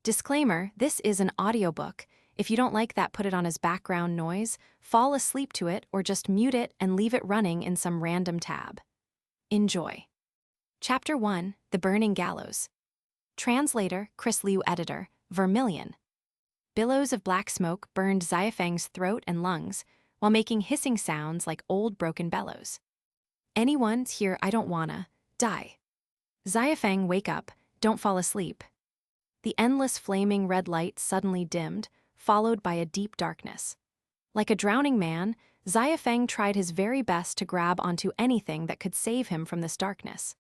Disclaimer, this is an audiobook. If you don't like that, put it on as background noise, fall asleep to it, or just mute it and leave it running in some random tab. Enjoy. Chapter 1, The Burning Gallows. Translator, Chris Liu. Editor, Vermilion. Billows of black smoke burned Xiafeng's throat and lungs, while making hissing sounds like old broken bellows. Anyone's here, I don't wanna die. Xiafeng, wake up, don't fall asleep. The endless flaming red light suddenly dimmed, followed by a deep darkness. Like a drowning man, Xiafeng tried his very best to grab onto anything that could save him from this darkness.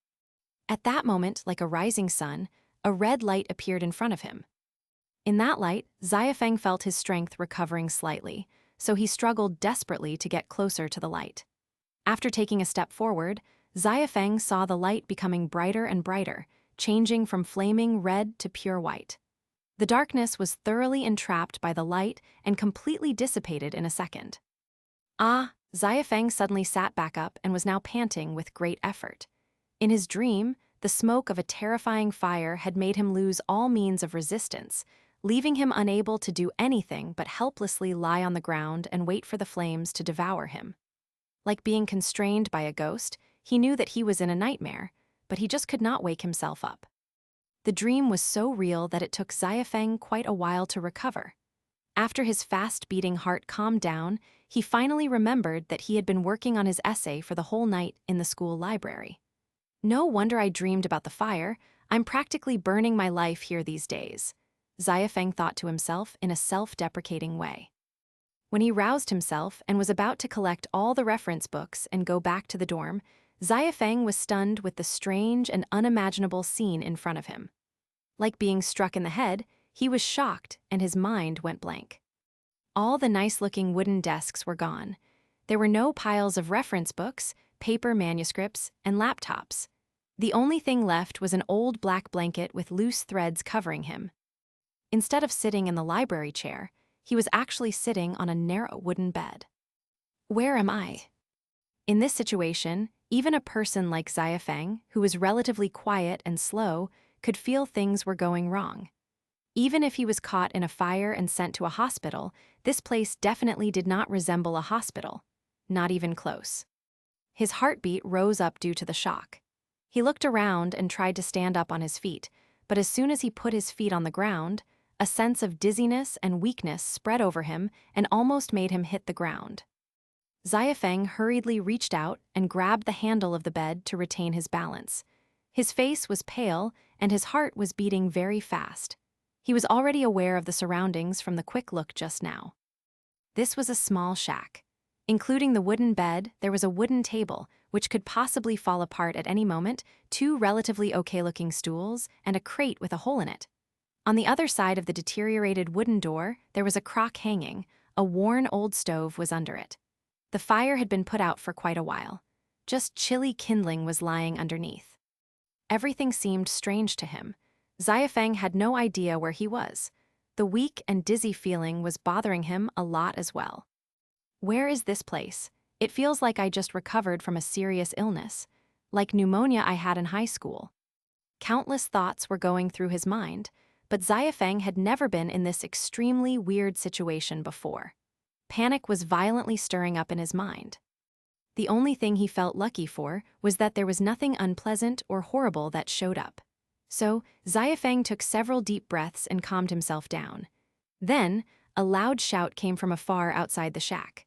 At that moment, like a rising sun, a red light appeared in front of him. In that light, Xiafeng felt his strength recovering slightly, so he struggled desperately to get closer to the light. After taking a step forward, Xiafeng saw the light becoming brighter and brighter, changing from flaming red to pure white. The darkness was thoroughly entrapped by the light and completely dissipated in a second. Xiafeng suddenly sat back up and was now panting with great effort. In his dream, the smoke of a terrifying fire had made him lose all means of resistance, leaving him unable to do anything but helplessly lie on the ground and wait for the flames to devour him. Like being constrained by a ghost, he knew that he was in a nightmare, but he just could not wake himself up. The dream was so real that it took Xiafeng quite a while to recover. After his fast-beating heart calmed down, he finally remembered that he had been working on his essay for the whole night in the school library. No wonder I dreamed about the fire. I'm practically burning my life here these days, Xiafeng thought to himself in a self-deprecating way. When he roused himself and was about to collect all the reference books and go back to the dorm, Xiafeng was stunned with the strange and unimaginable scene in front of him. Like being struck in the head, he was shocked and his mind went blank. All the nice-looking wooden desks were gone. There were no piles of reference books, paper manuscripts, and laptops. The only thing left was an old black blanket with loose threads covering him. Instead of sitting in the library chair, he was actually sitting on a narrow wooden bed. Where am I? In this situation, even a person like Xiafeng, who was relatively quiet and slow, could feel things were going wrong. Even if he was caught in a fire and sent to a hospital, this place definitely did not resemble a hospital, not even close. His heartbeat rose up due to the shock. He looked around and tried to stand up on his feet, but as soon as he put his feet on the ground, a sense of dizziness and weakness spread over him and almost made him hit the ground. Xiafeng hurriedly reached out and grabbed the handle of the bed to retain his balance. His face was pale and his heart was beating very fast. He was already aware of the surroundings from the quick look just now. This was a small shack. Including the wooden bed, there was a wooden table, which could possibly fall apart at any moment, two relatively okay-looking stools, and a crate with a hole in it. On the other side of the deteriorated wooden door, there was a crock hanging. A worn old stove was under it. The fire had been put out for quite a while. Just chilly kindling was lying underneath. Everything seemed strange to him. Xiafeng had no idea where he was. The weak and dizzy feeling was bothering him a lot as well. Where is this place? It feels like I just recovered from a serious illness, like pneumonia I had in high school. Countless thoughts were going through his mind, but Xiafeng had never been in this extremely weird situation before. Panic was violently stirring up in his mind. The only thing he felt lucky for was that there was nothing unpleasant or horrible that showed up. So, Xiafeng took several deep breaths and calmed himself down. Then, a loud shout came from afar outside the shack.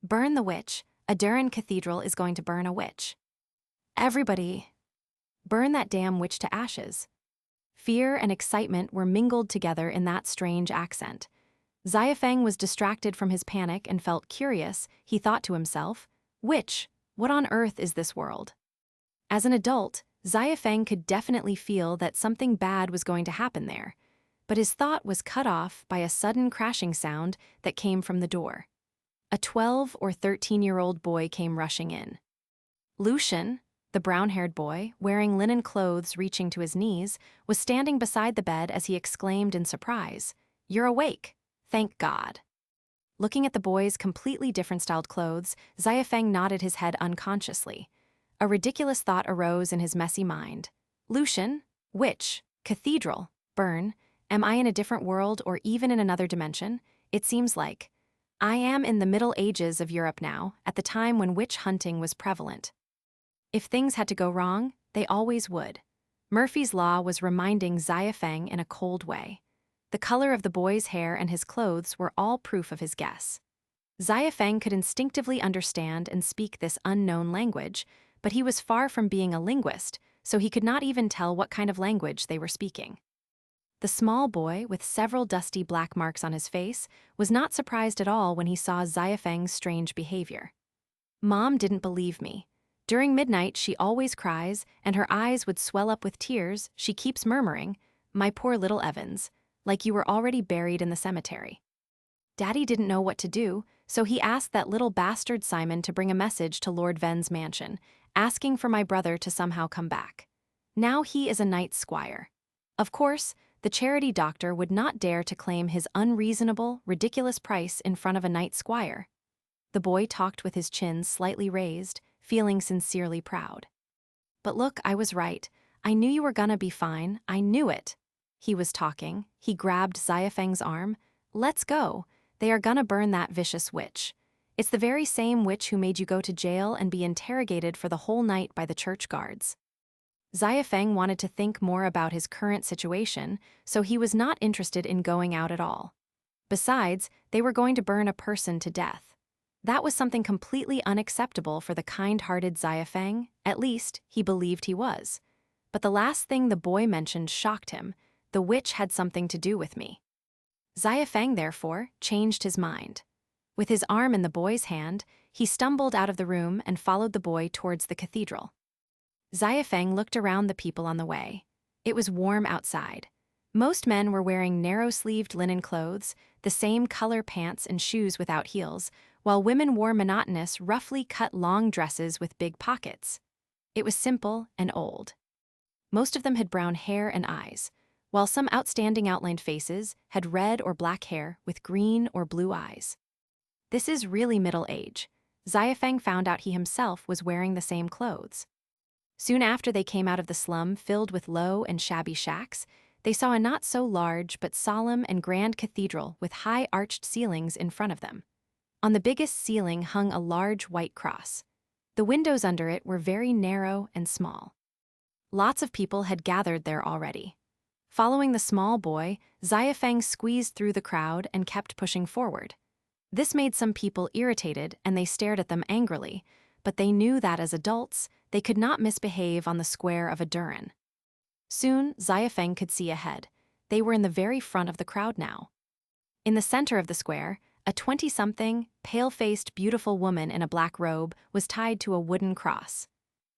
"Burn the witch! A Duran cathedral is going to burn a witch. Everybody, burn that damn witch to ashes." Fear and excitement were mingled together in that strange accent. Xiafeng was distracted from his panic and felt curious. He thought to himself, "Witch, what on earth is this world?" As an adult, Xiafeng could definitely feel that something bad was going to happen there, but his thought was cut off by a sudden crashing sound that came from the door. A 12 or 13-year-old boy came rushing in. Lucian, the brown-haired boy, wearing linen clothes reaching to his knees, was standing beside the bed as he exclaimed in surprise, "You're awake! Thank God." Looking at the boy's completely different-styled clothes, Xiafeng nodded his head unconsciously. A ridiculous thought arose in his messy mind. Lucian, witch, cathedral, burn, Am I in a different world or even in another dimension? It seems like. I am in the Middle Ages of Europe now, at the time when witch hunting was prevalent. If things had to go wrong, they always would. Murphy's Law was reminding Xiafeng in a cold way. The color of the boy's hair and his clothes were all proof of his guess. Xiafeng could instinctively understand and speak this unknown language, but he was far from being a linguist, so he could not even tell what kind of language they were speaking. The small boy, with several dusty black marks on his face, was not surprised at all when he saw Xiafeng's strange behavior. Mom didn't believe me. During midnight, she always cries, and her eyes would swell up with tears. She keeps murmuring, "My poor little Evans, like you were already buried in the cemetery." Daddy didn't know what to do, so he asked that little bastard Simon to bring a message to Lord Ven's mansion, asking for my brother to somehow come back. Now he is a knight squire. Of course, the charity doctor would not dare to claim his unreasonable, ridiculous price in front of a knight squire. The boy talked with his chin slightly raised, feeling sincerely proud. "But look, I was right. I knew you were gonna be fine. I knew it." He was talking. He grabbed Xiafeng's arm. "Let's go. They are gonna burn that vicious witch. It's the very same witch who made you go to jail and be interrogated for the whole night by the church guards." Xiafeng wanted to think more about his current situation, so he was not interested in going out at all. Besides, they were going to burn a person to death. That was something completely unacceptable for the kind-hearted Xiafeng, at least, he believed he was. But the last thing the boy mentioned shocked him. The witch had something to do with me. Xiafeng, therefore, changed his mind. With his arm in the boy's hand, he stumbled out of the room and followed the boy towards the cathedral. Xiafeng looked around the people on the way. It was warm outside. Most men were wearing narrow-sleeved linen clothes, the same color pants and shoes without heels, while women wore monotonous, roughly cut long dresses with big pockets. It was simple and old. Most of them had brown hair and eyes, while some outstanding outlined faces had red or black hair with green or blue eyes. This is really middle age. Xiafeng found out he himself was wearing the same clothes. Soon after they came out of the slum filled with low and shabby shacks, they saw a not-so-large but solemn and grand cathedral with high arched ceilings in front of them. On the biggest ceiling hung a large white cross. The windows under it were very narrow and small. Lots of people had gathered there already. Following the small boy, Xiafeng squeezed through the crowd and kept pushing forward. This made some people irritated and they stared at them angrily, but they knew that as adults, they could not misbehave on the square of a Durin. Soon, Xiafeng could see ahead. They were in the very front of the crowd now. In the center of the square, a 20-something, pale-faced, beautiful woman in a black robe was tied to a wooden cross.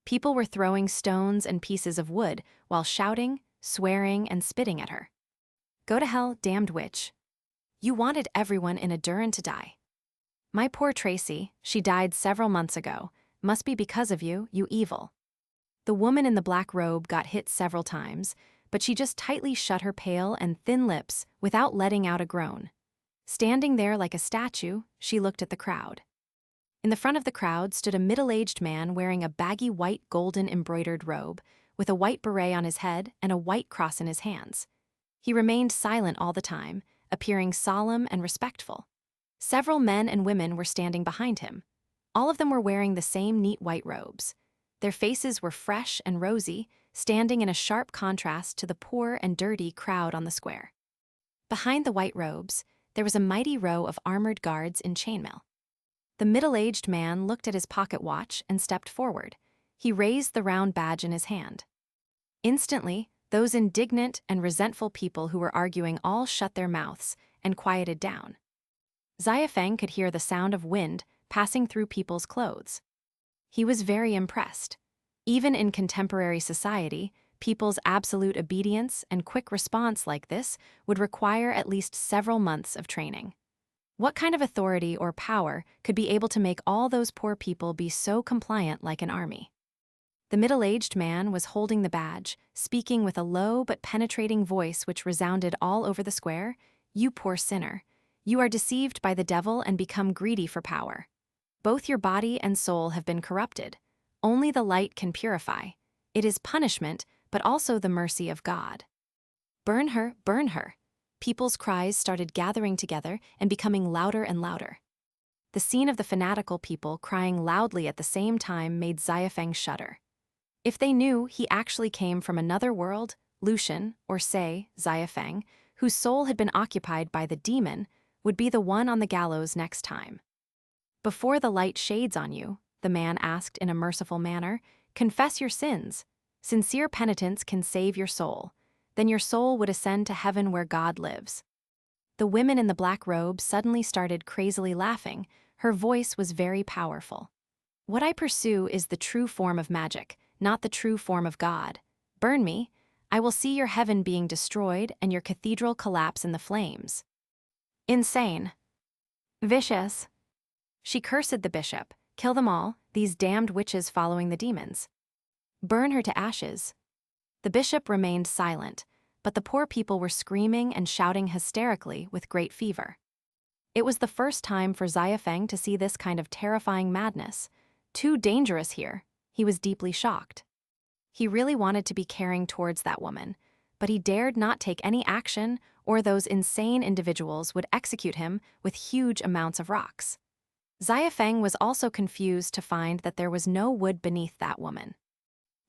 People were throwing stones and pieces of wood while shouting, swearing, and spitting at her. "Go to hell, damned witch. You wanted everyone in a Durin to die. My poor Tracy, she died several months ago. Must be because of you, you evil." The woman in the black robe got hit several times, but she just tightly shut her pale and thin lips without letting out a groan. Standing there like a statue, she looked at the crowd. In the front of the crowd stood a middle-aged man wearing a baggy white golden embroidered robe, with a white beret on his head and a white cross in his hands. He remained silent all the time, appearing solemn and respectful. Several men and women were standing behind him. All of them were wearing the same neat white robes. Their faces were fresh and rosy, standing in a sharp contrast to the poor and dirty crowd on the square. Behind the white robes, there was a mighty row of armored guards in chainmail. The middle-aged man looked at his pocket watch and stepped forward. He raised the round badge in his hand. Instantly, those indignant and resentful people who were arguing all shut their mouths and quieted down. Xiafeng could hear the sound of wind passing through people's clothes. He was very impressed. Even in contemporary society, people's absolute obedience and quick response like this would require at least several months of training. What kind of authority or power could be able to make all those poor people be so compliant like an army? The middle-aged man was holding the badge, speaking with a low but penetrating voice which resounded all over the square. "You poor sinner. You are deceived by the devil and become greedy for power. Both your body and soul have been corrupted. Only the light can purify. It is punishment, but also the mercy of God. Burn her, burn her. People's cries started gathering together and becoming louder and louder. The scene of the fanatical people crying loudly at the same time made Xiafeng shudder. If they knew he actually came from another world, Lucian, or say, Xiafeng, whose soul had been occupied by the demon, would be the one on the gallows next time. "Before the light shades on you," the man asked in a merciful manner, "confess your sins. Sincere penitence can save your soul. Then your soul would ascend to heaven where God lives." The women in the black robes suddenly started crazily laughing. Her voice was very powerful. "What I pursue is the true form of magic, not the true form of God. Burn me. I will see your heaven being destroyed and your cathedral collapse in the flames." Insane. Vicious. She cursed the bishop. "Kill them all, these damned witches following the demons. Burn her to ashes." The bishop remained silent, but the poor people were screaming and shouting hysterically with great fever. It was the first time for Xiafeng to see this kind of terrifying madness. Too dangerous here. He was deeply shocked. He really wanted to be caring towards that woman, but he dared not take any action, or those insane individuals would execute him with huge amounts of rocks. Xiafeng was also confused to find that there was no wood beneath that woman.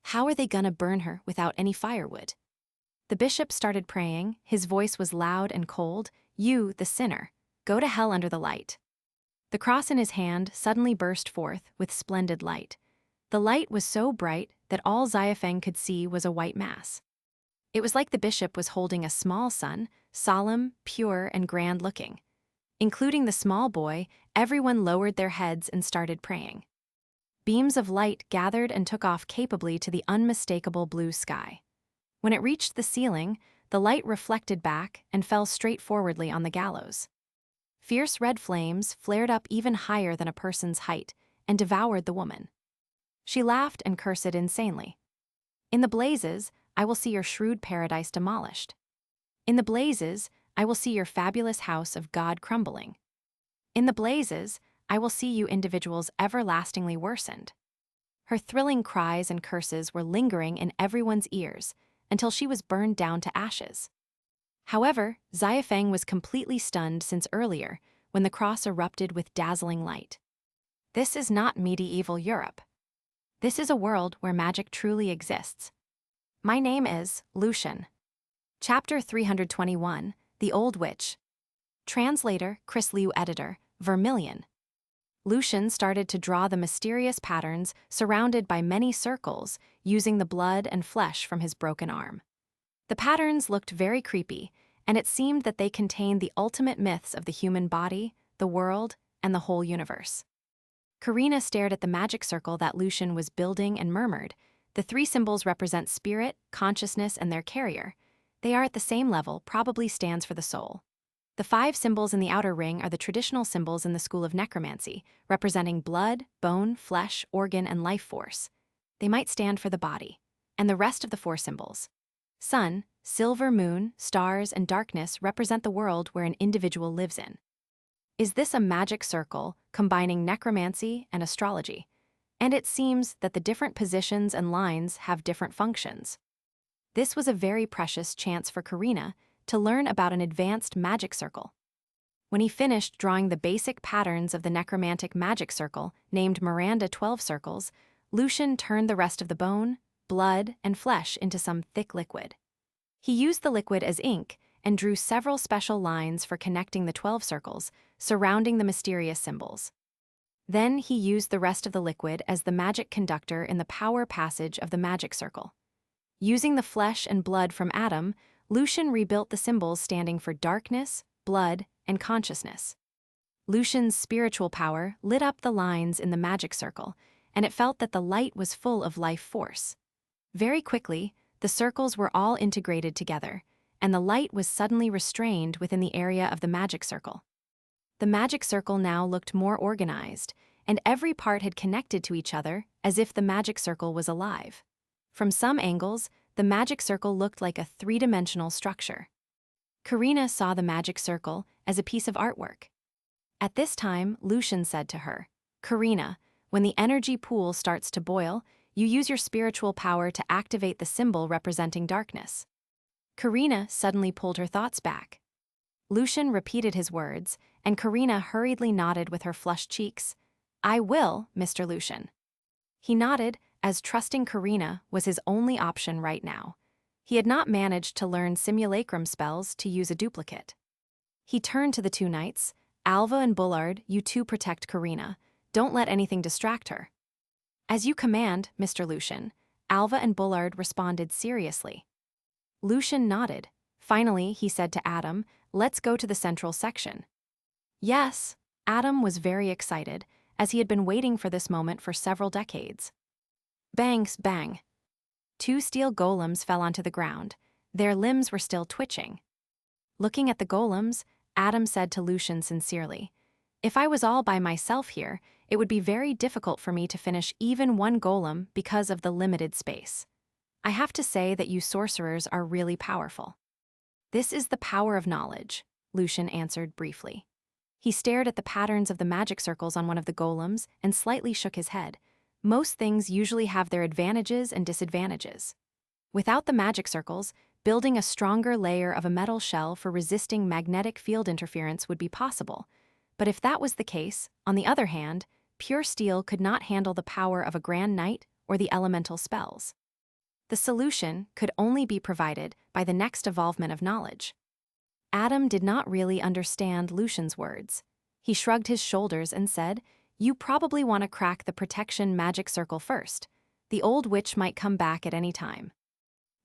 How are they gonna burn her without any firewood? The bishop started praying. His voice was loud and cold. "You, the sinner, go to hell under the light." The cross in his hand suddenly burst forth with splendid light. The light was so bright that all Xiafeng could see was a white mass. It was like the bishop was holding a small son, solemn, pure, and grand-looking. Including the small boy, everyone lowered their heads and started praying. Beams of light gathered and took off capably to the unmistakable blue sky. When it reached the ceiling, the light reflected back and fell straightforwardly on the gallows. Fierce red flames flared up even higher than a person's height and devoured the woman. She laughed and cursed insanely. "In the blazes, I will see your shrewd paradise demolished. In the blazes, I will see your fabulous house of God crumbling. In the blazes, I will see you individuals everlastingly worsened." Her thrilling cries and curses were lingering in everyone's ears until she was burned down to ashes. However, Xiafeng was completely stunned since earlier, when the cross erupted with dazzling light. This is not medieval Europe. This is a world where magic truly exists. My name is Lucian. Chapter 321, The Old Witch. Translator, Chris Liu. Editor, Vermilion. Lucian started to draw the mysterious patterns surrounded by many circles, using the blood and flesh from his broken arm. The patterns looked very creepy, and it seemed that they contained the ultimate myths of the human body, the world, and the whole universe. Karina stared at the magic circle that Lucian was building and murmured. "The three symbols represent spirit, consciousness, and their carrier. They are at the same level, probably stands for the soul. The 5 symbols in the outer ring are the traditional symbols in the school of necromancy, representing blood, bone, flesh, organ, and life force. They might stand for the body. And the rest of the 4 symbols, sun, silver moon, stars, and darkness, represent the world where an individual lives in. Is this a magic circle combining necromancy and astrology? And it seems that the different positions and lines have different functions." This was a very precious chance for Karina to learn about an advanced magic circle. When he finished drawing the basic patterns of the necromantic magic circle, named Miranda 12 circles, Lucian turned the rest of the bone, blood, and flesh into some thick liquid. He used the liquid as ink and drew several special lines for connecting the 12 circles, surrounding the mysterious symbols. Then he used the rest of the liquid as the magic conductor in the power passage of the magic circle. Using the flesh and blood from Adam, Lucian rebuilt the symbols standing for darkness, blood, and consciousness. Lucian's spiritual power lit up the lines in the magic circle, and it felt that the light was full of life force. Very quickly, the circles were all integrated together, and the light was suddenly restrained within the area of the magic circle. The magic circle now looked more organized, and every part had connected to each other as if the magic circle was alive. From some angles, the magic circle looked like a 3-dimensional structure. Karina saw the magic circle as a piece of artwork. At this time, Lucian said to her, "Karina, when the energy pool starts to boil, you use your spiritual power to activate the symbol representing darkness." Karina suddenly pulled her thoughts back. Lucian repeated his words, and Karina hurriedly nodded with her flushed cheeks. "I will, Mr. Lucian." He nodded, as trusting Karina was his only option right now. He had not managed to learn simulacrum spells to use a duplicate. He turned to the two knights. "Alva and Bullard, you two protect Karina. Don't let anything distract her." "As you command, Mr. Lucian," Alva and Bullard responded seriously. Lucian nodded. Finally, he said to Adam, "Let's go to the central section." Yes, Adam was very excited, as he had been waiting for this moment for several decades. Bangs, bang. Two steel golems fell onto the ground. Their limbs were still twitching. Looking at the golems, Adam said to Lucian sincerely, "If I was all by myself here, it would be very difficult for me to finish even one golem because of the limited space. I have to say that you sorcerers are really powerful." "This is the power of knowledge," Lucian answered briefly. He stared at the patterns of the magic circles on one of the golems and slightly shook his head. Most things usually have their advantages and disadvantages. Without the magic circles, building a stronger layer of a metal shell for resisting magnetic field interference would be possible. But if that was the case, on the other hand, pure steel could not handle the power of a Grand Knight or the elemental spells. The solution could only be provided by the next evolvement of knowledge. Adam did not really understand Lucian's words. He shrugged his shoulders and said, "You probably want to crack the protection magic circle first. The old witch might come back at any time."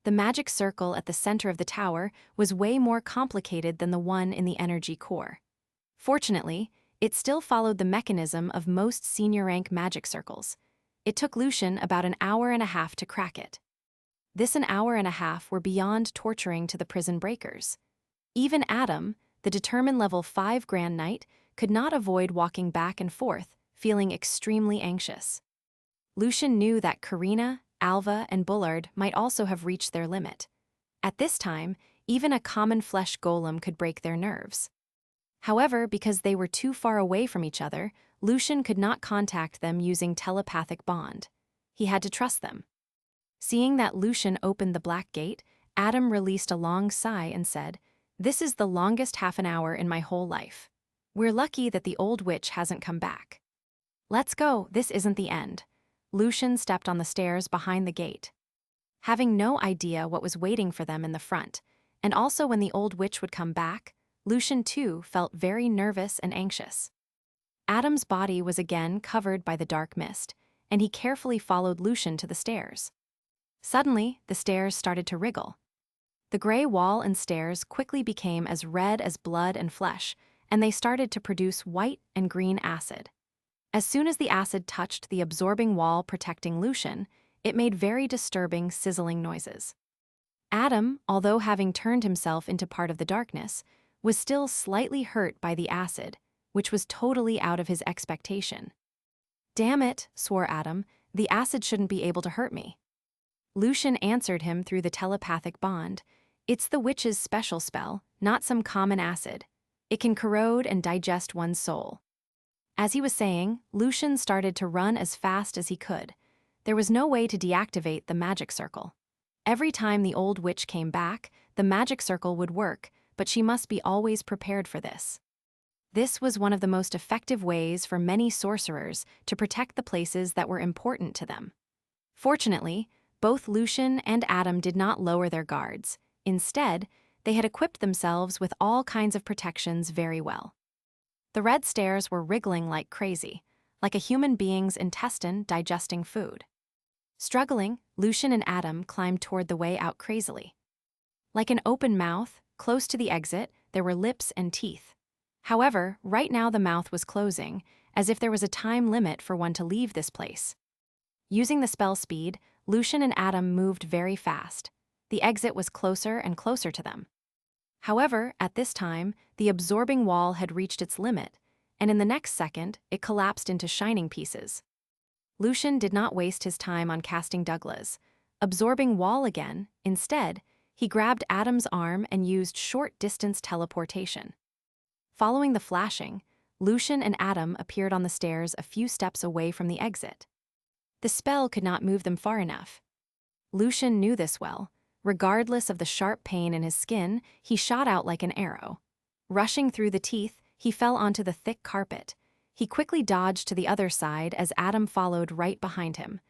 The magic circle at the center of the tower was way more complicated than the one in the energy core. Fortunately, it still followed the mechanism of most senior rank magic circles. It took Lucian about an hour and a half to crack it. This an hour and a half were beyond torturing to the prison breakers. Even Adam, the determined level 5 Grand Knight, could not avoid walking back and forth, feeling extremely anxious. Lucian knew that Karina, Alva, and Bullard might also have reached their limit. At this time, even a common flesh golem could break their nerves. However, because they were too far away from each other, Lucian could not contact them using telepathic bond. He had to trust them. Seeing that Lucian opened the black gate, Adam released a long sigh and said, "This is the longest half an hour in my whole life. We're lucky that the old witch hasn't come back." "Let's go, this isn't the end." Lucian stepped on the stairs behind the gate. Having no idea what was waiting for them in the front, and also when the old witch would come back, Lucian too felt very nervous and anxious. Adam's body was again covered by the dark mist, and he carefully followed Lucian to the stairs. Suddenly, the stairs started to wriggle. The gray wall and stairs quickly became as red as blood and flesh, and they started to produce white and green acid. As soon as the acid touched the absorbing wall protecting Lucian, it made very disturbing, sizzling noises. Adam, although having turned himself into part of the darkness, was still slightly hurt by the acid, which was totally out of his expectation. "Damn it," swore Adam, "the acid shouldn't be able to hurt me." Lucian answered him through the telepathic bond. "It's the witch's special spell, not some common acid. It can corrode and digest one's soul." As he was saying, Lucian started to run as fast as he could. There was no way to deactivate the magic circle. Every time the old witch came back, the magic circle would work, but she must be always prepared for this. This was one of the most effective ways for many sorcerers to protect the places that were important to them. Fortunately, both Lucian and Adam did not lower their guards. Instead, they had equipped themselves with all kinds of protections very well. The red stairs were wriggling like crazy, like a human being's intestine digesting food. Struggling, Lucian and Adam climbed toward the way out crazily. Like an open mouth, close to the exit, there were lips and teeth. However, right now the mouth was closing, as if there was a time limit for one to leave this place. Using the spell speed, Lucian and Adam moved very fast. The exit was closer and closer to them. However, at this time, the absorbing wall had reached its limit, and in the next second, it collapsed into shining pieces. Lucian did not waste his time on casting Douglas. Absorbing wall again, instead, he grabbed Adam's arm and used short-distance teleportation. Following the flashing, Lucian and Adam appeared on the stairs a few steps away from the exit. The spell could not move them far enough. Lucian knew this well. Regardless of the sharp pain in his skin, he shot out like an arrow. Rushing through the teeth, he fell onto the thick carpet. He quickly dodged to the other side as Adam followed right behind him.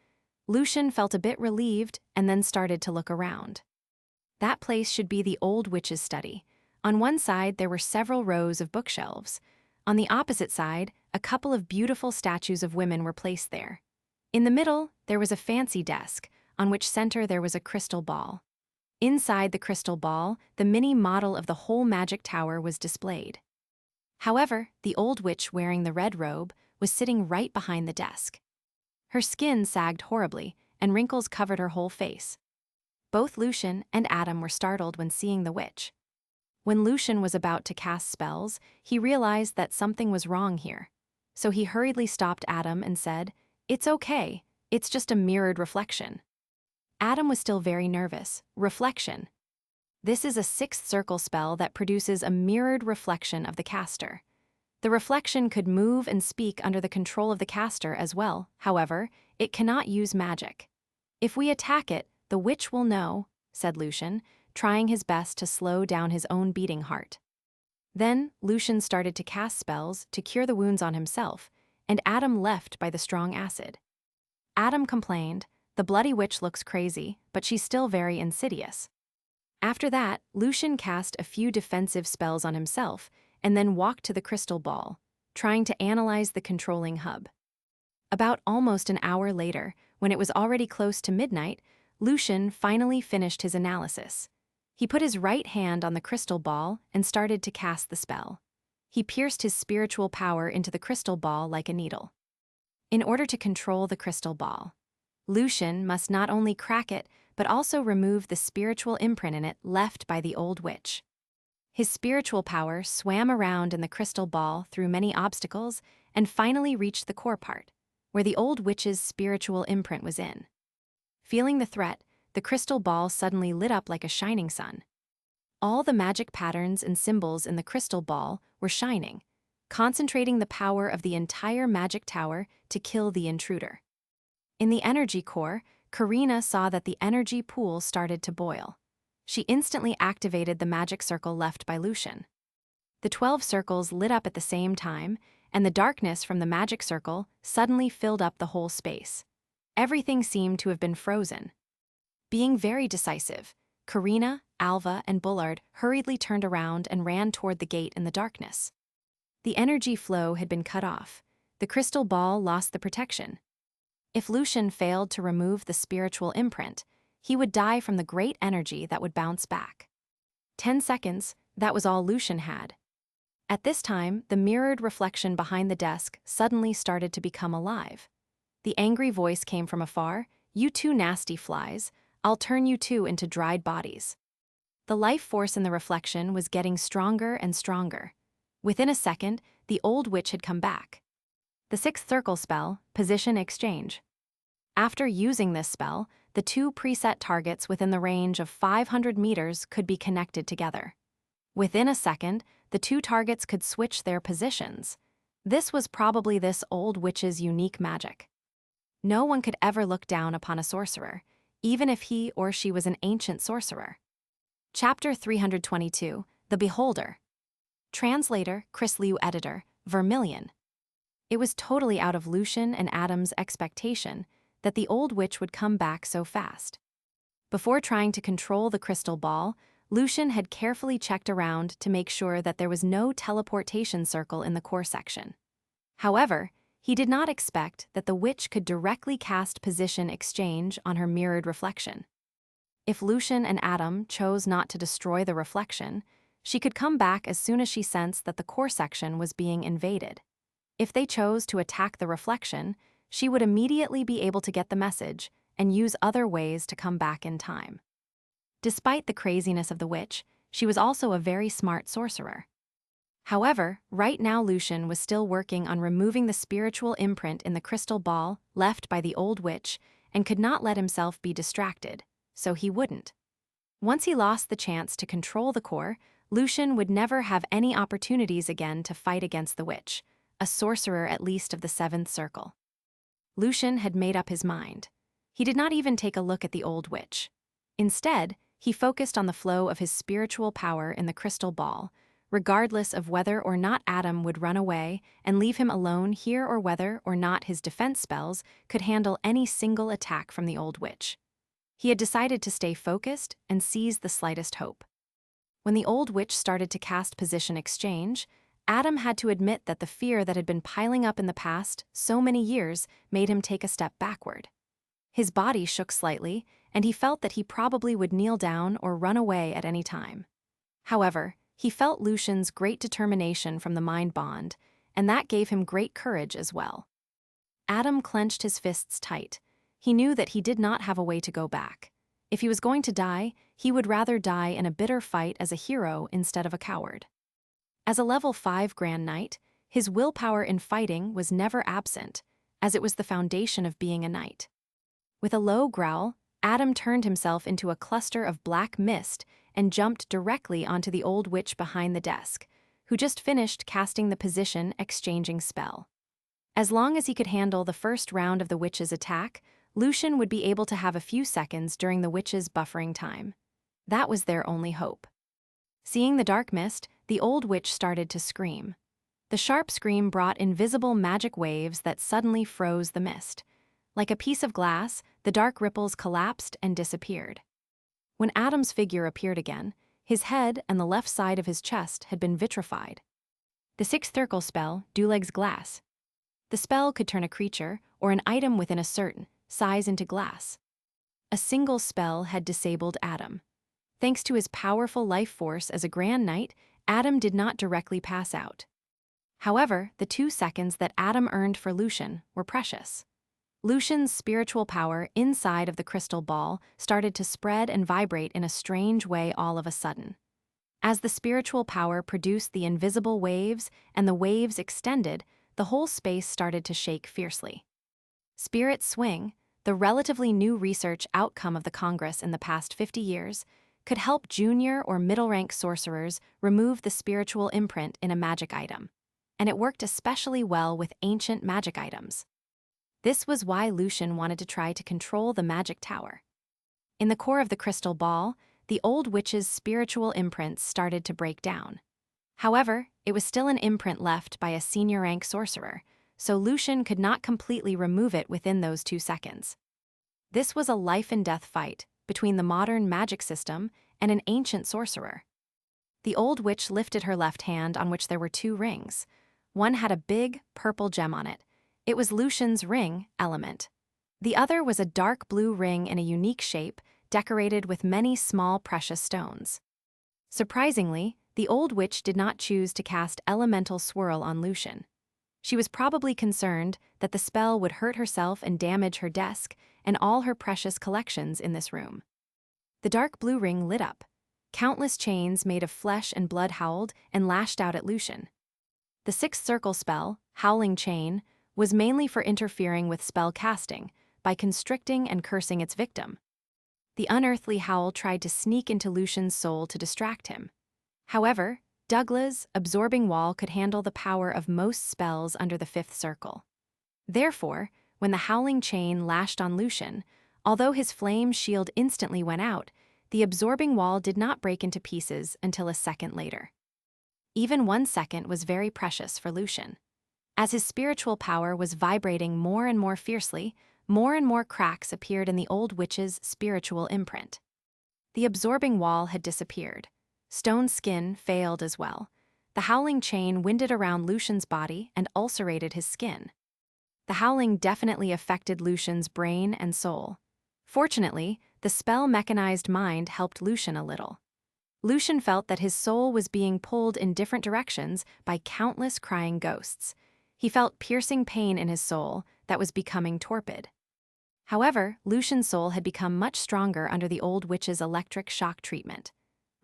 Lucian felt a bit relieved and then started to look around. That place should be the old witch's study. On one side, there were several rows of bookshelves. On the opposite side, a couple of beautiful statues of women were placed there. In the middle, there was a fancy desk, on which center there was a crystal ball. Inside the crystal ball, the mini model of the whole magic tower was displayed. However, the old witch wearing the red robe was sitting right behind the desk. Her skin sagged horribly, and wrinkles covered her whole face. Both Lucian and Adam were startled when seeing the witch. When Lucian was about to cast spells, he realized that something was wrong here. So he hurriedly stopped Adam and said, "It's okay, it's just a mirrored reflection." Adam was still very nervous. Reflection. This is a sixth circle spell that produces a mirrored reflection of the caster. The reflection could move and speak under the control of the caster as well. However, it cannot use magic. "If we attack it, the witch will know," said Lucian, trying his best to slow down his own beating heart. Then, Lucian started to cast spells to cure the wounds on himself, and Adam left by the strong acid. Adam complained, "The bloody witch looks crazy, but she's still very insidious." After that, Lucian cast a few defensive spells on himself, and then walked to the crystal ball, trying to analyze the controlling hub. About almost an hour later, when it was already close to midnight, Lucian finally finished his analysis. He put his right hand on the crystal ball and started to cast the spell. He pierced his spiritual power into the crystal ball like a needle. In order to control the crystal ball, Lucian must not only crack it, but also remove the spiritual imprint in it left by the old witch. His spiritual power swam around in the crystal ball through many obstacles and finally reached the core part, where the old witch's spiritual imprint was in. Feeling the threat, the crystal ball suddenly lit up like a shining sun. All the magic patterns and symbols in the crystal ball were shining, concentrating the power of the entire magic tower to kill the intruder. In the energy core, Karina saw that the energy pool started to boil. She instantly activated the magic circle left by Lucian. The 12 circles lit up at the same time, and the darkness from the magic circle suddenly filled up the whole space. Everything seemed to have been frozen. Being very decisive, Karina, Alva, and Bullard hurriedly turned around and ran toward the gate in the darkness. The energy flow had been cut off. The crystal ball lost the protection. If Lucian failed to remove the spiritual imprint, he would die from the great energy that would bounce back. 10 seconds, that was all Lucian had. At this time, the mirrored reflection behind the desk suddenly started to become alive. The angry voice came from afar, "You two nasty flies, I'll turn you two into dried bodies." The life force in the reflection was getting stronger and stronger. Within a second, the old witch had come back. The sixth circle spell, Position Exchange. After using this spell, the two preset targets within the range of 500 meters could be connected together. Within a second, the two targets could switch their positions. This was probably this old witch's unique magic. No one could ever look down upon a sorcerer, even if he or she was an ancient sorcerer. Chapter 322, The Beholder. Translator, Chris Liu. Editor, Vermilion. It was totally out of Lucian and Adam's expectation that the old witch would come back so fast. Before trying to control the crystal ball, Lucian had carefully checked around to make sure that there was no teleportation circle in the core section. However, he did not expect that the witch could directly cast Position Exchange on her mirrored reflection. If Lucian and Adam chose not to destroy the reflection, she could come back as soon as she sensed that the core section was being invaded. If they chose to attack the reflection, she would immediately be able to get the message and use other ways to come back in time. Despite the craziness of the witch, she was also a very smart sorcerer. However, right now Lucian was still working on removing the spiritual imprint in the crystal ball left by the old witch and could not let himself be distracted, so he wouldn't. Once he lost the chance to control the core, Lucian would never have any opportunities again to fight against the witch, a sorcerer at least of the 7th circle. Lucian had made up his mind. He did not even take a look at the old witch. Instead, he focused on the flow of his spiritual power in the crystal ball, regardless of whether or not Adam would run away and leave him alone here or whether or not his defense spells could handle any single attack from the old witch. He had decided to stay focused and seize the slightest hope. When the old witch started to cast Position Exchange, Adam had to admit that the fear that had been piling up in the past so many years made him take a step backward. His body shook slightly, and he felt that he probably would kneel down or run away at any time. However, he felt Lucian's great determination from the mind bond, and that gave him great courage as well. Adam clenched his fists tight. He knew that he did not have a way to go back. If he was going to die, he would rather die in a bitter fight as a hero instead of a coward. As a level 5 Grand Knight, his willpower in fighting was never absent, as it was the foundation of being a knight. With a low growl, Adam turned himself into a cluster of black mist and jumped directly onto the old witch behind the desk, who just finished casting the Position Exchanging spell. As long as he could handle the first round of the witch's attack, Lucian would be able to have a few seconds during the witch's buffering time. That was their only hope. Seeing the dark mist, the old witch started to scream. The sharp scream brought invisible magic waves that suddenly froze the mist. Like a piece of glass, the dark ripples collapsed and disappeared. When Adam's figure appeared again, his head and the left side of his chest had been vitrified. The 6th circle spell, Duleg's Glass. The spell could turn a creature, or an item within a certain size, into glass. A single spell had disabled Adam. Thanks to his powerful life force as a Grand Knight, Adam did not directly pass out. However, the 2 seconds that Adam earned for Lucian were precious. Lucian's spiritual power inside of the crystal ball started to spread and vibrate in a strange way all of a sudden. As the spiritual power produced the invisible waves and the waves extended, the whole space started to shake fiercely. Spirit Swing, the relatively new research outcome of the Congress in the past 50 years, could help junior or middle-rank sorcerers remove the spiritual imprint in a magic item, and it worked especially well with ancient magic items. This was why Lucian wanted to try to control the magic tower. In the core of the crystal ball, the old witch's spiritual imprints started to break down. However, it was still an imprint left by a senior-rank sorcerer, so Lucian could not completely remove it within those 2 seconds. This was a life-and-death fight between the modern magic system and an ancient sorcerer. The old witch lifted her left hand on which there were 2 rings. One had a big, purple gem on it. It was Lucian's ring element. The other was a dark blue ring in a unique shape, decorated with many small precious stones. Surprisingly, the old witch did not choose to cast Elemental Swirl on Lucian. She was probably concerned that the spell would hurt herself and damage her desk and all her precious collections in this room. The dark blue ring lit up. Countless chains made of flesh and blood howled and lashed out at Lucian. The 6th circle spell, Howling Chain, was mainly for interfering with spell casting by constricting and cursing its victim. The unearthly howl tried to sneak into Lucian's soul to distract him. However, Douglas' absorbing wall could handle the power of most spells under the 5th circle. Therefore, when the howling chain lashed on Lucian, although his flame shield instantly went out, the absorbing wall did not break into pieces until a second later. Even 1 second was very precious for Lucian. As his spiritual power was vibrating more and more fiercely, more and more cracks appeared in the old witch's spiritual imprint. The absorbing wall had disappeared. Stone skin failed as well. The howling chain winded around Lucian's body and ulcerated his skin. The howling definitely affected Lucian's brain and soul. Fortunately, the spell-mechanized mind helped Lucian a little. Lucian felt that his soul was being pulled in different directions by countless crying ghosts. He felt piercing pain in his soul that was becoming torpid. However, Lucian's soul had become much stronger under the old witch's electric shock treatment.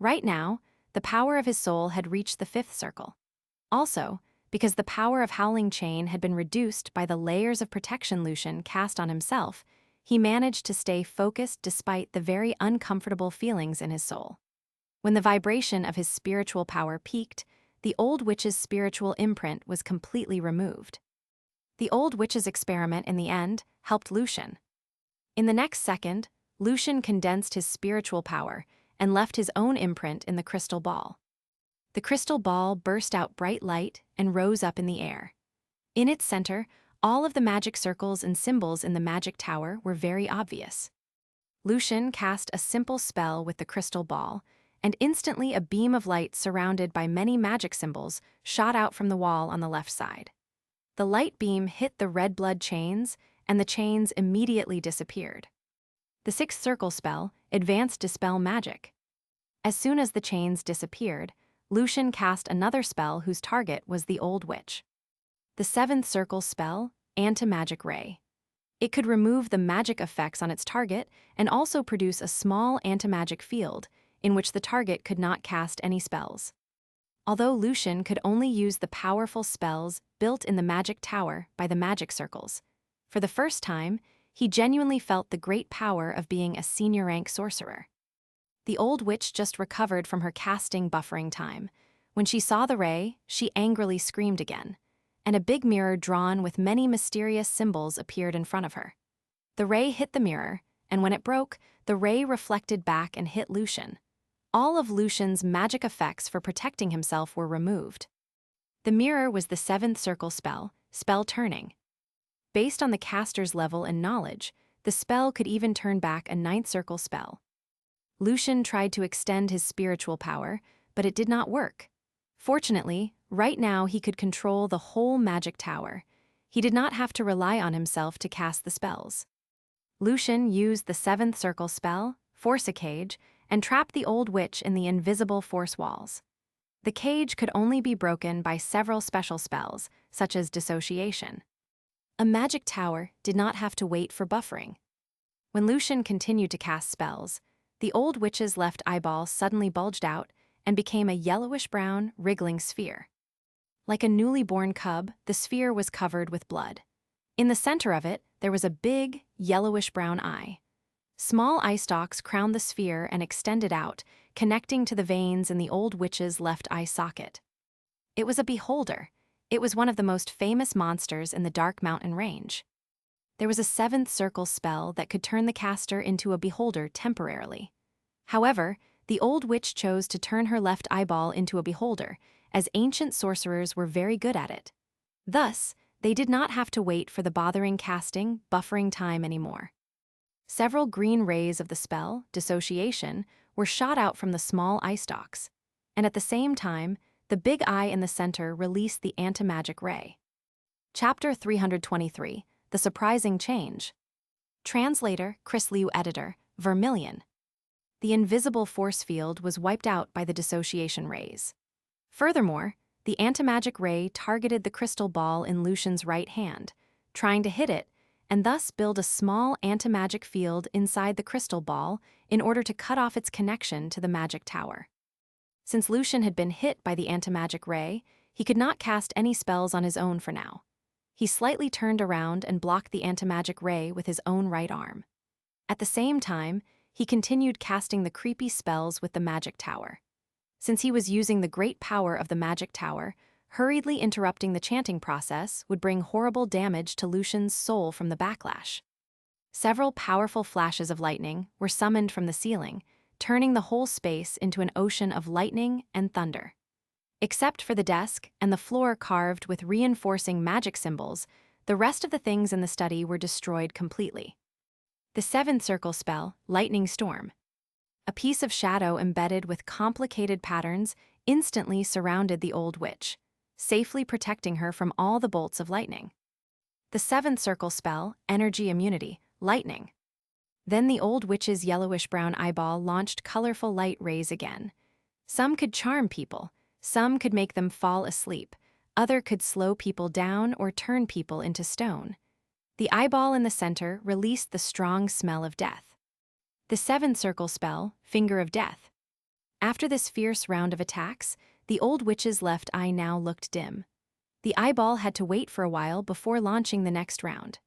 Right now, the power of his soul had reached the 5th circle. Also, because the power of Howling Chain had been reduced by the layers of protection Lucian cast on himself, he managed to stay focused despite the very uncomfortable feelings in his soul. When the vibration of his spiritual power peaked, the old witch's spiritual imprint was completely removed. The old witch's experiment in the end helped Lucian. In the next second, Lucian condensed his spiritual power and left his own imprint in the crystal ball. The crystal ball burst out bright light and rose up in the air. In its center, all of the magic circles and symbols in the magic tower were very obvious. Lucian cast a simple spell with the crystal ball, and instantly a beam of light surrounded by many magic symbols shot out from the wall on the left side. The light beam hit the red blood chains, and the chains immediately disappeared. The sixth circle spell, Advanced Dispel Magic. As soon as the chains disappeared, Lucian cast another spell whose target was the old witch. The seventh circle spell, Anti-Magic Ray. It could remove the magic effects on its target and also produce a small anti-magic field in which the target could not cast any spells. Although Lucian could only use the powerful spells built in the magic tower by the magic circles, for the first time, he genuinely felt the great power of being a senior rank sorcerer. The old witch just recovered from her casting buffering time. When she saw the ray, she angrily screamed again, and a big mirror drawn with many mysterious symbols appeared in front of her. The ray hit the mirror, and when it broke, the ray reflected back and hit Lucian. All of Lucian's magic effects for protecting himself were removed. The mirror was the seventh circle spell, Spell Turning. Based on the caster's level and knowledge, the spell could even turn back a ninth circle spell. Lucian tried to extend his spiritual power, but it did not work. Fortunately, right now he could control the whole magic tower. He did not have to rely on himself to cast the spells. Lucian used the seventh circle spell, Force a Cage, and trapped the old witch in the invisible force walls. The cage could only be broken by several special spells, such as dissociation. A magic tower did not have to wait for buffering. When Lucian continued to cast spells, the old witch's left eyeball suddenly bulged out and became a yellowish-brown, wriggling sphere. Like a newly born cub, the sphere was covered with blood. In the center of it, there was a big, yellowish-brown eye. Small eye stalks crowned the sphere and extended out, connecting to the veins in the old witch's left eye socket. It was a beholder. It was one of the most famous monsters in the Dark Mountain Range. There was a seventh circle spell that could turn the caster into a beholder temporarily. However, the old witch chose to turn her left eyeball into a beholder, as ancient sorcerers were very good at it. Thus, they did not have to wait for the bothering casting, buffering time anymore. Several green rays of the spell, Dissociation, were shot out from the small eye stalks, and at the same time, the big eye in the center released the anti-magic ray. Chapter 323, The Surprising Change. Translator, Chris Liu Editor, Vermilion. The invisible force field was wiped out by the dissociation rays. Furthermore, the anti-magic ray targeted the crystal ball in Lucian's right hand, trying to hit it, and thus build a small anti-magic field inside the crystal ball in order to cut off its connection to the magic tower. Since Lucian had been hit by the anti-magic ray, he could not cast any spells on his own for now. He slightly turned around and blocked the anti-magic ray with his own right arm. At the same time, he continued casting the creepy spells with the magic tower. Since he was using the great power of the magic tower, hurriedly interrupting the chanting process would bring horrible damage to Lucian's soul from the backlash. Several powerful flashes of lightning were summoned from the ceiling, turning the whole space into an ocean of lightning and thunder. Except for the desk and the floor carved with reinforcing magic symbols, the rest of the things in the study were destroyed completely. The seventh circle spell, Lightning Storm. A piece of shadow embedded with complicated patterns instantly surrounded the old witch, safely protecting her from all the bolts of lightning. The seventh circle spell, Energy Immunity, Lightning. Then the old witch's yellowish-brown eyeball launched colorful light rays again. Some could charm people, some could make them fall asleep, other could slow people down or turn people into stone. The eyeball in the center released the strong smell of death. The seventh circle spell, Finger of Death. After this fierce round of attacks, the old witch's left eye now looked dim. The eyeball had to wait for a while before launching the next round.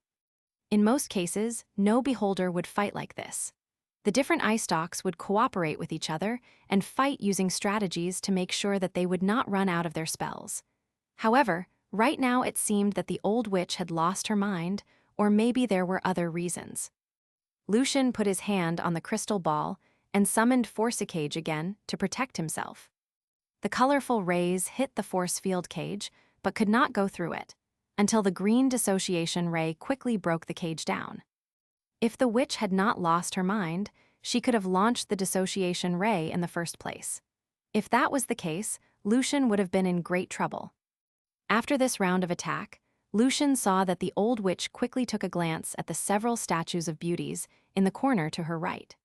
In most cases, no beholder would fight like this. The different eye stalks would cooperate with each other and fight using strategies to make sure that they would not run out of their spells. However, right now it seemed that the old witch had lost her mind, or maybe there were other reasons. Lucian put his hand on the crystal ball and summoned Force a Cage again to protect himself. The colorful rays hit the force field cage, but could not go through it, until the green dissociation ray quickly broke the cage down. If the witch had not lost her mind, she could have launched the dissociation ray in the first place. If that was the case, Lucian would have been in great trouble. After this round of attack, Lucian saw that the old witch quickly took a glance at the several statues of beauties in the corner to her right.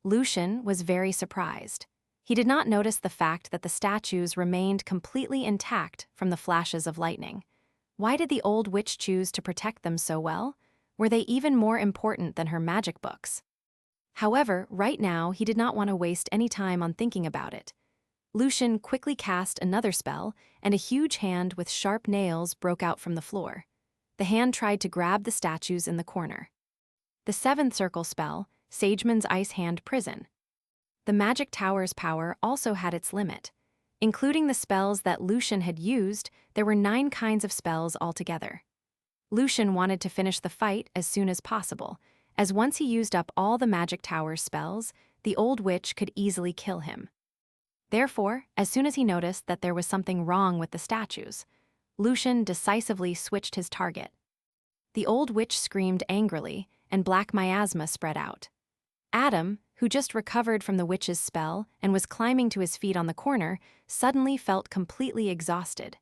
Lucian was very surprised. He did not notice the fact that the statues remained completely intact from the flashes of lightning. Why did the old witch choose to protect them so well? Were they even more important than her magic books? However, right now he did not want to waste any time on thinking about it. Lucian quickly cast another spell, and a huge hand with sharp nails broke out from the floor. The hand tried to grab the statues in the corner. The seventh circle spell, Sageman's Ice Hand Prison. The magic tower's power also had its limit. Including the spells that Lucian had used, there were 9 kinds of spells altogether. Lucian wanted to finish the fight as soon as possible, as once he used up all the magic tower's spells, the old witch could easily kill him. Therefore, as soon as he noticed that there was something wrong with the statues, Lucian decisively switched his target. The old witch screamed angrily, and black miasma spread out. Adam, who just recovered from the witch's spell and was climbing to his feet on the corner, suddenly felt completely exhausted.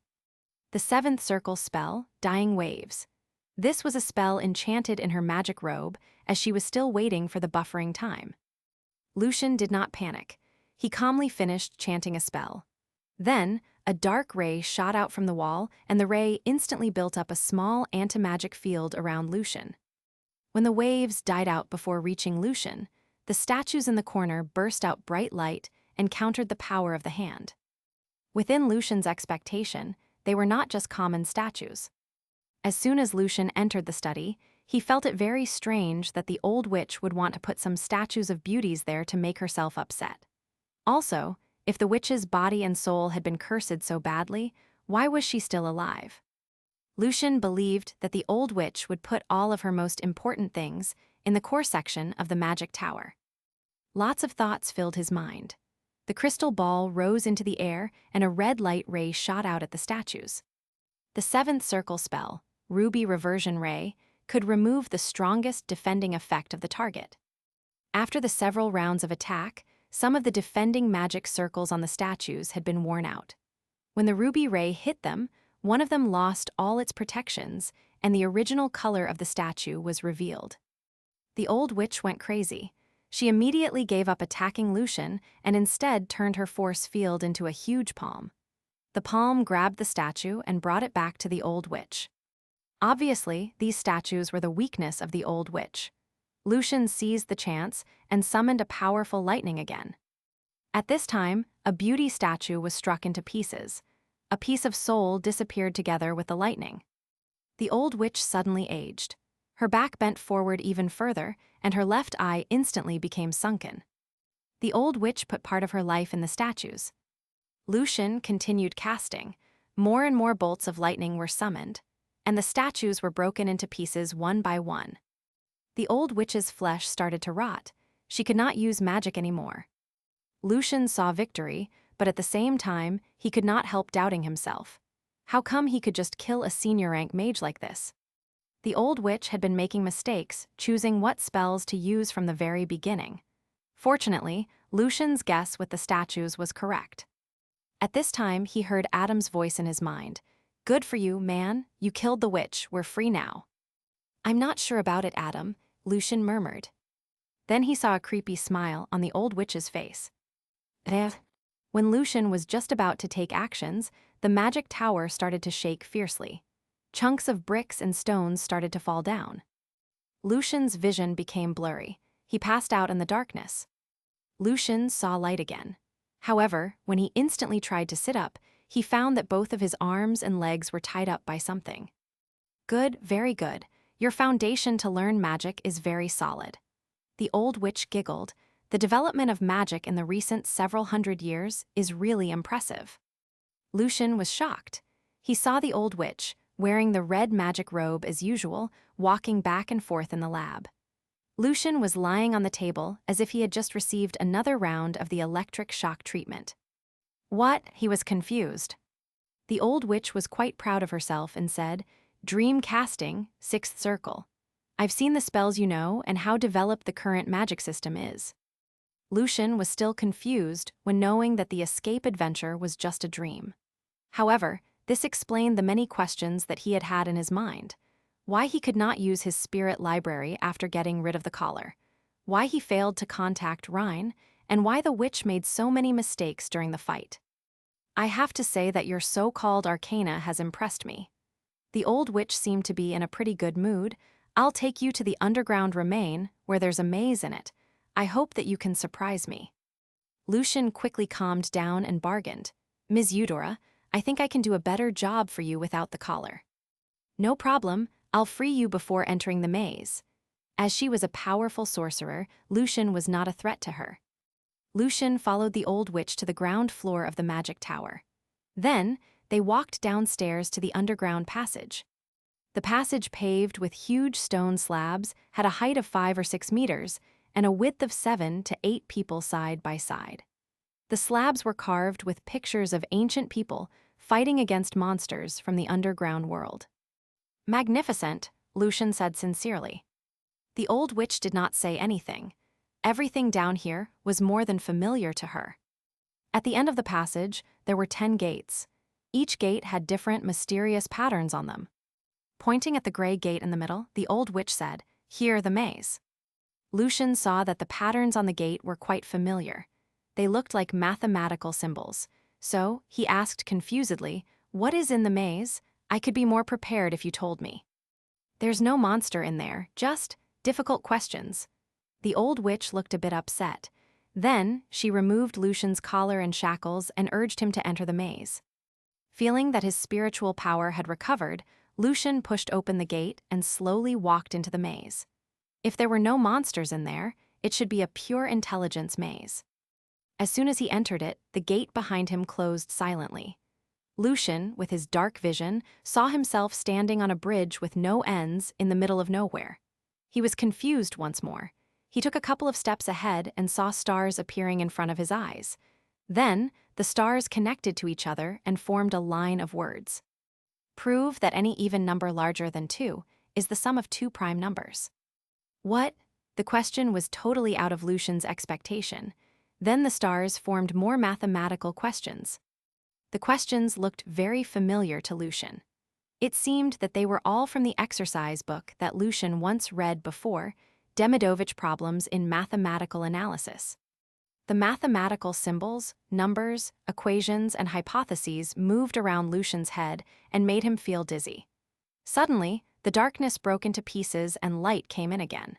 The seventh circle spell, Dying Waves. This was a spell enchanted in her magic robe, as she was still waiting for the buffering time. Lucian did not panic. He calmly finished chanting a spell. Then, a dark ray shot out from the wall, and the ray instantly built up a small anti-magic field around Lucian. When the waves died out before reaching Lucian, the statues in the corner burst out bright light and countered the power of the hand. Within Lucian's expectation, they were not just common statues. As soon as Lucian entered the study, he felt it very strange that the old witch would want to put some statues of beauties there to make herself upset. Also, if the witch's body and soul had been cursed so badly, why was she still alive? Lucian believed that the old witch would put all of her most important things in the core section of the magic tower. Lots of thoughts filled his mind. The crystal ball rose into the air and a red light ray shot out at the statues. The seventh circle spell, Ruby Reversion Ray, could remove the strongest defending effect of the target. After the several rounds of attack, some of the defending magic circles on the statues had been worn out. When the ruby ray hit them, one of them lost all its protections, and the original color of the statue was revealed. The old witch went crazy. She immediately gave up attacking Lucian and instead turned her force field into a huge palm. The palm grabbed the statue and brought it back to the old witch. Obviously, these statues were the weakness of the old witch. Lucian seized the chance and summoned a powerful lightning again. At this time, a beauty statue was struck into pieces. A piece of soul disappeared together with the lightning. The old witch suddenly aged. Her back bent forward even further, and her left eye instantly became sunken. The old witch put part of her life in the statues. Lucian continued casting. More and more bolts of lightning were summoned, and the statues were broken into pieces one by one. The old witch's flesh started to rot. She could not use magic anymore. Lucian saw victory, but at the same time, he could not help doubting himself. How come he could just kill a senior rank mage like this? The old witch had been making mistakes, choosing what spells to use from the very beginning. Fortunately, Lucian's guess with the statues was correct. At this time, he heard Adam's voice in his mind. "Good for you, man. You killed the witch. We're free now." "I'm not sure about it, Adam," Lucian murmured. Then he saw a creepy smile on the old witch's face. When Lucian was just about to take actions, the magic tower started to shake fiercely. Chunks of bricks and stones started to fall down. Lucian's vision became blurry. He passed out in the darkness. Lucian saw light again. However, when he instantly tried to sit up, he found that both of his arms and legs were tied up by something. "Good, very good. Your foundation to learn magic is very solid." The old witch giggled. The development of magic in the recent several hundred years is really impressive. Lucian was shocked. He saw the old witch, wearing the red magic robe as usual, walking back and forth in the lab. Lucian was lying on the table as if he had just received another round of the electric shock treatment. What? He was confused. The old witch was quite proud of herself and said, "Dream casting, sixth circle. I've seen the spells you know and how developed the current magic system is." Lucian was still confused when knowing that the escape adventure was just a dream. However, this explained the many questions that he had had in his mind. Why he could not use his spirit library after getting rid of the collar, why he failed to contact Rhine, and why the witch made so many mistakes during the fight. "I have to say that your so-called arcana has impressed me." The old witch seemed to be in a pretty good mood. "I'll take you to the underground remain, where there's a maze in it. I hope that you can surprise me." Lucian quickly calmed down and bargained. "Ms. Eudora, I think I can do a better job for you without the collar." "No problem, I'll free you before entering the maze." As she was a powerful sorcerer, Lucian was not a threat to her. Lucian followed the old witch to the ground floor of the magic tower. Then, they walked downstairs to the underground passage. The passage, paved with huge stone slabs, had a height of 5 or 6 meters and a width of 7 to 8 people side by side. The slabs were carved with pictures of ancient people fighting against monsters from the underground world. "Magnificent," Lucian said sincerely. The old witch did not say anything. Everything down here was more than familiar to her. At the end of the passage, there were 10 gates. Each gate had different mysterious patterns on them. Pointing at the gray gate in the middle, the old witch said, "Here, the maze." Lucian saw that the patterns on the gate were quite familiar. They looked like mathematical symbols. So, he asked confusedly, "What is in the maze? I could be more prepared if you told me." "There's no monster in there, just difficult questions." The old witch looked a bit upset. Then, she removed Lucian's collar and shackles and urged him to enter the maze. Feeling that his spiritual power had recovered, Lucian pushed open the gate and slowly walked into the maze. If there were no monsters in there, it should be a pure intelligence maze. As soon as he entered it, the gate behind him closed silently. Lucian, with his dark vision, saw himself standing on a bridge with no ends in the middle of nowhere. He was confused once more. He took a couple of steps ahead and saw stars appearing in front of his eyes. Then, the stars connected to each other and formed a line of words. "Prove that any even number larger than 2 is the sum of 2 prime numbers." What? The question was totally out of Lucian's expectation. Then the stars formed more mathematical questions. The questions looked very familiar to Lucian. It seemed that they were all from the exercise book that Lucian once read before, Demidovich Problems in Mathematical Analysis. The mathematical symbols, numbers, equations, and hypotheses moved around Lucian's head and made him feel dizzy. Suddenly, the darkness broke into pieces and light came in again.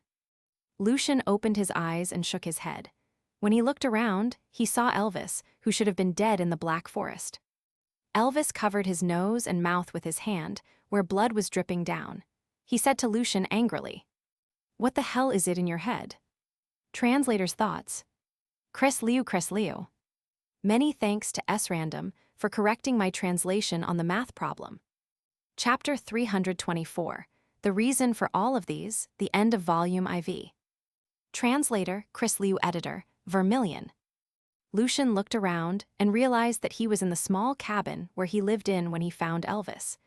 Lucian opened his eyes and shook his head. When he looked around, he saw Elvis, who should have been dead in the Black Forest. Elvis covered his nose and mouth with his hand, where blood was dripping down. He said to Lucian angrily, "What the hell is it in your head?" Translator's thoughts. Chris Liu. Many thanks to srandom for correcting my translation on the math problem. Chapter 324. The reason for all of these, the end of volume IV. Translator, Chris Liu. Editor, Vermilion. Lucian looked around and realized that he was in the small cabin where he lived in when he found Elvis.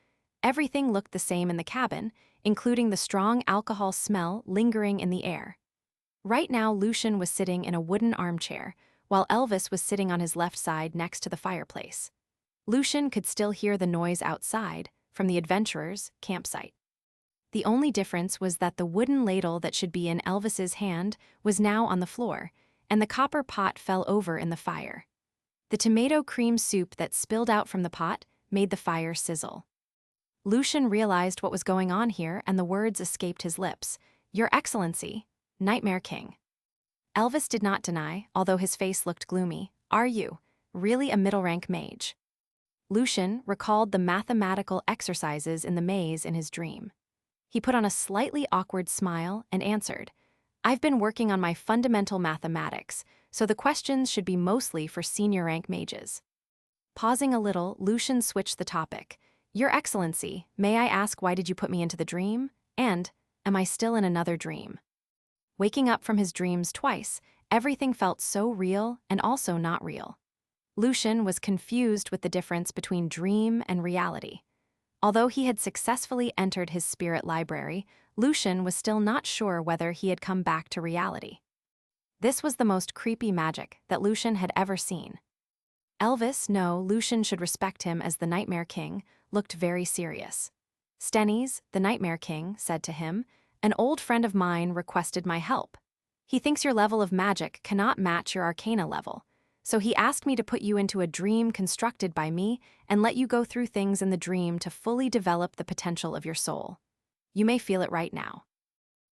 Everything looked the same in the cabin, including the strong alcohol smell lingering in the air. Right now, Lucian was sitting in a wooden armchair, while Elvis was sitting on his left side next to the fireplace. Lucian could still hear the noise outside from the adventurers' campsite. The only difference was that the wooden ladle that should be in Elvis's hand was now on the floor, and the copper pot fell over in the fire. The tomato cream soup that spilled out from the pot made the fire sizzle. Lucian realized what was going on here, and the words escaped his lips. "Your Excellency, Nightmare King." Elvis did not deny, although his face looked gloomy. "Are you really a middle-rank mage?" Lucian recalled the mathematical exercises in the maze in his dream. He put on a slightly awkward smile and answered, "I've been working on my fundamental mathematics, so the questions should be mostly for senior-rank mages." Pausing a little, Lucian switched the topic. "Your Excellency, may I ask why did you put me into the dream? And, am I still in another dream?" Waking up from his dreams twice, everything felt so real and also not real. Lucian was confused with the difference between dream and reality. Although he had successfully entered his spirit library, Lucian was still not sure whether he had come back to reality. This was the most creepy magic that Lucian had ever seen. Elvis, no, Lucian should respect him as the Nightmare King, looked very serious. Stennis, the Nightmare King, said to him, "An old friend of mine requested my help. He thinks your level of magic cannot match your arcana level, so he asked me to put you into a dream constructed by me and let you go through things in the dream to fully develop the potential of your soul. You may feel it right now."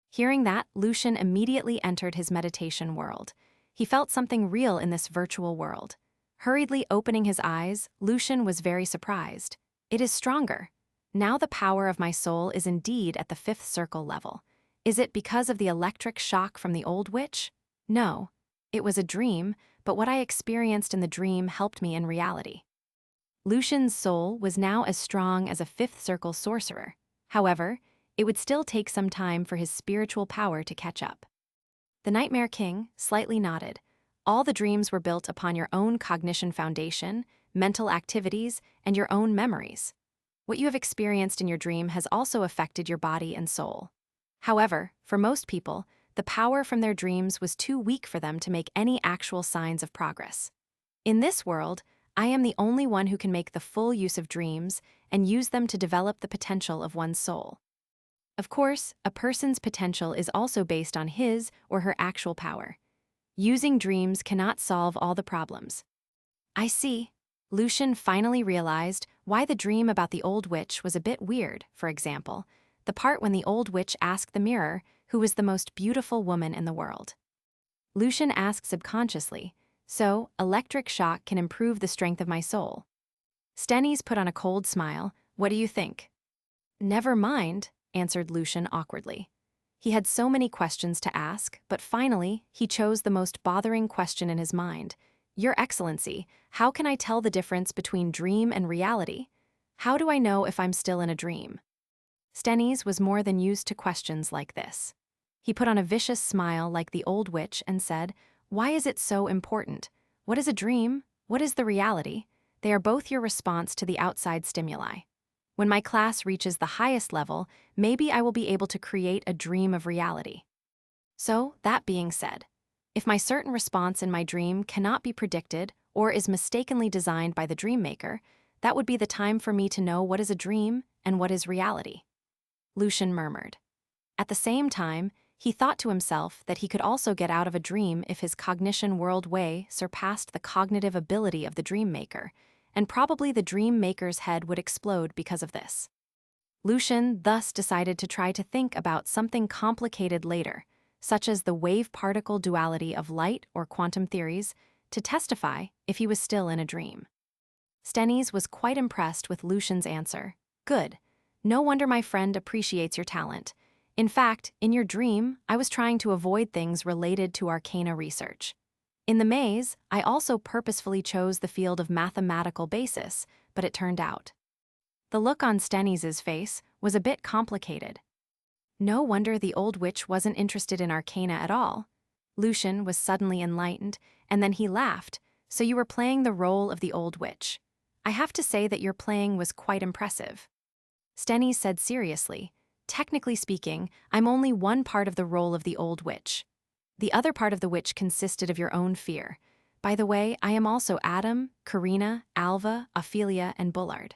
Hearing that, Lucian immediately entered his meditation world. He felt something real in this virtual world. Hurriedly opening his eyes, Lucian was very surprised. It is stronger. Now the power of my soul is indeed at the 5th circle level. Is it because of the electric shock from the old witch? No. It was a dream, but what I experienced in the dream helped me in reality. Lucian's soul was now as strong as a 5th circle sorcerer. However, it would still take some time for his spiritual power to catch up. The Nightmare King slightly nodded. All the dreams were built upon your own cognition foundation, mental activities, and your own memories. What you have experienced in your dream has also affected your body and soul. However, for most people, the power from their dreams was too weak for them to make any actual signs of progress. In this world, I am the only one who can make the full use of dreams and use them to develop the potential of one's soul. Of course, a person's potential is also based on his or her actual power. Using dreams cannot solve all the problems. I see. Lucian finally realized why the dream about the old witch was a bit weird. For example, the part when the old witch asked the mirror who was the most beautiful woman in the world. Lucian asked subconsciously, "So, electric shock can improve the strength of my soul." Stennis put on a cold smile. "What do you think?" "Never mind," answered Lucian awkwardly. He had so many questions to ask, but finally, he chose the most bothering question in his mind. "Your Excellency, how can I tell the difference between dream and reality? How do I know if I'm still in a dream?" Stennis was more than used to questions like this. He put on a vicious smile like the old witch and said, "Why is it so important? What is a dream? What is the reality? They are both your response to the outside stimuli. When my class reaches the highest level, maybe I will be able to create a dream of reality. So, that being said, if my certain response in my dream cannot be predicted or is mistakenly designed by the dream maker, that would be the time for me to know what is a dream and what is reality." Lucian murmured. At the same time, he thought to himself that he could also get out of a dream if his cognition world way surpassed the cognitive ability of the dream maker, and probably the dream maker's head would explode because of this. Lucian thus decided to try to think about something complicated later, such as the wave-particle duality of light or quantum theories, to testify if he was still in a dream. Stennis was quite impressed with Lucian's answer. "Good. No wonder my friend appreciates your talent. In fact, in your dream, I was trying to avoid things related to arcana research. In the maze, I also purposefully chose the field of mathematical basis, but it turned out." The look on Stennis's face was a bit complicated. No wonder the old witch wasn't interested in arcana at all. Lucian was suddenly enlightened, and then he laughed. "So you were playing the role of the old witch. I have to say that your playing was quite impressive." Stennis said seriously, "Technically speaking, I'm only one part of the role of the old witch. The other part of the witch consisted of your own fear. By the way, I am also Adam, Karina, Alva, Ophelia, and Bullard."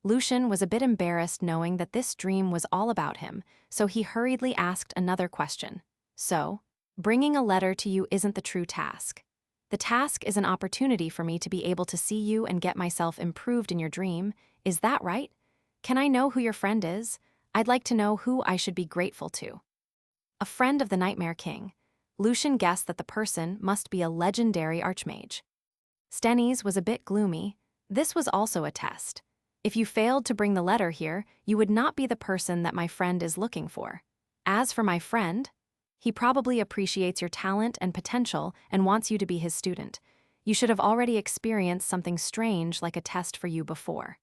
Lucian was a bit embarrassed knowing that this dream was all about him, so he hurriedly asked another question. "So, bringing a letter to you isn't the true task. The task is an opportunity for me to be able to see you and get myself improved in your dream. Is that right? Can I know who your friend is? I'd like to know who I should be grateful to." A friend of the Nightmare King. Lucian guessed that the person must be a legendary archmage. Stennis was a bit gloomy. This was also a test. If you failed to bring the letter here, you would not be the person that my friend is looking for. As for my friend, he probably appreciates your talent and potential and wants you to be his student. You should have already experienced something strange like a test for you before.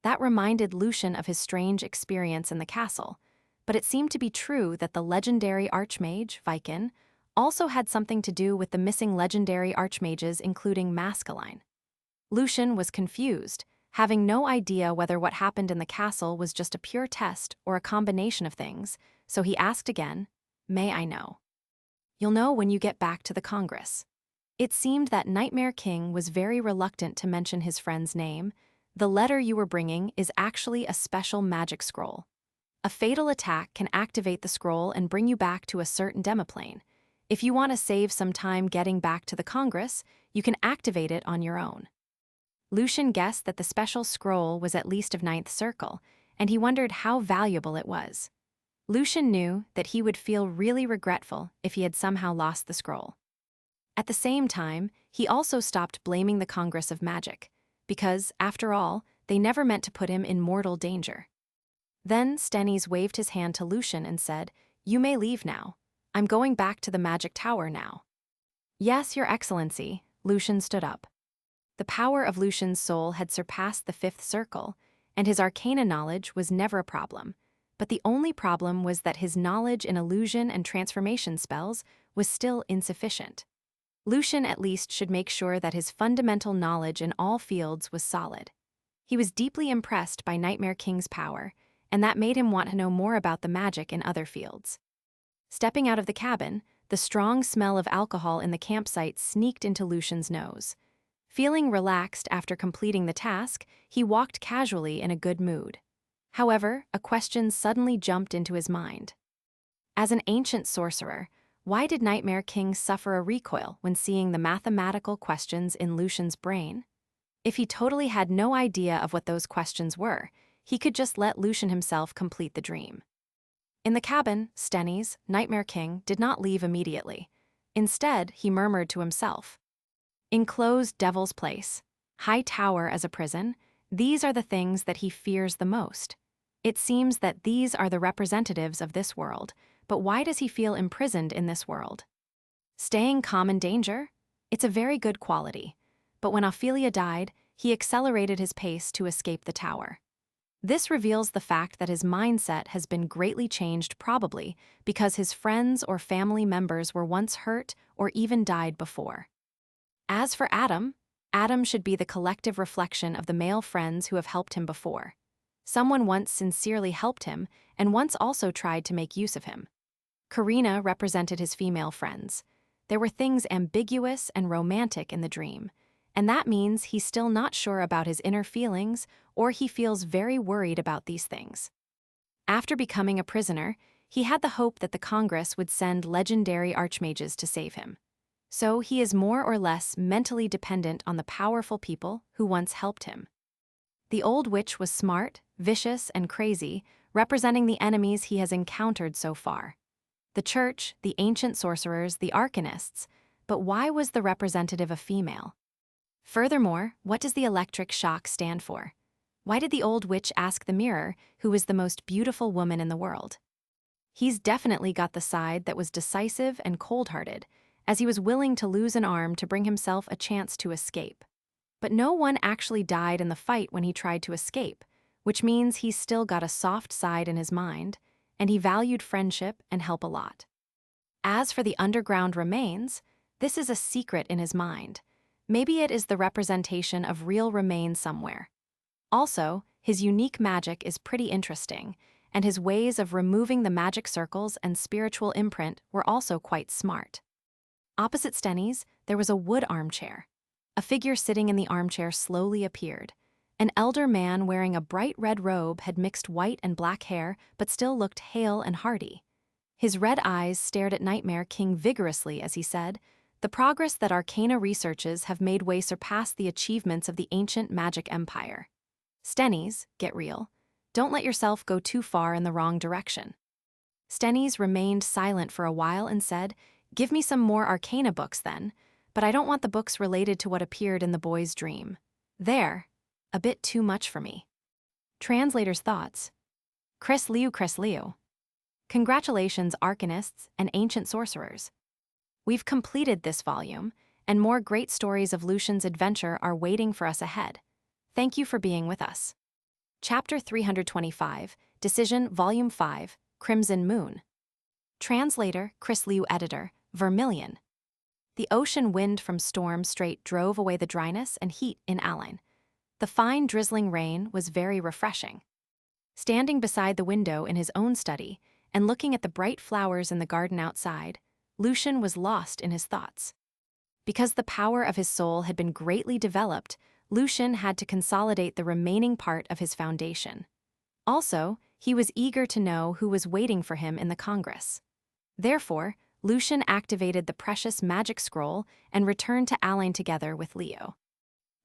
That reminded Lucian of his strange experience in the castle, but it seemed to be true that the legendary archmage, Viken, also had something to do with the missing legendary archmages including Masculine. Lucian was confused, having no idea whether what happened in the castle was just a pure test or a combination of things, so he asked again, "May I know?" "You'll know when you get back to the Congress." It seemed that Nightmare King was very reluctant to mention his friend's name. "The letter you were bringing is actually a special magic scroll. A fatal attack can activate the scroll and bring you back to a certain demiplane. If you want to save some time getting back to the Congress, you can activate it on your own." Lucian guessed that the special scroll was at least of ninth circle, and he wondered how valuable it was. Lucian knew that he would feel really regretful if he had somehow lost the scroll. At the same time, he also stopped blaming the Congress of Magic, because, after all, they never meant to put him in mortal danger. Then Stennis waved his hand to Lucian and said, "You may leave now. I'm going back to the magic tower now." "Yes, Your Excellency," Lucian stood up. The power of Lucian's soul had surpassed the fifth circle, and his arcana knowledge was never a problem. But the only problem was that his knowledge in illusion and transformation spells was still insufficient. Lucian at least should make sure that his fundamental knowledge in all fields was solid. He was deeply impressed by Nightmare King's power, and that made him want to know more about the magic in other fields. Stepping out of the cabin, the strong smell of alcohol in the campsite sneaked into Lucian's nose. Feeling relaxed after completing the task, he walked casually in a good mood. However, a question suddenly jumped into his mind. As an ancient sorcerer, why did Nightmare King suffer a recoil when seeing the mathematical questions in Lucian's brain? If he totally had no idea of what those questions were, he could just let Lucian himself complete the dream. In the cabin, Stennis, Nightmare King, did not leave immediately. Instead, he murmured to himself, "Enclosed Devil's Place, high tower as a prison, these are the things that he fears the most. It seems that these are the representatives of this world, but why does he feel imprisoned in this world? Staying calm in danger? It's a very good quality. But when Ophelia died, he accelerated his pace to escape the tower. This reveals the fact that his mindset has been greatly changed, probably because his friends or family members were once hurt or even died before. As for Adam, Adam should be the collective reflection of the male friends who have helped him before. Someone once sincerely helped him and once also tried to make use of him. Karina represented his female friends. There were things ambiguous and romantic in the dream, and that means he's still not sure about his inner feelings, or he feels very worried about these things. After becoming a prisoner, he had the hope that the Congress would send legendary archmages to save him. So he is more or less mentally dependent on the powerful people who once helped him. The old witch was smart, vicious, and crazy, representing the enemies he has encountered so far. The church, the ancient sorcerers, the arcanists, but why was the representative a female? Furthermore, what does the electric shock stand for? Why did the old witch ask the mirror who was the most beautiful woman in the world? He's definitely got the side that was decisive and cold-hearted, as he was willing to lose an arm to bring himself a chance to escape. But no one actually died in the fight when he tried to escape, which means he's still got a soft side in his mind, and he valued friendship and help a lot. As for the underground remains, this is a secret in his mind. Maybe it is the representation of real remains somewhere. Also, his unique magic is pretty interesting, and his ways of removing the magic circles and spiritual imprint were also quite smart. Opposite Stennis, there was a wood armchair. A figure sitting in the armchair slowly appeared. An elder man wearing a bright red robe had mixed white and black hair, but still looked hale and hearty. His red eyes stared at Nightmare King vigorously as he said, "The progress that arcana researches have made way surpass the achievements of the ancient magic empire. Stennis, get real. Don't let yourself go too far in the wrong direction." Stennis remained silent for a while and said, "Give me some more arcana books then, but I don't want the books related to what appeared in the boy's dream. There, a bit too much for me." Translator's thoughts. Chris Liu. Congratulations, arcanists and ancient sorcerers. We've completed this volume, and more great stories of Lucian's adventure are waiting for us ahead. Thank you for being with us. Chapter 325, Decision, Volume 5, Crimson Moon. Translator, Chris Liu. Editor, Vermilion. The ocean wind from Storm Strait drove away the dryness and heat in Aline. The fine drizzling rain was very refreshing. Standing beside the window in his own study and looking at the bright flowers in the garden outside, Lucian was lost in his thoughts. Because the power of his soul had been greatly developed, Lucian had to consolidate the remaining part of his foundation. Also, he was eager to know who was waiting for him in the Congress. Therefore, Lucian activated the precious magic scroll and returned to Aline together with Leo.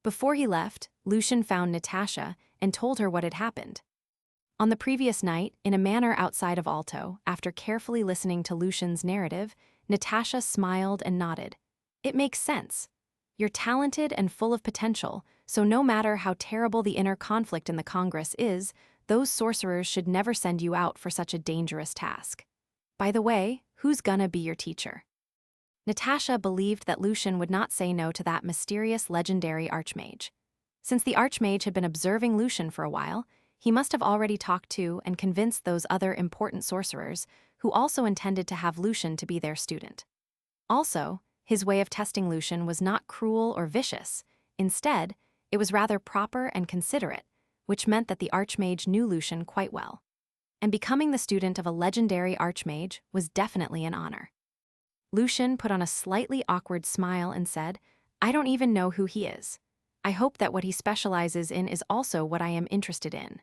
Before he left, Lucian found Natasha and told her what had happened. On the previous night, in a manor outside of Alto, after carefully listening to Lucian's narrative, Natasha smiled and nodded. It makes sense. You're talented and full of potential, so no matter how terrible the inner conflict in the Congress is, those sorcerers should never send you out for such a dangerous task. By the way, who's gonna be your teacher? Natasha believed that Lucian would not say no to that mysterious legendary archmage. Since the archmage had been observing Lucian for a while, he must have already talked to and convinced those other important sorcerers who also intended to have Lucian to be their student. Also, his way of testing Lucian was not cruel or vicious. Instead, it was rather proper and considerate, which meant that the archmage knew Lucian quite well. And becoming the student of a legendary archmage was definitely an honor. Lucian put on a slightly awkward smile and said, "I don't even know who he is. I hope that what he specializes in is also what I am interested in."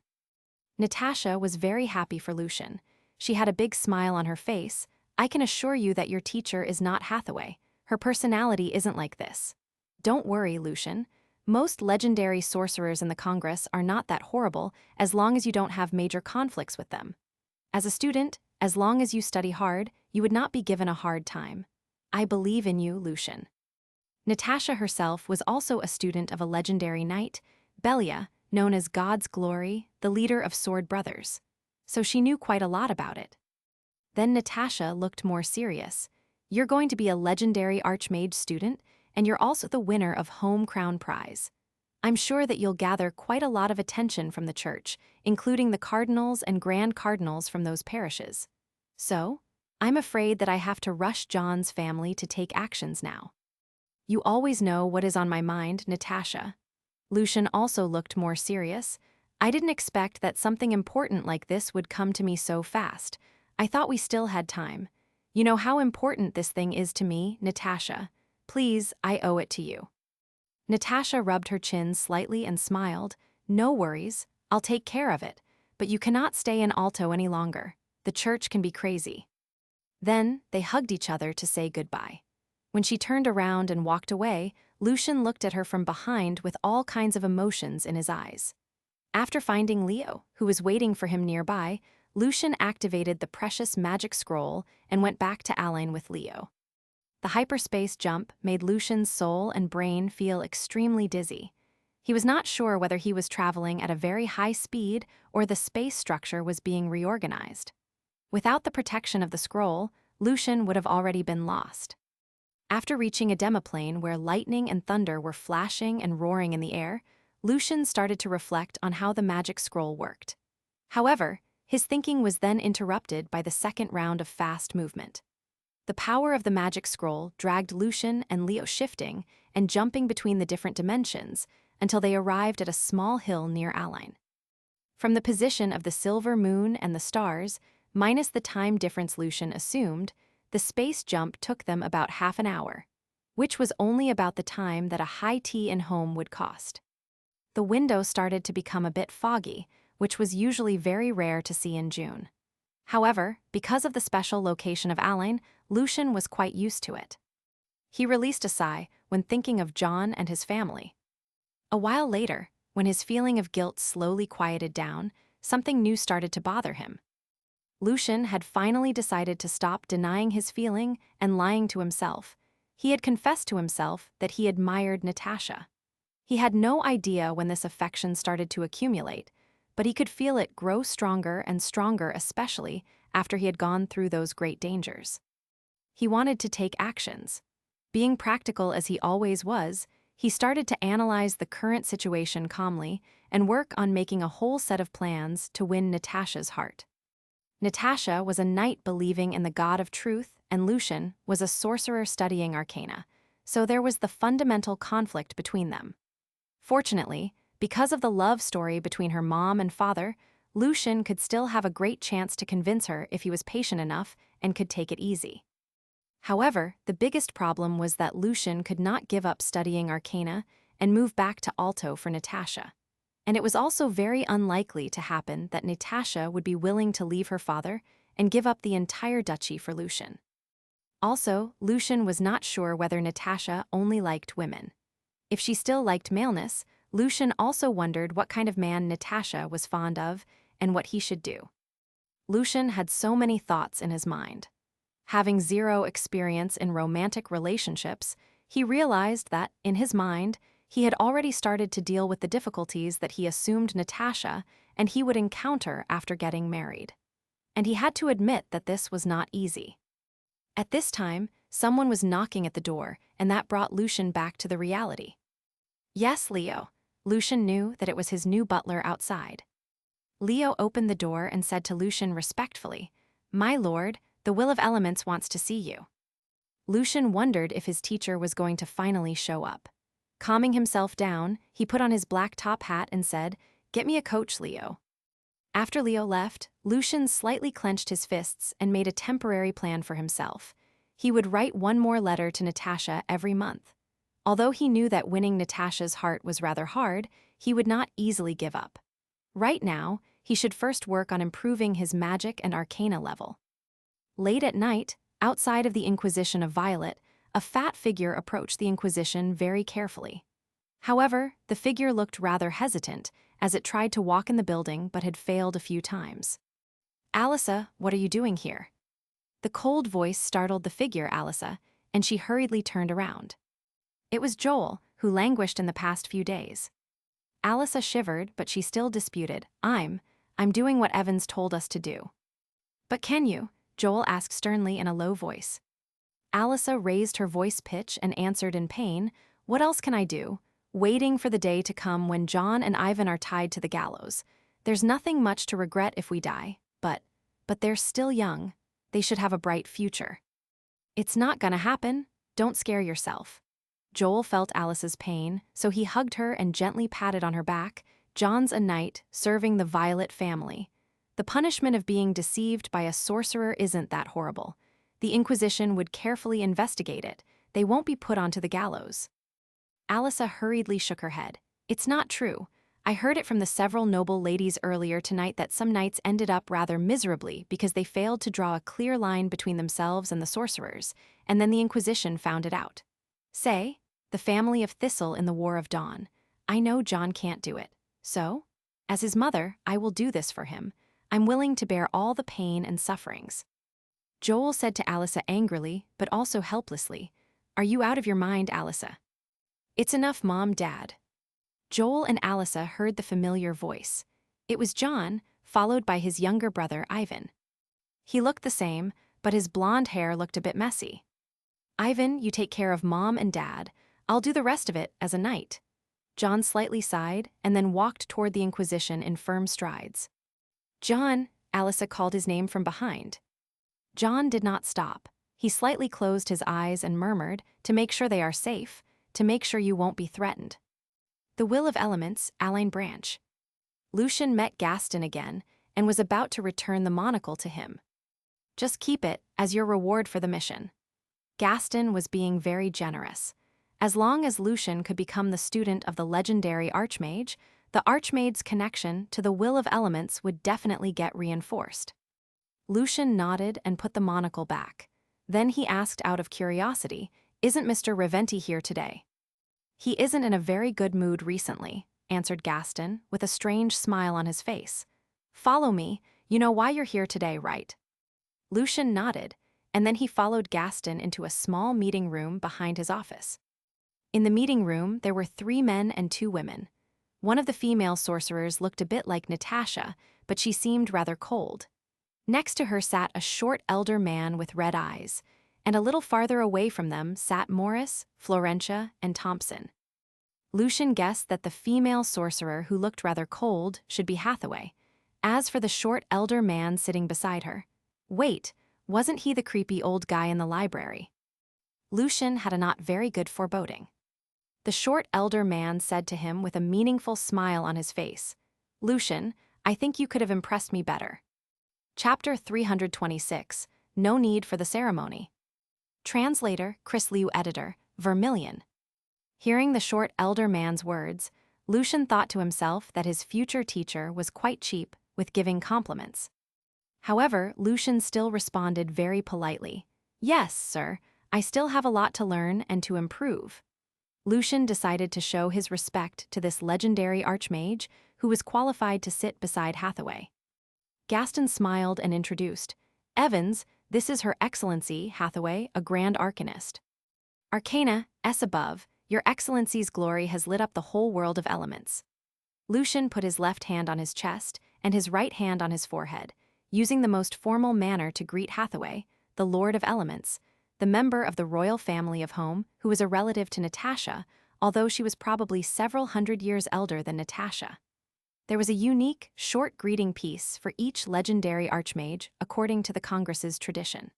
Natasha was very happy for Lucian. She had a big smile on her face. "I can assure you that your teacher is not Hathaway. Her personality isn't like this. Don't worry, Lucian. Most legendary sorcerers in the Congress are not that horrible as long as you don't have major conflicts with them. As a student, as long as you study hard, you would not be given a hard time. I believe in you, Lucian." Natasha herself was also a student of a legendary knight, Belia, known as God's Glory, the leader of Sword Brothers. So she knew quite a lot about it. Then Natasha looked more serious. "You're going to be a legendary archmage student, and you're also the winner of Home Crown Prize. I'm sure that you'll gather quite a lot of attention from the church, including the cardinals and grand cardinals from those parishes. So, I'm afraid that I have to rush John's family to take actions now. You always know what is on my mind, Natasha." Lucian also looked more serious. "I didn't expect that something important like this would come to me so fast. I thought we still had time. You know how important this thing is to me, Natasha. Please, I owe it to you." Natasha rubbed her chin slightly and smiled. "No worries, I'll take care of it, but you cannot stay in Alto any longer. The church can be crazy." Then they hugged each other to say goodbye. When she turned around and walked away, Lucian looked at her from behind with all kinds of emotions in his eyes. After finding Leo, who was waiting for him nearby, Lucian activated the precious magic scroll and went back to Aline with Leo. The hyperspace jump made Lucian's soul and brain feel extremely dizzy. He was not sure whether he was traveling at a very high speed or the space structure was being reorganized. Without the protection of the scroll, Lucian would have already been lost. After reaching a demoplane where lightning and thunder were flashing and roaring in the air, Lucian started to reflect on how the magic scroll worked. However, his thinking was then interrupted by the second round of fast movement. The power of the magic scroll dragged Lucian and Leo shifting and jumping between the different dimensions until they arrived at a small hill near Aline. From the position of the silver moon and the stars, minus the time difference Lucian assumed, the space jump took them about half an hour, which was only about the time that a high tea in home would cost. The window started to become a bit foggy, which was usually very rare to see in June. However, because of the special location of Aline, Lucian was quite used to it. He released a sigh when thinking of John and his family. A while later, when his feeling of guilt slowly quieted down, something new started to bother him. Lucian had finally decided to stop denying his feeling and lying to himself. He had confessed to himself that he admired Natasha. He had no idea when this affection started to accumulate, but he could feel it grow stronger and stronger, especially after he had gone through those great dangers. He wanted to take actions. Being practical as he always was, he started to analyze the current situation calmly and work on making a whole set of plans to win Natasha's heart. Natasha was a knight believing in the God of truth, and Lucian was a sorcerer studying arcana. so there was the fundamental conflict between them. Fortunately, because of the love story between her mom and father, Lucian could still have a great chance to convince her if he was patient enough and could take it easy. However, the biggest problem was that Lucian could not give up studying Arcana and move back to Alto for Natasha. And it was also very unlikely to happen that Natasha would be willing to leave her father and give up the entire duchy for Lucian. Also, Lucian was not sure whether Natasha only liked women. If she still liked maleness, Lucian also wondered what kind of man Natasha was fond of and what he should do. Lucian had so many thoughts in his mind. Having zero experience in romantic relationships, he realized that, in his mind, he had already started to deal with the difficulties that he assumed Natasha and he would encounter after getting married. And he had to admit that this was not easy. At this time, someone was knocking at the door, and that brought Lucian back to the reality. Yes, Leo. Lucian knew that it was his new butler outside. Leo opened the door and said to Lucian respectfully, "My lord, the Will of Elements wants to see you." Lucian wondered if his teacher was going to finally show up. Calming himself down, he put on his black top hat and said, "Get me a coach, Leo." After Leo left, Lucian slightly clenched his fists and made a temporary plan for himself. He would write one more letter to Natasha every month. Although he knew that winning Natasha's heart was rather hard, he would not easily give up. Right now, he should first work on improving his magic and arcana level. Late at night, outside of the Inquisition of Violet, a fat figure approached the Inquisition very carefully. However, the figure looked rather hesitant as it tried to walk in the building but had failed a few times. "Alyssa, what are you doing here?" The cold voice startled the figure, Alyssa, and she hurriedly turned around. It was Joel, who languished in the past few days. Alyssa shivered, but she still disputed. I'm doing what Evans told us to do." "But can you?" Joel asked sternly in a low voice. Alyssa raised her voice pitch and answered in pain, "What else can I do? Waiting for the day to come when John and Ivan are tied to the gallows. There's nothing much to regret if we die, but they're still young. They should have a bright future." "It's not gonna happen. Don't scare yourself." Joel felt Alice's pain, so he hugged her and gently patted on her back. "John's a knight, serving the Violet family. The punishment of being deceived by a sorcerer isn't that horrible. The Inquisition would carefully investigate it. They won't be put onto the gallows." Alyssa hurriedly shook her head. "It's not true. I heard it from the several noble ladies earlier tonight that some knights ended up rather miserably because they failed to draw a clear line between themselves and the sorcerers, and then the Inquisition found it out. Say, the family of Thistle in the War of Dawn. I know John can't do it. So, as his mother, I will do this for him. I'm willing to bear all the pain and sufferings." Joel said to Alyssa angrily, but also helplessly, "Are you out of your mind, Alyssa?" "It's enough, Mom, Dad." Joel and Alyssa heard the familiar voice. It was John, followed by his younger brother, Ivan. He looked the same, but his blonde hair looked a bit messy. "Ivan, you take care of Mom and Dad. I'll do the rest of it as a knight." John slightly sighed and then walked toward the Inquisition in firm strides. "John," Alyssa called his name from behind. John did not stop. He slightly closed his eyes and murmured, "To make sure they are safe, to make sure you won't be threatened." "The Will of Elements, Aline Branch." Lucian met Gaston again and was about to return the monocle to him. "Just keep it as your reward for the mission." Gaston was being very generous. As long as Lucian could become the student of the legendary Archmage, the Archmage's connection to the Will of Elements would definitely get reinforced. Lucian nodded and put the monocle back. Then he asked out of curiosity, "Isn't Mr. Reventi here today?" "He isn't in a very good mood recently," answered Gaston, with a strange smile on his face. "Follow me, you know why you're here today, right?" Lucian nodded, and then he followed Gaston into a small meeting room behind his office. In the meeting room, there were 3 men and 2 women. One of the female sorcerers looked a bit like Natasha, but she seemed rather cold. Next to her sat a short elder man with red eyes, and a little farther away from them sat Morris, Florentia, and Thompson. Lucian guessed that the female sorcerer who looked rather cold should be Hathaway. As for the short elder man sitting beside her, wait, wasn't he the creepy old guy in the library? Lucian had a not very good foreboding. The short elder man said to him with a meaningful smile on his face, "Lucian, I think you could have impressed me better." Chapter 326, No Need for the Ceremony. Translator, Chris Liu. Editor, Vermilion. Hearing the short elder man's words, Lucian thought to himself that his future teacher was quite cheap with giving compliments. However, Lucian still responded very politely, "Yes, sir, I still have a lot to learn and to improve." Lucian decided to show his respect to this legendary archmage who was qualified to sit beside Hathaway. Gaston smiled and introduced, "Evans, this is Her Excellency, Hathaway, a Grand Arcanist. Arcana, S above, Your Excellency's glory has lit up the whole world of elements." Lucian put his left hand on his chest and his right hand on his forehead, using the most formal manner to greet Hathaway, the Lord of Elements, the member of the royal family of Home who was a relative to Natasha, although she was probably several hundred years elder than Natasha. There was a unique, short greeting piece for each legendary archmage according to the Congress's tradition.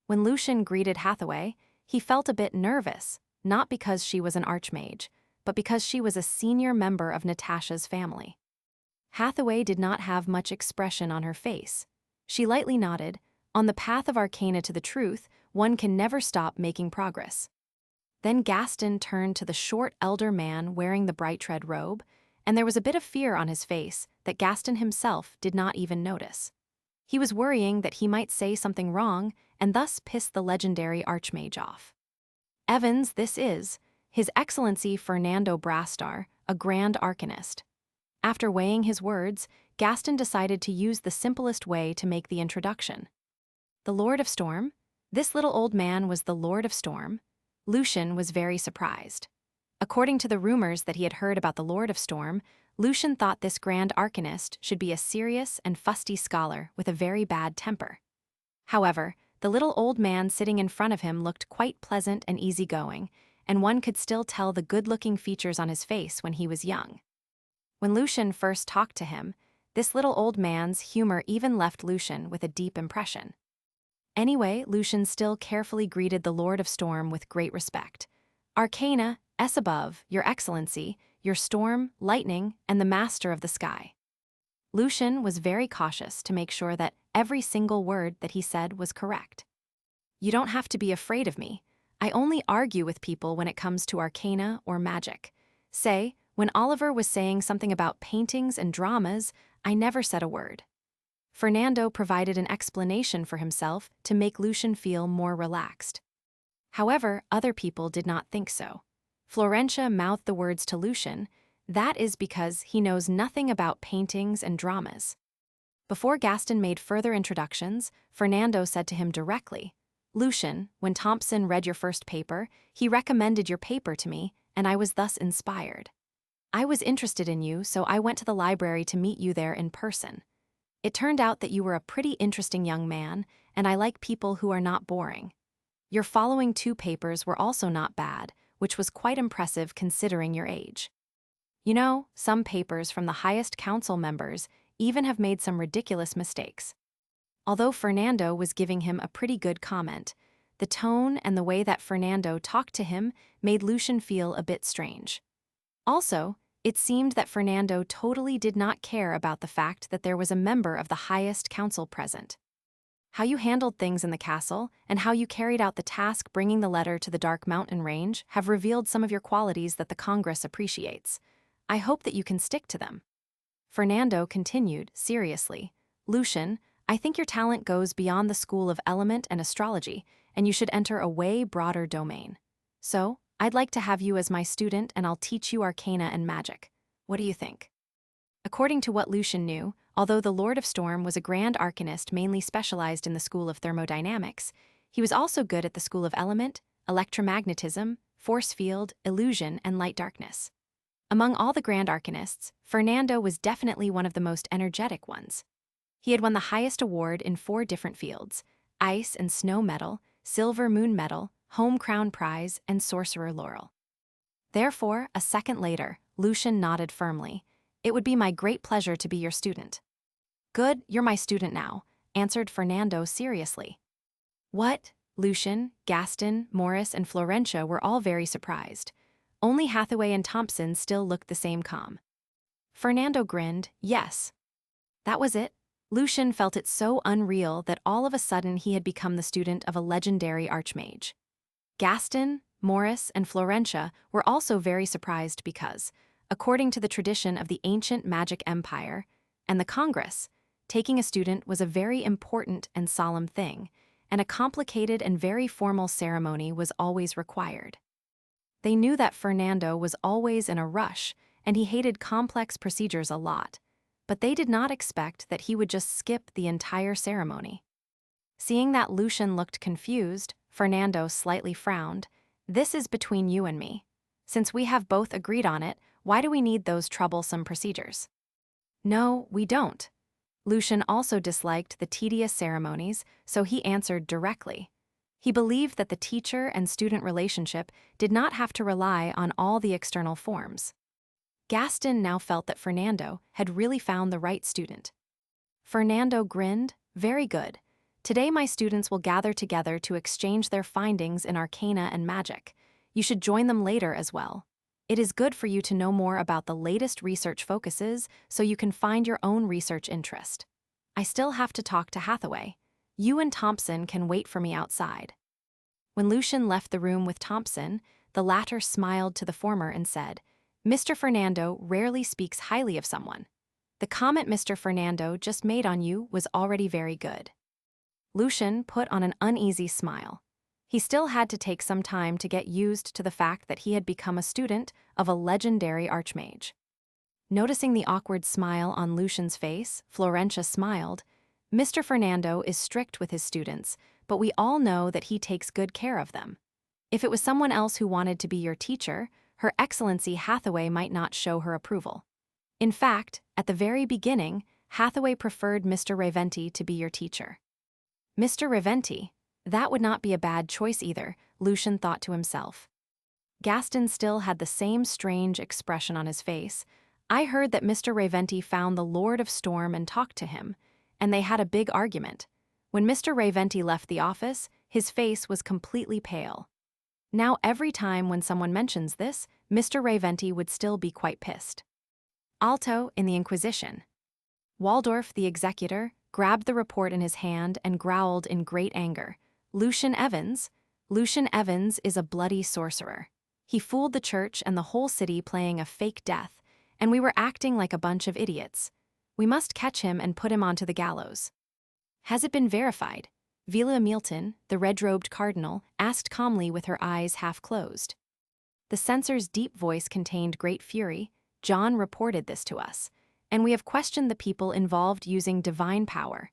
When Lucian greeted Hathaway, he felt a bit nervous, not because she was an archmage, but because she was a senior member of Natasha's family. Hathaway did not have much expression on her face. She lightly nodded, "On the path of Arcana to the truth, one can never stop making progress." Then Gaston turned to the short elder man wearing the bright red robe, and there was a bit of fear on his face that Gaston himself did not even notice. He was worrying that he might say something wrong and thus piss the legendary archmage off. "Evans, this is His Excellency Fernando Brastar, a Grand Arcanist." After weighing his words, Gaston decided to use the simplest way to make the introduction. "The Lord of Storm? This little old man was the Lord of Storm?" Lucian was very surprised. According to the rumors that he had heard about the Lord of Storm, Lucian thought this Grand Arcanist should be a serious and fusty scholar with a very bad temper. However, the little old man sitting in front of him looked quite pleasant and easygoing, and one could still tell the good-looking features on his face when he was young. When Lucian first talked to him, this little old man's humor even left Lucian with a deep impression. Anyway, Lucian still carefully greeted the Lord of Storm with great respect. "Arcana, S above, Your Excellency, your storm, lightning, and the master of the sky." Lucian was very cautious to make sure that every single word that he said was correct. "You don't have to be afraid of me. I only argue with people when it comes to arcana or magic. Say, when Oliver was saying something about paintings and dramas, I never said a word." Fernando provided an explanation for himself to make Lucian feel more relaxed. However, other people did not think so. Florentia mouthed the words to Lucian, "That is because he knows nothing about paintings and dramas." Before Gaston made further introductions, Fernando said to him directly, "Lucian, when Thompson read your first paper, he recommended your paper to me, and I was thus inspired. I was interested in you, so I went to the library to meet you there in person. It turned out that you were a pretty interesting young man, and I like people who are not boring. Your following two papers were also not bad, which was quite impressive considering your age. You know, some papers from the highest council members even have made some ridiculous mistakes." Although Fernando was giving him a pretty good comment, the tone and the way that Fernando talked to him made Lucian feel a bit strange. Also, it seemed that Fernando totally did not care about the fact that there was a member of the highest council present. "How you handled things in the castle and how you carried out the task bringing the letter to the Dark Mountain Range have revealed some of your qualities that the Congress appreciates. I hope that you can stick to them." Fernando continued, seriously, "Lucian, I think your talent goes beyond the school of element and astrology, and you should enter a way broader domain. So, I'd like to have you as my student and I'll teach you arcana and magic. What do you think?" According to what Lucian knew, although the Lord of Storm was a grand arcanist mainly specialized in the school of thermodynamics, he was also good at the school of element, electromagnetism, force field, illusion, and light darkness. Among all the grand arcanists, Fernando was definitely one of the most energetic ones. He had won the highest award in 4 different fields: ice and snow medal, silver moon medal, home crown prize, and sorcerer laurel. Therefore, a second later, Lucian nodded firmly. "It would be my great pleasure to be your student." "Good, you're my student now," answered Fernando seriously. "What?" Lucian, Gaston, Morris, and Florentia were all very surprised. Only Hathaway and Thompson still looked the same calm. Fernando grinned, yes. That was it. Lucian felt it so unreal that all of a sudden he had become the student of a legendary archmage. Gaston, Morris, and Florentia were also very surprised because, according to the tradition of the ancient magic empire and the Congress, taking a student was a very important and solemn thing, and a complicated and very formal ceremony was always required. They knew that Fernando was always in a rush, and he hated complex procedures a lot, but they did not expect that he would just skip the entire ceremony. Seeing that Lucian looked confused, Fernando slightly frowned. This is between you and me. Since we have both agreed on it, why do we need those troublesome procedures? No, we don't. Lucian also disliked the tedious ceremonies, so he answered directly. He believed that the teacher and student relationship did not have to rely on all the external forms. Gaston now felt that Fernando had really found the right student. Fernando grinned, very good. Today my students will gather together to exchange their findings in arcana and magic. You should join them later as well. It is good for you to know more about the latest research focuses so you can find your own research interest. I still have to talk to Hathaway. You and Thompson can wait for me outside. When Lucian left the room with Thompson, the latter smiled to the former and said, Mr. Fernando rarely speaks highly of someone. The comment Mr. Fernando just made on you was already very good. Lucian put on an uneasy smile. He still had to take some time to get used to the fact that he had become a student of a legendary archmage. Noticing the awkward smile on Lucian's face, Florentia smiled. Mr. Fernando is strict with his students, but we all know that he takes good care of them. If it was someone else who wanted to be your teacher, Her Excellency Hathaway might not show her approval. In fact, at the very beginning, Hathaway preferred Mr. Reventi to be your teacher. Mr. Reventi? That would not be a bad choice either, Lucian thought to himself. Gaston still had the same strange expression on his face. I heard that Mr. Reventi found the Lord of Storm and talked to him, and they had a big argument. When Mr. Reventi left the office, his face was completely pale. Now every time when someone mentions this, Mr. Reventi would still be quite pissed. Alto in the Inquisition. Waldorf, the executor, grabbed the report in his hand and growled in great anger. Lucian Evans? Lucian Evans is a bloody sorcerer. He fooled the church and the whole city playing a fake death, and we were acting like a bunch of idiots. We must catch him and put him onto the gallows. Has it been verified? Villa Milton, the red-robed cardinal, asked calmly with her eyes half closed. The censor's deep voice contained great fury. John reported this to us, and we have questioned the people involved using divine power.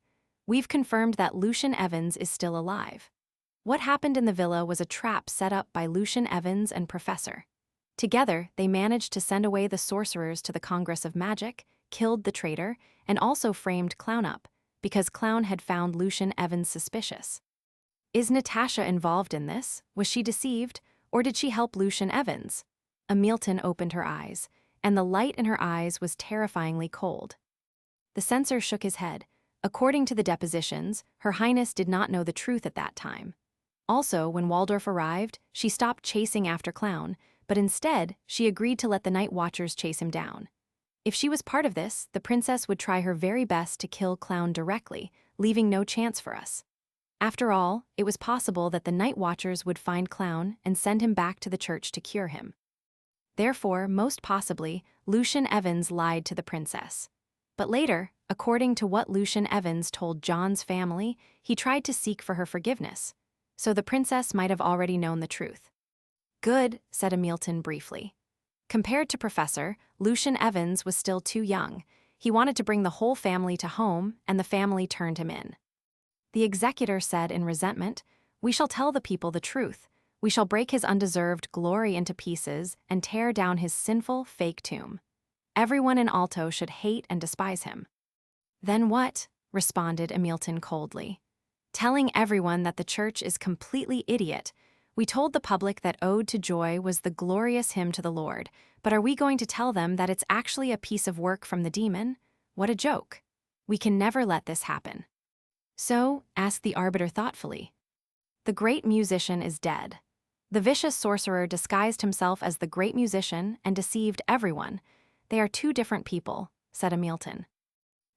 We've confirmed that Lucian Evans is still alive. What happened in the villa was a trap set up by Lucian Evans and Professor. Together, they managed to send away the sorcerers to the Congress of Magic, killed the traitor, and also framed Clown up, because Clown had found Lucian Evans suspicious. Is Natasha involved in this? Was she deceived, or did she help Lucian Evans? Milton opened her eyes, and the light in her eyes was terrifyingly cold. The censor shook his head. According to the depositions, Her Highness did not know the truth at that time. Also, when Waldorf arrived, she stopped chasing after Clown, but instead, she agreed to let the Night Watchers chase him down. If she was part of this, the princess would try her very best to kill Clown directly, leaving no chance for us. After all, it was possible that the Night Watchers would find Clown and send him back to the church to cure him. Therefore, most possibly, Lucian Evans lied to the princess. But later, according to what Lucian Evans told John's family, he tried to seek for her forgiveness. So the princess might have already known the truth. Good, said Milton briefly. Compared to Professor, Lucian Evans was still too young. He wanted to bring the whole family to home, and the family turned him in. The executor said in resentment, We shall tell the people the truth. We shall break his undeserved glory into pieces and tear down his sinful, fake tomb. Everyone in Alto should hate and despise him. Then what? Responded Milton coldly. Telling everyone that the church is completely idiot. We told the public that Ode to Joy was the glorious hymn to the Lord, but are we going to tell them that it's actually a piece of work from the demon? What a joke. We can never let this happen. So, asked the arbiter thoughtfully. The great musician is dead. The vicious sorcerer disguised himself as the great musician and deceived everyone. They are two different people, said Hamilton.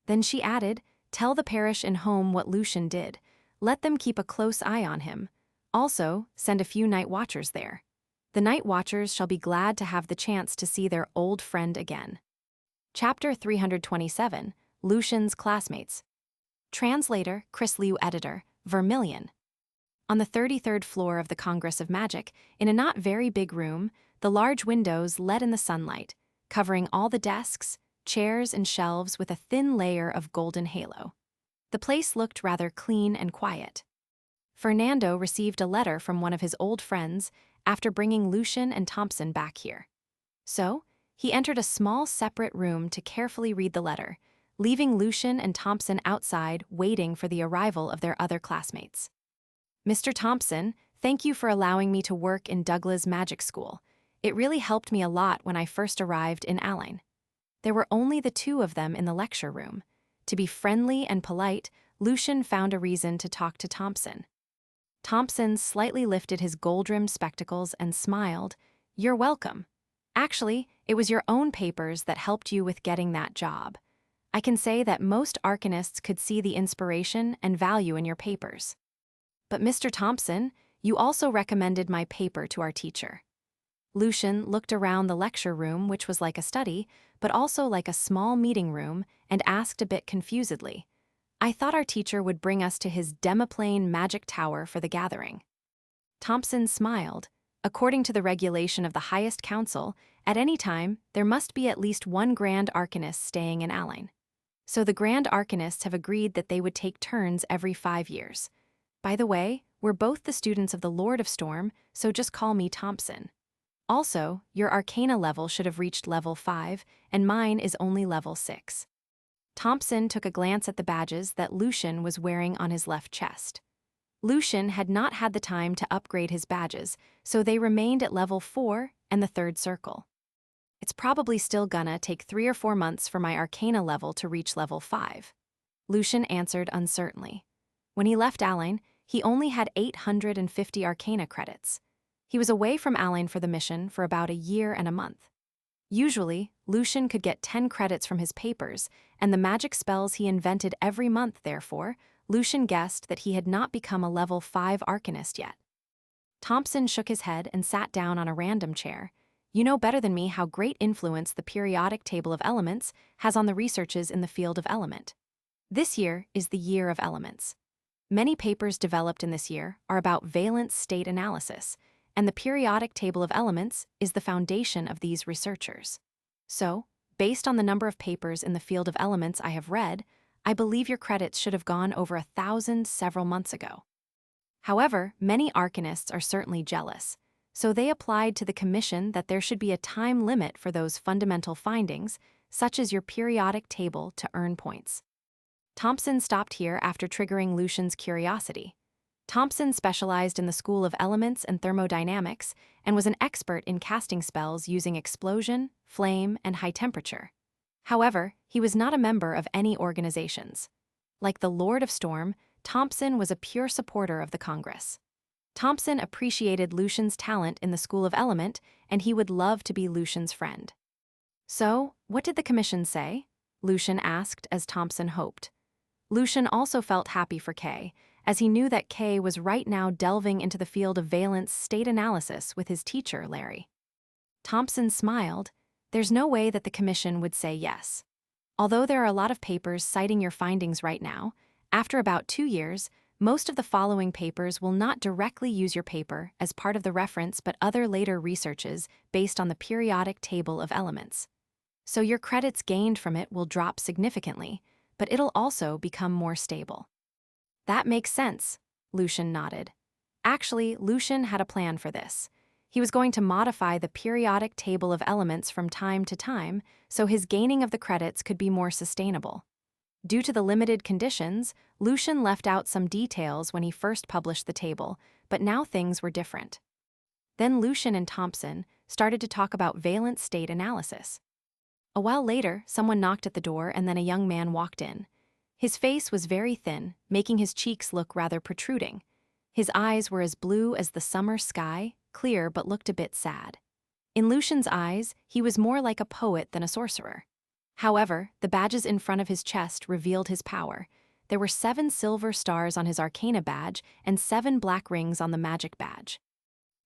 Then she added, tell the parish and home what Lucian did. Let them keep a close eye on him. Also, send a few night watchers there. The night watchers shall be glad to have the chance to see their old friend again. Chapter 327, Lucian's Classmates. Translator, Chris Liu Editor, Vermilion. On the 33rd floor of the Congress of Magic, in a not very big room, the large windows let in the sunlight, covering all the desks, chairs, and shelves with a thin layer of golden halo. The place looked rather clean and quiet. Fernando received a letter from one of his old friends after bringing Lucian and Thompson back here. So, he entered a small separate room to carefully read the letter, leaving Lucian and Thompson outside waiting for the arrival of their other classmates. Mr. Thompson, thank you for allowing me to work in Douglas Magic School. It really helped me a lot when I first arrived in Aline. There were only the two of them in the lecture room. To be friendly and polite, Lucian found a reason to talk to Thompson. Thompson slightly lifted his gold-rimmed spectacles and smiled. You're welcome. Actually, it was your own papers that helped you with getting that job. I can say that most arcanists could see the inspiration and value in your papers. But Mr. Thompson, you also recommended my paper to our teacher. Lucian looked around the lecture room, which was like a study, but also like a small meeting room, and asked a bit confusedly, I thought our teacher would bring us to his demiplane magic tower for the gathering. Thompson smiled. According to the regulation of the highest council, at any time, there must be at least one Grand Arcanist staying in Aline. So the Grand Arcanists have agreed that they would take turns every 5 years. By the way, we're both the students of the Lord of Storm, so just call me Thompson. Also, your Arcana level should have reached level 5, and mine is only level 6. Thompson took a glance at the badges that Lucian was wearing on his left chest. Lucian had not had the time to upgrade his badges, so they remained at level 4 and the third circle. It's probably still gonna take 3 or 4 months for my Arcana level to reach level 5. Lucian answered uncertainly. When he left Aline, he only had 850 Arcana credits. He was away from Aline for the mission for about a year and a month. Usually, Lucian could get 10 credits from his papers, and the magic spells he invented every month, therefore, Lucian guessed that he had not become a level 5 Arcanist yet. Thompson shook his head and sat down on a random chair. You know better than me how great influence the periodic table of elements has on the researches in the field of element. This year is the year of elements. Many papers developed in this year are about valence state analysis, and the periodic table of elements is the foundation of these researchers. So, based on the number of papers in the field of elements I have read, I believe your credits should have gone over 1,000 several months ago. However, many Arcanists are certainly jealous, so they applied to the commission that there should be a time limit for those fundamental findings, such as your periodic table, to earn points. Thompson stopped here after triggering Lucian's curiosity. Thompson specialized in the School of Elements and Thermodynamics and was an expert in casting spells using explosion, flame, and high temperature. However, he was not a member of any organizations. Like the Lord of Storm, Thompson was a pure supporter of the Congress. Thompson appreciated Lucian's talent in the School of Element, and he would love to be Lucian's friend. So, what did the commission say? Lucian asked as Thompson hoped. Lucian also felt happy for Kay, as he knew that Kay was right now delving into the field of valence state analysis with his teacher, Larry. Thompson smiled. There's no way that the commission would say yes. Although there are a lot of papers citing your findings right now, after about 2 years, most of the following papers will not directly use your paper as part of the reference but other later researches based on the periodic table of elements. So your credits gained from it will drop significantly, but it'll also become more stable. That makes sense, Lucian nodded. Actually, Lucian had a plan for this. He was going to modify the periodic table of elements from time to time so his gaining of the credits could be more sustainable. Due to the limited conditions, Lucian left out some details when he first published the table, but now things were different. Then Lucian and Thompson started to talk about valence state analysis. A while later, someone knocked at the door and then a young man walked in. His face was very thin, making his cheeks look rather protruding. His eyes were as blue as the summer sky, clear but looked a bit sad. In Lucian's eyes, he was more like a poet than a sorcerer. However, the badges in front of his chest revealed his power. There were 7 silver stars on his Arcana badge and 7 black rings on the Magic badge.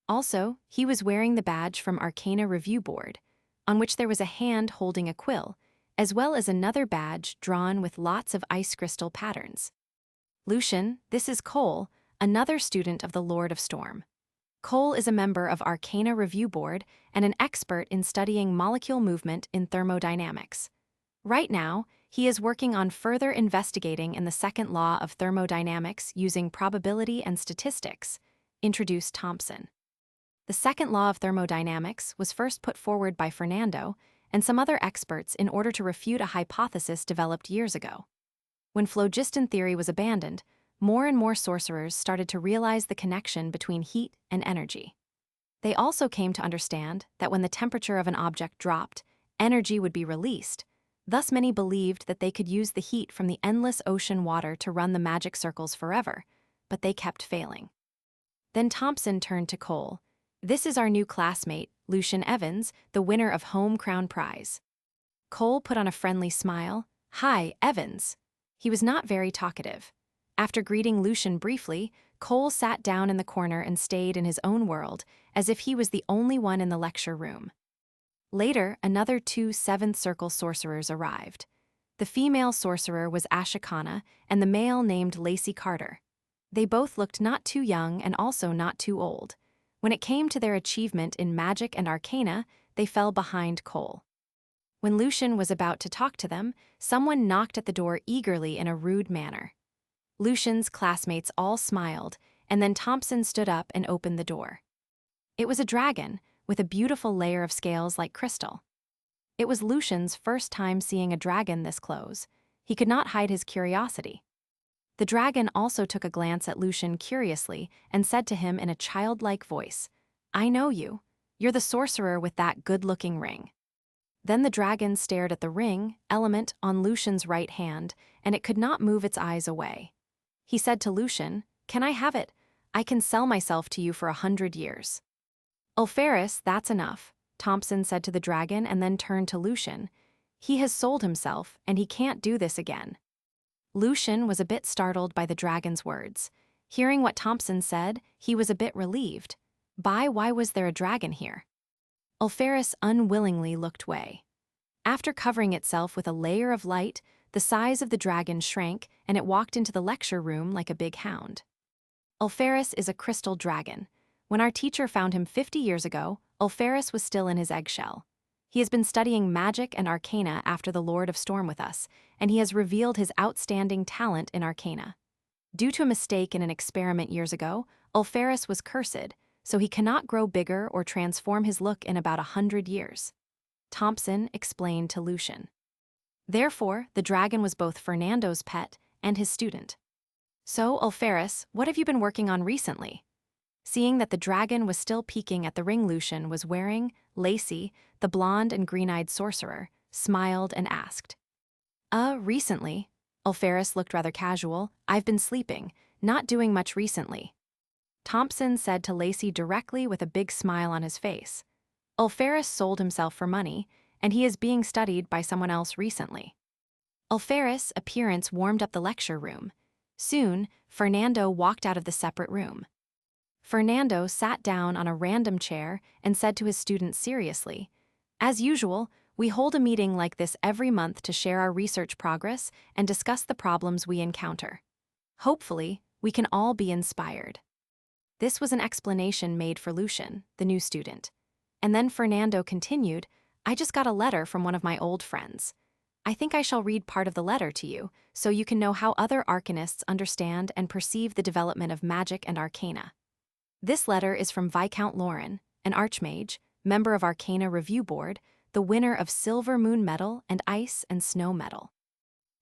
Also, he was wearing the badge from Arcana Review Board, on which there was a hand holding a quill, as well as another badge drawn with lots of ice crystal patterns. Lucian, this is Cole, another student of the Lord of Storm. Cole is a member of Arcana Review Board and an expert in studying molecule movement in thermodynamics. Right now, he is working on further investigating in the second law of thermodynamics using probability and statistics, introduced Thompson. The second law of thermodynamics was first put forward by Fernando and some other experts in order to refute a hypothesis developed years ago. When phlogiston theory was abandoned, more and more sorcerers started to realize the connection between heat and energy. They also came to understand that when the temperature of an object dropped, energy would be released. Thus, many believed that they could use the heat from the endless ocean water to run the magic circles forever, but they kept failing. Then Thompson turned to Cole. This is our new classmate, Lucian Evans, the winner of Home Crown Prize. Cole put on a friendly smile. Hi, Evans. He was not very talkative. After greeting Lucian briefly, Cole sat down in the corner and stayed in his own world, as if he was the only one in the lecture room. Later, another 2 7th Circle sorcerers arrived. The female sorcerer was Ashikana, and the male named Lacey Carter. They both looked not too young and also not too old. When it came to their achievement in magic and arcana, they fell behind Cole. When Lucian was about to talk to them, someone knocked at the door eagerly in a rude manner. Lucian's classmates all smiled, and then Thompson stood up and opened the door. It was a dragon, with a beautiful layer of scales like crystal. It was Lucian's first time seeing a dragon this close. He could not hide his curiosity. The dragon also took a glance at Lucian curiously and said to him in a childlike voice, I know you. You're the sorcerer with that good-looking ring. Then the dragon stared at the ring, element, on Lucian's right hand, and it could not move its eyes away. He said to Lucian, Can I have it? I can sell myself to you for 100 years. Ulferis, that's enough, Thompson said to the dragon and then turned to Lucian. He has sold himself, and he can't do this again. Lucian was a bit startled by the dragon's words. Hearing what Thompson said, he was a bit relieved. Why was there a dragon here? Ulferis unwillingly looked away. After covering itself with a layer of light, the size of the dragon shrank and it walked into the lecture room like a big hound. Ulferis is a crystal dragon. When our teacher found him 50 years ago, Ulferis was still in his eggshell. He has been studying magic and arcana after the Lord of Storm with us, and he has revealed his outstanding talent in arcana. Due to a mistake in an experiment years ago, Ulferis was cursed, so he cannot grow bigger or transform his look in about 100 years. Thompson explained to Lucian. Therefore, the dragon was both Fernando's pet and his student. So, Ulferis, what have you been working on recently? Seeing that the dragon was still peeking at the ring Lucian was wearing, Lacey, the blonde and green-eyed sorcerer, smiled and asked. Recently. Ulferis looked rather casual. I've been sleeping, not doing much recently. Thompson said to Lacey directly with a big smile on his face. Ulferis sold himself for money, and he is being studied by someone else recently. Ulferis' appearance warmed up the lecture room. Soon, Fernando walked out of the separate room. Fernando sat down on a random chair and said to his students seriously, As usual, we hold a meeting like this every month to share our research progress and discuss the problems we encounter. Hopefully, we can all be inspired. This was an explanation made for Lucian, the new student. And then Fernando continued, I just got a letter from one of my old friends. I think I shall read part of the letter to you, so you can know how other arcanists understand and perceive the development of magic and arcana. This letter is from Viscount Lauren, an archmage, member of Arcana Review Board, the winner of Silver Moon Medal and Ice and Snow Medal.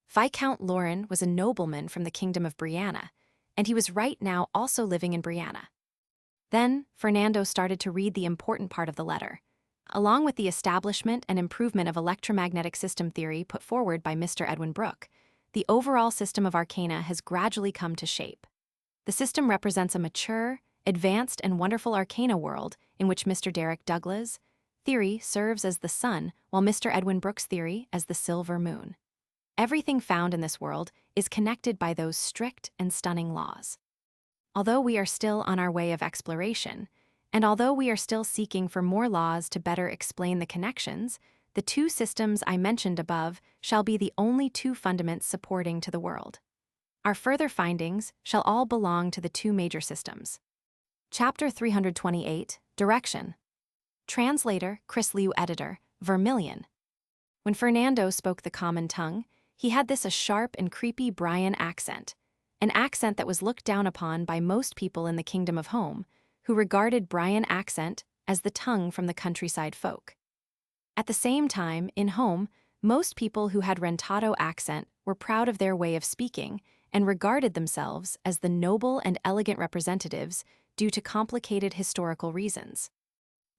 Viscount Lauren was a nobleman from the Kingdom of Brianna, and he was right now also living in Brianna. Then, Fernando started to read the important part of the letter. Along with the establishment and improvement of electromagnetic system theory put forward by Mr. Edwin Brooke, the overall system of arcana has gradually come to shape. The system represents a mature, advanced, and wonderful arcana world in which Mr. Derek Douglas' theory serves as the sun, while Mr. Edwin Brooks' theory as the silver moon. Everything found in this world is connected by those strict and stunning laws. Although we are still on our way of exploration, and although we are still seeking for more laws to better explain the connections, the two systems I mentioned above shall be the only two fundaments supporting to the world. Our further findings shall all belong to the two major systems. Chapter 328, Direction. Translator, Chris Liu. Editor, Vermilion. When Fernando spoke the common tongue, he had a sharp and creepy Bryan accent, an accent that was looked down upon by most people in the Kingdom of Home, who regarded Bryan accent as the tongue from the countryside folk. At the same time, in Home, most people who had Rentado accent were proud of their way of speaking and regarded themselves as the noble and elegant representatives due to complicated historical reasons.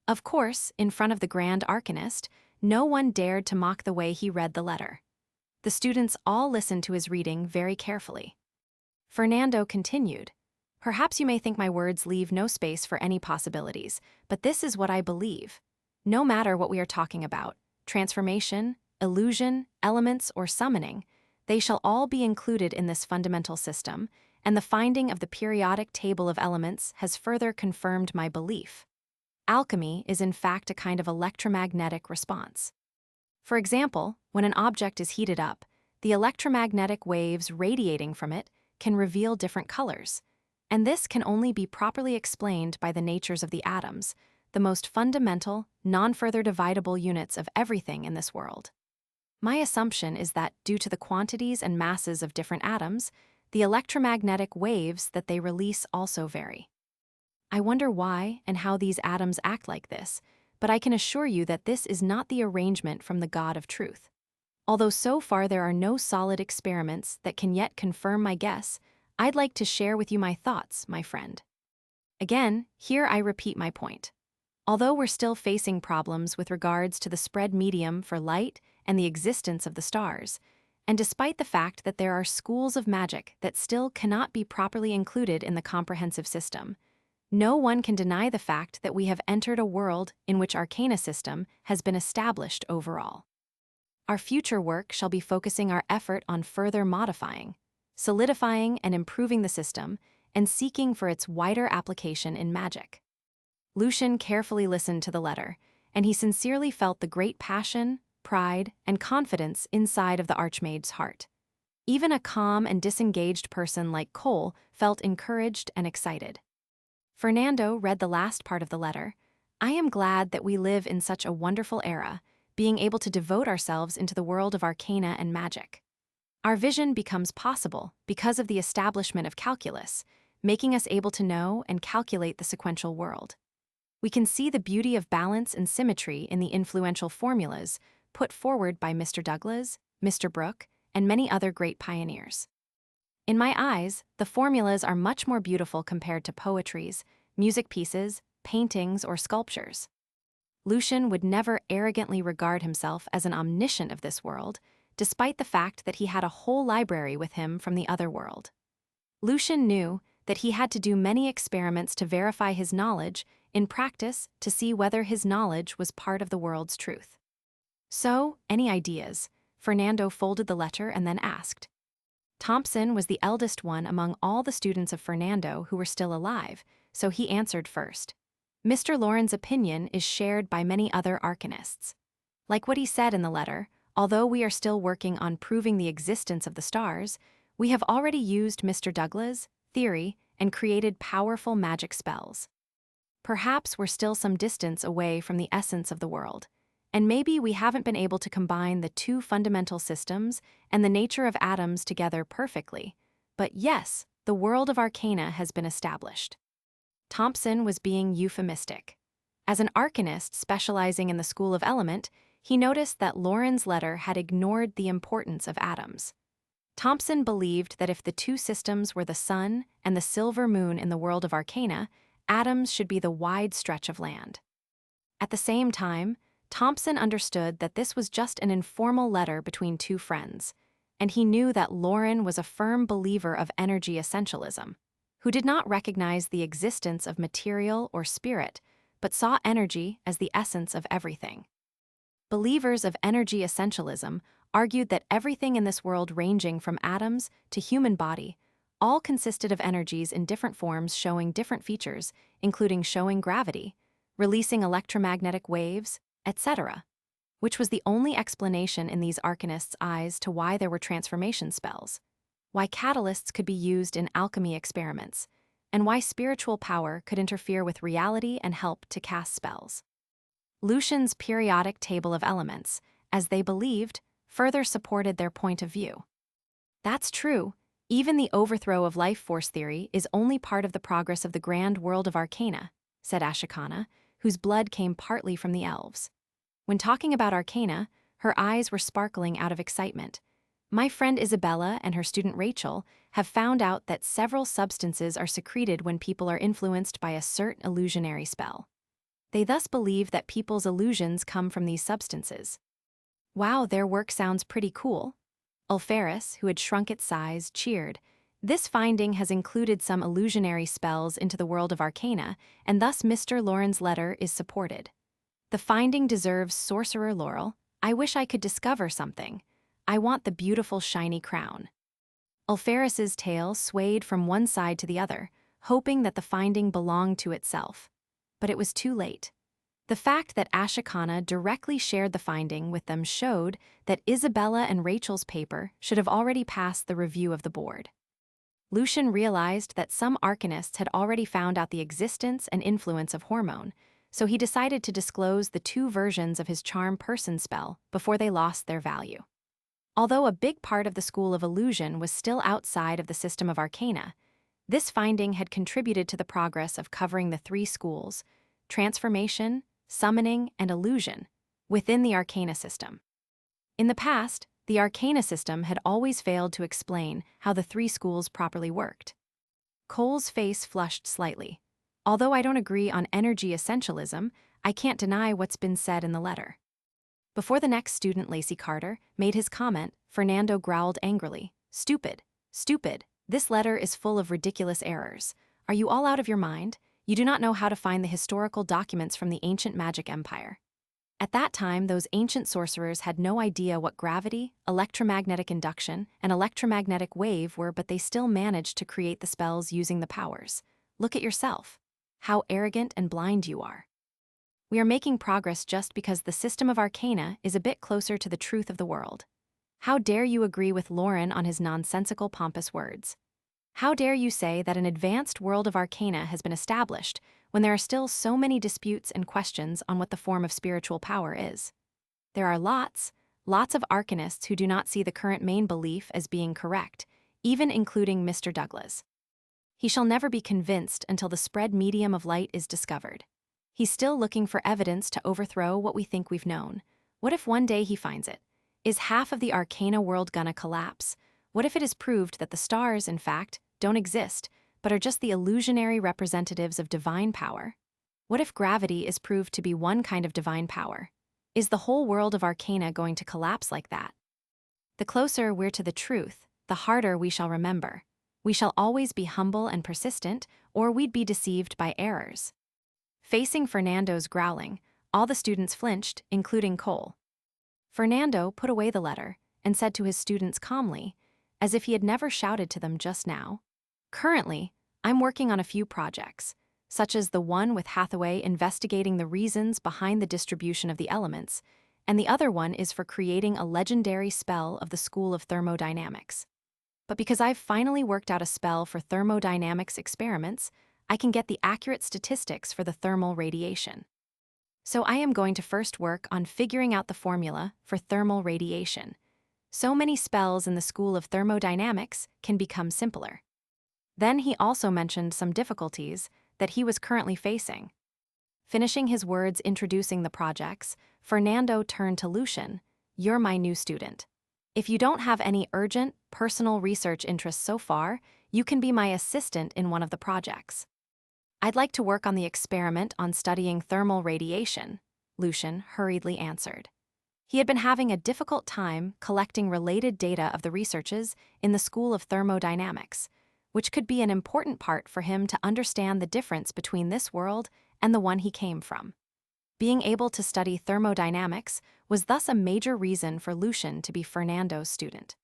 Of course, in front of the Grand Arcanist, no one dared to mock the way he read the letter. The students all listened to his reading very carefully. Fernando continued, "Perhaps you may think my words leave no space for any possibilities, but this is what I believe. No matter what we are talking about, transformation, illusion, elements, or summoning, they shall all be included in this fundamental system, and the finding of the periodic table of elements has further confirmed my belief. Alchemy is in fact a kind of electromagnetic response. For example, when an object is heated up, the electromagnetic waves radiating from it can reveal different colors, and this can only be properly explained by the natures of the atoms, the most fundamental, non-further dividable units of everything in this world. My assumption is that due to the quantities and masses of different atoms, the electromagnetic waves that they release also vary. I wonder why and how these atoms act like this, but I can assure you that this is not the arrangement from the God of truth. Although so far there are no solid experiments that can yet confirm my guess, I'd like to share with you my thoughts, my friend. Again, here I repeat my point. Although we're still facing problems with regards to the spread medium for light and the existence of the stars, and despite the fact that there are schools of magic that still cannot be properly included in the comprehensive system, no one can deny the fact that we have entered a world in which arcana system has been established overall. Our future work shall be focusing our effort on further modifying, solidifying and improving the system, and seeking for its wider application in magic. Lucian carefully listened to the letter, and he sincerely felt the great passion, pride, and confidence inside of the Archmage's heart. Even a calm and disengaged person like Cole felt encouraged and excited. Fernando read the last part of the letter. "I am glad that we live in such a wonderful era, being able to devote ourselves into the world of arcana and magic. Our vision becomes possible because of the establishment of calculus, making us able to know and calculate the sequential world. We can see the beauty of balance and symmetry in the influential formulas put forward by Mr. Douglas, Mr. Brooke, and many other great pioneers. In my eyes, the formulas are much more beautiful compared to poetries, music pieces, paintings, or sculptures." Lucian would never arrogantly regard himself as an omniscient of this world, despite the fact that he had a whole library with him from the other world. Lucian knew that he had to do many experiments to verify his knowledge in practice to see whether his knowledge was part of the world's truth. "So, any ideas?" Fernando folded the letter and then asked. Thompson was the eldest one among all the students of Fernando who were still alive, so he answered first. "Mr. Lauren's opinion is shared by many other arcanists. Like what he said in the letter, although we are still working on proving the existence of the stars, we have already used Mr. Douglas' theory and created powerful magic spells. Perhaps we're still some distance away from the essence of the world, and maybe we haven't been able to combine the two fundamental systems and the nature of atoms together perfectly, but yes, the world of arcana has been established." Thompson was being euphemistic. As an arcanist specializing in the school of element, he noticed that Lauren's letter had ignored the importance of atoms. Thompson believed that if the two systems were the sun and the silver moon in the world of arcana, atoms should be the wide stretch of land. At the same time, Thompson understood that this was just an informal letter between two friends, and he knew that Lauren was a firm believer of energy essentialism. who did not recognize the existence of material or spirit, but saw energy as the essence of everything. Believers of energy essentialism argued that everything in this world, ranging from atoms to human body, all consisted of energies in different forms showing different features, including showing gravity, releasing electromagnetic waves, etc., which was the only explanation in these arcanists' eyes to why there were transformation spells, why catalysts could be used in alchemy experiments, and why spiritual power could interfere with reality and help to cast spells. Lucian's periodic table of elements, as they believed, further supported their point of view. That's true. Even the overthrow of life force theory is only part of the progress of the grand world of arcana, said Ashokana, whose blood came partly from the elves. When talking about arcana, her eyes were sparkling out of excitement. My friend Isabella and her student Rachel have found out that several substances are secreted when people are influenced by a certain illusionary spell. They thus believe that people's illusions come from these substances. Wow, their work sounds pretty cool. Ulfaris, who had shrunk its size, cheered. This finding has included some illusionary spells into the world of arcana, and thus Mr. Lauren's letter is supported. The finding deserves sorcerer laurel. I wish I could discover something. I want the beautiful shiny crown. Ulfaris's tail swayed from one side to the other, hoping that the finding belonged to itself. But it was too late. The fact that Ashokana directly shared the finding with them showed that Isabella and Rachel's paper should have already passed the review of the board. Lucian realized that some arcanists had already found out the existence and influence of hormone, so he decided to disclose the two versions of his charm person spell before they lost their value. Although a big part of the school of illusion was still outside of the system of arcana, this finding had contributed to the progress of covering the three schools, transformation, summoning, and illusion, within the arcana system. In the past, the arcana system had always failed to explain how the three schools properly worked. Cole's face flushed slightly. Although I don't agree on energy essentialism, I can't deny what's been said in the letter. Before the next student, Lacey Carter, made his comment, Fernando growled angrily, "Stupid, stupid, this letter is full of ridiculous errors. Are you all out of your mind? You do not know how to find the historical documents from the ancient magic empire." At that time, those ancient sorcerers had no idea what gravity, electromagnetic induction, and electromagnetic wave were, but they still managed to create the spells using the powers. Look at yourself. How arrogant and blind you are. We are making progress just because the system of arcana is a bit closer to the truth of the world. How dare you agree with Lauren on his nonsensical, pompous words? How dare you say that an advanced world of arcana has been established when there are still so many disputes and questions on what the form of spiritual power is? There are lots of arcanists who do not see the current main belief as being correct, even including Mr. Douglas. He shall never be convinced until the spread medium of light is discovered. He's still looking for evidence to overthrow what we think we've known. What if one day he finds it? Is half of the arcana world gonna collapse? What if it is proved that the stars, in fact, don't exist, but are just the illusionary representatives of divine power? What if gravity is proved to be one kind of divine power? Is the whole world of arcana going to collapse like that? The closer we're to the truth, the harder we shall remember. We shall always be humble and persistent, or we'd be deceived by errors. Facing Fernando's growling, all the students flinched, including Cole. Fernando put away the letter and said to his students calmly, as if he had never shouted to them just now, "Currently, I'm working on a few projects, such as the one with Hathaway investigating the reasons behind the distribution of the elements, and the other one is for creating a legendary spell of the School of Thermodynamics. But because I've finally worked out a spell for thermodynamics experiments, I can get the accurate statistics for the thermal radiation. So I am going to first work on figuring out the formula for thermal radiation. So many spells in the School of Thermodynamics can become simpler." Then he also mentioned some difficulties that he was currently facing. Finishing his words introducing the projects, Fernando turned to Lucian, "You're my new student. If you don't have any urgent, personal research interests so far, you can be my assistant in one of the projects." "I'd like to work on the experiment on studying thermal radiation," Lucian hurriedly answered. He had been having a difficult time collecting related data of the researches in the School of Thermodynamics, which could be an important part for him to understand the difference between this world and the one he came from. Being able to study thermodynamics was thus a major reason for Lucian to be Fernando's student.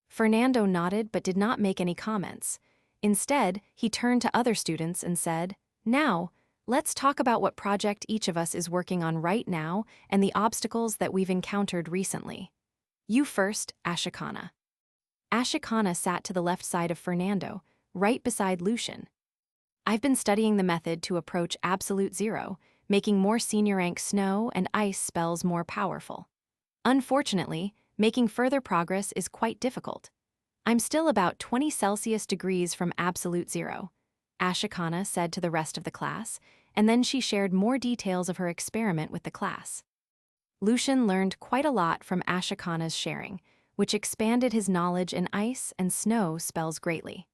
Fernando nodded but did not make any comments. Instead, he turned to other students and said, "Now, let's talk about what project each of us is working on right now and the obstacles that we've encountered recently. You first, Ashikana." Ashikana sat to the left side of Fernando, right beside Lucian. "I've been studying the method to approach absolute zero, making more senior rank snow and ice spells more powerful. Unfortunately, making further progress is quite difficult. I'm still about 20 Celsius degrees from absolute zero," Ashikana said to the rest of the class, and then she shared more details of her experiment with the class. Lucian learned quite a lot from Ashikana's sharing, which expanded his knowledge in ice and snow spells greatly.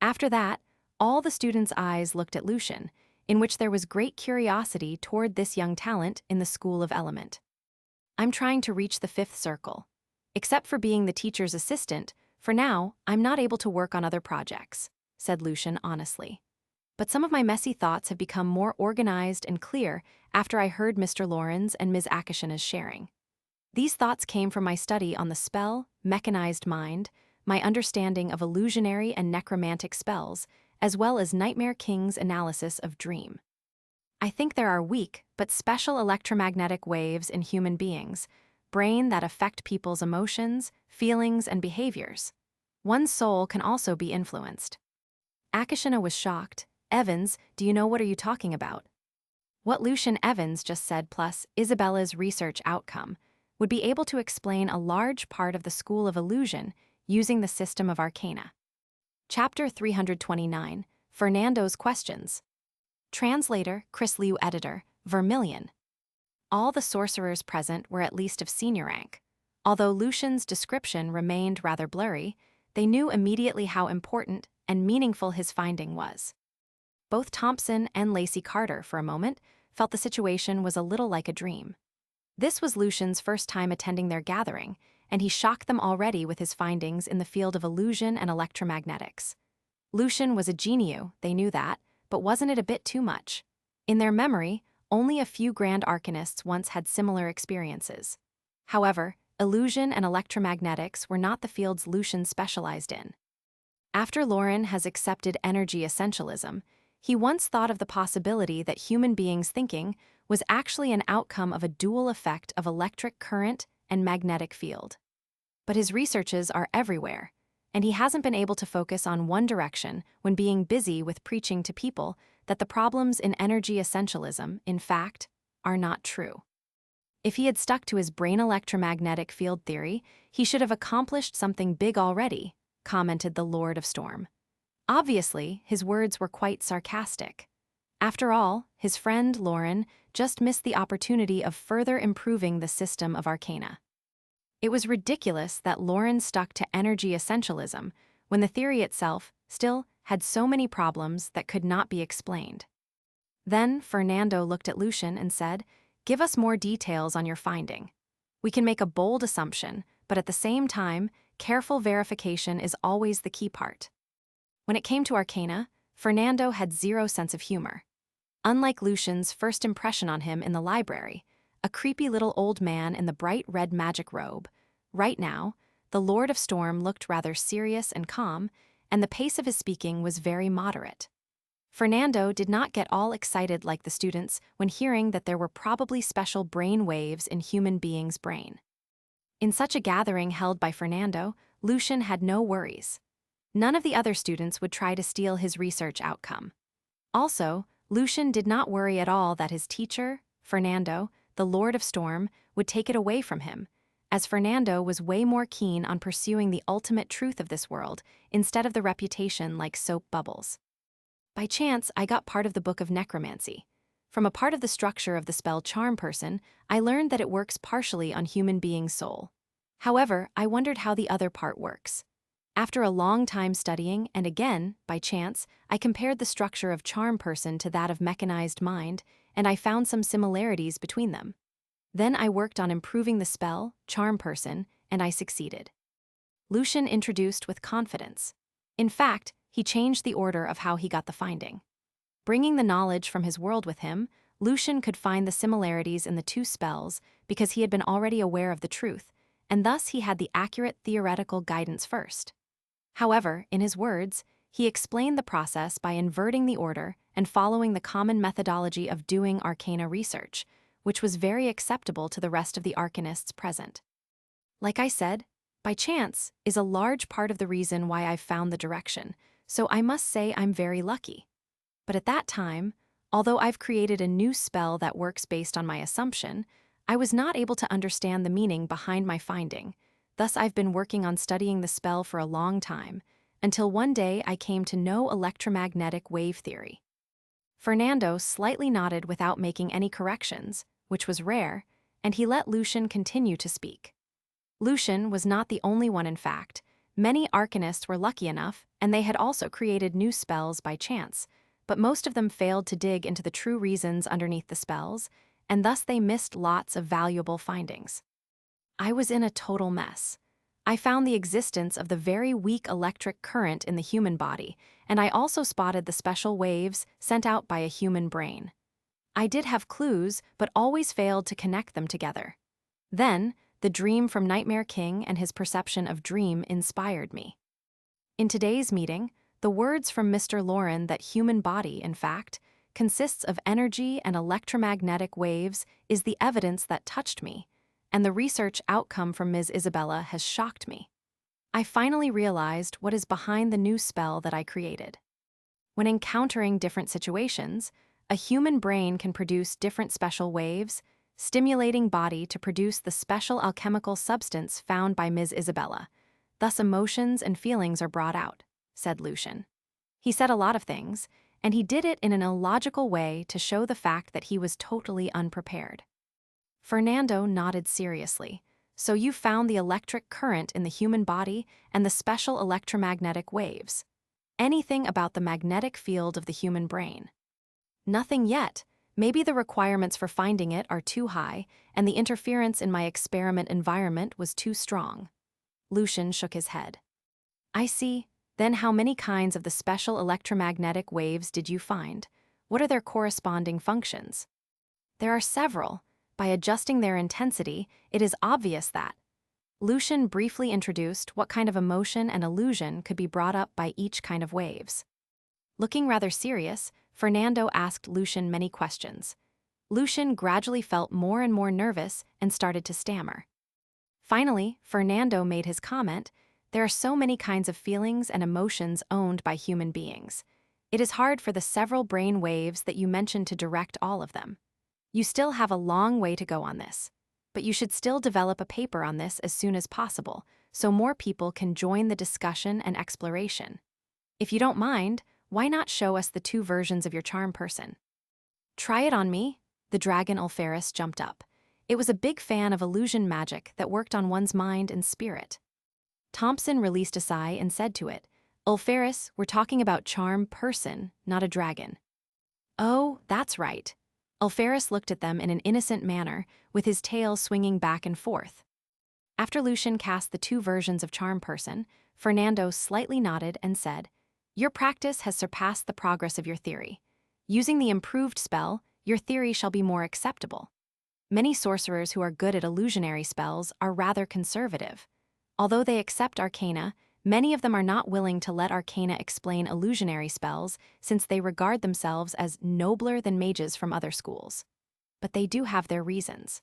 After that, all the students' eyes looked at Lucian, in which there was great curiosity toward this young talent in the School of Element. "I'm trying to reach the fifth circle. Except for being the teacher's assistant, for now, I'm not able to work on other projects," said Lucian honestly. "But some of my messy thoughts have become more organized and clear after I heard Mr. Lorenz and Ms. Akashina's sharing. These thoughts came from my study on the spell, mechanized mind, my understanding of illusionary and necromantic spells, as well as Nightmare King's analysis of dream. I think there are weak but special electromagnetic waves in human beings, brain that affect people's emotions, feelings, and behaviors. One's soul can also be influenced." Akashina was shocked. "Evans, do you know what are you talking about?" What Lucian Evans just said plus Isabella's research outcome would be able to explain a large part of the School of Illusion using the system of Arcana. Chapter 329, Fernando's Questions. Translator, Chris Liu Editor, Vermilion. All the sorcerers present were at least of senior rank. Although Lucian's description remained rather blurry, they knew immediately how important and meaningful his finding was. Both Thompson and Lacey Carter, for a moment, felt the situation was a little like a dream. This was Lucian's first time attending their gathering, and he shocked them already with his findings in the field of illusion and electromagnetics. Lucian was a geniu, they knew that, but wasn't it a bit too much? In their memory, only a few grand arcanists once had similar experiences. However, illusion and electromagnetics were not the fields Lucian specialized in. After Lauren has accepted energy essentialism, he once thought of the possibility that human beings' thinking was actually an outcome of a dual effect of electric current and magnetic field. But his researches are everywhere, and he hasn't been able to focus on one direction when being busy with preaching to people that the problems in energy essentialism, in fact, are not true. If he had stuck to his brain electromagnetic field theory, he should have accomplished something big already, commented the Lord of Storm. Obviously, his words were quite sarcastic. After all, his friend Lauren just missed the opportunity of further improving the system of Arcana. It was ridiculous that Lauren stuck to energy essentialism when the theory itself still had so many problems that could not be explained. Then Fernando looked at Lucian and said, "Give us more details on your finding. We can make a bold assumption, but at the same time, careful verification is always the key part." When it came to Arcana, Fernando had zero sense of humor. Unlike Lucian's first impression on him in the library, a creepy little old man in the bright red magic robe, right now, the Lord of Storm looked rather serious and calm, and the pace of his speaking was very moderate. Fernando did not get all excited like the students when hearing that there were probably special brain waves in human beings' brain. In such a gathering held by Fernando, Lucian had no worries. None of the other students would try to steal his research outcome. Also, Lucian did not worry at all that his teacher, Fernando, the Lord of Storm, would take it away from him, as Fernando was way more keen on pursuing the ultimate truth of this world instead of the reputation like soap bubbles. By chance, I got part of the Book of Necromancy. From a part of the structure of the spell Charm Person, I learned that it works partially on human being's soul. However, I wondered how the other part works. After a long time studying, and again, by chance, I compared the structure of Charm Person to that of Mechanized Mind, and I found some similarities between them. Then I worked on improving the spell, Charm Person, and I succeeded. Lucian introduced with confidence. In fact, he changed the order of how he got the finding. Bringing the knowledge from his world with him, Lucian could find the similarities in the two spells because he had been already aware of the truth, and thus he had the accurate theoretical guidance first. However, in his words, he explained the process by inverting the order and following the common methodology of doing arcana research, which was very acceptable to the rest of the arcanists present. Like I said, by chance is a large part of the reason why I've found the direction, so I must say I'm very lucky. But at that time, although I've created a new spell that works based on my assumption, I was not able to understand the meaning behind my finding. Thus I've been working on studying the spell for a long time, until one day I came to know electromagnetic wave theory. Fernando slightly nodded without making any corrections, which was rare, and he let Lucian continue to speak. Lucian was not the only one in fact. Many arcanists were lucky enough, and they had also created new spells by chance, but most of them failed to dig into the true reasons underneath the spells, and thus they missed lots of valuable findings. I was in a total mess. I found the existence of the very weak electric current in the human body, and I also spotted the special waves sent out by a human brain. I did have clues, but always failed to connect them together. Then, the dream from Nightmare King and his perception of dream inspired me. In today's meeting, the words from Mr. Lauren that human body, in fact, consists of energy and electromagnetic waves is the evidence that touched me, and the research outcome from Ms. Isabella has shocked me. I finally realized what is behind the new spell that I created. When encountering different situations, a human brain can produce different special waves, stimulating body to produce the special alchemical substance found by Ms. Isabella. Thus emotions and feelings are brought out, said Lucian. He said a lot of things, and he did it in an illogical way to show the fact that he was totally unprepared. Fernando nodded seriously. So you found the electric current in the human body and the special electromagnetic waves. Anything about the magnetic field of the human brain? Nothing yet. Maybe the requirements for finding it are too high, and the interference in my experiment environment was too strong. Lucian shook his head. I see. Then how many kinds of the special electromagnetic waves did you find? What are their corresponding functions? There are several. By adjusting their intensity, it is obvious that. Lucian briefly introduced what kind of emotion and illusion could be brought up by each kind of waves. Looking rather serious, Fernando asked Lucian many questions. Lucian gradually felt more and more nervous and started to stammer. Finally, Fernando made his comment, there are so many kinds of feelings and emotions owned by human beings. It is hard for the several brain waves that you mentioned to direct all of them. You still have a long way to go on this, but you should still develop a paper on this as soon as possible so more people can join the discussion and exploration. If you don't mind, why not show us the two versions of your charm person? Try it on me. The dragon Ulferis jumped up. It was a big fan of illusion magic that worked on one's mind and spirit. Thompson released a sigh and said to it, Ulferis, we're talking about charm person, not a dragon. Oh, that's right. Ulferis looked at them in an innocent manner, with his tail swinging back and forth. After Lucian cast the two versions of charm person, Fernando slightly nodded and said, your practice has surpassed the progress of your theory. Using the improved spell, your theory shall be more acceptable. Many sorcerers who are good at illusionary spells are rather conservative. Although they accept arcana, many of them are not willing to let arcana explain illusionary spells since they regard themselves as nobler than mages from other schools. But they do have their reasons.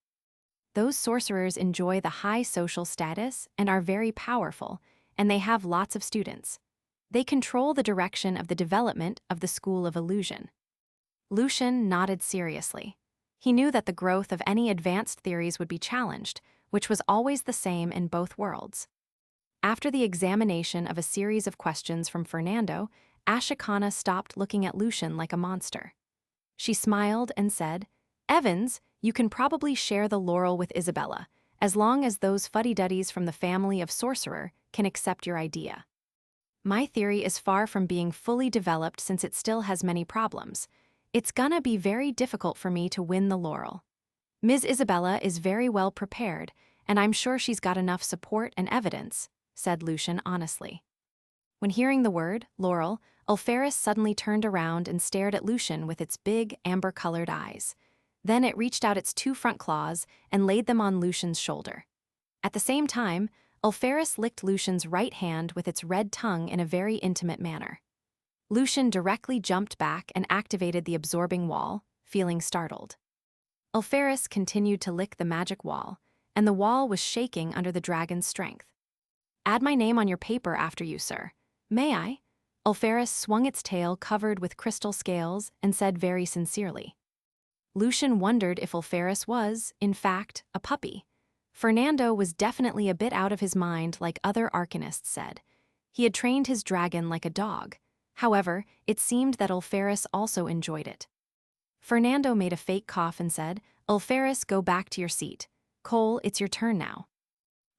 Those sorcerers enjoy the high social status and are very powerful, and they have lots of students. They control the direction of the development of the School of Illusion. Lucian nodded seriously. He knew that the growth of any advanced theories would be challenged, which was always the same in both worlds. After the examination of a series of questions from Fernando, Ashikana stopped looking at Lucian like a monster. She smiled and said, Evans, you can probably share the laurel with Isabella, as long as those fuddy-duddies from the family of sorcerer can accept your idea. My theory is far from being fully developed since it still has many problems. It's gonna be very difficult for me to win the laurel. Ms. Isabella is very well prepared, and I'm sure she's got enough support and evidence, said Lucian honestly. When hearing the word, Laurel, Ulferis suddenly turned around and stared at Lucian with its big, amber-colored eyes. Then it reached out its two front claws and laid them on Lucian's shoulder. At the same time, Ulferis licked Lucian's right hand with its red tongue in a very intimate manner. Lucian directly jumped back and activated the absorbing wall, feeling startled. Ulferis continued to lick the magic wall, and the wall was shaking under the dragon's strength. "Add my name on your paper after you, sir. May I?" Ulferis swung its tail covered with crystal scales and said very sincerely. Lucian wondered if Ulferis was, in fact, a puppy. Fernando was definitely a bit out of his mind, like other arcanists said. He had trained his dragon like a dog. However, it seemed that Ulferis also enjoyed it. Fernando made a fake cough and said, "Ulferis, go back to your seat. Cole, it's your turn now."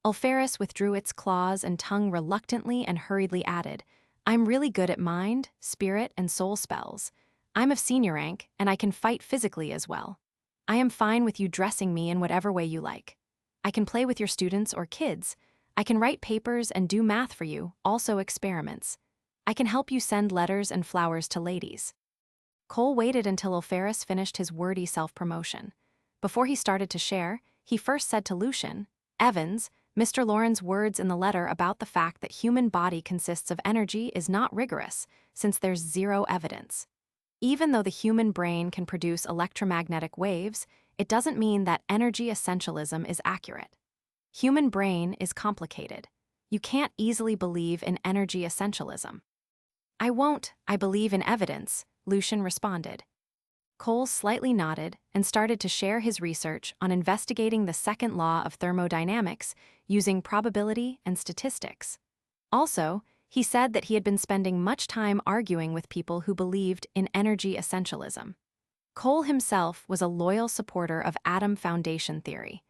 Ulferis withdrew its claws and tongue reluctantly and hurriedly added, "I'm really good at mind, spirit, and soul spells. I'm of senior rank, and I can fight physically as well. I am fine with you dressing me in whatever way you like. I can play with your students or kids. I can write papers and do math for you, also experiments. I can help you send letters and flowers to ladies." Cole waited until Ulferis finished his wordy self-promotion. Before he started to share, he first said to Lucian, "Evans, Mr. Lauren's words in the letter about the fact that human body consists of energy is not rigorous, since there's zero evidence. Even though the human brain can produce electromagnetic waves, it doesn't mean that energy essentialism is accurate. Human brain is complicated. You can't easily believe in energy essentialism." "I won't, I believe in evidence," Lucian responded. Cole slightly nodded and started to share his research on investigating the second law of thermodynamics using probability and statistics. Also, he said that he had been spending much time arguing with people who believed in energy essentialism. Cole himself was a loyal supporter of atom foundation theory.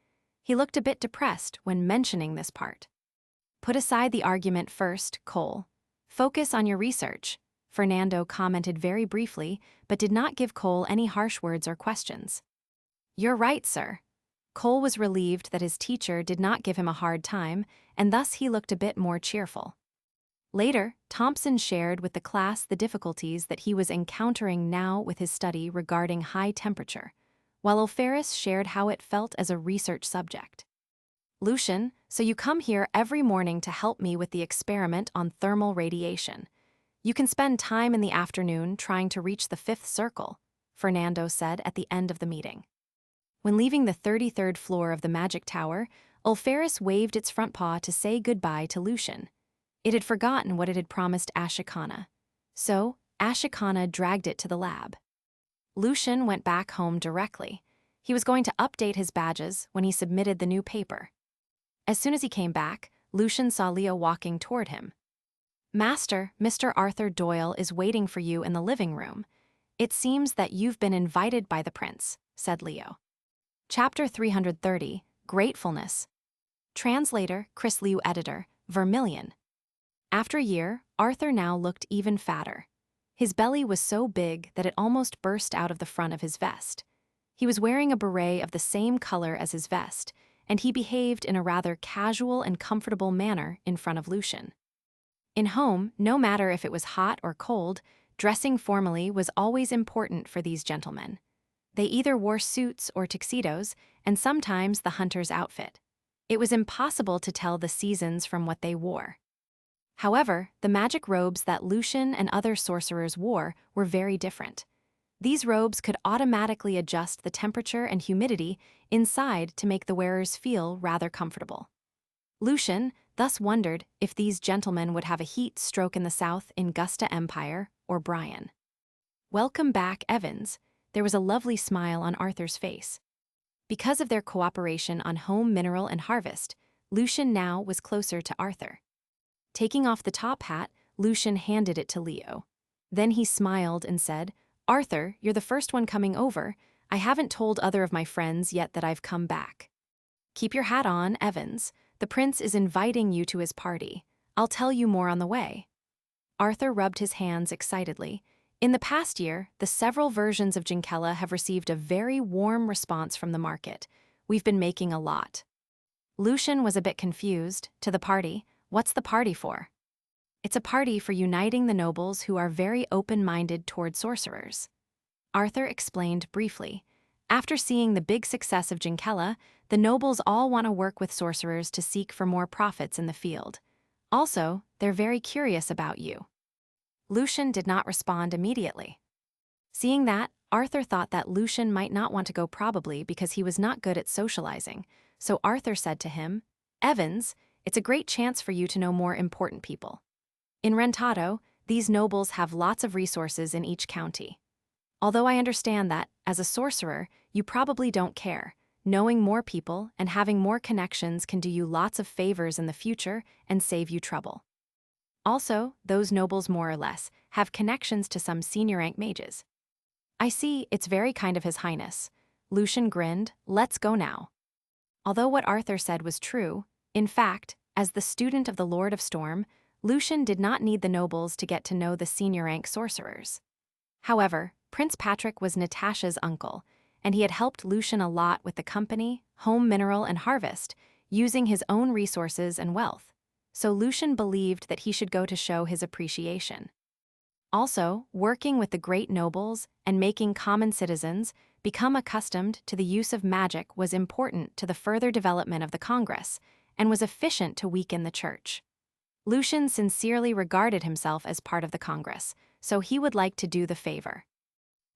He looked a bit depressed when mentioning this part. "Put aside the argument first, Cole. Focus on your research," Fernando commented very briefly, but did not give Cole any harsh words or questions. "You're right, sir." Cole was relieved that his teacher did not give him a hard time, and thus he looked a bit more cheerful. Later, Thompson shared with the class the difficulties that he was encountering now with his study regarding high temperature, while Ulferis shared how it felt as a research subject. "Lucian, so you come here every morning to help me with the experiment on thermal radiation. You can spend time in the afternoon trying to reach the fifth circle," Fernando said at the end of the meeting. When leaving the 33rd floor of the Magic Tower, Ulferis waved its front paw to say goodbye to Lucian. It had forgotten what it had promised Ashikana. So, Ashikana dragged it to the lab. Lucian went back home directly. He was going to update his badges when he submitted the new paper. As soon as he came back, Lucian saw Leo walking toward him. "Master, Mr. Arthur Doyle is waiting for you in the living room. It seems that you've been invited by the prince," said Leo. Chapter 330, Gratefulness. Translator, Chris Liu Editor, Vermilion. After a year, Arthur now looked even fatter. His belly was so big that it almost burst out of the front of his vest. He was wearing a beret of the same color as his vest, and he behaved in a rather casual and comfortable manner in front of Lucian. In home, no matter if it was hot or cold, dressing formally was always important for these gentlemen. They either wore suits or tuxedos, and sometimes the hunter's outfit. It was impossible to tell the seasons from what they wore. However, the magic robes that Lucian and other sorcerers wore were very different. These robes could automatically adjust the temperature and humidity inside to make the wearers feel rather comfortable. Lucian thus wondered if these gentlemen would have a heat stroke in the south in Gusta Empire or Brian. "Welcome back, Evans." There was a lovely smile on Arthur's face. Because of their cooperation on home mineral and harvest, Lucian now was closer to Arthur. Taking off the top hat, Lucian handed it to Leo. Then he smiled and said, "Arthur, you're the first one coming over. I haven't told other of my friends yet that I've come back. Keep your hat on, Evans. The prince is inviting you to his party. I'll tell you more on the way." Arthur rubbed his hands excitedly. In the past year, the several versions of Ginkella have received a very warm response from the market. We've been making a lot. Lucian was a bit confused. "To the party? What's the party for?" It's a party for uniting the nobles who are very open-minded toward sorcerers. Arthur explained briefly. After seeing the big success of Ginkella, the nobles all want to work with sorcerers to seek for more profits in the field. Also, they're very curious about you. Lucian did not respond immediately. Seeing that, Arthur thought that Lucian might not want to go, probably because he was not good at socializing, so Arthur said to him, "Evans, it's a great chance for you to know more important people. In Rentado, these nobles have lots of resources in each county. Although I understand that, as a sorcerer, you probably don't care, knowing more people and having more connections can do you lots of favors in the future and save you trouble. Also, those nobles more or less have connections to some senior rank mages." "I see, it's very kind of His Highness." Lucian grinned. "Let's go now." Although what Arthur said was true, in fact, as the student of the Lord of Storm, Lucian did not need the nobles to get to know the senior rank sorcerers. However, Prince Patrick was Natasha's uncle, and he had helped Lucian a lot with the company, home mineral and harvest, using his own resources and wealth. So Lucian believed that he should go to show his appreciation. Also, working with the great nobles and making common citizens become accustomed to the use of magic was important to the further development of the Congress, and was efficient to weaken the church. Lucian sincerely regarded himself as part of the Congress, so he would like to do the favor.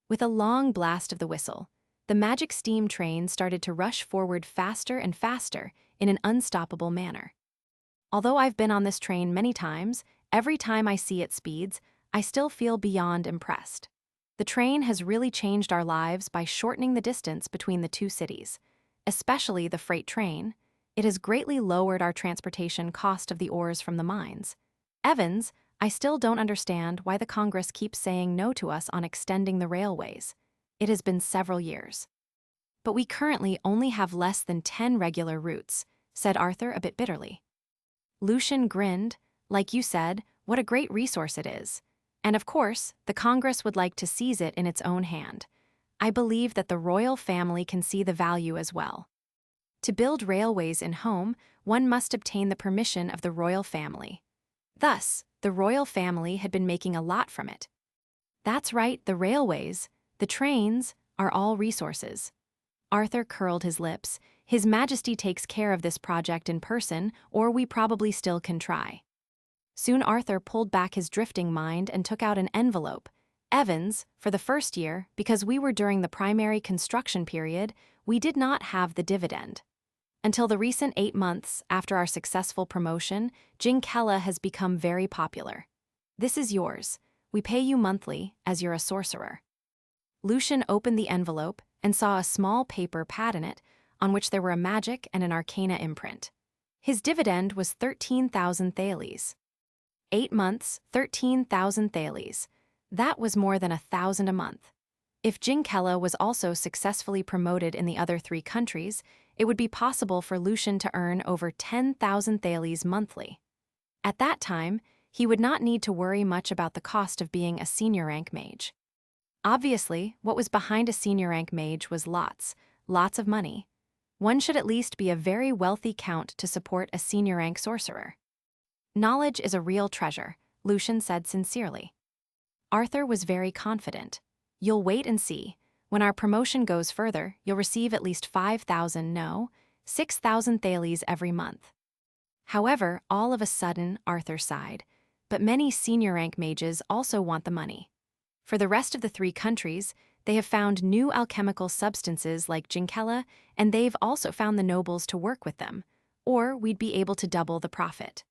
With a long blast of the whistle, the magic steam train started to rush forward faster and faster in an unstoppable manner. Although I've been on this train many times, every time I see its speeds, I still feel beyond impressed. The train has really changed our lives by shortening the distance between the two cities, especially the freight train. It has greatly lowered our transportation cost of the ores from the mines. Evans, I still don't understand why the Congress keeps saying no to us on extending the railways. It has been several years. But we currently only have less than 10 regular routes, said Arthur a bit bitterly. Lucian grinned. Like you said, what a great resource it is. And of course, the Congress would like to seize it in its own hand. I believe that the royal family can see the value as well. To build railways in home, one must obtain the permission of the royal family. Thus, the royal family had been making a lot from it. That's right, the railways, the trains, are all resources. Arthur curled his lips. His Majesty takes care of this project in person, or we probably still can try. Soon Arthur pulled back his drifting mind and took out an envelope. "Evans, for the first year, because we were during the primary construction period, we did not have the dividend. Until the recent 8 months after our successful promotion, Ginkella has become very popular. This is yours. We pay you monthly, as you're a sorcerer." Lucian opened the envelope and saw a small paper pad in it, on which there were a magic and an arcana imprint. His dividend was 13,000 thales. 8 months, 13,000 thales. That was more than 1,000 a month. If Ginkella was also successfully promoted in the other 3 countries, it would be possible for Lucian to earn over 10,000 thales monthly. At that time, he would not need to worry much about the cost of being a senior rank mage. Obviously, what was behind a senior rank mage was lots of money. One should at least be a very wealthy count to support a senior rank sorcerer. "Knowledge is a real treasure," Lucian said sincerely. Arthur was very confident. "You'll wait and see. When our promotion goes further, you'll receive at least 5,000, no, 6,000 thales every month." However, all of a sudden, Arthur sighed. But many senior rank mages also want the money. For the rest of the 3 countries, they have found new alchemical substances like Ginkella, and they've also found the nobles to work with them, or we'd be able to double the profit.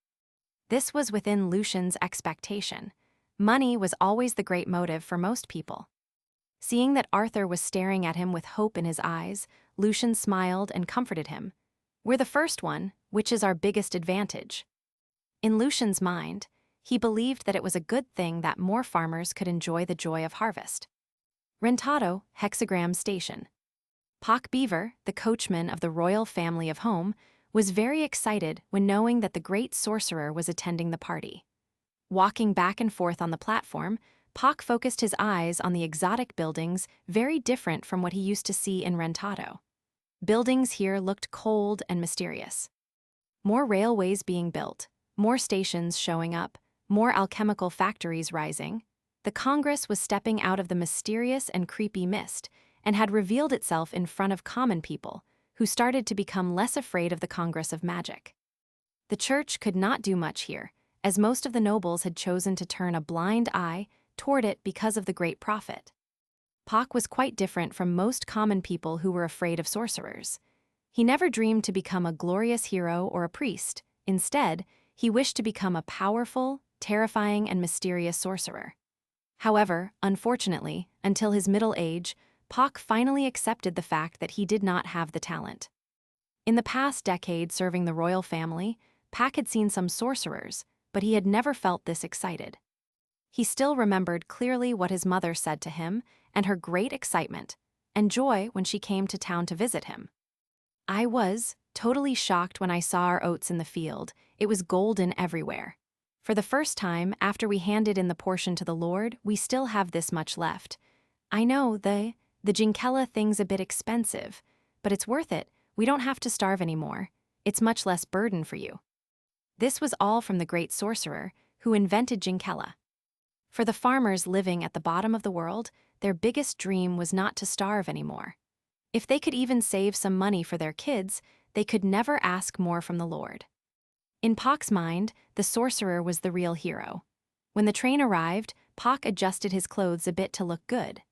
This was within Lucian's expectation. Money was always the great motive for most people. Seeing that Arthur was staring at him with hope in his eyes, Lucian smiled and comforted him. "We're the first one, which is our biggest advantage." In Lucian's mind, he believed that it was a good thing that more farmers could enjoy the joy of harvest. Rentado, Hexagram Station. Pock Beaver, the coachman of the royal family of home, was very excited when knowing that the great sorcerer was attending the party. Walking back and forth on the platform, Pock focused his eyes on the exotic buildings, very different from what he used to see in Rentado. Buildings here looked cold and mysterious. More railways being built, more stations showing up, more alchemical factories rising, the Congress was stepping out of the mysterious and creepy mist and had revealed itself in front of common people, who started to become less afraid of the Congress of Magic. The church could not do much here, as most of the nobles had chosen to turn a blind eye toward it because of the great prophet. Pak was quite different from most common people who were afraid of sorcerers. He never dreamed to become a glorious hero or a priest. Instead, he wished to become a powerful, terrifying, and mysterious sorcerer. However, unfortunately, until his middle age, Pak finally accepted the fact that he did not have the talent. In the past decade serving the royal family, Pak had seen some sorcerers, but he had never felt this excited. He still remembered clearly what his mother said to him and her great excitement and joy when she came to town to visit him. "I was totally shocked when I saw our oats in the field. It was golden everywhere. For the first time, after we handed in the portion to the Lord, we still have this much left. I know the Jinkella thing's a bit expensive, but it's worth it. We don't have to starve anymore. It's much less burden for you." This was all from the great sorcerer who invented Jinkella. For the farmers living at the bottom of the world, their biggest dream was not to starve anymore. If they could even save some money for their kids, they could never ask more from the Lord. In Pak's mind, the sorcerer was the real hero. When the train arrived, Pak adjusted his clothes a bit to look good.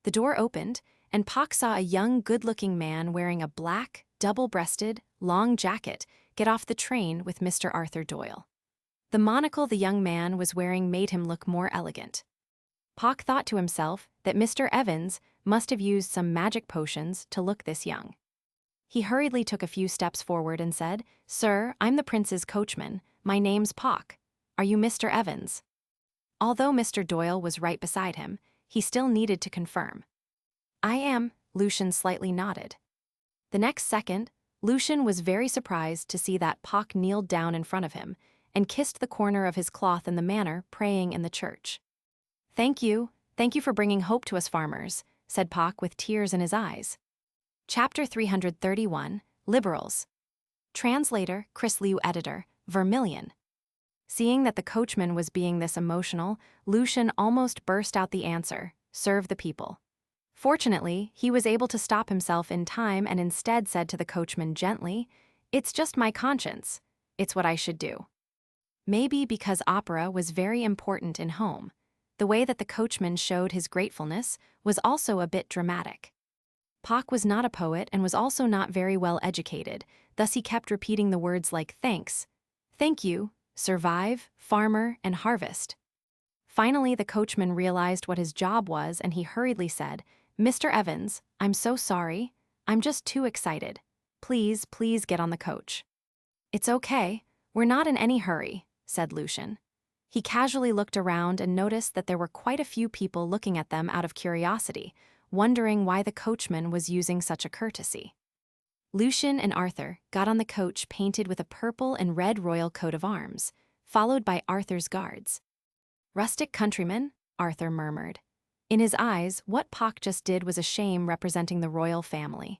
The door opened, and Pak saw a young, good-looking man wearing a black, double-breasted, long jacket get off the train with Mr. Arthur Doyle. The monocle the young man was wearing made him look more elegant. Pak thought to himself that Mr. Evans must have used some magic potions to look this young. He hurriedly took a few steps forward and said, "Sir, I'm the prince's coachman. My name's Pak. Are you Mr. Evans?" Although Mr. Doyle was right beside him, he still needed to confirm. "I am," Lucian slightly nodded. The next second, Lucian was very surprised to see that Pak kneeled down in front of him and kissed the corner of his cloth in the manner praying in the church. Thank you for bringing hope to us farmers," said Pak with tears in his eyes. Chapter 331, Liberals. Translator, Chris Liu Editor, Vermilion. Seeing that the coachman was being this emotional, Lucian almost burst out the answer, "Serve the people." Fortunately, he was able to stop himself in time and instead said to the coachman gently, "It's just my conscience. It's what I should do." Maybe because opera was very important in home, the way that the coachman showed his gratefulness was also a bit dramatic. Pak was not a poet and was also not very well educated, thus he kept repeating the words like thanks, thank you, survive, farmer, and harvest. Finally, the coachman realized what his job was and he hurriedly said, "Mr. Evans, I'm so sorry. I'm just too excited. Please get on the coach." "It's okay. We're not in any hurry," said Lucian. He casually looked around and noticed that there were quite a few people looking at them out of curiosity, wondering why the coachman was using such a courtesy. Lucian and Arthur got on the coach painted with a purple and red royal coat of arms, followed by Arthur's guards. "Rustic countrymen," Arthur murmured. In his eyes, what Pak just did was a shame representing the royal family.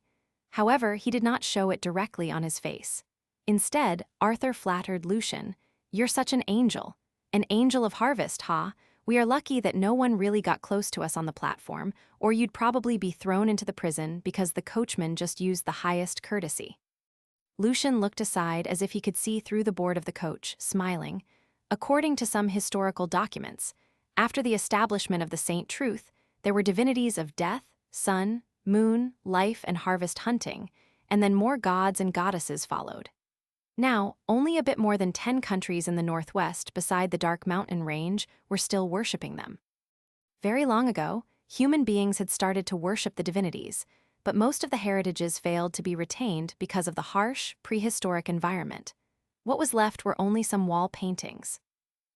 However, he did not show it directly on his face. Instead, Arthur flattered Lucian, "You're such an angel of harvest, ha? We are lucky that no one really got close to us on the platform, or you'd probably be thrown into the prison because the coachman just used the highest courtesy." Lucian looked aside as if he could see through the board of the coach, smiling. According to some historical documents, after the establishment of the Saint Truth, there were divinities of death, sun, moon, life, and harvest hunting, and then more gods and goddesses followed. Now, only a bit more than 10 countries in the northwest beside the Dark Mountain Range were still worshipping them. Very long ago, human beings had started to worship the divinities, but most of the heritages failed to be retained because of the harsh, prehistoric environment. What was left were only some wall paintings.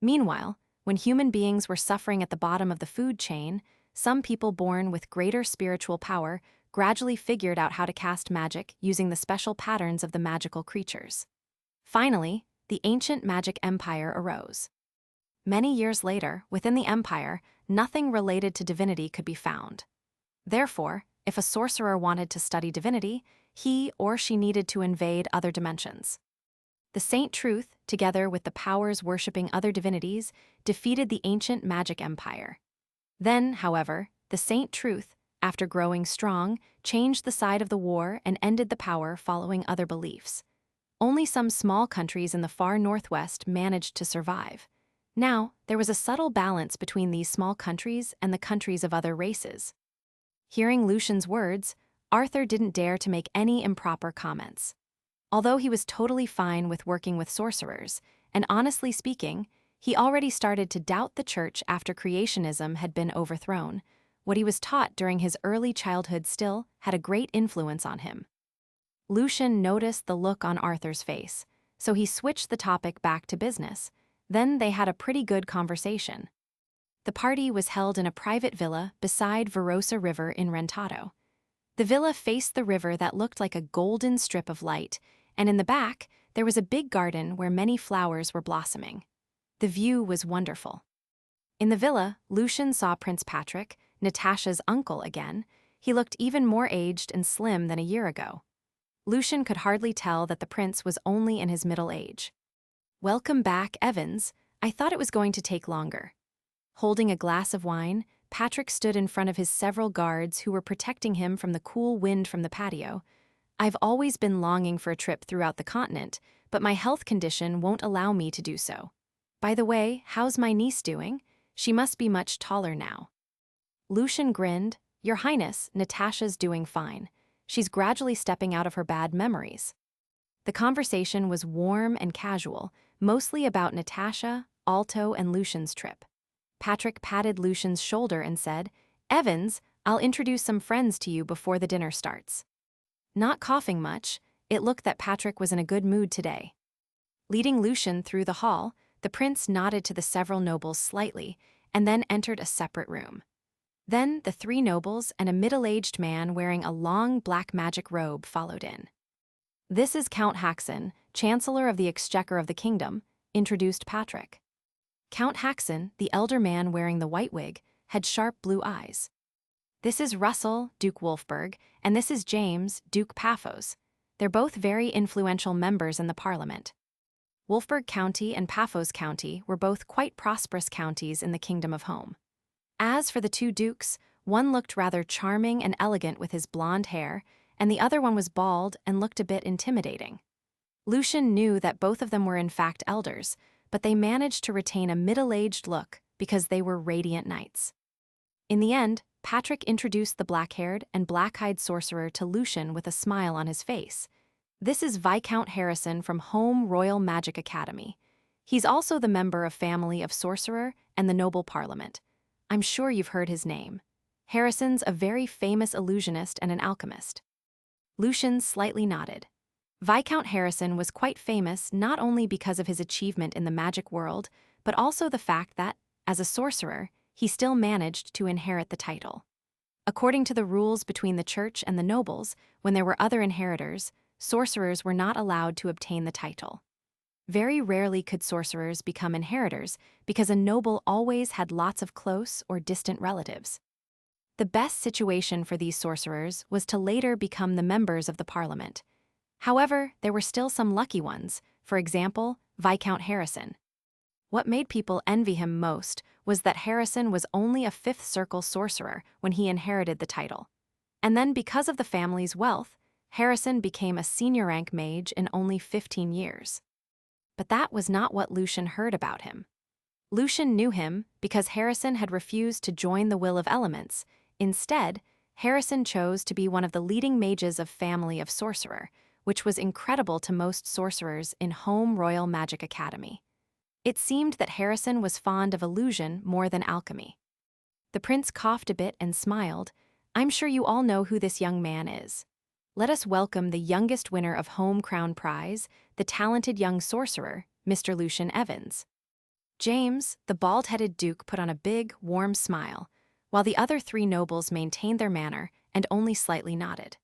Meanwhile, when human beings were suffering at the bottom of the food chain, some people born with greater spiritual power gradually figured out how to cast magic using the special patterns of the magical creatures. Finally, the ancient magic empire arose. Many years later, within the empire, nothing related to divinity could be found. Therefore, if a sorcerer wanted to study divinity, he or she needed to invade other dimensions. The Saint Truth, together with the powers worshipping other divinities, defeated the ancient magic empire. Then, however, the Saint Truth, after growing strong, changed the side of the war and ended the power following other beliefs. Only some small countries in the far northwest managed to survive. Now, there was a subtle balance between these small countries and the countries of other races. Hearing Lucian's words, Arthur didn't dare to make any improper comments. Although he was totally fine with working with sorcerers, and honestly speaking, he already started to doubt the church after creationism had been overthrown. What he was taught during his early childhood still had a great influence on him. Lucian noticed the look on Arthur's face, so he switched the topic back to business. Then they had a pretty good conversation. The party was held in a private villa beside Verosa River in Rentato. The villa faced the river that looked like a golden strip of light, and in the back, there was a big garden where many flowers were blossoming. The view was wonderful. In the villa, Lucian saw Prince Patrick, Natasha's uncle, again. He looked even more aged and slim than a year ago. Lucian could hardly tell that the prince was only in his middle age. "Welcome back, Evans. I thought it was going to take longer." Holding a glass of wine, Patrick stood in front of his several guards who were protecting him from the cool wind from the patio. "I've always been longing for a trip throughout the continent, but my health condition won't allow me to do so. By the way, how's my niece doing? She must be much taller now." Lucian grinned. "Your Highness, Natasha's doing fine. She's gradually stepping out of her bad memories." The conversation was warm and casual, mostly about Natasha, Alto, and Lucian's trip. Patrick patted Lucian's shoulder and said, "Evans, I'll introduce some friends to you before the dinner starts." Not coughing much, it looked that Patrick was in a good mood today. Leading Lucian through the hall, the prince nodded to the several nobles slightly, and then entered a separate room. Then the three nobles and a middle-aged man wearing a long black magic robe followed in. "This is Count Haxon, Chancellor of the Exchequer of the Kingdom," introduced Patrick. Count Haxon, the elder man wearing the white wig, had sharp blue eyes. "This is Russell, Duke Wolfburg, and this is James, Duke Paphos. They're both very influential members in the Parliament." Wolfburg County and Paphos County were both quite prosperous counties in the Kingdom of Home. As for the two dukes, one looked rather charming and elegant with his blonde hair, and the other one was bald and looked a bit intimidating. Lucian knew that both of them were in fact elders, but they managed to retain a middle-aged look because they were radiant knights. In the end, Patrick introduced the black-haired and black-eyed sorcerer to Lucian with a smile on his face. "This is Viscount Harrison from Home Royal Magic Academy. He's also the member of family of Sorcerer and the Noble Parliament. I'm sure you've heard his name. Harrison's a very famous illusionist and an alchemist." Lucian slightly nodded. Viscount Harrison was quite famous not only because of his achievement in the magic world, but also the fact that, as a sorcerer, he still managed to inherit the title. According to the rules between the church and the nobles, when there were other inheritors, sorcerers were not allowed to obtain the title. Very rarely could sorcerers become inheritors because a noble always had lots of close or distant relatives. The best situation for these sorcerers was to later become the members of the Parliament. However, there were still some lucky ones, for example, Viscount Harrison. What made people envy him most was that Harrison was only a fifth circle sorcerer when he inherited the title. And then because of the family's wealth, Harrison became a senior rank mage in only 15 years. But that was not what Lucian heard about him. Lucian knew him because Harrison had refused to join the Will of Elements. Instead, Harrison chose to be one of the leading mages of family of Sorcerer, which was incredible to most sorcerers in Home Royal Magic Academy. It seemed that Harrison was fond of illusion more than alchemy. The prince coughed a bit and smiled. "I'm sure you all know who this young man is. Let us welcome the youngest winner of Home Crown Prize, the talented young sorcerer, Mr. Lucian Evans." James, the bald-headed duke, put on a big, warm smile, while the other three nobles maintained their manner and only slightly nodded.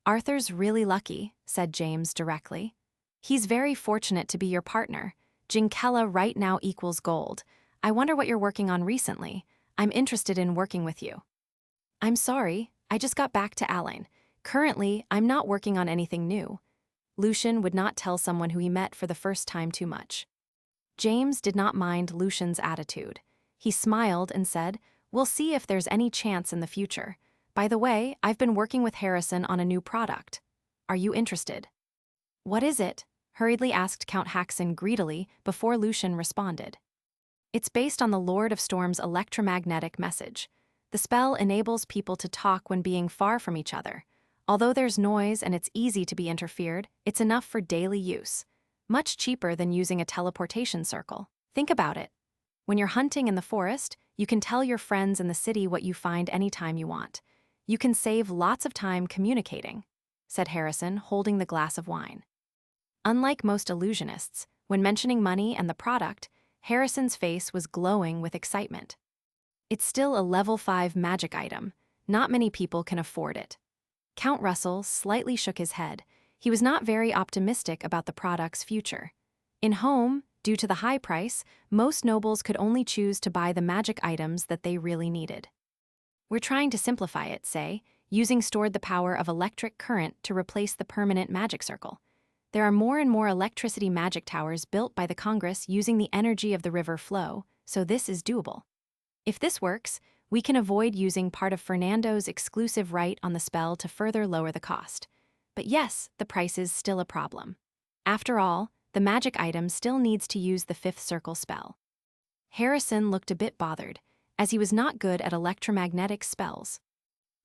"Arthur's really lucky," said James directly. "He's very fortunate to be your partner. Ginkella right now equals gold. I wonder what you're working on recently. I'm interested in working with you." "I'm sorry, I just got back to Alain. Currently, I'm not working on anything new. Lucian would not tell someone who he met for the first time too much. James did not mind Lucian's attitude. He smiled and said, "We'll see if there's any chance in the future. By the way, I've been working with Harrison on a new product. Are you interested?" "What is it?" hurriedly asked Count Haxon greedily before Lucian responded. "It's based on the Lord of Storm's electromagnetic message. The spell enables people to talk when being far from each other. Although there's noise and it's easy to be interfered, it's enough for daily use. Much cheaper than using a teleportation circle. Think about it. When you're hunting in the forest, you can tell your friends in the city what you find anytime you want. You can save lots of time communicating," said Harrison, holding the glass of wine. Unlike most illusionists, when mentioning money and the product, Harrison's face was glowing with excitement. "It's still a level 5 magic item. Not many people can afford it." Count Russell slightly shook his head. He was not very optimistic about the product's future. In home, due to the high price, most nobles could only choose to buy the magic items that they really needed. "We're trying to simplify it, say, using stored the power of electric current to replace the permanent magic circle. There are more and more electricity magic towers built by the Congress using the energy of the river flow, so this is doable. If this works, we can avoid using part of Fernando's exclusive right on the spell to further lower the cost. But yes, the price is still a problem. After all, the magic item still needs to use the 5th circle spell." Harrison looked a bit bothered, as he was not good at electromagnetic spells.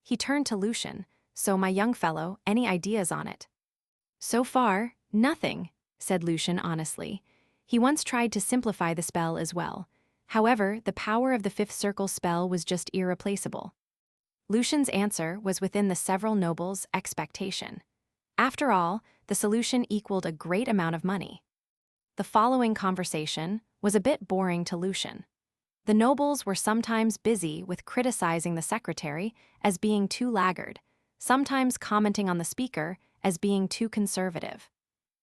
He turned to Lucian. "So, my young fellow, any ideas on it?" "So far, nothing," said Lucian honestly. He once tried to simplify the spell as well. However, the power of the 5th circle spell was just irreplaceable. Lucian's answer was within the several nobles' expectation. After all, the solution equaled a great amount of money. The following conversation was a bit boring to Lucian. The nobles were sometimes busy with criticizing the secretary as being too laggard, sometimes commenting on the speaker as being too conservative.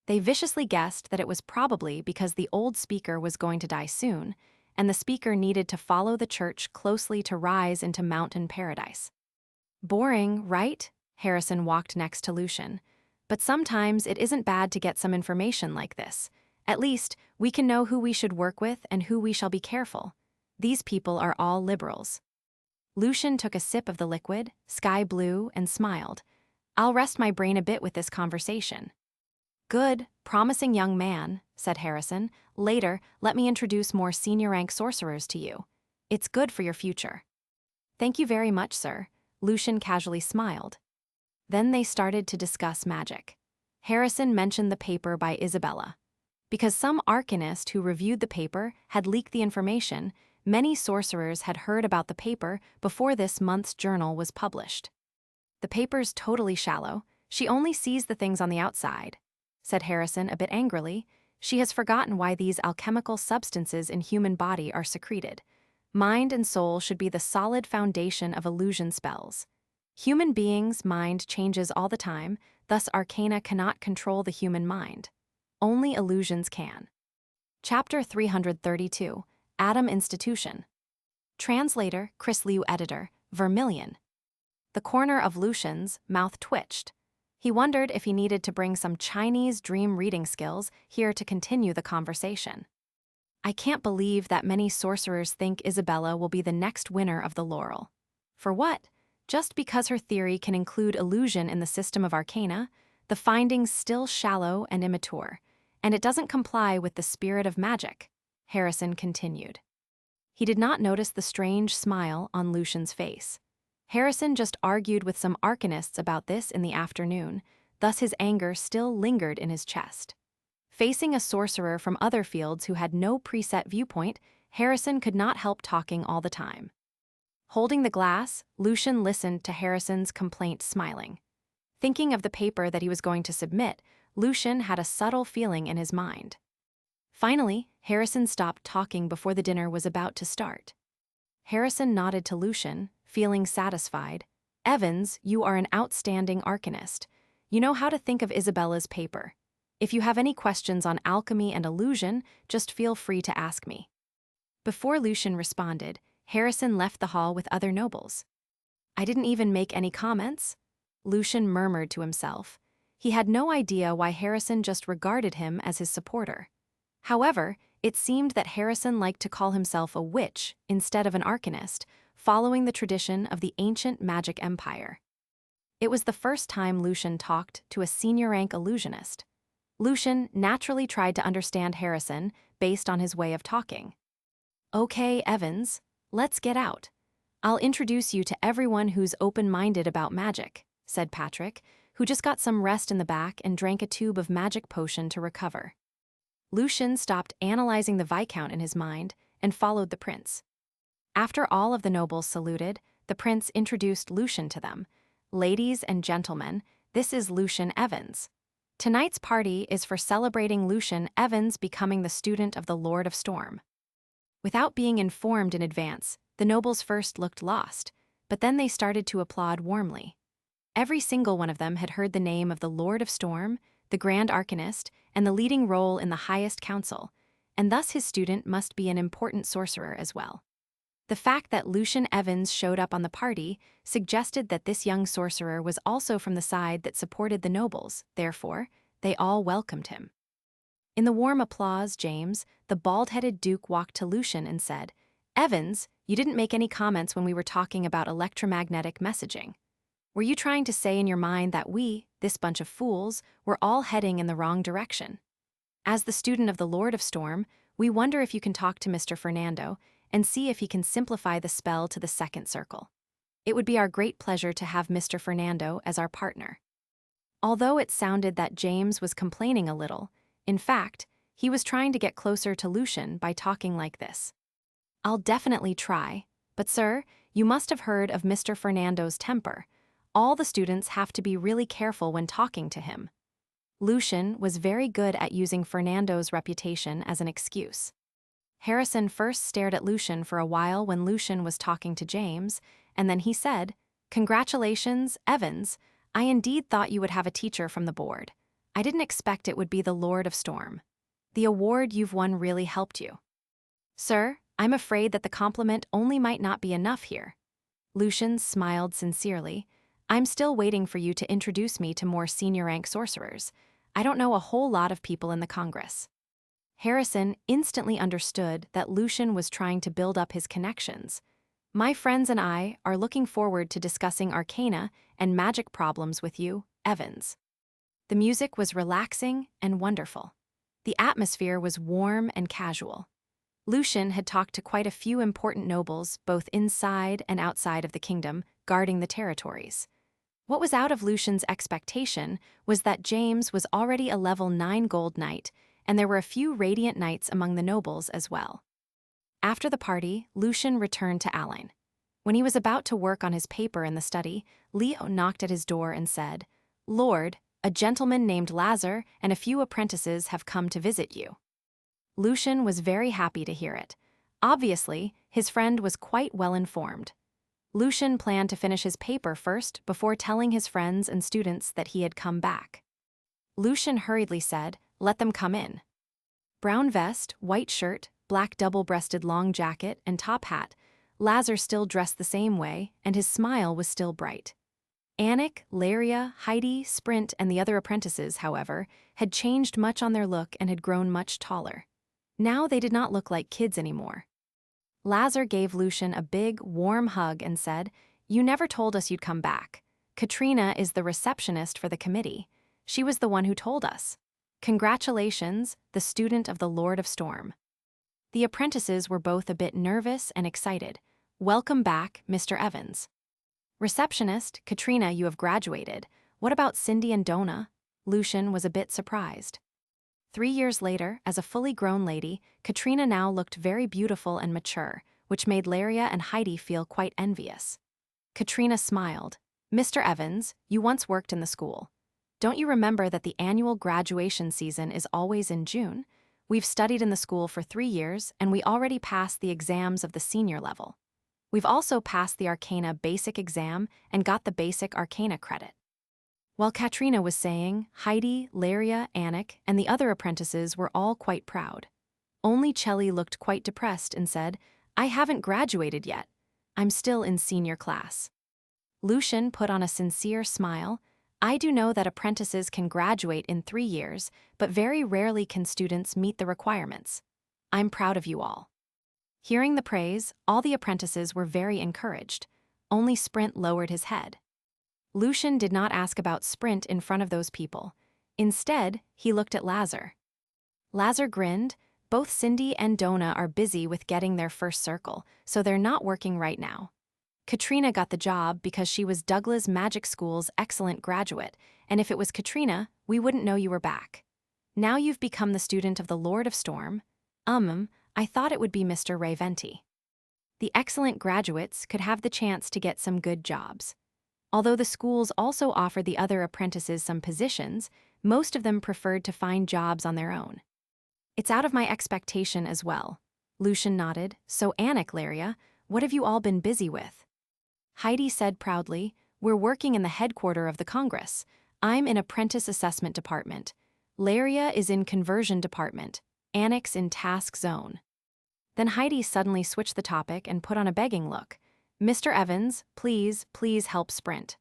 They viciously guessed that it was probably because the old speaker was going to die soon, and the speaker needed to follow the church closely to rise into mountain paradise. "Boring, right?" Harrison walked next to Lucian. "But sometimes it isn't bad to get some information like this. At least, we can know who we should work with and who we shall be careful. These people are all liberals." Lucian took a sip of the liquid, sky blue, and smiled. "I'll rest my brain a bit with this conversation." "Good, promising young man," said Harrison. "Later, let me introduce more senior-rank sorcerers to you. It's good for your future." "Thank you very much, sir," Lucian casually smiled. Then they started to discuss magic. Harrison mentioned the paper by Isabella. Because some arcanist who reviewed the paper had leaked the information, many sorcerers had heard about the paper before this month's journal was published. "The paper's totally shallow. She only sees the things on the outside," said Harrison a bit angrily. "She has forgotten why these alchemical substances in human body are secreted. Mind and soul should be the solid foundation of illusion spells. Human beings' mind changes all the time, thus arcana cannot control the human mind. Only illusions can." Chapter 332, Atom Institution. Translator, Chris Liu. Editor, Vermilion. The corner of Lucian's mouth twitched. He wondered if he needed to bring some Chinese dream reading skills here to continue the conversation. "I can't believe that many sorcerers think Isabella will be the next winner of the laurel. For what? Just because her theory can include illusion in the system of arcana, the findings still shallow and immature, and it doesn't comply with the spirit of magic," Harrison continued. He did not notice the strange smile on Lucian's face. Harrison just argued with some arcanists about this in the afternoon, thus his anger still lingered in his chest. Facing a sorcerer from other fields who had no preset viewpoint, Harrison could not help talking all the time. Holding the glass, Lucian listened to Harrison's complaint smiling. Thinking of the paper that he was going to submit, Lucian had a subtle feeling in his mind. Finally, Harrison stopped talking before the dinner was about to start. Harrison nodded to Lucian, feeling satisfied. "Evans, you are an outstanding arcanist. You know how to think of Isabella's paper. If you have any questions on alchemy and illusion, just feel free to ask me." Before Lucian responded, Harrison left the hall with other nobles. "I didn't even make any comments?" Lucian murmured to himself. He had no idea why Harrison just regarded him as his supporter. However, it seemed that Harrison liked to call himself a witch instead of an arcanist, following the tradition of the ancient magic empire. It was the first time Lucian talked to a senior-rank illusionist. Lucian naturally tried to understand Harrison based on his way of talking. "Okay, Evans, let's get out. I'll introduce you to everyone who's open-minded about magic," said Patrick, who just got some rest in the back and drank a tube of magic potion to recover. Lucian stopped analyzing the Viscount in his mind and followed the prince. After all of the nobles saluted, the prince introduced Lucian to them. "Ladies and gentlemen, this is Lucian Evans. Tonight's party is for celebrating Lucian Evans becoming the student of the Lord of Storm." Without being informed in advance, the nobles first looked lost, but then they started to applaud warmly. Every single one of them had heard the name of the Lord of Storm, the Grand Arcanist, and the leading role in the highest council, and thus his student must be an important sorcerer as well. The fact that Lucian Evans showed up on the party suggested that this young sorcerer was also from the side that supported the nobles, therefore, they all welcomed him. In the warm applause, James, the bald-headed duke, walked to Lucian and said, "Evans, you didn't make any comments when we were talking about electromagnetic messaging. Were you trying to say in your mind that we, this bunch of fools, were all heading in the wrong direction? As the student of the Lord of Storm, we wonder if you can talk to Mr. Fernando and see if he can simplify the spell to the second circle. It would be our great pleasure to have Mr. Fernando as our partner." Although it sounded that James was complaining a little, in fact, he was trying to get closer to Lucian by talking like this. "I'll definitely try, but sir, you must have heard of Mr. Fernando's temper. All the students have to be really careful when talking to him." Lucian was very good at using Fernando's reputation as an excuse. Harrison first stared at Lucian for a while when Lucian was talking to James, and then he said, "Congratulations, Evans. I indeed thought you would have a teacher from the board. I didn't expect it would be the Lord of Storm. The award you've won really helped you." "Sir, I'm afraid that the compliment only might not be enough here." Lucian smiled sincerely. "I'm still waiting for you to introduce me to more senior-rank sorcerers. I don't know a whole lot of people in the Congress." Harrison instantly understood that Lucian was trying to build up his connections. "My friends and I are looking forward to discussing arcana and magic problems with you, Evans." The music was relaxing and wonderful. The atmosphere was warm and casual. Lucian had talked to quite a few important nobles, both inside and outside of the kingdom, guarding the territories. What was out of Lucian's expectation was that James was already a level 9 gold knight, and there were a few radiant knights among the nobles as well. After the party, Lucian returned to Alain. When he was about to work on his paper in the study, Leo knocked at his door and said, "Lord, a gentleman named Lazar and a few apprentices have come to visit you." Lucian was very happy to hear it. Obviously, his friend was quite well informed. Lucian planned to finish his paper first before telling his friends and students that he had come back. Lucian hurriedly said, "Let them come in." Brown vest, white shirt, black double-breasted long jacket, and top hat, Lazar still dressed the same way, and his smile was still bright. Anik, Laria, Heidi, Sprint, and the other apprentices, however, had changed much on their look and had grown much taller. Now they did not look like kids anymore. Lazar gave Lucian a big, warm hug and said, "You never told us you'd come back. Katrina is the receptionist for the committee. She was the one who told us. Congratulations, the student of the Lord of Storm." The apprentices were both a bit nervous and excited. "Welcome back, Mr. Evans." "Receptionist, Katrina, you have graduated. What about Cindy and Donna?" Lucian was a bit surprised. 3 years later, as a fully grown lady, Katrina now looked very beautiful and mature, which made Laria and Heidi feel quite envious. Katrina smiled. "Mr. Evans, you once worked in the school. Don't you remember that the annual graduation season is always in June? We've studied in the school for 3 years, and we already passed the exams of the senior level. We've also passed the Arcana Basic exam and got the Basic Arcana credit." While Katrina was saying, Heidi, Laria, Anik, and the other apprentices were all quite proud. Only Chelly looked quite depressed and said, "I haven't graduated yet. I'm still in senior class." Lucian put on a sincere smile. I do know that apprentices can graduate in 3 years, but very rarely can students meet the requirements. I'm proud of you all. Hearing the praise, all the apprentices were very encouraged. Only Sprint lowered his head. Lucian did not ask about Sprint in front of those people. Instead, he looked at Lazar. Lazar grinned. Both Cindy and Donna are busy with getting their first circle, so they're not working right now. Katrina got the job because she was Douglas Magic School's excellent graduate, and if it was Katrina, we wouldn't know you were back. Now you've become the student of the Lord of Storm. I thought it would be Mr. Ray Venti. The excellent graduates could have the chance to get some good jobs. Although the schools also offered the other apprentices some positions, most of them preferred to find jobs on their own. It's out of my expectation as well. Lucian nodded. So Anik, Laria, what have you all been busy with? Heidi said proudly, we're working in the headquarters of the Congress. I'm in apprentice assessment department. Laria is in conversion department. Anik's in task zone. Then Heidi suddenly switched the topic and put on a begging look. Mr. Evans, please help Sprint.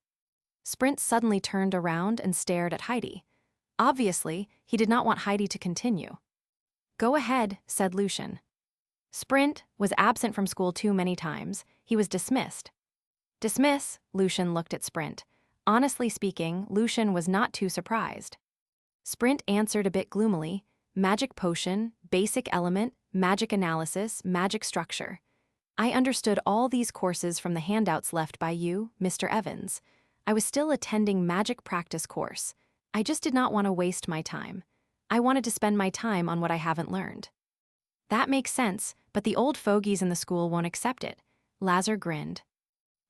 Sprint suddenly turned around and stared at Heidi. Obviously, he did not want Heidi to continue. Go ahead, said Lucian. Sprint was absent from school too many times. He was dismissed. Dismiss, Lucian looked at Sprint. Honestly speaking, Lucian was not too surprised. Sprint answered a bit gloomily, magic potion, basic element, magic analysis, magic structure. I understood all these courses from the handouts left by you, Mr. Evans. I was still attending magic practice course. I just did not want to waste my time. I wanted to spend my time on what I haven't learned. That makes sense, but the old fogies in the school won't accept it. Lazar grinned.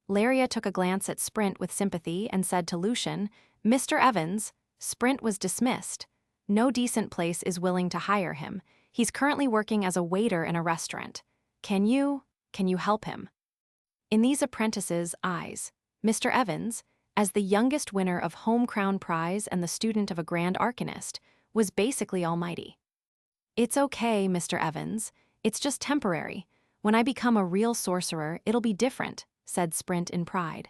Laria took a glance at Sprint with sympathy and said to Lucian, Mr. Evans, Sprint was dismissed. No decent place is willing to hire him. He's currently working as a waiter in a restaurant. Can you help him? In these apprentices' eyes, Mr. Evans, as the youngest winner of Home Crown Prize and the student of a Grand Arcanist, was basically almighty. It's okay, Mr. Evans. It's just temporary. When I become a real sorcerer, it'll be different, said Sprint in pride.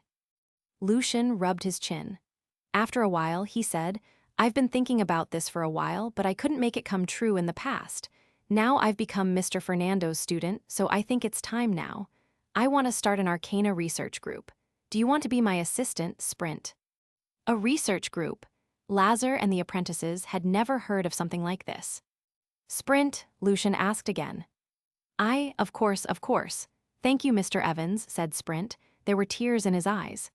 Lucian rubbed his chin. After a while, he said, I've been thinking about this for a while, but I couldn't make it come true in the past. Now I've become Mr. Fernando's student, so I think it's time now. I want to start an Arcana research group. Do you want to be my assistant, Sprint? A research group. Lazar and the apprentices had never heard of something like this. Sprint, Lucian asked again. Of course. Thank you, Mr. Evans, said Sprint. There were tears in his eyes.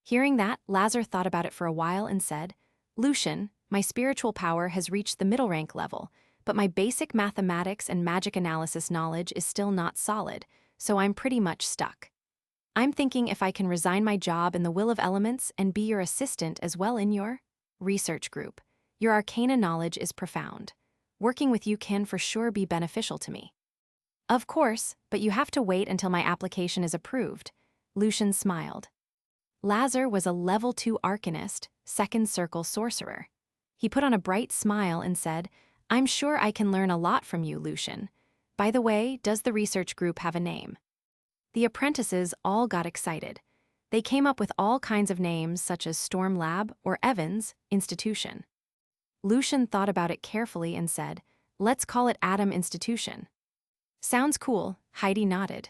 Hearing that, Lazar thought about it for a while and said, Lucian, my spiritual power has reached the middle rank level, but my basic mathematics and magic analysis knowledge is still not solid, so I'm pretty much stuck. I'm thinking if I can resign my job in the Will of Elements and be your assistant as well in your research group. Your arcana knowledge is profound. Working with you can for sure be beneficial to me. Of course, but you have to wait until my application is approved. Lucian smiled. Lazar was a level 2 arcanist, second circle sorcerer. He put on a bright smile and said, I'm sure I can learn a lot from you, Lucian. By the way, does the research group have a name? The apprentices all got excited. They came up with all kinds of names such as Storm Lab or Evans Institution. Lucian thought about it carefully and said, let's call it Atom Institution. Sounds cool, Heidi nodded.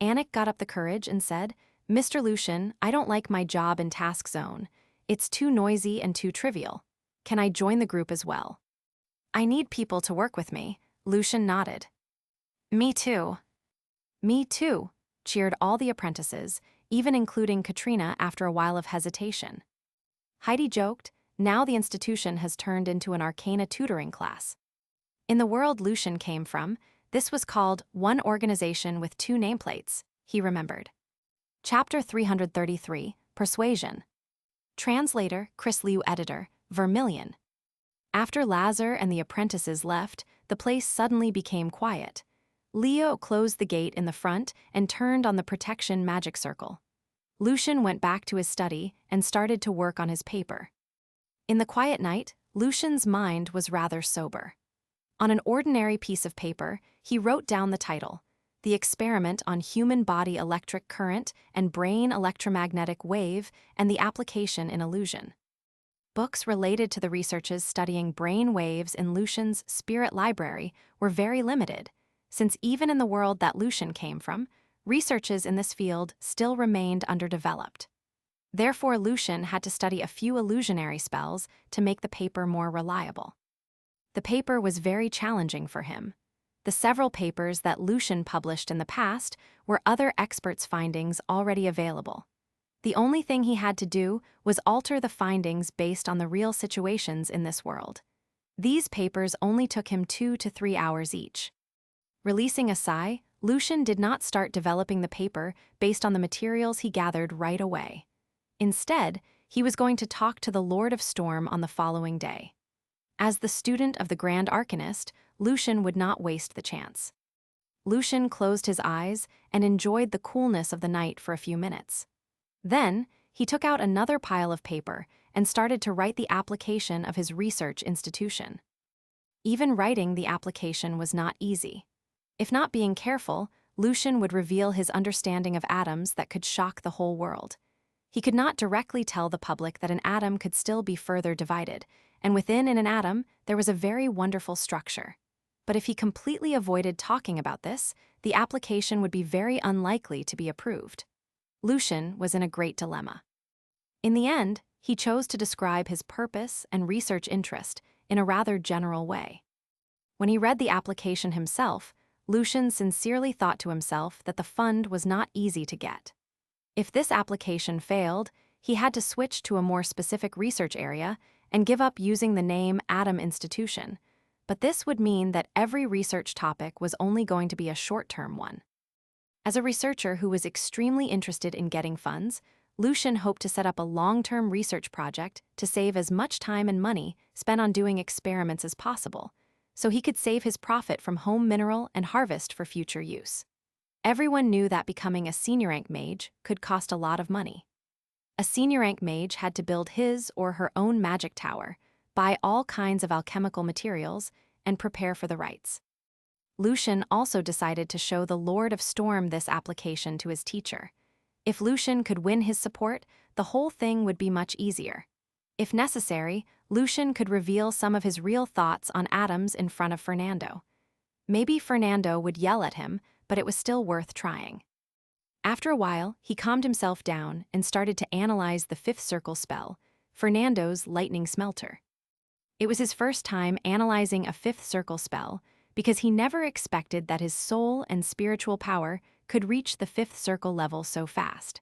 Anik got up the courage and said, Mr. Lucian, I don't like my job in task zone. It's too noisy and too trivial. Can I join the group as well? I need people to work with me, Lucian nodded. Me too. Me too, cheered all the apprentices, even including Katrina after a while of hesitation. Heidi joked, now the institution has turned into an arcana tutoring class. In the world Lucian came from, this was called One Organization with Two Nameplates, he remembered. Chapter 333, Persuasion. Translator, Chris Liu Editor, Vermilion. After Lazar and the apprentices left, the place suddenly became quiet. Leo closed the gate in the front and turned on the protection magic circle. Lucian went back to his study and started to work on his paper. In the quiet night, Lucian's mind was rather sober. On an ordinary piece of paper, he wrote down the title, The Experiment on Human Body Electric Current and Brain Electromagnetic Wave and the Application in Illusion. Books related to the researches studying brain waves in Lucian's spirit library were very limited, since even in the world that Lucian came from, researches in this field still remained underdeveloped. Therefore, Lucian had to study a few illusionary spells to make the paper more reliable. The paper was very challenging for him. The several papers that Lucian published in the past were other experts' findings already available. The only thing he had to do was alter the findings based on the real situations in this world. These papers only took him 2 to 3 hours each. Releasing a sigh, Lucian did not start developing the paper based on the materials he gathered right away. Instead, he was going to talk to the Lord of Storm on the following day. As the student of the Grand Arcanist, Lucian would not waste the chance. Lucian closed his eyes and enjoyed the coolness of the night for a few minutes. Then, he took out another pile of paper and started to write the application of his research institution. Even writing the application was not easy. If not being careful, Lucian would reveal his understanding of atoms that could shock the whole world. He could not directly tell the public that an atom could still be further divided, and within an atom there was a very wonderful structure. But if he completely avoided talking about this, the application would be very unlikely to be approved. Lucian was in a great dilemma. In the end, he chose to describe his purpose and research interest in a rather general way. When he read the application himself, Lucian sincerely thought to himself that the fund was not easy to get. If this application failed, he had to switch to a more specific research area and give up using the name Atom Institution, but this would mean that every research topic was only going to be a short-term one. As a researcher who was extremely interested in getting funds, Lucian hoped to set up a long-term research project to save as much time and money spent on doing experiments as possible, so he could save his profit from home mineral and harvest for future use. Everyone knew that becoming a senior rank mage could cost a lot of money. A senior rank mage had to build his or her own magic tower, buy all kinds of alchemical materials, and prepare for the rites. Lucian also decided to show the Lord of Storm this application to his teacher. If Lucian could win his support, the whole thing would be much easier. If necessary, Lucian could reveal some of his real thoughts on atoms in front of Fernando. Maybe Fernando would yell at him, but it was still worth trying. After a while, he calmed himself down and started to analyze the fifth circle spell, Fernando's lightning smelter. It was his first time analyzing a fifth circle spell because he never expected that his soul and spiritual power could reach the fifth circle level so fast.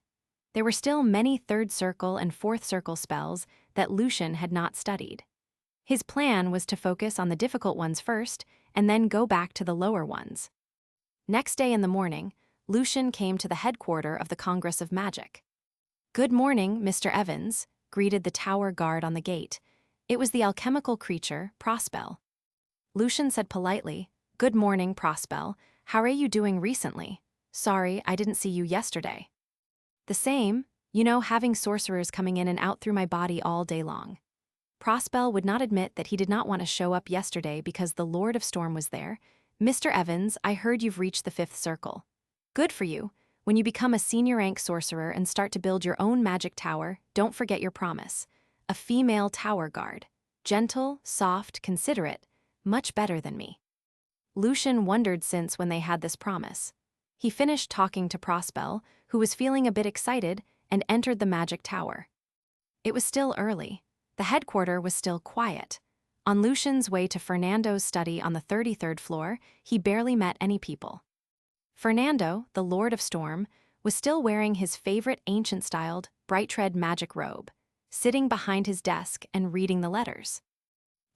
There were still many third circle and fourth circle spells that Lucian had not studied. His plan was to focus on the difficult ones first and then go back to the lower ones. Next day in the morning, Lucian came to the headquarters of the Congress of Magic. "Good morning, Mr. Evans," greeted the tower guard on the gate. It was the alchemical creature, Prospel. Lucian said politely, "Good morning, Prospel. How are you doing recently? Sorry, I didn't see you yesterday." "The same, having sorcerers coming in and out through my body all day long." Prospel would not admit that he did not want to show up yesterday because the Lord of Storm was there. "Mr. Evans, I heard you've reached the fifth circle. Good for you. When you become a senior rank sorcerer and start to build your own magic tower, don't forget your promise. A female tower guard. Gentle, soft, considerate. Much better than me." Lucian wondered since when they had this promise. He finished talking to Prospel, who was feeling a bit excited, and entered the magic tower. It was still early. The headquarters was still quiet. On Lucian's way to Fernando's study on the 33rd floor, he barely met any people. Fernando, the Lord of Storm, was still wearing his favorite ancient-styled, bright-red magic robe, sitting behind his desk and reading the letters.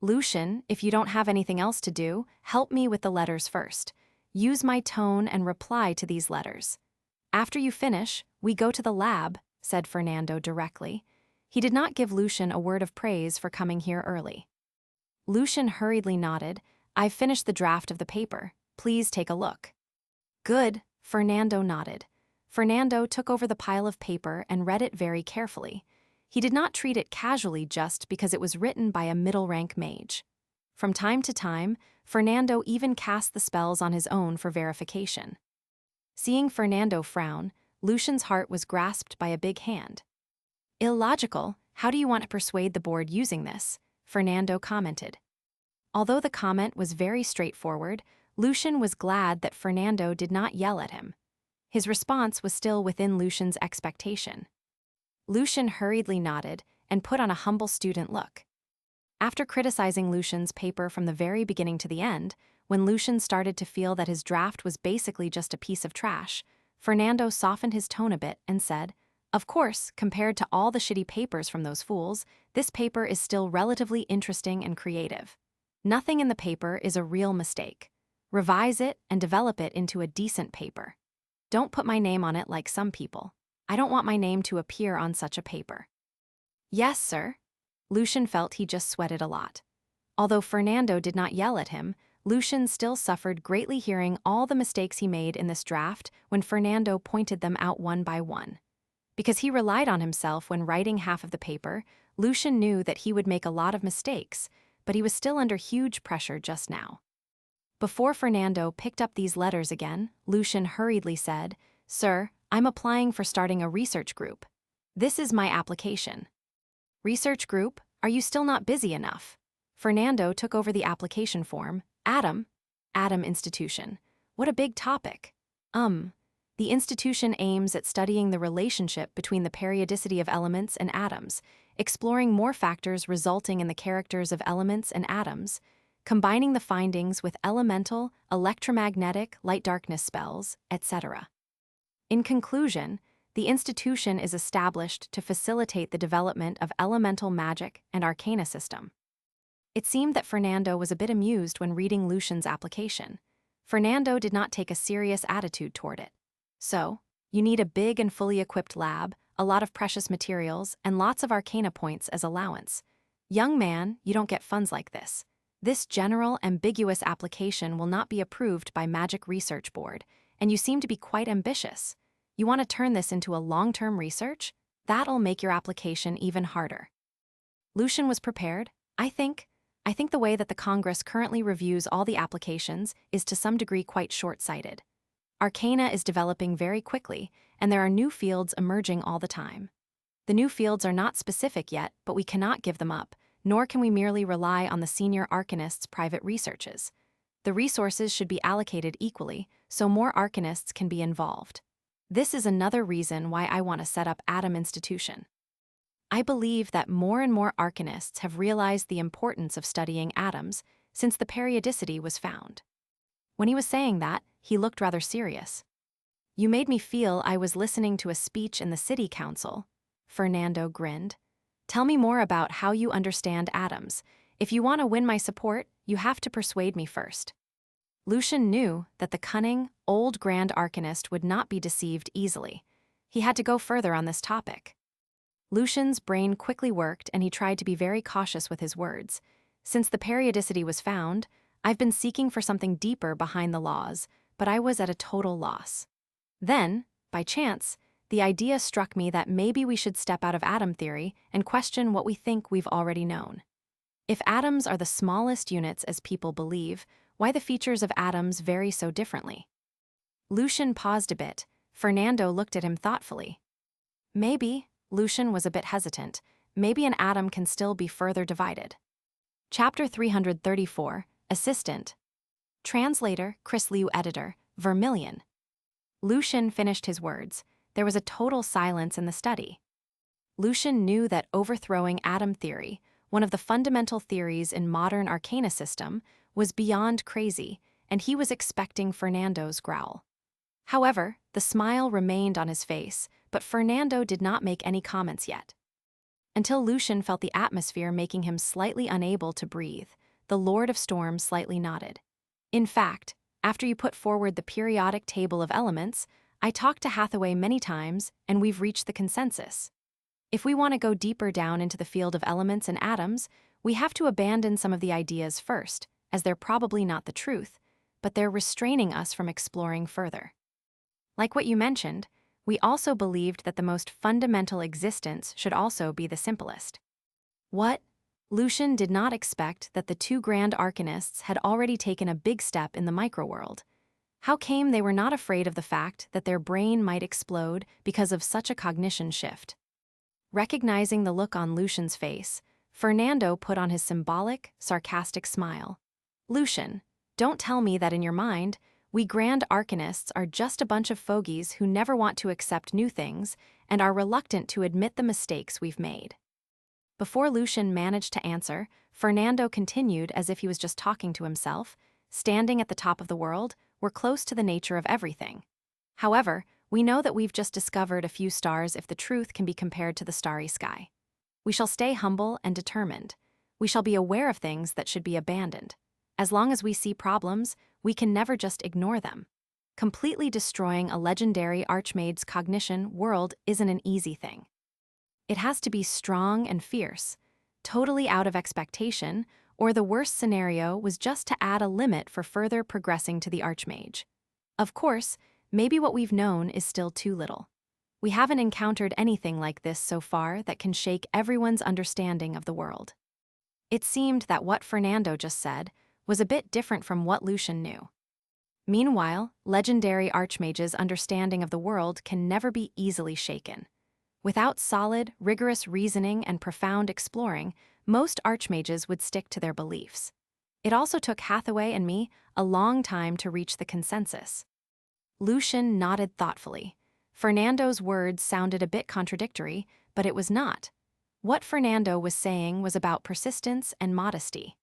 "Lucian, if you don't have anything else to do, help me with the letters first. Use my tone and reply to these letters. After you finish, we go to the lab," said Fernando directly. He did not give Lucian a word of praise for coming here early. Lucian hurriedly nodded. "I've finished the draft of the paper. Please take a look." "Good," Fernando nodded. Fernando took over the pile of paper and read it very carefully. He did not treat it casually just because it was written by a middle-rank mage. From time to time, Fernando even cast the spells on his own for verification. Seeing Fernando frown, Lucian's heart was grasped by a big hand. "Illogical. How do you want to persuade the board using this? Fernando commented. Although the comment was very straightforward, Lucian was glad that Fernando did not yell at him. His response was still within Lucian's expectation. Lucian hurriedly nodded and put on a humble student look. After criticizing Lucian's paper from the very beginning to the end, when Lucian started to feel that his draft was basically just a piece of trash, Fernando softened his tone a bit and said, "Of course, compared to all the shitty papers from those fools, this paper is still relatively interesting and creative. Nothing in the paper is a real mistake. Revise it and develop it into a decent paper. Don't put my name on it like some people. I don't want my name to appear on such a paper." "Yes, sir." Lucian felt he just sweated a lot. Although Fernando did not yell at him, Lucian still suffered greatly hearing all the mistakes he made in this draft when Fernando pointed them out one by one. Because he relied on himself when writing half of the paper, Lucian knew that he would make a lot of mistakes, but he was still under huge pressure just now. Before Fernando picked up these letters again, Lucian hurriedly said, "Sir, I'm applying for starting a research group. This is my application." "Research group? Are you still not busy enough?" Fernando took over the application form. Atom Institution. What a big topic. The institution aims at studying the relationship between the periodicity of elements and atoms, exploring more factors resulting in the characters of elements and atoms, combining the findings with elemental, electromagnetic, light-darkness spells, etc. In conclusion, the institution is established to facilitate the development of elemental magic and arcana system. It seemed that Fernando was a bit amused when reading Lucian's application. Fernando did not take a serious attitude toward it. "So, you need a big and fully equipped lab, a lot of precious materials, and lots of arcana points as allowance. Young man, you don't get funds like this. This general, ambiguous application will not be approved by Magic Research Board, and you seem to be quite ambitious. You want to turn this into a long-term research? That'll make your application even harder." Lucian was prepared. I think the way that the Congress currently reviews all the applications is to some degree quite short-sighted. Arcana is developing very quickly, and there are new fields emerging all the time. The new fields are not specific yet, but we cannot give them up, nor can we merely rely on the senior arcanist's private researches. The resources should be allocated equally, so more arcanists can be involved. This is another reason why I want to set up Atom Institution. I believe that more and more arcanists have realized the importance of studying atoms since the periodicity was found. When he was saying that, he looked rather serious. "You made me feel I was listening to a speech in the city council." Fernando grinned. "Tell me more about how you understand atoms. If you want to win my support, you have to persuade me first." Lucian knew that the cunning, old Grand Arcanist would not be deceived easily. He had to go further on this topic. Lucian's brain quickly worked and he tried to be very cautious with his words. "Since the periodicity was found, I've been seeking for something deeper behind the laws, but I was at a total loss. Then, by chance, the idea struck me that maybe we should step out of atom theory and question what we think we've already known. If atoms are the smallest units as people believe, why the features of atoms vary so differently?" Lucian paused a bit. Fernando looked at him thoughtfully. "Maybe," Lucian was a bit hesitant, "maybe an atom can still be further divided." Chapter 334, Assistant. Translator, Chris Liu Editor, Vermilion. Lucian finished his words. There was a total silence in the study. Lucian knew that overthrowing atom theory, one of the fundamental theories in modern arcana system, was beyond crazy, and he was expecting Fernando's growl. However, the smile remained on his face, but Fernando did not make any comments yet. Until Lucian felt the atmosphere making him slightly unable to breathe, the Lord of Storms slightly nodded. "In fact, after you put forward the periodic table of elements, I talked to Hathaway many times, and we've reached the consensus. If we want to go deeper down into the field of elements and atoms, we have to abandon some of the ideas first, as they're probably not the truth, but they're restraining us from exploring further. Like what you mentioned, we also believed that the most fundamental existence should also be the simplest." What? Lucian did not expect that the two Grand Arcanists had already taken a big step in the microworld. How came they were not afraid of the fact that their brain might explode because of such a cognition shift? Recognizing the look on Lucian's face, Fernando put on his symbolic, sarcastic smile. Lucian, don't tell me that in your mind, we grand arcanists are just a bunch of fogies who never want to accept new things and are reluctant to admit the mistakes we've made. Before Lucian managed to answer, Fernando continued as if he was just talking to himself. Standing at the top of the world, we're close to the nature of everything. However, we know that we've just discovered a few stars if the truth can be compared to the starry sky. We shall stay humble and determined. We shall be aware of things that should be abandoned. As long as we see problems, we can never just ignore them. Completely destroying a legendary archmage's cognition world isn't an easy thing. It has to be strong and fierce, totally out of expectation, or the worst scenario was just to add a limit for further progressing to the archmage. Of course, maybe what we've known is still too little. We haven't encountered anything like this so far that can shake everyone's understanding of the world. It seemed that what Fernando just said was a bit different from what Lucian knew. Meanwhile, legendary archmages' understanding of the world can never be easily shaken. Without solid, rigorous reasoning and profound exploring, most archmages would stick to their beliefs. It also took Hathaway and me a long time to reach the consensus. Lucian nodded thoughtfully. Fernando's words sounded a bit contradictory, but it was not. What Fernando was saying was about persistence and modesty.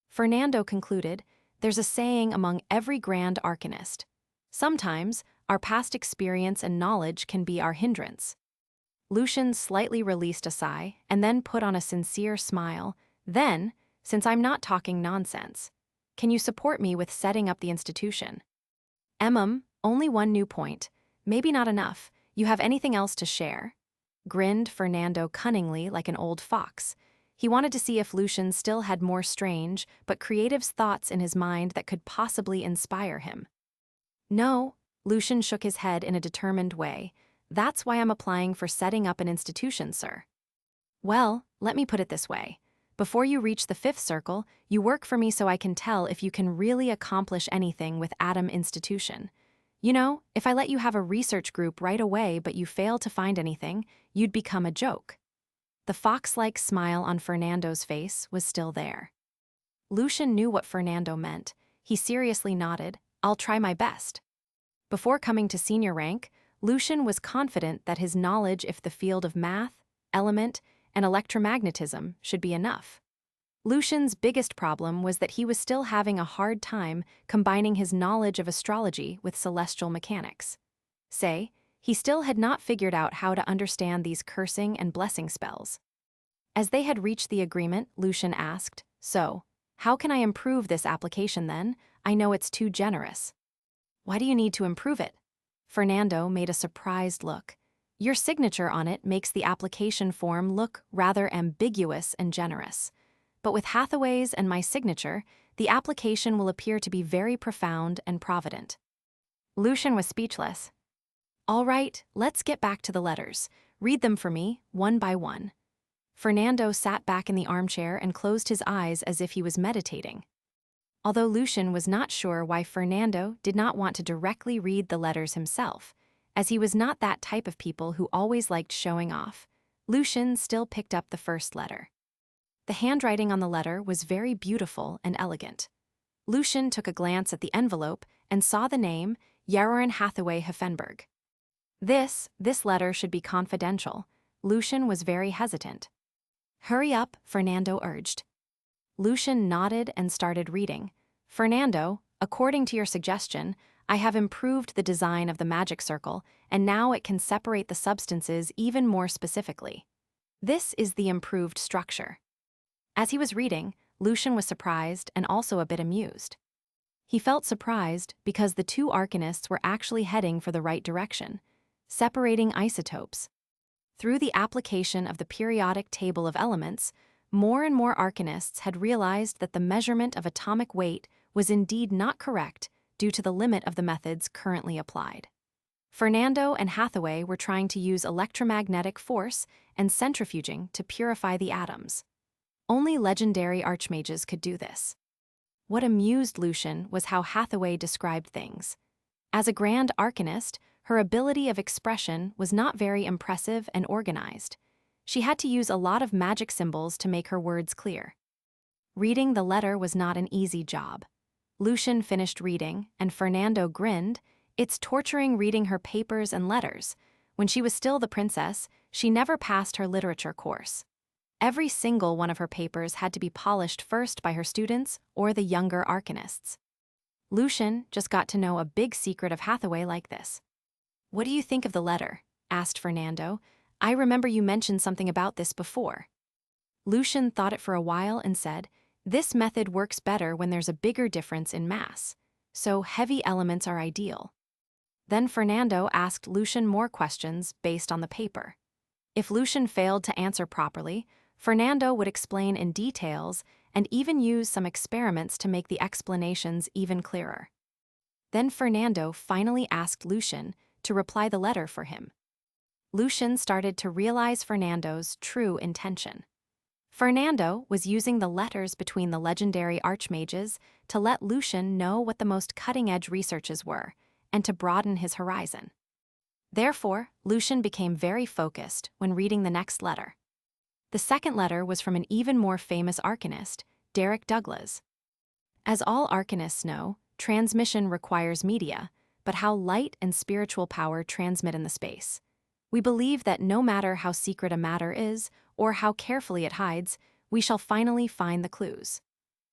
Fernando concluded, there's a saying among every grand arcanist. Sometimes, our past experience and knowledge can be our hindrance. Lucian slightly released a sigh and then put on a sincere smile. Then, since I'm not talking nonsense, can you support me with setting up the institution? Only one new point. Maybe not enough. You have anything else to share? Grinned Fernando cunningly like an old fox. He wanted to see if Lucian still had more strange but creative thoughts in his mind that could possibly inspire him. No, Lucian shook his head in a determined way. That's why I'm applying for setting up an institution, sir. Well, let me put it this way. Before you reach the 5th circle, you work for me so I can tell if you can really accomplish anything with Atom Institution. You know, if I let you have a research group right away but you fail to find anything, you'd become a joke. The fox-like smile on Fernando's face was still there. Lucian knew what Fernando meant. He seriously nodded, I'll try my best. Before coming to senior rank, Lucian was confident that his knowledge of the field of math, element, and electromagnetism should be enough. Lucian's biggest problem was that he was still having a hard time combining his knowledge of astrology with celestial mechanics. He still had not figured out how to understand these cursing and blessing spells. As they had reached the agreement, Lucian asked, So, how can I improve this application then? I know it's too generous. Why do you need to improve it? Fernando made a surprised look. Your signature on it makes the application form look rather ambiguous and generous. But with Hathaway's and my signature, the application will appear to be very profound and provident. Lucian was speechless. All right, let's get back to the letters. Read them for me, one by one. Fernando sat back in the armchair and closed his eyes as if he was meditating. Although Lucian was not sure why Fernando did not want to directly read the letters himself, as he was not that type of people who always liked showing off, Lucian still picked up the first letter. The handwriting on the letter was very beautiful and elegant. Lucian took a glance at the envelope and saw the name, Yaron Hathaway Heffenberg. This letter should be confidential. Lucian was very hesitant. Hurry up, Fernando urged. Lucian nodded and started reading. Fernando, according to your suggestion, I have improved the design of the magic circle, and now it can separate the substances even more specifically. This is the improved structure. As he was reading, Lucian was surprised and also a bit amused. He felt surprised because the two arcanists were actually heading for the right direction, separating isotopes. Through the application of the periodic table of elements, more and more arcanists had realized that the measurement of atomic weight was indeed not correct due to the limit of the methods currently applied. Fernando and Hathaway were trying to use electromagnetic force and centrifuging to purify the atoms. Only legendary archmages could do this. What amused Lucian was how Hathaway described things. As a grand arcanist, her ability of expression was not very impressive and organized. She had to use a lot of magic symbols to make her words clear. Reading the letter was not an easy job. Lucian finished reading, and Fernando grinned. It's torturing reading her papers and letters. When she was still the princess, she never passed her literature course. Every single one of her papers had to be polished first by her students or the younger arcanists. Lucian just got to know a big secret of Hathaway like this. "What do you think of the letter?" asked Fernando. "I remember you mentioned something about this before." Lucian thought it for a while and said, "This method works better when there's a bigger difference in mass, so heavy elements are ideal." Then Fernando asked Lucian more questions based on the paper. If Lucian failed to answer properly, Fernando would explain in details and even use some experiments to make the explanations even clearer. Then Fernando finally asked Lucian to reply the letter for him. Lucian started to realize Fernando's true intention. Fernando was using the letters between the legendary archmages to let Lucian know what the most cutting-edge researches were and to broaden his horizon. Therefore, Lucian became very focused when reading the next letter. The second letter was from an even more famous arcanist, Derek Douglas. As all arcanists know, transmission requires media, but how light and spiritual power transmit in the space. We believe that no matter how secret a matter is, or how carefully it hides, we shall finally find the clues.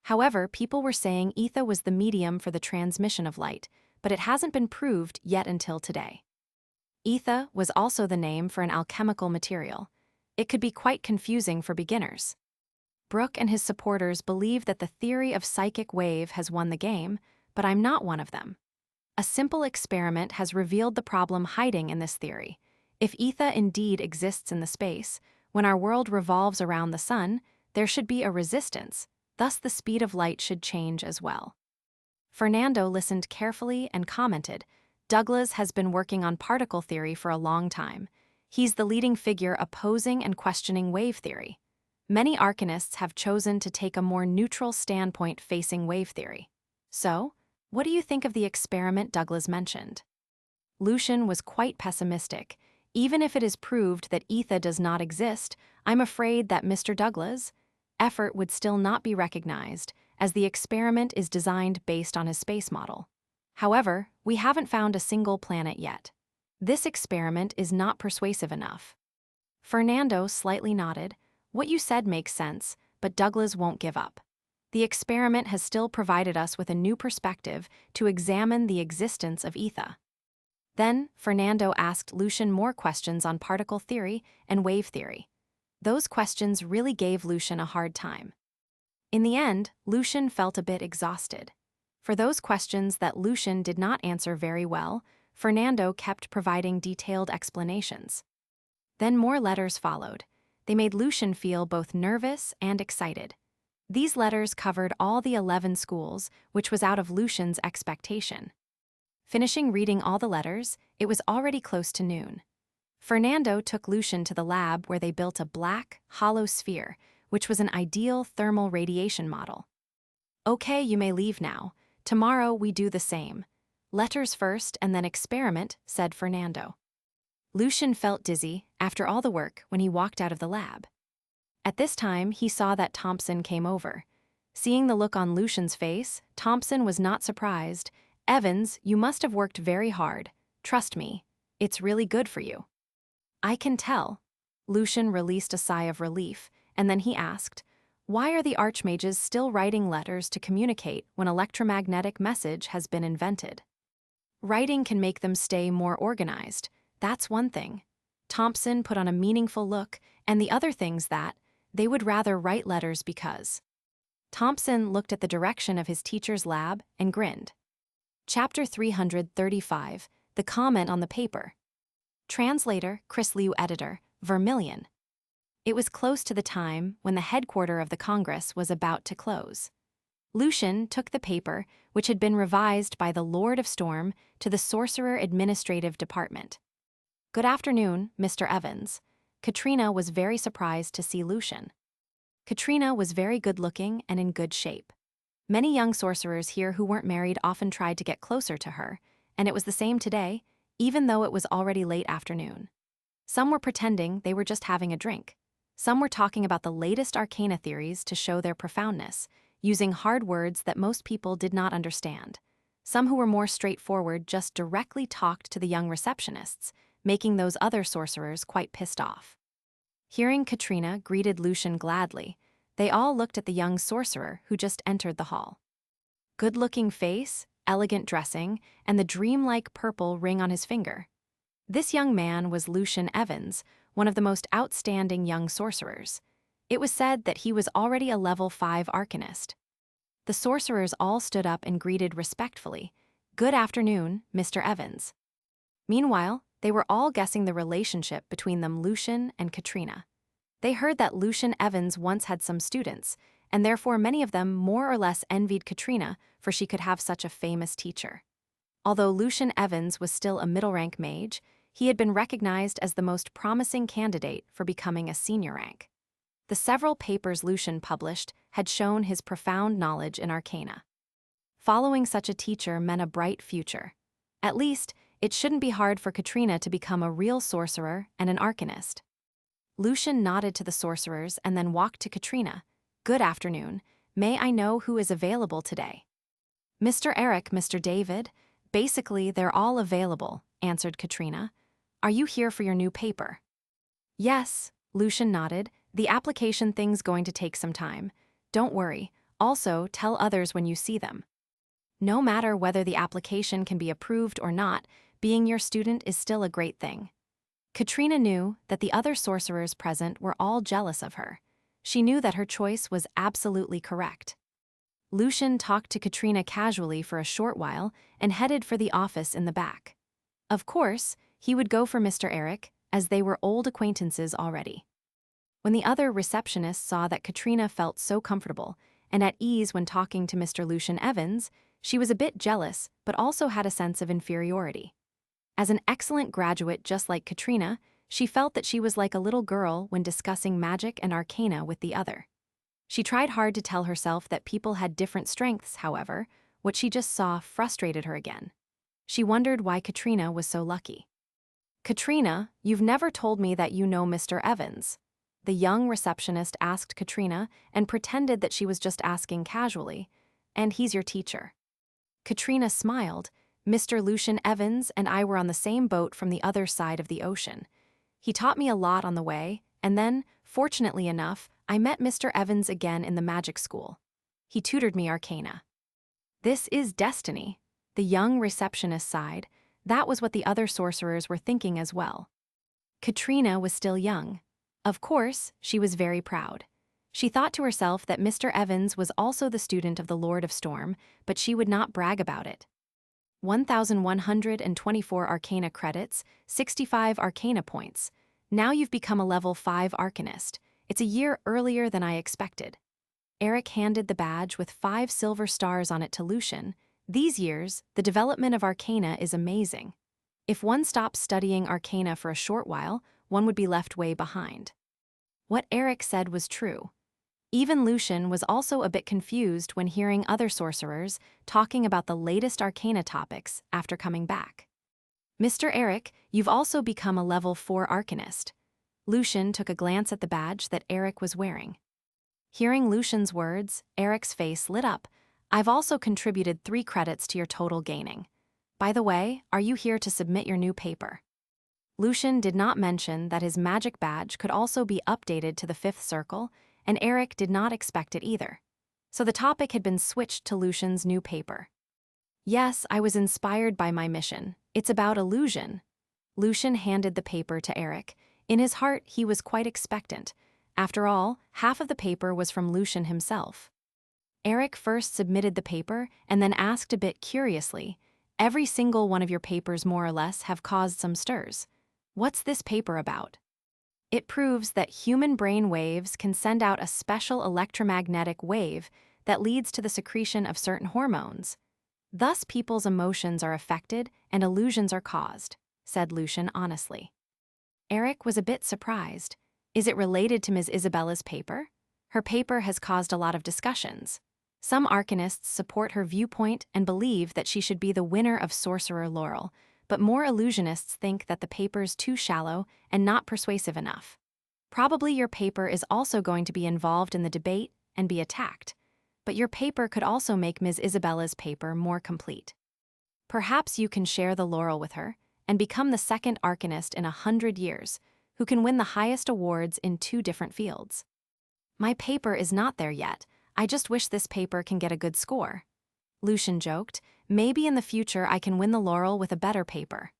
However, people were saying ether was the medium for the transmission of light, but it hasn't been proved yet until today. Ether was also the name for an alchemical material. It could be quite confusing for beginners. Brooke and his supporters believe that the theory of psychic wave has won the game, but I'm not one of them. A simple experiment has revealed the problem hiding in this theory. If ether indeed exists in the space, when our world revolves around the sun, there should be a resistance, thus the speed of light should change as well. Fernando listened carefully and commented, "Douglas has been working on particle theory for a long time. He's the leading figure opposing and questioning wave theory. Many arcanists have chosen to take a more neutral standpoint facing wave theory. So, what do you think of the experiment Douglas mentioned?" Lucian was quite pessimistic. "Even if it is proved that ether does not exist, I'm afraid that Mr. Douglas' effort would still not be recognized, as the experiment is designed based on his space model. However, we haven't found a single planet yet. This experiment is not persuasive enough." Fernando slightly nodded. "What you said makes sense, but Douglas won't give up. The experiment has still provided us with a new perspective to examine the existence of ether." Then, Fernando asked Lucian more questions on particle theory and wave theory. Those questions really gave Lucian a hard time. In the end, Lucian felt a bit exhausted. For those questions that Lucian did not answer very well, Fernando kept providing detailed explanations. Then more letters followed. They made Lucian feel both nervous and excited. These letters covered all the 11 schools, which was out of Lucian's expectation. Finishing reading all the letters, it was already close to noon. Fernando took Lucian to the lab where they built a black, hollow sphere, which was an ideal thermal radiation model. "Okay, you may leave now. Tomorrow we do the same. Letters first and then experiment," said Fernando. Lucian felt dizzy after all the work when he walked out of the lab. At this time, he saw that Thompson came over. Seeing the look on Lucian's face, Thompson was not surprised. "Evans, you must have worked very hard. Trust me, it's really good for you." "I can tell." Lucian released a sigh of relief, and then he asked, "Why are the archmages still writing letters to communicate when electromagnetic message has been invented?" "Writing can make them stay more organized. That's one thing." Thompson put on a meaningful look, and the other thing's that they would rather write letters because. Thompson looked at the direction of his teacher's lab and grinned. Chapter 335, The Comment on the Paper. Translator, Chris Liu. Editor, Vermilion. It was close to the time when the headquarters of the Congress was about to close. Lucian took the paper, which had been revised by the Lord of Storm, to the Sorcerer Administrative Department. "Good afternoon, Mr. Evans." Katrina was very surprised to see Lucian. Katrina was very good-looking and in good shape. Many young sorcerers here who weren't married often tried to get closer to her, and it was the same today, even though it was already late afternoon. Some were pretending they were just having a drink. Some were talking about the latest arcana theories to show their profoundness, using hard words that most people did not understand. Some who were more straightforward just directly talked to the young receptionists, making those other sorcerers quite pissed off. Hearing Katrina greeted Lucian gladly, they all looked at the young sorcerer who just entered the hall. Good-looking face, elegant dressing, and the dreamlike purple ring on his finger. This young man was Lucian Evans, one of the most outstanding young sorcerers. It was said that he was already a level 5 arcanist. The sorcerers all stood up and greeted respectfully. "Good afternoon, Mr. Evans." Meanwhile, they were all guessing the relationship between them, Lucian and Katrina. They heard that Lucian Evans once had some students, and therefore many of them more or less envied Katrina for she could have such a famous teacher. Although Lucian Evans was still a middle-rank mage, he had been recognized as the most promising candidate for becoming a senior rank. The several papers Lucian published had shown his profound knowledge in arcana. Following such a teacher meant a bright future. At least, it shouldn't be hard for Katrina to become a real sorcerer and an arcanist. Lucian nodded to the sorcerers and then walked to Katrina. "Good afternoon. May I know who is available today?" "Mr. Eric, Mr. David. Basically, they're all available," answered Katrina. "Are you here for your new paper?" "Yes," Lucian nodded. "The application thing's going to take some time. Don't worry. Also, tell others when you see them. No matter whether the application can be approved or not, being your student is still a great thing." Katrina knew that the other sorcerers present were all jealous of her. She knew that her choice was absolutely correct. Lucian talked to Katrina casually for a short while and headed for the office in the back. Of course, he would go for Mr. Eric, as they were old acquaintances already. When the other receptionists saw that Katrina felt so comfortable and at ease when talking to Mr. Lucian Evans, she was a bit jealous but also had a sense of inferiority. As an excellent graduate just like Katrina, she felt that she was like a little girl when discussing magic and arcana with the other. She tried hard to tell herself that people had different strengths, however, what she just saw frustrated her again. She wondered why Katrina was so lucky. "Katrina, you've never told me that you know Mr. Evans." The young receptionist asked Katrina and pretended that she was just asking casually, "And he's your teacher." Katrina smiled. "Mr. Lucian Evans and I were on the same boat from the other side of the ocean. He taught me a lot on the way, and then, fortunately enough, I met Mr. Evans again in the magic school. He tutored me arcana." "This is destiny," the young receptionist sighed. That was what the other sorcerers were thinking as well. Katrina was still young. Of course, she was very proud. She thought to herself that Mr. Evans was also the student of the Lord of Storm, but she would not brag about it. 1,124 arcana credits, 65 arcana points. Now you've become a level 5 arcanist. It's a year earlier than I expected. Eric handed the badge with 5 silver stars on it to Lucian. These years, the development of arcana is amazing. If one stops studying arcana for a short while, one would be left way behind. What Eric said was true. Even Lucian was also a bit confused when hearing other sorcerers talking about the latest arcana topics after coming back. "Mr. Eric, you've also become a level 4 arcanist." Lucian took a glance at the badge that Eric was wearing. Hearing Lucian's words, Eric's face lit up. "I've also contributed 3 credits to your total gaining. By the way, are you here to submit your new paper?" Lucian did not mention that his magic badge could also be updated to the 5th circle, and Eric did not expect it either. So the topic had been switched to Lucian's new paper. "Yes, I was inspired by my mission. It's about illusion." Lucian handed the paper to Eric. In his heart, he was quite expectant. After all, half of the paper was from Lucian himself. Eric first submitted the paper and then asked a bit curiously, "Every single one of your papers more or less have caused some stirs. What's this paper about?" "It proves that human brain waves can send out a special electromagnetic wave that leads to the secretion of certain hormones. Thus people's emotions are affected and illusions are caused," said Lucian honestly. Eric was a bit surprised. Is it related to Ms. Isabella's paper? Her paper has caused a lot of discussions. Some arcanists support her viewpoint and believe that she should be the winner of Sorcerer Laurel, but more illusionists think that the paper's too shallow and not persuasive enough. Probably your paper is also going to be involved in the debate and be attacked. But your paper could also make Ms. Isabella's paper more complete. Perhaps you can share the laurel with her and become the second arcanist in 100 years who can win the highest awards in 2 different fields. My paper is not there yet. I just wish this paper can get a good score. Lucian joked, maybe in the future I can win the laurel with a better paper.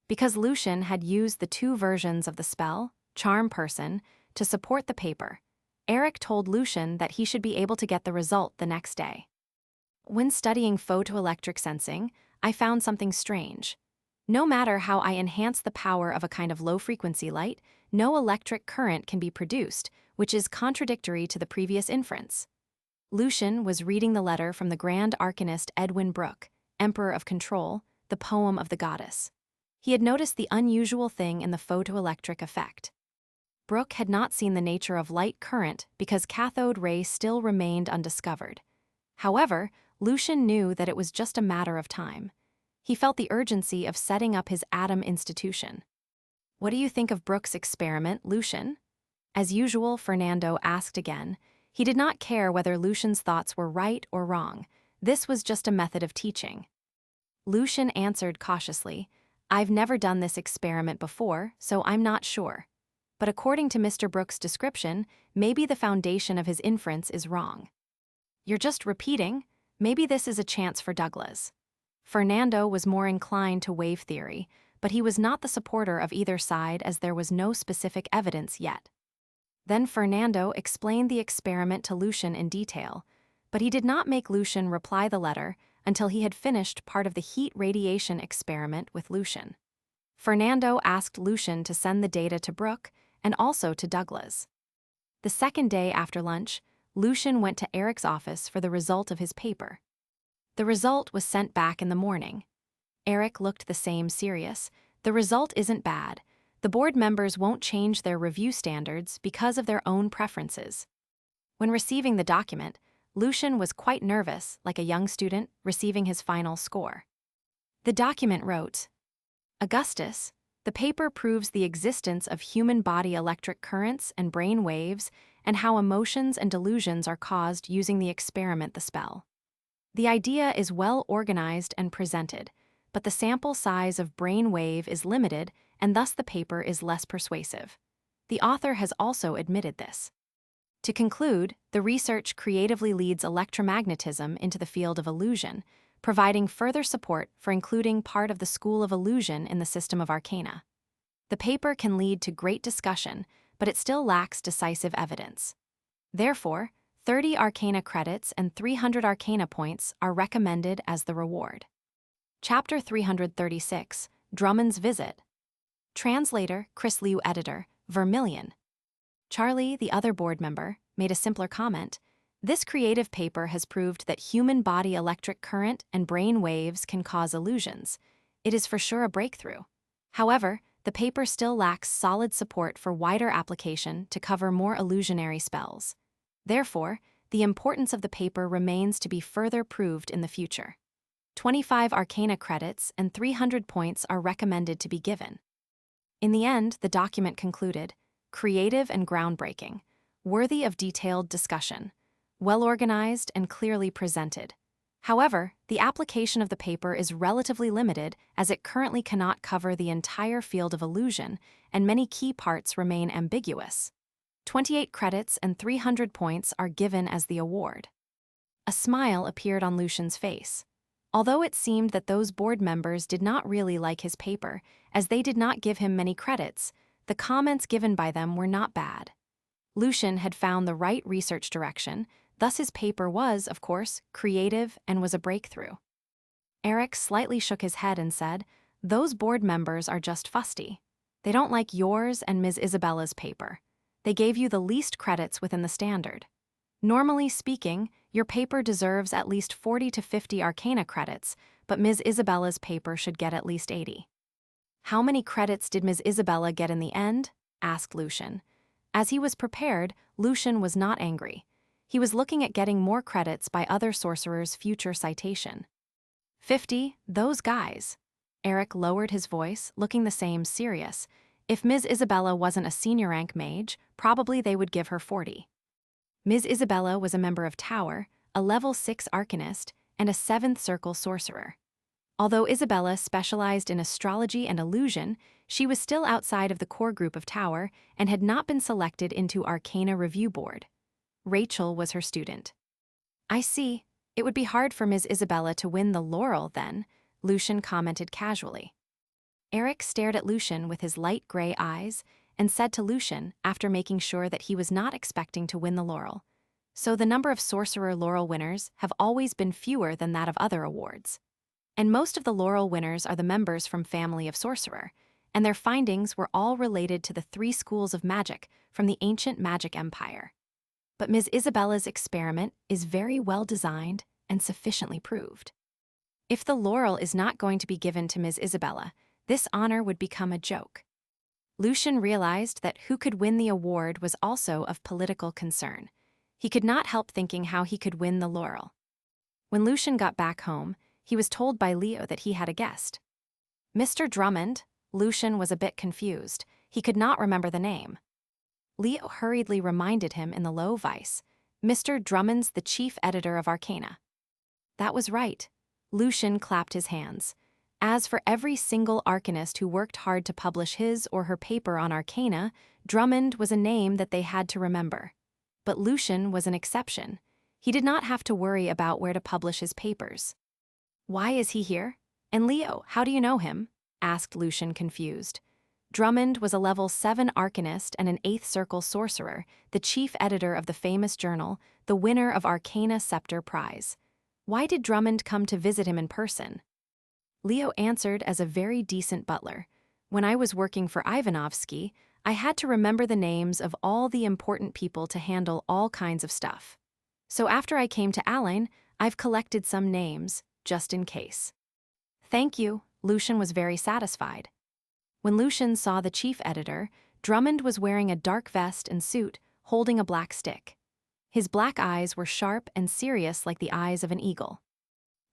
Because Lucian had used the 2 versions of the spell, Charm Person, to support the paper, Eric told Lucian that he should be able to get the result the next day. When studying photoelectric sensing, I found something strange. No matter how I enhance the power of a kind of low-frequency light, no electric current can be produced, which is contradictory to the previous inference. Lucian was reading the letter from the Grand Arcanist Edwin Brooke, Emperor of Control, the poem of the goddess. He had noticed the unusual thing in the photoelectric effect. Brooke had not seen the nature of light current because cathode ray still remained undiscovered. However, Lucian knew that it was just a matter of time. He felt the urgency of setting up his atom institution. What do you think of Brooke's experiment, Lucian? As usual, Fernando asked again. He did not care whether Lucian's thoughts were right or wrong. This was just a method of teaching. Lucian answered cautiously, I've never done this experiment before, so I'm not sure. But according to Mr. Brooke's description, maybe the foundation of his inference is wrong. You're just repeating? Maybe this is a chance for Douglas. Fernando was more inclined to wave theory, but he was not the supporter of either side as there was no specific evidence yet. Then Fernando explained the experiment to Lucian in detail, but he did not make Lucian reply the letter until he had finished part of the heat radiation experiment with Lucian. Fernando asked Lucian to send the data to Brooke and also to Douglas. The second day after lunch, Lucian went to Eric's office for the result of his paper. The result was sent back in the morning. Eric looked the same serious. The result isn't bad. The board members won't change their review standards because of their own preferences. When receiving the document, Lucian was quite nervous, like a young student receiving his final score. The document wrote, Augustus, the paper proves the existence of human body electric currents and brain waves and how emotions and delusions are caused using the experiment the spell. The idea is well organized and presented, but the sample size of brain wave is limited and thus the paper is less persuasive. The author has also admitted this. To conclude, the research creatively leads electromagnetism into the field of illusion, providing further support for including part of the school of illusion in the system of arcana. The paper can lead to great discussion, but it still lacks decisive evidence. Therefore, 30 arcana credits and 300 arcana points are recommended as the reward. Chapter 336, Drummond's Visit. Translator, Chris Liu. Editor, Vermilion. Charlie, the other board member, made a simpler comment. This creative paper has proved that human body electric current and brain waves can cause illusions. It is for sure a breakthrough. However, the paper still lacks solid support for wider application to cover more illusionary spells. Therefore, the importance of the paper remains to be further proved in the future. 25 arcana credits and 300 points are recommended to be given. In the end, the document concluded, creative and groundbreaking, worthy of detailed discussion, well-organized and clearly presented. However, the application of the paper is relatively limited as it currently cannot cover the entire field of illusion and many key parts remain ambiguous. 28 credits and 300 points are given as the award. A smile appeared on Lucian's face. Although it seemed that those board members did not really like his paper, as they did not give him many credits, the comments given by them were not bad. Lucian had found the right research direction, thus his paper was, of course, creative and was a breakthrough. Eric slightly shook his head and said, those board members are just fusty. They don't like yours and Ms. Isabella's paper. They gave you the least credits within the standard. Normally speaking, your paper deserves at least 40 to 50 arcana credits, but Ms. Isabella's paper should get at least 80. How many credits did Ms. Isabella get in the end? Asked Lucian. As he was prepared, Lucian was not angry. He was looking at getting more credits by other sorcerers' future citation. 50, those guys. Eric lowered his voice, looking the same serious. If Ms. Isabella wasn't a senior rank mage, probably they would give her 40. Ms. Isabella was a member of Tower, a level 6 arcanist, and a 7th circle sorcerer. Although Isabella specialized in astrology and illusion, she was still outside of the core group of Tower and had not been selected into Arcana Review Board. Rachel was her student. I see. It would be hard for Ms. Isabella to win the laurel then, Lucian commented casually. Eric stared at Lucian with his light gray eyes and said to Lucian, after making sure that he was not expecting to win the laurel, "So the number of sorcerer laurel winners have always been fewer than that of other awards. And most of the laurel winners are the members from Family of Sorcerer, and their findings were all related to the 3 schools of magic from the ancient magic empire. But Ms. Isabella's experiment is very well designed and sufficiently proved. If the laurel is not going to be given to Ms. Isabella, this honor would become a joke." Lucian realized that who could win the award was also of political concern. He could not help thinking how he could win the laurel. When Lucian got back home, he was told by Leo that he had a guest. Mr. Drummond. Lucian was a bit confused. He could not remember the name. Leo hurriedly reminded him in the low voice, "Mr. Drummond's the chief editor of Arcana." That was right. Lucian clapped his hands. As for every single arcanist who worked hard to publish his or her paper on Arcana, Drummond was a name that they had to remember. But Lucian was an exception. He did not have to worry about where to publish his papers. "Why is he here? And Leo, how do you know him?" asked Lucian, confused. Drummond was a level 7 arcanist and an 8th circle sorcerer, the chief editor of the famous journal, the winner of Arcana Scepter Prize. Why did Drummond come to visit him in person? Leo answered as a very decent butler. "When I was working for Ivanovsky, I had to remember the names of all the important people to handle all kinds of stuff. So after I came to Alain, I've collected some names, just in case." "Thank you." Lucian was very satisfied. When Lucian saw the chief editor, Drummond was wearing a dark vest and suit, holding a black stick. His black eyes were sharp and serious like the eyes of an eagle.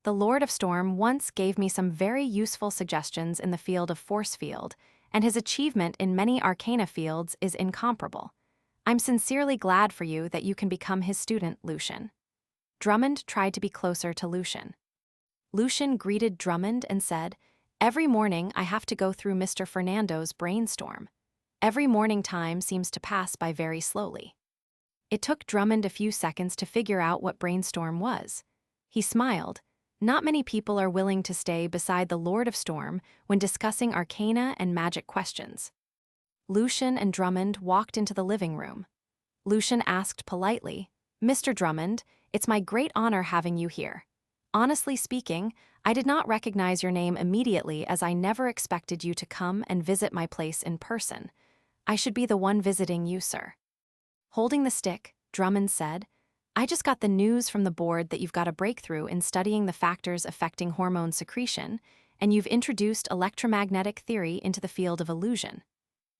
"The Lord of Storm once gave me some very useful suggestions in the field of force field, and his achievement in many arcana fields is incomparable. I'm sincerely glad for you that you can become his student, Lucian." Drummond tried to be closer to Lucian. Lucian greeted Drummond and said, "Every morning I have to go through Mr. Fernando's brainstorm. Every morning time seems to pass by very slowly." It took Drummond a few seconds to figure out what brainstorm was. He smiled. Not many people are willing to stay beside the Lord of Storm when discussing arcana and magic questions. Lucian and Drummond walked into the living room. Lucian asked politely, "Mr. Drummond, it's my great honor having you here. Honestly speaking, I did not recognize your name immediately as I never expected you to come and visit my place in person. I should be the one visiting you, sir." Holding the stick, Drummond said, "I just got the news from the board that you've got a breakthrough in studying the factors affecting hormone secretion, and you've introduced electromagnetic theory into the field of illusion.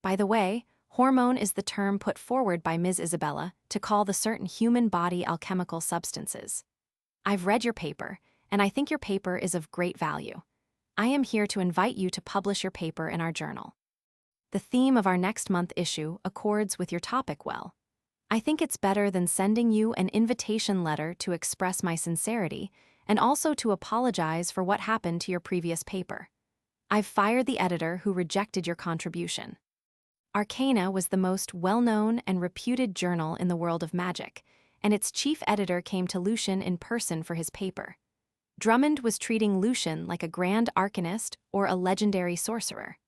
By the way, hormone is the term put forward by Ms. Isabella to call the certain human body alchemical substances. I've read your paper, and I think your paper is of great value. I am here to invite you to publish your paper in our journal. The theme of our next month issue accords with your topic well. I think it's better than sending you an invitation letter to express my sincerity and also to apologize for what happened to your previous paper. I've fired the editor who rejected your contribution." Arcana was the most well-known and reputed journal in the world of magic, and its chief editor came to Lucian in person for his paper. Drummond was treating Lucian like a grand arcanist or a legendary sorcerer.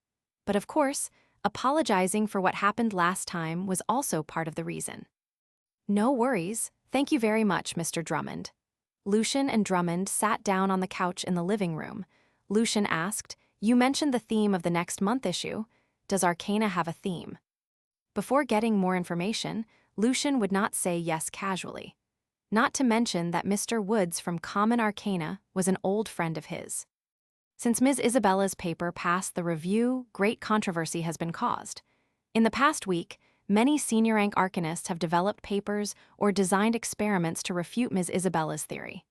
But of course, apologizing for what happened last time was also part of the reason. "No worries. Thank you very much, Mr. Drummond." Lucian and Drummond sat down on the couch in the living room. Lucian asked, "You mentioned the theme of the next month issue. Does Arcana have a theme?" Before getting more information, Lucian would not say yes casually. Not to mention that Mr. Woods from Common Arcana was an old friend of his. Since Ms. Isabella's paper passed the review, great controversy has been caused. In the past week, many senior rank arcanists have developed papers or designed experiments to refute Ms. Isabella's theory.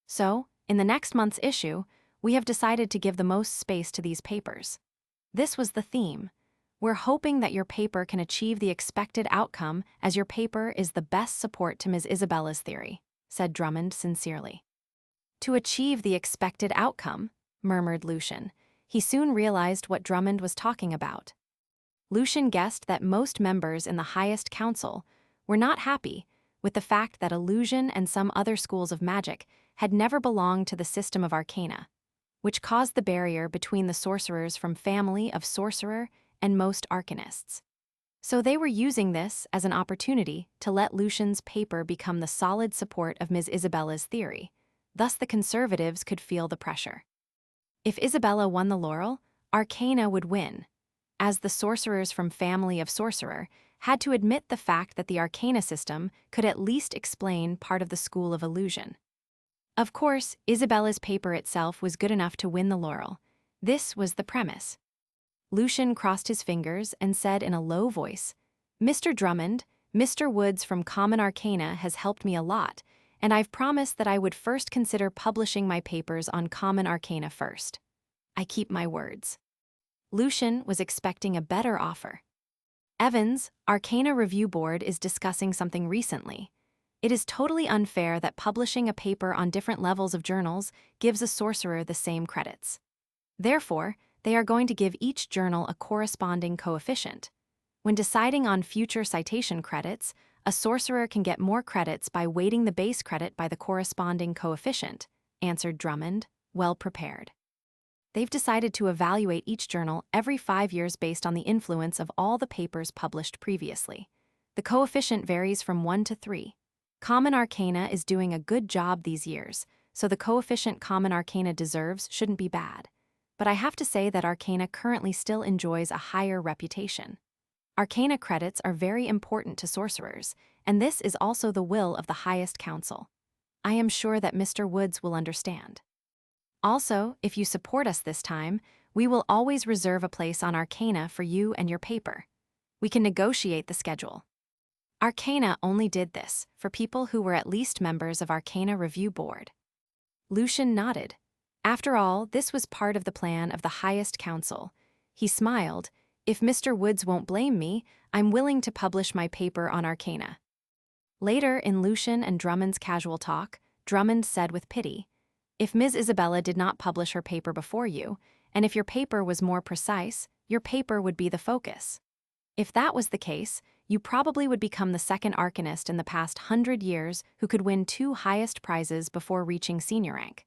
So, in the next month's issue, we have decided to give the most space to these papers. This was the theme. "We're hoping that your paper can achieve the expected outcome, as your paper is the best support to Ms. Isabella's theory," said Drummond sincerely. "To achieve the expected outcome," murmured Lucian. He soon realized what Drummond was talking about. Lucian guessed that most members in the highest council were not happy with the fact that illusion and some other schools of magic had never belonged to the system of arcana, which caused the barrier between the sorcerers from family of sorcerer and most arcanists. So they were using this as an opportunity to let Lucian's paper become the solid support of Ms. Isabella's theory. Thus the conservatives could feel the pressure. If Isabella won the laurel, arcana would win, as the sorcerers from family of sorcerer had to admit the fact that the arcana system could at least explain part of the school of illusion. Of course, Isabella's paper itself was good enough to win the laurel. This was the premise. Lucian crossed his fingers and said in a low voice, "Mr. Drummond, Mr. Woods from Common Arcana has helped me a lot, and I've promised that I would first consider publishing my papers on Common Arcana first. I keep my words." Lucian was expecting a better offer. "Evans, Arcana Review Board is discussing something recently. It is totally unfair that publishing a paper on different levels of journals gives a sorcerer the same credits. Therefore, they are going to give each journal a corresponding coefficient. When deciding on future citation credits, a sorcerer can get more credits by weighting the base credit by the corresponding coefficient," answered Drummond, well prepared. "They've decided to evaluate each journal every 5 years based on the influence of all the papers published previously. The coefficient varies from 1 to 3. Common Arcana is doing a good job these years, so the coefficient Common Arcana deserves shouldn't be bad. But I have to say that Arcana currently still enjoys a higher reputation. Arcana credits are very important to sorcerers, and this is also the will of the highest council. I am sure that Mr. Woods will understand. Also, if you support us this time, we will always reserve a place on Arcana for you and your paper. We can negotiate the schedule." Arcana only did this for people who were at least members of Arcana Review Board. Lucian nodded. After all, this was part of the plan of the highest council. He smiled. "If Mr. Woods won't blame me, I'm willing to publish my paper on Arcana." Later in Lucian and Drummond's casual talk, Drummond said with pity, "If Ms. Isabella did not publish her paper before you, and if your paper was more precise, your paper would be the focus. If that was the case, you probably would become the second arcanist in the past 100 years who could win 2 highest prizes before reaching senior rank.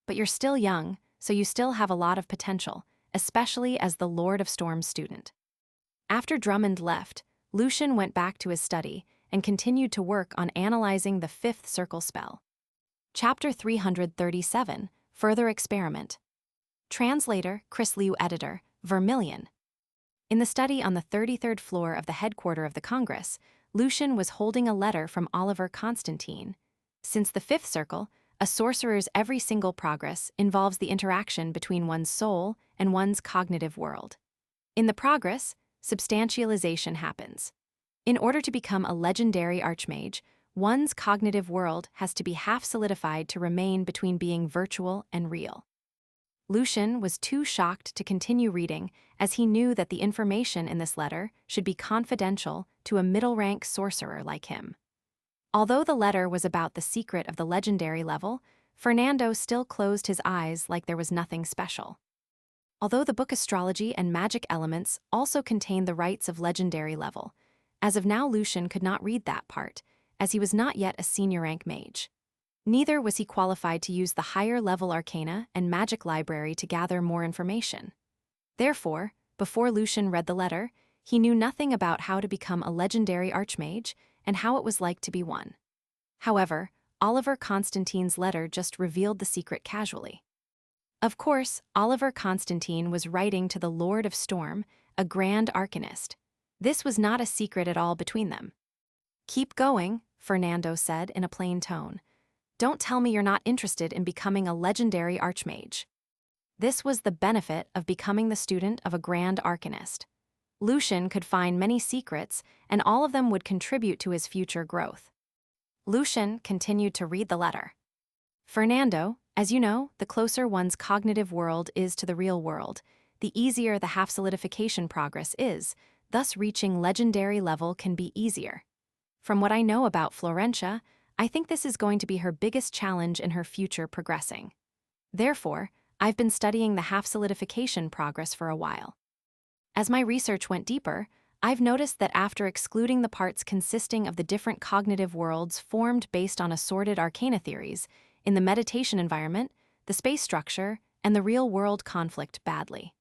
But you're still young, so you still have a lot of potential, especially as the Lord of Storms student." After Drummond left, Lucian went back to his study and continued to work on analyzing the 5th circle spell. Chapter 337, Further Experiment. Translator, Chris Liu. Editor, Vermilion. In the study on the 33rd floor of the headquarters of the Congress, Lucian was holding a letter from Oliver Constantine. Since the 5th circle, a sorcerer's every single progress involves the interaction between one's soul and one's cognitive world. In the progress, substantialization happens. In order to become a legendary archmage, one's cognitive world has to be half solidified to remain between being virtual and real. Lucian was too shocked to continue reading, as he knew that the information in this letter should be confidential to a middle-rank sorcerer like him. Although the letter was about the secret of the legendary level, Fernando still closed his eyes like there was nothing special. Although the book Astrology and Magic Elements also contained the rites of legendary level, as of now Lucian could not read that part, as he was not yet a senior rank mage. Neither was he qualified to use the higher level arcana and magic library to gather more information. Therefore, before Lucian read the letter, he knew nothing about how to become a legendary archmage and how it was like to be one. However, Oliver Constantine's letter just revealed the secret casually. Of course, Oliver Constantine was writing to the Lord of Storm, a grand arcanist. This was not a secret at all between them. "Keep going," Fernando said in a plain tone. "Don't tell me you're not interested in becoming a legendary archmage." This was the benefit of becoming the student of a grand arcanist. Lucian could find many secrets, and all of them would contribute to his future growth. Lucian continued to read the letter. "Fernando, as you know, the closer one's cognitive world is to the real world, the easier the half-solidification progress is, thus reaching legendary level can be easier. From what I know about Florentia, I think this is going to be her biggest challenge in her future progressing. Therefore, I've been studying the half-solidification progress for a while. As my research went deeper, I've noticed that after excluding the parts consisting of the different cognitive worlds formed based on assorted arcana theories, in the meditation environment, the space structure, and the real-world conflict badly.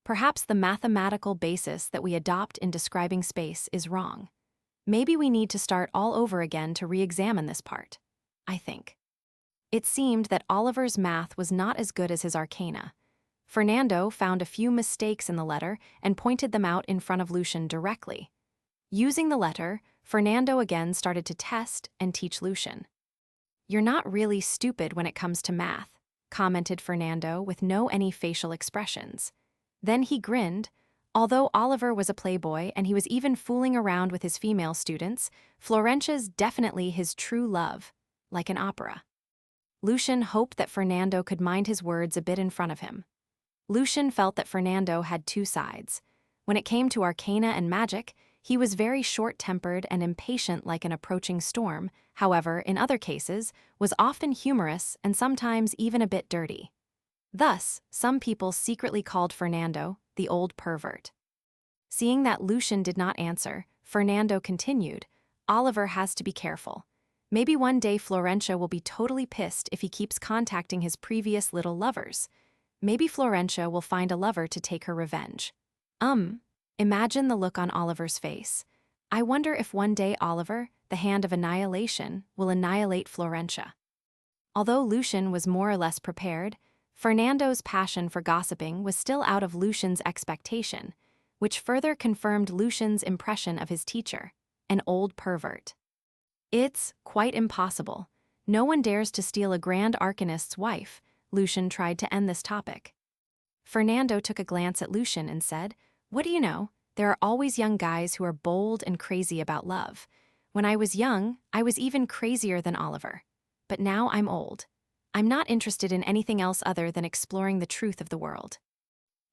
Perhaps the mathematical basis that we adopt in describing space is wrong. Maybe we need to start all over again to re-examine this part, I think. It seemed that Oliver's math was not as good as his arcana. Fernando found a few mistakes in the letter and pointed them out in front of Lucian directly. Using the letter, Fernando again started to test and teach Lucian. "You're not really stupid when it comes to math," commented Fernando with no any facial expressions. Then he grinned. Although Oliver was a playboy and he was even fooling around with his female students, Florentia's definitely his true love, like an opera. Lucian hoped that Fernando could mind his words a bit in front of him. Lucian felt that Fernando had two sides. When it came to arcana and magic, he was very short-tempered and impatient like an approaching storm, however, in other cases, was often humorous and sometimes even a bit dirty. Thus, some people secretly called Fernando the old pervert. Seeing that Lucian did not answer, Fernando continued, "Oliver has to be careful. Maybe one day Florentia will be totally pissed if he keeps contacting his previous little lovers. Maybe Florentia will find a lover to take her revenge." Imagine the look on Oliver's face. I wonder if one day Oliver, the hand of annihilation, will annihilate Florentia. Although Lucian was more or less prepared, Fernando's passion for gossiping was still out of Lucian's expectation, which further confirmed Lucian's impression of his teacher, an old pervert. "It's quite impossible. No one dares to steal a grand arcanist's wife," Lucian tried to end this topic. Fernando took a glance at Lucian and said, "What do you know? There are always young guys who are bold and crazy about love. When I was young, I was even crazier than Oliver. But now I'm old. I'm not interested in anything else other than exploring the truth of the world."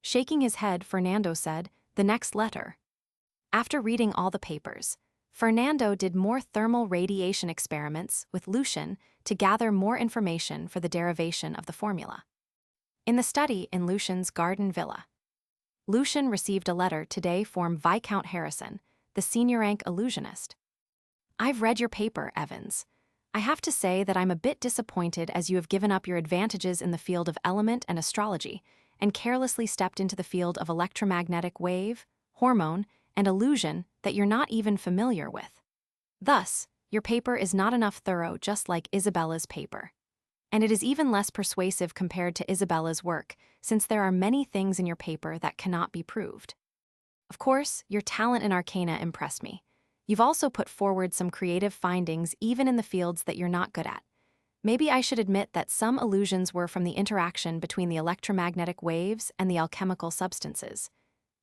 Shaking his head, Fernando said, "The next letter." After reading all the papers, Fernando did more thermal radiation experiments with Lucian to gather more information for the derivation of the formula. In the study in Lucian's garden villa, Lucian received a letter today from Viscount Harrison, the senior-rank illusionist. "I've read your paper, Evans. I have to say that I'm a bit disappointed as you have given up your advantages in the field of element and astrology and carelessly stepped into the field of electromagnetic wave, hormone, and illusion that you're not even familiar with. Thus, your paper is not enough thorough, just like Isabella's paper. And it is even less persuasive compared to Isabella's work, since there are many things in your paper that cannot be proved. Of course, your talent in arcana impressed me. You've also put forward some creative findings even in the fields that you're not good at. Maybe I should admit that some illusions were from the interaction between the electromagnetic waves and the alchemical substances.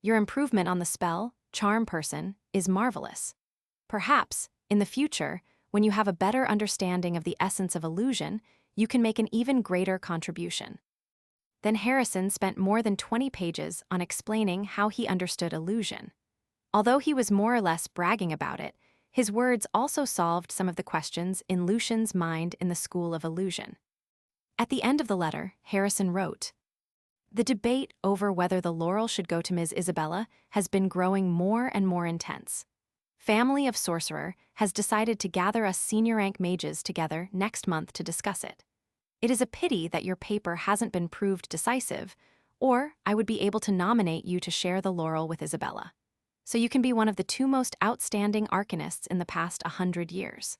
Your improvement on the spell, charm person, is marvelous. Perhaps, in the future, when you have a better understanding of the essence of illusion, you can make an even greater contribution." Then Harrison spent more than 20 pages on explaining how he understood illusion. Although he was more or less bragging about it, his words also solved some of the questions in Lucian's mind in the School of Illusion. At the end of the letter, Harrison wrote, "The debate over whether the laurel should go to Ms. Isabella has been growing more and more intense. Family of Sorcerer has decided to gather us senior-rank mages together next month to discuss it. It is a pity that your paper hasn't been proved decisive, or I would be able to nominate you to share the laurel with Isabella. So you can be one of the two most outstanding arcanists in the past 100 years.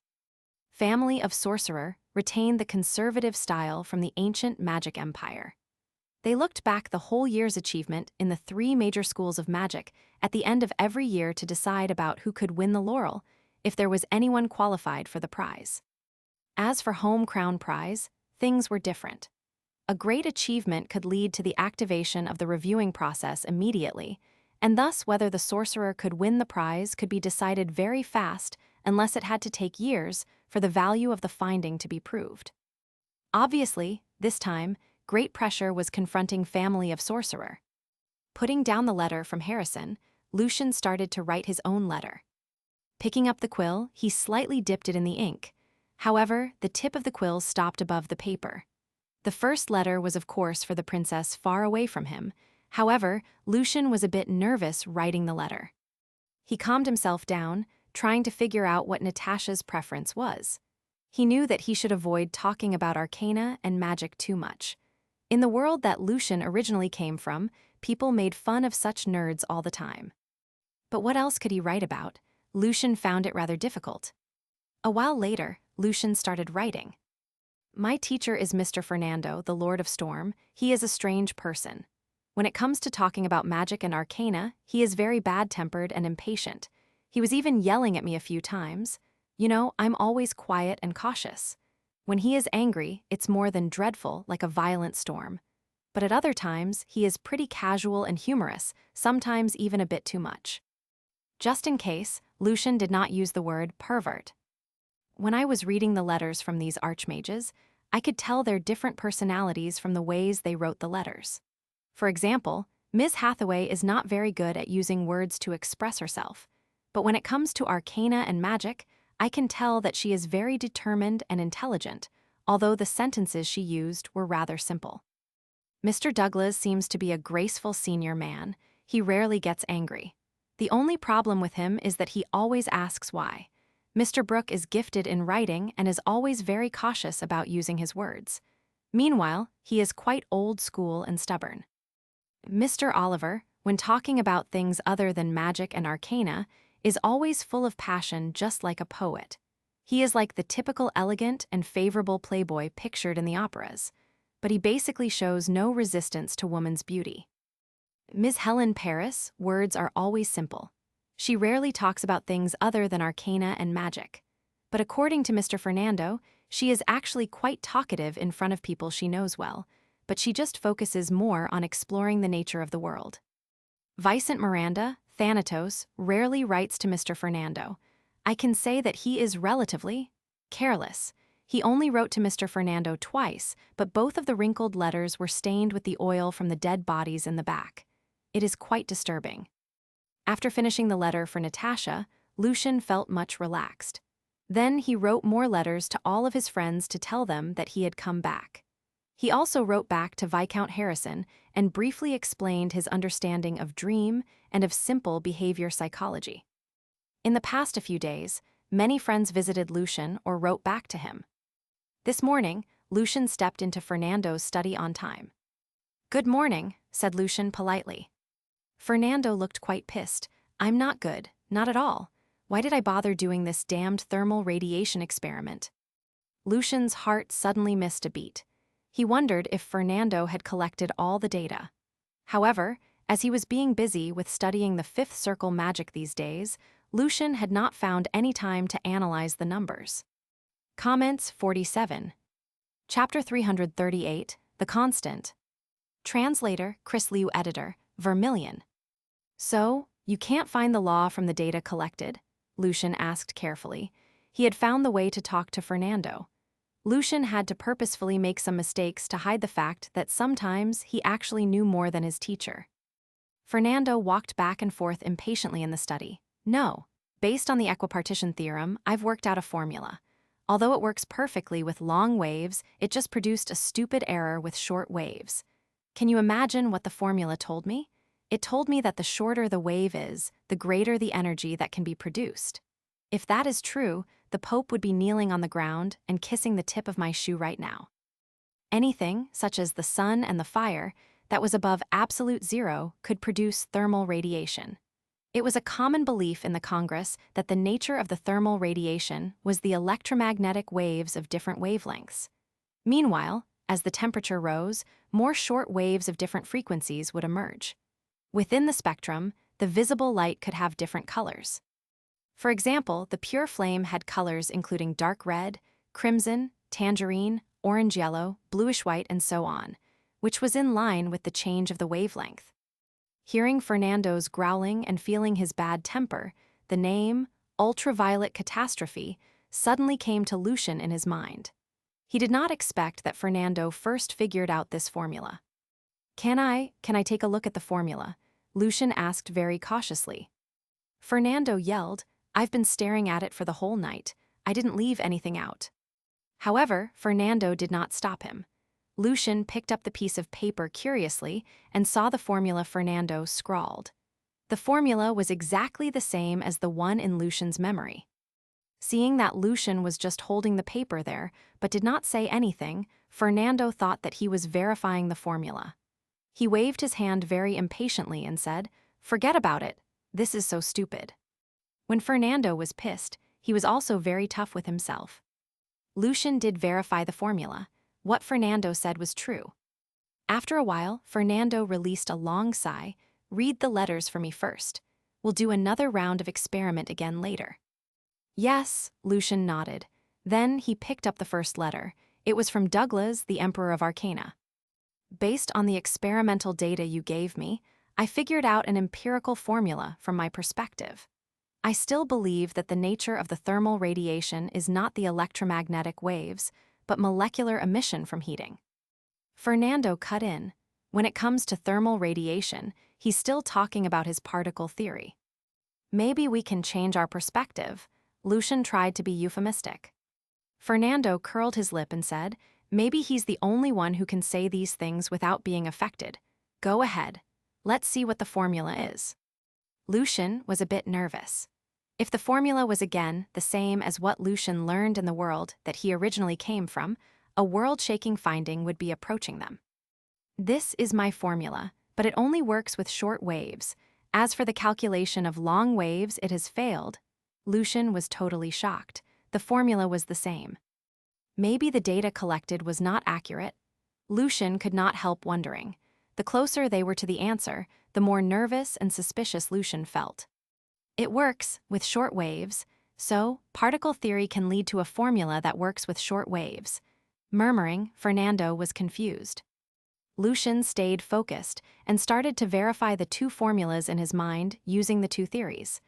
Family of Sorcerer retained the conservative style from the ancient magic empire. They looked back the whole year's achievement in the 3 major schools of magic at the end of every year to decide about who could win the laurel, if there was anyone qualified for the prize. As for home crown prize, things were different. A great achievement could lead to the activation of the reviewing process immediately, and thus whether the sorcerer could win the prize could be decided very fast unless it had to take years for the value of the finding to be proved. Obviously, this time, great pressure was confronting Family of Sorcerer. Putting down the letter from Harrison, Lucian started to write his own letter. Picking up the quill, he slightly dipped it in the ink. However, the tip of the quill stopped above the paper. The first letter was of course for the princess far away from him. However, Lucian was a bit nervous writing the letter. He calmed himself down, trying to figure out what Natasha's preference was. He knew that he should avoid talking about arcana and magic too much. In the world that Lucian originally came from, people made fun of such nerds all the time. But what else could he write about? Lucian found it rather difficult. A while later, Lucian started writing. My teacher is Mr. Fernando, the Lord of Storm. He is a strange person. When it comes to talking about magic and arcana, he is very bad-tempered and impatient. He was even yelling at me a few times. You know, I'm always quiet and cautious. When he is angry, it's more than dreadful, like a violent storm. But at other times, he is pretty casual and humorous, sometimes even a bit too much. Just in case, Lucian did not use the word pervert. When I was reading the letters from these archmages, I could tell their different personalities from the ways they wrote the letters. For example, Ms. Hathaway is not very good at using words to express herself, but when it comes to arcana and magic, I can tell that she is very determined and intelligent, although the sentences she used were rather simple. Mr. Douglas seems to be a graceful senior man. He rarely gets angry. The only problem with him is that he always asks why. Mr. Brooke is gifted in writing and is always very cautious about using his words. Meanwhile, he is quite old school and stubborn. Mr. Oliver, when talking about things other than magic and arcana, is always full of passion just like a poet. He is like the typical elegant and favorable playboy pictured in the operas, but he basically shows no resistance to woman's beauty. Ms. Helen Paris, words are always simple. She rarely talks about things other than arcana and magic. But according to Mr. Fernando, she is actually quite talkative in front of people she knows well, but she just focuses more on exploring the nature of the world. Vicent Miranda, Thanatos, rarely writes to Mr. Fernando. I can say that he is relatively careless. He only wrote to Mr. Fernando twice, but both of the wrinkled letters were stained with the oil from the dead bodies in the back. It is quite disturbing. After finishing the letter for Natasha, Lucian felt much relaxed. Then he wrote more letters to all of his friends to tell them that he had come back. He also wrote back to Viscount Harrison and briefly explained his understanding of dream and of simple behavior psychology. In the past few days, many friends visited Lucian or wrote back to him. This morning, Lucian stepped into Fernando's study on time. Good morning, said Lucian politely. Fernando looked quite pissed. I'm not good, not at all. Why did I bother doing this damned thermal radiation experiment? Lucian's heart suddenly missed a beat. He wondered if Fernando had collected all the data. However, as he was being busy with studying the fifth circle magic these days, Lucian had not found any time to analyze the numbers. Comments 47. Chapter 338, The Constant. Translator, Chris Liu Editor, Vermilion. So, you can't find the law from the data collected? Lucian asked carefully. He had found the way to talk to Fernando. Lucian had to purposefully make some mistakes to hide the fact that sometimes he actually knew more than his teacher. Fernando walked back and forth impatiently in the study. No, based on the equipartition theorem, I've worked out a formula. Although it works perfectly with long waves, it just produced a stupid error with short waves. Can you imagine what the formula told me? It told me that the shorter the wave is, the greater the energy that can be produced. If that is true, the Pope would be kneeling on the ground and kissing the tip of my shoe right now. Anything, such as the sun and the fire, that was above absolute zero could produce thermal radiation. It was a common belief in the Congress that the nature of the thermal radiation was the electromagnetic waves of different wavelengths. Meanwhile, as the temperature rose, more short waves of different frequencies would emerge. Within the spectrum, the visible light could have different colors. For example, the pure flame had colors including dark red, crimson, tangerine, orange yellow, bluish white, and so on, which was in line with the change of the wavelength. Hearing Fernando's growling and feeling his bad temper, the name, ultraviolet catastrophe, suddenly came to Lucian in his mind. He did not expect that Fernando first figured out this formula. Can I take a look at the formula? Lucian asked very cautiously. Fernando yelled, "I've been staring at it for the whole night. I didn't leave anything out." However, Fernando did not stop him. Lucian picked up the piece of paper curiously and saw the formula Fernando scrawled. The formula was exactly the same as the one in Lucian's memory. Seeing that Lucian was just holding the paper there but did not say anything, Fernando thought that he was verifying the formula. He waved his hand very impatiently and said, "Forget about it. This is so stupid." When Fernando was pissed, he was also very tough with himself. Lucian did verify the formula. What Fernando said was true. After a while, Fernando released a long sigh. "Read the letters for me first. We'll do another round of experiment again later." "Yes," Lucian nodded. Then he picked up the first letter. It was from Douglas, the Emperor of Arcana. "Based on the experimental data you gave me, I figured out an empirical formula from my perspective. I still believe that the nature of the thermal radiation is not the electromagnetic waves, but molecular emission from heating." Fernando cut in. When it comes to thermal radiation, he's still talking about his particle theory. "Maybe we can change our perspective." Lucian tried to be euphemistic. Fernando curled his lip and said, "Maybe he's the only one who can say these things without being affected. Go ahead. Let's see what the formula is." Lucian was a bit nervous. If the formula was again the same as what Lucian learned in the world that he originally came from, a world-shaking finding would be approaching them. "This is my formula, but it only works with short waves. As for the calculation of long waves, it has failed." Lucian was totally shocked. The formula was the same. Maybe the data collected was not accurate. Lucian could not help wondering. The closer they were to the answer, the more nervous and suspicious Lucian felt. It works with short waves, so particle theory can lead to a formula that works with short waves. Murmuring, Fernando was confused. Lucian stayed focused and started to verify the two formulas in his mind using the two theories.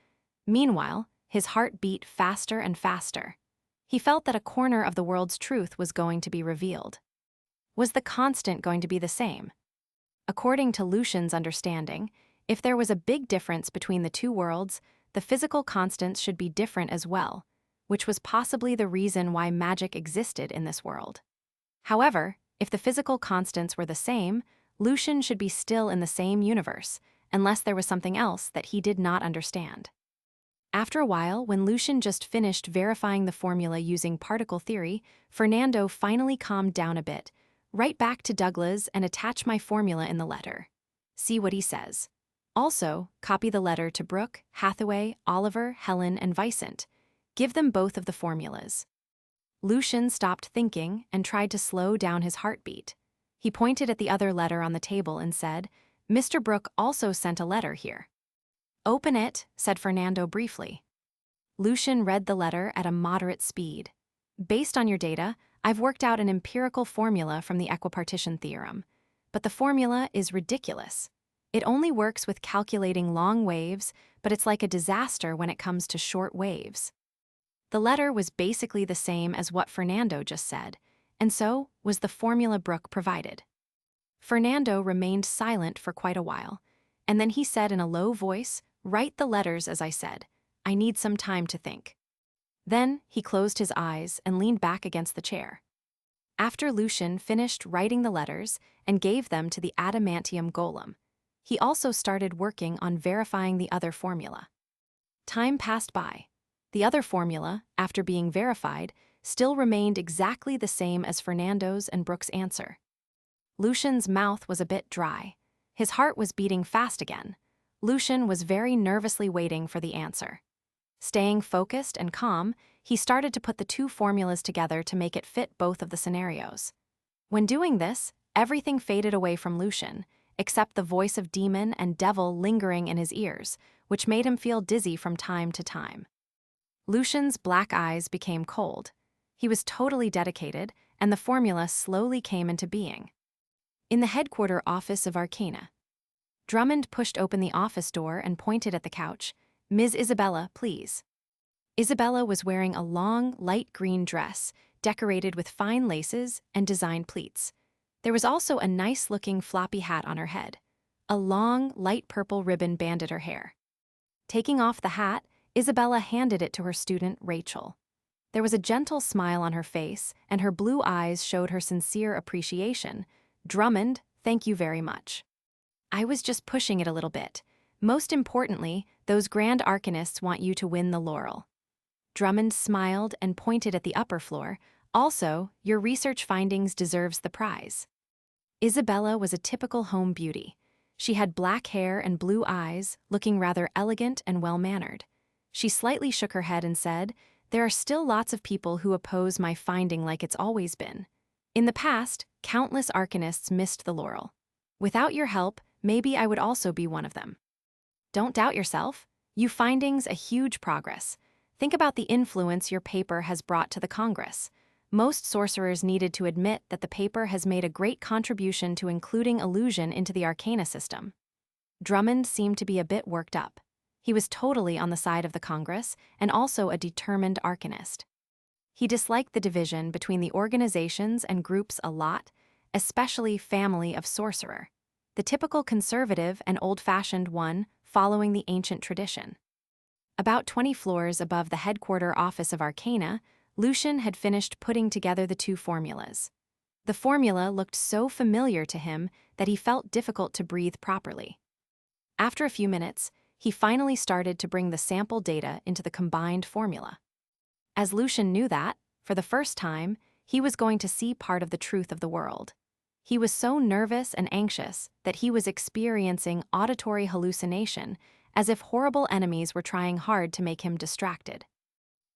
Meanwhile, his heart beat faster and faster. He felt that a corner of the world's truth was going to be revealed. Was the constant going to be the same? According to Lucian's understanding, if there was a big difference between the two worlds, the physical constants should be different as well, which was possibly the reason why magic existed in this world. However, if the physical constants were the same, Lucian should be still in the same universe, unless there was something else that he did not understand. After a while, when Lucian just finished verifying the formula using particle theory, Fernando finally calmed down a bit. "Write back to Douglas and attach my formula in the letter. See what he says. Also, copy the letter to Brooke, Hathaway, Oliver, Helen, and Vicent. Give them both of the formulas." Lucian stopped thinking and tried to slow down his heartbeat. He pointed at the other letter on the table and said, "Mr. Brooke also sent a letter here." "Open it," said Fernando briefly. Lucian read the letter at a moderate speed. "Based on your data, I've worked out an empirical formula from the equipartition theorem. But the formula is ridiculous. It only works with calculating long waves, but it's like a disaster when it comes to short waves." The letter was basically the same as what Fernando just said, and so was the formula Brooke provided. Fernando remained silent for quite a while, and then he said in a low voice, "Write the letters as I said. I need some time to think." Then he closed his eyes and leaned back against the chair. After Lucian finished writing the letters and gave them to the adamantium golem, he also started working on verifying the other formula. Time passed by. The other formula, after being verified, still remained exactly the same as Fernando's and Brooke's answer. Lucian's mouth was a bit dry. His heart was beating fast again. Lucian was very nervously waiting for the answer. Staying focused and calm, he started to put the two formulas together to make it fit both of the scenarios. When doing this, everything faded away from Lucian, except the voice of demon and devil lingering in his ears, which made him feel dizzy from time to time. Lucian's black eyes became cold. He was totally dedicated, and the formula slowly came into being. In the headquarter office of Arcana, Drummond pushed open the office door and pointed at the couch. "Ms. Isabella, please." Isabella was wearing a long, light green dress, decorated with fine laces and designed pleats. There was also a nice-looking floppy hat on her head. A long, light purple ribbon banded her hair. Taking off the hat, Isabella handed it to her student, Rachel. There was a gentle smile on her face, and her blue eyes showed her sincere appreciation. "Drummond, thank you very much. I was just pushing it a little bit. Most importantly, those grand arcanists want you to win the laurel." Drummond smiled and pointed at the upper floor. "Also, your research findings deserves the prize." Isabella was a typical home beauty. She had black hair and blue eyes, looking rather elegant and well-mannered. She slightly shook her head and said, "There are still lots of people who oppose my finding like it's always been. In the past, countless arcanists missed the laurel. Without your help, maybe I would also be one of them. Don't doubt yourself. You findings a huge progress. Think about the influence your paper has brought to the Congress. Most sorcerers needed to admit that the paper has made a great contribution to including illusion into the arcana system." Drummond seemed to be a bit worked up. He was totally on the side of the Congress and also a determined arcanist. He disliked the division between the organizations and groups a lot, especially family of sorcerer, the typical conservative and old-fashioned one following the ancient tradition. About 20 floors above the headquarter office of Arcana, Lucian had finished putting together the two formulas. The formula looked so familiar to him that he felt difficult to breathe properly. After a few minutes, he finally started to bring the sample data into the combined formula. As Lucian knew that, for the first time, he was going to see part of the truth of the world. He was so nervous and anxious that he was experiencing auditory hallucination, as if horrible enemies were trying hard to make him distracted.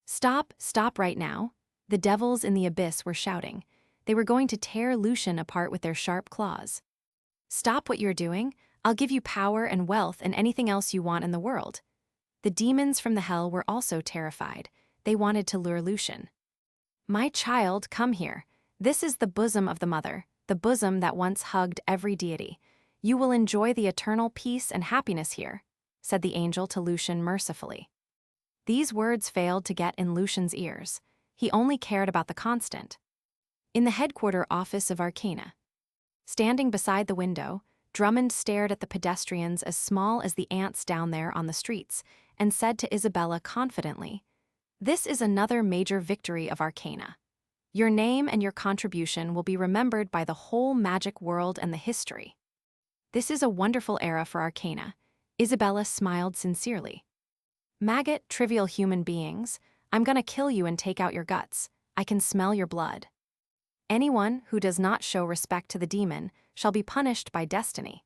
Stop right now," the devils in the abyss were shouting. They were going to tear Lucian apart with their sharp claws. "Stop what you're doing. I'll give you power and wealth and anything else you want in the world." The demons from the hell were also terrified. They wanted to lure Lucian. "My child, come here. This is the bosom of the mother, the bosom that once hugged every deity. You will enjoy the eternal peace and happiness here," said the angel to Lucian mercifully. These words failed to get in Lucian's ears. He only cared about the constant. In the headquarter office of Arcana, standing beside the window, Drummond stared at the pedestrians as small as the ants down there on the streets and said to Isabella confidently, "This is another major victory of Arcana. Your name and your contribution will be remembered by the whole magic world and the history." "This is a wonderful era for Arcana." Isabella smiled sincerely. "Maggot, trivial human beings, I'm gonna kill you and take out your guts. I can smell your blood. Anyone who does not show respect to the demon shall be punished by destiny.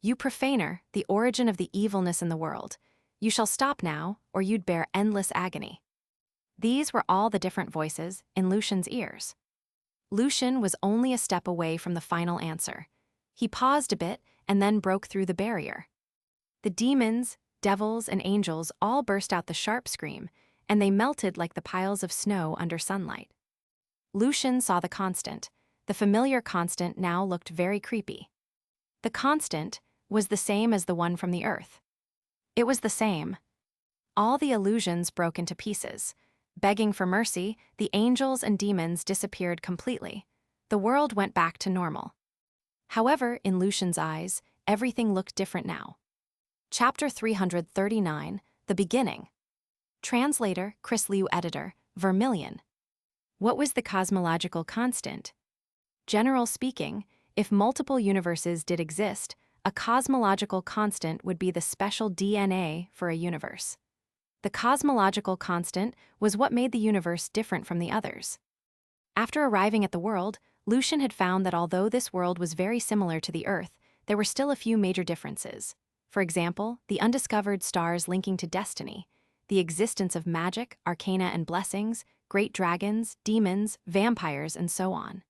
You profaner, the origin of the evilness in the world, you shall stop now, or you'd bear endless agony." These were all the different voices in Lucian's ears. Lucian was only a step away from the final answer. He paused a bit and then broke through the barrier. The demons, devils, and angels all burst out the sharp scream, and they melted like the piles of snow under sunlight. Lucian saw the constant. The familiar constant now looked very creepy. The constant was the same as the one from the earth. It was the same. All the illusions broke into pieces. Begging for mercy, the angels and demons disappeared completely. The world went back to normal. However, in Lucian's eyes, everything looked different now. Chapter 339, The Beginning. Translator, Chris Liu. Editor, Vermilion. What was the cosmological constant? General speaking, if multiple universes did exist, a cosmological constant would be the special DNA for a universe. The cosmological constant was what made the universe different from the others. After arriving at the world, Lucian had found that although this world was very similar to the Earth, there were still a few major differences. For example, the undiscovered stars linking to destiny, the existence of magic, arcana and blessings, great dragons, demons, vampires, and so on.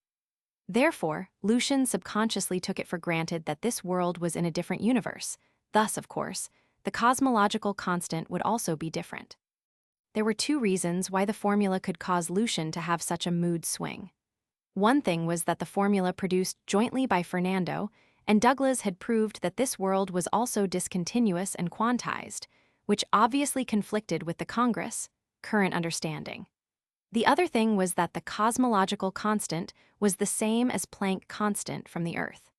Therefore, Lucian subconsciously took it for granted that this world was in a different universe. Thus, of course, the cosmological constant would also be different. There were two reasons why the formula could cause Lucian to have such a mood swing. One thing was that the formula produced jointly by Fernando and Douglas had proved that this world was also discontinuous and quantized, which obviously conflicted with the Congress' current understanding. The other thing was that the cosmological constant was the same as Planck constant from the Earth.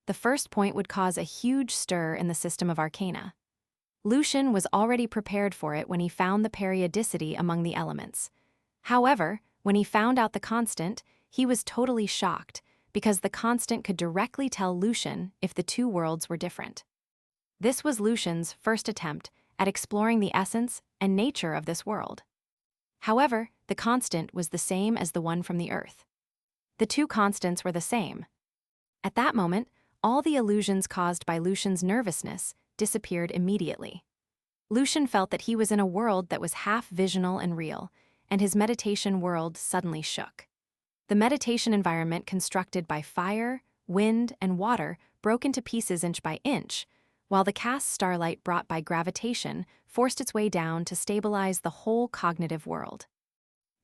the first point would cause a huge stir in the system of arcana. Lucian was already prepared for it when he found the periodicity among the elements. However, when he found out the constant, he was totally shocked, because the constant could directly tell Lucian if the two worlds were different. This was Lucian's first attempt at exploring the essence and nature of this world. However, the constant was the same as the one from the Earth. The two constants were the same. At that moment, all the illusions caused by Lucian's nervousness disappeared immediately. Lucian felt that he was in a world that was half visional and real, and his meditation world suddenly shook. The meditation environment constructed by fire, wind, and water broke into pieces inch by inch, while the cast starlight brought by gravitation forced its way down to stabilize the whole cognitive world.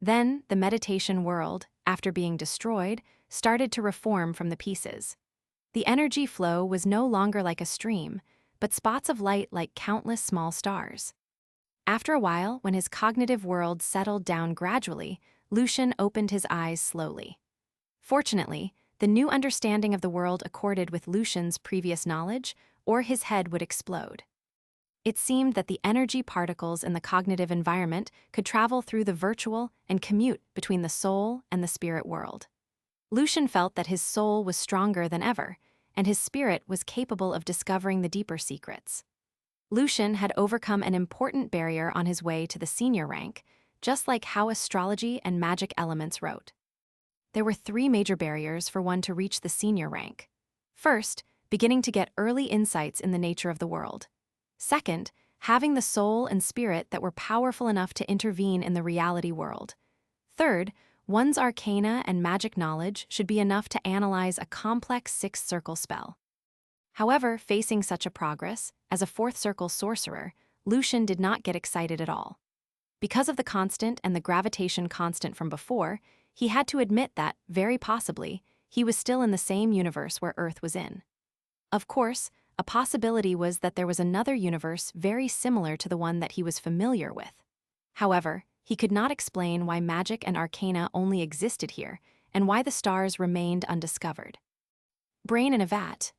Then, the meditation world, after being destroyed, started to reform from the pieces. The energy flow was no longer like a stream, but spots of light like countless small stars. After a while, when his cognitive world settled down gradually, Lucian opened his eyes slowly. Fortunately, the new understanding of the world accorded with Lucian's previous knowledge, or his head would explode. It seemed that the energy particles in the cognitive environment could travel through the virtual and commute between the soul and the spirit world. Lucian felt that his soul was stronger than ever, and his spirit was capable of discovering the deeper secrets. Lucian had overcome an important barrier on his way to the senior rank, just like how astrology and magic elements wrote. There were 3 major barriers for one to reach the senior rank. First, beginning to get early insights in the nature of the world. Second, having the soul and spirit that were powerful enough to intervene in the reality world. Third, one's arcana and magic knowledge should be enough to analyze a complex 6th circle spell. However, facing such a progress, as a 4th circle sorcerer, Lucian did not get excited at all. Because of the constant and the gravitation constant from before, he had to admit that, very possibly, he was still in the same universe where Earth was in. Of course, a possibility was that there was another universe very similar to the one that he was familiar with. However, he could not explain why magic and arcana only existed here, and why the stars remained undiscovered. Brain in a vat.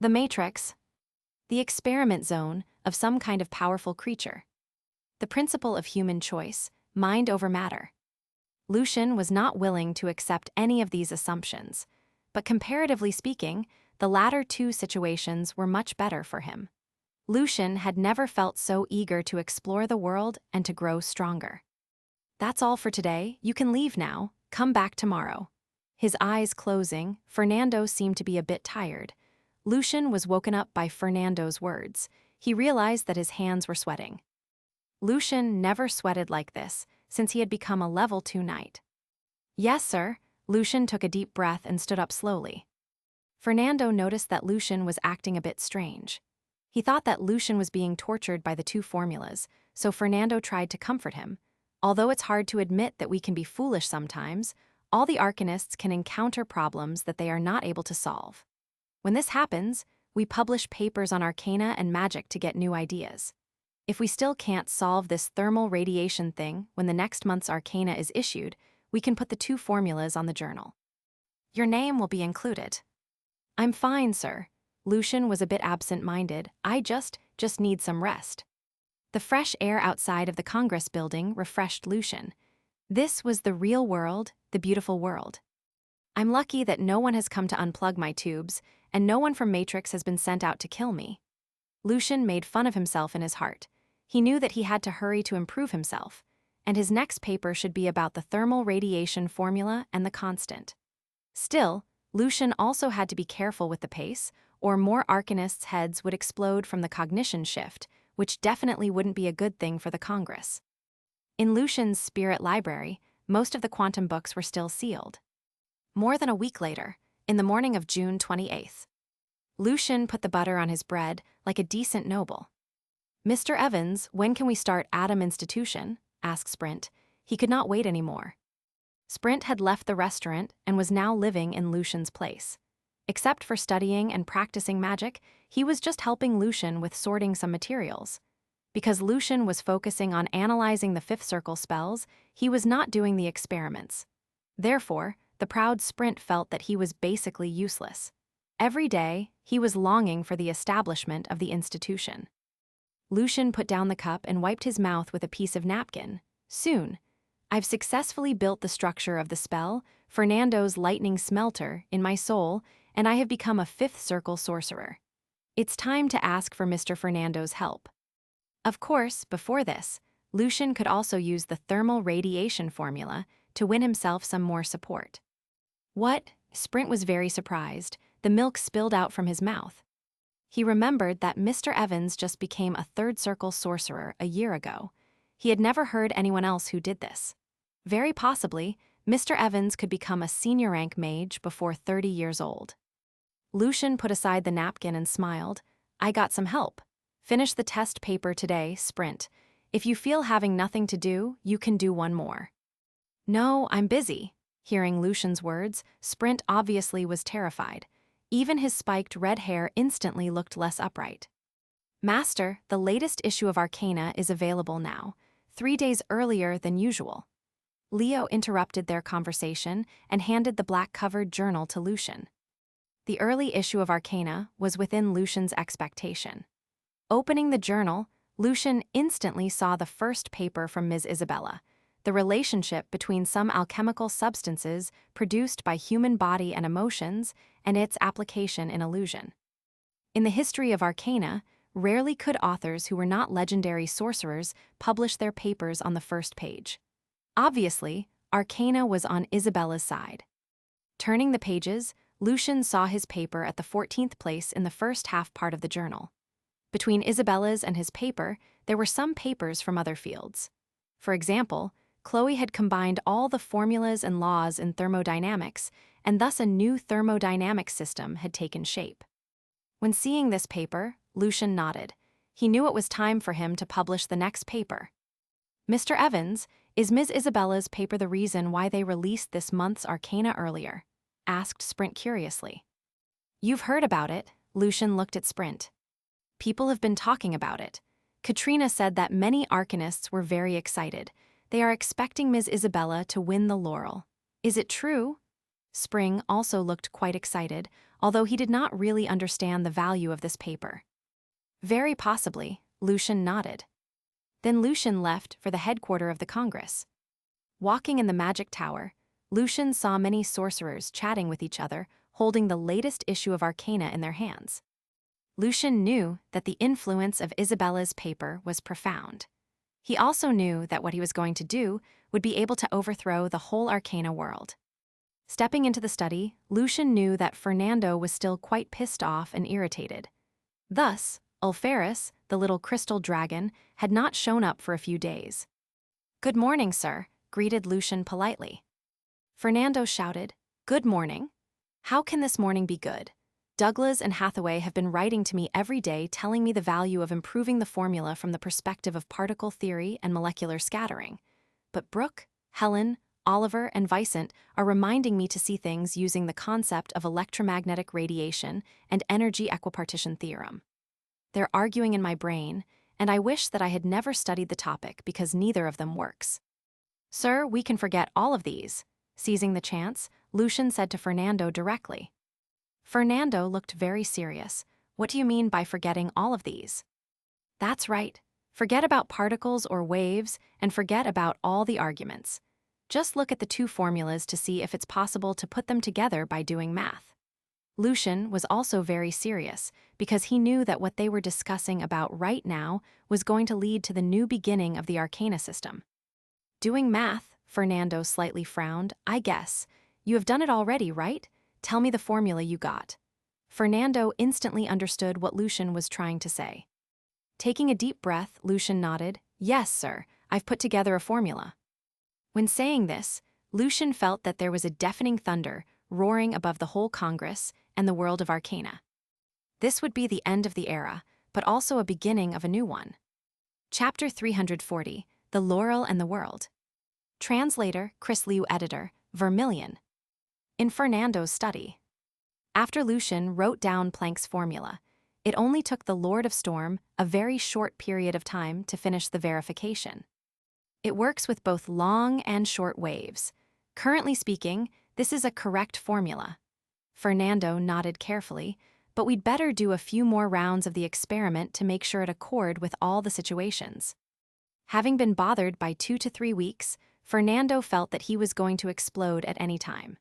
The Matrix. The experiment zone of some kind of powerful creature. The principle of human choice, mind over matter. Lucian was not willing to accept any of these assumptions, but comparatively speaking, the latter 2 situations were much better for him. Lucian had never felt so eager to explore the world and to grow stronger. That's all for today. You can leave now. Come back tomorrow. His eyes closing, Fernando seemed to be a bit tired. Lucian was woken up by Fernando's words. He realized that his hands were sweating. Lucian never sweated like this since he had become a level 2 knight. Yes, sir. Lucian took a deep breath and stood up slowly. Fernando noticed that Lucian was acting a bit strange. He thought that Lucian was being tortured by the 2 formulas, so Fernando tried to comfort him. Although it's hard to admit that we can be foolish sometimes, all the arcanists can encounter problems that they are not able to solve. When this happens, we publish papers on arcana and magic to get new ideas. If we still can't solve this thermal radiation thing when the next month's arcana is issued, we can put the 2 formulas on the journal. Your name will be included. I'm fine, sir. Lucian was a bit absent-minded. I just need some rest. The fresh air outside of the Congress building refreshed Lucian. This was the real world, the beautiful world. I'm lucky that no one has come to unplug my tubes, and no one from Matrix has been sent out to kill me. Lucian made fun of himself in his heart. He knew that he had to hurry to improve himself, and his next paper should be about the thermal radiation formula and the constant. Still, Lucian also had to be careful with the pace, or more arcanists' heads would explode from the cognition shift, which definitely wouldn't be a good thing for the Congress. In Lucian's spirit library, most of the quantum books were still sealed. More than a week later, in the morning of June 28th, Lucian put the butter on his bread like a decent noble. Mr. Evans, when can we start Atom Institution? Asked Sprint. He could not wait anymore. Sprint had left the restaurant and was now living in Lucian's place. Except for studying and practicing magic, he was just helping Lucian with sorting some materials. Because Lucian was focusing on analyzing the 5th circle spells, he was not doing the experiments. Therefore, the proud Sprint felt that he was basically useless. Every day, he was longing for the establishment of the institution. Lucian put down the cup and wiped his mouth with a piece of napkin. Soon, I've successfully built the structure of the spell, Fernando's lightning smelter, in my soul, and I have become a fifth circle sorcerer. It's time to ask for Mr. Fernando's help. Of course, before this, Lucian could also use the thermal radiation formula to win himself some more support. What? Sprint was very surprised. The milk spilled out from his mouth. He remembered that Mr. Evans just became a third circle sorcerer a year ago. He had never heard anyone else who did this. Very possibly, Mr. Evans could become a senior rank mage before 30 years old. Lucian put aside the napkin and smiled. I got some help. Finish the test paper today, Sprint. If you feel having nothing to do, you can do one more. No, I'm busy. Hearing Lucian's words, Sprint obviously was terrified. Even his spiked red hair instantly looked less upright. Master, the latest issue of Arcana is available now, 3 days earlier than usual. Leo interrupted their conversation and handed the black-covered journal to Lucian. The early issue of Arcana was within Lucian's expectation. Opening the journal, Lucian instantly saw the first paper from Ms. Isabella, the relationship between some alchemical substances produced by human body and emotions and its application in illusion. In the history of Arcana, rarely could authors who were not legendary sorcerers publish their papers on the first page. Obviously, Arcana was on Isabella's side. Turning the pages, Lucian saw his paper at the 14th place in the first half part of the journal. Between Isabella's and his paper, there were some papers from other fields. For example, Chloe had combined all the formulas and laws in thermodynamics, and thus a new thermodynamic system had taken shape. When seeing this paper, Lucian nodded. He knew it was time for him to publish the next paper. Mr. Evans, is Ms. Isabella's paper the reason why they released this month's Arcana earlier? Asked Sprint curiously. You've heard about it, Lucian looked at Sprint. People have been talking about it. Katrina said that many arcanists were very excited. They are expecting Ms. Isabella to win the laurel. Is it true? Spring also looked quite excited, although he did not really understand the value of this paper. Very possibly, Lucian nodded. Then Lucian left for the headquarters of the Congress. Walking in the magic tower, Lucian saw many sorcerers chatting with each other, holding the latest issue of Arcana in their hands. Lucian knew that the influence of Isabella's paper was profound. He also knew that what he was going to do would be able to overthrow the whole Arcana world. Stepping into the study, Lucian knew that Fernando was still quite pissed off and irritated. Thus, Ulferus, the little crystal dragon, had not shown up for a few days. Good morning, sir, greeted Lucian politely. Fernando shouted, Good morning. How can this morning be good? Douglas and Hathaway have been writing to me every day telling me the value of improving the formula from the perspective of particle theory and molecular scattering. But Brooke, Helen, Oliver, and Vicent are reminding me to see things using the concept of electromagnetic radiation and energy equipartition theorem. They're arguing in my brain, and I wish that I had never studied the topic because neither of them works. Sir, we can forget all of these. Seizing the chance, Lucian said to Fernando directly. Fernando looked very serious. What do you mean by forgetting all of these? That's right. Forget about particles or waves, and forget about all the arguments. Just look at the two formulas to see if it's possible to put them together by doing math. Lucian was also very serious, because he knew that what they were discussing about right now was going to lead to the new beginning of the Arcana system. Doing math, Fernando slightly frowned. I guess. You have done it already, right? Tell me the formula you got. Fernando instantly understood what Lucian was trying to say. Taking a deep breath, Lucian nodded. Yes, sir, I've put together a formula. When saying this, Lucian felt that there was a deafening thunder roaring above the whole Congress and the world of Arcana. This would be the end of the era, but also a beginning of a new one. Chapter 340, The Laurel and the World. Translator, Chris Liu. Editor, Vermilion. In Fernando's study. After Lucian wrote down Planck's formula, it only took the Lord of Storm a very short period of time to finish the verification. It works with both long and short waves. Currently speaking, this is a correct formula. Fernando nodded carefully, but we'd better do a few more rounds of the experiment to make sure it accord with all the situations. Having been bothered by 2 to 3 weeks, Fernando felt that he was going to explode at any time.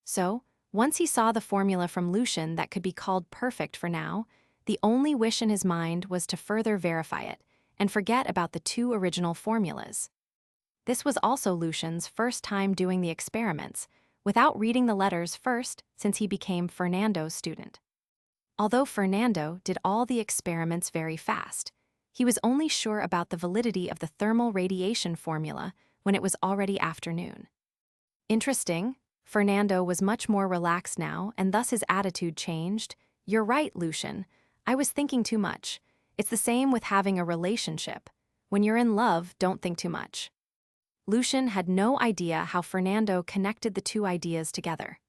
So, once he saw the formula from Lucian that could be called perfect for now, the only wish in his mind was to further verify it and forget about the two original formulas. This was also Lucian's first time doing the experiments, without reading the letters first since he became Fernando's student. Although Fernando did all the experiments very fast, he was only sure about the validity of the thermal radiation formula when it was already afternoon. Interesting, Fernando was much more relaxed now, and thus his attitude changed. "You're right, Lucian. I was thinking too much. It's the same with having a relationship. When you're in love, don't think too much." Lucian had no idea how Fernando connected the two ideas together.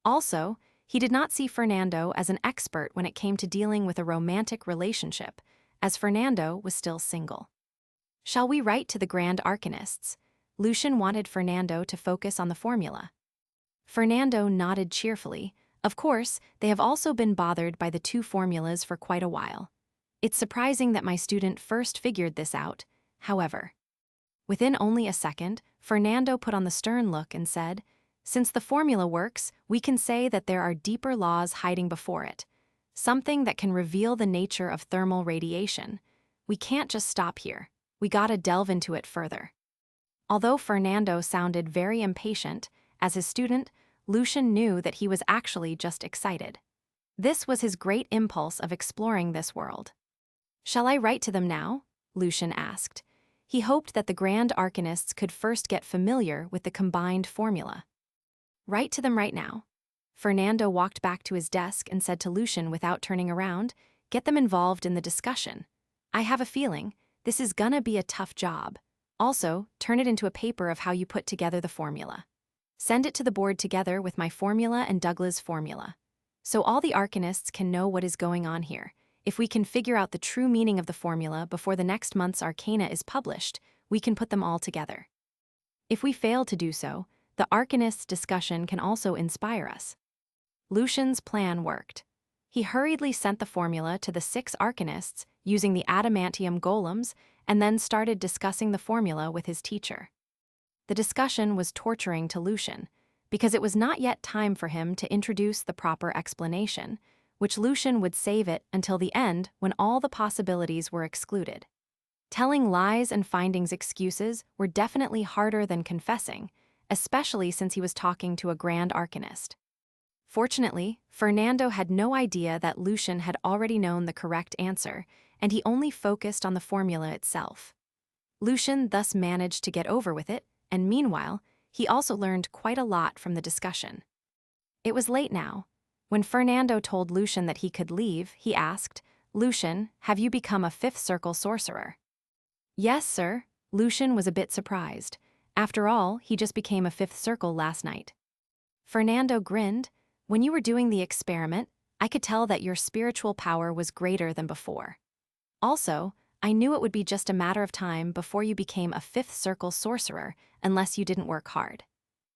Also, he did not see Fernando as an expert when it came to dealing with a romantic relationship, as Fernando was still single. "Shall we write to the Grand Arcanists?" Lucian wanted Fernando to focus on the formula. Fernando nodded cheerfully. "Of course, they have also been bothered by the two formulas for quite a while. It's surprising that my student first figured this out, however." Within only a second, Fernando put on the stern look and said, "Since the formula works, we can say that there are deeper laws hiding before it, something that can reveal the nature of thermal radiation. We can't just stop here. We gotta delve into it further." Although Fernando sounded very impatient, as his student, Lucian knew that he was actually just excited. This was his great impulse of exploring this world. "Shall I write to them now?" Lucian asked. He hoped that the Grand Arcanists could first get familiar with the combined formula. "Write to them right now." Fernando walked back to his desk and said to Lucian without turning around, "Get them involved in the discussion. I have a feeling this is gonna be a tough job. Also, turn it into a paper of how you put together the formula. Send it to the board together with my formula and Douglas' formula, so all the Arcanists can know what is going on here. If we can figure out the true meaning of the formula before the next month's Arcana is published, we can put them all together. If we fail to do so, the Arcanists' discussion can also inspire us." Lucian's plan worked. He hurriedly sent the formula to the 6 Arcanists using the adamantium golems and then started discussing the formula with his teacher. The discussion was torturing to Lucian, because it was not yet time for him to introduce the proper explanation, which Lucian would save it until the end when all the possibilities were excluded. Telling lies and finding excuses were definitely harder than confessing, especially since he was talking to a Grand Arcanist. Fortunately, Fernando had no idea that Lucian had already known the correct answer, and he only focused on the formula itself. Lucian thus managed to get over with it, and meanwhile, he also learned quite a lot from the discussion. It was late now. When Fernando told Lucian that he could leave, he asked, "Lucian, have you become a fifth circle sorcerer?" "Yes, sir." Lucian was a bit surprised. After all, he just became a fifth circle last night. Fernando grinned. "When you were doing the experiment, I could tell that your spiritual power was greater than before. Also, I knew it would be just a matter of time before you became a fifth circle sorcerer unless you didn't work hard.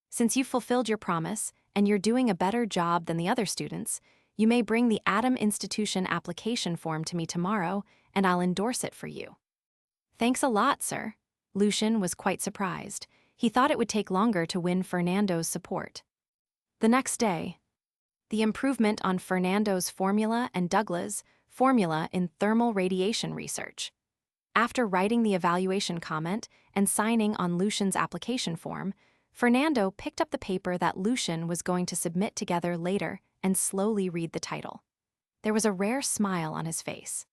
Since you've fulfilled your promise, and you're doing a better job than the other students, you may bring the Atom Institution application form to me tomorrow, and I'll endorse it for you." "Thanks a lot, sir." Lucian was quite surprised. He thought it would take longer to win Fernando's support. The next day, the improvement on Fernando's formula and Douglas' formula in thermal radiation research. After writing the evaluation comment and signing on Lucian's application form, Fernando picked up the paper that Lucian was going to submit together later and slowly read the title. There was a rare smile on his face.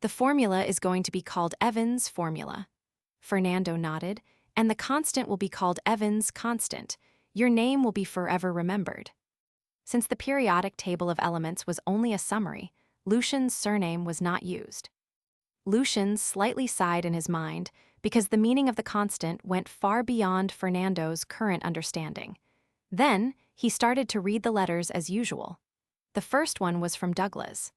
"The formula is going to be called Evans' formula." Fernando nodded. "And the constant will be called Evans' constant. Your name will be forever remembered." Since the periodic table of elements was only a summary, Lucian's surname was not used. Lucian slightly sighed in his mind because the meaning of the constant went far beyond Fernando's current understanding. Then, he started to read the letters as usual. The first one was from Douglas.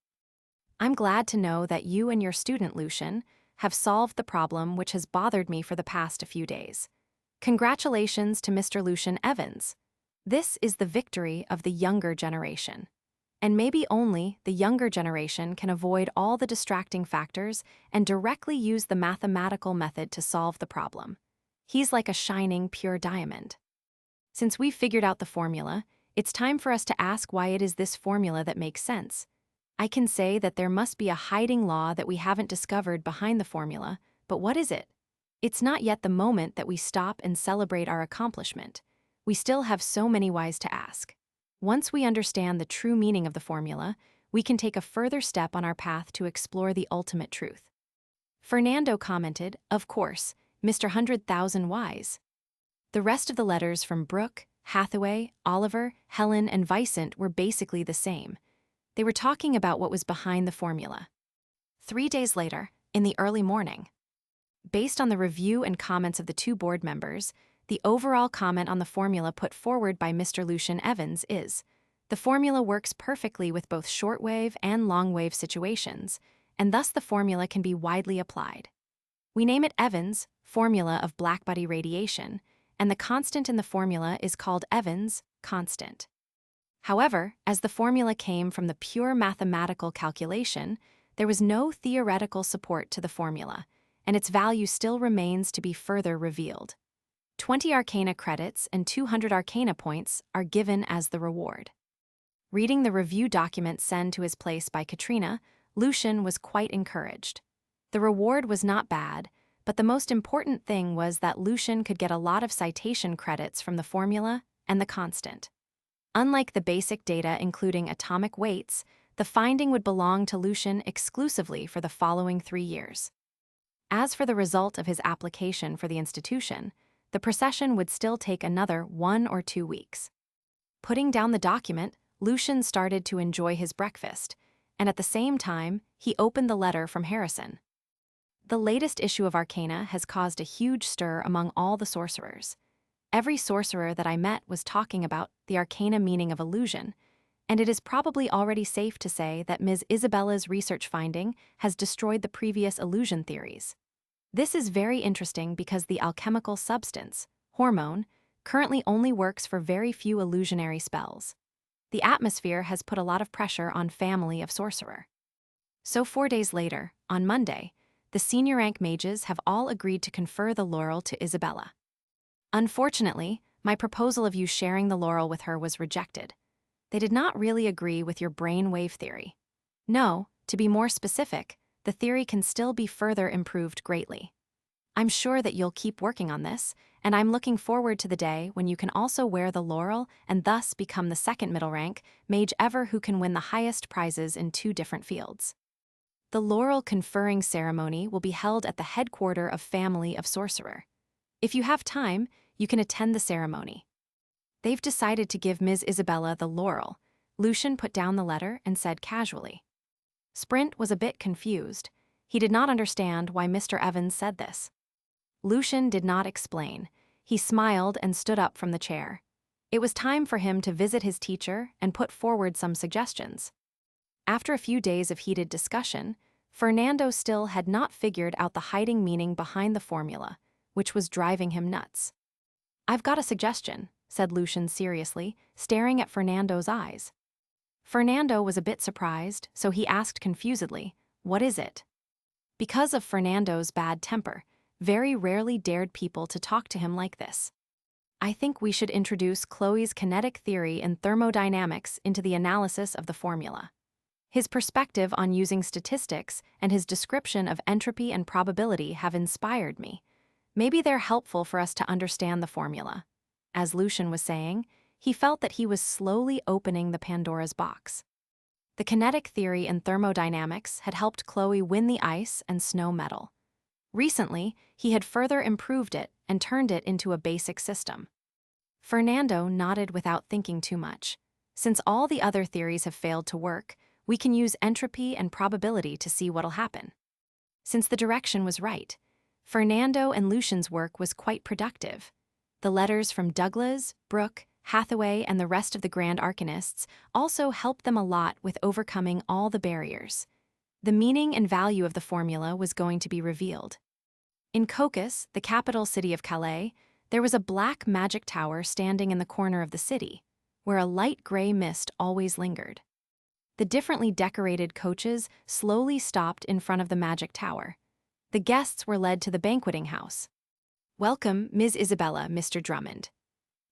"I'm glad to know that you and your student, Lucian, have solved the problem which has bothered me for the past few days. Congratulations to Mr. Lucian Evans. This is the victory of the younger generation. And maybe only the younger generation can avoid all the distracting factors and directly use the mathematical method to solve the problem. He's like a shining, pure diamond. Since we've figured out the formula, it's time for us to ask why it is this formula that makes sense. I can say that there must be a hiding law that we haven't discovered behind the formula, but what is it? It's not yet the moment that we stop and celebrate our accomplishment. We still have so many whys to ask. Once we understand the true meaning of the formula, we can take a further step on our path to explore the ultimate truth. Fernando commented, "Of course, Mr. 100,000 Whys." The rest of the letters from Brooke, Hathaway, Oliver, Helen, and Vicent were basically the same. They were talking about what was behind the formula. 3 days later, in the early morning. Based on the review and comments of the two board members, the overall comment on the formula put forward by Mr. Lucian Evans is, the formula works perfectly with both shortwave and longwave situations, and thus the formula can be widely applied. We name it Evans, formula of blackbody radiation, and the constant in the formula is called Evans' constant. However, as the formula came from the pure mathematical calculation, there was no theoretical support to the formula, and its value still remains to be further revealed. 20 Arcana credits and 200 Arcana points are given as the reward. Reading the review document sent to his place by Katrina, Lucian was quite encouraged. The reward was not bad, but the most important thing was that Lucian could get a lot of citation credits from the formula and the constant. Unlike the basic data including atomic weights, the finding would belong to Lucian exclusively for the following 3 years. As for the result of his application for the institution, the procession would still take another 1 or 2 weeks. Putting down the document, Lucian started to enjoy his breakfast, and at the same time, he opened the letter from Harrison. The latest issue of Arcana has caused a huge stir among all the sorcerers. Every sorcerer that I met was talking about the Arcana meaning of illusion, and it is probably already safe to say that Ms. Isabella's research finding has destroyed the previous illusion theories. This is very interesting because the alchemical substance, hormone, currently only works for very few illusionary spells. The atmosphere has put a lot of pressure on family of sorcerer. So 4 days later, on Monday, the senior rank mages have all agreed to confer the laurel to Isabella. Unfortunately, my proposal of you sharing the laurel with her was rejected. They did not really agree with your brainwave theory. No, to be more specific, the theory can still be further improved greatly. I'm sure that you'll keep working on this, and I'm looking forward to the day when you can also wear the laurel and thus become the second middle rank mage ever who can win the highest prizes in 2 different fields. The laurel conferring ceremony will be held at the headquarters of Family of Sorcerer. If you have time, you can attend the ceremony. They've decided to give Ms. Isabella the laurel. Lucian put down the letter and said casually. Sprint was a bit confused. He did not understand why Mr. Evans said this. Lucian did not explain. He smiled and stood up from the chair. It was time for him to visit his teacher and put forward some suggestions. After a few days of heated discussion, Fernando still had not figured out the hiding meaning behind the formula, which was driving him nuts. "I've got a suggestion," said Lucian seriously, staring at Fernando's eyes. Fernando was a bit surprised, so he asked confusedly, "What is it?" Because of Fernando's bad temper, very rarely dared people to talk to him like this. "I think we should introduce Chloe's kinetic theory in thermodynamics into the analysis of the formula. His perspective on using statistics and his description of entropy and probability have inspired me. Maybe they're helpful for us to understand the formula." As Lucian was saying, he felt that he was slowly opening the Pandora's box. The kinetic theory in thermodynamics had helped Chloe win the ice and snow medal. Recently, he had further improved it and turned it into a basic system. Fernando nodded without thinking too much. Since all the other theories have failed to work, we can use entropy and probability to see what'll happen. Since the direction was right, Fernando and Lucian's work was quite productive. The letters from Douglas, Brooke, Hathaway, and the rest of the Grand Arcanists also helped them a lot with overcoming all the barriers. The meaning and value of the formula was going to be revealed. In Cocos, the capital city of Calais, there was a black magic tower standing in the corner of the city, where a light gray mist always lingered. The differently decorated coaches slowly stopped in front of the magic tower. The guests were led to the banqueting house. "Welcome, Ms. Isabella, Mr. Drummond."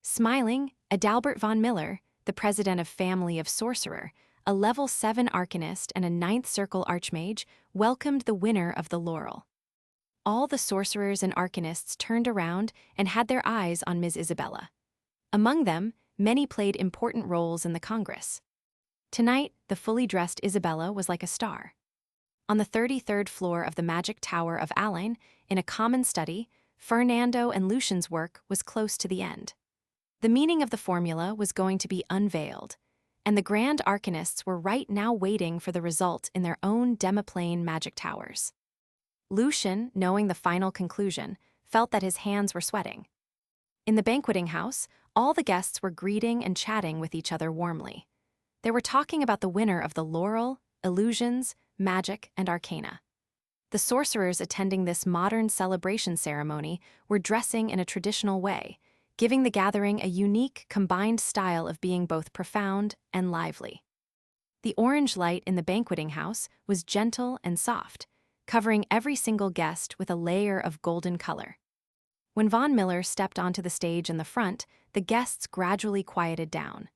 Smiling, Adalbert von Miller, the president of Family of Sorcerer, a level 7 arcanist and a 9th circle archmage, welcomed the winner of the laurel. All the sorcerers and arcanists turned around and had their eyes on Ms. Isabella. Among them, many played important roles in the Congress. Tonight, the fully dressed Isabella was like a star. On the 33rd floor of the Magic Tower of Alain, in a common study, Fernando and Lucian's work was close to the end. The meaning of the formula was going to be unveiled, and the Grand Arcanists were right now waiting for the result in their own demiplane magic towers. Lucian, knowing the final conclusion, felt that his hands were sweating. In the banqueting house, all the guests were greeting and chatting with each other warmly. They were talking about the winner of the laurel, illusions, magic, and arcana. The sorcerers attending this modern celebration ceremony were dressing in a traditional way, giving the gathering a unique, combined style of being both profound and lively. The orange light in the banqueting house was gentle and soft, covering every single guest with a layer of golden color. When Von Miller stepped onto the stage in the front, the guests gradually quieted down.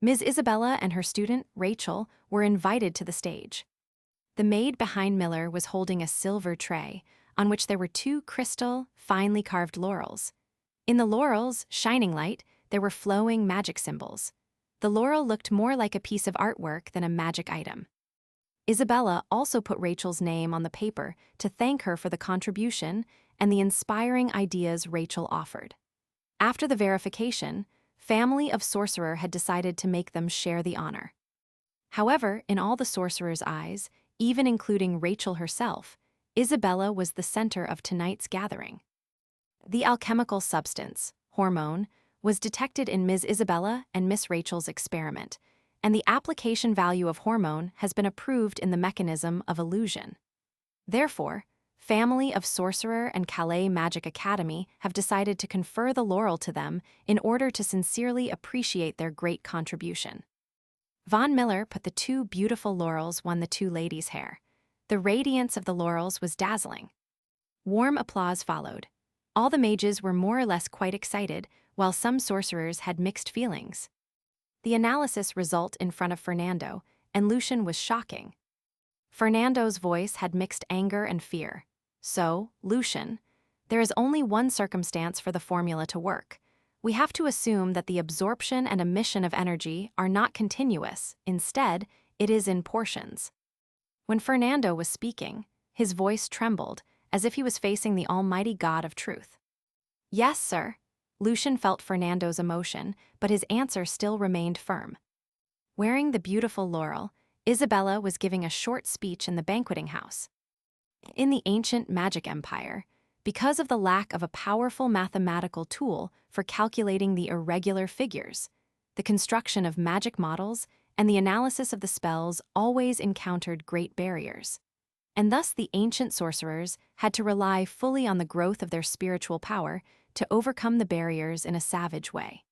Ms. Isabella and her student, Rachel, were invited to the stage. The maid behind Miller was holding a silver tray, on which there were 2 crystal, finely carved laurels. In the laurel's shining light, there were flowing magic symbols. The laurel looked more like a piece of artwork than a magic item. Isabella also put Rachel's name on the paper to thank her for the contribution and the inspiring ideas Rachel offered. After the verification, Family of Sorcerer had decided to make them share the honor. However, in all the sorcerers' eyes, even including Rachel herself, Isabella was the center of tonight's gathering. The alchemical substance, hormone, was detected in Ms. Isabella and Miss Rachel's experiment, and the application value of hormone has been approved in the mechanism of illusion. Therefore, Family of Sorcerer and Calais Magic Academy have decided to confer the laurel to them in order to sincerely appreciate their great contribution. Von Miller put the 2 beautiful laurels on the 2 ladies' hair. The radiance of the laurels was dazzling. Warm applause followed. All the mages were more or less quite excited, while some sorcerers had mixed feelings. The analysis result in front of Fernando, and Lucian was shocking. Fernando's voice had mixed anger and fear. So, Lucian, there is only one circumstance for the formula to work. We have to assume that the absorption and emission of energy are not continuous. Instead, it is in portions. When Fernando was speaking, his voice trembled, as if he was facing the almighty God of truth. "Yes, sir." Lucian felt Fernando's emotion, but his answer still remained firm. Wearing the beautiful laurel, Isabella was giving a short speech in the banqueting house. In the ancient magic empire, because of the lack of a powerful mathematical tool for calculating the irregular figures, the construction of magic models and the analysis of the spells always encountered great barriers. And thus the ancient sorcerers had to rely fully on the growth of their spiritual power to overcome the barriers in a savage way.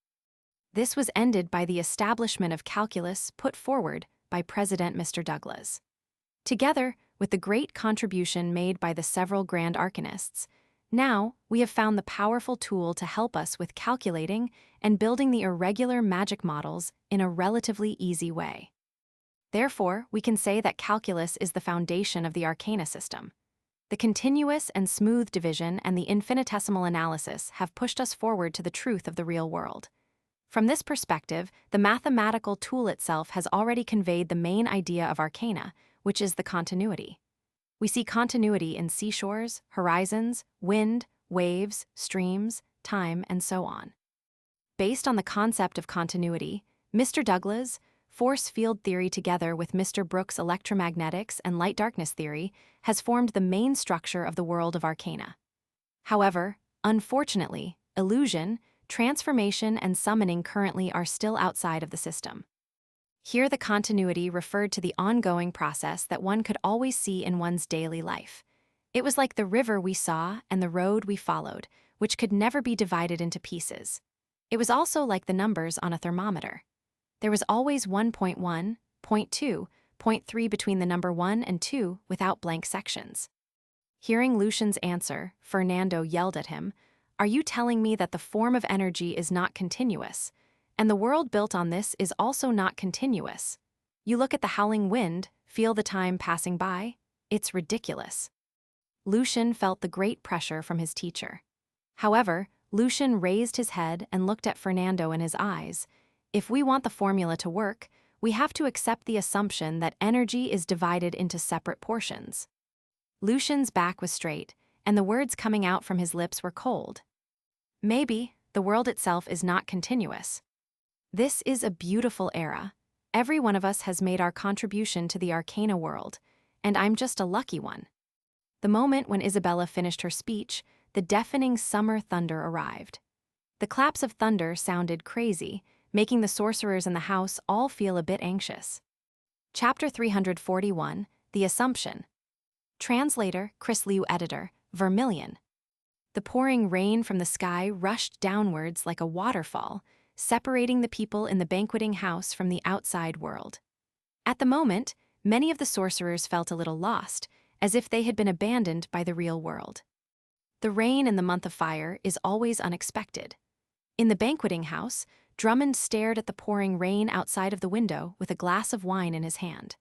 This was ended by the establishment of calculus put forward by President Mr. Douglas. Together with the great contribution made by the several Grand Arcanists, now we have found the powerful tool to help us with calculating and building the irregular magic models in a relatively easy way. Therefore, we can say that calculus is the foundation of the arcana system. The continuous and smooth division and the infinitesimal analysis have pushed us forward to the truth of the real world. From this perspective, the mathematical tool itself has already conveyed the main idea of arcana, which is the continuity. We see continuity in seashores, horizons, wind, waves, streams, time, and so on. Based on the concept of continuity, Mr. Douglas' force field theory together with Mr. Brooks' electromagnetics and light-darkness theory has formed the main structure of the world of arcana. However, unfortunately, illusion, transformation, and summoning currently are still outside of the system. Here the continuity referred to the ongoing process that one could always see in one's daily life. It was like the river we saw and the road we followed, which could never be divided into pieces. It was also like the numbers on a thermometer. There was always 1.1, zero point 2, zero point 3 between the number 1 and 2 without blank sections. Hearing Lucian's answer, Fernando yelled at him, "Are you telling me that the form of energy is not continuous, and the world built on this is also not continuous? You look at the howling wind, feel the time passing by? It's ridiculous." Lucian felt the great pressure from his teacher. However, Lucian raised his head and looked at Fernando in his eyes. "If we want the formula to work, we have to accept the assumption that energy is divided into separate portions." Lucian's back was straight, and the words coming out from his lips were cold. "Maybe the world itself is not continuous. This is a beautiful era. Every one of us has made our contribution to the Arcana world, and I'm just a lucky one." The moment when Isabella finished her speech, the deafening summer thunder arrived. The claps of thunder sounded crazy, making the sorcerers in the house all feel a bit anxious. Chapter 341, The Assumption. Translator, Chris Liu. Editor, Vermilion. The pouring rain from the sky rushed downwards like a waterfall, separating the people in the banqueting house from the outside world. At the moment, many of the sorcerers felt a little lost, as if they had been abandoned by the real world. The rain in the month of fire is always unexpected. In the banqueting house, Drummond stared at the pouring rain outside of the window with a glass of wine in his hand.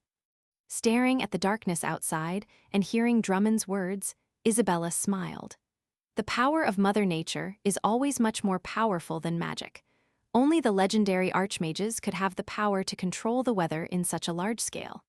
Staring at the darkness outside and hearing Drummond's words, Isabella smiled. The power of Mother Nature is always much more powerful than magic. Only the legendary archmages could have the power to control the weather in such a large scale.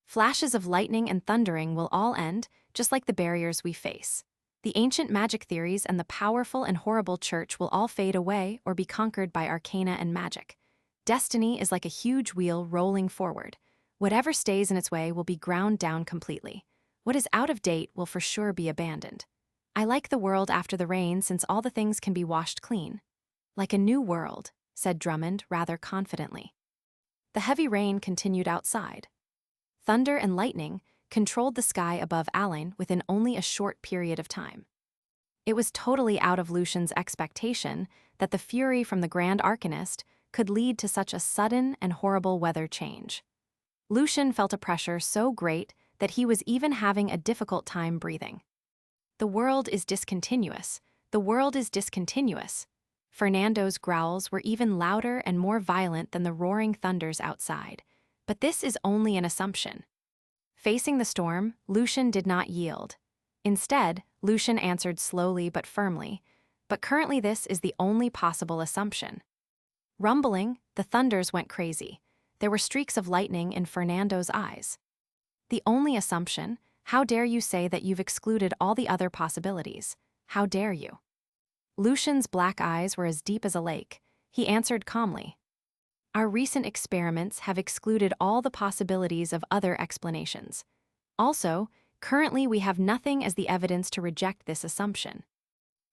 Flashes of lightning and thundering will all end, just like the barriers we face. The ancient magic theories and the powerful and horrible church will all fade away or be conquered by arcana and magic. Destiny is like a huge wheel rolling forward. Whatever stays in its way will be ground down completely. What is out of date will for sure be abandoned. I like the world after the rain since all the things can be washed clean. Like a new world, said Drummond rather confidently. The heavy rain continued outside. Thunder and lightning controlled the sky above Alain within only a short period of time. It was totally out of Lucian's expectation that the fury from the Grand Arcanist could lead to such a sudden and horrible weather change. Lucian felt a pressure so great that he was even having a difficult time breathing. "The world is discontinuous. The world is discontinuous." Fernando's growls were even louder and more violent than the roaring thunders outside. But this is only an assumption. Facing the storm, Lucian did not yield. Instead, Lucian answered slowly but firmly, "But currently this is the only possible assumption." Rumbling, the thunders went crazy. There were streaks of lightning in Fernando's eyes. "The only assumption? How dare you say that you've excluded all the other possibilities? How dare you?" Lucian's black eyes were as deep as a lake. He answered calmly, "Our recent experiments have excluded all the possibilities of other explanations. Also, currently we have nothing as the evidence to reject this assumption."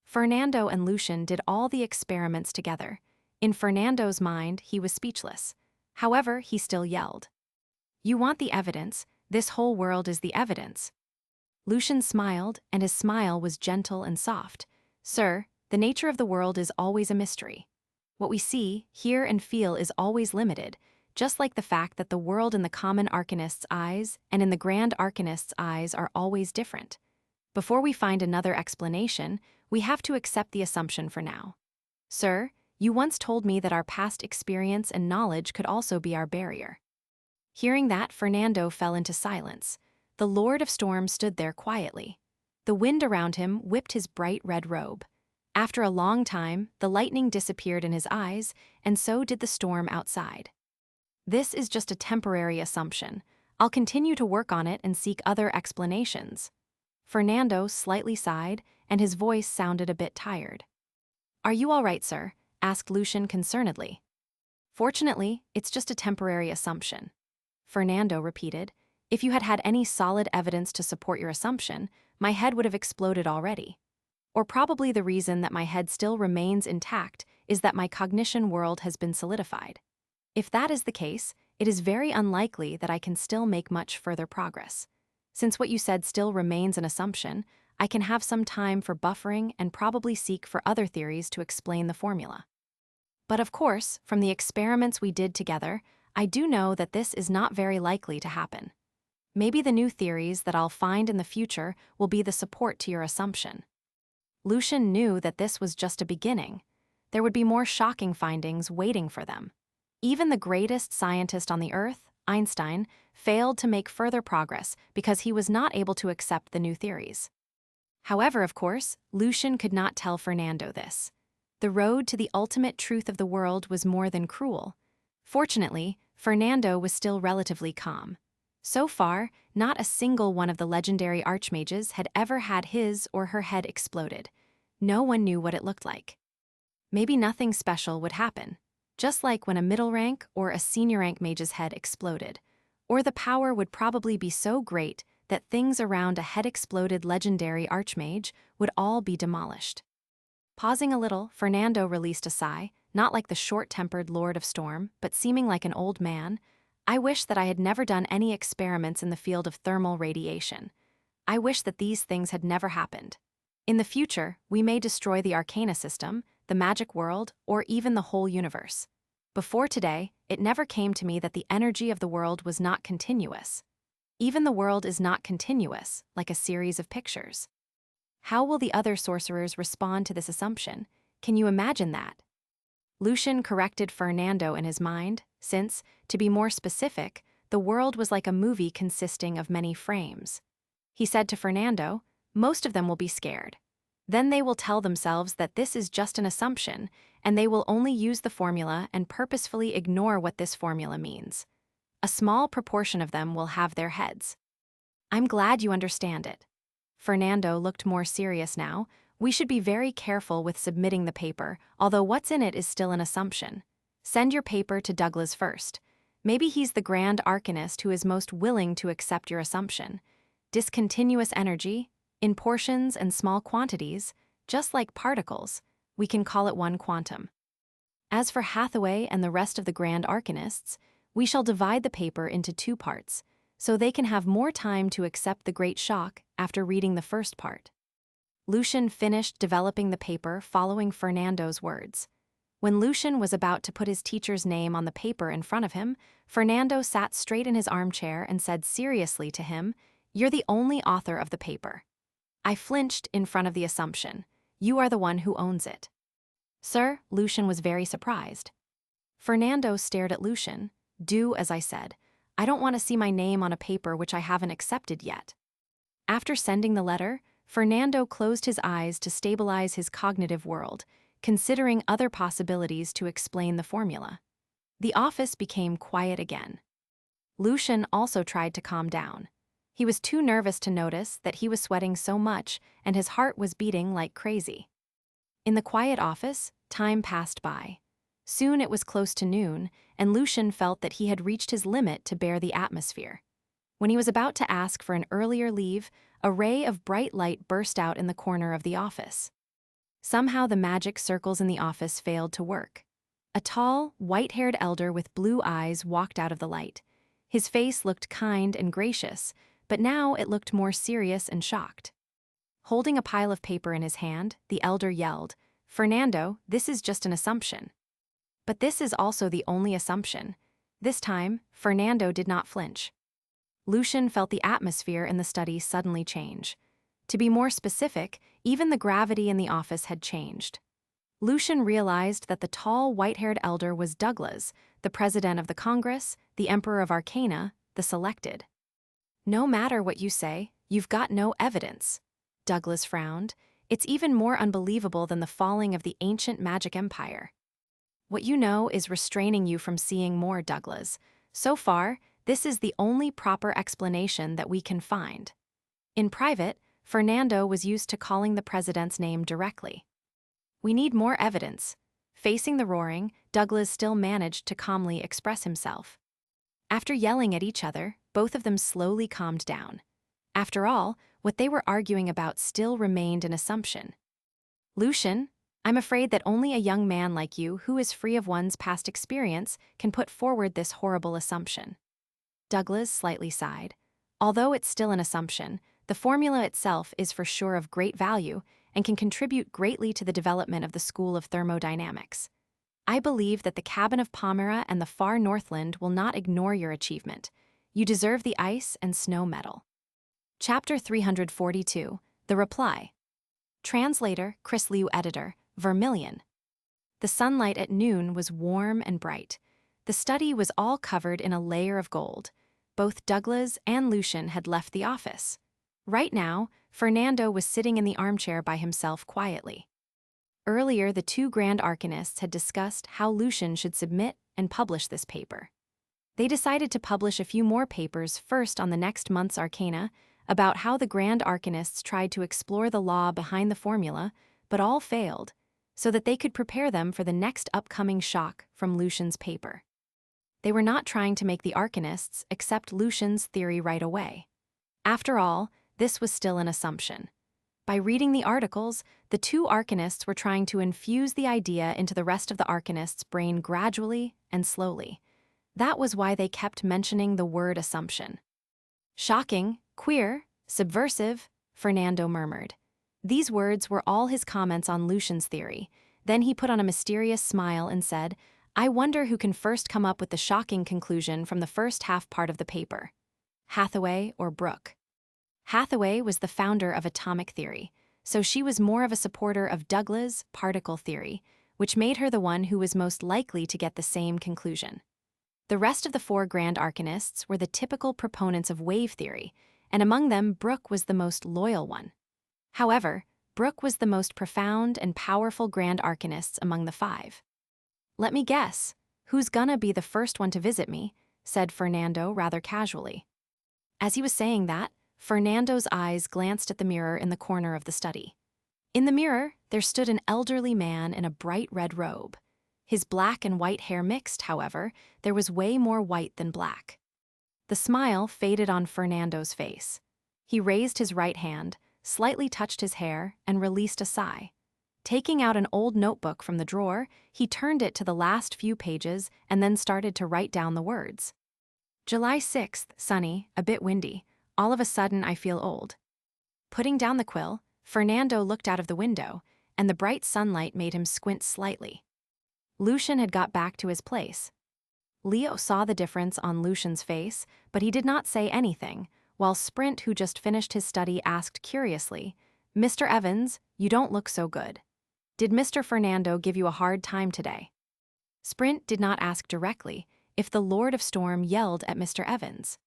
Fernando and Lucian did all the experiments together. In Fernando's mind, he was speechless. However, he still yelled, "You want the evidence? This whole world is the evidence." Lucian smiled, and his smile was gentle and soft. "Sir, the nature of the world is always a mystery. What we see, hear, and feel is always limited, just like the fact that the world in the common Arcanist's eyes and in the Grand Arcanist's eyes are always different. Before we find another explanation, we have to accept the assumption for now. Sir, you once told me that our past experience and knowledge could also be our barrier." Hearing that, Fernando fell into silence. The Lord of Storms stood there quietly. The wind around him whipped his bright red robe. After a long time, the lightning disappeared in his eyes, and so did the storm outside. "This is just a temporary assumption. I'll continue to work on it and seek other explanations." Fernando slightly sighed, and his voice sounded a bit tired. "Are you all right, sir?" asked Lucian concernedly. "Fortunately, it's just a temporary assumption." Fernando repeated, "If you had had any solid evidence to support your assumption, my head would have exploded already. Or probably the reason that my head still remains intact is that my cognition world has been solidified. If that is the case, it is very unlikely that I can still make much further progress. Since what you said still remains an assumption, I can have some time for buffering and probably seek for other theories to explain the formula. But of course, from the experiments we did together, I do know that this is not very likely to happen. Maybe the new theories that I'll find in the future will be the support to your assumption. Lucian knew that this was just a beginning. There would be more shocking findings waiting for them. Even the greatest scientist on the Earth, Einstein, failed to make further progress because he was not able to accept the new theories. However, of course, Lucian could not tell Fernando this. The road to the ultimate truth of the world was more than cruel. Fortunately, Fernando was still relatively calm. So far, not a single one of the legendary archmages had ever had his or her head exploded. No one knew what it looked like. Maybe nothing special would happen, just like when a middle rank or a senior rank mage's head exploded. Or the power would probably be so great that things around a head-exploded legendary archmage would all be demolished. Pausing a little, Fernando released a sigh, not like the short-tempered Lord of Storm, but seeming like an old man. I wish that I had never done any experiments in the field of thermal radiation. I wish that these things had never happened. In the future, we may destroy the Arcana system, the magic world, or even the whole universe. Before today, it never came to me that the energy of the world was not continuous. Even the world is not continuous, like a series of pictures. How will the other sorcerers respond to this assumption? Can you imagine that? Lucian corrected Fernando in his mind, since, to be more specific, the world was like a movie consisting of many frames. He said to Fernando, most of them will be scared. Then they will tell themselves that this is just an assumption, and they will only use the formula and purposefully ignore what this formula means. A small proportion of them will have their heads. I'm glad you understand it. Fernando looked more serious now. We should be very careful with submitting the paper, although what's in it is still an assumption. Send your paper to Douglas first. Maybe he's the grand arcanist who is most willing to accept your assumption. Discontinuous energy, in portions and small quantities, just like particles, we can call it one quantum. As for Hathaway and the rest of the grand arcanists, we shall divide the paper into 2 parts, so they can have more time to accept the great shock after reading the first part. Lucian finished developing the paper following Fernando's words. When Lucian was about to put his teacher's name on the paper in front of him, Fernando sat straight in his armchair and said seriously to him, "You're the only author of the paper." I flinched in front of the assumption. You are the one who owns it. Sir, Lucian was very surprised. Fernando stared at Lucian. Do as I said. I don't want to see my name on a paper which I haven't accepted yet. After sending the letter, Fernando closed his eyes to stabilize his cognitive world, considering other possibilities to explain the formula. The office became quiet again. Lucian also tried to calm down. He was too nervous to notice that he was sweating so much and his heart was beating like crazy. In the quiet office, time passed by. Soon it was close to noon, and Lucian felt that he had reached his limit to bear the atmosphere. When he was about to ask for an earlier leave, a ray of bright light burst out in the corner of the office. Somehow the magic circles in the office failed to work. A tall, white-haired elder with blue eyes walked out of the light. His face looked kind and gracious, but now it looked more serious and shocked. Holding a pile of paper in his hand, the elder yelled, "Fernando, this is just an assumption." But this is also the only assumption. This time, Fernando did not flinch. Lucian felt the atmosphere in the study suddenly change. To be more specific, even the gravity in the office had changed. Lucian realized that the tall, white-haired elder was Douglas, the president of the Congress, the Emperor of Arcana, the Selected. No matter what you say, you've got no evidence. Douglas frowned. It's even more unbelievable than the falling of the ancient magic empire. What you know is restraining you from seeing more, Douglas. So far, this is the only proper explanation that we can find. In private, Fernando was used to calling the president's name directly. We need more evidence. Facing the roaring, Douglas still managed to calmly express himself. After yelling at each other, both of them slowly calmed down. After all, what they were arguing about still remained an assumption. Lucian, I'm afraid that only a young man like you, who is free of one's past experience, can put forward this horrible assumption. Douglas slightly sighed. Although it's still an assumption, the The formula itself is for sure of great value and can contribute greatly to the development of the school of thermodynamics. I believe that the cabin of Palmyra and the far Northland will not ignore your achievement. You deserve the ice and snow medal. Chapter 342, The Reply. Translator, Chris Liu. Editor, Vermilion. The sunlight at noon was warm and bright. The study was all covered in a layer of gold. Both Douglas and Lucian had left the office. Right now, Fernando was sitting in the armchair by himself quietly. Earlier, the two Grand Arcanists had discussed how Lucian should submit and publish this paper. They decided to publish a few more papers first on the next month's Arcana about how the Grand Arcanists tried to explore the law behind the formula, but all failed, so that they could prepare them for the next upcoming shock from Lucian's paper. They were not trying to make the Arcanists accept Lucian's theory right away. After all, this was still an assumption. By reading the articles, the two Arcanists were trying to infuse the idea into the rest of the Arcanists' brain gradually and slowly. That was why they kept mentioning the word assumption. Shocking, queer, subversive, Fernando murmured. These words were all his comments on Lucian's theory. Then he put on a mysterious smile and said, I wonder who can first come up with the shocking conclusion from the first half part of the paper. Hathaway or Brooke? Hathaway was the founder of atomic theory, so she was more of a supporter of Douglas' particle theory, which made her the one who was most likely to get the same conclusion. The rest of the four Grand Arcanists were the typical proponents of wave theory, and among them Brooke was the most loyal one. However, Brooke was the most profound and powerful Grand Arcanists among the five. Let me guess, who's gonna be the first one to visit me, said Fernando rather casually. As he was saying that, Fernando's eyes glanced at the mirror in the corner of the study. In the mirror, there stood an elderly man in a bright red robe. His black and white hair mixed, however, there was way more white than black. The smile faded on Fernando's face. He raised his right hand, slightly touched his hair, and released a sigh. Taking out an old notebook from the drawer, he turned it to the last few pages and then started to write down the words. July 6th, sunny, a bit windy. All of a sudden, I feel old. Putting down the quill, Fernando looked out of the window, and the bright sunlight made him squint slightly. Lucian had got back to his place. Leo saw the difference on Lucian's face, but he did not say anything, while Sprint, who just finished his study, asked curiously, Mr. Evans, you don't look so good. Did Mr. Fernando give you a hard time today? Sprint did not ask directly if the Lord of Storm yelled at Mr. Evans.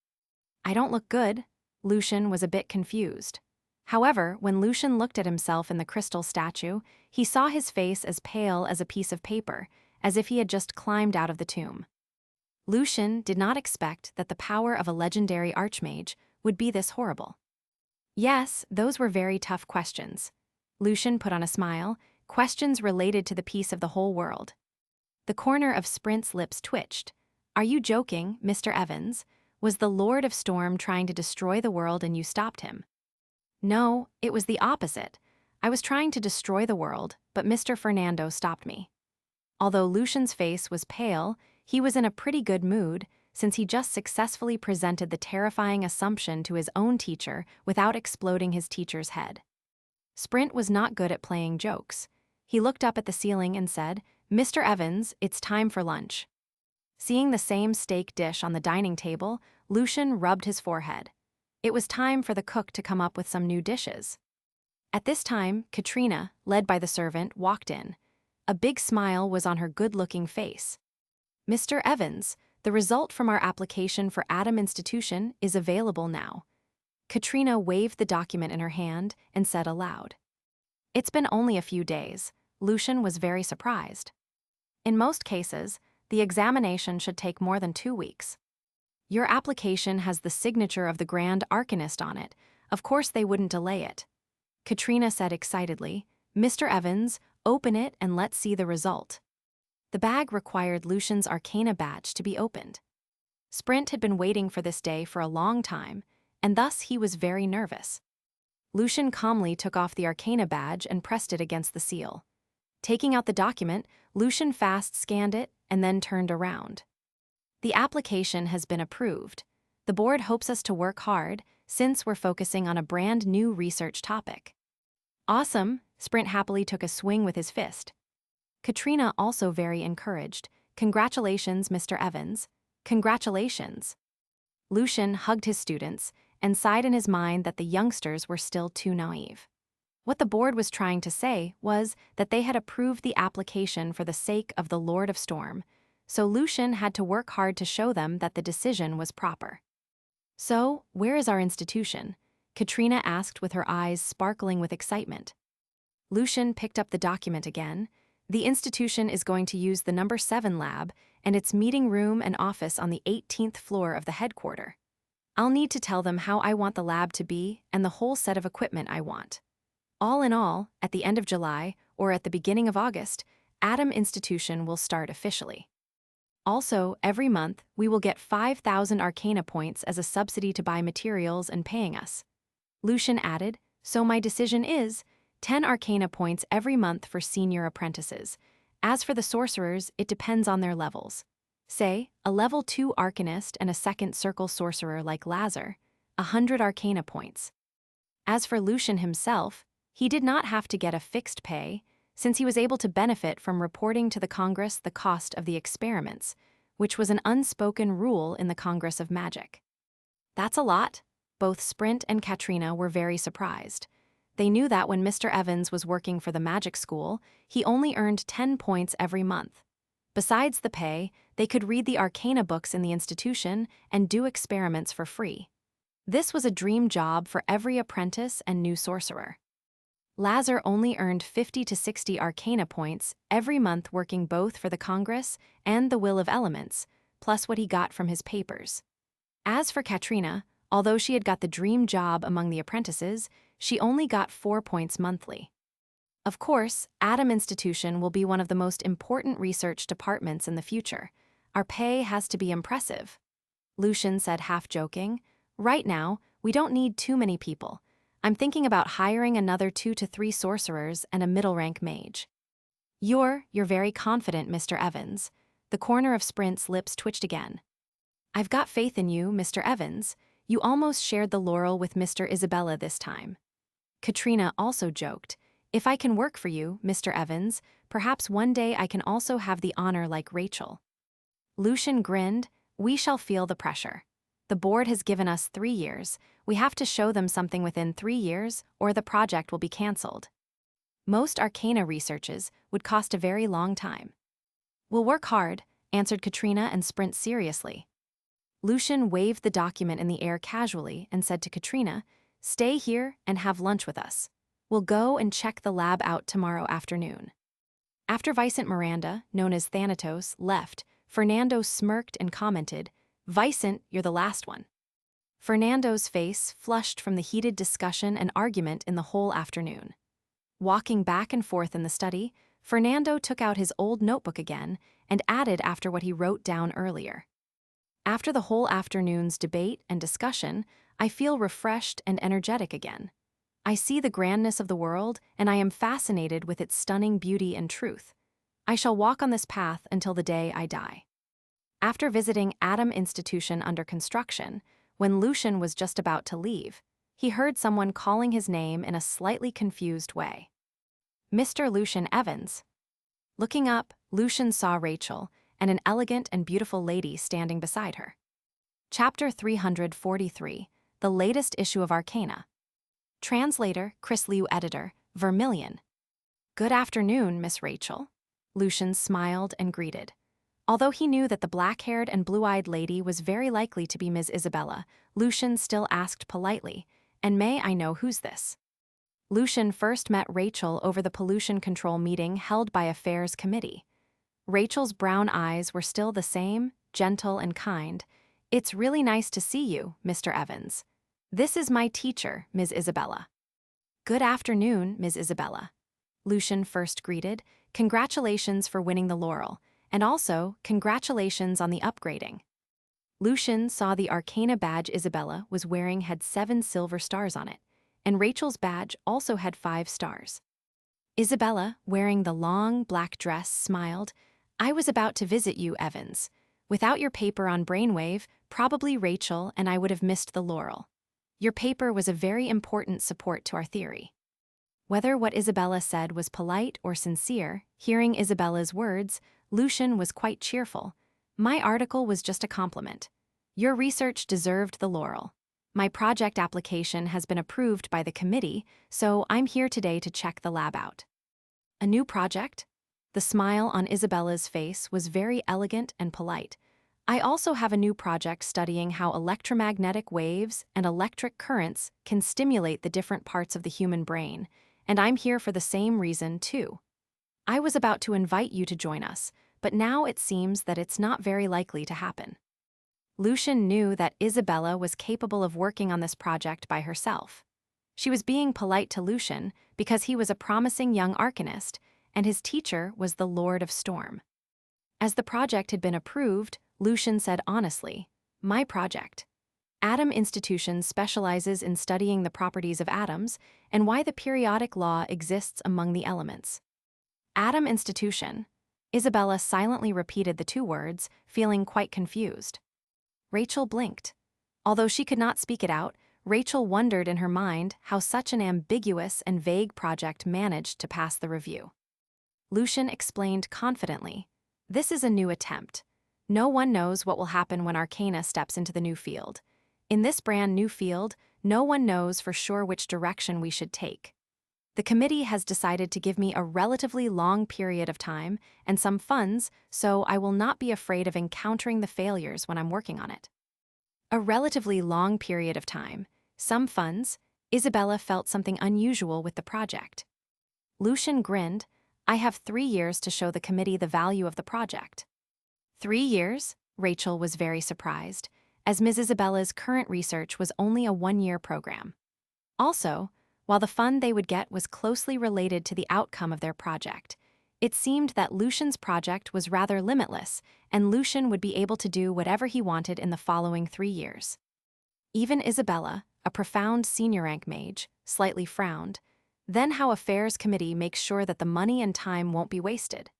I don't look good. Lucian was a bit confused. However, when Lucian looked at himself in the crystal statue, he saw his face as pale as a piece of paper, as if he had just climbed out of the tomb. Lucian did not expect that the power of a legendary archmage would be this horrible. Yes, those were very tough questions. Lucian put on a smile, questions related to the peace of the whole world. The corner of Sprint's lips twitched. Are you joking, Mr. Evans? Was the Lord of Storm trying to destroy the world and you stopped him? No, it was the opposite. I was trying to destroy the world, but Mr. Fernando stopped me. Although Lucian's face was pale, he was in a pretty good mood, since he just successfully presented the terrifying assumption to his own teacher without exploding his teacher's head. Sprint was not good at playing jokes. He looked up at the ceiling and said, Mr. Evans, it's time for lunch. Seeing the same steak dish on the dining table, Lucian rubbed his forehead. It was time for the cook to come up with some new dishes. At this time, Katrina, led by the servant, walked in. A big smile was on her good-looking face. Mr. Evans, the result from our application for Adam Institution is available now. Katrina waved the document in her hand and said aloud. It's been only a few days. Lucian was very surprised. In most cases, the examination should take more than 2 weeks. Your application has the signature of the Grand Arcanist on it. Of course they wouldn't delay it. Katrina said excitedly, Mr. Evans, open it and let's see the result. The bag required Lucian's Arcana badge to be opened. Sprint had been waiting for this day for a long time, and thus he was very nervous. Lucian calmly took off the Arcana badge and pressed it against the seal. Taking out the document, Lucian fast scanned it and then turned around. The application has been approved. The board hopes us to work hard, since we're focusing on a brand new research topic. Awesome, Sprint happily took a swing with his fist. Katrina also very encouraged. Congratulations, Mr. Evans. Congratulations. Lucian hugged his students and sighed in his mind that the youngsters were still too naive. What the board was trying to say was that they had approved the application for the sake of the Lord of Storm, so Lucian had to work hard to show them that the decision was proper. So, where is our institution? Katrina asked with her eyes sparkling with excitement. Lucian picked up the document again. The institution is going to use the number 7 lab and its meeting room and office on the 18th floor of the headquarters. I'll need to tell them how I want the lab to be and the whole set of equipment I want. All in all, at the end of July or at the beginning of August, Atom Institution will start officially. Also, every month, we will get 5,000 Arcana points as a subsidy to buy materials and paying us. Lucian added, so my decision is 10 Arcana points every month for senior apprentices. As for the sorcerers, it depends on their levels. Say, a level 2 Arcanist and a second circle sorcerer like Lazar, 100 Arcana points. As for Lucian himself, he did not have to get a fixed pay, since he was able to benefit from reporting to the Congress the cost of the experiments, which was an unspoken rule in the Congress of Magic. That's a lot. Both Sprint and Katrina were very surprised. They knew that when Mr. Evans was working for the magic school, he only earned 10 points every month. Besides the pay, they could read the Arcana books in the institution and do experiments for free. This was a dream job for every apprentice and new sorcerer. Lazar only earned 50 to 60 Arcana points every month working both for the Congress and the Will of Elements, plus what he got from his papers. As for Katrina, although she had got the dream job among the apprentices, she only got 4 points monthly. Of course, Atom Institution will be one of the most important research departments in the future. Our pay has to be impressive. Lucian said half-joking, right now, we don't need too many people. I'm thinking about hiring another 2 to 3 sorcerers and a middle-rank mage. You're very confident, Mr. Evans. The corner of Sprint's lips twitched again. I've got faith in you, Mr. Evans. You almost shared the laurel with Mr. Isabella this time. Katrina also joked, if I can work for you, Mr. Evans, perhaps one day I can also have the honor like Rachel. Lucian grinned, we shall feel the pressure. The board has given us 3 years. We have to show them something within 3 years, or the project will be cancelled. Most Arcana researches would cost a very long time. We'll work hard, answered Katrina and Sprint seriously. Lucian waved the document in the air casually and said to Katrina, stay here and have lunch with us. We'll go and check the lab out tomorrow afternoon. After Vicent Miranda, known as Thanatos, left, Fernando smirked and commented, Vicent, you're the last one. Fernando's face flushed from the heated discussion and argument in the whole afternoon. Walking back and forth in the study, Fernando took out his old notebook again and added after what he wrote down earlier. After the whole afternoon's debate and discussion, I feel refreshed and energetic again. I see the grandness of the world, and I am fascinated with its stunning beauty and truth. I shall walk on this path until the day I die. After visiting Atom Institution under construction, when Lucian was just about to leave, he heard someone calling his name in a slightly confused way. Mr. Lucian Evans. Looking up, Lucian saw Rachel and an elegant and beautiful lady standing beside her. Chapter 343, the latest issue of Arcana. Translator, Chris Liu Editor, Vermilion. Good afternoon, Miss Rachel. Lucian smiled and greeted. Although he knew that the black-haired and blue-eyed lady was very likely to be Ms. Isabella, Lucian still asked politely, and may I know who's this? Lucian first met Rachel over the pollution control meeting held by Affairs Committee. Rachel's brown eyes were still the same, gentle and kind. It's really nice to see you, Mr. Evans. This is my teacher, Ms. Isabella. Good afternoon, Ms. Isabella. Lucian first greeted, congratulations for winning the laurel, and also congratulations on the upgrading. Lucian saw the Arcana badge Isabella was wearing had 7 silver stars on it, and Rachel's badge also had 5 stars. Isabella, wearing the long black dress, smiled, I was about to visit you, Evans. Without your paper on Brainwave, probably Rachel and I would have missed the laurel. Your paper was a very important support to our theory. Whether what Isabella said was polite or sincere, hearing Isabella's words, Lucian was quite cheerful. My article was just a compliment. Your research deserved the laurel. My project application has been approved by the committee, so I'm here today to check the lab out. A new project? The smile on Isabella's face was very elegant and polite. I also have a new project studying how electromagnetic waves and electric currents can stimulate the different parts of the human brain, and I'm here for the same reason, too. I was about to invite you to join us, but now it seems that it's not very likely to happen. Lucian knew that Isabella was capable of working on this project by herself. She was being polite to Lucian because he was a promising young arcanist, and his teacher was the Lord of Storm. As the project had been approved, Lucian said honestly, "My project. Atom Institution specializes in studying the properties of atoms and why the periodic law exists among the elements." Atom Institution. Isabella silently repeated the two words, feeling quite confused. Rachel blinked. Although she could not speak it out, Rachel wondered in her mind how such an ambiguous and vague project managed to pass the review. Lucian explained confidently, "This is a new attempt. No one knows what will happen when Arcana steps into the new field. In this brand new field, no one knows for sure which direction we should take. The committee has decided to give me a relatively long period of time and some funds, so I will not be afraid of encountering the failures when I'm working on it." A relatively long period of time, some funds, Isabella felt something unusual with the project. Lucian grinned, "I have 3 years to show the committee the value of the project." 3 years? Rachel was very surprised, as Ms. Isabella's current research was only a 1-year program. Also, while the fund they would get was closely related to the outcome of their project, it seemed that Lucian's project was rather limitless, and Lucian would be able to do whatever he wanted in the following 3 years. Even Isabella, a profound senior rank mage, slightly frowned. Then how Affairs Committee makes sure that the money and time won't be wasted?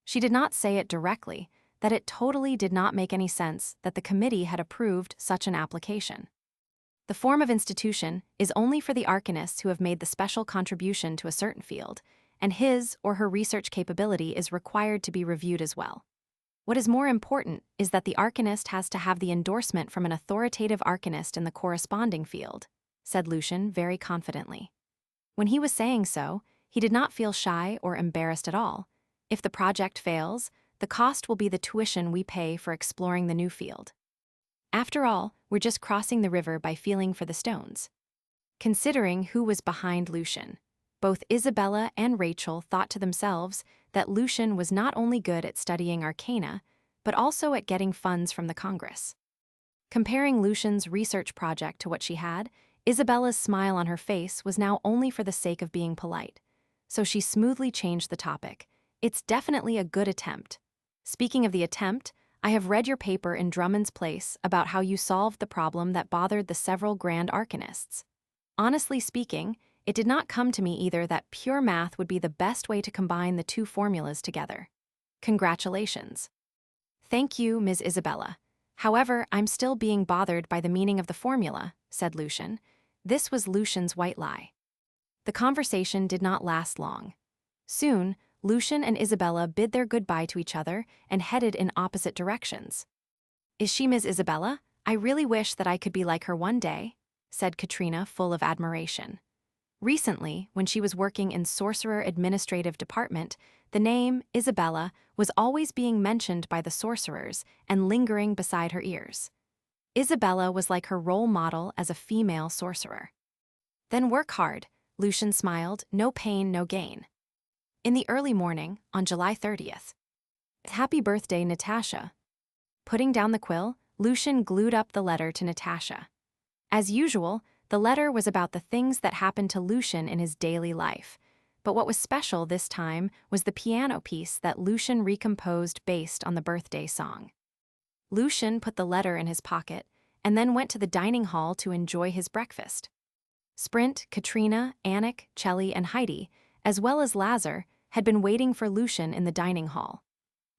She did not say it directly, that it totally did not make any sense that the committee had approved such an application. The form of institution is only for the arcanists who have made the special contribution to a certain field, and his or her research capability is required to be reviewed as well. What is more important is that the arcanist has to have the endorsement from an authoritative arcanist in the corresponding field, said Lucian very confidently. When he was saying so, he did not feel shy or embarrassed at all. If the project fails, the cost will be the tuition we pay for exploring the new field. After all, we're just crossing the river by feeling for the stones. Considering who was behind Lucian, both Isabella and Rachel thought to themselves that Lucian was not only good at studying arcana, but also at getting funds from the Congress. Comparing Lucian's research project to what she had, Isabella's smile on her face was now only for the sake of being polite, so she smoothly changed the topic. "It's definitely a good attempt. Speaking of the attempt, I have read your paper in Drummond's Place about how you solved the problem that bothered the several grand arcanists. Honestly speaking, it did not come to me either that pure math would be the best way to combine the two formulas together. Congratulations." "Thank you, Ms. Isabella. However, I'm still being bothered by the meaning of the formula," said Lucian. This was Lucian's white lie. The conversation did not last long. Soon, Lucian and Isabella bid their goodbye to each other and headed in opposite directions. "Is she Ms. Isabella? I really wish that I could be like her one day," said Katrina, full of admiration. Recently, when she was working in Sorcerer Administrative Department, the name Isabella was always being mentioned by the sorcerers and lingering beside her ears. Isabella was like her role model as a female sorcerer. "Then work hard," Lucian smiled, "no pain, no gain." In the early morning, on July 30th. "Happy birthday, Natasha." Putting down the quill, Lucian glued up the letter to Natasha. As usual, the letter was about the things that happened to Lucian in his daily life, but what was special this time was the piano piece that Lucian recomposed based on the birthday song. Lucian put the letter in his pocket and then went to the dining hall to enjoy his breakfast. Sprint, Katrina, Annick, Chelly, and Heidi, as well as Lazar, had been waiting for Lucian in the dining hall.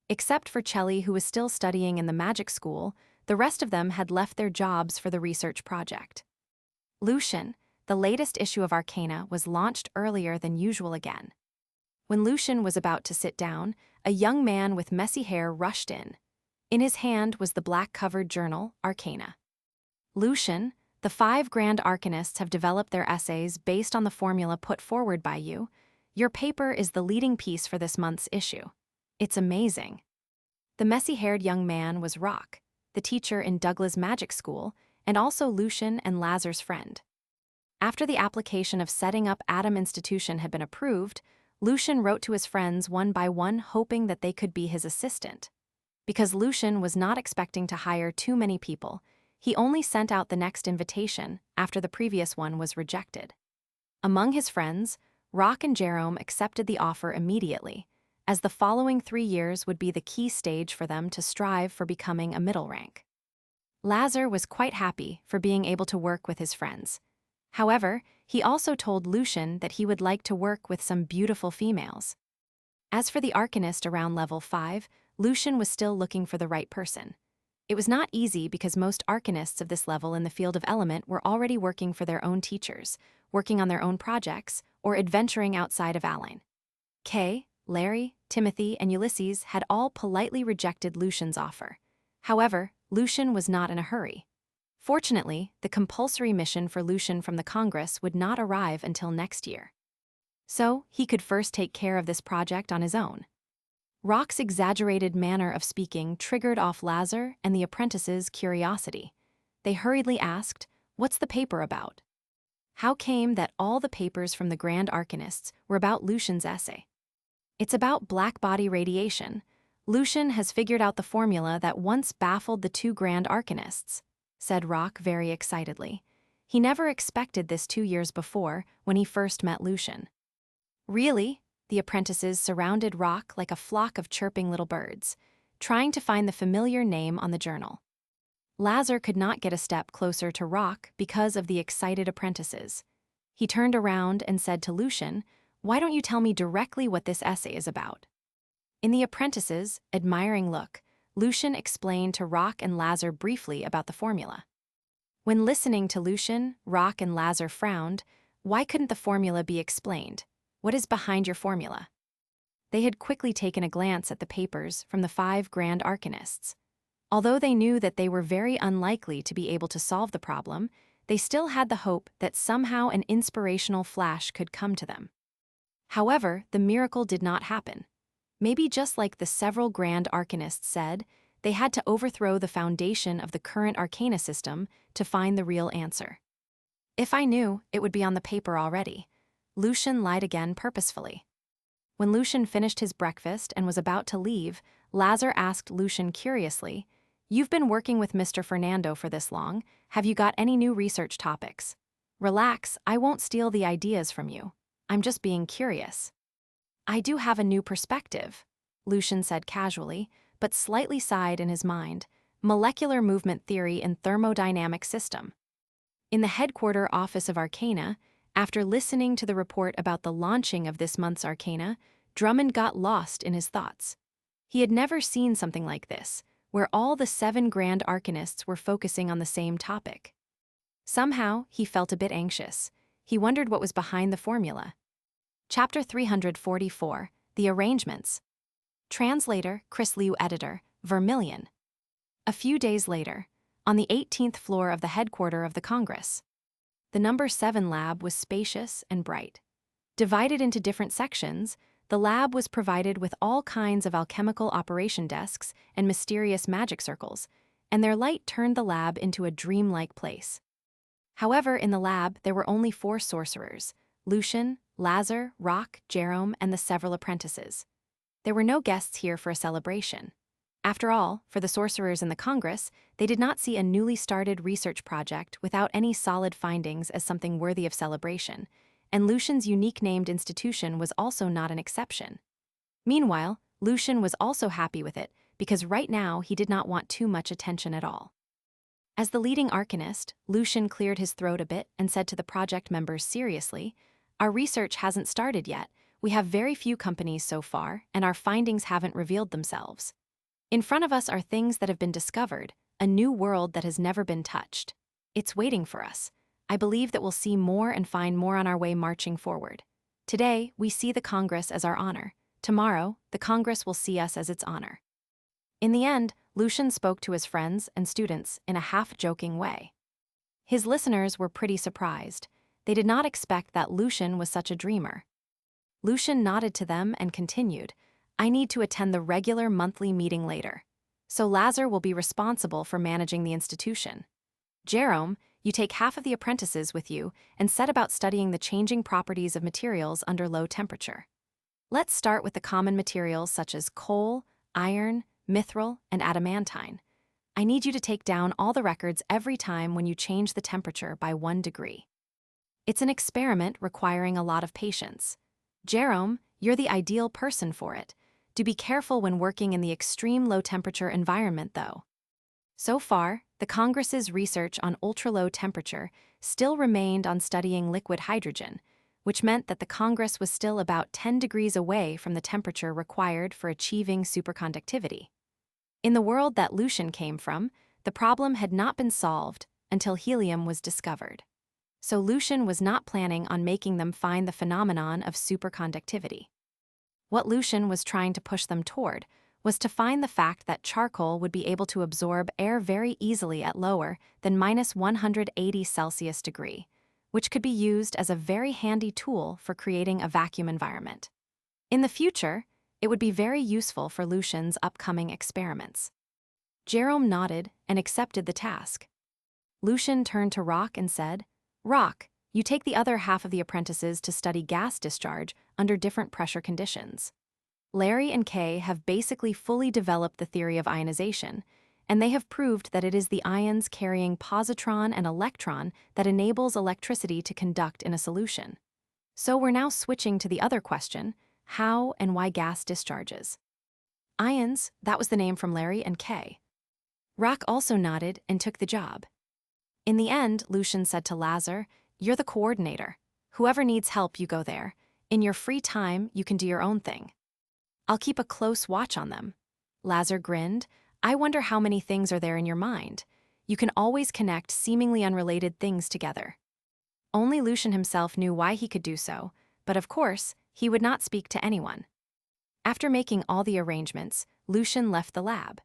Except for Chelly, who was still studying in the magic school, the rest of them had left their jobs for the research project. Lucian, the latest issue of Arcana, was launched earlier than usual again. When Lucian was about to sit down, a young man with messy hair rushed in. In his hand was the black-covered journal, Arcana. Lucian, the 5 Grand Arcanists have developed their essays based on the formula put forward by you. Your paper is the leading piece for this month's issue. It's amazing. The messy-haired young man was Rock, the teacher in Douglas Magic School, and also Lucian and Lazar's friend. After the application of setting up Atom Institution had been approved, Lucian wrote to his friends one by one, hoping that they could be his assistant. Because Lucian was not expecting to hire too many people, he only sent out the next invitation after the previous one was rejected. Among his friends, Rock and Jerome accepted the offer immediately, as the following 3 years would be the key stage for them to strive for becoming a middle rank. Lazar was quite happy for being able to work with his friends. However, he also told Lucian that he would like to work with some beautiful females. As for the Arcanist around level 5, Lucian was still looking for the right person. It was not easy because most Arcanists of this level in the field of element were already working for their own teachers, working on their own projects, or adventuring outside of Aline. Kay, Larry, Timothy, and Ulysses had all politely rejected Lucian's offer. However, Lucian was not in a hurry. Fortunately, the compulsory mission for Lucian from the Congress would not arrive until next year. So, he could first take care of this project on his own. Rock's exaggerated manner of speaking triggered off Lazar and the apprentices' curiosity. They hurriedly asked, "What's the paper about?" How came that all the papers from the Grand Arcanists were about Lucian's essay? It's about black body radiation. Lucian has figured out the formula that once baffled the 2 Grand Arcanists, said Rock very excitedly. He never expected this 2 years before when he first met Lucian. Really? The apprentices surrounded Rock like a flock of chirping little birds, trying to find the familiar name on the journal. Lazar could not get a step closer to Rock because of the excited apprentices. He turned around and said to Lucian, "Why don't you tell me directly what this essay is about?" In the apprentices' admiring look, Lucian explained to Rock and Lazar briefly about the formula. When listening to Lucian, Rock and Lazar frowned. Why couldn't the formula be explained? What is behind your formula? They had quickly taken a glance at the papers from the 5 Grand Arcanists. Although they knew that they were very unlikely to be able to solve the problem, they still had the hope that somehow an inspirational flash could come to them. However, the miracle did not happen. Maybe just like the several Grand Arcanists said, they had to overthrow the foundation of the current Arcana system to find the real answer. If I knew, it would be on the paper already. Lucian lied again purposefully. When Lucian finished his breakfast and was about to leave, Lazar asked Lucian curiously, "You've been working with Mr. Fernando for this long. Have you got any new research topics? Relax, I won't steal the ideas from you. I'm just being curious." "I do have a new perspective," Lucian said casually, but slightly sighed in his mind. Molecular movement theory and thermodynamic system. In the headquarter office of Arcana, after listening to the report about the launching of this month's Arcana, Drummond got lost in his thoughts. He had never seen something like this, where all the 7 Grand Arcanists were focusing on the same topic. Somehow, he felt a bit anxious. He wondered what was behind the formula. Chapter 344, The Arrangements. Translator, Chris Liu. Editor, Vermilion. A few days later, on the 18th floor of the headquarter of the Congress. The number 7 lab was spacious and bright. Divided into different sections, the lab was provided with all kinds of alchemical operation desks and mysterious magic circles, and their light turned the lab into a dreamlike place. However, in the lab, there were only 4 sorcerers: Lucian, Lazar, Rock, Jerome, and the several apprentices. There were no guests here for a celebration. After all, for the sorcerers in the Congress, they did not see a newly started research project without any solid findings as something worthy of celebration, and Lucian's unique named institution was also not an exception. Meanwhile, Lucian was also happy with it because right now he did not want too much attention at all. As the leading Arcanist, Lucian cleared his throat a bit and said to the project members seriously, "Our research hasn't started yet. We have very few companies so far, and our findings haven't revealed themselves. In front of us are things that have been discovered, a new world that has never been touched. It's waiting for us. I believe that we'll see more and find more on our way marching forward. Today, we see the Congress as our honor. Tomorrow, the Congress will see us as its honor. In the end, Lucian spoke to his friends and students in a half-joking way. His listeners were pretty surprised. They did not expect that Lucian was such a dreamer. Lucian nodded to them and continued, I need to attend the regular monthly meeting later. So Lazar will be responsible for managing the institution. Jerome, you take half of the apprentices with you and set about studying the changing properties of materials under low temperature. Let's start with the common materials such as coal, iron, mithril, and adamantine. I need you to take down all the records every time when you change the temperature by 1 degree. It's an experiment requiring a lot of patience. Jerome, you're the ideal person for it. Do be careful when working in the extreme low-temperature environment, though. So far, the Congress's research on ultra-low temperature still remained on studying liquid hydrogen, which meant that the Congress was still about 10 degrees away from the temperature required for achieving superconductivity. In the world that Lucian came from, the problem had not been solved until helium was discovered. So Lucian was not planning on making them find the phenomenon of superconductivity. What Lucian was trying to push them toward was to find the fact that charcoal would be able to absorb air very easily at lower than minus 180 Celsius degree, which could be used as a very handy tool for creating a vacuum environment. In the future, it would be very useful for Lucian's upcoming experiments. Jerome nodded and accepted the task. Lucian turned to Rock and said, Rock, you take the other half of the apprentices to study gas discharge under different pressure conditions. Larry and Kay have basically fully developed the theory of ionization, and they have proved that it is the ions carrying positron and electron that enables electricity to conduct in a solution. So we're now switching to the other question, how and why gas discharges. Ions, that was the name from Larry and Kay. Rock also nodded and took the job. In the end, Lucian said to Lazar, you're the coordinator. Whoever needs help, you go there. In your free time, you can do your own thing. I'll keep a close watch on them. Lazar grinned. I wonder how many things are there in your mind. You can always connect seemingly unrelated things together. Only Lucian himself knew why he could do so, but of course, he would not speak to anyone. After making all the arrangements, Lucian left the lab.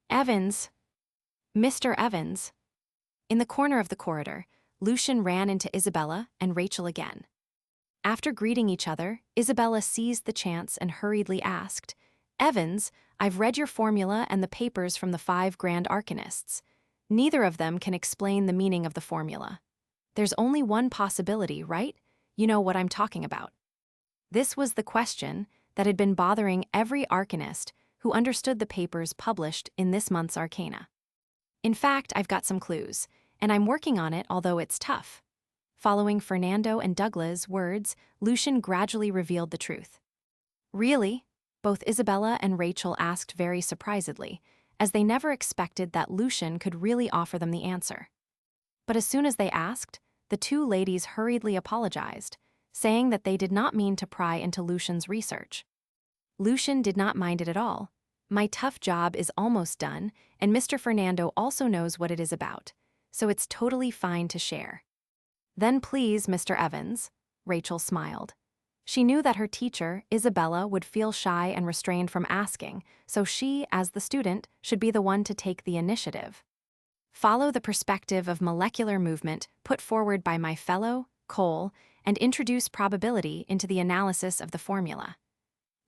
Evans. Mr. Evans. In the corner of the corridor, Lucian ran into Isabella and Rachel again. After greeting each other, Isabella seized the chance and hurriedly asked, Evans, I've read your formula and the papers from the 5 grand arcanists. Neither of them can explain the meaning of the formula. There's only one possibility, right? You know what I'm talking about. This was the question that had been bothering every arcanist who understood the papers published in this month's Arcana. In fact, I've got some clues, and I'm working on it, although it's tough. Following Fernando and Douglas' words, Lucian gradually revealed the truth. Really? Both Isabella and Rachel asked very surprisedly, as they never expected that Lucian could really offer them the answer. But as soon as they asked, the 2 ladies hurriedly apologized, saying that they did not mean to pry into Lucian's research. Lucian did not mind it at all. My tough job is almost done, and Mr. Fernando also knows what it is about, so it's totally fine to share. Then please, Mr. Evans, Rachel smiled. She knew that her teacher, Isabella, would feel shy and restrained from asking, so she, as the student, should be the one to take the initiative. Follow the perspective of molecular movement put forward by my fellow, Cole, and introduce probability into the analysis of the formula.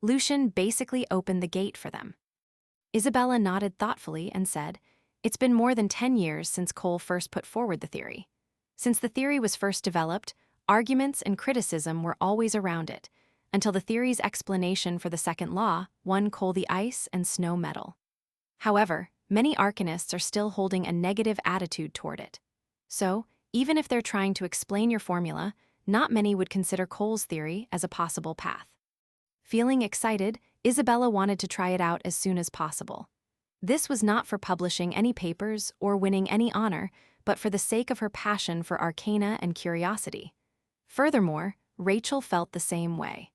Lucian basically opened the gate for them. Isabella nodded thoughtfully and said, It's been more than 10 years since Cole first put forward the theory. Since the theory was first developed, arguments and criticism were always around it, until the theory's explanation for the second law won Cole the ice and snow metal. However, many arcanists are still holding a negative attitude toward it. So, even if they're trying to explain your formula, not many would consider Cole's theory as a possible path. Feeling excited, Isabella wanted to try it out as soon as possible. This was not for publishing any papers or winning any honor, but for the sake of her passion for arcana and curiosity. Furthermore, Rachel felt the same way.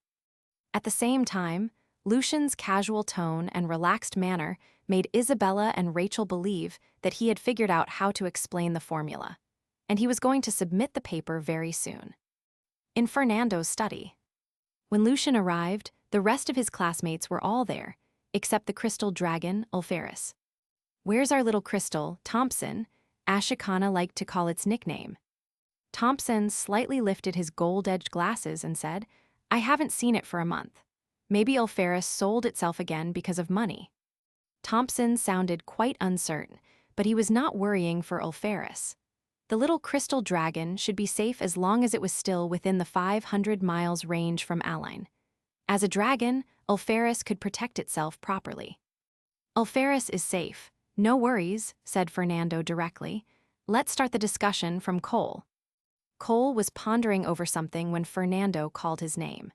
At the same time, Lucian's casual tone and relaxed manner made Isabella and Rachel believe that he had figured out how to explain the formula. and he was going to submit the paper very soon. In Fernando's study. When Lucian arrived, the rest of his classmates were all there, except the crystal dragon, Ulferis. "Where's our little crystal, Thompson?" Ashikana liked to call its nickname. Thompson slightly lifted his gold-edged glasses and said, "I haven't seen it for a month. Maybe Ulferis sold itself again because of money." Thompson sounded quite uncertain, but he was not worrying for Ulferis. The little crystal dragon should be safe as long as it was still within the 500 miles range from Aline. As a dragon, Ulferis could protect itself properly. "Ulferis is safe. No worries," said Fernando directly. "Let's start the discussion from Cole." Cole was pondering over something when Fernando called his name.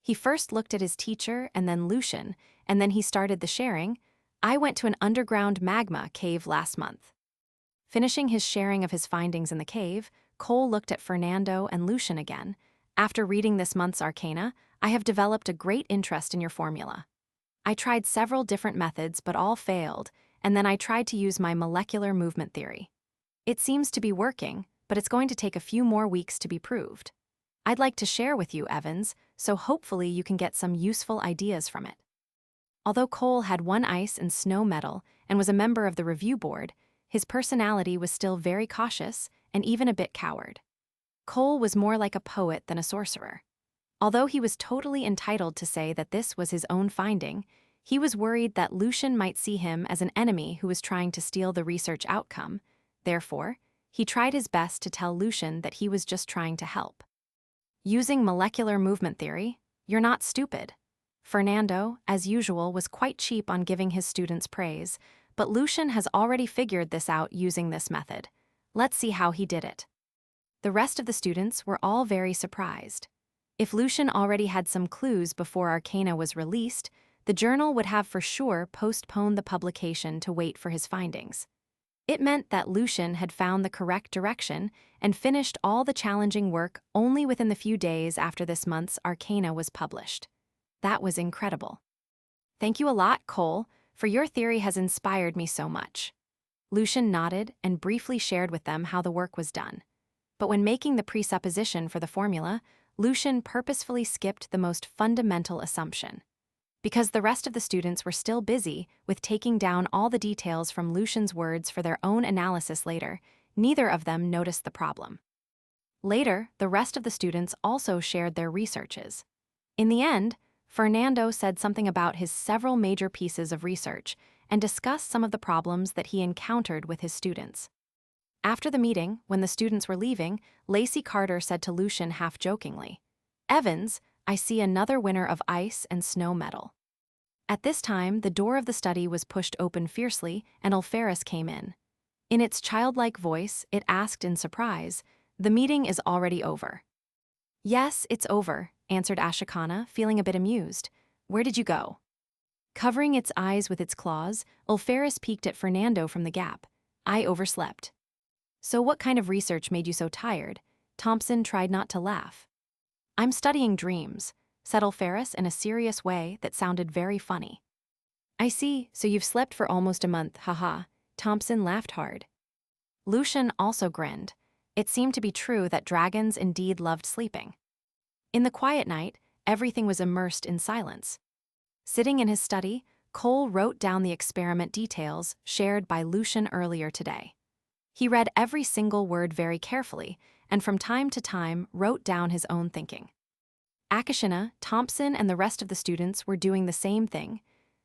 He first looked at his teacher and then Lucian, and then he started the sharing. "I went to an underground magma cave last month." Finishing his sharing of his findings in the cave, Cole looked at Fernando and Lucian again. "After reading this month's Arcana, I have developed a great interest in your formula. I tried several different methods but all failed, and then I tried to use my molecular movement theory. It seems to be working, but it's going to take a few more weeks to be proved. I'd like to share with you, Evans, so hopefully you can get some useful ideas from it." Although Cole had one ice and snow medal and was a member of the review board, his personality was still very cautious and even a bit coward. Cole was more like a poet than a sorcerer. Although he was totally entitled to say that this was his own finding, he was worried that Lucian might see him as an enemy who was trying to steal the research outcome. Therefore, he tried his best to tell Lucian that he was just trying to help. "Using molecular movement theory, you're not stupid." Fernando, as usual, was quite cheap on giving his students praise, but Lucian has already figured this out using this method. Let's see how he did it. The rest of the students were all very surprised. If Lucian already had some clues before Arcana was released, the journal would have for sure postponed the publication to wait for his findings. It meant that Lucian had found the correct direction and finished all the challenging work only within the few days after this month's Arcana was published. That was incredible. "Thank you a lot, Cole, for your theory has inspired me so much." Lucian nodded and briefly shared with them how the work was done. But when making the presupposition for the formula, Lucian purposefully skipped the most fundamental assumption. Because the rest of the students were still busy with taking down all the details from Lucian's words for their own analysis later, neither of them noticed the problem. Later, the rest of the students also shared their researches. In the end, Fernando said something about his several major pieces of research and discussed some of the problems that he encountered with his students. After the meeting, when the students were leaving, Lacey Carter said to Lucian half-jokingly, "Evans, I see another winner of ice and snow medal." At this time, the door of the study was pushed open fiercely and Ulferis came in. In its childlike voice, it asked in surprise, "The meeting is already over." "Yes, it's over," answered Ashikana, feeling a bit amused. "Where did you go?" Covering its eyes with its claws, Ulferis peeked at Fernando from the gap. "I overslept." "So what kind of research made you so tired?" Thompson tried not to laugh. "I'm studying dreams," said Ulferis in a serious way that sounded very funny. "I see, so you've slept for almost a month, haha." Thompson laughed hard. Lucian also grinned. It seemed to be true that dragons indeed loved sleeping. In the quiet night, everything was immersed in silence. Sitting in his study, Cole wrote down the experiment details shared by Lucian earlier today. He read every single word very carefully, and from time to time wrote down his own thinking. Akashina, Thompson, and the rest of the students were doing the same thing.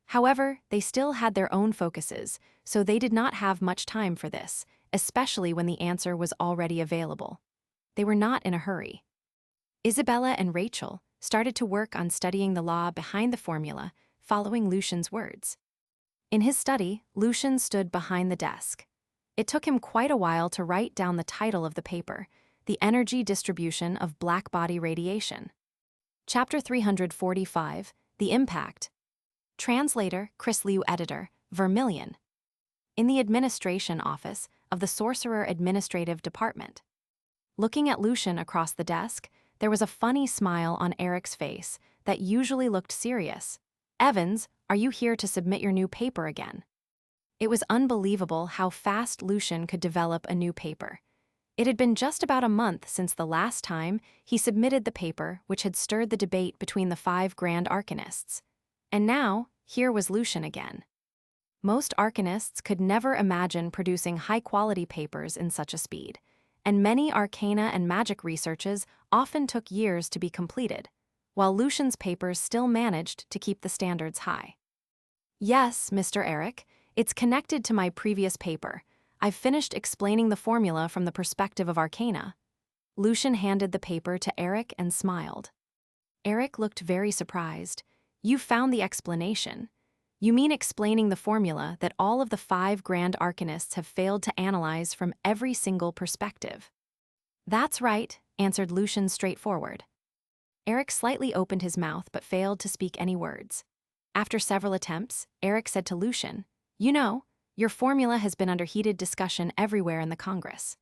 However, they still had their own focuses, so they did not have much time for this, especially when the answer was already available. They were not in a hurry. Isabella and Rachel started to work on studying the law behind the formula, following Lucian's words. In his study, Lucian stood behind the desk. It took him quite a while to write down the title of the paper, The Energy Distribution of Blackbody Radiation. Chapter 345, The Impact. Translator, Chris Liu. Editor, Vermilion. In the administration office of the Sorcerer Administrative Department. Looking at Lucian across the desk, there was a funny smile on Eric's face that usually looked serious. "Evans, are you here to submit your new paper again?" It was unbelievable how fast Lucian could develop a new paper. It had been just about a month since the last time he submitted the paper which had stirred the debate between the 5 grand arcanists. And now, here was Lucian again. Most arcanists could never imagine producing high-quality papers in such a speed, and many arcana and magic researches often took years to be completed, while Lucian's papers still managed to keep the standards high. Yes, Mr. Eric, it's connected to my previous paper. I've finished explaining the formula from the perspective of arcana. Lucian handed the paper to Eric and smiled. Eric looked very surprised. You found the explanation. You mean explaining the formula that all of the 5 grand arcanists have failed to analyze from every single perspective? That's right, answered Lucian straightforward. Eric slightly opened his mouth but failed to speak any words. After several attempts, Eric said to Lucian, "You know, your formula has been under heated discussion everywhere in the Congress.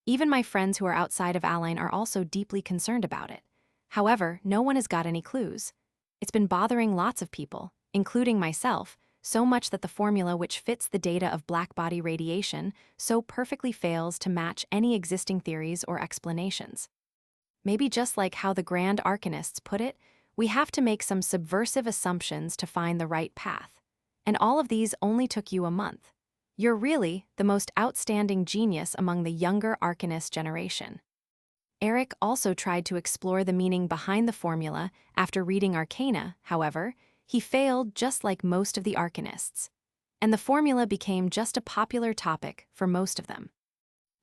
Even my friends who are outside of Align are also deeply concerned about it. However, no one has got any clues. It's been bothering lots of people, including myself, so much that the formula which fits the data of blackbody radiation so perfectly fails to match any existing theories or explanations. Maybe just like how the Grand Arcanists put it, we have to make some subversive assumptions to find the right path. And all of these only took you a month. You're really the most outstanding genius among the younger Arcanist generation." Eric also tried to explore the meaning behind the formula after reading Arcana. However, he failed just like most of the Arcanists. And the formula became just a popular topic for most of them.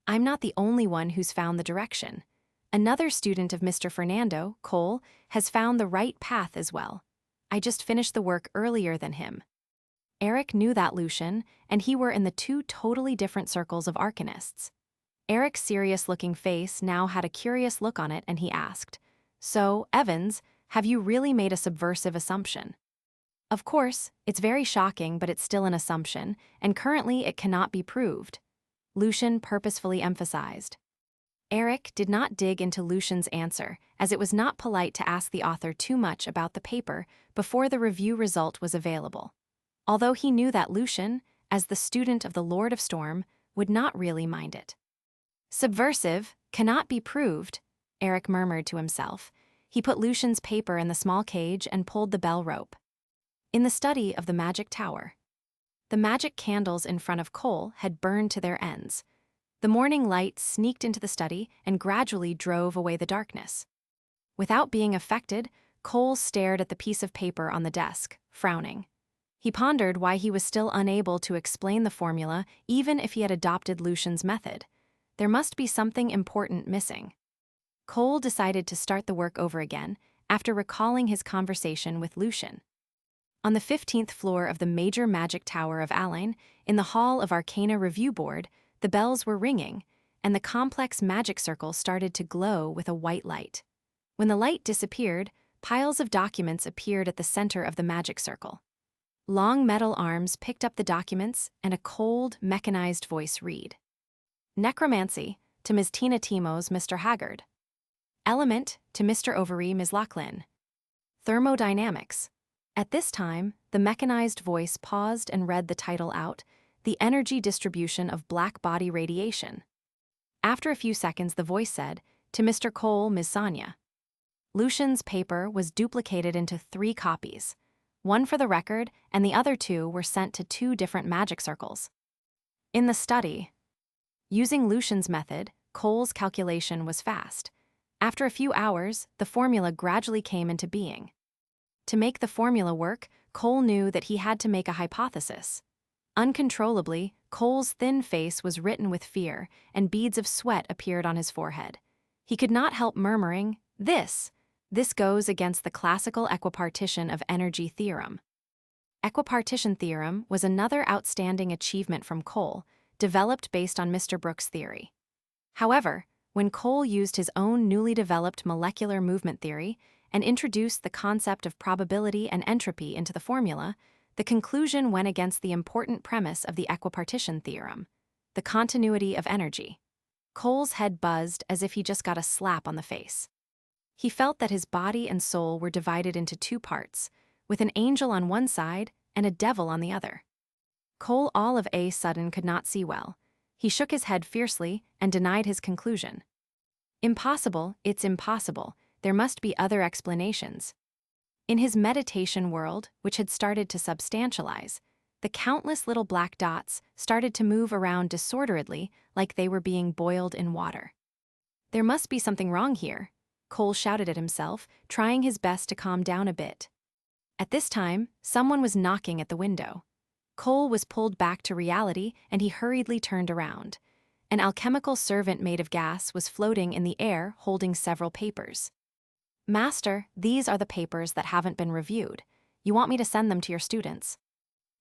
I'm not the only one who's found the direction. Another student of Mr. Fernando, Cole, has found the right path as well. I just finished the work earlier than him. Eric knew that Lucian and he were in the 2 totally different circles of Arcanists. Eric's serious-looking face now had a curious look on it, and he asked, "So, Evans, have you really made a subversive assumption?" "Of course, it's very shocking, but it's still an assumption, and currently it cannot be proved," Lucian purposefully emphasized. Eric did not dig into Lucian's answer, as it was not polite to ask the author too much about the paper before the review result was available. Although he knew that Lucian, as the student of the Lord of Storm, would not really mind it. "Subversive, cannot be proved," Eric murmured to himself. He put Lucian's paper in the small cage and pulled the bell rope. In the study of the magic tower, the magic candles in front of Cole had burned to their ends. The morning light sneaked into the study and gradually drove away the darkness. Without being affected, Cole stared at the piece of paper on the desk, frowning. He pondered why he was still unable to explain the formula even if he had adopted Lucian's method. There must be something important missing. Cole decided to start the work over again after recalling his conversation with Lucian. On the 15th floor of the major magic tower of Align, in the hall of Arcana Review Board, the bells were ringing, and the complex magic circle started to glow with a white light. When the light disappeared, piles of documents appeared at the center of the magic circle. Long metal arms picked up the documents, and a cold, mechanized voice read. Necromancy, to Ms. Tina Timos, Mr. Haggard. Element, to Mr. Overy, Ms. Lachlan. Thermodynamics. At this time, the mechanized voice paused and read the title out, The Energy Distribution of Black Body Radiation. After a few seconds, the voice said, To Mr. Cole, Ms. Sonia. Lucian's paper was duplicated into 3 copies. One for the record, and the other 2 were sent to 2 different magic circles. In the study, using Lucian's method, Cole's calculation was fast. After a few hours, the formula gradually came into being. To make the formula work, Cole knew that he had to make a hypothesis. Uncontrollably, Cole's thin face was written with fear, and beads of sweat appeared on his forehead. He could not help murmuring, This goes against the classical equipartition of energy theorem." Equipartition theorem was another outstanding achievement from Cole, developed based on Mr. Brooks' theory. However, when Cole used his own newly developed molecular movement theory and introduced the concept of probability and entropy into the formula, the conclusion went against the important premise of the equipartition theorem, the continuity of energy. Cole's head buzzed as if he just got a slap on the face. He felt that his body and soul were divided into 2 parts, with an angel on one side and a devil on the other. Cole all of a sudden could not see well. He shook his head fiercely and denied his conclusion. Impossible, it's impossible. There must be other explanations. In his meditation world, which had started to substantialize, the countless little black dots started to move around disorderly like they were being boiled in water. There must be something wrong here, Cole shouted at himself, trying his best to calm down a bit. At this time, someone was knocking at the window. Cole was pulled back to reality and he hurriedly turned around. An alchemical servant made of gas was floating in the air holding several papers. "Master, these are the papers that haven't been reviewed. You want me to send them to your students?"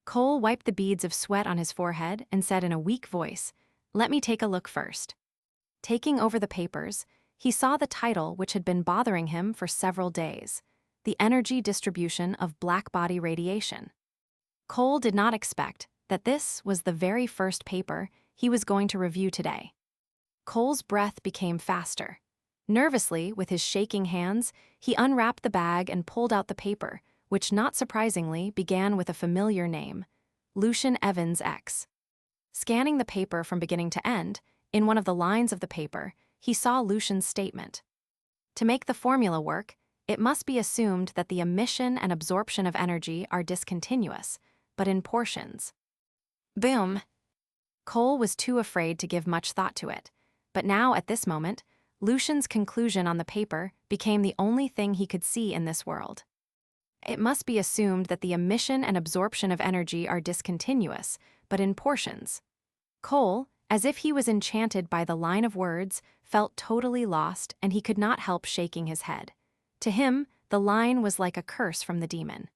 Cole wiped the beads of sweat on his forehead and said in a weak voice, "Let me take a look first." Taking over the papers, he saw the title which had been bothering him for several days: The Energy Distribution of Blackbody Radiation. Cole did not expect that this was the very first paper he was going to review today. Cole's breath became faster. Nervously, with his shaking hands, he unwrapped the bag and pulled out the paper, which not surprisingly began with a familiar name: Lucian Evans X. Scanning the paper from beginning to end, in one of the lines of the paper, he saw Lucian's statement. To make the formula work, it must be assumed that the emission and absorption of energy are discontinuous, but in portions. Boom! Cole was too afraid to give much thought to it, but now, at this moment, Lucian's conclusion on the paper became the only thing he could see in this world. It must be assumed that the emission and absorption of energy are discontinuous, but in portions. Cole, as if he was enchanted by the line of words, felt totally lost and he could not help shaking his head. To him, the line was like a curse from the demon.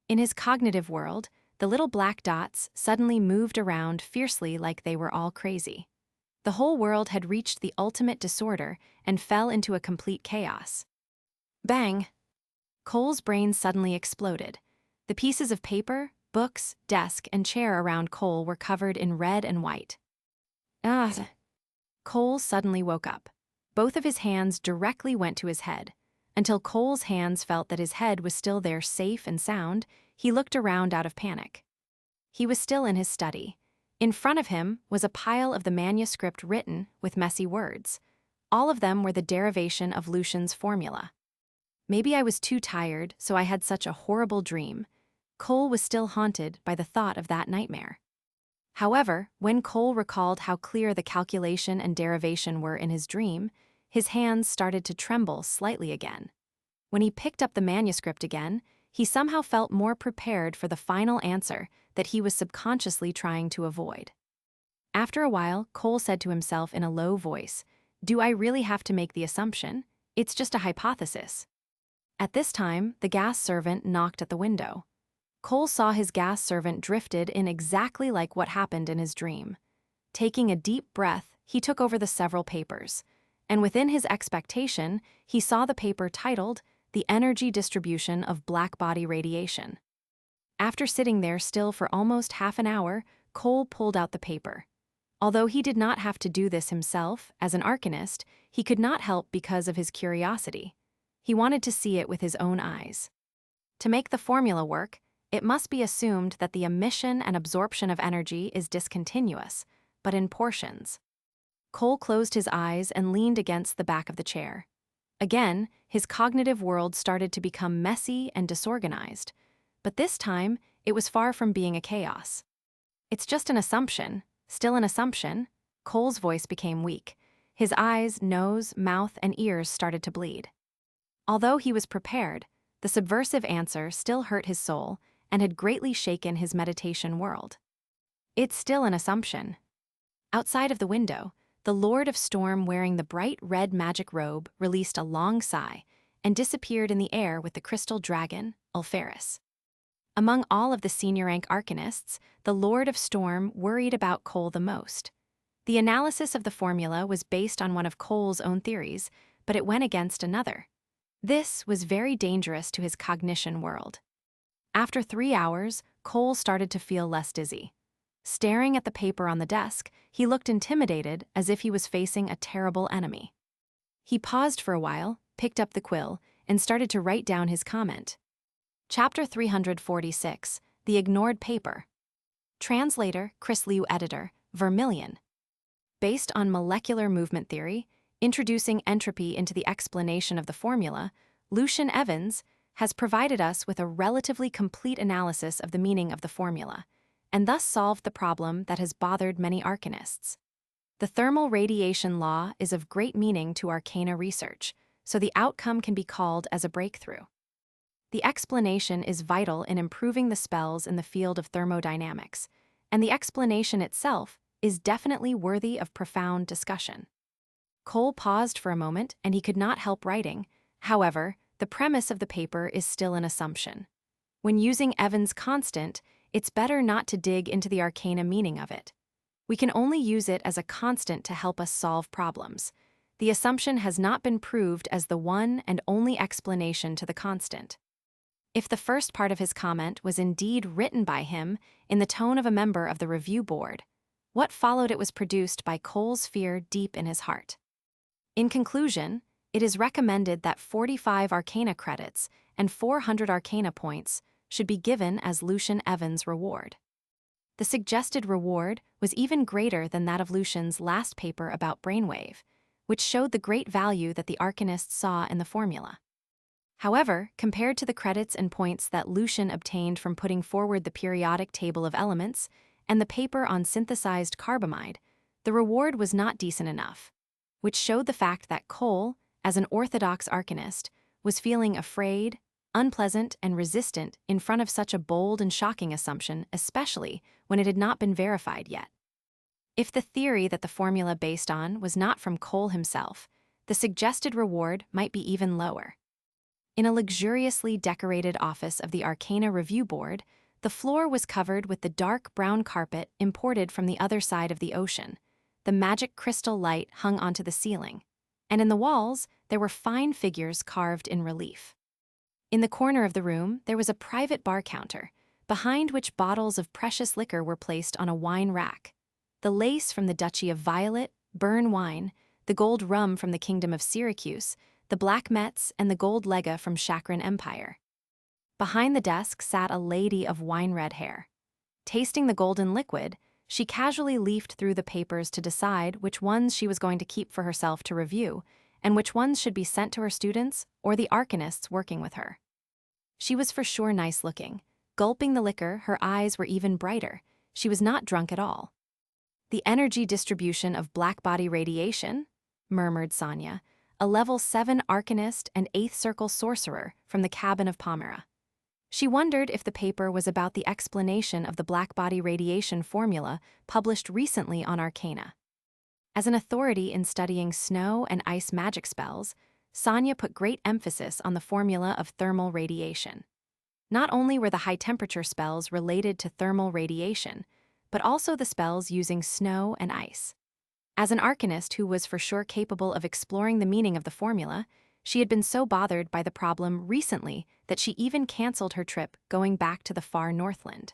In his cognitive world, the little black dots suddenly moved around fiercely like they were all crazy. The whole world had reached the ultimate disorder and fell into a complete chaos. Bang! Cole's brain suddenly exploded. The pieces of paper, books, desk, and chair around Cole were covered in red and white. Ah! Cole suddenly woke up. Both of his hands directly went to his head. Until Cole's hands felt that his head was still there safe and sound, he looked around out of panic. He was still in his study. In front of him was a pile of the manuscript written with messy words. All of them were the derivation of Lucian's formula. Maybe I was too tired, so I had such a horrible dream. Cole was still haunted by the thought of that nightmare. However, when Cole recalled how clear the calculation and derivation were in his dream, his hands started to tremble slightly again. When he picked up the manuscript again, he somehow felt more prepared for the final answer that he was subconsciously trying to avoid. After a while, Cole said to himself in a low voice, "Do I really have to make the assumption? It's just a hypothesis." At this time, the gas servant knocked at the window. Cole saw his gas servant drifted in exactly like what happened in his dream. Taking a deep breath, he took over the several papers, and within his expectation, he saw the paper titled The Energy Distribution of Blackbody Radiation. After sitting there still for almost half an hour, Cole pulled out the paper. Although he did not have to do this himself, as an arcanist, he could not help because of his curiosity. He wanted to see it with his own eyes. To make the formula work, it must be assumed that the emission and absorption of energy is discontinuous, but in portions. Cole closed his eyes and leaned against the back of the chair. Again, his cognitive world started to become messy and disorganized, but this time, it was far from being a chaos. "It's just an assumption, still an assumption." Cole's voice became weak. His eyes, nose, mouth, and ears started to bleed. Although he was prepared, the subversive answer still hurt his soul and had greatly shaken his meditation world. "It's still an assumption." Outside of the window, the Lord of Storm wearing the bright red magic robe released a long sigh and disappeared in the air with the crystal dragon, Ulferis. Among all of the senior-rank arcanists, the Lord of Storm worried about Cole the most. The analysis of the formula was based on one of Cole's own theories, but it went against another. This was very dangerous to his cognition world. After 3 hours, Cole started to feel less dizzy. Staring at the paper on the desk, he looked intimidated as if he was facing a terrible enemy. He paused for a while, picked up the quill, and started to write down his comment. Chapter 346, The Ignored Paper. Translator, Chris Liu. Editor, Vermilion. Based on molecular movement theory, introducing entropy into the explanation of the formula, Lucian Evans has provided us with a relatively complete analysis of the meaning of the formula, and thus solved the problem that has bothered many arcanists. The thermal radiation law is of great meaning to arcana research, so the outcome can be called as a breakthrough. The explanation is vital in improving the spells in the field of thermodynamics, and the explanation itself is definitely worthy of profound discussion. Cole paused for a moment, and he could not help writing. However, the premise of the paper is still an assumption. When using Evans' constant, it's better not to dig into the arcana meaning of it. We can only use it as a constant to help us solve problems. The assumption has not been proved as the one and only explanation to the constant. If the first part of his comment was indeed written by him in the tone of a member of the review board, what followed it was produced by Cole's fear deep in his heart. In conclusion, it is recommended that 45 arcana credits and 400 arcana points should be given as Lucian Evans' reward. The suggested reward was even greater than that of Lucian's last paper about brainwave, which showed the great value that the arcanists saw in the formula. However, compared to the credits and points that Lucian obtained from putting forward the periodic table of elements and the paper on synthesized carbamide, the reward was not decent enough, which showed the fact that Cole, as an orthodox arcanist, was feeling afraid, unpleasant, and resistant in front of such a bold and shocking assumption, especially when it had not been verified yet. If the theory that the formula based on was not from Cole himself, the suggested reward might be even lower. In a luxuriously decorated office of the Arcana Review Board, the floor was covered with the dark brown carpet imported from the other side of the ocean. The magic crystal light hung onto the ceiling, and in the walls there were fine figures carved in relief. In the corner of the room there was a private bar counter, behind which bottles of precious liquor were placed on a wine rack. The lace from the Duchy of Violet, Burn wine, the gold rum from the Kingdom of Syracuse, the black Metz, and the gold lega from Chakran Empire. Behind the desk sat a lady of wine-red hair. Tasting the golden liquid, she casually leafed through the papers to decide which ones she was going to keep for herself to review, and which ones should be sent to her students or the arcanists working with her. She was for sure nice-looking. Gulping the liquor, her eyes were even brighter. She was not drunk at all. "The energy distribution of black-body radiation," murmured Sonia, a level 7 arcanist and 8th circle sorcerer from the cabin of Pomera. She wondered if the paper was about the explanation of the black-body radiation formula published recently on Arcana. As an authority in studying snow and ice magic spells, Sonia put great emphasis on the formula of thermal radiation. Not only were the high-temperature spells related to thermal radiation, but also the spells using snow and ice. As an arcanist who was for sure capable of exploring the meaning of the formula, she had been so bothered by the problem recently that she even canceled her trip going back to the far Northland.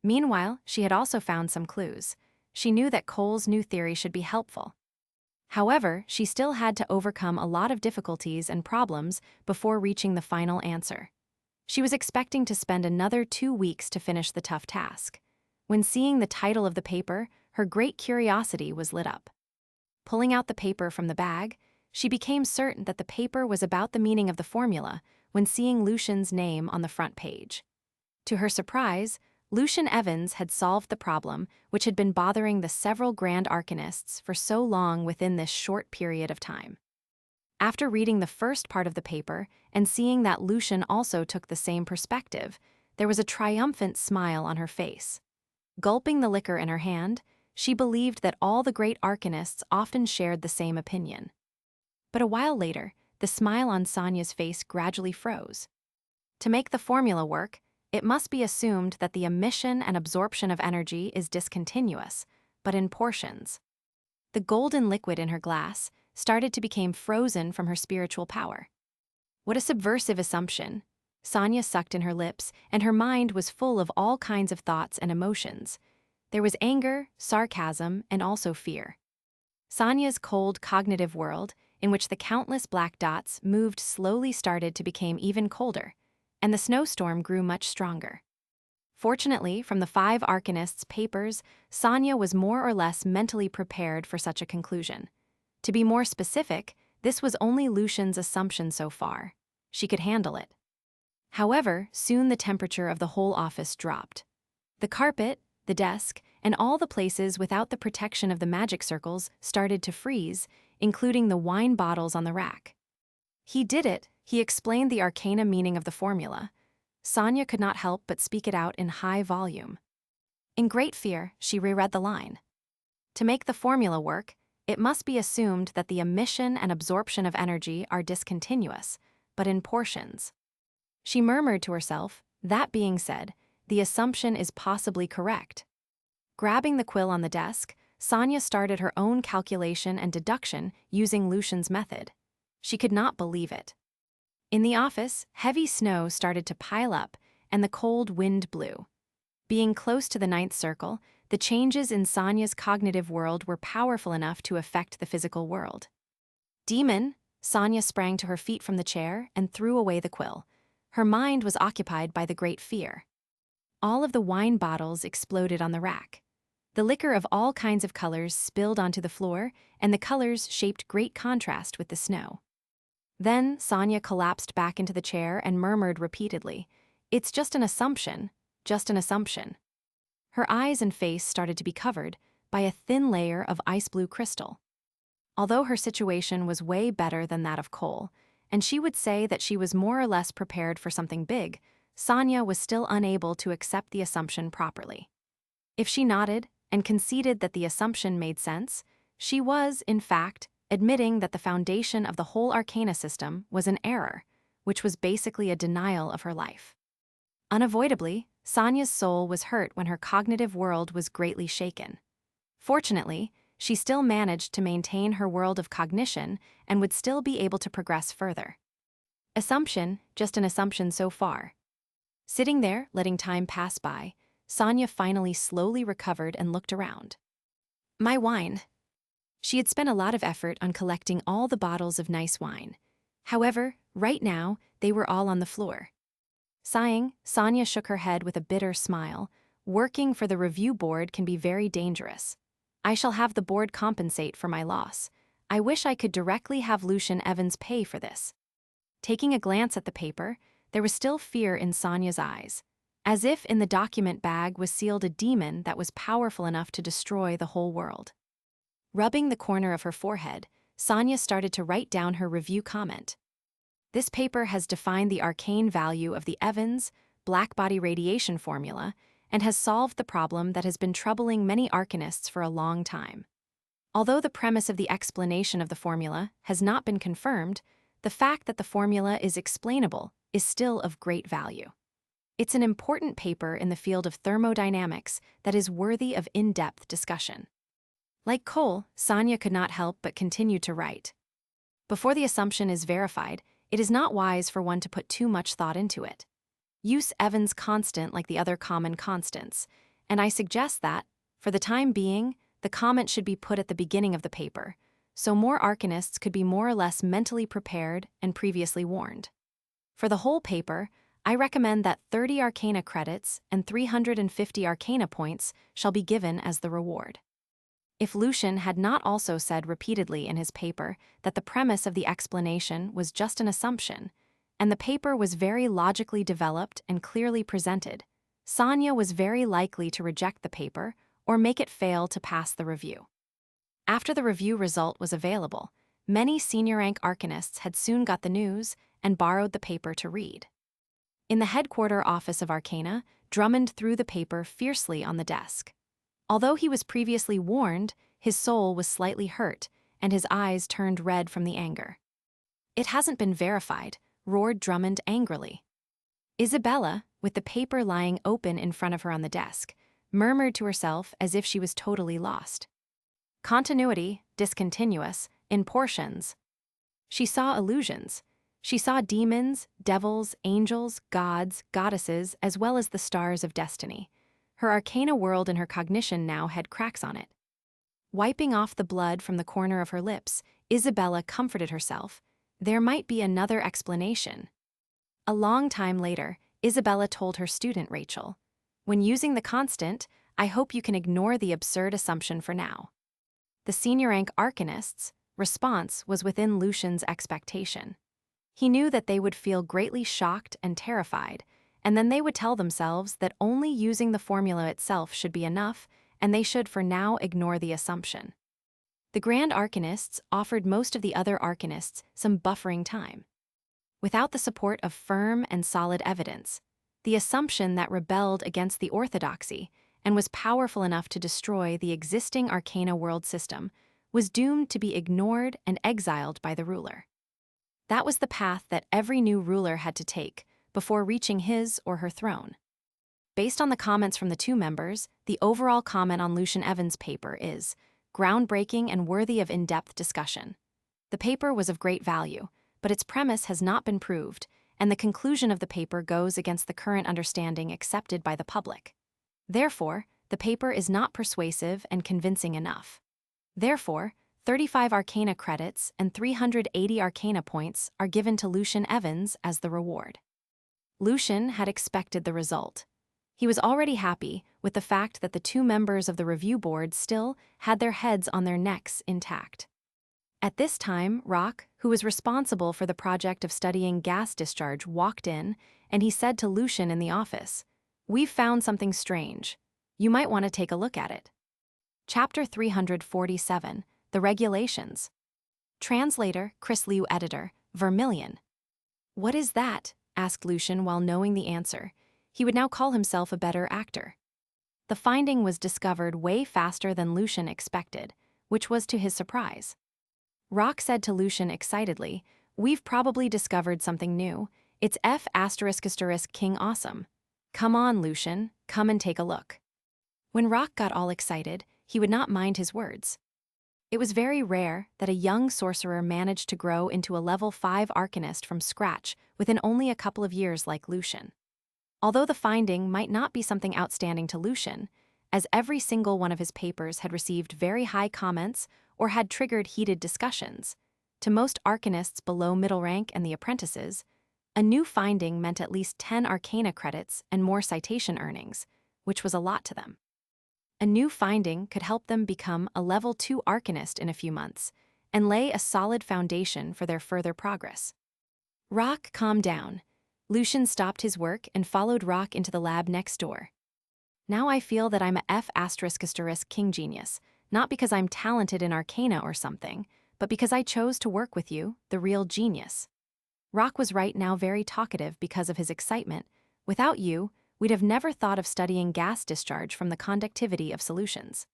Meanwhile, she had also found some clues. She knew that Cole's new theory should be helpful. However, she still had to overcome a lot of difficulties and problems before reaching the final answer. She was expecting to spend another 2 weeks to finish the tough task. When seeing the title of the paper, her great curiosity was lit up. Pulling out the paper from the bag, she became certain that the paper was about the meaning of the formula when seeing Lucian's name on the front page. To her surprise, Lucian Evans had solved the problem which had been bothering the several grand arcanists for so long within this short period of time. After reading the first part of the paper and seeing that Lucian also took the same perspective, there was a triumphant smile on her face. Gulping the liquor in her hand, she believed that all the great arcanists often shared the same opinion. But a while later, the smile on Sonia's face gradually froze. To make the formula work, it must be assumed that the emission and absorption of energy is discontinuous, but in portions. The golden liquid in her glass started to become frozen from her spiritual power. What a subversive assumption! Sonia sucked in her lips, and her mind was full of all kinds of thoughts and emotions. There was anger, sarcasm, and also fear. Sonia's cold cognitive world, in which the countless black dots moved slowly, started to become even colder, and the snowstorm grew much stronger. Fortunately, from the 5 arcanists' papers, Sonia was more or less mentally prepared for such a conclusion. To be more specific, this was only Lucian's assumption so far. She could handle it. However, soon the temperature of the whole office dropped. The carpet, the desk, and all the places without the protection of the magic circles started to freeze, including the wine bottles on the rack. He did it, he explained the arcana meaning of the formula. Sonia could not help but speak it out in high volume. In great fear, she reread the line. To make the formula work, it must be assumed that the emission and absorption of energy are discontinuous, but in portions. She murmured to herself, that being said, the assumption is possibly correct. Grabbing the quill on the desk, Sonia started her own calculation and deduction using Lucian's method. She could not believe it. In the office, heavy snow started to pile up, and the cold wind blew. Being close to the 9th circle, the changes in Sonia's cognitive world were powerful enough to affect the physical world. Demon! Sonia sprang to her feet from the chair and threw away the quill. Her mind was occupied by the great fear. All of the wine bottles exploded on the rack. The liquor of all kinds of colors spilled onto the floor, and the colors shaped great contrast with the snow. Then Sonia collapsed back into the chair and murmured repeatedly, "It's just an assumption, just an assumption." Her eyes and face started to be covered by a thin layer of ice-blue crystal. Although her situation was way better than that of Cole, and she would say that she was more or less prepared for something big, Sonia was still unable to accept the assumption properly. If she nodded and conceded that the assumption made sense, she was, in fact, admitting that the foundation of the whole arcana system was an error, which was basically a denial of her life. Unavoidably, Sonia's soul was hurt when her cognitive world was greatly shaken. Fortunately, she still managed to maintain her world of cognition and would still be able to progress further. Assumption, just an assumption so far. Sitting there, letting time pass by, Sonia finally slowly recovered and looked around. My wine. She had spent a lot of effort on collecting all the bottles of nice wine. However, right now, they were all on the floor. Sighing, Sonia shook her head with a bitter smile. Working for the review board can be very dangerous. I shall have the board compensate for my loss. I wish I could directly have Lucian Evans pay for this. Taking a glance at the paper, there was still fear in Sonia's eyes, as if in the document bag was sealed a demon that was powerful enough to destroy the whole world. Rubbing the corner of her forehead, Sonia started to write down her review comment. This paper has defined the arcane value of the Evans blackbody radiation formula and has solved the problem that has been troubling many arcanists for a long time. Although the premise of the explanation of the formula has not been confirmed, the fact that the formula is explainable is still of great value. It's an important paper in the field of thermodynamics that is worthy of in-depth discussion. Like Cole, Sonia could not help but continue to write. Before the assumption is verified, it is not wise for one to put too much thought into it. Use Evans constant like the other common constants, and I suggest that, for the time being, the comment should be put at the beginning of the paper, so more arcanists could be more or less mentally prepared and previously warned. For the whole paper, I recommend that 30 arcana credits and 350 arcana points shall be given as the reward. If Lucian had not also said repeatedly in his paper that the premise of the explanation was just an assumption, and the paper was very logically developed and clearly presented, Sonia was very likely to reject the paper or make it fail to pass the review. After the review result was available, many senior-rank arcanists had soon got the news and borrowed the paper to read. In the headquarter office of Arcana, Drummond threw the paper fiercely on the desk. Although he was previously warned, his soul was slightly hurt, and his eyes turned red from the anger. "It hasn't been verified," roared Drummond angrily. Isabella, with the paper lying open in front of her on the desk, murmured to herself as if she was totally lost. Continuity, discontinuous, in portions. She saw illusions. She saw demons, devils, angels, gods, goddesses, as well as the stars of destiny. Her arcana world and her cognition now had cracks on it. Wiping off the blood from the corner of her lips, Isabella comforted herself. There might be another explanation. A long time later, Isabella told her student Rachel, When using the constant, I hope you can ignore the absurd assumption for now. The senior rank arcanists' response was within Lucian's expectation. He knew that they would feel greatly shocked and terrified, and then they would tell themselves that only using the formula itself should be enough, and they should for now ignore the assumption. The Grand Arcanists offered most of the other arcanists some buffering time. Without the support of firm and solid evidence, the assumption that rebelled against the orthodoxy and was powerful enough to destroy the existing arcana world system was doomed to be ignored and exiled by the ruler. That was the path that every new ruler had to take before reaching his or her throne. Based on the comments from the two members, the overall comment on Lucian Evans' paper is groundbreaking and worthy of in-depth discussion. The paper was of great value, but its premise has not been proved, and the conclusion of the paper goes against the current understanding accepted by the public. Therefore, the paper is not persuasive and convincing enough. Therefore, 35 Arcana credits and 380 Arcana points are given to Lucian Evans as the reward. Lucian had expected the result. He was already happy with the fact that the two members of the review board still had their heads on their necks intact. At this time, Rock, who was responsible for the project of studying gas discharge, walked in, and he said to Lucian in the office, "We've found something strange. You might want to take a look at it." Chapter 347, The Regulations. Translator, Chris Liu. Editor, Vermilion. "What is that?" asked Lucian while knowing the answer. He would now call himself a better actor. The finding was discovered way faster than Lucian expected, which was to his surprise. Rock said to Lucian excitedly, "We've probably discovered something new. It's F*** King Awesome. Come on, Lucian, come and take a look." When Rock got all excited, he would not mind his words. It was very rare that a young sorcerer managed to grow into a level 5 arcanist from scratch within only a couple of years like Lucian. Although the finding might not be something outstanding to Lucian, as every single one of his papers had received very high comments or had triggered heated discussions, to most arcanists below middle rank and the apprentices, a new finding meant at least 10 Arcana credits and more citation earnings, which was a lot to them. A new finding could help them become a level 2 arcanist in a few months and lay a solid foundation for their further progress. Rock calmed down. Lucian stopped his work and followed Rock into the lab next door. "Now I feel that I'm a F*** king genius, not because I'm talented in Arcana or something, but because I chose to work with you, the real genius." Rock was right now very talkative because of his excitement. "Without you, we'd have never thought of studying gas discharge from the conductivity of solutions.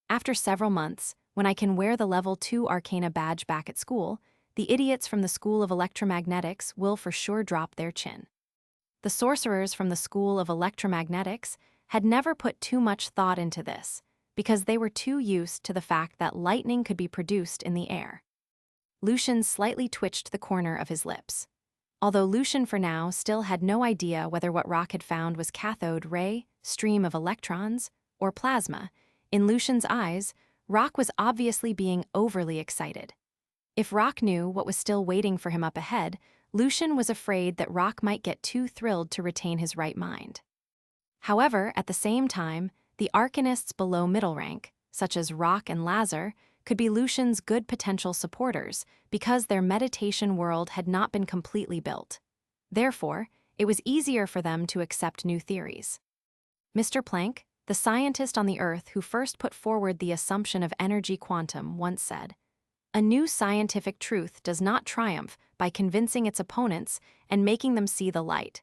After several months, when I can wear the level 2 Arcana badge back at school, the idiots from the School of Electromagnetics will for sure drop their chin." The sorcerers from the School of Electromagnetics had never put too much thought into this, because they were too used to the fact that lightning could be produced in the air. Lucian slightly twitched the corner of his lips. Although Lucian for now still had no idea whether what Rock had found was cathode ray, stream of electrons, or plasma, in Lucian's eyes, Rock was obviously being overly excited. If Rock knew what was still waiting for him up ahead, Lucian was afraid that Rock might get too thrilled to retain his right mind. However, at the same time, the arcanists below middle rank, such as Rock and Lazar, could be Lucian's good potential supporters because their meditation world had not been completely built. Therefore, it was easier for them to accept new theories. Mr. Planck, the scientist on the Earth who first put forward the assumption of energy quantum, once said, "A new scientific truth does not triumph by convincing its opponents and making them see the light,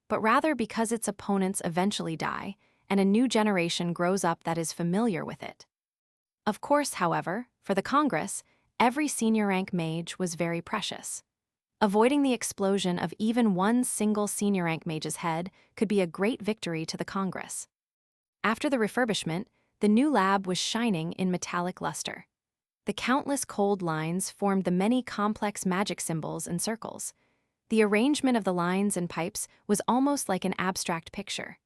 but rather because its opponents eventually die and a new generation grows up that is familiar with it." Of course, however, for the Congress, every senior rank mage was very precious. Avoiding the explosion of even one single senior rank mage's head could be a great victory to the Congress. After the refurbishment, the new lab was shining in metallic luster. The countless cold lines formed the many complex magic symbols and circles. The arrangement of the lines and pipes was almost like an abstract picture.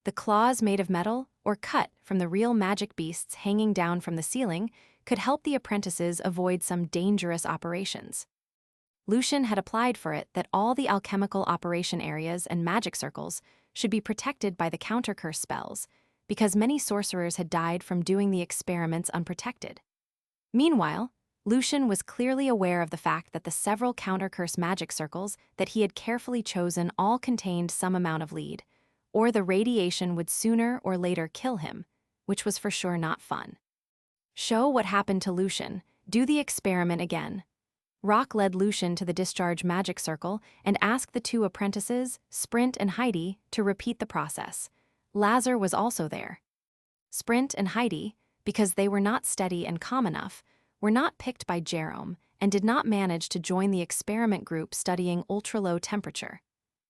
The claws made of metal or cut from the real magic beasts hanging down from the ceiling could help the apprentices avoid some dangerous operations. Lucian had applied for it that all the alchemical operation areas and magic circles should be protected by the countercurse spells, because many sorcerers had died from doing the experiments unprotected. Meanwhile, Lucian was clearly aware of the fact that the several countercurse magic circles that he had carefully chosen all contained some amount of lead, or the radiation would sooner or later kill him, which was for sure not fun. Show what happened to Lucian. Do the experiment again. Rock led Lucian to the discharge magic circle and asked the two apprentices, Sprint and Heidi, to repeat the process. Lazar was also there. Sprint and Heidi, because they were not steady and calm enough, were not picked by Jerome and did not manage to join the experiment group studying ultra-low temperature.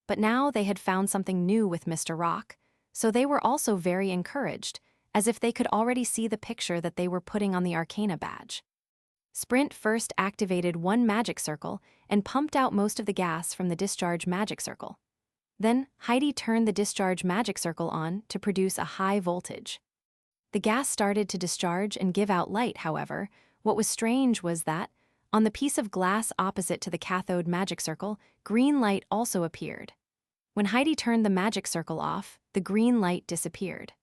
But now they had found something new with Mr. Rock, so they were also very encouraged, as if they could already see the picture that they were putting on the Arcana badge. Sprint first activated one magic circle and pumped out most of the gas from the discharge magic circle. Then Heidi turned the discharge magic circle on to produce a high voltage. The gas started to discharge and give out light, however. What was strange was that, on the piece of glass opposite to the cathode magic circle, green light also appeared. When Heidi turned the magic circle off, the green light disappeared.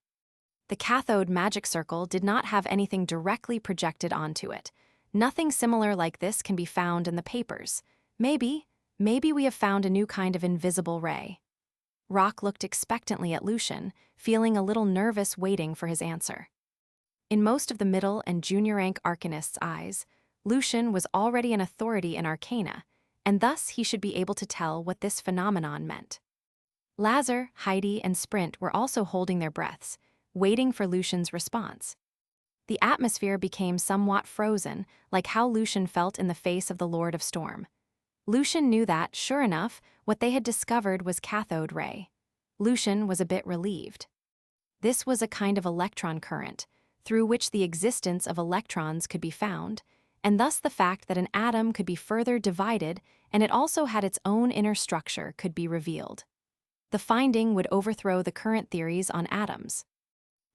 The cathode magic circle did not have anything directly projected onto it. Nothing similar like this can be found in the papers. Maybe we have found a new kind of invisible ray. Rock looked expectantly at Lucian, feeling a little nervous waiting for his answer. In most of the middle and junior rank arcanists' eyes, Lucian was already an authority in Arcana, and thus he should be able to tell what this phenomenon meant. Lazar, Heidi, and Sprint were also holding their breaths, waiting for Lucian's response. The atmosphere became somewhat frozen, like how Lucian felt in the face of the Lord of Storm. Lucian knew that, sure enough, what they had discovered was cathode ray. Lucian was a bit relieved. This was a kind of electron current, through which the existence of electrons could be found, and thus the fact that an atom could be further divided and it also had its own inner structure could be revealed. The finding would overthrow the current theories on atoms.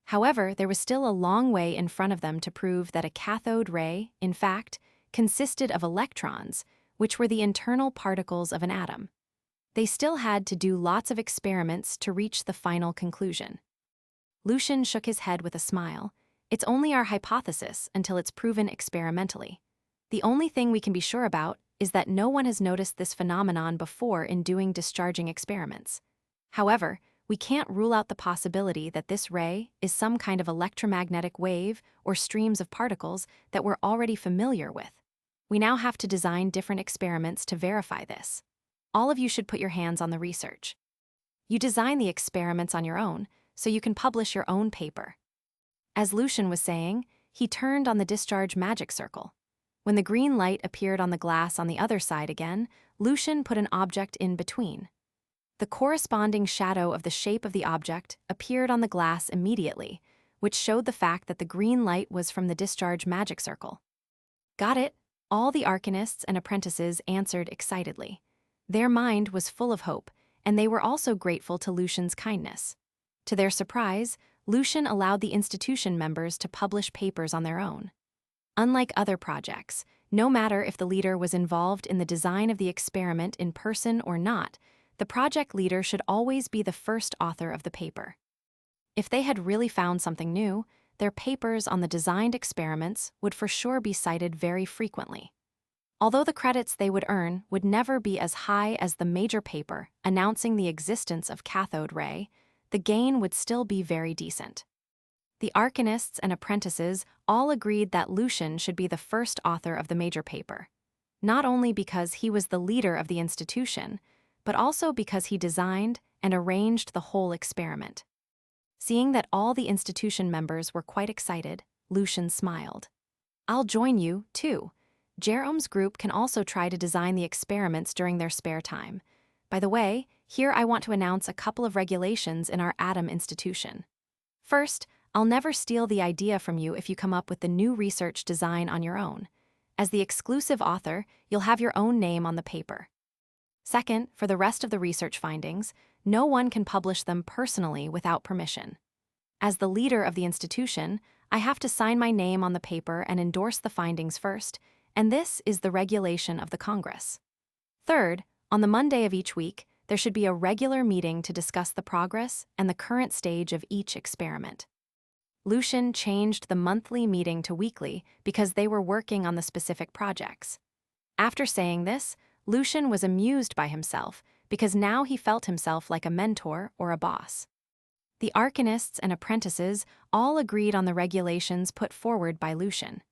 However, there was still a long way in front of them to prove that a cathode ray, in fact, consisted of electrons, which were the internal particles of an atom. They still had to do lots of experiments to reach the final conclusion. Lucian shook his head with a smile. It's only our hypothesis until it's proven experimentally. The only thing we can be sure about is that no one has noticed this phenomenon before in doing discharging experiments. However, we can't rule out the possibility that this ray is some kind of electromagnetic wave or streams of particles that we're already familiar with. We now have to design different experiments to verify this. All of you should put your hands on the research. You design the experiments on your own, so you can publish your own paper. As Lucian was saying, he turned on the discharge magic circle. When the green light appeared on the glass on the other side again, Lucian put an object in between. The corresponding shadow of the shape of the object appeared on the glass immediately, which showed the fact that the green light was from the discharge magic circle. Got it? All the arcanists and apprentices answered excitedly. Their mind was full of hope, and they were also grateful to Lucian's kindness. To their surprise, Lucian allowed the institution members to publish papers on their own. Unlike other projects, no matter if the leader was involved in the design of the experiment in person or not, the project leader should always be the first author of the paper. If they had really found something new, their papers on the designed experiments would for sure be cited very frequently. Although the credits they would earn would never be as high as the major paper announcing the existence of cathode ray, the gain would still be very decent. The arcanists and apprentices all agreed that Lucian should be the first author of the major paper, not only because he was the leader of the institution, but also because he designed and arranged the whole experiment. Seeing that all the institution members were quite excited, Lucian smiled. I'll join you, too. Jerome's group can also try to design the experiments during their spare time. By the way, here I want to announce a couple of regulations in our Atom institution. First, I'll never steal the idea from you if you come up with the new research design on your own. As the exclusive author, you'll have your own name on the paper. Second, for the rest of the research findings, no one can publish them personally without permission. As the leader of the institution, I have to sign my name on the paper and endorse the findings first, and this is the regulation of the Congress. Third, on the Monday of each week, there should be a regular meeting to discuss the progress and the current stage of each experiment. Lucian changed the monthly meeting to weekly because they were working on the specific projects. After saying this, Lucian was amused by himself because now he felt himself like a mentor or a boss. The arcanists and apprentices all agreed on the regulations put forward by Lucian.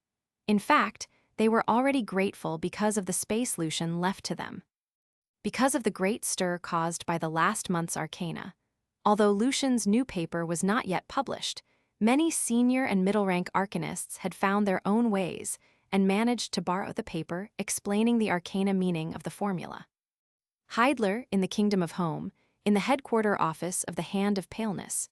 In fact, they were already grateful because of the space Lucian left to them. Because of the great stir caused by the last month's arcana, although Lucian's new paper was not yet published, many senior and middle-rank arcanists had found their own ways and managed to borrow the paper explaining the arcana meaning of the formula. Heidler, in the Kingdom of Home, in the headquarter office of the Hand of Paleness.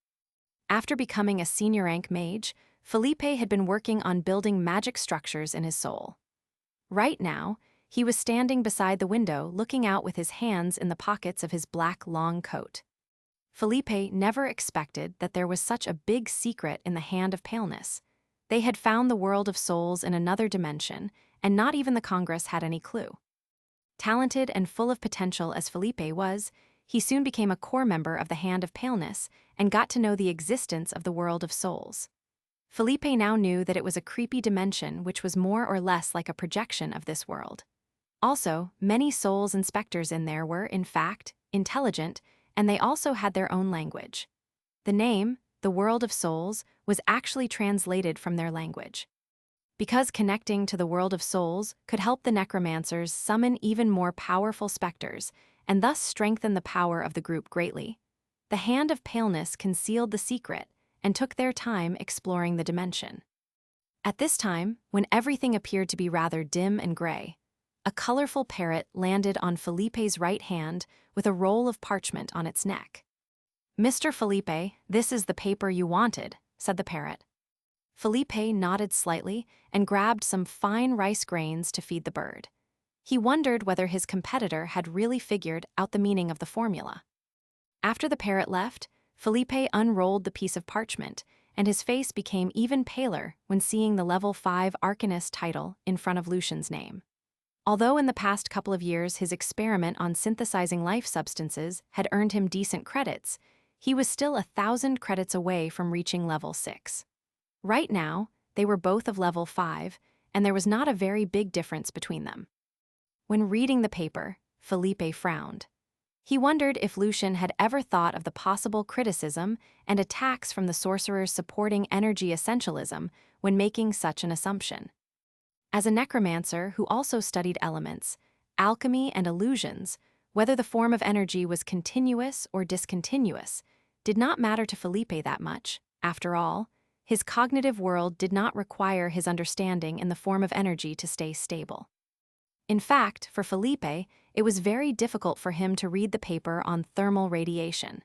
After becoming a senior-rank mage, Felipe had been working on building magic structures in his soul. Right now, he was standing beside the window looking out with his hands in the pockets of his black long coat. Felipe never expected that there was such a big secret in the Hand of Paleness. They had found the world of souls in another dimension, and not even the Congress had any clue. Talented and full of potential as Felipe was, he soon became a core member of the Hand of Paleness and got to know the existence of the world of souls. Felipe now knew that it was a creepy dimension which was more or less like a projection of this world. Also, many souls and specters in there were, in fact, intelligent, and they also had their own language. The name, the world of souls, was actually translated from their language. Because connecting to the world of souls could help the necromancers summon even more powerful specters and thus strengthen the power of the group greatly, the Hand of Paleness concealed the secret and took their time exploring the dimension. At this time, when everything appeared to be rather dim and gray, a colorful parrot landed on Felipe's right hand with a roll of parchment on its neck. "Mr. Felipe, this is the paper you wanted," said the parrot. Felipe nodded slightly and grabbed some fine rice grains to feed the bird. He wondered whether his competitor had really figured out the meaning of the formula. After the parrot left, Felipe unrolled the piece of parchment, and his face became even paler when seeing the Level 5 Arcanist title in front of Lucian's name. Although in the past couple of years his experiment on synthesizing life substances had earned him decent credits, he was still 1,000 credits away from reaching Level 6. Right now, they were both of Level 5, and there was not a very big difference between them. When reading the paper, Felipe frowned. He wondered if Lucian had ever thought of the possible criticism and attacks from the sorcerers supporting energy essentialism when making such an assumption. As a necromancer who also studied elements, alchemy, and illusions, whether the form of energy was continuous or discontinuous did not matter to Felipe that much. After all, his cognitive world did not require his understanding in the form of energy to stay stable. In fact, for Felipe, it was very difficult for him to read the paper on thermal radiation.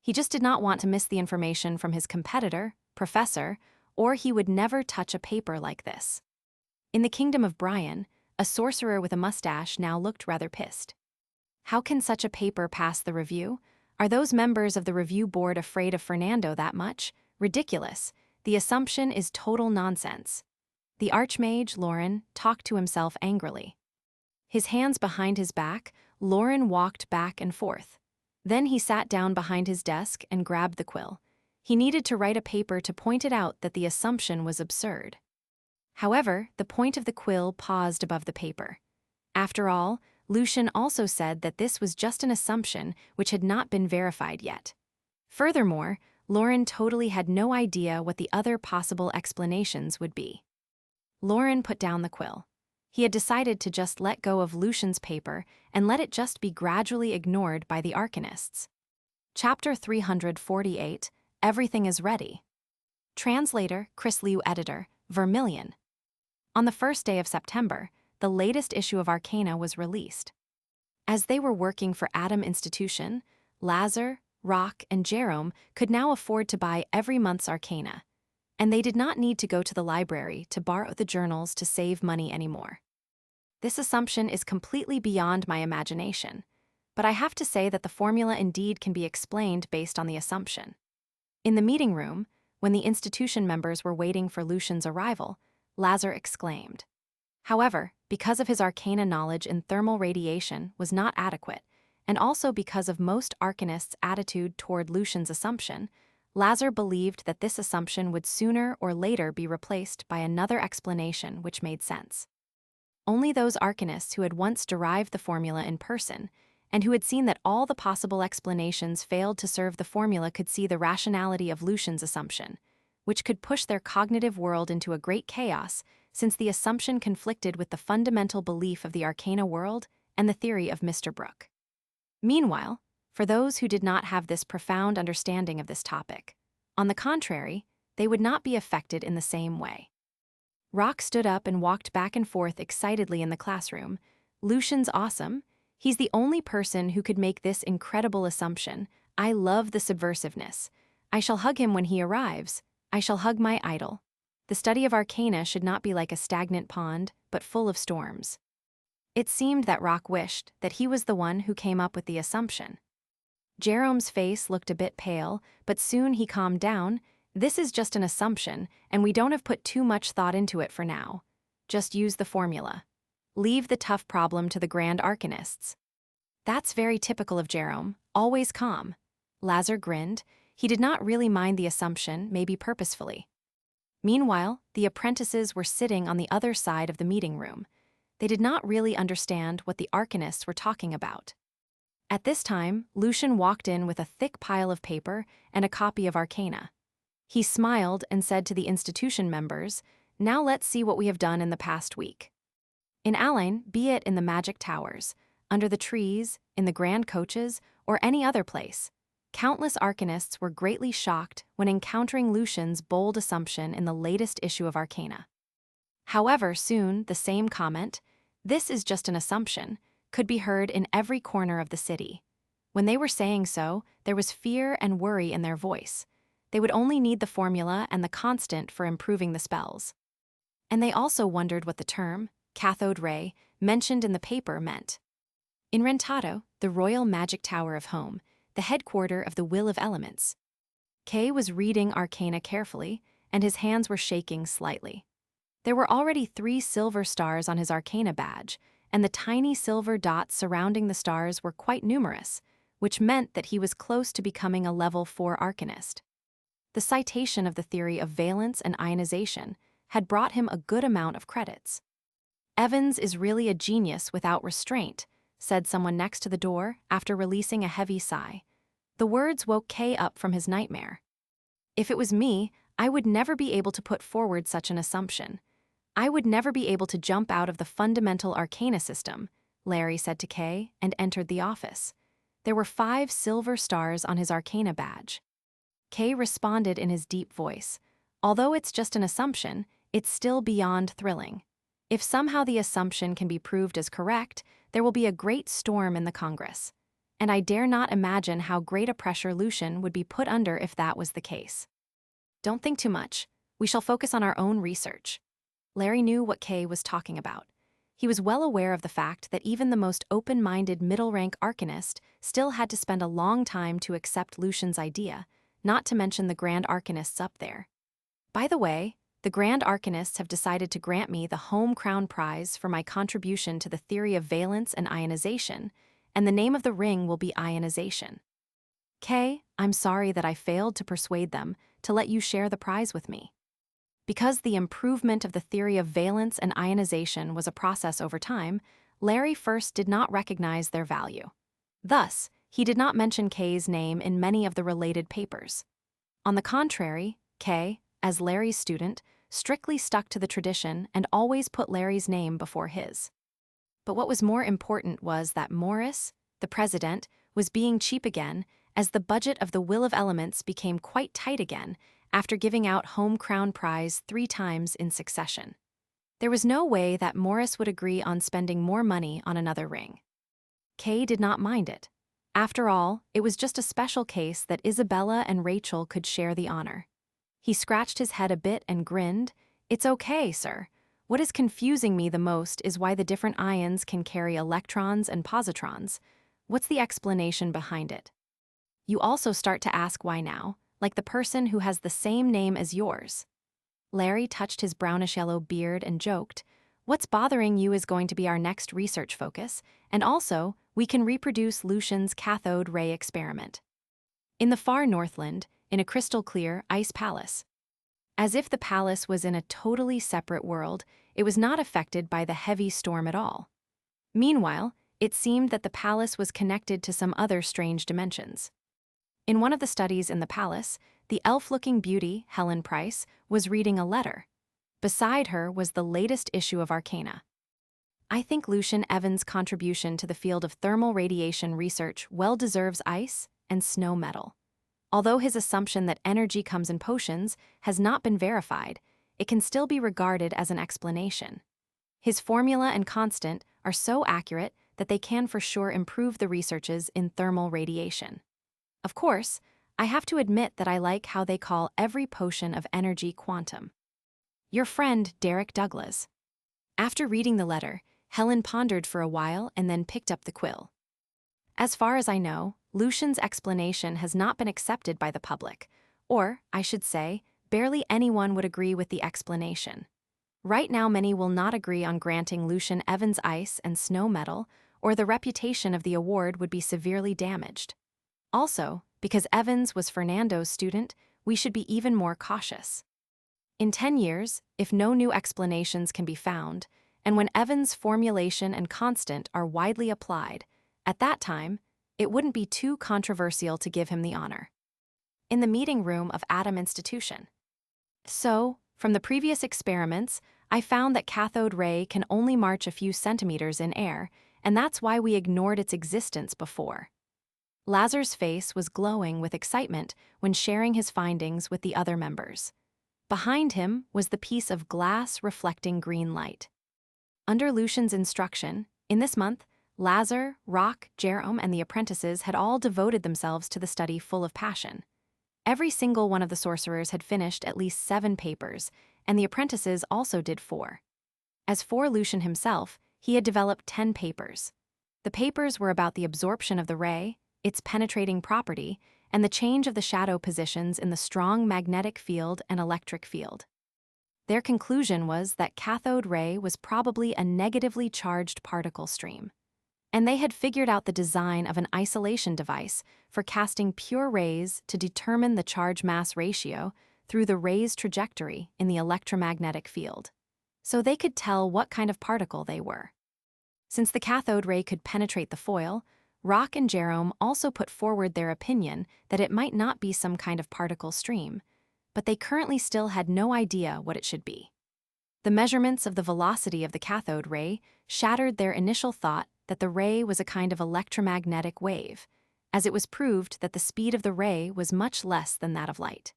He just did not want to miss the information from his competitor, Professor, or he would never touch a paper like this. In the Kingdom of Brian, a sorcerer with a mustache now looked rather pissed. How can such a paper pass the review? Are those members of the review board afraid of Fernando that much? Ridiculous. The assumption is total nonsense. The Archmage, Lauren, talked to himself angrily. His hands behind his back, Lauren walked back and forth. Then he sat down behind his desk and grabbed the quill. He needed to write a paper to point it out that the assumption was absurd. However, the point of the quill paused above the paper. After all, Lucian also said that this was just an assumption which had not been verified yet. Furthermore, Lauren totally had no idea what the other possible explanations would be. Lauren put down the quill. He had decided to just let go of Lucian's paper and let it just be gradually ignored by the Arcanists. Chapter 348, Everything is Ready. Translator, Chris Liu Editor, Vermilion. On the first day of September, the latest issue of Arcana was released. As they were working for Adam Institution, Lazar, Rock, and Jerome could now afford to buy every month's Arcana, and they did not need to go to the library to borrow the journals to save money anymore. This assumption is completely beyond my imagination, but I have to say that the formula indeed can be explained based on the assumption. In the meeting room, when the institution members were waiting for Lucian's arrival, Lazar exclaimed. However, because of his arcana knowledge in thermal radiation was not adequate, and also because of most arcanists' attitude toward Lucian's assumption, Lazar believed that this assumption would sooner or later be replaced by another explanation which made sense. Only those arcanists who had once derived the formula in person, and who had seen that all the possible explanations failed to serve the formula, could see the rationality of Lucian's assumption, which could push their cognitive world into a great chaos, since the assumption conflicted with the fundamental belief of the arcana world and the theory of Mr. Brooke. Meanwhile, for those who did not have this profound understanding of this topic, on the contrary, they would not be affected in the same way. Rock stood up and walked back and forth excitedly in the classroom. Lucian's awesome. He's the only person who could make this incredible assumption. I love the subversiveness. I shall hug him when he arrives. I shall hug my idol. The study of arcana should not be like a stagnant pond, but full of storms. It seemed that Rock wished that he was the one who came up with the assumption. Jerome's face looked a bit pale, but soon he calmed down. This is just an assumption, and we don't have put too much thought into it for now. Just use the formula. Leave the tough problem to the grand arcanists. That's very typical of Jerome, always calm. Lazar grinned. He did not really mind the assumption, maybe purposefully. Meanwhile, the apprentices were sitting on the other side of the meeting room. They did not really understand what the arcanists were talking about. At this time, Lucian walked in with a thick pile of paper and a copy of Arcana. He smiled and said to the institution members, "Now let's see what we have done in the past week." In Alain, be it in the magic towers, under the trees, in the grand coaches, or any other place, countless arcanists were greatly shocked when encountering Lucian's bold assumption in the latest issue of Arcana. However, soon the same comment, "This is just an assumption," could be heard in every corner of the city. When they were saying so, there was fear and worry in their voice. They would only need the formula and the constant for improving the spells. And they also wondered what the term, cathode ray, mentioned in the paper meant. In Rentado, the royal magic tower of home, the headquarter of the will of elements, Kay was reading Arcana carefully, and his hands were shaking slightly. There were already 3 silver stars on his Arcana badge, and the tiny silver dots surrounding the stars were quite numerous, which meant that he was close to becoming a level 4 arcanist. The citation of the theory of valence and ionization had brought him a good amount of credits. "Evans is really a genius without restraint," said someone next to the door after releasing a heavy sigh. The words woke Kay up from his nightmare. "If it was me, I would never be able to put forward such an assumption. I would never be able to jump out of the fundamental arcana system," Larry said to Kay and entered the office. There were 5 silver stars on his Arcana badge. Kay responded in his deep voice, "Although it's just an assumption, it's still beyond thrilling. If somehow the assumption can be proved as correct, there will be a great storm in the Congress. And I dare not imagine how great a pressure Lucian would be put under if that was the case. Don't think too much. We shall focus on our own research." Larry knew what Kay was talking about. He was well aware of the fact that even the most open-minded middle-rank arcanist still had to spend a long time to accept Lucian's idea, not to mention the Grand Arcanists up there. "By the way, the Grand Arcanists have decided to grant me the Home Crown Prize for my contribution to the theory of valence and ionization, and the name of the ring will be ionization. Kay, I'm sorry that I failed to persuade them to let you share the prize with me." Because the improvement of the theory of valence and ionization was a process over time, Larry first did not recognize their value. Thus, he did not mention Kay's name in many of the related papers. On the contrary, Kay, as Larry's student, strictly stuck to the tradition and always put Larry's name before his. But what was more important was that Morris, the president, was being cheap again, as the budget of the Will of Elements became quite tight again after giving out Home Crown Prize 3 times in succession. There was no way that Morris would agree on spending more money on another ring. Kay did not mind it. After all, it was just a special case that Isabella and Rachel could share the honor. He scratched his head a bit and grinned. "It's okay, sir. What is confusing me the most is why the different ions can carry electrons and positrons. What's the explanation behind it? You also start to ask why now, like the person who has the same name as yours." Larry touched his brownish-yellow beard and joked, "What's bothering you is going to be our next research focus, and also, we can reproduce Lucian's cathode ray experiment. In the far Northland, in a crystal-clear ice palace. As if the palace was in a totally separate world, it was not affected by the heavy storm at all. Meanwhile, it seemed that the palace was connected to some other strange dimensions. In one of the studies in the palace, the elf-looking beauty, Helen Price, was reading a letter. Beside her was the latest issue of Arcana. I think Lucian Evans' contribution to the field of thermal radiation research well deserves ice and snow metal. Although his assumption that energy comes in potions has not been verified, it can still be regarded as an explanation. His formula and constant are so accurate that they can for sure improve the researches in thermal radiation. Of course, I have to admit that I like how they call every potion of energy quantum. Your friend, Derek Douglas. After reading the letter, Helen pondered for a while and then picked up the quill. As far as I know, Lucian's explanation has not been accepted by the public, or, I should say, barely anyone would agree with the explanation. Right now, many will not agree on granting Lucian Evans ice and snow medal, or the reputation of the award would be severely damaged. Also, because Evans was Fernando's student, we should be even more cautious. In 10 years, if no new explanations can be found, and when Evans' formulation and constant are widely applied, at that time, it wouldn't be too controversial to give him the honor. In the meeting room of Atom Institution. So, from the previous experiments, I found that cathode ray can only march a few centimeters in air, and that's why we ignored its existence before. Lazar's face was glowing with excitement when sharing his findings with the other members. Behind him was the piece of glass reflecting green light. Under Lucian's instruction, in this month, Lazar, Rock, Jerome, and the apprentices had all devoted themselves to the study full of passion. Every single one of the sorcerers had finished at least 7 papers, and the apprentices also did 4. As for Lucian himself, he had developed 10 papers. The papers were about the absorption of the ray, its penetrating property, and the change of the shadow positions in the strong magnetic field and electric field. Their conclusion was that cathode ray was probably a negatively charged particle stream, and they had figured out the design of an isolation device for casting pure rays to determine the charge-mass ratio through the ray's trajectory in the electromagnetic field, so they could tell what kind of particle they were. Since the cathode ray could penetrate the foil, Rock and Jerome also put forward their opinion that it might not be some kind of particle stream, but they currently still had no idea what it should be. The measurements of the velocity of the cathode ray shattered their initial thought that the ray was a kind of electromagnetic wave, as it was proved that the speed of the ray was much less than that of light.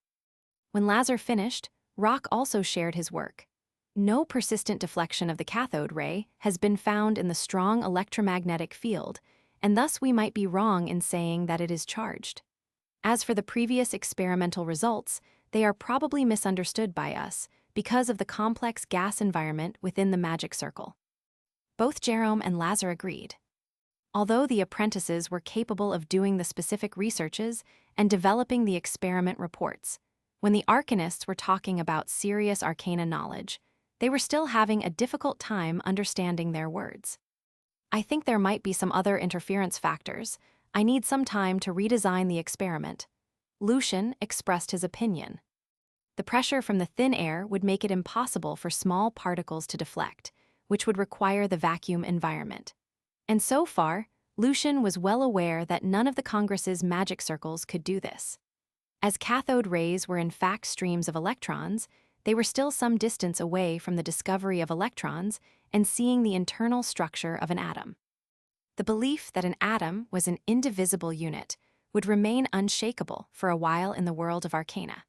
When Lazar finished, Rock also shared his work. No persistent deflection of the cathode ray has been found in the strong electromagnetic field, and thus we might be wrong in saying that it is charged. As for the previous experimental results, they are probably misunderstood by us because of the complex gas environment within the magic circle. Both Jerome and Lazar agreed. Although the apprentices were capable of doing the specific researches and developing the experiment reports, when the arcanists were talking about serious arcana knowledge, they were still having a difficult time understanding their words. I think there might be some other interference factors. I need some time to redesign the experiment. Lucian expressed his opinion. The pressure from the thin air would make it impossible for small particles to deflect, which would require the vacuum environment. And so far, Lucian was well aware that none of the Congress's magic circles could do this. As cathode rays were in fact streams of electrons, they were still some distance away from the discovery of electrons and seeing the internal structure of an atom. The belief that an atom was an indivisible unit would remain unshakable for a while in the world of arcana.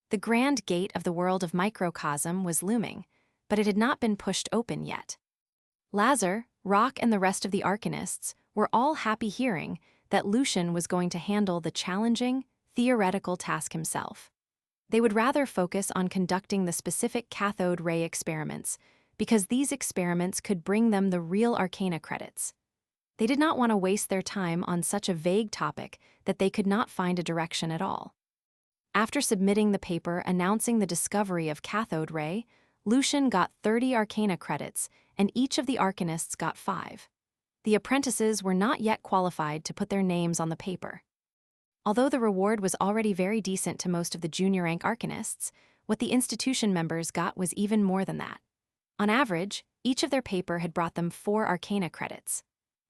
The grand gate of the world of microcosm was looming, but it had not been pushed open yet. Lazar, Rock, and the rest of the arcanists were all happy hearing that Lucian was going to handle the challenging, theoretical task himself. They would rather focus on conducting the specific cathode ray experiments, because these experiments could bring them the real arcana credits. They did not want to waste their time on such a vague topic that they could not find a direction at all. After submitting the paper announcing the discovery of cathode ray, Lucian got 30 arcana credits, and each of the arcanists got 5. The apprentices were not yet qualified to put their names on the paper. Although the reward was already very decent to most of the junior rank arcanists, what the institution members got was even more than that. On average, each of their paper had brought them 4 arcana credits.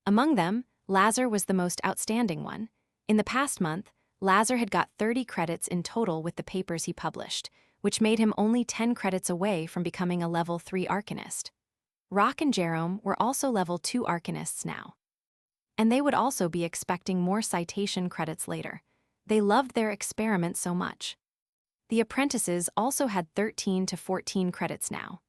Among them, Lazar was the most outstanding one. In the past month, Lazar had got 30 credits in total with the papers he published, which made him only 10 credits away from becoming a level 3 arcanist. Rock and Jerome were also level 2 arcanists now. And they would also be expecting more citation credits later. They loved their experiment so much. The apprentices also had 13 to 14 credits now.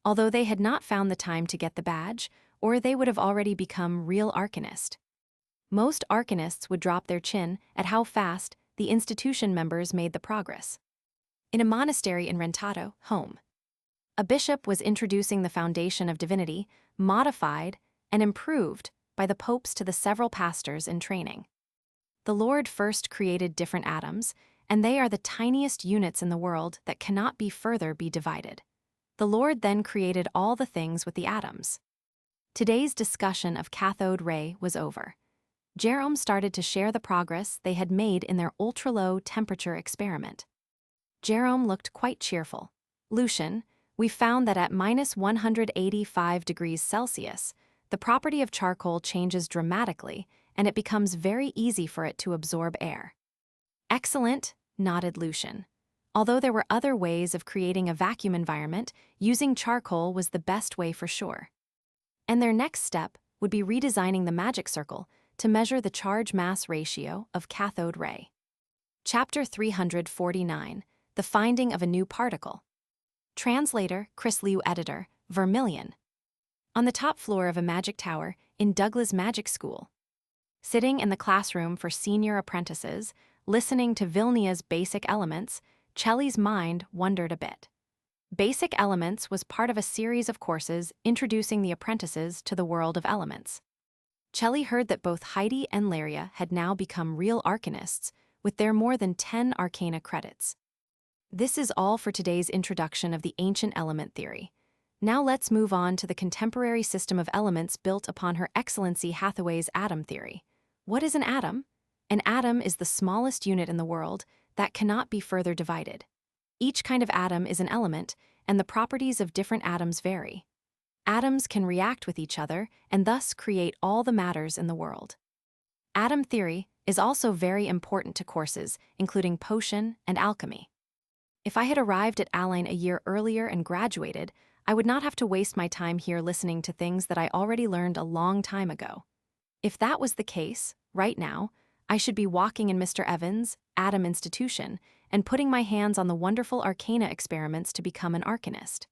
Although they had not found the time to get the badge, or they would have already become real arcanist. Most arcanists would drop their chin at how fast the institution members made the progress. In a monastery in Rentato, home, a bishop was introducing the foundation of divinity, modified and improved by the popes to the several pastors in training. The Lord first created different atoms, and they are the tiniest units in the world that cannot be further be divided. The Lord then created all the things with the atoms. Today's discussion of cathode ray was over. Jerome started to share the progress they had made in their ultra-low temperature experiment. Jerome looked quite cheerful. Lucian, we found that at minus 185 degrees Celsius, the property of charcoal changes dramatically, and it becomes very easy for it to absorb air. Excellent, nodded Lucian. Although there were other ways of creating a vacuum environment, using charcoal was the best way for sure. And their next step would be redesigning the magic circle to measure the charge-mass ratio of cathode ray. Chapter 349, The Finding of a New Particle. Translator, Chris Liu. Editor, Vermilion. On the top floor of a magic tower in Douglas Magic School. Sitting in the classroom for senior apprentices, listening to Vilnia's Basic Elements, Chelly's mind wandered a bit. Basic Elements was part of a series of courses introducing the apprentices to the world of elements. Chelly heard that both Heidi and Laria had now become real arcanists with their more than 10 arcana credits. This is all for today's introduction of the ancient element theory. Now let's move on to the contemporary system of elements built upon Her Excellency Hathaway's atom theory. What is an atom? An atom is the smallest unit in the world that cannot be further divided. Each kind of atom is an element, and the properties of different atoms vary. Atoms can react with each other and thus create all the matters in the world. Atom theory is also very important to courses, including potion and alchemy. If I had arrived at Align a year earlier and graduated, I would not have to waste my time here listening to things that I already learned a long time ago. If that was the case, right now, I should be walking in Mr. Evans' Atom Institution and putting my hands on the wonderful arcana experiments to become an arcanist.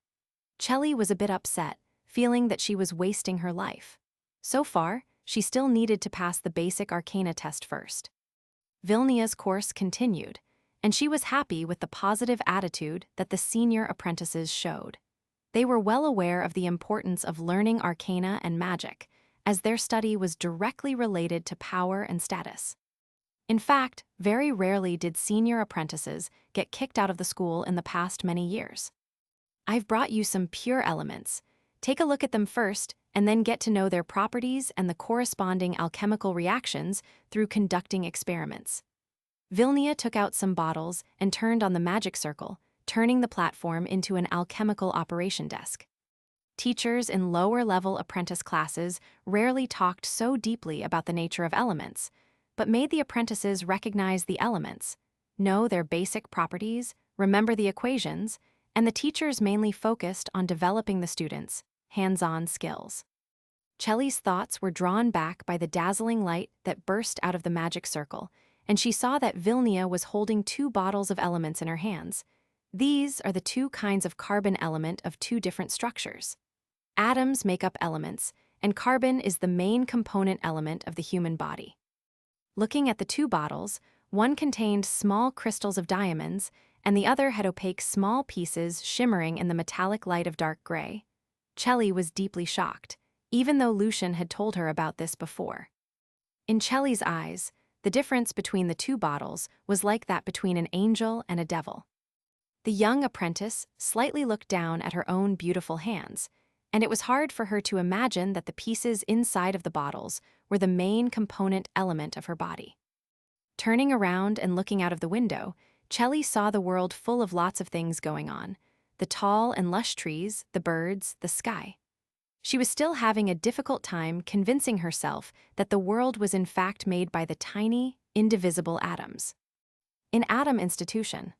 Chelly was a bit upset, feeling that she was wasting her life. So far, she still needed to pass the basic arcana test first. Vilnia's course continued, and she was happy with the positive attitude that the senior apprentices showed. They were well aware of the importance of learning arcana and magic, as their study was directly related to power and status. In fact, very rarely did senior apprentices get kicked out of the school in the past many years. I've brought you some pure elements. Take a look at them first, and then get to know their properties and the corresponding alchemical reactions through conducting experiments. Vilnia took out some bottles and turned on the magic circle, turning the platform into an alchemical operation desk. Teachers in lower-level apprentice classes rarely talked so deeply about the nature of elements, but made the apprentices recognize the elements, know their basic properties, remember the equations, and the teachers mainly focused on developing the students' hands-on skills. Chelly's thoughts were drawn back by the dazzling light that burst out of the magic circle, and she saw that Vilnia was holding 2 bottles of elements in her hands. These are the 2 kinds of carbon element of 2 different structures. Atoms make up elements, and carbon is the main component element of the human body. Looking at the 2 bottles, one contained small crystals of diamonds, and the other had opaque small pieces shimmering in the metallic light of dark gray. Chelly was deeply shocked, even though Lucian had told her about this before. In Chelly's eyes, the difference between the 2 bottles was like that between an angel and a devil. The young apprentice slightly looked down at her own beautiful hands. and it was hard for her to imagine that the pieces inside of the bottles were the main component element of her body. Turning around and looking out of the window, Chelly saw the world full of lots of things going on: the tall and lush trees, the birds, the sky. She was still having a difficult time convincing herself that the world was in fact made by the tiny, indivisible atoms. In Atom Institution,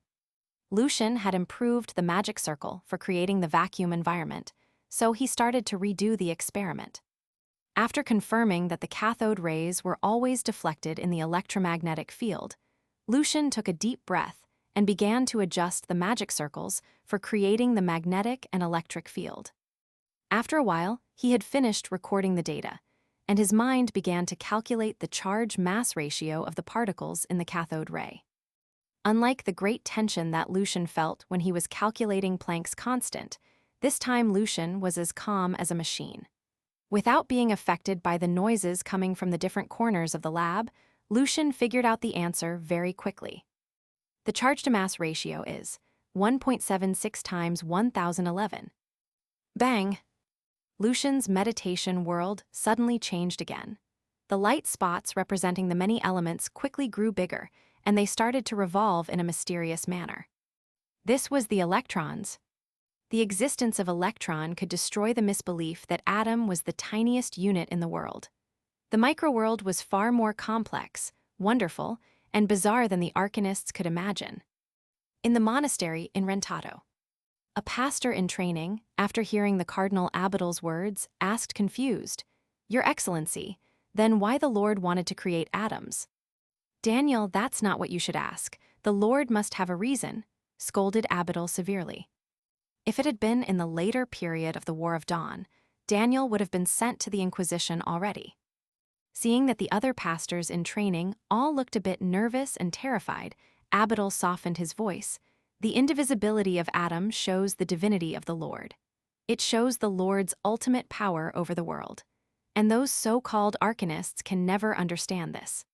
Lucian had improved the magic circle for creating the vacuum environment, so he started to redo the experiment. After confirming that the cathode rays were always deflected in the electromagnetic field, Lucian took a deep breath and began to adjust the magic circles for creating the magnetic and electric field. After a while, he had finished recording the data, and his mind began to calculate the charge-mass ratio of the particles in the cathode ray. Unlike the great tension that Lucian felt when he was calculating Planck's constant, this time Lucian was as calm as a machine. Without being affected by the noises coming from the different corners of the lab, Lucian figured out the answer very quickly. The charge-to-mass ratio is 1.76 times 1011. Bang! Lucian's meditation world suddenly changed again. The light spots representing the many elements quickly grew bigger, and they started to revolve in a mysterious manner. This was the electrons. The existence of electron could destroy the misbelief that atom was the tiniest unit in the world. The microworld was far more complex, wonderful, and bizarre than the arcanists could imagine. In the monastery in Rentato, a pastor in training, after hearing the Cardinal Abbot's words, asked confused, "Your Excellency, then why the Lord wanted to create atoms?" "Daniel, that's not what you should ask. The Lord must have a reason," scolded Abbot severely. If it had been in the later period of the War of Dawn, Daniel would have been sent to the Inquisition already. Seeing that the other pastors in training all looked a bit nervous and terrified, Abbot softened his voice. "The indivisibility of atoms shows the divinity of the Lord. It shows the Lord's ultimate power over the world. And those so-called arcanists can never understand this."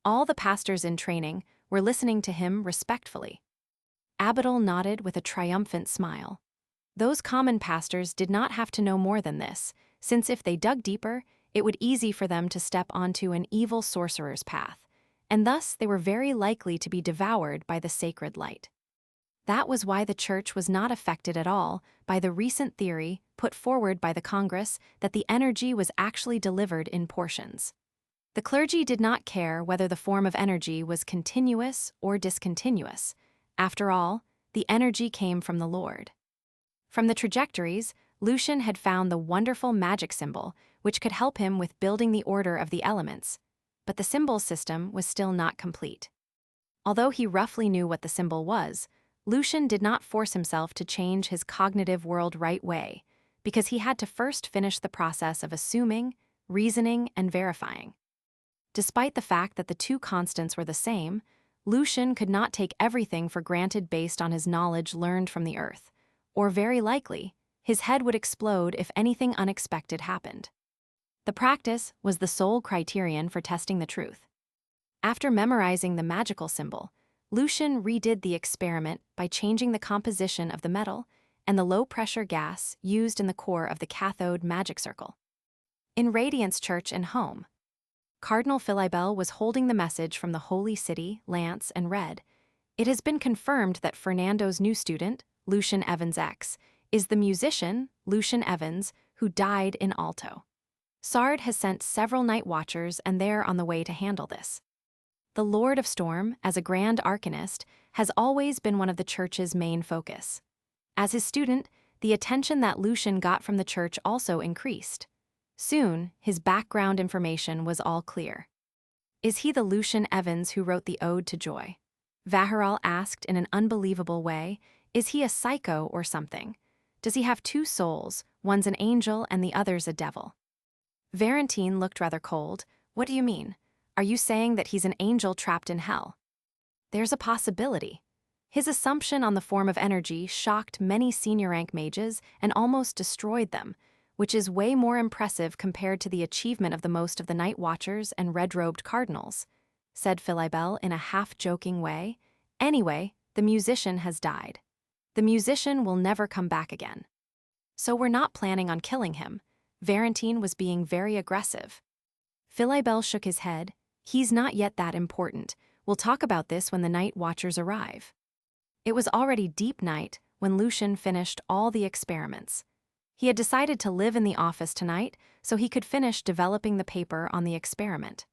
All the pastors in training were listening to him respectfully. Abbot nodded with a triumphant smile. Those common pastors did not have to know more than this, since if they dug deeper, it would be easy for them to step onto an evil sorcerer's path, and thus they were very likely to be devoured by the sacred light. That was why the Church was not affected at all by the recent theory put forward by the Congress that the energy was actually delivered in portions. The clergy did not care whether the form of energy was continuous or discontinuous. After all, the energy came from the Lord. From the trajectories, Lucian had found the wonderful magic symbol, which could help him with building the order of the elements, but the symbol system was still not complete. Although he roughly knew what the symbol was, Lucian did not force himself to change his cognitive world right way, because he had to first finish the process of assuming, reasoning, and verifying. Despite the fact that the two constants were the same, Lucian could not take everything for granted based on his knowledge learned from the Earth, or very likely, his head would explode if anything unexpected happened. The practice was the sole criterion for testing the truth. After memorizing the magical symbol, Lucian redid the experiment by changing the composition of the metal and the low-pressure gas used in the core of the cathode magic circle. In Radiance Church and home, Cardinal Philibel was holding the message from the Holy City, Lance, and Red. It has been confirmed that Fernando's new student, Lucian Evans X, is the musician, Lucian Evans, who died in Alto. Sard has sent several night watchers and they're on the way to handle this. The Lord of Storm, as a grand arcanist, has always been one of the Church's main focus. As his student, the attention that Lucian got from the Church also increased. Soon, his background information was all clear. "Is he the Lucian Evans who wrote the Ode to Joy?" Vaharal asked in an unbelievable way. "Is he a psycho or something? Does he have two souls, one's an angel and the other's a devil?" Valentine looked rather cold. "What do you mean? Are you saying that he's an angel trapped in hell?" "There's a possibility." His assumption on the form of energy shocked many senior rank mages and almost destroyed them, which is way more impressive compared to the achievement of the most of the night watchers and red-robed cardinals, said Philibel in a half-joking way. "Anyway, the musician has died. The musician will never come back again." So we're not planning on killing him. Valentine was being very aggressive. Philibel shook his head. He's not yet that important. We'll talk about this when the night watchers arrive. It was already deep night when Lucien finished all the experiments. He had decided to live in the office tonight so he could finish developing the paper on the experiment.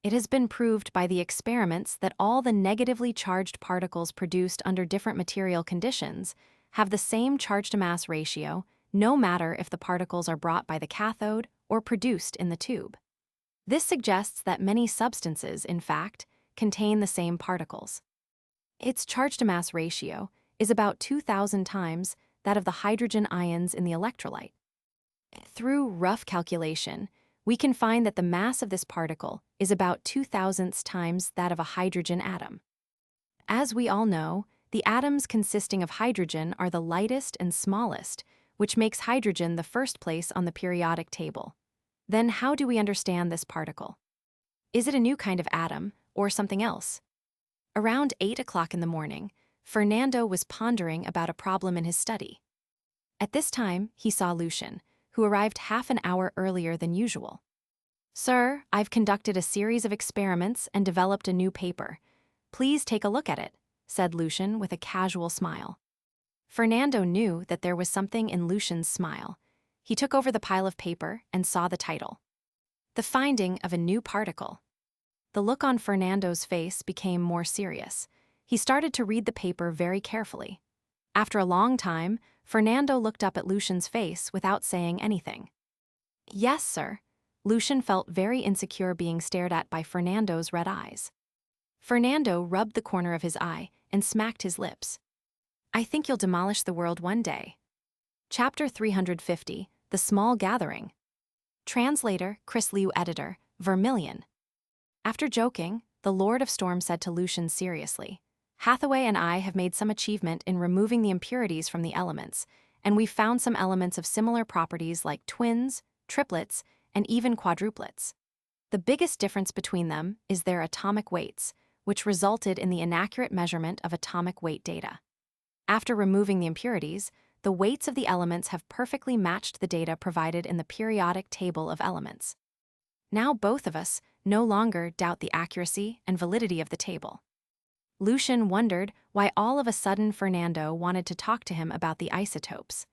It has been proved by the experiments that all the negatively charged particles produced under different material conditions have the same charge-to-mass ratio, no matter if the particles are brought by the cathode or produced in the tube. This suggests that many substances, in fact, contain the same particles. Its charge-to-mass ratio is about 2,000 times that of the hydrogen ions in the electrolyte. Through rough calculation, we can find that the mass of this particle is about 2,000 times that of a hydrogen atom. As we all know, the atoms consisting of hydrogen are the lightest and smallest, which makes hydrogen the first place on the periodic table. Then how do we understand this particle? Is it a new kind of atom or something else? Around 8 o'clock in the morning, Fernando was pondering about a problem in his study. At this time, he saw Lucien, who arrived half an hour earlier than usual. "Sir, I've conducted a series of experiments and developed a new paper. Please take a look at it," said Lucien with a casual smile. Fernando knew that there was something in Lucien's smile. He took over the pile of paper and saw the title. The Finding of a New Particle. The look on Fernando's face became more serious. He started to read the paper very carefully. After a long time, Fernando looked up at Lucien's face without saying anything. "Yes, sir." Lucien felt very insecure being stared at by Fernando's red eyes. Fernando rubbed the corner of his eye and smacked his lips. "I think you'll demolish the world one day." Chapter 350, The Small Gathering. Translator, Chris Liu. Editor, Vermilion. After joking, the Lord of Storm said to Lucien seriously, "Hathaway and I have made some achievement in removing the impurities from the elements, and we've found some elements of similar properties like twins, triplets, and even quadruplets. The biggest difference between them is their atomic weights, which resulted in the inaccurate measurement of atomic weight data. After removing the impurities, the weights of the elements have perfectly matched the data provided in the periodic table of elements. Now both of us no longer doubt the accuracy and validity of the table." Lucien wondered why all of a sudden Fernando wanted to talk to him about the isotopes.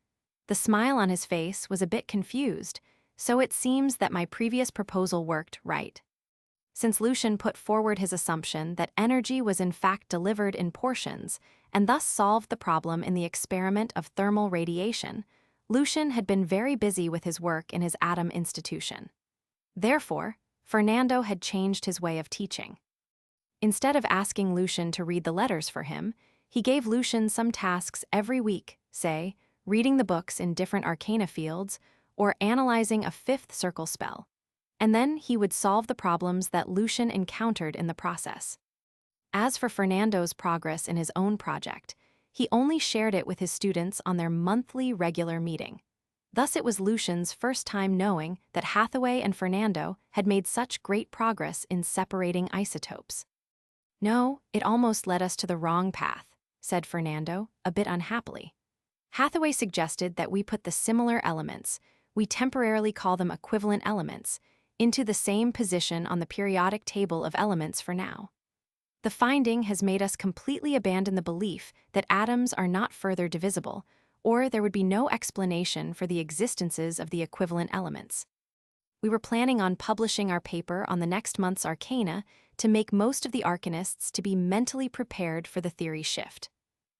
The smile on his face was a bit confused, so it seems that my previous proposal worked, right? Since Lucien put forward his assumption that energy was in fact delivered in portions and thus solved the problem in the experiment of thermal radiation, Lucien had been very busy with his work in his atom institution. Therefore, Fernando had changed his way of teaching. Instead of asking Lucien to read the letters for him, he gave Lucien some tasks every week, say, reading the books in different arcana fields or analyzing a fifth circle spell. And then he would solve the problems that Lucien encountered in the process. As for Fernando's progress in his own project, he only shared it with his students on their monthly regular meeting. Thus it was Lucien's first time knowing that Hathaway and Fernando had made such great progress in separating isotopes. "No, it almost led us to the wrong path," said Fernando, a bit unhappily. "Hathaway suggested that we put the similar elements, we temporarily call them equivalent elements, into the same position on the periodic table of elements for now. The finding has made us completely abandon the belief that atoms are not further divisible, or there would be no explanation for the existences of the equivalent elements. We were planning on publishing our paper on the next month's Arcana to make most of the arcanists to be mentally prepared for the theory shift.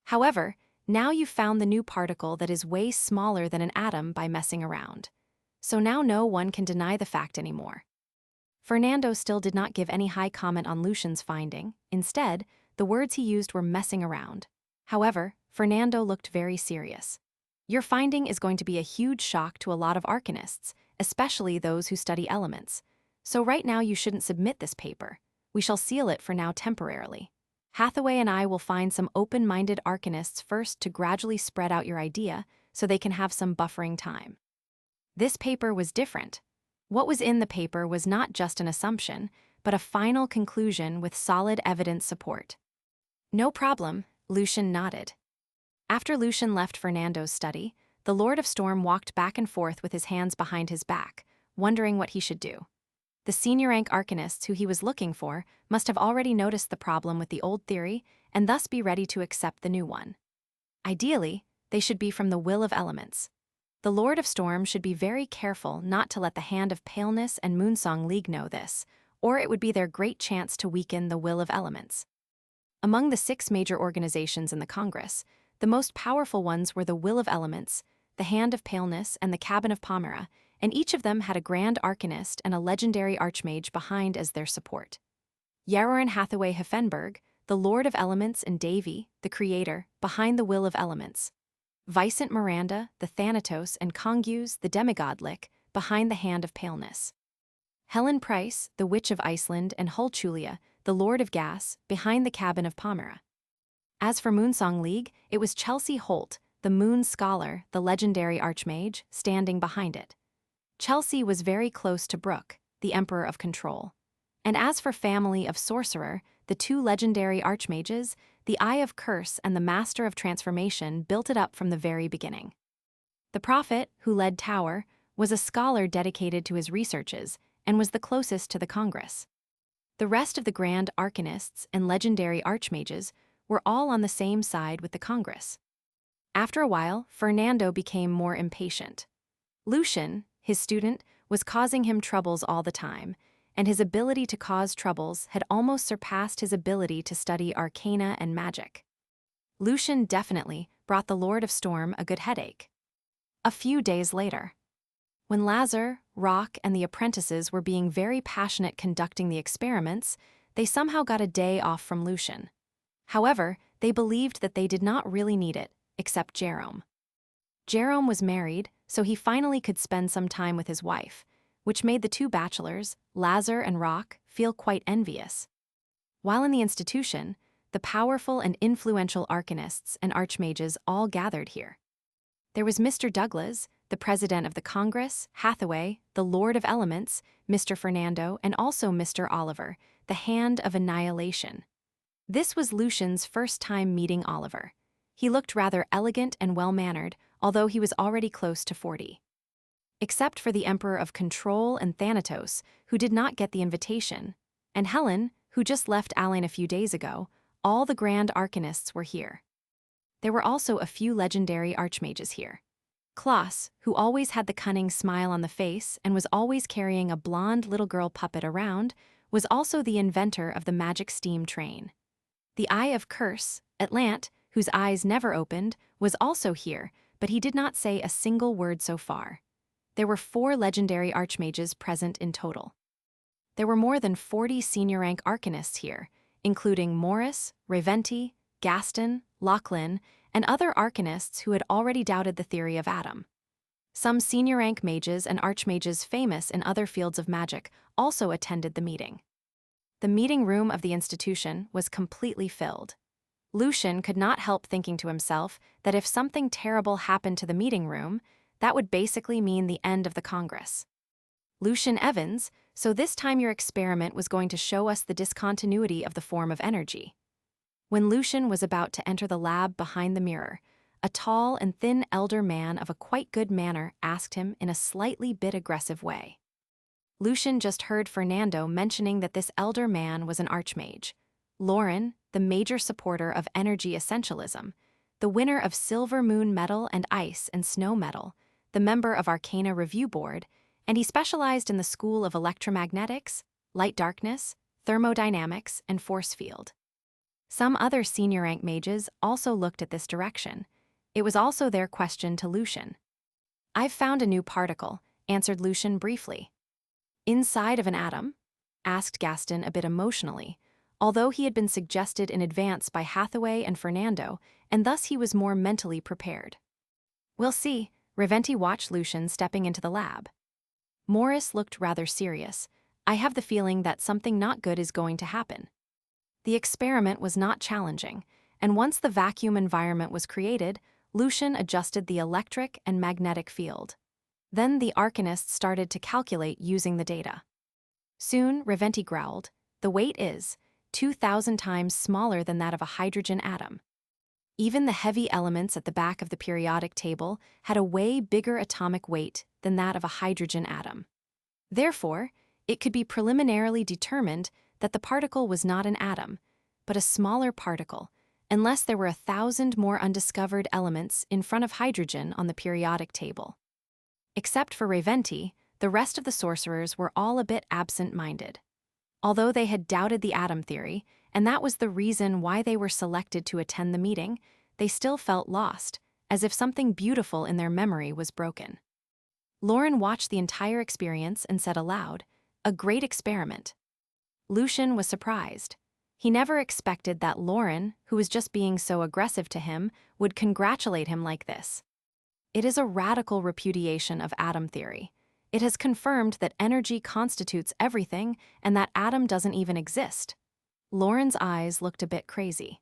However, now you've found the new particle that is way smaller than an atom by messing around. So now no one can deny the fact anymore." Fernando still did not give any high comment on Lucien's finding. Instead, the words he used were messing around. However, Fernando looked very serious. "Your finding is going to be a huge shock to a lot of arcanists, especially those who study elements. So right now you shouldn't submit this paper. We shall seal it for now temporarily. Hathaway and I will find some open-minded arcanists first to gradually spread out your idea so they can have some buffering time." This paper was different. What was in the paper was not just an assumption, but a final conclusion with solid evidence support. "No problem," Lucien nodded. After Lucien left Fernando's study, the Lord of Storm walked back and forth with his hands behind his back, wondering what he should do. The senior rank arcanists who he was looking for must have already noticed the problem with the old theory and thus be ready to accept the new one. Ideally, they should be from the Will of Elements. The Lord of Storm should be very careful not to let the Hand of Paleness and Moonsong League know this, or it would be their great chance to weaken the Will of Elements. Among the 6 major organizations in the Congress, the most powerful ones were the Will of Elements, the Hand of Paleness, and the Cabin of Pomera, and each of them had a Grand Arcanist and a legendary Archmage behind as their support. Yarorin Hathaway Heffenberg, the Lord of Elements, and Davy, the Creator, behind the Will of Elements. Vicent Miranda, the Thanatos, and Congus, the Demigod Lick, behind the Hand of Paleness. Helen Price, the Witch of Iceland, and Hulchulia, the Lord of Gas, behind the Cabin of Pomera. As for Moonsong League, it was Chelsea Holt, the Moon Scholar, the legendary Archmage, standing behind it. Chelsea was very close to Brooke, the Emperor of Control. And as for Family of Sorcerer, the 2 legendary Archmages, the Eye of Curse and the Master of Transformation built it up from the very beginning. The Prophet, who led Tower, was a scholar dedicated to his researches and was the closest to the Congress. The rest of the Grand Arcanists and legendary Archmages were all on the same side with the Congress. After a while, Fernando became more impatient. Lucian, his student, was causing him troubles all the time, and his ability to cause troubles had almost surpassed his ability to study arcana and magic. Lucian definitely brought the Lord of Storm a good headache. A few days later, when Lazar, Rock, and the apprentices were being very passionate conducting the experiments, they somehow got a day off from Lucian. However, they believed that they did not really need it, except Jerome. Jerome was married, so he finally could spend some time with his wife, which made the 2 bachelors, Lazar and Rock, feel quite envious. While in the institution, the powerful and influential arcanists and archmages all gathered here. There was Mr. Douglas, the president of the Congress, Hathaway, the Lord of Elements, Mr. Fernando, and also Mr. Oliver, the Hand of Annihilation. This was Lucian's first time meeting Oliver. He looked rather elegant and well-mannered, although he was already close to 40. Except for the Emperor of Control and Thanatos, who did not get the invitation, and Helen, who just left Alain a few days ago, all the Grand Arcanists were here. There were also a few legendary Archmages here. Klaus, who always had the cunning smile on the face and was always carrying a blonde little girl puppet around, was also the inventor of the magic steam train. The Eye of Curse, Atlant, whose eyes never opened, was also here, but he did not say a single word so far. There were 4 legendary Archmages present in total. There were more than 40 senior-rank Arcanists here, including Morris, Reventi, Gaston, Lachlan, and other Arcanists who had already doubted the theory of Adam. Some senior-rank mages and Archmages famous in other fields of magic also attended the meeting. The meeting room of the institution was completely filled. Lucian could not help thinking to himself that if something terrible happened to the meeting room, that would basically mean the end of the Congress. Lucian Evans, so this time your experiment was going to show us the discontinuity of the form of energy. When Lucian was about to enter the lab behind the mirror, a tall and thin elder man of a quite good manner asked him in a slightly bit aggressive way. Lucian just heard Fernando mentioning that this elder man was an Archmage. Lauren, the major supporter of energy essentialism, the winner of Silver Moon Medal and Ice and Snow Medal, the member of Arcana Review Board, and he specialized in the school of electromagnetics, light darkness, thermodynamics, and force field. Some other senior rank mages also looked at this direction. It was also their question to Lucian. "I've found a new particle," answered Lucian briefly. "Inside of an atom?" asked Gaston a bit emotionally, although he had been suggested in advance by Hathaway and Fernando, and thus he was more mentally prepared. "We'll see." Reventi watched Lucian stepping into the lab. Morris looked rather serious. "I have the feeling that something not good is going to happen." The experiment was not challenging, and once the vacuum environment was created, Lucian adjusted the electric and magnetic field. Then the Arcanists started to calculate using the data. Soon, Reventi growled, "The weight is 2,000 times smaller than that of a hydrogen atom." Even the heavy elements at the back of the periodic table had a way bigger atomic weight than that of a hydrogen atom. Therefore, it could be preliminarily determined that the particle was not an atom, but a smaller particle, unless there were 1,000 more undiscovered elements in front of hydrogen on the periodic table. Except for Reventi, the rest of the sorcerers were all a bit absent-minded. Although they had doubted the atom theory, and that was the reason why they were selected to attend the meeting, they still felt lost, as if something beautiful in their memory was broken. Lauren watched the entire experience and said aloud, "A great experiment." Lucian was surprised. He never expected that Lauren, who was just being so aggressive to him, would congratulate him like this. It is a radical repudiation of atom theory. It has confirmed that energy constitutes everything and that atom doesn't even exist. Lauren's eyes looked a bit crazy.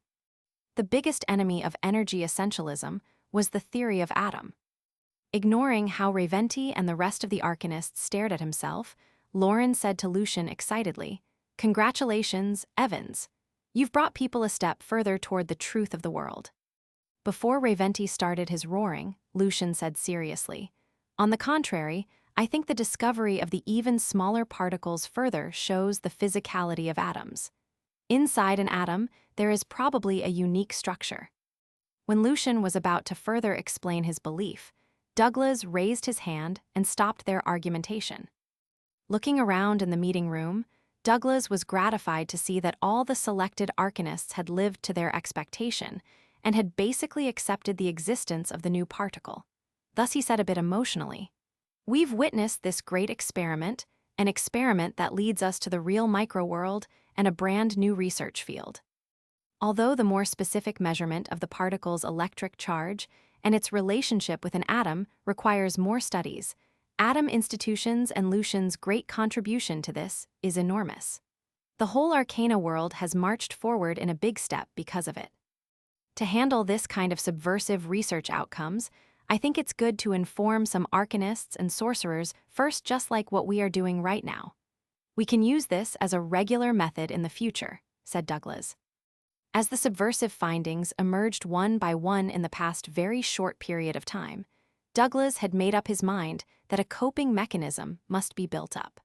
The biggest enemy of energy essentialism was the theory of atom. Ignoring how Reventi and the rest of the Arcanists stared at himself, Lauren said to Lucian excitedly, "Congratulations, Evans. You've brought people a step further toward the truth of the world." Before Reventi started his roaring, Lucian said seriously, "On the contrary, I think the discovery of the even smaller particles further shows the physicality of atoms. Inside an atom, there is probably a unique structure." When Lucian was about to further explain his belief, Douglas raised his hand and stopped their argumentation. Looking around in the meeting room, Douglas was gratified to see that all the selected Arcanists had lived to their expectation and had basically accepted the existence of the new particle. Thus he said a bit emotionally, "We've witnessed this great experiment, an experiment that leads us to the real microworld and a brand new research field." Although the more specific measurement of the particle's electric charge and its relationship with an atom requires more studies, Atom Institutions and Lucian's great contribution to this is enormous. The whole Arcana world has marched forward in a big step because of it. To handle this kind of subversive research outcomes, I think it's good to inform some Arcanists and sorcerers first, just like what we are doing right now. We can use this as a regular method in the future, said Douglas. As the subversive findings emerged one by one in the past very short period of time, Douglas had made up his mind that a coping mechanism must be built up.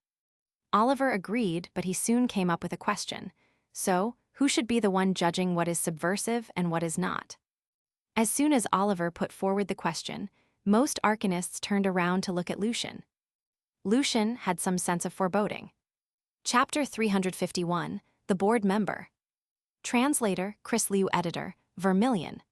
Oliver agreed, but he soon came up with a question. So, who should be the one judging what is subversive and what is not? As soon as Oliver put forward the question, most Arcanists turned around to look at Lucian. Lucian had some sense of foreboding. Chapter 351, The Board Member. Translator, Chris Liu. Editor, Vermilion.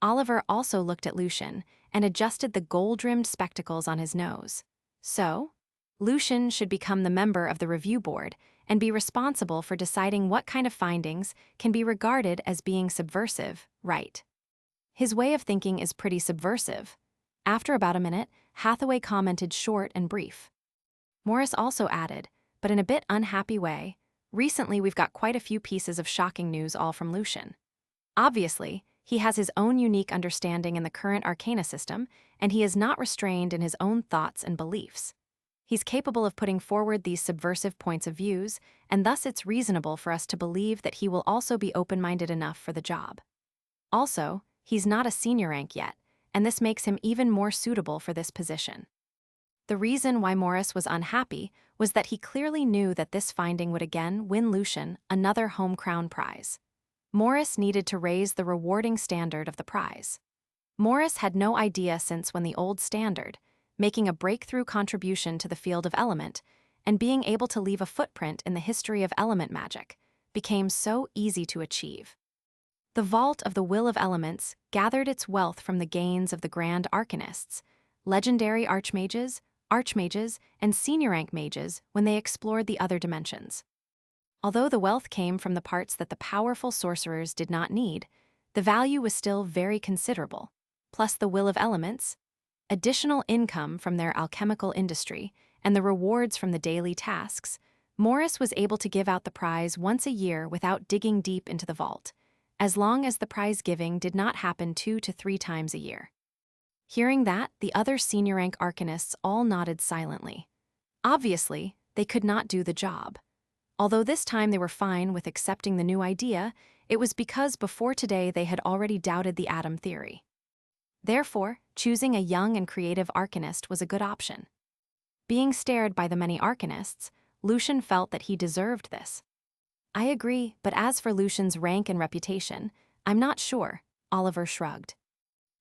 Oliver also looked at Lucian and adjusted the gold-rimmed spectacles on his nose. So, Lucian should become the member of the review board and be responsible for deciding what kind of findings can be regarded as being subversive, right? His way of thinking is pretty subversive. After about a minute, Hathaway commented short and brief. Morris also added, but in a bit unhappy way, "Recently we've got quite a few pieces of shocking news all from Lucian. Obviously, he has his own unique understanding in the current Arcana system, and he is not restrained in his own thoughts and beliefs. He's capable of putting forward these subversive points of views, and thus it's reasonable for us to believe that he will also be open-minded enough for the job. Also, he's not a senior rank yet, and this makes him even more suitable for this position." The reason why Morris was unhappy was that he clearly knew that this finding would again win Lucian another home crown prize. Morris needed to raise the rewarding standard of the prize. Morris had no idea since when the old standard, making a breakthrough contribution to the field of element, and being able to leave a footprint in the history of element magic, became so easy to achieve. The vault of the Will of Elements gathered its wealth from the gains of the Grand Arcanists, legendary archmages, and senior rank mages when they explored the other dimensions. Although the wealth came from the parts that the powerful sorcerers did not need, the value was still very considerable. Plus the Will of Elements, additional income from their alchemical industry, and the rewards from the daily tasks, Morris was able to give out the prize once a year without digging deep into the vault, as long as the prize giving did not happen 2 to 3 times a year. Hearing that, the other senior rank Arcanists all nodded silently. Obviously, they could not do the job. Although this time they were fine with accepting the new idea, it was because before today they had already doubted the atom theory. Therefore, choosing a young and creative arcanist was a good option. Being stared by the many arcanists, Lucian felt that he deserved this. I agree, but as for Lucian's rank and reputation, I'm not sure, Oliver shrugged.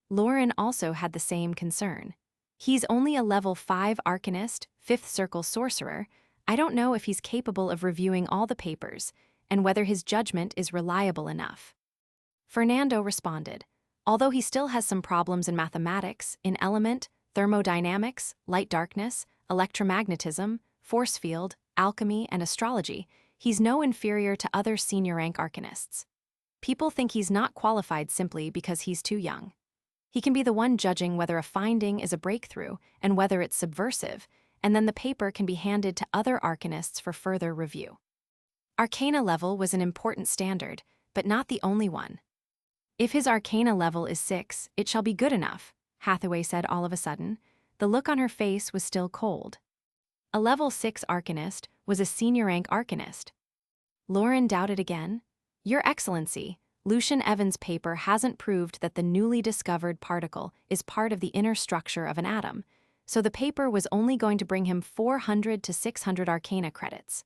Lauren also had the same concern. He's only a level 5 arcanist, 5th circle sorcerer. I don't know if he's capable of reviewing all the papers, and whether his judgment is reliable enough. Fernando responded, although he still has some problems in mathematics, in element, thermodynamics, light-darkness, electromagnetism, force field, alchemy, and astrology, he's no inferior to other senior-rank arcanists. People think he's not qualified simply because he's too young. He can be the one judging whether a finding is a breakthrough and whether it's subversive, and then the paper can be handed to other arcanists for further review. Arcana level was an important standard, but not the only one. If his arcana level is 6, it shall be good enough, Hathaway said all of a sudden. The look on her face was still cold. A level 6 arcanist was a senior rank arcanist. Lauren doubted again. Your Excellency, Lucian Evans' paper hasn't proved that the newly discovered particle is part of the inner structure of an atom, so the paper was only going to bring him 400 to 600 arcana credits.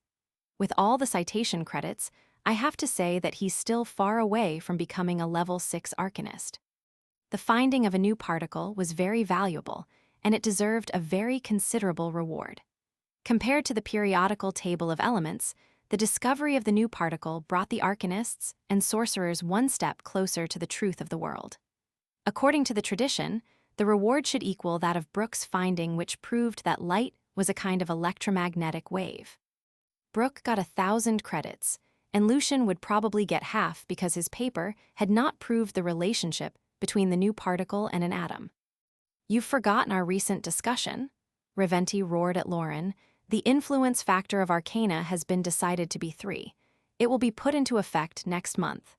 With all the citation credits, I have to say that he's still far away from becoming a level 6 arcanist. The finding of a new particle was very valuable, and it deserved a very considerable reward. Compared to the periodical table of elements, the discovery of the new particle brought the arcanists and sorcerers one step closer to the truth of the world. According to the tradition, the reward should equal that of Brooke's finding, which proved that light was a kind of electromagnetic wave. Brooke got 1,000 credits, and Lucian would probably get half because his paper had not proved the relationship between the new particle and an atom. You've forgotten our recent discussion, Reventi roared at Lauren. The influence factor of arcana has been decided to be 3. It will be put into effect next month.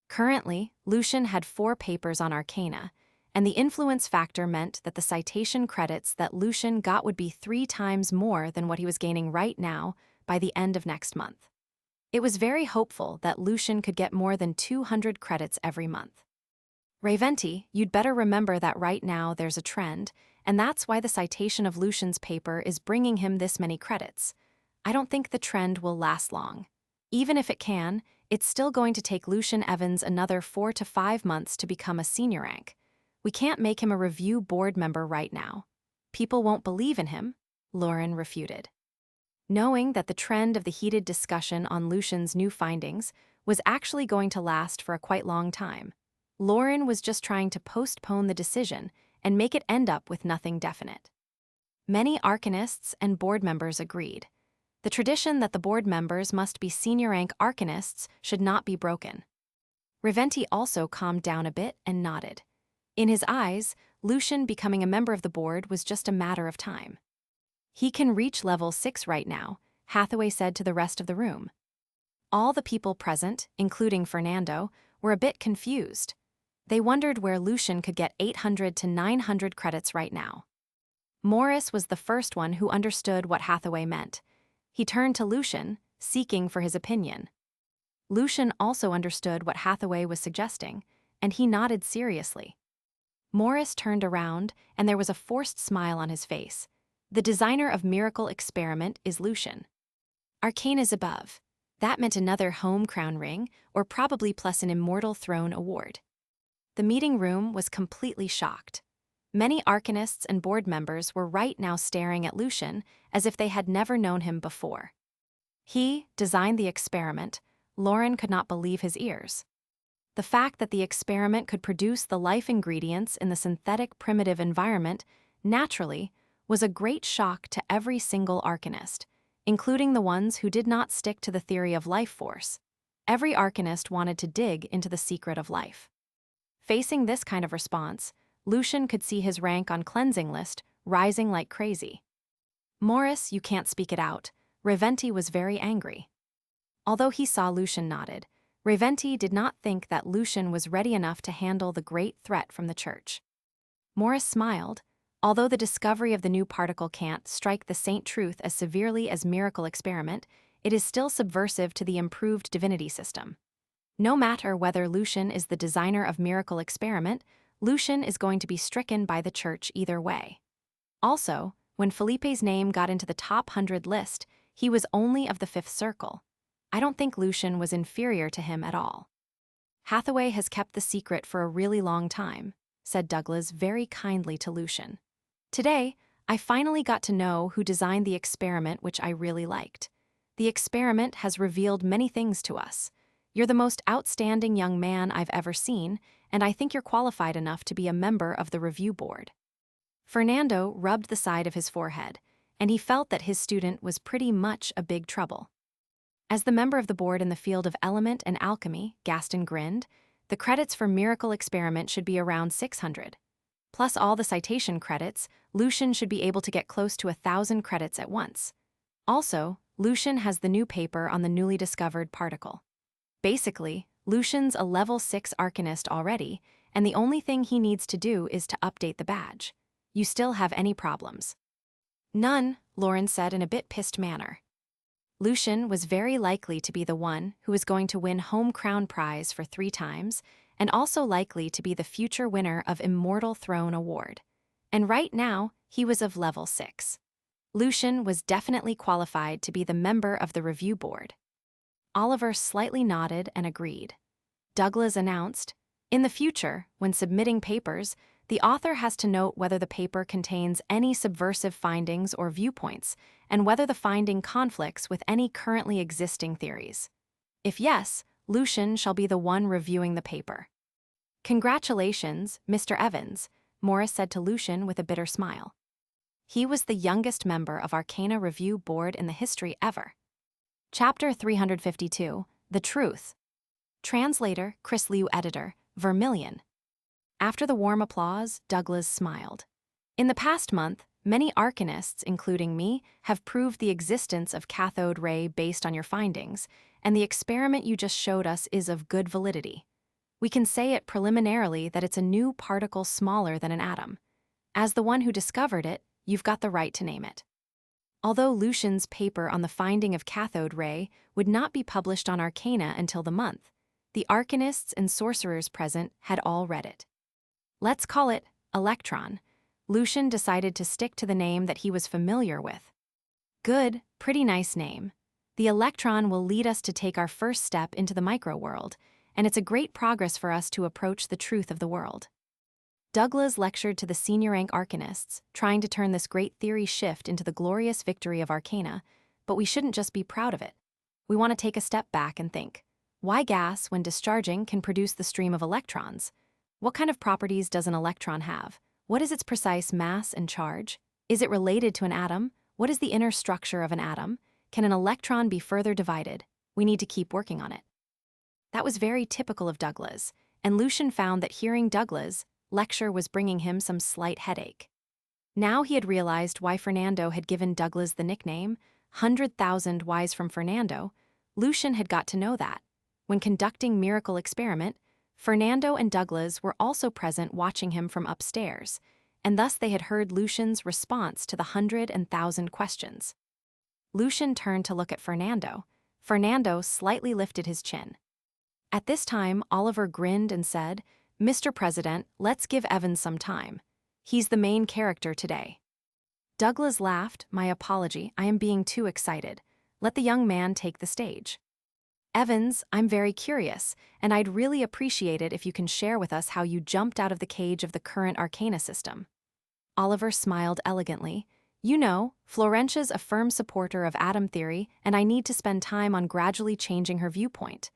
Currently, Lucian had 4 papers on arcana, and the influence factor meant that the citation credits that Lucian got would be 3 times more than what he was gaining right now by the end of next month. It was very hopeful that Lucian could get more than 200 credits every month. Reventi, you'd better remember that right now there's a trend, and that's why the citation of Lucian's paper is bringing him this many credits. I don't think the trend will last long. Even if it can, it's still going to take Lucian Evans another 4 to 5 months to become a senior rank. We can't make him a review board member right now. People won't believe in him, Lauren refuted. Knowing that the trend of the heated discussion on Lucian's new findings was actually going to last for a quite long time, Lauren was just trying to postpone the decision and make it end up with nothing definite. Many arcanists and board members agreed. The tradition that the board members must be senior-rank arcanists should not be broken. Reventi also calmed down a bit and nodded. In his eyes, Lucian becoming a member of the board was just a matter of time. He can reach level 6 right now, Hathaway said to the rest of the room. All the people present, including Fernando, were a bit confused. They wondered where Lucian could get 800 to 900 credits right now. Morris was the first one who understood what Hathaway meant. He turned to Lucian, seeking for his opinion. Lucian also understood what Hathaway was suggesting, and he nodded seriously. Morris turned around, and there was a forced smile on his face. The designer of Miracle Experiment is Lucian. Arcane is above. That meant another home crown ring, or probably plus an Immortal Throne award. The meeting room was completely shocked. Many arcanists and board members were right now staring at Lucian as if they had never known him before. He designed the experiment. Lauren could not believe his ears. The fact that the experiment could produce the life ingredients in the synthetic primitive environment, naturally, was a great shock to every single arcanist, including the ones who did not stick to the theory of life force. Every arcanist wanted to dig into the secret of life. Facing this kind of response, Lucian could see his rank on cleansing list rising like crazy. Morris, you can't speak it out. Reventi was very angry. Although he saw Lucian nodded, Reventi did not think that Lucian was ready enough to handle the great threat from the church. Morris smiled. Although the discovery of the new particle can't strike the saint truth as severely as Miracle Experiment, it is still subversive to the improved divinity system. No matter whether Lucian is the designer of miracle experiment, Lucian is going to be stricken by the church either way. Also, when Felipe's name got into the top 100 list, he was only of the fifth circle. I don't think Lucian was inferior to him at all. Hathaway has kept the secret for a really long time, said Douglas very kindly to Lucian. Today, I finally got to know who designed the experiment, which I really liked. The experiment has revealed many things to us. You're the most outstanding young man I've ever seen, and I think you're qualified enough to be a member of the review board. Fernando rubbed the side of his forehead, and he felt that his student was pretty much a big trouble. As the member of the board in the field of element and alchemy, Gaston grinned, the credits for miracle experiment should be around 600. Plus all the citation credits, Lucian should be able to get close to 1,000 credits at once. Also, Lucian has the new paper on the newly discovered particle. Basically, Lucian's a level 6 arcanist already, and the only thing he needs to do is to update the badge. You still have any problems? None, Lauren said in a bit pissed manner. Lucian was very likely to be the one who was going to win home crown prize for 3 times, and also likely to be the future winner of Immortal Throne Award. And right now, he was of level 6. Lucian was definitely qualified to be the member of the review board. Oliver slightly nodded and agreed. Douglas announced, in the future, when submitting papers, the author has to note whether the paper contains any subversive findings or viewpoints, and whether the finding conflicts with any currently existing theories. If yes, Lucian shall be the one reviewing the paper. Congratulations, Mr. Evans, Morris said to Lucian with a bitter smile. He was the youngest member of Arcana Review Board in the history ever. Chapter 352, The Truth. Translator, Chris Liu Editor, Vermilion. After the warm applause, Douglas smiled. In the past month, many arcanists, including me, have proved the existence of cathode ray based on your findings, and the experiment you just showed us is of good validity. We can say it preliminarily that it's a new particle smaller than an atom. As the one who discovered it, you've got the right to name it. Although Lucian's paper on the finding of cathode ray would not be published on Arcana until the month, the arcanists and sorcerers present had all read it. Let's call it Electron. Lucian decided to stick to the name that he was familiar with. Good, pretty nice name. The Electron will lead us to take our first step into the micro-world, and it's a great progress for us to approach the truth of the world. Douglas lectured to the senior rank arcanists, trying to turn this great theory shift into the glorious victory of Arcana, but we shouldn't just be proud of it. We want to take a step back and think, why gas, when discharging, can produce the stream of electrons? What kind of properties does an electron have? What is its precise mass and charge? Is it related to an atom? What is the inner structure of an atom? Can an electron be further divided? We need to keep working on it. That was very typical of Douglas, and Lucian found that hearing Douglas' lecture was bringing him some slight headache. Now he had realized why Fernando had given Douglas the nickname 100,000 Whys from Fernando. Lucian had got to know that. When conducting miracle experiment, Fernando and Douglas were also present watching him from upstairs, and thus they had heard Lucian's response to the 100 and 1,000 questions. Lucian turned to look at Fernando. Fernando slightly lifted his chin. At this time, Oliver grinned and said, Mr. President, let's give Evans some time. He's the main character today. Douglas laughed. My apology, I am being too excited. Let the young man take the stage. Evans, I'm very curious, and I'd really appreciate it if you can share with us how you jumped out of the cage of the current Arcana system. Oliver smiled elegantly. You know, Florentia's a firm supporter of atom theory, and I need to spend time on gradually changing her viewpoint.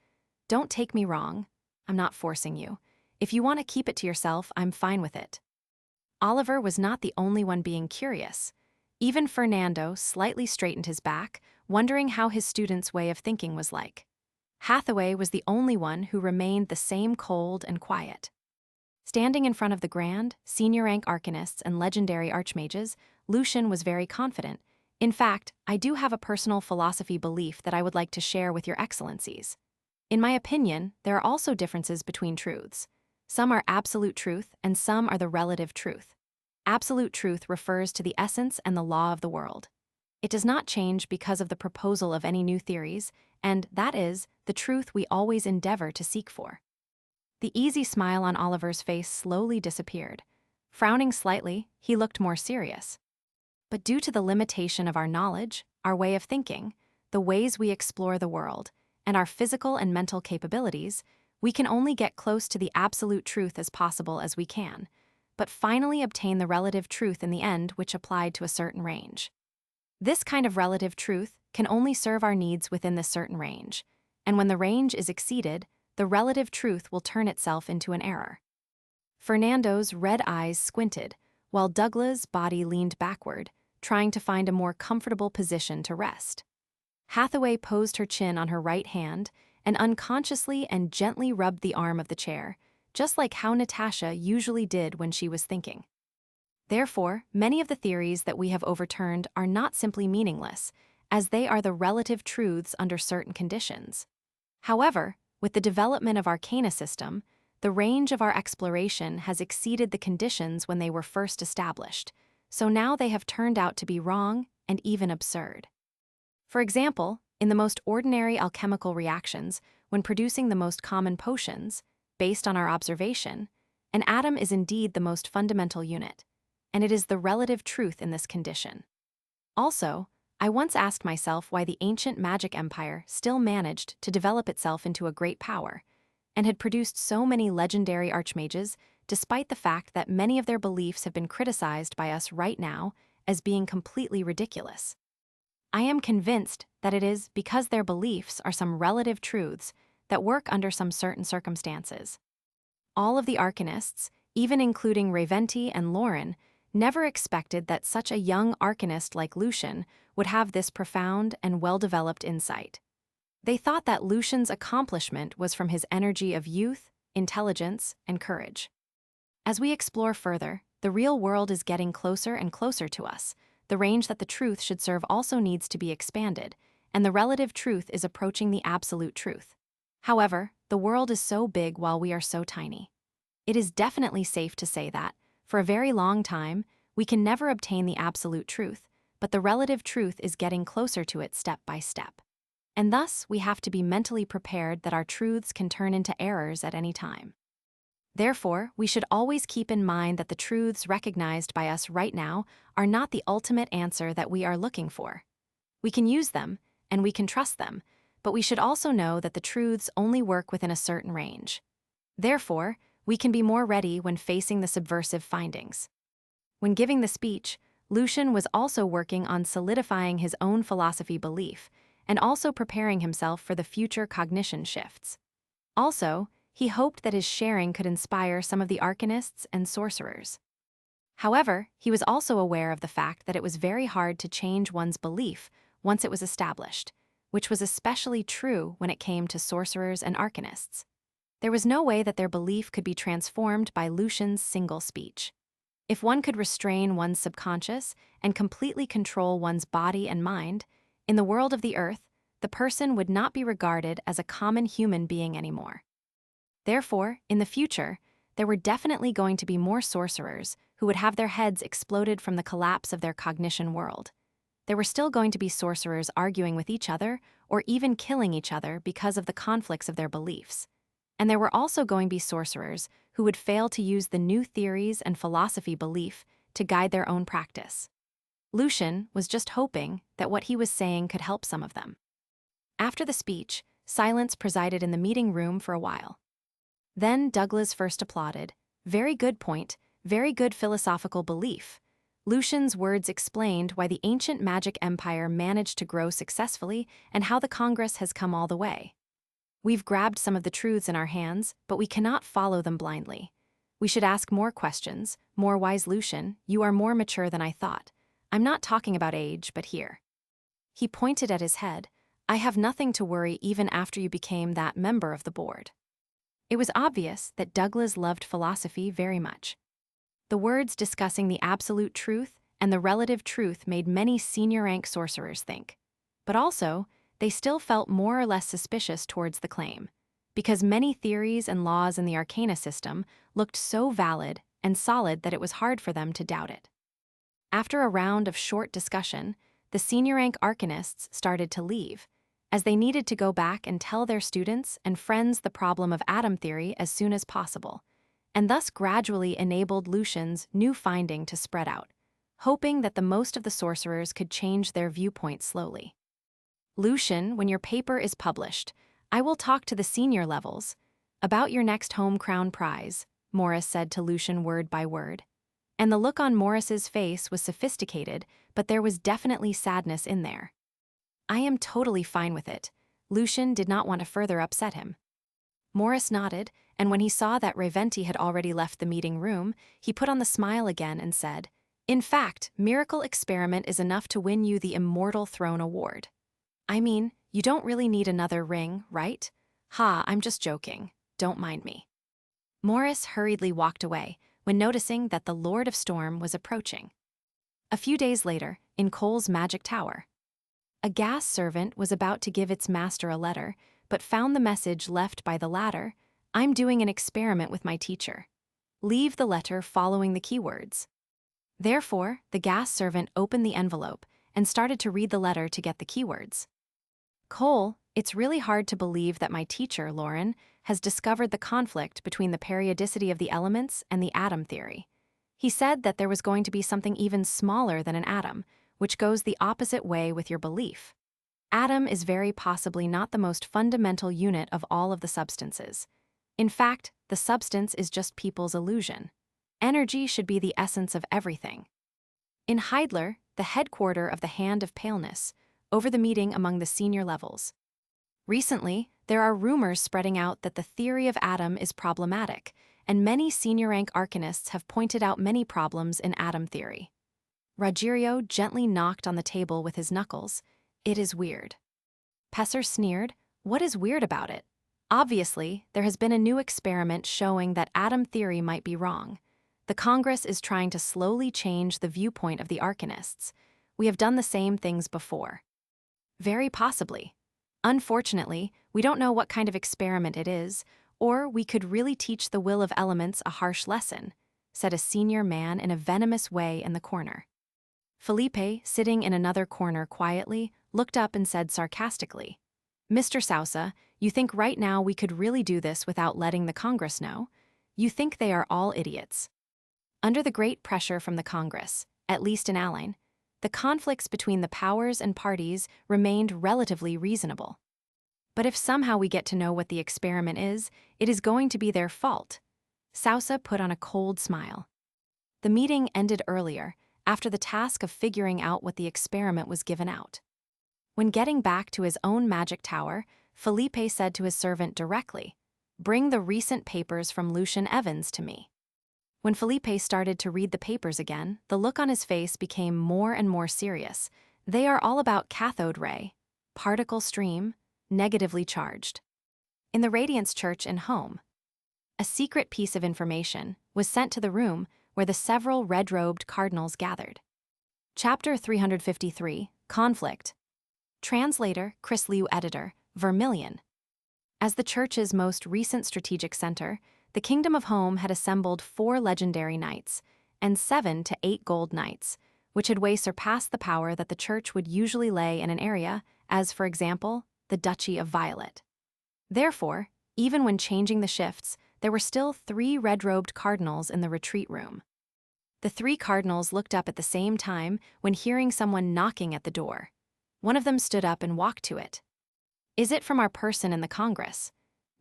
Don't take me wrong. I'm not forcing you. If you want to keep it to yourself, I'm fine with it. Oliver was not the only one being curious. Even Fernando slightly straightened his back, wondering how his student's way of thinking was like. Hathaway was the only one who remained the same cold and quiet. Standing in front of the grand, senior-rank arcanists and legendary archmages, Lucian was very confident. In fact, I do have a personal philosophy belief that I would like to share with your excellencies. In my opinion, there are also differences between truths. Some are absolute truth, and some are the relative truth. Absolute truth refers to the essence and the law of the world. it does not change because of the proposal of any new theories, and that is the truth we always endeavor to seek for. The easy smile on Oliver's face slowly disappeared. Frowning slightly, he looked more serious. But due to the limitation of our knowledge, our way of thinking, the ways we explore the world, and our physical and mental capabilities, we can only get close to the absolute truth as possible as we can, but finally obtain the relative truth in the end which applied to a certain range. This kind of relative truth can only serve our needs within this certain range, and when the range is exceeded, the relative truth will turn itself into an error. Fernando's red eyes squinted, while Douglas' body leaned backward, trying to find a more comfortable position to rest. Hathaway posed her chin on her right hand and unconsciously and gently rubbed the arm of the chair, just like how Natasha usually did when she was thinking. Therefore, many of the theories that we have overturned are not simply meaningless, as they are the relative truths under certain conditions. However, with the development of Arcana system, the range of our exploration has exceeded the conditions when they were first established, so now they have turned out to be wrong and even absurd. For example, in the most ordinary alchemical reactions, when producing the most common potions, based on our observation, an atom is indeed the most fundamental unit, and it is the relative truth in this condition. Also, I once asked myself why the ancient magic empire still managed to develop itself into a great power, and had produced so many legendary archmages, despite the fact that many of their beliefs have been criticized by us right now as being completely ridiculous. I am convinced that it is because their beliefs are some relative truths that work under some certain circumstances. All of the arcanists, even including Raventi and Lauren, never expected that such a young arcanist like Lucian would have this profound and well-developed insight. They thought that Lucian's accomplishment was from his energy of youth, intelligence, and courage. As we explore further, the real world is getting closer and closer to us. The range that the truth should serve also needs to be expanded, and the relative truth is approaching the absolute truth. However, the world is so big while we are so tiny. It is definitely safe to say that, for a very long time, we can never obtain the absolute truth, but the relative truth is getting closer to it step by step. And thus, we have to be mentally prepared that our truths can turn into errors at any time. Therefore, we should always keep in mind that the truths recognized by us right now are not the ultimate answer that we are looking for. We can use them, and we can trust them, but we should also know that the truths only work within a certain range. Therefore, we can be more ready when facing the subversive findings. When giving the speech, Lucian was also working on solidifying his own philosophy belief, and also preparing himself for the future cognition shifts. Also, he hoped that his sharing could inspire some of the arcanists and sorcerers. However, he was also aware of the fact that it was very hard to change one's belief once it was established, which was especially true when it came to sorcerers and arcanists. There was no way that their belief could be transformed by Lucian's single speech. If one could restrain one's subconscious and completely control one's body and mind, in the world of the earth, the person would not be regarded as a common human being anymore. Therefore, in the future, there were definitely going to be more sorcerers who would have their heads exploded from the collapse of their cognition world. There were still going to be sorcerers arguing with each other or even killing each other because of the conflicts of their beliefs. And there were also going to be sorcerers who would fail to use the new theories and philosophy belief to guide their own practice. Lucian was just hoping that what he was saying could help some of them. After the speech, silence presided in the meeting room for a while. Then Douglas first applauded. "Very good point, very good philosophical belief." Lucian's words explained why the ancient magic empire managed to grow successfully and how the Congress has come all the way. We've grabbed some of the truths in our hands, but we cannot follow them blindly. We should ask more questions. More wise Lucian, you are more mature than I thought. I'm not talking about age, but here. He pointed at his head. I have nothing to worry even after you became that member of the board. It was obvious that Douglas loved philosophy very much. The words discussing the absolute truth and the relative truth made many senior-rank sorcerers think. But also, they still felt more or less suspicious towards the claim, because many theories and laws in the Arcana system looked so valid and solid that it was hard for them to doubt it. After a round of short discussion, the senior rank arcanists started to leave, as they needed to go back and tell their students and friends the problem of atom theory as soon as possible, and thus gradually enabled Lucian's new finding to spread out, hoping that the most of the sorcerers could change their viewpoint slowly. Lucian, when your paper is published, I will talk to the senior levels about your next home crown prize, Morris said to Lucian word by word. And the look on Morris's face was sophisticated, but there was definitely sadness in there. I am totally fine with it. Lucian did not want to further upset him. Morris nodded, and when he saw that Reventi had already left the meeting room, he put on the smile again and said, "In fact, Miracle Experiment is enough to win you the Immortal Throne Award. I mean, you don't really need another ring, right? Ha, I'm just joking. Don't mind me." Morris hurriedly walked away when noticing that the Lord of Storm was approaching. A few days later, in Cole's magic tower, a gas servant was about to give its master a letter, but found the message left by the latter: "I'm doing an experiment with my teacher. Leave the letter following the keywords." Therefore, the gas servant opened the envelope and started to read the letter to get the keywords. "Cole, it's really hard to believe that my teacher, Lauren, has discovered the conflict between the periodicity of the elements and the atom theory. He said that there was going to be something even smaller than an atom, which goes the opposite way with your belief. Atom is very possibly not the most fundamental unit of all of the substances. In fact, the substance is just people's illusion. Energy should be the essence of everything." In Heidler, the headquarter of the Hand of Paleness, over the meeting among the senior levels. Recently, there are rumors spreading out that the theory of atom is problematic, and many senior rank arcanists have pointed out many problems in atom theory. Roggerio gently knocked on the table with his knuckles. "It is weird." Pesser sneered. "What is weird about it? Obviously, there has been a new experiment showing that atom theory might be wrong. The Congress is trying to slowly change the viewpoint of the arcanists. We have done the same things before." "Very possibly. Unfortunately, we don't know what kind of experiment it is, or we could really teach the will of elements a harsh lesson," said a senior man in a venomous way in the corner. Felipe, sitting in another corner quietly, looked up and said sarcastically, "Mr. Sousa, you think right now we could really do this without letting the Congress know? You think they are all idiots." Under the great pressure from the Congress, at least in Alain, the conflicts between the powers and parties remained relatively reasonable. But if somehow we get to know what the experiment is, it is going to be their fault. Sousa put on a cold smile. The meeting ended earlier, after the task of figuring out what the experiment was given out. When getting back to his own magic tower, Felipe said to his servant directly, "Bring the recent papers from Lucian Evans to me." When Felipe started to read the papers again, the look on his face became more and more serious. They are all about cathode ray, particle stream, negatively charged. In the Radiance Church and home, a secret piece of information was sent to the room where the several red-robed cardinals gathered. Chapter 353, Conflict. Translator, Chris Liu. Editor, Vermilion. As the church's most recent strategic center, the Kingdom of Home had assembled 4 legendary knights and 7 to 8 gold knights, which had way surpassed the power that the church would usually lay in an area, as, for example, the Duchy of Violet. Therefore, even when changing the shifts, there were still 3 red-robed cardinals in the retreat room. The 3 cardinals looked up at the same time when hearing someone knocking at the door. One of them stood up and walked to it. "Is it from our person in the Congress?"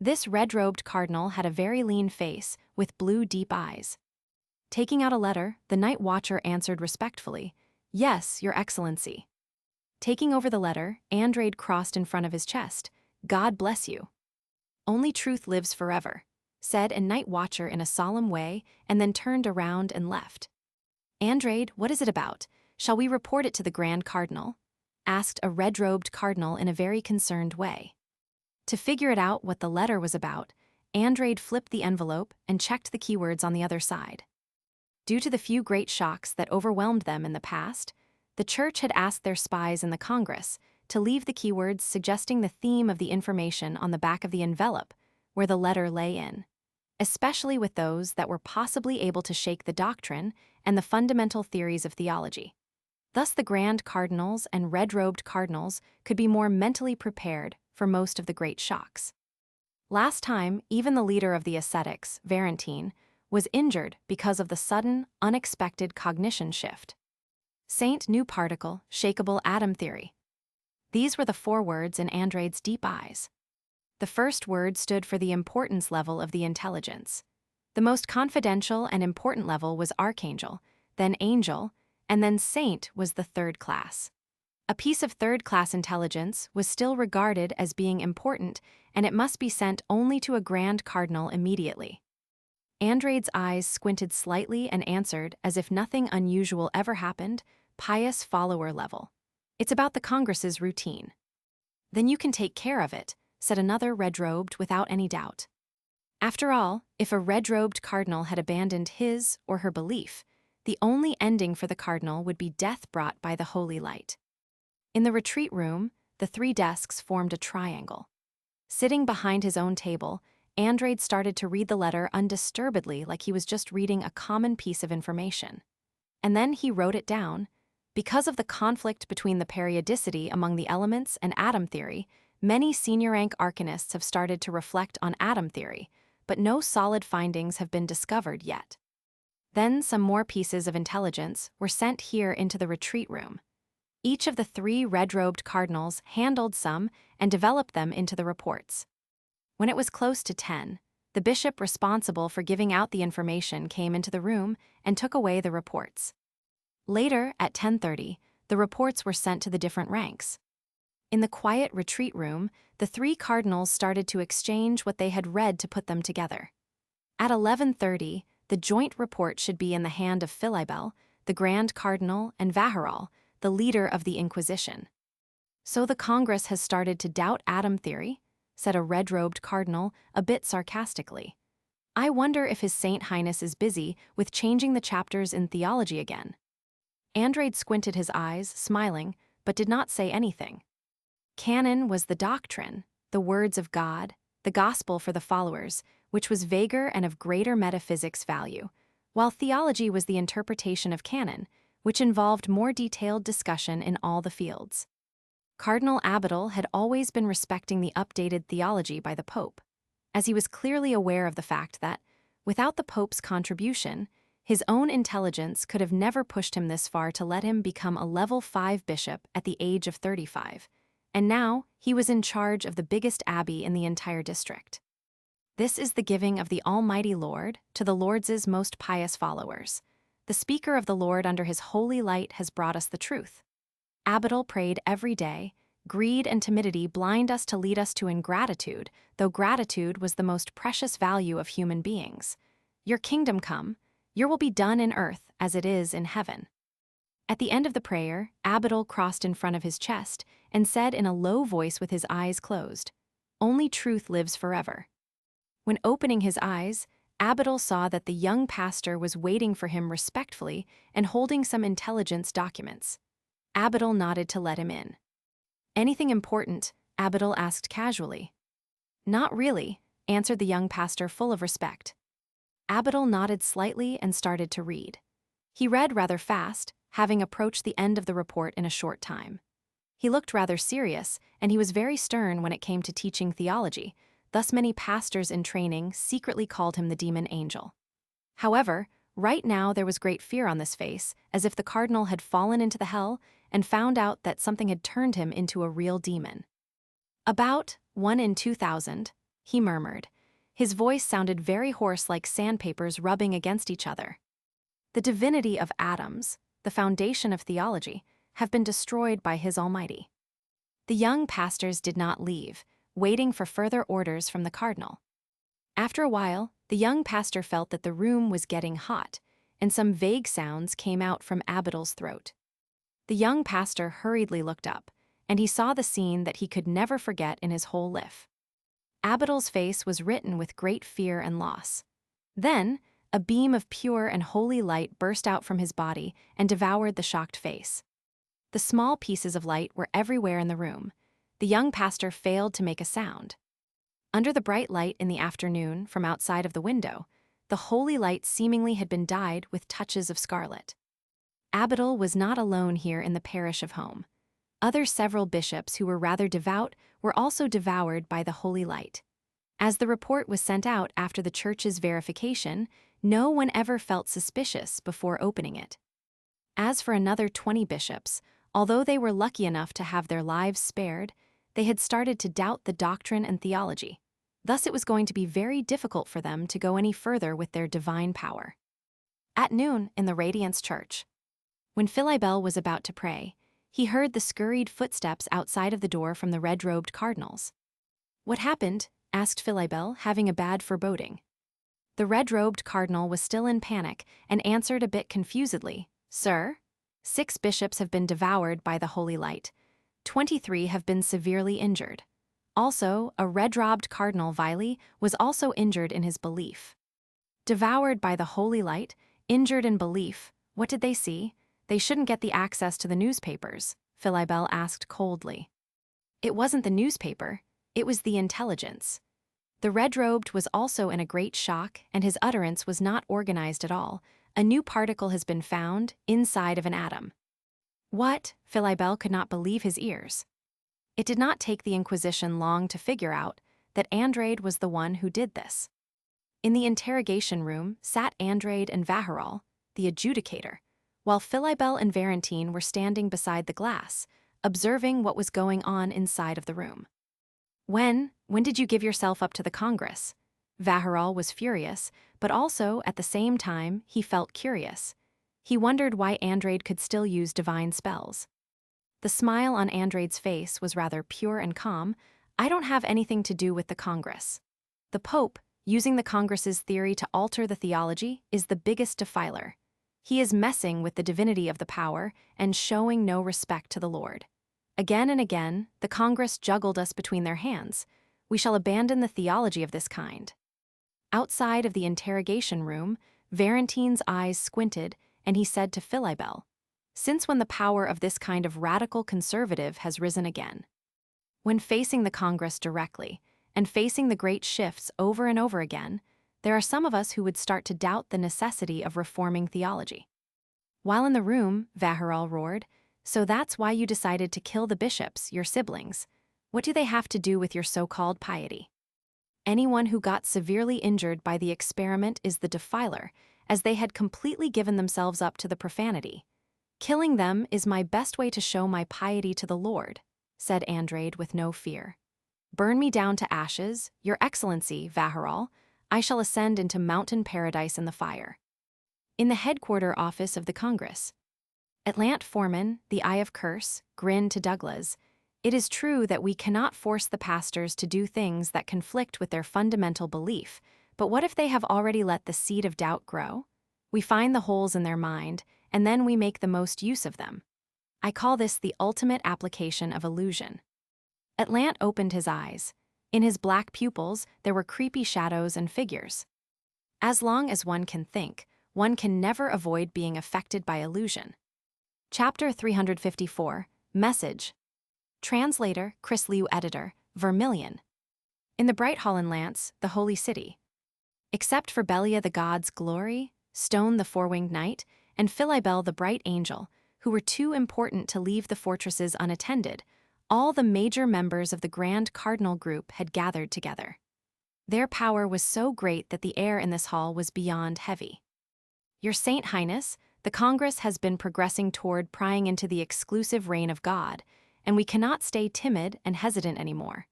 This red-robed cardinal had a very lean face with blue deep eyes. Taking out a letter, the night watcher answered respectfully, "Yes, Your Excellency." Taking over the letter, Andrade crossed in front of his chest. "God bless you." "Only truth lives forever," said a night watcher in a solemn way, and then turned around and left. "Andrade, what is it about? Shall we report it to the Grand Cardinal?" asked a red-robed cardinal in a very concerned way. To figure it out what the letter was about, Andrade flipped the envelope and checked the keywords on the other side. Due to the few great shocks that overwhelmed them in the past, the church had asked their spies in the Congress to leave the keywords suggesting the theme of the information on the back of the envelope where the letter lay in, especially with those that were possibly able to shake the doctrine and the fundamental theories of theology. Thus the grand cardinals and red-robed cardinals could be more mentally prepared for most of the great shocks. Last time, even the leader of the ascetics, Valentine, was injured because of the sudden, unexpected cognition shift. Saint new particle, shakeable atom theory. These were the 4 words in Andrade's deep eyes. The first word stood for the importance level of the intelligence. The most confidential and important level was archangel, then angel, and then saint was the 3rd class. A piece of 3rd-class intelligence was still regarded as being important, and it must be sent only to a grand cardinal immediately. Andrade's eyes squinted slightly and answered, as if nothing unusual ever happened, pious follower level. It's about the Congress's routine. Then you can take care of it, said another red-robed without any doubt. After all, if a red-robed cardinal had abandoned his or her belief, the only ending for the cardinal would be death brought by the holy light. In the retreat room, the 3 desks formed a triangle. Sitting behind his own table, Andrade started to read the letter undisturbedly, like he was just reading a common piece of information. And then he wrote it down. Because of the conflict between the periodicity among the elements and atom theory, many senior-rank arcanists have started to reflect on atom theory, but no solid findings have been discovered yet. Then some more pieces of intelligence were sent here into the retreat room. Each of the 3 red-robed cardinals handled some and developed them into the reports. When it was close to 10, the bishop responsible for giving out the information came into the room and took away the reports. Later, at 10:30, the reports were sent to the different ranks. In the quiet retreat room, the 3 cardinals started to exchange what they had read to put them together. At 11:30, the joint report should be in the hand of Philibel, the Grand Cardinal, and Vaharal, the leader of the Inquisition. So the Congress has started to doubt atom theory, said a red-robed cardinal, a bit sarcastically. I wonder if His Saint Highness is busy with changing the chapters in theology again. Andrade squinted his eyes, smiling, but did not say anything. Canon was the doctrine, the words of God, the gospel for the followers, which was vaguer and of greater metaphysics value, while theology was the interpretation of canon, which involved more detailed discussion in all the fields. Cardinal Abadal had always been respecting the updated theology by the Pope, as he was clearly aware of the fact that, without the Pope's contribution, his own intelligence could have never pushed him this far to let him become a level 5 bishop at the age of 35, and now he was in charge of the biggest abbey in the entire district. This is the giving of the Almighty Lord to the Lord's most pious followers. The speaker of the Lord under his holy light has brought us the truth. Abadal prayed every day, greed and timidity blind us to lead us to ingratitude, though gratitude was the most precious value of human beings. Your kingdom come, your will be done in earth as it is in heaven. At the end of the prayer, Abadal crossed in front of his chest and said in a low voice with his eyes closed, Only truth lives forever. When opening his eyes, Abadal saw that the young pastor was waiting for him respectfully and holding some intelligence documents. Abadal nodded to let him in. Anything important? Abadal asked casually. Not really, answered the young pastor full of respect. Abadal nodded slightly and started to read. He read rather fast, having approached the end of the report in a short time. He looked rather serious, and he was very stern when it came to teaching theology, thus many pastors in training secretly called him the demon angel. However, right now there was great fear on this face, as if the cardinal had fallen into the hell and found out that something had turned him into a real demon. About 1 in 2,000, he murmured. His voice sounded very hoarse, like sandpapers rubbing against each other. The divinity of atoms, the foundation of theology, have been destroyed by His Almighty. The young pastors did not leave, waiting for further orders from the cardinal. After a while, the young pastor felt that the room was getting hot, and some vague sounds came out from Abadal's throat. The young pastor hurriedly looked up, and he saw the scene that he could never forget in his whole life. Abadal's face was written with great fear and loss. Then, a beam of pure and holy light burst out from his body and devoured the shocked face. The small pieces of light were everywhere in the room. The young pastor failed to make a sound. Under the bright light in the afternoon from outside of the window, the holy light seemingly had been dyed with touches of scarlet. Abdul was not alone here in the parish of Home. Other several bishops who were rather devout were also devoured by the holy light. As the report was sent out after the church's verification, no one ever felt suspicious before opening it. As for another 20 bishops, although they were lucky enough to have their lives spared, they had started to doubt the doctrine and theology. Thus it was going to be very difficult for them to go any further with their divine power. At noon in the Radiance Church, when Philibel was about to pray, he heard the scurried footsteps outside of the door from the red-robed cardinals. "What happened?" asked Philibel, having a bad foreboding. The red-robed cardinal was still in panic and answered a bit confusedly, "Sir, 6 bishops have been devoured by the holy light. 23 have been severely injured. Also, a red-robed cardinal Viley was also injured in his belief." Devoured by the holy light, injured in belief, what did they see? They shouldn't get the access to the newspapers, Philibel asked coldly. It wasn't the newspaper, it was the intelligence. The red-robed was also in a great shock, and his utterance was not organized at all. A new particle has been found inside of an atom. What? Philibel could not believe his ears. It did not take the Inquisition long to figure out that Andrade was the one who did this. In the interrogation room sat Andrade and Vaharol, the adjudicator, while Philibel and Valentine were standing beside the glass, observing what was going on inside of the room. When did you give yourself up to the Congress?" Vaharol was furious, but also, at the same time, he felt curious. He wondered why Andrade could still use divine spells. The smile on Andrade's face was rather pure and calm. "I don't have anything to do with the Congress. The Pope, using the Congress's theory to alter the theology, is the biggest defiler. He is messing with the divinity of the power and showing no respect to the Lord. Again and again, the Congress juggled us between their hands. We shall abandon the theology of this kind." Outside of the interrogation room, Valentine's eyes squinted, and he said to Philibel, "Since when the power of this kind of radical conservative has risen again?" When facing the Congress directly, and facing the great shifts over and over again, there are some of us who would start to doubt the necessity of reforming theology. While in the room, Vaharol roared, "So that's why you decided to kill the bishops, your siblings. What do they have to do with your so-called piety? Anyone who got severely injured by the experiment is the defiler, as they had completely given themselves up to the profanity. Killing them is my best way to show my piety to the Lord," said Andrade with no fear. "Burn me down to ashes, Your Excellency, Vaharol. I shall ascend into mountain paradise in the fire." In the headquarter office of the Congress, Atlant Foreman, the Eye of Curse, grinned to Douglas. "It is true that we cannot force the pastors to do things that conflict with their fundamental belief, but what if they have already let the seed of doubt grow? We find the holes in their mind, and then we make the most use of them. I call this the ultimate application of illusion." Atlant opened his eyes. In his black pupils, there were creepy shadows and figures. As long as one can think, one can never avoid being affected by illusion. Chapter 354, Message. Translator, Chris Liu Editor, Vermilion. In the bright hall in Lance, the holy city. Except for Belia the god's glory, Stone the four-winged knight, and Philibel the bright angel, who were too important to leave the fortresses unattended, all the major members of the Grand Cardinal group had gathered together. Their power was so great that the air in this hall was beyond heavy. "Your Saint Highness, the Congress has been progressing toward prying into the exclusive reign of God, and we cannot stay timid and hesitant anymore.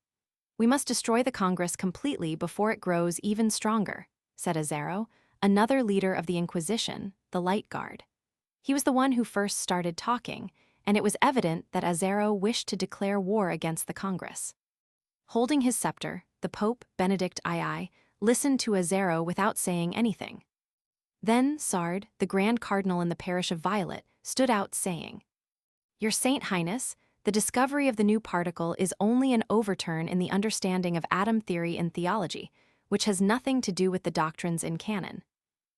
We must destroy the Congress completely before it grows even stronger," said Azaro, another leader of the Inquisition, the Light Guard. He was the one who first started talking, and it was evident that Azaro wished to declare war against the Congress. Holding his scepter, the Pope, Benedict II, listened to Azaro without saying anything. Then Sard, the Grand Cardinal in the parish of Violet, stood out saying, "Your Saint Highness, the discovery of the new particle is only an overturn in the understanding of atom theory in theology, which has nothing to do with the doctrines in canon.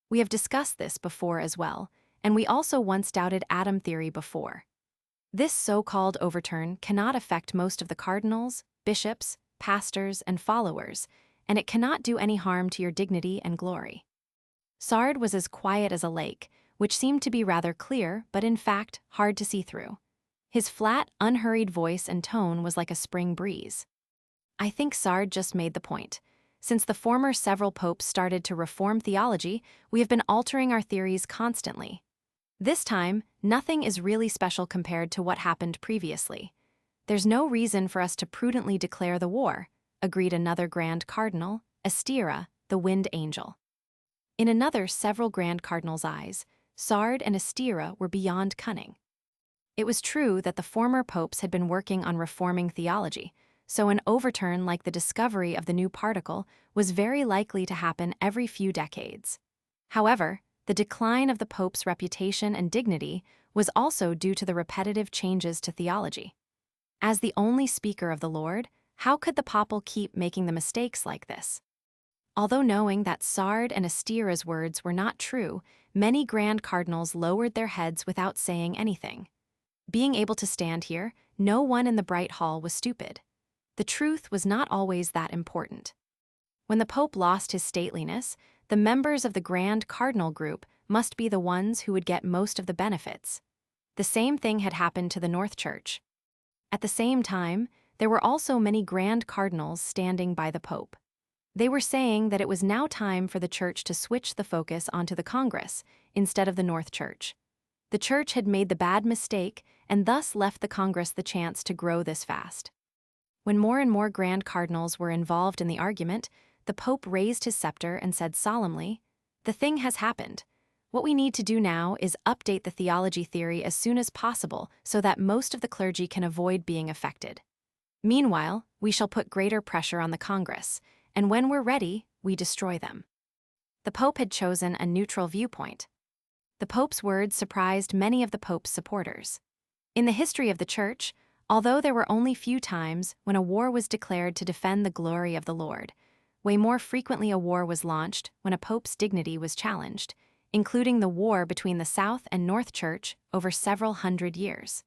We have discussed this before as well, and we also once doubted atom theory before. This so-called overturn cannot affect most of the cardinals, bishops, pastors, and followers, and it cannot do any harm to your dignity and glory." Sard was as quiet as a lake, which seemed to be rather clear but in fact hard to see through. His flat, unhurried voice and tone was like a spring breeze. I think Sard just made the point. Since the former several popes started to reform theology, we have been altering our theories constantly. This time, nothing is really special compared to what happened previously. There's no reason for us to prudently declare the war, agreed another Grand Cardinal, Estira, the Wind Angel. In another several Grand Cardinals' eyes, Sard and Estira were beyond cunning. It was true that the former popes had been working on reforming theology, so an overturn like the discovery of the new particle was very likely to happen every few decades. However, the decline of the pope's reputation and dignity was also due to the repetitive changes to theology. As the only speaker of the Lord, how could the papal keep making the mistakes like this? Although knowing that Sard and Estira's words were not true, many Grand Cardinals lowered their heads without saying anything. Being able to stand here, no one in the bright hall was stupid. The truth was not always that important. When the Pope lost his stateliness, the members of the Grand Cardinal group must be the ones who would get most of the benefits. The same thing had happened to the North Church. At the same time, there were also many Grand Cardinals standing by the Pope. They were saying that it was now time for the Church to switch the focus onto the Congress instead of the North Church. The Church had made the bad mistake and thus left the Congress the chance to grow this fast. When more and more Grand Cardinals were involved in the argument, the Pope raised his scepter and said solemnly, "The thing has happened. What we need to do now is update the theology theory as soon as possible so that most of the clergy can avoid being affected. Meanwhile, we shall put greater pressure on the Congress, and when we're ready, we destroy them." The Pope had chosen a neutral viewpoint. The Pope's words surprised many of the Pope's supporters. In the history of the Church, although there were only few times when a war was declared to defend the glory of the Lord, way more frequently a war was launched when a pope's dignity was challenged, including the war between the South and North Church over several hundred years.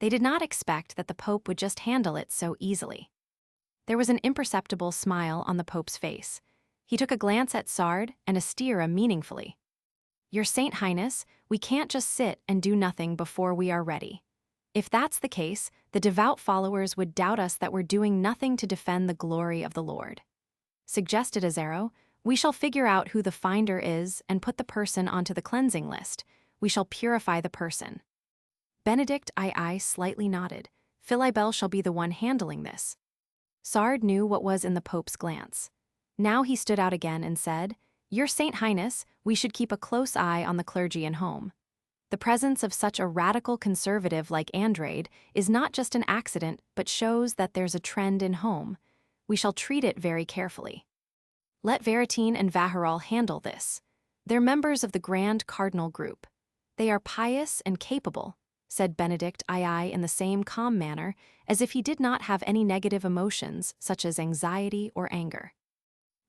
They did not expect that the pope would just handle it so easily. There was an imperceptible smile on the pope's face. He took a glance at Sard and Estira meaningfully. "Your Saint Highness, we can't just sit and do nothing before we are ready. If that's the case, the devout followers would doubt us that we're doing nothing to defend the glory of the Lord," suggested Azaro. "We shall figure out who the finder is and put the person onto the cleansing list. We shall purify the person." Benedict II slightly nodded. "Philibel shall be the one handling this." Sard knew what was in the Pope's glance. Now he stood out again and said, "Your Saint Highness, we should keep a close eye on the clergy and home. The presence of such a radical conservative like Andrade is not just an accident but shows that there's a trend in home. We shall treat it very carefully. Let Veratine and Vaharal handle this. They're members of the Grand Cardinal group. They are pious and capable," said Benedict II in the same calm manner, as if he did not have any negative emotions such as anxiety or anger.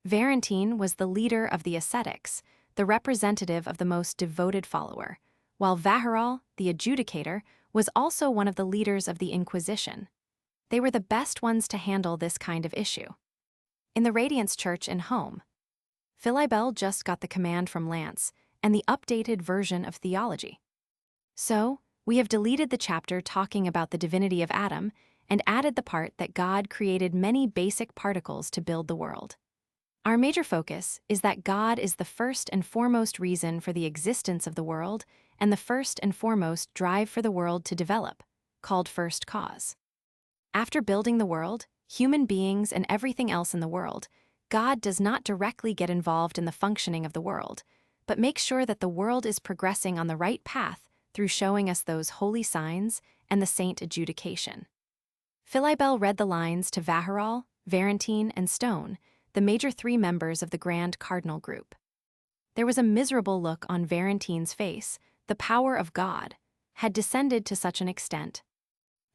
Veratine was the leader of the ascetics, the representative of the most devoted follower, while Vaharal, the adjudicator, was also one of the leaders of the Inquisition. They were the best ones to handle this kind of issue. In the Radiance Church in Home, Philibel just got the command from Lance and the updated version of theology. So, we have deleted the chapter talking about the divinity of Adam and added the part that God created many basic particles to build the world. Our major focus is that God is the first and foremost reason for the existence of the world and the first and foremost drive for the world to develop, called first cause. After building the world, human beings and everything else in the world, God does not directly get involved in the functioning of the world, but makes sure that the world is progressing on the right path through showing us those holy signs and the saint adjudication. Philibel read the lines to Vaharal, Veratine, and Stone, the major three members of the Grand Cardinal group. There was a miserable look on Veratine's face. The power of God had descended to such an extent.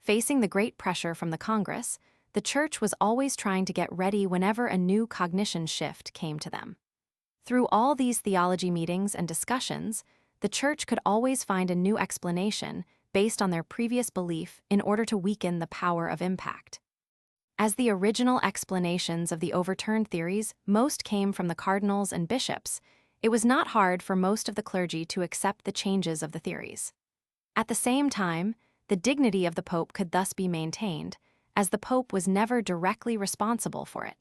Facing the great pressure from the Congress, the Church was always trying to get ready whenever a new cognition shift came to them. Through all these theology meetings and discussions, the Church could always find a new explanation based on their previous belief in order to weaken the power of impact. As the original explanations of the overturned theories most came from the cardinals and bishops, it was not hard for most of the clergy to accept the changes of the theories. At the same time, the dignity of the Pope could thus be maintained, as the Pope was never directly responsible for it.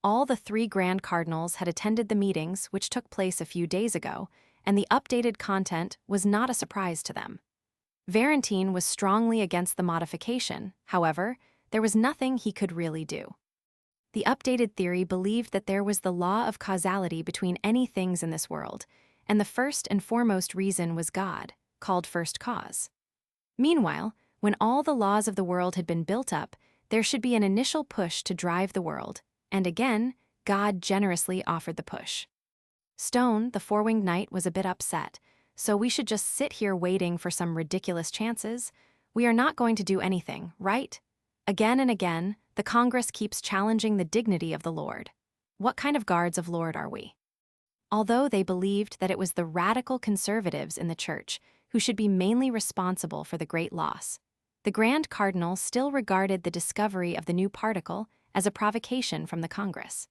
All the three Grand Cardinals had attended the meetings which took place a few days ago, and the updated content was not a surprise to them. Valentine was strongly against the modification, however, there was nothing he could really do. The updated theory believed that there was the law of causality between any things in this world, and the first and foremost reason was God, called first cause. Meanwhile, when all the laws of the world had been built up, there should be an initial push to drive the world, and again, God generously offered the push. Stone, the four-winged knight, was a bit upset, so we should just sit here waiting for some ridiculous chances. We are not going to do anything, right? Again and again, the Congress keeps challenging the dignity of the Lord. What kind of guards of Lord are we? Although they believed that it was the radical conservatives in the church who should be mainly responsible for the great loss, the Grand Cardinal still regarded the discovery of the new particle as a provocation from the Congress.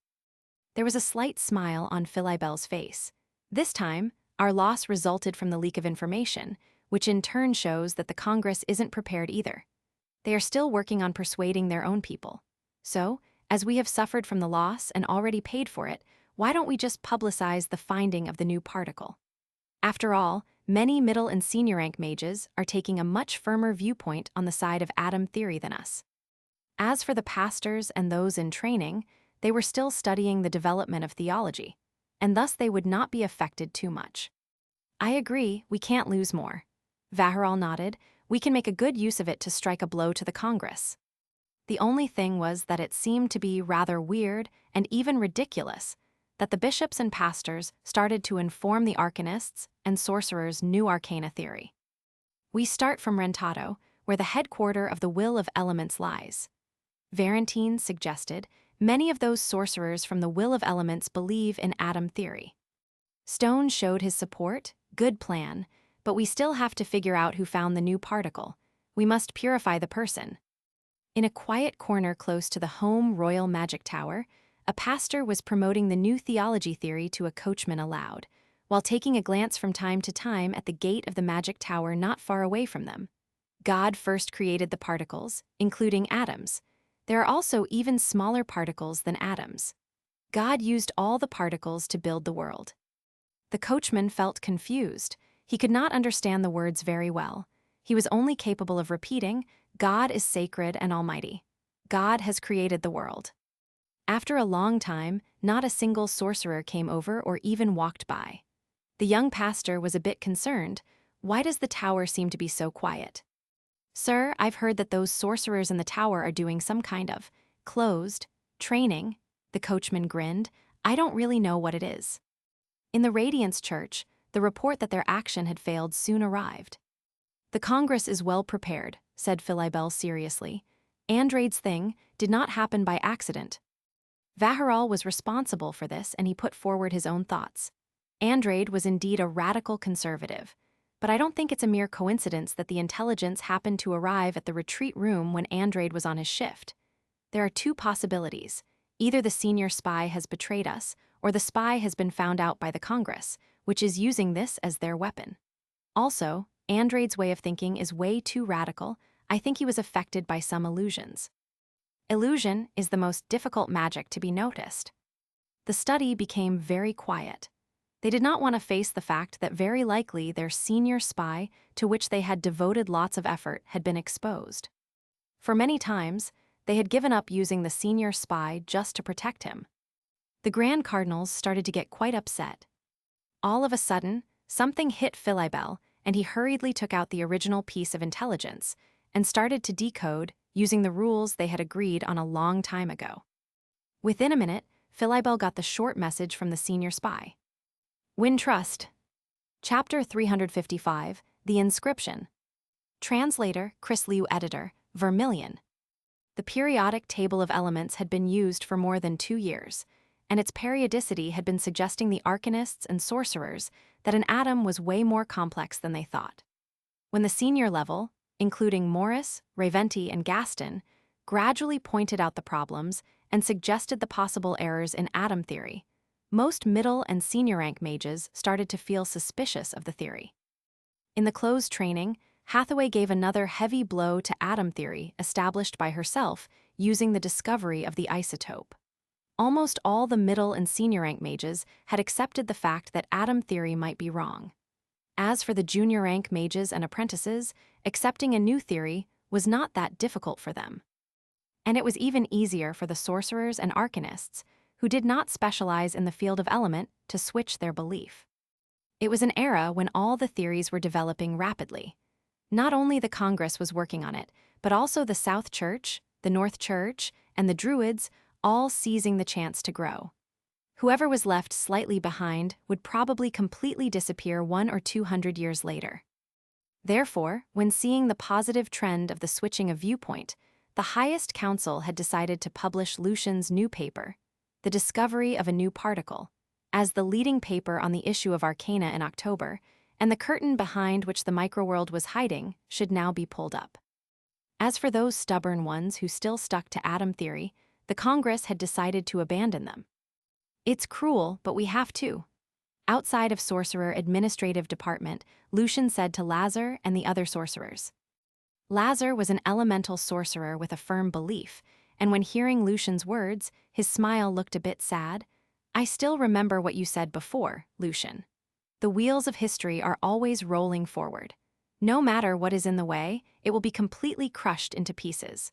There was a slight smile on Philibel's face. This time, our loss resulted from the leak of information, which in turn shows that the Congress isn't prepared either. They are still working on persuading their own people. So, as we have suffered from the loss and already paid for it, why don't we just publicize the finding of the new particle? After all, many middle and senior rank mages are taking a much firmer viewpoint on the side of atom theory than us. As for the pastors and those in training, they were still studying the development of theology, and thus they would not be affected too much. I agree, we can't lose more. Vaharal nodded. We can make a good use of it to strike a blow to the Congress. The only thing was that it seemed to be rather weird and even ridiculous that the bishops and pastors started to inform the arcanists and sorcerers' new arcana theory. We start from Rentato, where the headquarter of the will of elements lies. Valentine suggested many of those sorcerers from the will of elements believe in atom theory. Stone showed his support, good plan, but we still have to figure out who found the new particle. We must purify the person. In a quiet corner close to the home Royal Magic Tower, a pastor was promoting the new theology theory to a coachman aloud, while taking a glance from time to time at the gate of the magic tower not far away from them. God first created the particles, including atoms. There are also even smaller particles than atoms. God used all the particles to build the world. The coachman felt confused. He could not understand the words very well. He was only capable of repeating, God is sacred and almighty. God has created the world. After a long time, not a single sorcerer came over or even walked by. The young pastor was a bit concerned. Why does the tower seem to be so quiet? Sir, I've heard that those sorcerers in the tower are doing some kind of closed training. The coachman grinned. I don't really know what it is. In the Radiance Church, the report that their action had failed soon arrived. The Congress is well prepared, said Philibel seriously. Andrade's thing did not happen by accident. Vaharal was responsible for this, and he put forward his own thoughts. Andrade was indeed a radical conservative, but I don't think it's a mere coincidence that the intelligence happened to arrive at the retreat room when Andrade was on his shift. There are two possibilities. Either the senior spy has betrayed us, or the spy has been found out by the Congress, which is using this as their weapon. Also, Andrade's way of thinking is way too radical. I think he was affected by some illusions. Illusion is the most difficult magic to be noticed. The study became very quiet. They did not want to face the fact that very likely their senior spy, to which they had devoted lots of effort, had been exposed. For many times, they had given up using the senior spy just to protect him. The Grand Cardinals started to get quite upset. All of a sudden, something hit Philibel, and he hurriedly took out the original piece of intelligence and started to decode using the rules they had agreed on a long time ago. Within a minute, Philibel got the short message from the senior spy. Win trust. Chapter 355, The Inscription. Translator, Chris Liu. Editor, Vermilion. The periodic table of elements had been used for more than 2 years, and its periodicity had been suggesting the arcanists and sorcerers that an atom was way more complex than they thought. When the senior level, including Morris, Raventi, and Gaston, gradually pointed out the problems and suggested the possible errors in atom theory, most middle and senior rank mages started to feel suspicious of the theory. In the closed training, Hathaway gave another heavy blow to atom theory established by herself using the discovery of the isotope. Almost all the middle and senior rank mages had accepted the fact that atom theory might be wrong. As for the junior rank mages and apprentices, accepting a new theory was not that difficult for them. And it was even easier for the sorcerers and arcanists, who did not specialize in the field of element, to switch their belief. It was an era when all the theories were developing rapidly. Not only the Congress was working on it, but also the South Church, the North Church, and the Druids, all seizing the chance to grow. Whoever was left slightly behind would probably completely disappear 100 or 200 years later. Therefore, when seeing the positive trend of the switching of viewpoint, the highest council had decided to publish Lucian's new paper, The Discovery of a New Particle, as the leading paper on the issue of Arcana in October, and the curtain behind which the microworld was hiding should now be pulled up. As for those stubborn ones who still stuck to atom theory, the Congress had decided to abandon them. It's cruel, but we have to. Outside of Sorcerer Administrative Department, Lucian said to Lazar and the other sorcerers. Lazar was an elemental sorcerer with a firm belief, and when hearing Lucian's words, his smile looked a bit sad. I still remember what you said before, Lucian. The wheels of history are always rolling forward. No matter what is in the way, it will be completely crushed into pieces.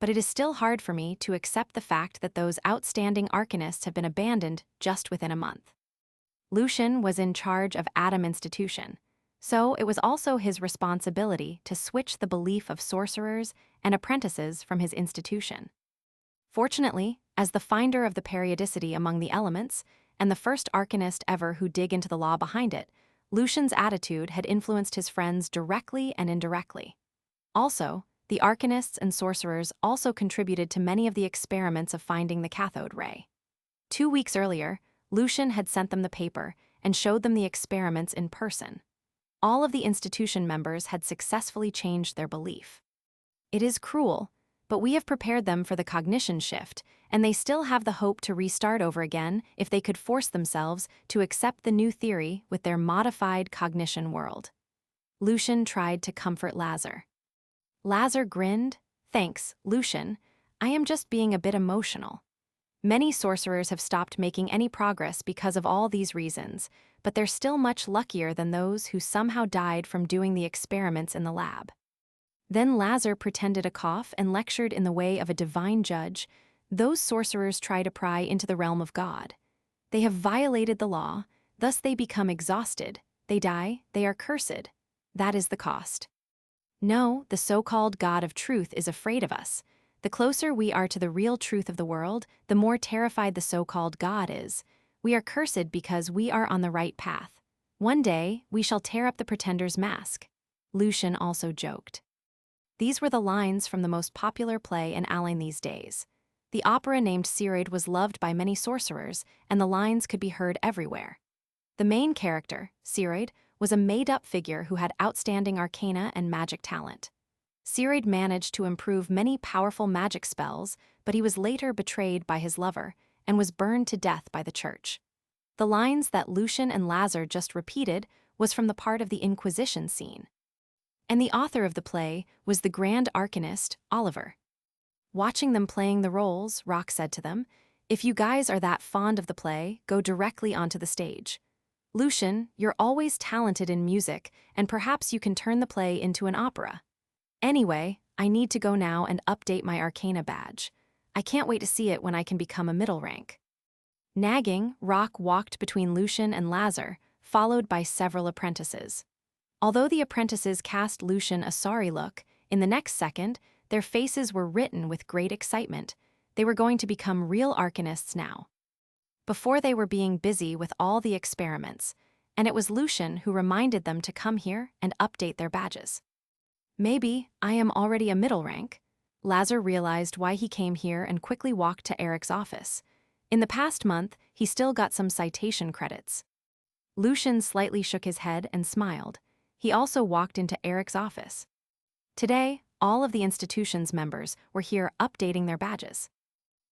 But it is still hard for me to accept the fact that those outstanding arcanists have been abandoned just within a month. Lucian was in charge of Atom Institution, so it was also his responsibility to switch the belief of sorcerers and apprentices from his institution. Fortunately, as the finder of the periodicity among the elements, and the first arcanist ever who dig into the law behind it, Lucian's attitude had influenced his friends directly and indirectly. Also, the arcanists and sorcerers also contributed to many of the experiments of finding the cathode ray. 2 weeks earlier, Lucian had sent them the paper and showed them the experiments in person. All of the institution members had successfully changed their belief. It is cruel, but we have prepared them for the cognition shift, and they still have the hope to restart over again if they could force themselves to accept the new theory with their modified cognition world. Lucian tried to comfort Lazar. Lazar grinned. Thanks, Lucian. I am just being a bit emotional. Many sorcerers have stopped making any progress because of all these reasons, but they're still much luckier than those who somehow died from doing the experiments in the lab. Then Lazar pretended a cough and lectured in the way of a divine judge. Those sorcerers try to pry into the realm of God. They have violated the law, thus they become exhausted. They die, they are cursed. That is the cost. No, the so-called God of truth is afraid of us. The closer we are to the real truth of the world, the more terrified the so-called God is. We are cursed because we are on the right path. One day, we shall tear up the pretender's mask. Lucian also joked. These were the lines from the most popular play in Alain these days. The opera named Sirid was loved by many sorcerers, and the lines could be heard everywhere. The main character, Sirid, was a made-up figure who had outstanding arcana and magic talent. Sirid managed to improve many powerful magic spells, but he was later betrayed by his lover and was burned to death by the church. The lines that Lucian and Lazar just repeated was from the part of the Inquisition scene. And the author of the play was the Grand Arcanist, Oliver. Watching them playing the roles, Rock said to them, "If you guys are that fond of the play, go directly onto the stage. Lucian, you're always talented in music, and perhaps you can turn the play into an opera. Anyway, I need to go now and update my Arcana badge. I can't wait to see it when I can become a middle rank." Nagging, Rock walked between Lucian and Lazar, followed by several apprentices. Although the apprentices cast Lucian a sorry look, in the next second, their faces were written with great excitement. They were going to become real arcanists now. Before they were being busy with all the experiments, and it was Lucian who reminded them to come here and update their badges. Maybe I am already a middle rank. Lazar realized why he came here and quickly walked to Eric's office. In the past month, he still got some citation credits. Lucian slightly shook his head and smiled. He also walked into Eric's office. Today, all of the institution's members were here updating their badges.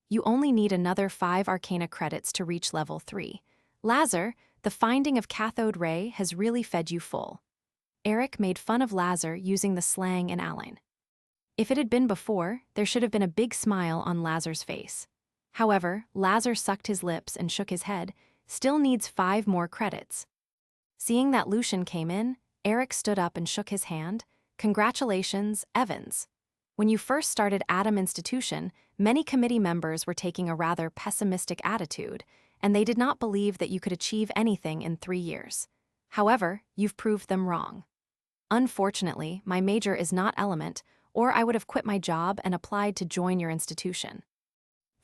You only need another 5 Arcana credits to reach level 3. Lazar, the finding of cathode ray has really fed you full. Eric made fun of Lazar using the slang in Aline. If it had been before, there should have been a big smile on Lazar's face. However, Lazar sucked his lips and shook his head, still needs 5 more credits. Seeing that Lucian came in, Eric stood up and shook his hand. Congratulations, Evans. When you first started Atom Institution, many committee members were taking a rather pessimistic attitude, and they did not believe that you could achieve anything in 3 years. However, you've proved them wrong. Unfortunately, my major is not element, or I would have quit my job and applied to join your institution.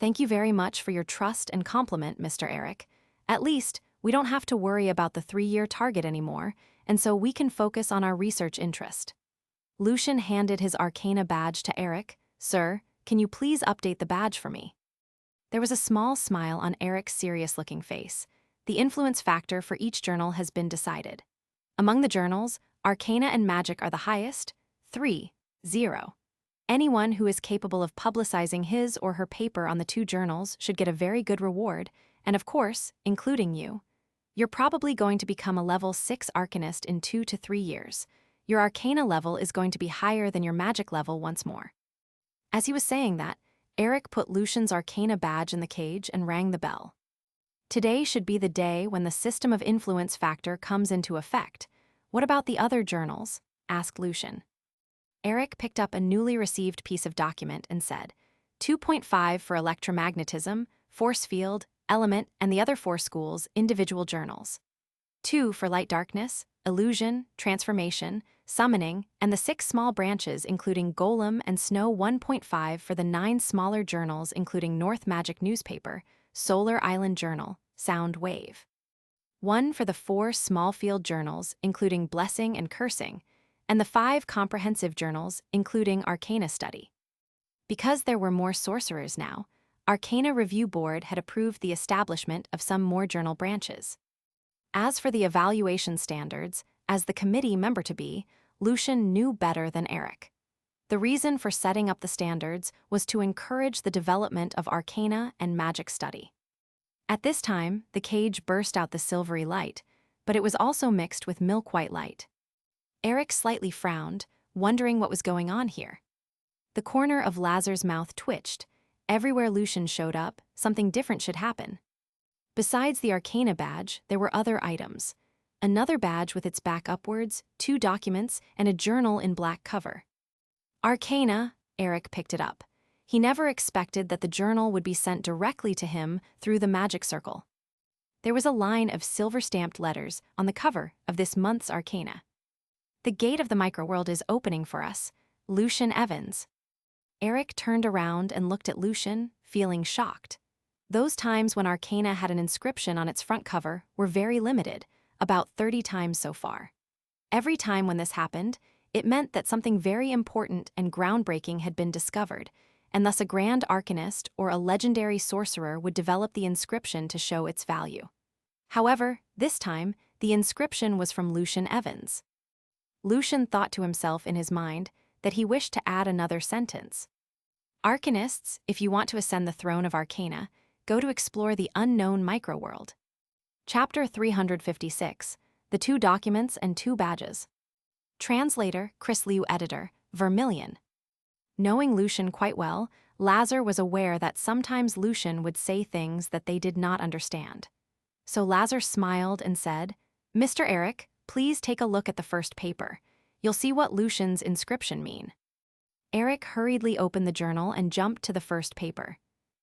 Thank you very much for your trust and compliment, Mr. Eric. At least, we don't have to worry about the 3-year target anymore, and so we can focus on our research interest. Lucian handed his Arcana badge to Eric. Sir, can you please update the badge for me? There was a small smile on Eric's serious-looking face. The influence factor for each journal has been decided. Among the journals, Arcana and Magic are the highest, 3-0. Anyone who is capable of publicizing his or her paper on the 2 journals should get a very good reward, and of course, including you. You're probably going to become a level 6 Arcanist in 2 to 3 years. Your Arcana level is going to be higher than your Magic level once more. As he was saying that, Eric put Lucian's Arcana badge in the cage and rang the bell. Today should be the day when the system of influence factor comes into effect. What about the other journals? Asked Lucian. Eric picked up a newly received piece of document and said, 2.5 for electromagnetism, force field, element, and the other 4 schools, individual journals. 2 for light darkness, illusion, transformation, summoning, and the 6 small branches including Golem and Snow. 1.5 for the 9 smaller journals including North Magic Newspaper, Solar Island Journal, Sound Wave. 1 for the 4 small field journals including Blessing and Cursing, and the 5 comprehensive journals including Arcana Study. Because there were more sorcerers now, Arcana Review Board had approved the establishment of some more journal branches. As for the evaluation standards, as the committee member-to-be, Lucian knew better than Eric. The reason for setting up the standards was to encourage the development of Arcana and Magic study. At this time, the cage burst out the silvery light, but it was also mixed with milk-white light. Eric slightly frowned, wondering what was going on here. The corner of Lazar's mouth twitched. Everywhere Lucian showed up, something different should happen. Besides the Arcana badge, there were other items. Another badge with its back upwards, 2 documents, and a journal in black cover. Arcana, Eric picked it up. He never expected that the journal would be sent directly to him through the magic circle. There was a line of silver-stamped letters on the cover of this month's Arcana. The gate of the microworld is opening for us. Lucian Evans. Eric turned around and looked at Lucian, feeling shocked. Those times when Arcana had an inscription on its front cover were very limited, about 30 times so far. Every time when this happened, it meant that something very important and groundbreaking had been discovered, and thus a grand arcanist or a legendary sorcerer would develop the inscription to show its value. However, this time, the inscription was from Lucian Evans. Lucian thought to himself in his mind that he wished to add another sentence. Arcanists, if you want to ascend the throne of Arcana, go to explore the unknown microworld. Chapter 356, The 2 Documents and 2 Badges. Translator, Chris Liu. Editor, Vermilion. Knowing Lucian quite well, Lazar was aware that sometimes Lucian would say things that they did not understand. So Lazar smiled and said, Mr. Eric, please take a look at the first paper. You'll see what Lucian's inscription mean. Eric hurriedly opened the journal and jumped to the first paper.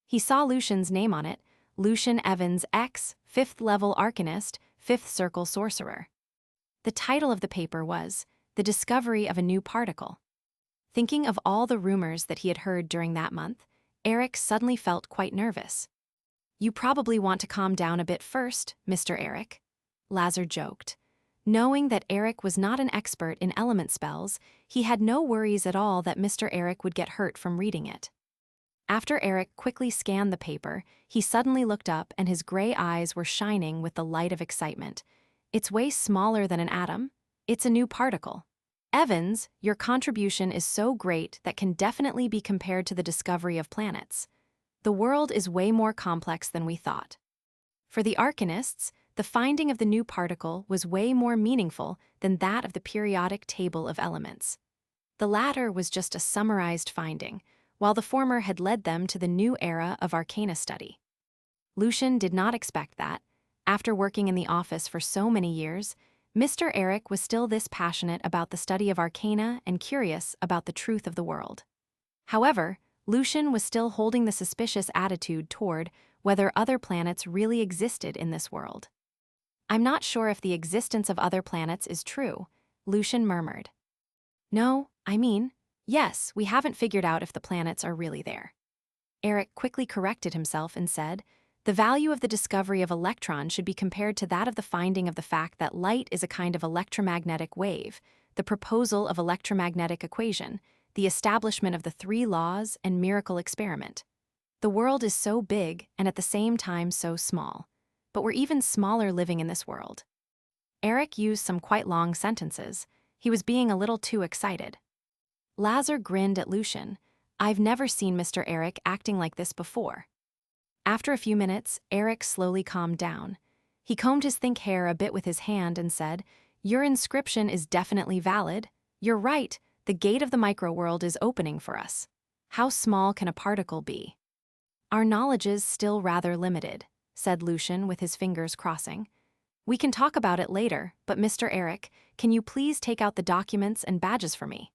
He saw Lucian's name on it, Lucian Evans X, 5th level Arcanist, 5th circle sorcerer. The title of the paper was, The Discovery of a New Particle. Thinking of all the rumors that he had heard during that month, Eric suddenly felt quite nervous. You probably want to calm down a bit first, Mr. Eric. Lazar joked. Knowing that Eric was not an expert in element spells, he had no worries at all that Mr. Eric would get hurt from reading it. After Eric quickly scanned the paper, he suddenly looked up and his gray eyes were shining with the light of excitement. It's way smaller than an atom. It's a new particle. Evans, your contribution is so great that can definitely be compared to the discovery of planets. The world is way more complex than we thought. For the Arcanists, the finding of the new particle was way more meaningful than that of the periodic table of elements. The latter was just a summarized finding, while the former had led them to the new era of arcana study. Lucian did not expect that. After working in the office for so many years, Mr. Eric was still this passionate about the study of arcana and curious about the truth of the world. However, Lucian was still holding the suspicious attitude toward whether other planets really existed in this world. "I'm not sure if the existence of other planets is true," Lucian murmured. "No, I mean, yes, we haven't figured out if the planets are really there." Eric quickly corrected himself and said, "The value of the discovery of electrons should be compared to that of the finding of the fact that light is a kind of electromagnetic wave, the proposal of electromagnetic equation, the establishment of the three laws, and miracle experiment. The world is so big and at the same time so small, but we're even smaller living in this world." Eric used some quite long sentences. He was being a little too excited. Lazar grinned at Lucian. "I've never seen Mr. Eric acting like this before." After a few minutes, Eric slowly calmed down. He combed his thick hair a bit with his hand and said, "Your inscription is definitely valid. You're right, the gate of the microworld is opening for us. How small can a particle be?" "Our knowledge is still rather limited," said Lucian with his fingers crossing. "We can talk about it later, but Mr. Eric, can you please take out the documents and badges for me?"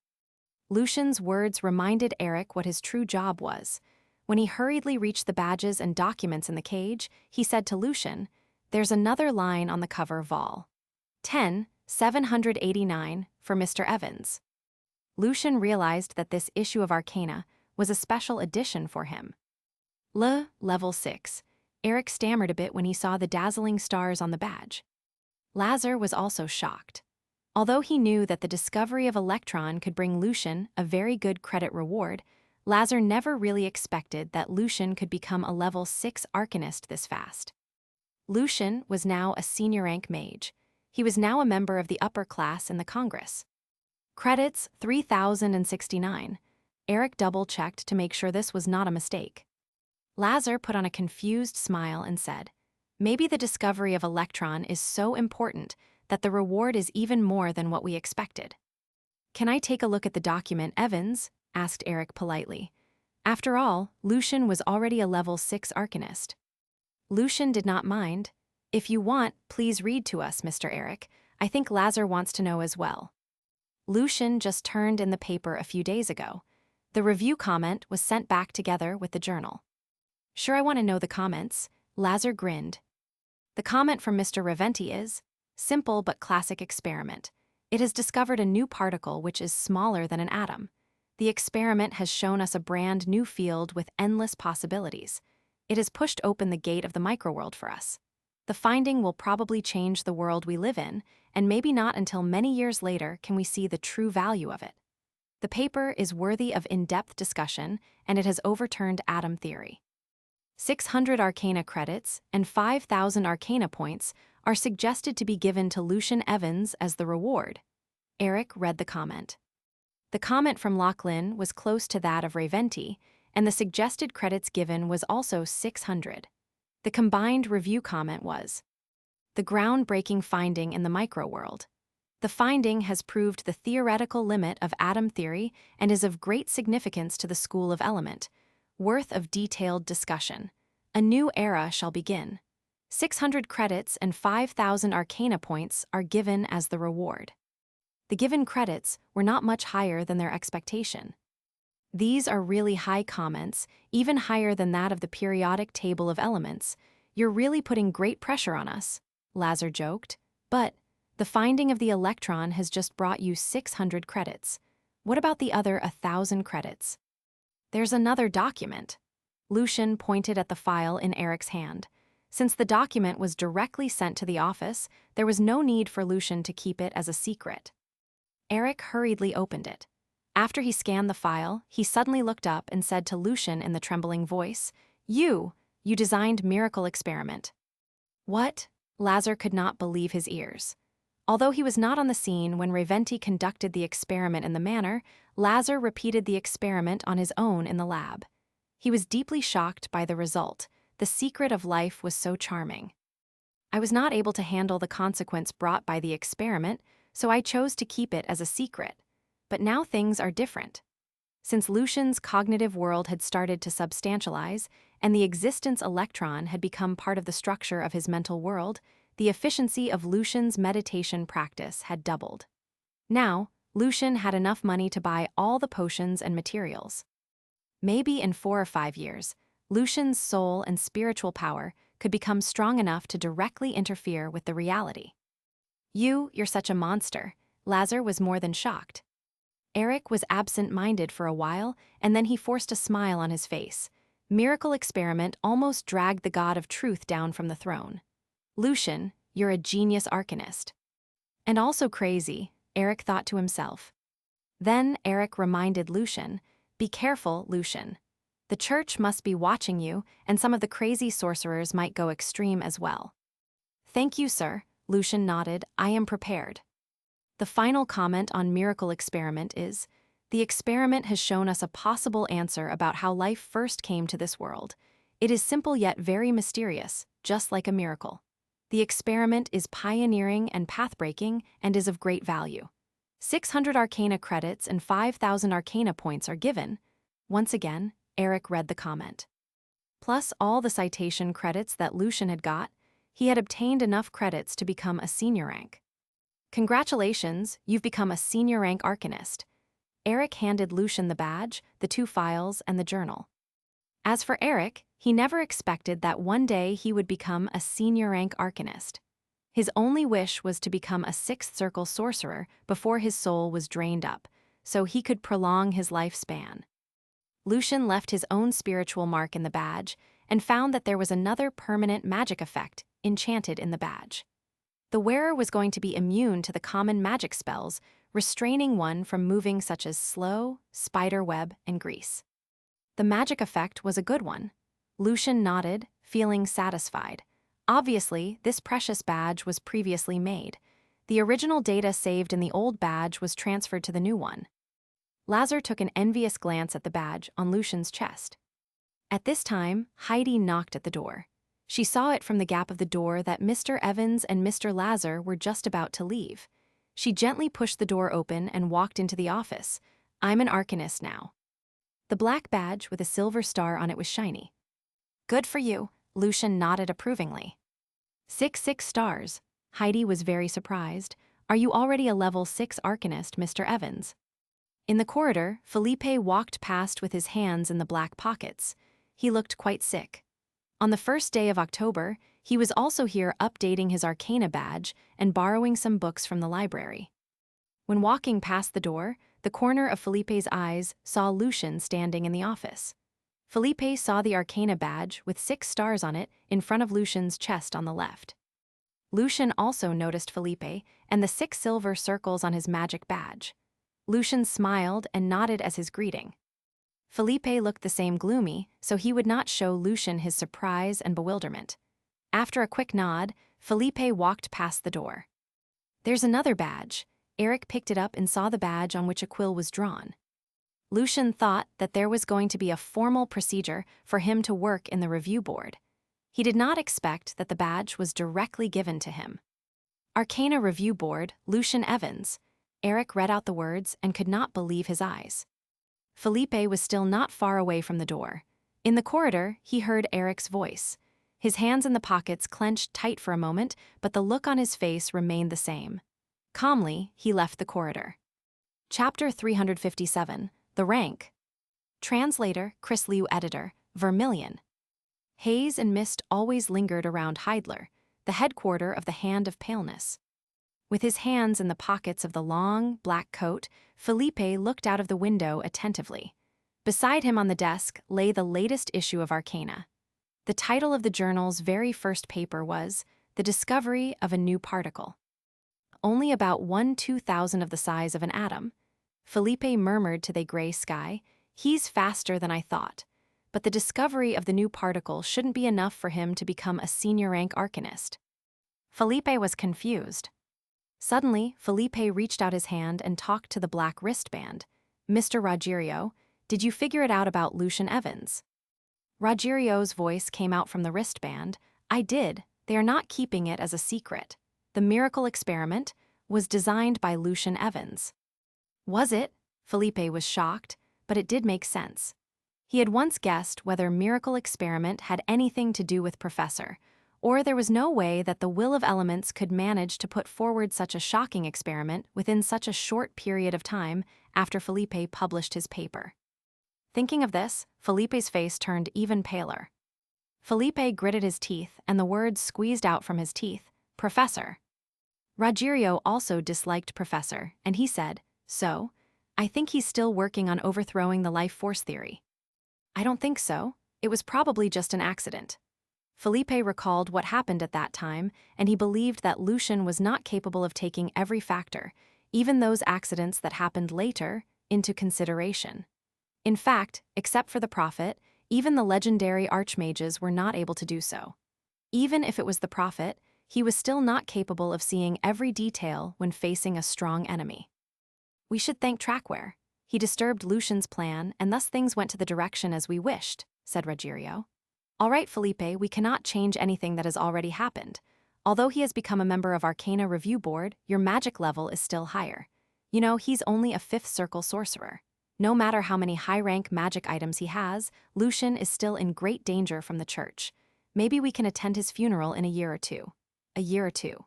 Lucian's words reminded Eric what his true job was. When he hurriedly reached the badges and documents in the cage, he said to Lucian, "There's another line on the cover, Vol. 10, 789, for Mr. Evans." Lucian realized that this issue of Arcana was a special edition for him. Level 6. Eric stammered a bit when he saw the dazzling stars on the badge. Lazar was also shocked. Although he knew that the discovery of electron could bring Lucian a very good credit reward, Lazar never really expected that Lucian could become a level 6 arcanist this fast. Lucian was now a senior rank mage. He was now a member of the upper class in the Congress. Credits 3,069. Eric double-checked to make sure this was not a mistake. Lazar put on a confused smile and said, "Maybe the discovery of electron is so important that the reward is even more than what we expected." "Can I take a look at the document, Evans?" asked Eric politely. After all, Lucian was already a level 6 arcanist. Lucian did not mind. "If you want, please read to us, Mr. Eric. I think Lazar wants to know as well." Lucian just turned in the paper a few days ago. The review comment was sent back together with the journal. "Sure, I want to know the comments." Lazar grinned. "The comment from Mr. Reventi is, simple but classic experiment. It has discovered a new particle which is smaller than an atom. The experiment has shown us a brand new field with endless possibilities. It has pushed open the gate of the microworld for us. The finding will probably change the world we live in, and maybe not until many years later can we see the true value of it. The paper is worthy of in-depth discussion, and it has overturned atom theory. 600 Arcana credits and 5,000 Arcana points are suggested to be given to Lucian Evans as the reward." Eric read the comment. The comment from Lachlan was close to that of Reventi, and the suggested credits given was also 600. The combined review comment was, "The groundbreaking finding in the microworld. The finding has proved the theoretical limit of atom theory and is of great significance to the School of Element, worth of detailed discussion. A new era shall begin. 600 credits and 5,000 Arcana points are given as the reward." The given credits were not much higher than their expectation. "These are really high comments, even higher than that of the periodic table of elements. You're really putting great pressure on us," Lazar joked. "But the finding of the electron has just brought you 600 credits. What about the other 1,000 credits?" "There's another document." Lucian pointed at the file in Eric's hand. Since the document was directly sent to the office, there was no need for Lucian to keep it as a secret. Eric hurriedly opened it. After he scanned the file, he suddenly looked up and said to Lucian in the trembling voice, You designed Miracle Experiment." "What?" Lazar could not believe his ears. Although he was not on the scene when Reventi conducted the experiment in the manor, Lazar repeated the experiment on his own in the lab. He was deeply shocked by the result. The secret of life was so charming. I was not able to handle the consequence brought by the experiment, so I chose to keep it as a secret. But now things are different. Since Lucian's cognitive world had started to substantialize, and the existence electron had become part of the structure of his mental world, the efficiency of Lucian's meditation practice had doubled. Now, Lucian had enough money to buy all the potions and materials. Maybe in 4 or 5 years, Lucian's soul and spiritual power could become strong enough to directly interfere with the reality. You're such a monster. Lazar was more than shocked. Eric was absent-minded for a while, and then he forced a smile on his face. Miracle experiment almost dragged the god of truth down from the throne. Lucian, you're a genius arcanist. And also crazy, Eric thought to himself. Then Eric reminded Lucian, be careful, Lucian. The church must be watching you, and some of the crazy sorcerers might go extreme as well. Thank you, sir, Lucian nodded, I am prepared. The final comment on miracle experiment is, the experiment has shown us a possible answer about how life first came to this world. It is simple yet very mysterious, just like a miracle. The experiment is pioneering and path-breaking and is of great value. 600 Arcana credits and 5,000 Arcana points are given. Once again, Eric read the comment. Plus all the citation credits that Lucian had got, he had obtained enough credits to become a senior rank. Congratulations, you've become a senior rank arcanist. Eric handed Lucian the badge, the 2 files, and the journal. As for Eric, he never expected that one day he would become a senior rank arcanist. His only wish was to become a 6th circle sorcerer before his soul was drained up, so he could prolong his lifespan. Lucian left his own spiritual mark in the badge and found that there was another permanent magic effect enchanted in the badge. The wearer was going to be immune to the common magic spells, restraining one from moving such as slow, spider web, and grease. The magic effect was a good one. Lucian nodded, feeling satisfied. Obviously, this precious badge was previously made. The original data saved in the old badge was transferred to the new one. Lazar took an envious glance at the badge on Lucian's chest. At this time, Heidi knocked at the door. She saw it from the gap of the door that Mr. Evans and Mr. Lazar were just about to leave. She gently pushed the door open and walked into the office. I'm an arcanist now. The black badge with a silver star on it was shiny. Good for you, Lucian nodded approvingly. 6 stars. Heidi was very surprised. Are you already a level 6 arcanist, Mr. Evans? In the corridor, Felipe walked past with his hands in the black pockets. He looked quite sick. On the first day of October, he was also here updating his Arcana badge and borrowing some books from the library. When walking past the door, the corner of Felipe's eyes saw Lucian standing in the office. Felipe saw the Arcana badge with 6 stars on it in front of Lucian's chest on the left. Lucian also noticed Felipe and the 6 silver circles on his magic badge. Lucian smiled and nodded as his greeting. Felipe looked the same gloomy, so he would not show Lucian his surprise and bewilderment. After a quick nod, Felipe walked past the door. There's another badge. Eric picked it up and saw the badge on which a quill was drawn. Lucian thought that there was going to be a formal procedure for him to work in the review board. He did not expect that the badge was directly given to him. Arcana Review Board, Lucian Evans. Eric read out the words and could not believe his eyes. Felipe was still not far away from the door. In the corridor, he heard Eric's voice. His hands in the pockets clenched tight for a moment, but the look on his face remained the same. Calmly, he left the corridor. Chapter 357, The Rank. Translator, Chris Liu. Editor, Vermilion. Haze and mist always lingered around Heidler, the headquarter of the Hand of Paleness. With his hands in the pockets of the long, black coat, Felipe looked out of the window attentively. Beside him on the desk lay the latest issue of Arcana. The title of the journal's very first paper was The Discovery of a New Particle. Only about 1/2000 of the size of an atom. Felipe murmured to the gray sky, "He's faster than I thought." But the discovery of the new particle shouldn't be enough for him to become a senior rank arcanist. Felipe was confused. Suddenly, Felipe reached out his hand and talked to the black wristband. "Mr. Roggerio, did you figure it out about Lucian Evans?" Roggerio's voice came out from the wristband. "I did, They are not keeping it as a secret. The miracle experiment was designed by Lucian Evans. Was it? Felipe was shocked, but it did make sense. He had once guessed whether miracle experiment had anything to do with Professor, or there was no way that the Will of Elements could manage to put forward such a shocking experiment within such a short period of time after Felipe published his paper. Thinking of this, Felipe's face turned even paler. Felipe gritted his teeth and the words squeezed out from his teeth, "Professor." Rogerio also disliked Professor, and he said, "So, I think he's still working on overthrowing the life force theory." "I don't think so. It was probably just an accident." Felipe recalled what happened at that time, and he believed that Lucian was not capable of taking every factor, even those accidents that happened later, into consideration. In fact, except for the Prophet, even the legendary archmages were not able to do so. Even if it was the Prophet, he was still not capable of seeing every detail when facing a strong enemy. "We should thank Trackware. He disturbed Lucian's plan, and thus things went to the direction as we wished," said Rogerio. "All right, Felipe, we cannot change anything that has already happened. Although he has become a member of Arcana Review Board, your magic level is still higher. You know, he's only a 5th circle sorcerer. No matter how many high-rank magic items he has, Lucian is still in great danger from the church. Maybe we can attend his funeral in a year or two." "A year or two."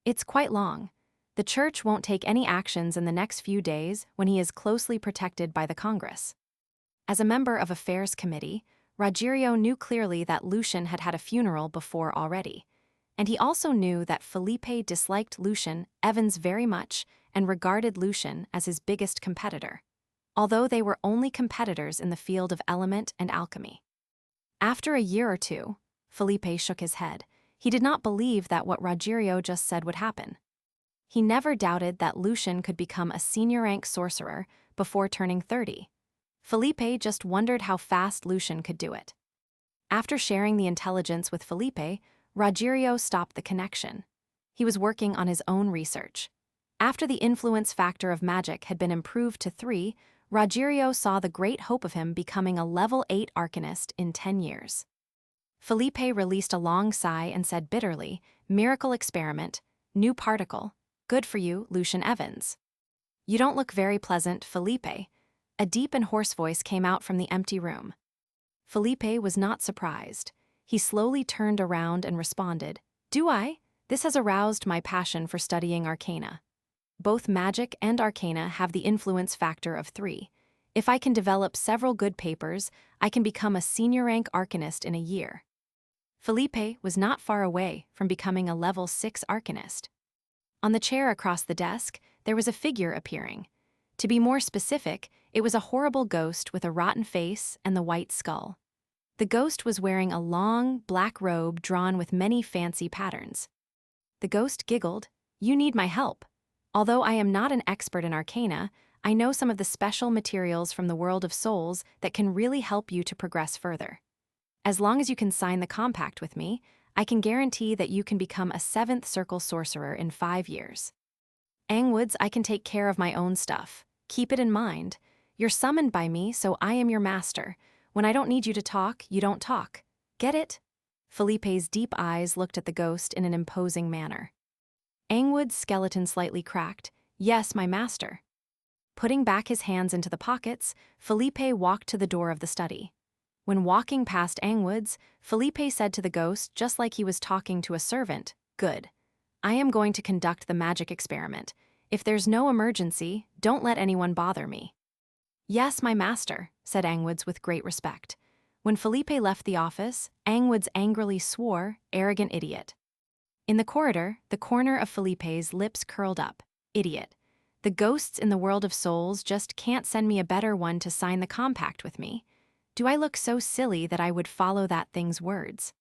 "It's quite long. The church won't take any actions in the next few days when he is closely protected by the Congress." As a member of Affairs Committee, Rogerio knew clearly that Lucian had had a funeral before already. And he also knew that Felipe disliked Lucian Evans very much and regarded Lucian as his biggest competitor, although they were only competitors in the field of element and alchemy. After a year or two, Felipe shook his head. He did not believe that what Rogerio just said would happen. He never doubted that Lucian could become a senior-rank sorcerer before turning 30. Felipe just wondered how fast Lucian could do it. After sharing the intelligence with Felipe, Rogerio stopped the connection. He was working on his own research. After the influence factor of magic had been improved to 3, Rogerio saw the great hope of him becoming a level 8 arcanist in 10 years. Felipe released a long sigh and said bitterly, "Miracle experiment, new particle, good for you, Lucian Evans." "You don't look very pleasant, Felipe." A deep and hoarse voice came out from the empty room. Felipe was not surprised. He slowly turned around and responded, "Do I? This has aroused my passion for studying arcana. Both magic and arcana have the influence factor of 3. If I can develop several good papers, I can become a senior-rank arcanist in a year." Felipe was not far away from becoming a level 6 arcanist. On the chair across the desk, there was a figure appearing. To be more specific, it was a horrible ghost with a rotten face and the white skull. The ghost was wearing a long, black robe drawn with many fancy patterns. The ghost giggled, "You need my help. Although I am not an expert in arcana, I know some of the special materials from the world of souls that can really help you to progress further. As long as you can sign the compact with me, I can guarantee that you can become a 7th circle sorcerer in 5 years. Angwoods, I can take care of my own stuff. Keep it in mind. You're summoned by me, so I am your master. When I don't need you to talk, you don't talk. Get it?" Felipe's deep eyes looked at the ghost in an imposing manner. Angwood's skeleton slightly cracked. "Yes, my master." Putting back his hands into the pockets, Felipe walked to the door of the study. When walking past Angwoods, Felipe said to the ghost, just like he was talking to a servant, "Good. I am going to conduct the magic experiment. If there's no emergency, don't let anyone bother me." "Yes, my master," said Angwoods with great respect. When Felipe left the office, Angwoods angrily swore, "Arrogant idiot." In the corridor, the corner of Felipe's lips curled up. "Idiot. The ghosts in the world of souls just can't send me a better one to sign the compact with me. Do I look so silly that I would follow that thing's words?"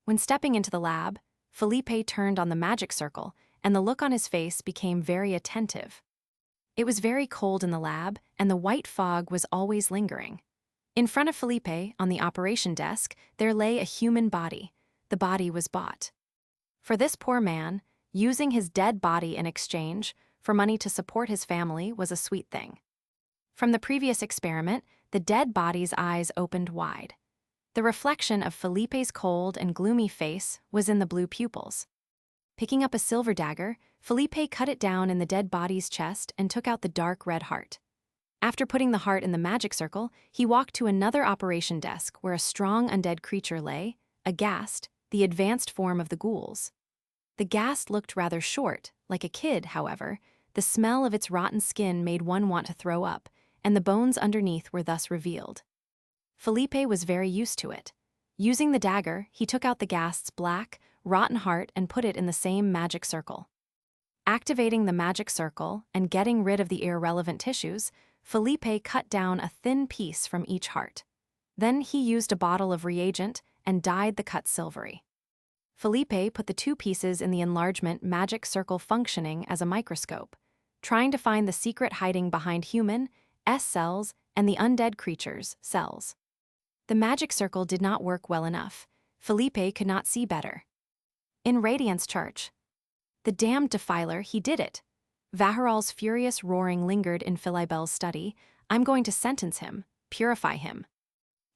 When stepping into the lab, Felipe turned on the magic circle, and the look on his face became very attentive. It was very cold in the lab, and the white fog was always lingering. In front of Felipe, on the operation desk, there lay a human body. The body was bought. For this poor man, using his dead body in exchange for money to support his family was a sweet thing. From the previous experiment, the dead body's eyes opened wide. The reflection of Felipe's cold and gloomy face was in the blue pupils. Picking up a silver dagger, Felipe cut it down in the dead body's chest and took out the dark red heart. After putting the heart in the magic circle, he walked to another operation desk where a strong undead creature lay, a ghast, the advanced form of the ghouls. The ghast looked rather short, like a kid, however. The smell of its rotten skin made one want to throw up, and the bones underneath were thus revealed. Felipe was very used to it. Using the dagger, he took out the ghast's black, rotten heart and put it in the same magic circle. Activating the magic circle and getting rid of the irrelevant tissues, Felipe cut down a thin piece from each heart. Then he used a bottle of reagent and dyed the cut silvery. Felipe put the two pieces in the enlargement magic circle functioning as a microscope, trying to find the secret hiding behind human, S cells, and the undead creature's cells. The magic circle did not work well enough. Felipe could not see better. In Radiance Church. The damned defiler, he did it. Vaharal's furious roaring lingered in Filibel's study. I'm going to sentence him, purify him.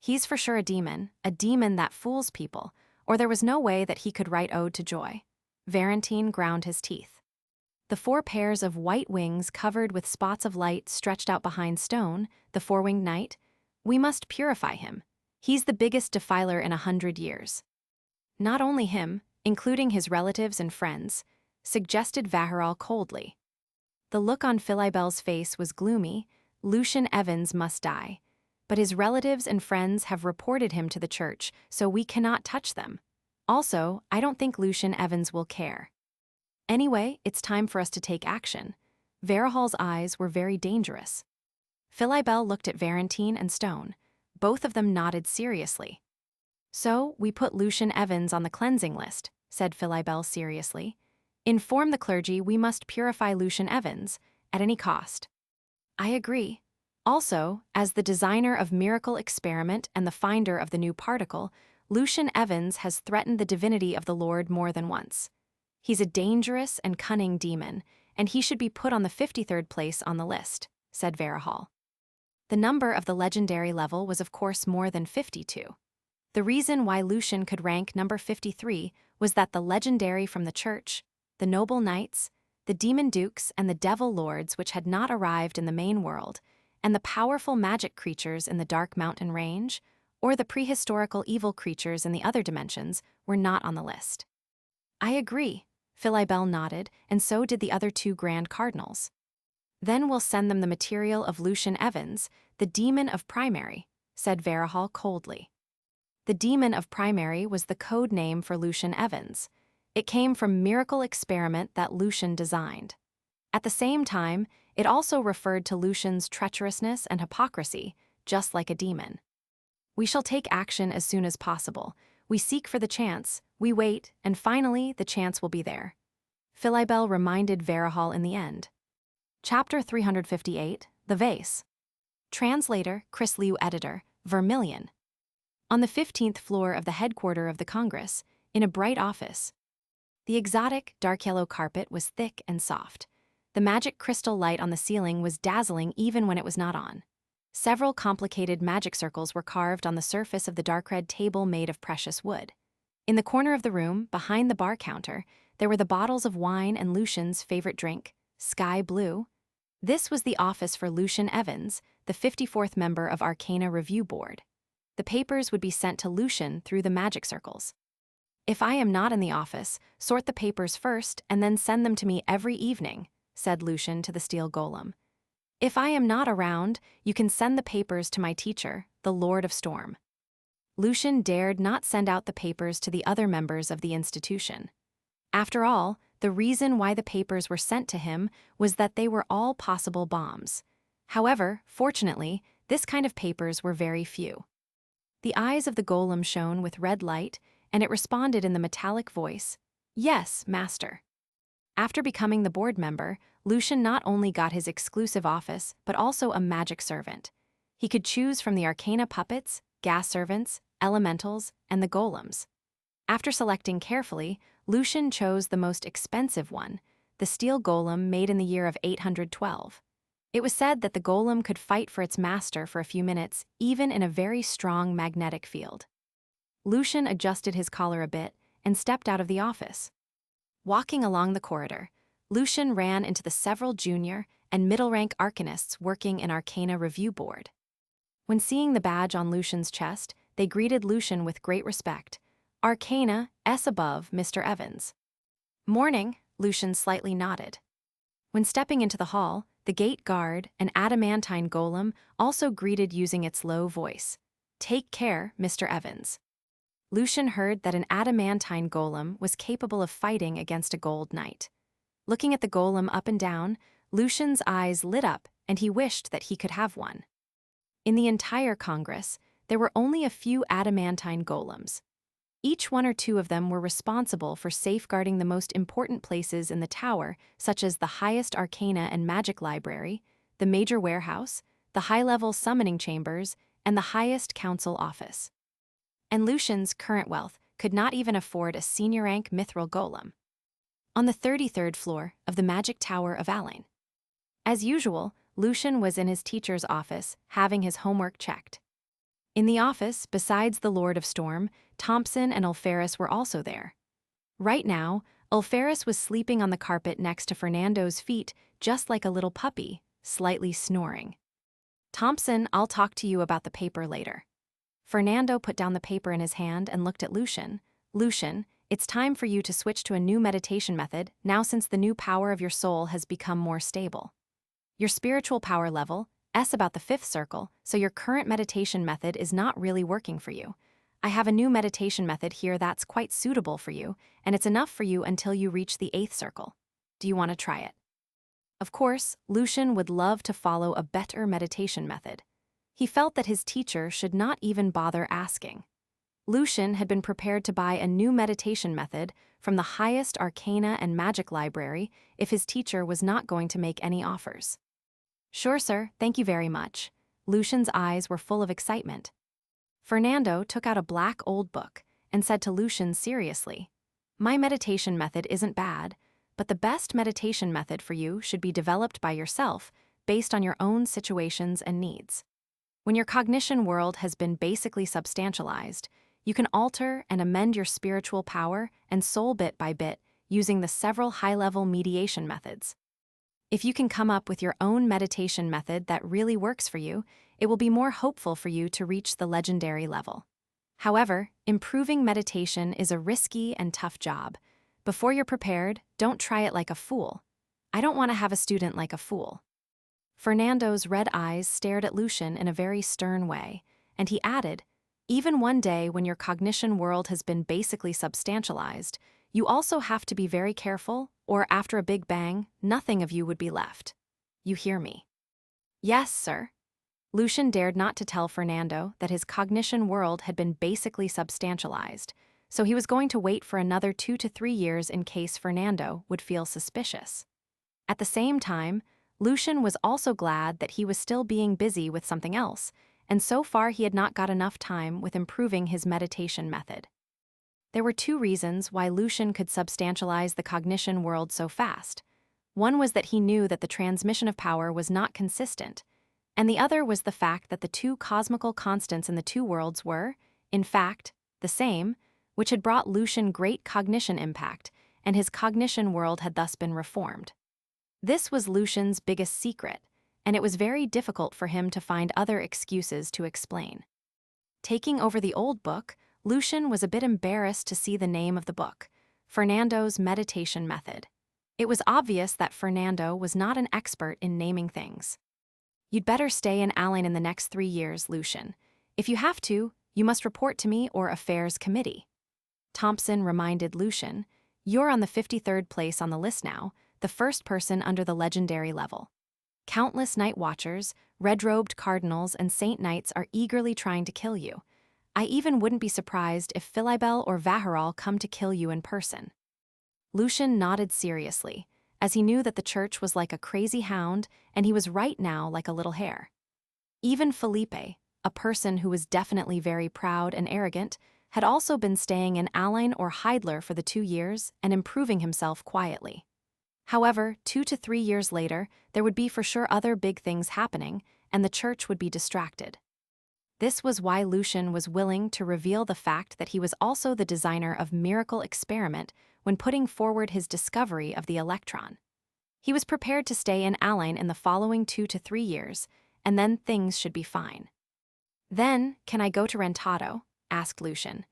He's for sure a demon that fools people, or there was no way that he could write Ode to Joy. Valentine ground his teeth. The 4 pairs of white wings covered with spots of light stretched out behind stone, the 4-winged knight. We must purify him. He's the biggest defiler in 100 years. Not only him, including his relatives and friends, suggested Vaharal coldly. The look on Filibel's face was gloomy. Lucian Evans must die. But his relatives and friends have reported him to the church, so we cannot touch them. Also, I don't think Lucian Evans will care. Anyway, it's time for us to take action. Varahal's eyes were very dangerous. Filibel looked at Valentine and Stone. Both of them nodded seriously. So, we put Lucian Evans on the cleansing list, said Filibel seriously. Inform the clergy we must purify Lucian Evans, at any cost. I agree. Also, as the designer of Miracle Experiment and the finder of the new particle, Lucian Evans has threatened the divinity of the Lord more than once. He's a dangerous and cunning demon, and he should be put on the 53rd place on the list, said Varahal. The number of the legendary level was of course more than 52. The reason why Lucian could rank number 53 was that the legendary from the church, the noble knights, the demon dukes and the devil lords which had not arrived in the main world, and the powerful magic creatures in the Dark Mountain Range, or the prehistorical evil creatures in the other dimensions, were not on the list. I agree, Filibel nodded, and so did the other 2 Grand Cardinals. Then we'll send them the material of Lucian Evans, the demon of Primary, said Varahal coldly. The demon of Primary was the code name for Lucian Evans. It came from Miracle Experiment that Lucian designed. At the same time, it also referred to Lucian's treacherousness and hypocrisy, just like a demon. We shall take action as soon as possible. We seek for the chance, we wait, and finally the chance will be there. Filibel reminded Varahal in the end. Chapter 358, The Vase. Translator, Chris Liu Editor, Vermilion. On the 15th floor of the headquarters of the Congress, in a bright office. The exotic, dark yellow carpet was thick and soft. The magic crystal light on the ceiling was dazzling even when it was not on. Several complicated magic circles were carved on the surface of the dark red table made of precious wood. In the corner of the room, behind the bar counter, there were the bottles of wine and Lucian's favorite drink, Sky Blue. This was the office for Lucian Evans, the 54th member of Arcana Review Board. The papers would be sent to Lucian through the magic circles. If I am not in the office, sort the papers first and then send them to me every evening, said Lucian to the steel golem. If I am not around, you can send the papers to my teacher, the Lord of Storm. Lucian dared not send out the papers to the other members of the institution. After all, the reason why the papers were sent to him was that they were all possible bombs. However, fortunately, this kind of papers were very few. The eyes of the golem shone with red light, and it responded in the metallic voice, "Yes, master." After becoming the board member, Lucian not only got his exclusive office, but also a magic servant. He could choose from the arcana puppets, gas servants, elementals, and the golems. After selecting carefully, Lucian chose the most expensive one, the steel golem made in the year of 812. It was said that the golem could fight for its master for a few minutes, even in a very strong magnetic field. Lucian adjusted his collar a bit and stepped out of the office. Walking along the corridor, Lucian ran into the several junior and middle-rank arcanists working in Arcana Review Board. When seeing the badge on Lucian's chest, they greeted Lucian with great respect. Arcana, S above, Mr. Evans. Morning, Lucian slightly nodded. When stepping into the hall, the gate guard, an adamantine golem, also greeted using its low voice. Take care, Mr. Evans. Lucian heard that an adamantine golem was capable of fighting against a gold knight. Looking at the golem up and down, Lucian's eyes lit up and he wished that he could have one. In the entire Congress, there were only a few adamantine golems. Each one or two of them were responsible for safeguarding the most important places in the tower, such as the highest arcana and magic library, the major warehouse, the high-level summoning chambers, and the highest council office. And Lucian's current wealth could not even afford a senior-rank mithril golem. On the 33rd floor of the magic tower of Alain. As usual, Lucian was in his teacher's office, having his homework checked. In the office, besides the Lord of Storm, Thompson and Ulferis were also there. Right now, Ulferis was sleeping on the carpet next to Fernando's feet, just like a little puppy, slightly snoring. Thompson, I'll talk to you about the paper later. Fernando put down the paper in his hand and looked at Lucian. Lucian, it's time for you to switch to a new meditation method, now since the new power of your soul has become more stable. Your spiritual power level, S about the 5th circle, so your current meditation method is not really working for you. I have a new meditation method here that's quite suitable for you, and it's enough for you until you reach the 8th circle. Do you want to try it? Of course, Lucian would love to follow a better meditation method. He felt that his teacher should not even bother asking. Lucian had been prepared to buy a new meditation method from the highest arcana and magic library if his teacher was not going to make any offers. Sure, sir, thank you very much. Lucian's eyes were full of excitement. Fernando took out a black old book and said to Lucian seriously, My meditation method isn't bad, but the best meditation method for you should be developed by yourself based on your own situations and needs. When your cognition world has been basically substantialized, you can alter and amend your spiritual power and soul bit by bit using the several high-level mediation methods. If you can come up with your own meditation method that really works for you, it will be more hopeful for you to reach the legendary level. However, improving meditation is a risky and tough job. Before you're prepared, don't try it like a fool. I don't want to have a student like a fool. Fernando's red eyes stared at Lucian in a very stern way, and he added, Even one day when your cognition world has been basically substantialized, you also have to be very careful, or after a big bang, nothing of you would be left. You hear me? Yes, sir. Lucian dared not to tell Fernando that his cognition world had been basically substantialized, so he was going to wait for another 2 to 3 years in case Fernando would feel suspicious. At the same time, Lucian was also glad that he was still being busy with something else, and so far he had not got enough time with improving his meditation method. There were 2 reasons why Lucian could substantialize the cognition world so fast. One was that he knew that the transmission of power was not consistent, and the other was the fact that the 2 cosmical constants in the 2 worlds were, in fact, the same, which had brought Lucian great cognition impact, and his cognition world had thus been reformed. This was Lucian's biggest secret, and it was very difficult for him to find other excuses to explain. Taking over the old book, Lucian was a bit embarrassed to see the name of the book, Fernando's Meditation Method. It was obvious that Fernando was not an expert in naming things. You'd better stay in Alain in the next 3 years, Lucian. If you have to, you must report to me or Affairs Committee. Thompson reminded Lucian, You're on the 53rd place on the list now, the first person under the legendary level. Countless night watchers, red-robed cardinals, and saint knights are eagerly trying to kill you. I even wouldn't be surprised if Philibel or Vaharal come to kill you in person. Lucian nodded seriously, as he knew that the church was like a crazy hound and he was right now like a little hare. Even Felipe, a person who was definitely very proud and arrogant, had also been staying in Alain or Heidler for the 2 years and improving himself quietly. However, 2 to 3 years later, there would be for sure other big things happening, and the church would be distracted. This was why Lucian was willing to reveal the fact that he was also the designer of Miracle Experiment when putting forward his discovery of the electron. He was prepared to stay in Align in the following 2 to 3 years, and then things should be fine. "Then, can I go to Rentado?" asked Lucian.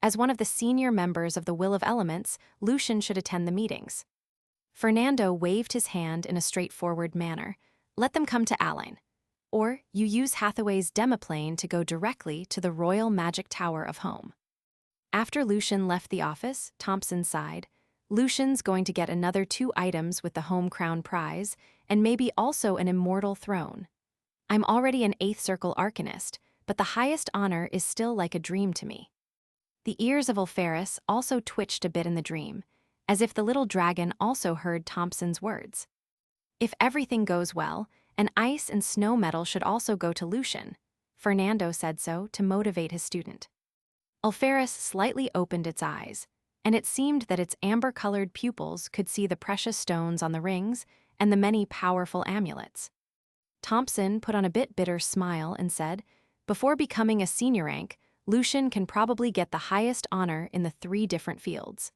As one of the senior members of the Will of Elements, Lucian should attend the meetings. Fernando waved his hand in a straightforward manner. "Let them come to Align. Or you use Hathaway's demoplane to go directly to the Royal Magic Tower of Home." After Lucian left the office, Thompson sighed. "Lucian's going to get another 2 items with the Home Crown Prize, and maybe also an immortal throne. I'm already an 8th Circle Arcanist, but the highest honor is still like a dream to me." The ears of Ulferis also twitched a bit in the dream, as if the little dragon also heard Thompson's words. "If everything goes well, an ice and snow medal should also go to Lucian." Fernando said so to motivate his student. Ulferis slightly opened its eyes, and it seemed that its amber-colored pupils could see the precious stones on the rings and the many powerful amulets. Thompson put on a bit bitter smile and said, "Before becoming a senior rank, Lucian can probably get the highest honor in the 3 different fields.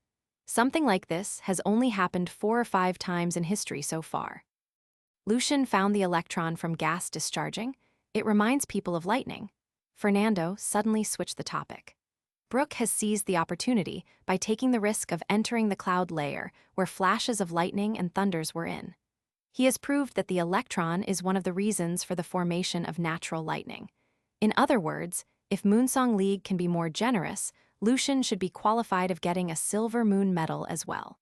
Something like this has only happened 4 or 5 times in history so far." Lucian found the electron from gas discharging. "It reminds people of lightning." Fernando suddenly switched the topic. "Brooke has seized the opportunity by taking the risk of entering the cloud layer where flashes of lightning and thunders were in. He has proved that the electron is one of the reasons for the formation of natural lightning. In other words, if Moonsong League can be more generous, Lucian should be qualified of getting a Silver Moon medal as well."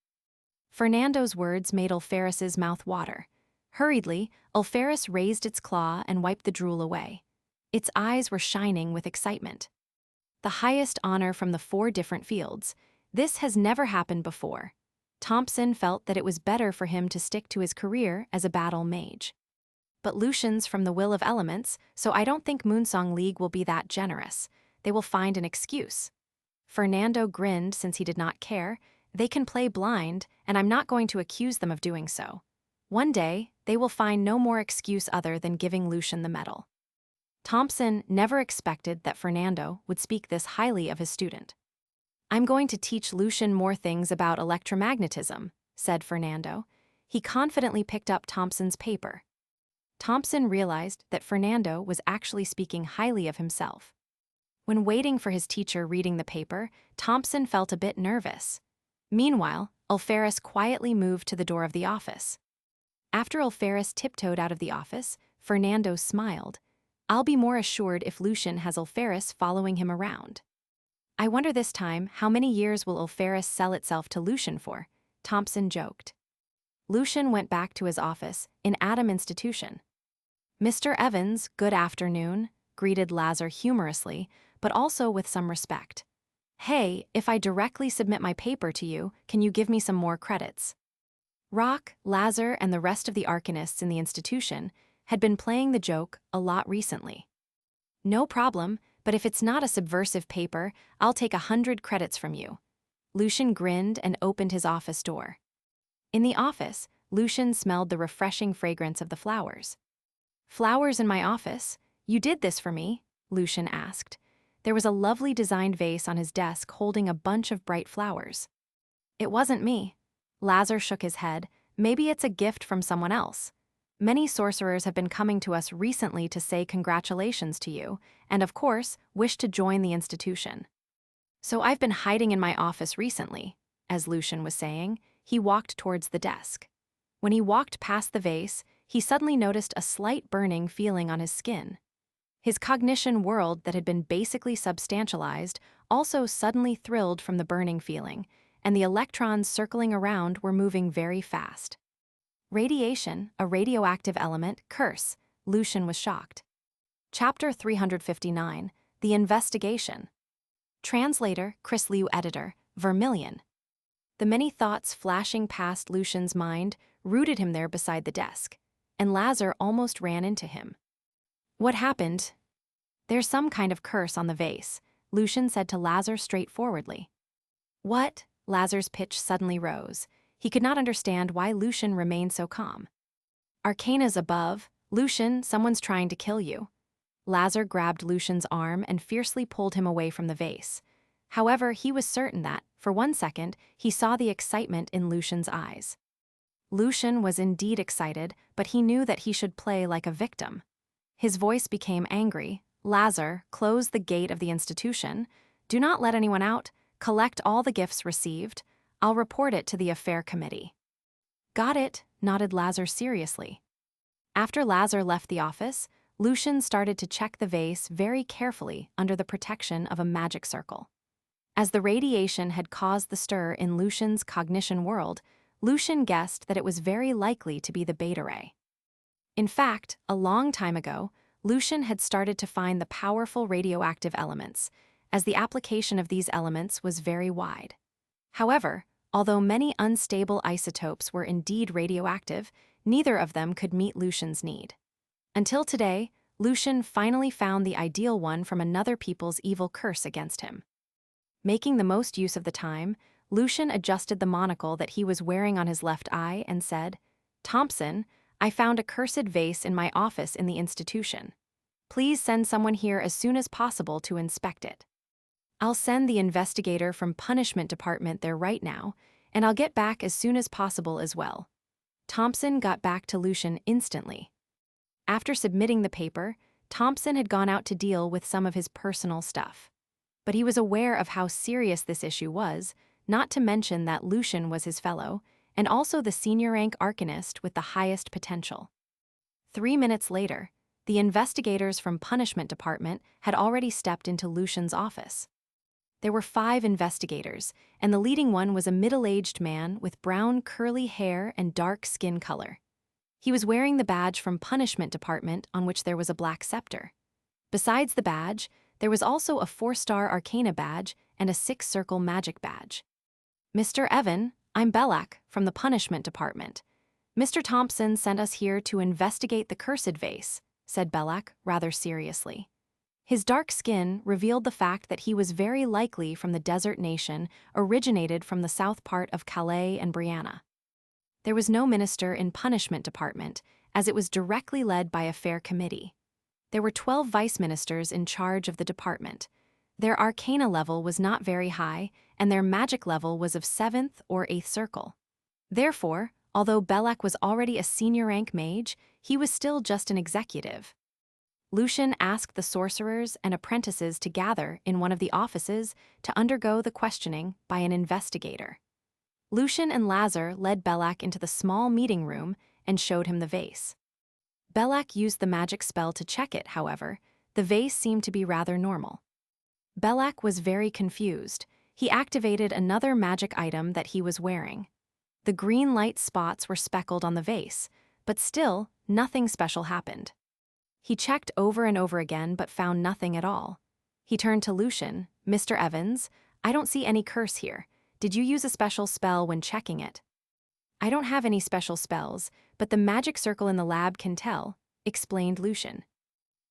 Fernando's words made Ulferis's mouth water. Hurriedly, Ulferis raised its claw and wiped the drool away. Its eyes were shining with excitement. "The highest honor from the 4 different fields. This has never happened before." Thompson felt that it was better for him to stick to his career as a battle mage. "But Lucian's from the Will of Elements, so I don't think Moonsong League will be that generous. They will find an excuse." Fernando grinned since he did not care. "They can play blind, and I'm not going to accuse them of doing so. One day, they will find no more excuse other than giving Lucian the medal." Thompson never expected that Fernando would speak this highly of his student. "I'm going to teach Lucian more things about electromagnetism," said Fernando. He confidently picked up Thompson's paper. Thompson realized that Fernando was actually speaking highly of himself. When waiting for his teacher reading the paper, Thompson felt a bit nervous. Meanwhile, Ulferis quietly moved to the door of the office. After Ulferis tiptoed out of the office, Fernando smiled. "I'll be more assured if Lucian has Ulferis following him around." "I wonder this time how many years will Ulferis sell itself to Lucian for?" Thompson joked. Lucian went back to his office in Adam Institution. "Mr. Evans, good afternoon," greeted Lazar humorously, but also with some respect. "Hey, if I directly submit my paper to you, can you give me some more credits?" Rock, Lazar, and the rest of the Arcanists in the institution had been playing the joke a lot recently. "No problem, but if it's not a subversive paper, I'll take 100 credits from you." Lucian grinned and opened his office door. In the office, Lucian smelled the refreshing fragrance of the flowers. "Flowers in my office? You did this for me?" Lucian asked. There was a lovely designed vase on his desk holding a bunch of bright flowers. "It wasn't me." Lazar shook his head. "Maybe it's a gift from someone else. Many sorcerers have been coming to us recently to say congratulations to you, and of course, wish to join the institution. So I've been hiding in my office recently." As Lucian was saying, he walked towards the desk. When he walked past the vase, he suddenly noticed a slight burning feeling on his skin. His cognition world that had been basically substantialized also suddenly thrilled from the burning feeling, and the electrons circling around were moving very fast. "Radiation, a radioactive element, curse," Lucian was shocked. Chapter 359, The Investigation. Translator, Chris Liu Editor, Vermilion. The many thoughts flashing past Lucian's mind rooted him there beside the desk, and Lazar almost ran into him. "What happened?" "There's some kind of curse on the vase," Lucian said to Lazar straightforwardly. "What?" Lazar's pitch suddenly rose. He could not understand why Lucian remained so calm. "Arcana's above. Lucian, someone's trying to kill you." Lazar grabbed Lucian's arm and fiercely pulled him away from the vase. However, he was certain that, for 1 second, he saw the excitement in Lucian's eyes. Lucian was indeed excited, but he knew that he should play like a victim. His voice became angry. Lazar, close the gate of the institution. Do not let anyone out. Collect all the gifts received. I'll report it to the affair committee. Got it, nodded Lazar seriously. After Lazar left the office, Lucian started to check the vase very carefully under the protection of a magic circle. As the radiation had caused the stir in Lucian's cognition world, Lucian guessed that it was very likely to be the beta ray. In fact, a long time ago, Lucian had started to find the powerful radioactive elements, as the application of these elements was very wide. However, although many unstable isotopes were indeed radioactive, neither of them could meet Lucian's need. Until today, Lucian finally found the ideal one from another people's evil curse against him. Making the most use of the time, Lucian adjusted the monocle that he was wearing on his left eye and said, "Thompson, I found a cursed vase in my office in the institution. Please send someone here as soon as possible to inspect it. I'll send the investigator from Punishment Department there right now, and I'll get back as soon as possible as well." Thompson got back to Lucian instantly. After submitting the paper, Thompson had gone out to deal with some of his personal stuff. But he was aware of how serious this issue was, not to mention that Lucian was his fellow, and also the senior rank arcanist with the highest potential. 3 minutes later, the investigators from Punishment Department had already stepped into Lucian's office. There were 5 investigators, and the leading one was a middle-aged man with brown curly hair and dark skin color. He was wearing the badge from Punishment Department on which there was a black scepter. Besides the badge, there was also a 4-star Arcana badge and a 6-circle magic badge. "Mr. Evan, I'm Belak from the Punishment Department. Mr. Thompson sent us here to investigate the cursed vase," said Belak rather seriously. His dark skin revealed the fact that he was very likely from the desert nation originated from the south part of Calais and Brianna. There was no minister in Punishment Department, as it was directly led by a fair committee. There were 12 vice ministers in charge of the department. Their arcana level was not very high, and their magic level was of 7th or 8th circle. Therefore, although Belak was already a senior rank mage, he was still just an executive. Lucian asked the sorcerers and apprentices to gather in one of the offices to undergo the questioning by an investigator. Lucian and Lazar led Belak into the small meeting room and showed him the vase. Belak used the magic spell to check it, however. The vase seemed to be rather normal. Belak was very confused. He activated another magic item that he was wearing. The green light spots were speckled on the vase, but still, nothing special happened. He checked over and over again but found nothing at all. He turned to Lucian. "Mr. Evans, I don't see any curse here. Did you use a special spell when checking it?" "I don't have any special spells, but the magic circle in the lab can tell," explained Lucian.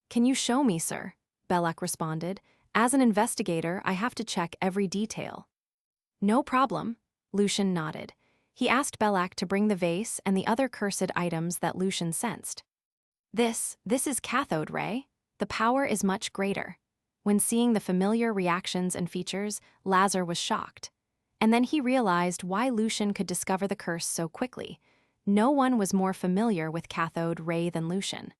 "Can you show me, sir?" Belak responded. "As an investigator, I have to check every detail." "No problem," Lucian nodded. He asked Belak to bring the vase and the other cursed items that Lucian sensed. This is cathode ray. The power is much greater." When seeing the familiar reactions and features, Lazar was shocked. And then he realized why Lucian could discover the curse so quickly. No one was more familiar with cathode ray than Lucian.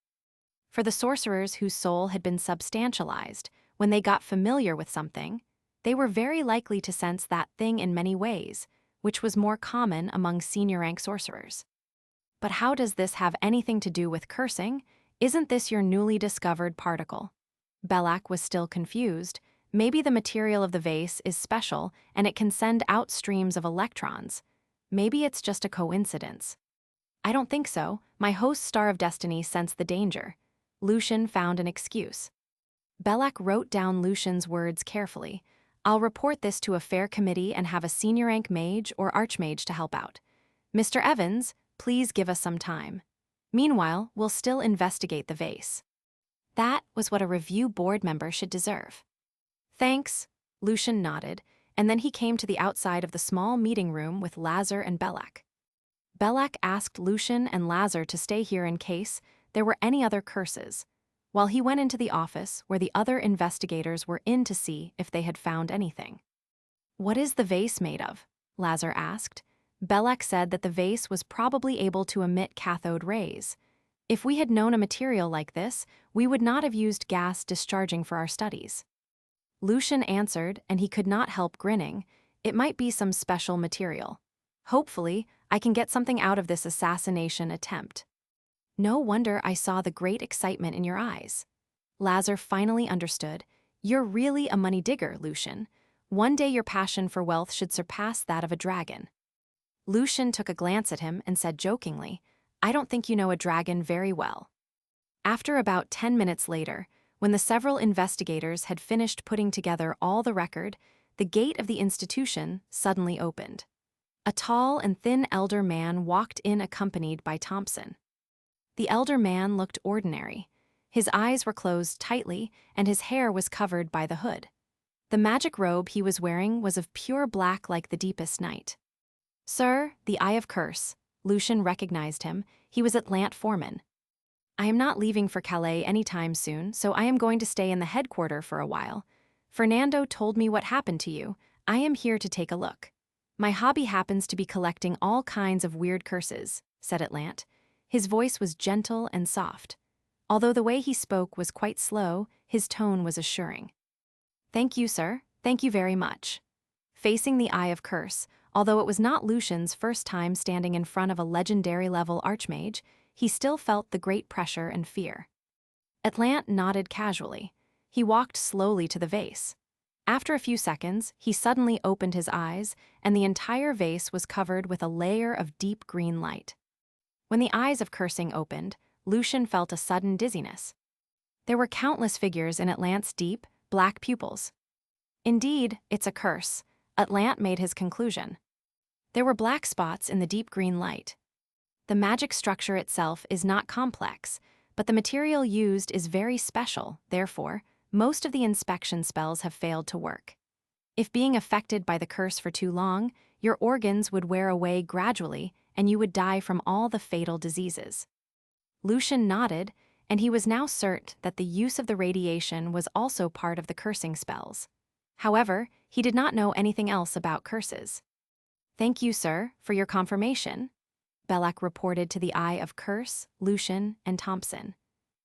For the sorcerers whose soul had been substantialized, when they got familiar with something, they were very likely to sense that thing in many ways, which was more common among senior rank sorcerers. But how does this have anything to do with cursing? Isn't this your newly discovered particle? Belak was still confused. Maybe the material of the vase is special and it can send out streams of electrons. Maybe it's just a coincidence. "I don't think so. My host's Star of Destiny sensed the danger." Lucian found an excuse. Belak wrote down Lucian's words carefully. "I'll report this to a fair committee and have a senior rank mage or archmage to help out. Mr. Evans, please give us some time. Meanwhile, we'll still investigate the vase." That was what a review board member should deserve. "Thanks," Lucian nodded, and then he came to the outside of the small meeting room with Lazar and Belak. Belak asked Lucian and Lazar to stay here in case there were any other curses. while he went into the office where the other investigators were in to see if they had found anything. "What is the vase made of?" Lazar asked. Belak said that the vase was probably able to emit cathode rays. If we had known a material like this, we would not have used gas discharging for our studies. Lucian answered, and he could not help grinning. It might be some special material. Hopefully, I can get something out of this assassination attempt. No wonder I saw the great excitement in your eyes. Lazar finally understood. You're really a money digger, Lucian. One day your passion for wealth should surpass that of a dragon. Lucian took a glance at him and said jokingly, I don't think you know a dragon very well. After about 10 minutes later, when the several investigators had finished putting together all the record, the gate of the institution suddenly opened. A tall and thin elder man walked in accompanied by Thompson. The elder man looked ordinary. His eyes were closed tightly, and his hair was covered by the hood. The magic robe he was wearing was of pure black like the deepest night. Sir, the Eye of Curse. Lucian recognized him. He was Atlant Foreman. I am not leaving for Calais anytime soon, so I am going to stay in the headquarters for a while. Fernando told me what happened to you. I am here to take a look. My hobby happens to be collecting all kinds of weird curses, said Atlant. His voice was gentle and soft. Although the way he spoke was quite slow, his tone was assuring. Thank you, sir. Thank you very much. Facing the Eye of Curse, although it was not Lucian's first time standing in front of a legendary-level archmage, he still felt the great pressure and fear. Atlant nodded casually. He walked slowly to the vase. After a few seconds, he suddenly opened his eyes, and the entire vase was covered with a layer of deep green light. When the eyes of Cursing opened, Lucian felt a sudden dizziness. There were countless figures in Atlant's deep, black pupils. Indeed, it's a curse, Atlant made his conclusion. There were black spots in the deep green light. The magic structure itself is not complex, but the material used is very special, therefore, most of the inspection spells have failed to work. If being affected by the curse for too long, your organs would wear away gradually and you would die from all the fatal diseases. Lucian nodded, and he was now certain that the use of the radiation was also part of the cursing spells. However, he did not know anything else about curses. Thank you, sir, for your confirmation, Belak reported to the Eye of Curse, Lucian, and Thompson.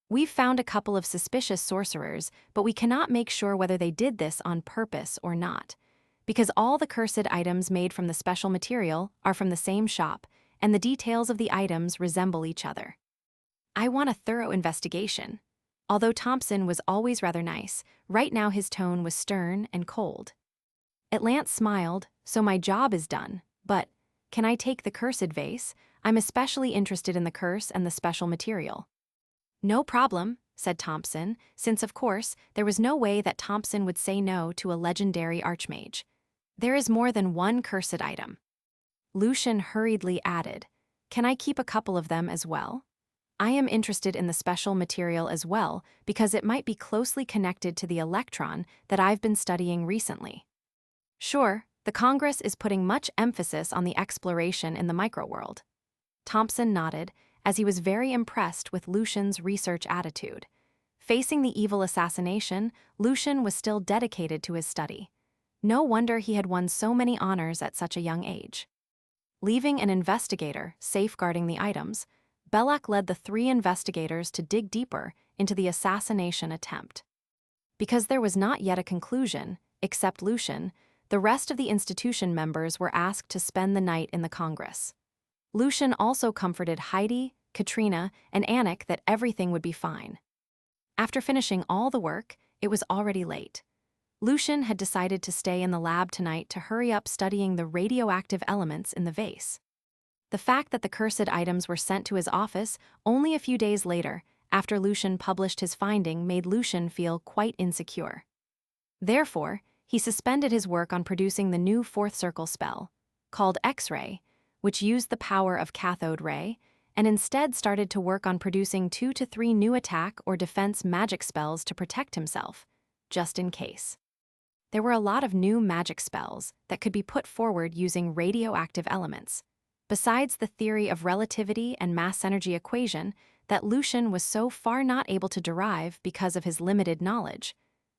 We've found a couple of suspicious sorcerers, but we cannot make sure whether they did this on purpose or not, because all the cursed items made from the special material are from the same shop, and the details of the items resemble each other. I want a thorough investigation. Although Thompson was always rather nice, right now his tone was stern and cold. Atlant smiled, so my job is done, but can I take the cursed vase? I'm especially interested in the curse and the special material. No problem, said Thompson, since of course there was no way that Thompson would say no to a legendary archmage. There is more than one cursed item. Lucian hurriedly added, Can I keep a couple of them as well? I am interested in the special material as well because it might be closely connected to the electron that I've been studying recently. Sure, the Congress is putting much emphasis on the exploration in the microworld. Thompson nodded, as he was very impressed with Lucian's research attitude. Facing the evil assassination, Lucian was still dedicated to his study. No wonder he had won so many honors at such a young age. Leaving an investigator safeguarding the items, Belak led the 3 investigators to dig deeper into the assassination attempt. Because there was not yet a conclusion, except Lucian, the rest of the institution members were asked to spend the night in the Congress. Lucian also comforted Heidi, Katrina, and Anik that everything would be fine. After finishing all the work, it was already late. Lucian had decided to stay in the lab tonight to hurry up studying the radioactive elements in the vase. The fact that the cursed items were sent to his office only a few days later, after Lucian published his finding, made Lucian feel quite insecure. Therefore, he suspended his work on producing the new 4th circle spell, called X-ray, which used the power of cathode ray, and instead started to work on producing 2 to 3 new attack or defense magic spells to protect himself, just in case. There were a lot of new magic spells that could be put forward using radioactive elements. Besides the theory of relativity and mass energy equation, that Lucian was so far not able to derive because of his limited knowledge.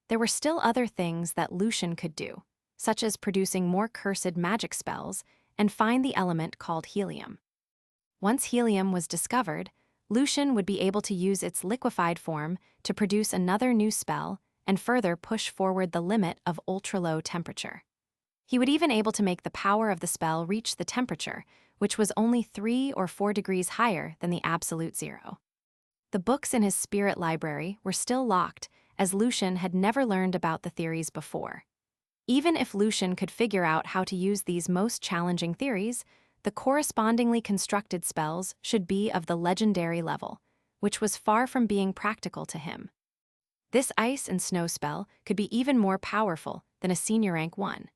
There were still other things that Lucian could do, such as producing more cursed magic spells and find the element called helium. Once helium was discovered, Lucian would be able to use its liquefied form to produce another new spell and further push forward the limit of ultra-low temperature. He would even able to make the power of the spell reach the temperature, which was only 3 or 4 degrees higher than the absolute zero. The books in his spirit library were still locked, as Lucian had never learned about the theories before. Even if Lucian could figure out how to use these most challenging theories, the correspondingly constructed spells should be of the legendary level, which was far from being practical to him. This ice and snow spell could be even more powerful than a senior rank 1.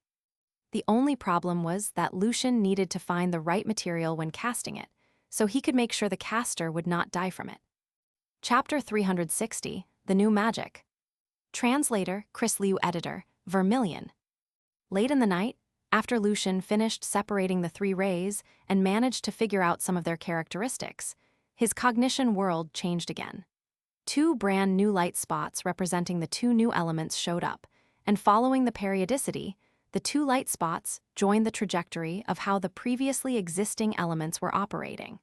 The only problem was that Lucian needed to find the right material when casting it, so he could make sure the caster would not die from it. Chapter 360, The New Magic. Translator, Chris Liu. Editor, Vermilion. Late in the night, after Lucian finished separating the 3 rays and managed to figure out some of their characteristics, his cognition world changed again. 2 brand new light spots representing the 2 new elements showed up, and following the periodicity, the 2 light spots joined the trajectory of how the previously existing elements were operating.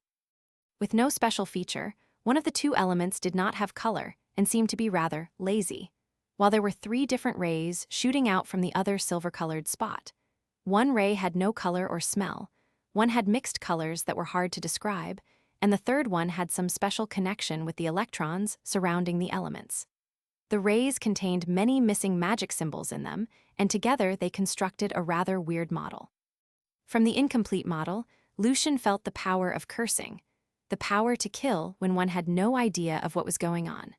With no special feature, one of the 2 elements did not have color and seemed to be rather lazy, while there were 3 different rays shooting out from the other silver-colored spot. One ray had no color or smell, one had mixed colors that were hard to describe, and the third one had some special connection with the electrons surrounding the elements. The rays contained many missing magic symbols in them, and together they constructed a rather weird model. From the incomplete model, Lucian felt the power of cursing, the power to kill when one had no idea of what was going on.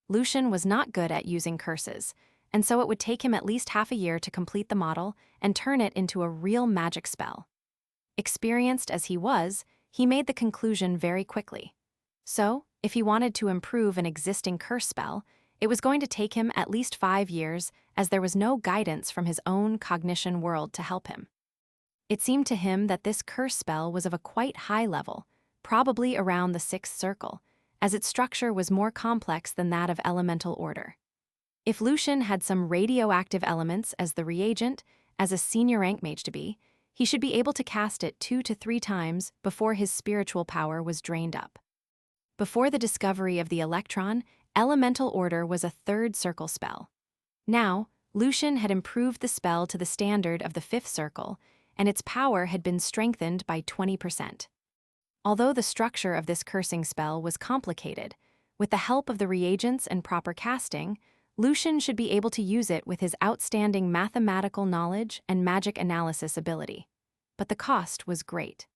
Lucian was not good at using curses, and so it would take him at least half a year to complete the model and turn it into a real magic spell. Experienced as he was, he made the conclusion very quickly. So, if he wanted to improve an existing curse spell, it was going to take him at least 5 years, as there was no guidance from his own cognition world to help him. It seemed to him that this curse spell was of a quite high level, probably around the 6th circle, as its structure was more complex than that of elemental order. If Lucian had some radioactive elements as the reagent, as a senior rank mage to be, he should be able to cast it 2 to 3 times before his spiritual power was drained up. Before the discovery of the electron, elemental order was a 3rd circle spell. Now, Lucian had improved the spell to the standard of the 5th circle, and its power had been strengthened by 20%. Although the structure of this cursing spell was complicated, with the help of the reagents and proper casting, Lucian should be able to use it with his outstanding mathematical knowledge and magic analysis ability. But the cost was great.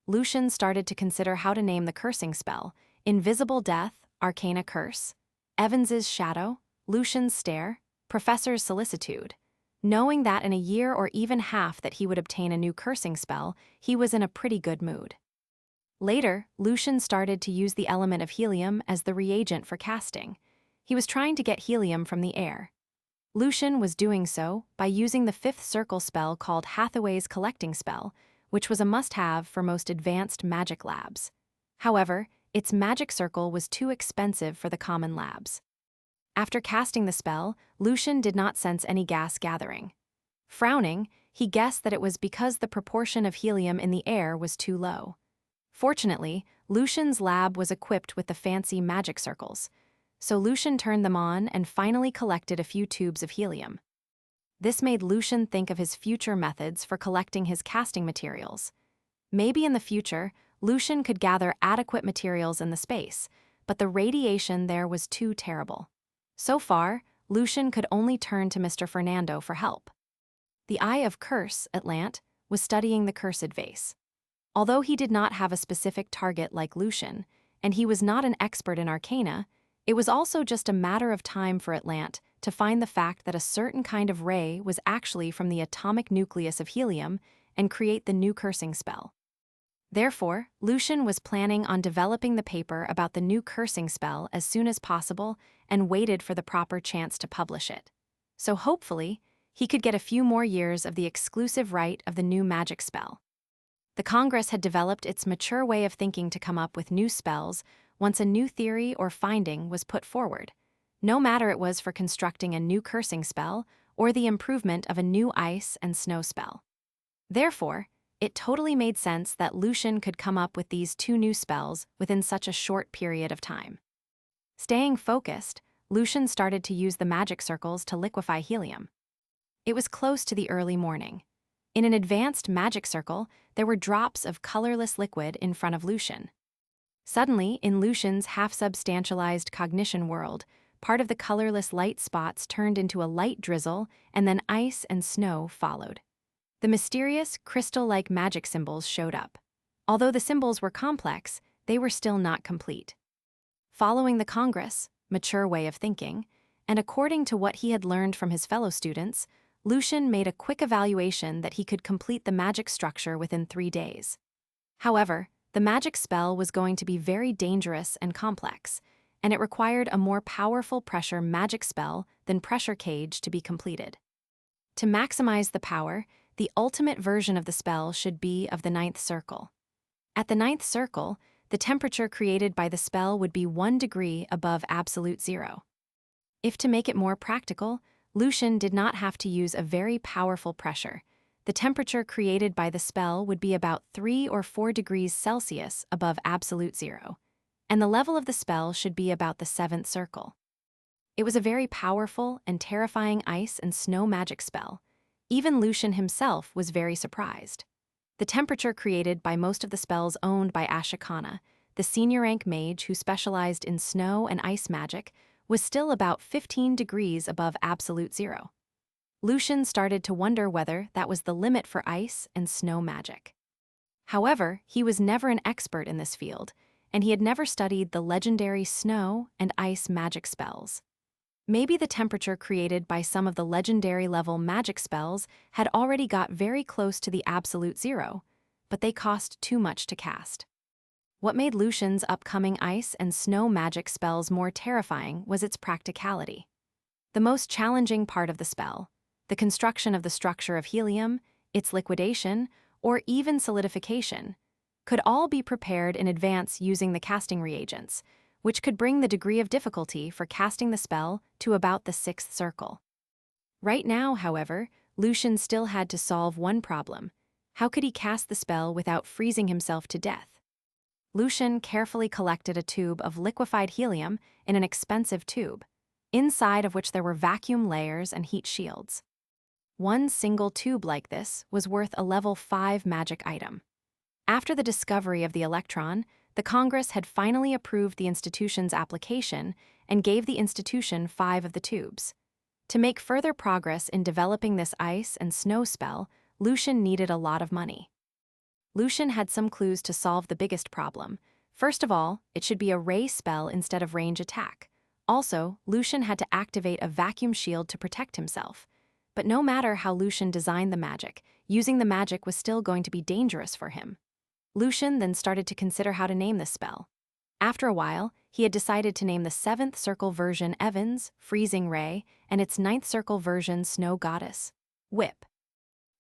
Lucian started to consider how to name the cursing spell: Invisible Death, Arcana Curse, Evans's Shadow, Lucian's Stare, Professor's Solicitude. Knowing that in a year or even half that he would obtain a new cursing spell, he was in a pretty good mood. Later, Lucian started to use the element of helium as the reagent for casting. He was trying to get helium from the air. Lucian was doing so by using the 5th circle spell called Hathaway's Collecting Spell, which was a must-have for most advanced magic labs. However, its magic circle was too expensive for the common labs. After casting the spell, Lucian did not sense any gas gathering. Frowning, he guessed that it was because the proportion of helium in the air was too low. Fortunately, Lucian's lab was equipped with the fancy magic circles, so Lucian turned them on and finally collected a few tubes of helium. This made Lucian think of his future methods for collecting his casting materials. Maybe in the future, Lucian could gather adequate materials in the space, but the radiation there was too terrible. So far, Lucian could only turn to Mr. Fernando for help. The Eye of Curse, Atlant, was studying the cursed vase. Although he did not have a specific target like Lucian, and he was not an expert in arcana, it was also just a matter of time for Atlant to find the fact that a certain kind of ray was actually from the atomic nucleus of helium and create the new cursing spell. Therefore, Lucian was planning on developing the paper about the new cursing spell as soon as possible and waited for the proper chance to publish it. So hopefully, he could get a few more years of the exclusive right of the new magic spell. The Congress had developed its mature way of thinking to come up with new spells once a new theory or finding was put forward, no matter it was for constructing a new cursing spell or the improvement of a new ice and snow spell. Therefore, it totally made sense that Lucian could come up with these two new spells within such a short period of time. Staying focused, Lucian started to use the magic circles to liquefy helium. It was close to the early morning. In an advanced magic circle, there were drops of colorless liquid in front of Lucian. Suddenly, in Lucian's half-substantialized cognition world, part of the colorless light spots turned into a light drizzle, and then ice and snow followed. The mysterious, crystal-like magic symbols showed up. Although the symbols were complex, they were still not complete. Following the Congress, mature way of thinking, and according to what he had learned from his fellow students, Lucian made a quick evaluation that he could complete the magic structure within 3 days. However, the magic spell was going to be very dangerous and complex, and it required a more powerful pressure magic spell than Pressure Cage to be completed. To maximize the power, the ultimate version of the spell should be of the 9th circle. At the 9th circle, the temperature created by the spell would be 1 degree above absolute zero. If to make it more practical, Lucian did not have to use a very powerful pressure. The temperature created by the spell would be about 3 or 4 degrees Celsius above absolute zero, and the level of the spell should be about the 7th circle. It was a very powerful and terrifying ice and snow magic spell. Even Lucian himself was very surprised. The temperature created by most of the spells owned by Ashokana, the senior rank mage who specialized in snow and ice magic, was still about 15 degrees above absolute zero. Lucian started to wonder whether that was the limit for ice and snow magic. However, he was never an expert in this field, and he had never studied the legendary snow and ice magic spells. Maybe the temperature created by some of the legendary level magic spells had already got very close to the absolute zero, but they cost too much to cast. What made Lucian's upcoming ice and snow magic spells more terrifying was its practicality. The most challenging part of the spell, the construction of the structure of helium, its liquidation, or even solidification, could all be prepared in advance using the casting reagents, which could bring the degree of difficulty for casting the spell to about the 6th circle. Right now, however, Lucian still had to solve one problem. How could he cast the spell without freezing himself to death? Lucian carefully collected a tube of liquefied helium in an expensive tube, inside of which there were vacuum layers and heat shields. One single tube like this was worth a level 5 magic item. After the discovery of the electron, the Congress had finally approved the institution's application and gave the institution 5 of the tubes. To make further progress in developing this ice and snow spell, Lucian needed a lot of money. Lucian had some clues to solve the biggest problem. First of all, it should be a ray spell instead of range attack. Also, Lucian had to activate a vacuum shield to protect himself. But no matter how Lucian designed the magic, using the magic was still going to be dangerous for him. Lucian then started to consider how to name this spell. After a while, he had decided to name the 7th circle version Evans, Freezing Ray, and its 9th circle version Snow Goddess, Whip.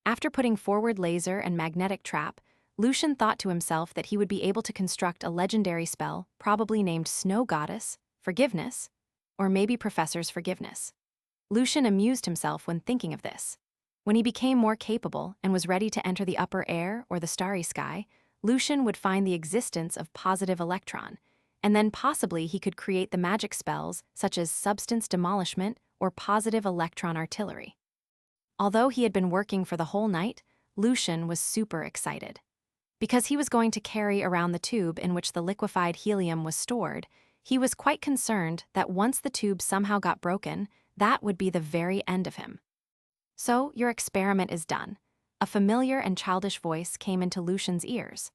After putting forward laser and magnetic trap, Lucian thought to himself that he would be able to construct a legendary spell, probably named Snow Goddess, Forgiveness, or maybe Professor's Forgiveness. Lucian amused himself when thinking of this. When he became more capable and was ready to enter the upper air or the starry sky, Lucian would find the existence of positive electron, and then possibly he could create the magic spells such as substance demolishment or positive electron artillery. Although he had been working for the whole night, Lucian was super excited. Because he was going to carry around the tube in which the liquefied helium was stored, he was quite concerned that once the tube somehow got broken, that would be the very end of him. "So, your experiment is done." A familiar and childish voice came into Lucian's ears.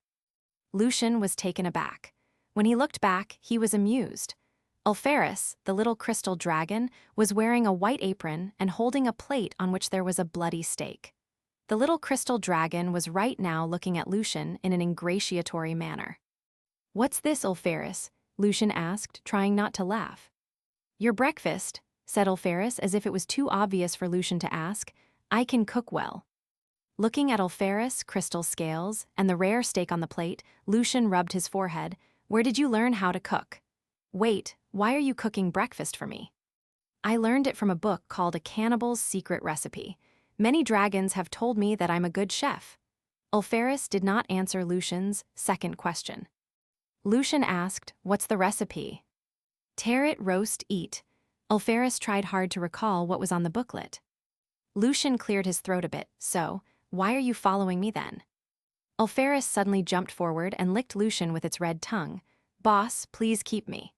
Lucian was taken aback. When he looked back, he was amused. Ulferis, the little crystal dragon, was wearing a white apron and holding a plate on which there was a bloody steak. The little crystal dragon was right now looking at Lucian in an ingratiatory manner. "What's this, Ulferis?" Lucian asked, trying not to laugh. "Your breakfast," said Ulferis as if it was too obvious for Lucian to ask. "I can cook well." Looking at Ulferis' crystal scales and the rare steak on the plate, Lucian rubbed his forehead. Where did you learn how to cook? Wait, why are you cooking breakfast for me? I learned it from a book called A Cannibal's Secret Recipe. Many dragons have told me that I'm a good chef. Ulferus did not answer Lucian's second question. Lucian asked, "What's the recipe?" Tear it, roast, eat. Ulferus tried hard to recall what was on the booklet. Lucian cleared his throat a bit. So, why are you following me then? Ulferus suddenly jumped forward and licked Lucian with its red tongue. Boss, please keep me.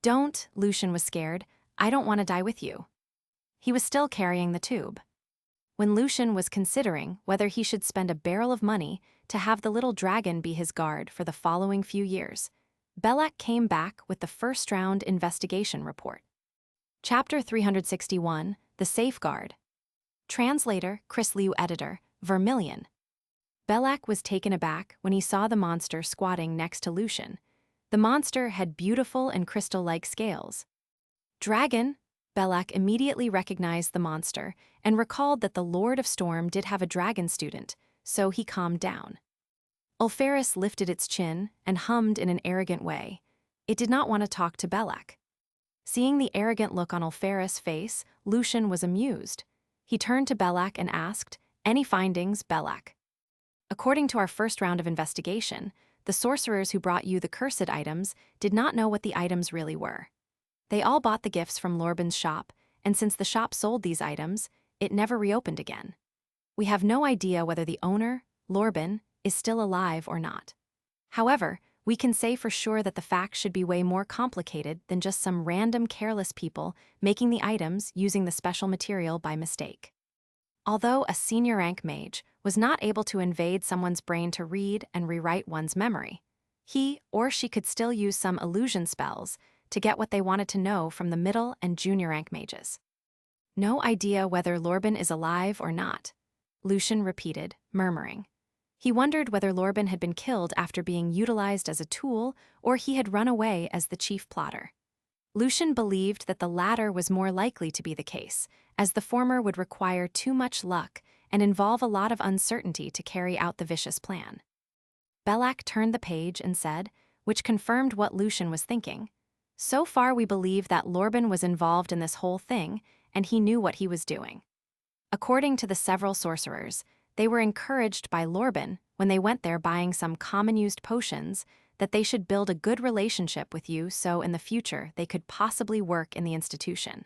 Don't, Lucian was scared. I don't want to die with you. He was still carrying the tube. When Lucian was considering whether he should spend a barrel of money to have the little dragon be his guard for the following few years, Belak came back with the first round investigation report. Chapter 361, The Safeguard. Translator, Chris Liu. Editor, Vermilion. Belak was taken aback when he saw the monster squatting next to Lucian. The monster had beautiful and crystal-like scales. Dragon! Belak immediately recognized the monster and recalled that the Lord of Storm did have a dragon student, so he calmed down. Ulferus lifted its chin and hummed in an arrogant way. It did not want to talk to Belak. Seeing the arrogant look on Ulferus' face, Lucian was amused. He turned to Belak and asked, "Any findings, Belak?" According to our first round of investigation, the sorcerers who brought you the cursed items did not know what the items really were. They all bought the gifts from Lorben's shop, and since the shop sold these items, it never reopened again. We have no idea whether the owner, Lorben, is still alive or not. However, we can say for sure that the facts should be way more complicated than just some random careless people making the items using the special material by mistake. Although a senior rank mage was not able to invade someone's brain to read and rewrite one's memory, he or she could still use some illusion spells to get what they wanted to know from the middle and junior rank mages. No idea whether Lorben is alive or not, Lucian repeated, murmuring. He wondered whether Lorben had been killed after being utilized as a tool or he had run away as the chief plotter. Lucian believed that the latter was more likely to be the case, as the former would require too much luck and involve a lot of uncertainty to carry out the vicious plan. Belak turned the page and said, which confirmed what Lucian was thinking. So far we believe that Lorben was involved in this whole thing, and he knew what he was doing. According to the several sorcerers, they were encouraged by Lorben, when they went there buying some common-used potions, that they should build a good relationship with you so in the future they could possibly work in the institution.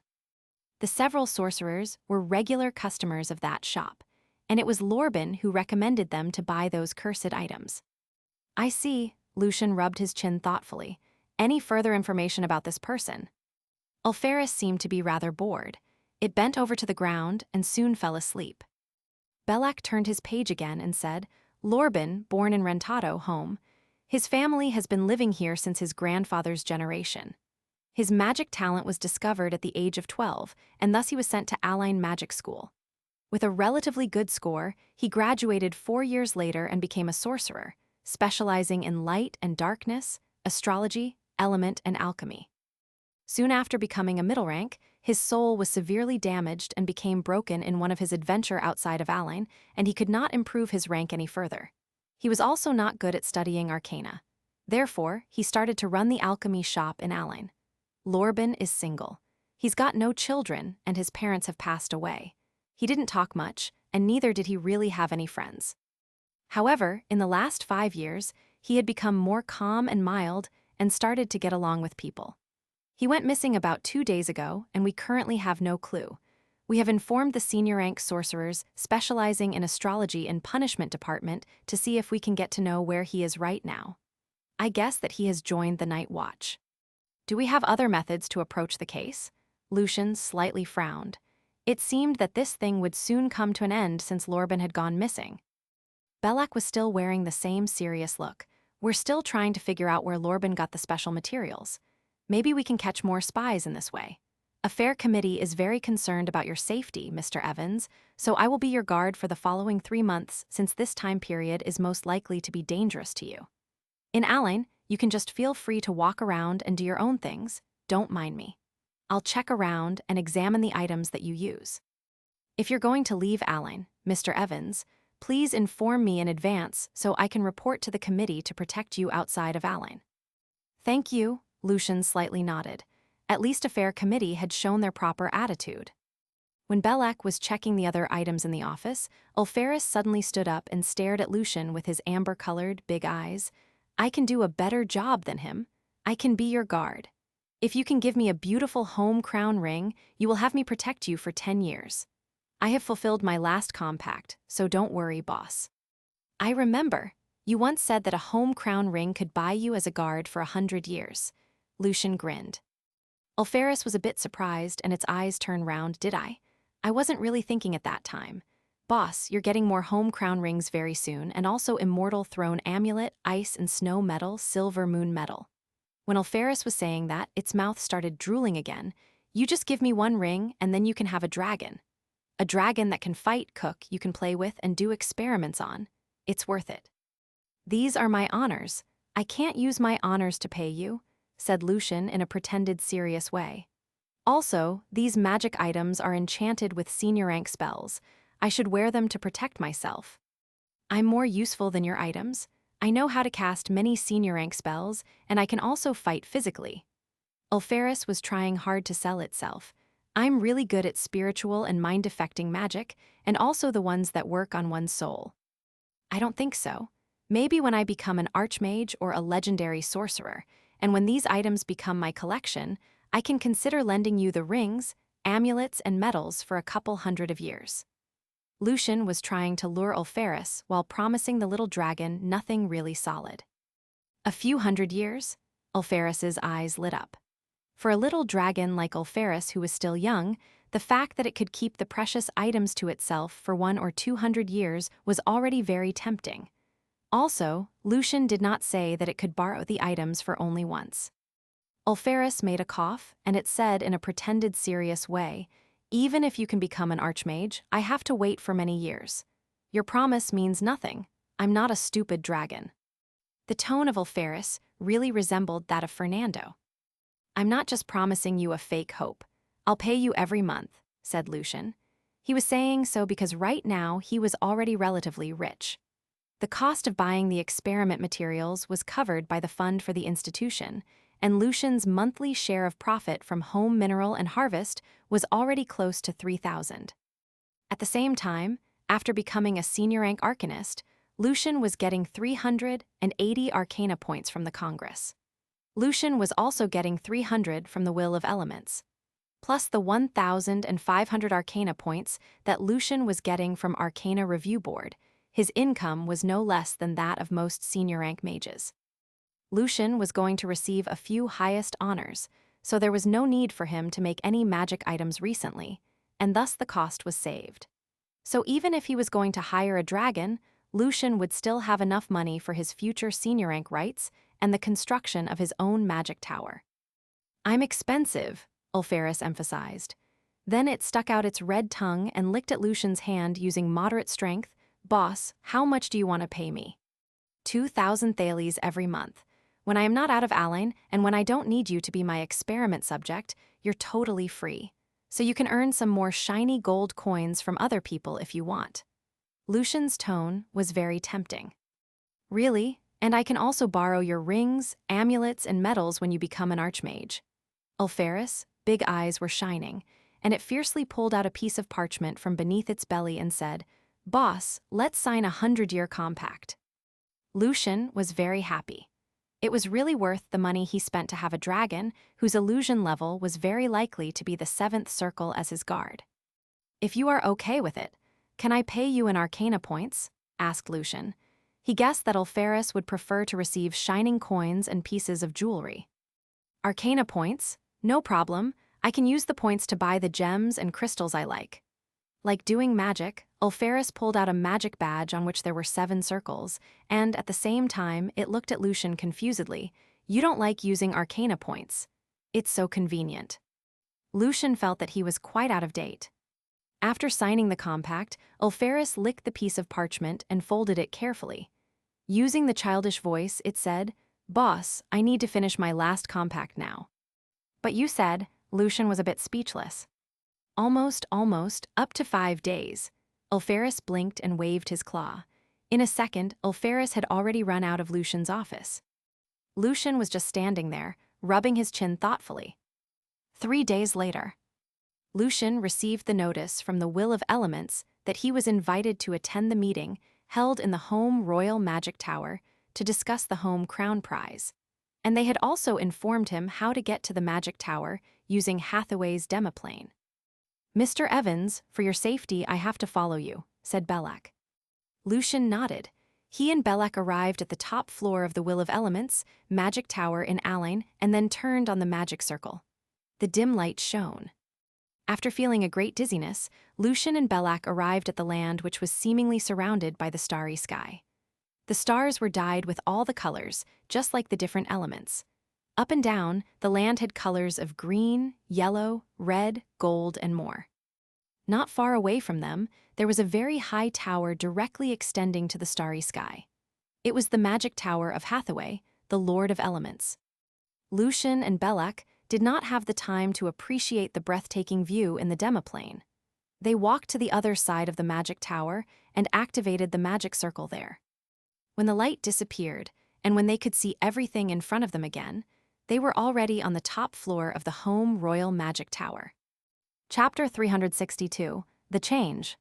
The several sorcerers were regular customers of that shop, and it was Lorben who recommended them to buy those cursed items. I see, Lucian rubbed his chin thoughtfully. Any further information about this person? Ulferus seemed to be rather bored. It bent over to the ground and soon fell asleep. Belak turned his page again and said, Lorben, born in Rentado, home. His family has been living here since his grandfather's generation. His magic talent was discovered at the age of 12, and thus he was sent to Align Magic School. With a relatively good score, he graduated 4 years later and became a sorcerer, specializing in light and darkness, astrology, element, and alchemy. Soon after becoming a middle rank, his soul was severely damaged and became broken in one of his adventure outside of Align, and he could not improve his rank any further. He was also not good at studying arcana. Therefore, he started to run the alchemy shop in Align. Lorben is single. He's got no children, and his parents have passed away. He didn't talk much, and neither did he really have any friends. However, in the last 5 years, he had become more calm and mild and started to get along with people. He went missing about 2 days ago, and we currently have no clue. We have informed the senior rank sorcerers specializing in astrology and punishment department to see if we can get to know where he is right now. I guess that he has joined the night watch. Do we have other methods to approach the case? Lucian slightly frowned. It seemed that this thing would soon come to an end since Lorben had gone missing. Belak was still wearing the same serious look. We're still trying to figure out where Lorben got the special materials. Maybe we can catch more spies in this way. A fair committee is very concerned about your safety, Mr. Evans, so I will be your guard for the following 3 months since this time period is most likely to be dangerous to you. In Align, you can just feel free to walk around and do your own things. Don't mind me. I'll check around and examine the items that you use. If you're going to leave Align, Mr. Evans, please inform me in advance so I can report to the committee to protect you outside of Align. Thank you, Lucian slightly nodded. At least a fair committee had shown their proper attitude. When Belek was checking the other items in the office, Ulferis suddenly stood up and stared at Lucian with his amber-colored, big eyes. I can do a better job than him. I can be your guard. If you can give me a beautiful home crown ring, you will have me protect you for 10 years. I have fulfilled my last compact, so don't worry, boss. I remember. You once said that a home crown ring could buy you as a guard for 100 years. Lucian grinned. Ulferis was a bit surprised and its eyes turned round. Did I? I wasn't really thinking at that time. Boss, you're getting more home crown rings very soon and also immortal throne amulet, ice and snow medal, silver moon medal. When Ulferis was saying that, its mouth started drooling again. You just give me one ring and then you can have a dragon. A dragon that can fight, cook, you can play with and do experiments on. It's worth it. These are my honors. I can't use my honors to pay you, said Lucian in a pretended serious way. Also, these magic items are enchanted with senior rank spells. I should wear them to protect myself. I'm more useful than your items. I know how to cast many senior rank spells, and I can also fight physically. Ulferis was trying hard to sell itself. I'm really good at spiritual and mind-affecting magic, and also the ones that work on one's soul. I don't think so. Maybe when I become an archmage or a legendary sorcerer, and when these items become my collection, I can consider lending you the rings, amulets, and medals for a couple hundred of years. Lucian was trying to lure Ulferis while promising the little dragon nothing really solid. A few hundred years? Ulferis's eyes lit up. For a little dragon like Ulferis who was still young, the fact that it could keep the precious items to itself for 100 or 200 years was already very tempting. Also, Lucian did not say that it could borrow the items for only once. Ulferis made a cough, and it said in a pretended serious way, even if you can become an archmage, I have to wait for many years. Your promise means nothing. I'm not a stupid dragon. The tone of Ulferis really resembled that of Fernando. I'm not just promising you a fake hope. I'll pay you every month, said Lucian. He was saying so because right now he was already relatively rich. The cost of buying the experiment materials was covered by the fund for the institution, and Lucian's monthly share of profit from home mineral and harvest was already close to 3,000. At the same time, after becoming a senior rank arcanist, Lucian was getting 380 arcana points from the Congress. Lucian was also getting 300 from the Will of Elements, plus the 1,500 arcana points that Lucian was getting from Arcana Review Board. His income was no less than that of most senior rank mages. Lucian was going to receive a few highest honors, so there was no need for him to make any magic items recently, and thus the cost was saved. So even if he was going to hire a dragon, Lucian would still have enough money for his future senior rank rights and the construction of his own magic tower. I'm expensive, Ulferis emphasized. Then it stuck out its red tongue and licked at Lucian's hand using moderate strength. Boss, how much do you want to pay me? 2,000 thales every month. When I am not out of Alain, and when I don't need you to be my experiment subject, you're totally free. So you can earn some more shiny gold coins from other people if you want. Lucian's tone was very tempting. Really? And I can also borrow your rings, amulets, and medals when you become an archmage. Ulferis' big eyes were shining, and it fiercely pulled out a piece of parchment from beneath its belly and said, Boss, let's sign a 100-year compact. Lucian was very happy. It was really worth the money he spent to have a dragon whose illusion level was very likely to be the 7th circle as his guard. If you are okay with it, can I pay you in arcana points? Asked Lucian. He guessed that Ulferis would prefer to receive shining coins and pieces of jewelry. Arcana points? No problem. I can use the points to buy the gems and crystals I like. Like doing magic, Ulferis pulled out a magic badge on which there were 7 circles, and at the same time it looked at Lucian confusedly. You don't like using arcana points. It's so convenient. Lucian felt that he was quite out of date. After signing the compact, Ulferis licked the piece of parchment and folded it carefully. Using the childish voice, it said, Boss, I need to finish my last compact now. But you said, Lucian was a bit speechless. Almost, up to 5 days. Ulferis blinked and waved his claw. In a second, Ulferis had already run out of Lucian's office. Lucian was just standing there, rubbing his chin thoughtfully. 3 days later, Lucian received the notice from the Will of Elements that he was invited to attend the meeting held in the home Royal Magic Tower to discuss the home crown prize, and they had also informed him how to get to the Magic Tower using Hathaway's demoplane. "Mr. Evans, for your safety I have to follow you," said Belak. Lucian nodded. He and Belak arrived at the top floor of the Will of Elements, Magic Tower in Alain, and then turned on the magic circle. The dim light shone. After feeling a great dizziness, Lucian and Belak arrived at the land which was seemingly surrounded by the starry sky. The stars were dyed with all the colors, just like the different elements. Up and down, the land had colors of green, yellow, red, gold, and more. Not far away from them, there was a very high tower directly extending to the starry sky. It was the Magic Tower of Hathaway, the Lord of Elements. Lucian and Belak did not have the time to appreciate the breathtaking view in the demoplane. They walked to the other side of the Magic Tower and activated the magic circle there. When the light disappeared, and when they could see everything in front of them again, they were already on the top floor of the home Royal Magic Tower. Chapter 362, The Change.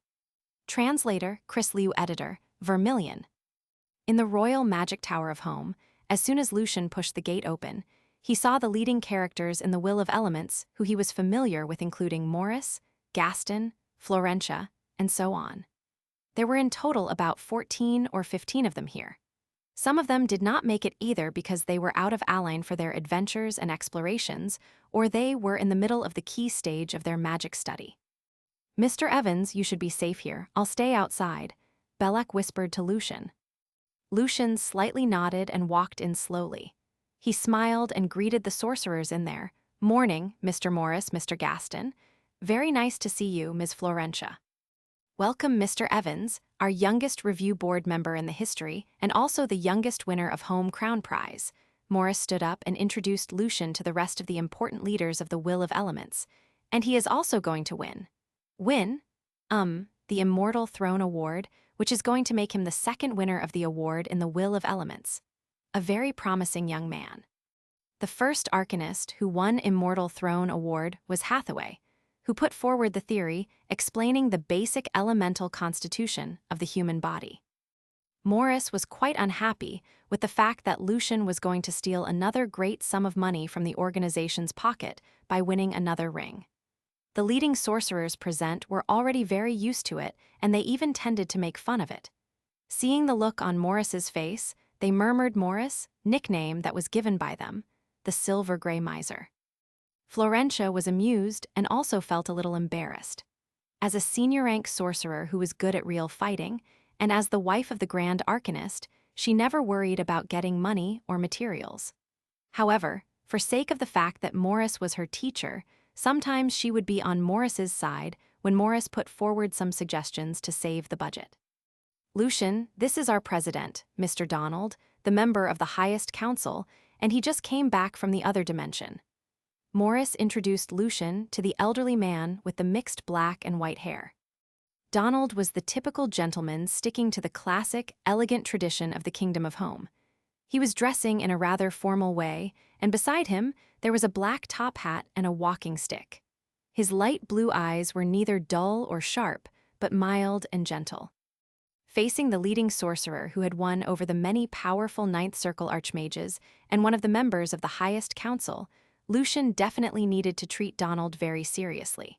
Translator, Chris Liu. Editor, Vermilion. In the Royal Magic Tower of Home, as soon as Lucian pushed the gate open, he saw the leading characters in the Will of Elements who he was familiar with, including Morris, Gaston, Florentia, and so on. There were in total about 14 or 15 of them here. Some of them did not make it either because they were out of Alain for their adventures and explorations, or they were in the middle of the key stage of their magic study. "Mr. Evans, you should be safe here. I'll stay outside," Belak whispered to Lucian. Lucian slightly nodded and walked in slowly. He smiled and greeted the sorcerers in there. "Morning, Mr. Morris, Mr. Gaston. Very nice to see you, Ms. Florentia." "Welcome, Mr. Evans, our youngest review board member in the history, and also the youngest winner of Home Crown Prize." Morris stood up and introduced Lucian to the rest of the important leaders of the Will of Elements. "And he is also going to win." "Win? The Immortal Throne Award, which is going to make him the second winner of the award in the Will of Elements. A very promising young man." The first arcanist who won Immortal Throne Award was Hathaway, who put forward the theory explaining the basic elemental constitution of the human body. Morris was quite unhappy with the fact that Lucian was going to steal another great sum of money from the organization's pocket by winning another ring. The leading sorcerers present were already very used to it, and they even tended to make fun of it. Seeing the look on Morris's face, they murmured Morris, nickname that was given by them, the Silver Grey Miser. Florentia was amused and also felt a little embarrassed. As a senior-rank sorcerer who was good at real fighting, and as the wife of the Grand Arcanist, she never worried about getting money or materials. However, for sake of the fact that Morris was her teacher, sometimes she would be on Morris's side when Morris put forward some suggestions to save the budget. "Lucian, this is our president, Mr. Donald, the member of the highest council, and he just came back from the other dimension." Morris introduced Lucian to the elderly man with the mixed black and white hair. Donald was the typical gentleman sticking to the classic, elegant tradition of the Kingdom of Home. He was dressing in a rather formal way, and beside him there was a black top hat and a walking stick. His light blue eyes were neither dull or sharp, but mild and gentle. Facing the leading sorcerer who had won over the many powerful Ninth Circle Archmages and one of the members of the highest council, Lucian definitely needed to treat Donald very seriously.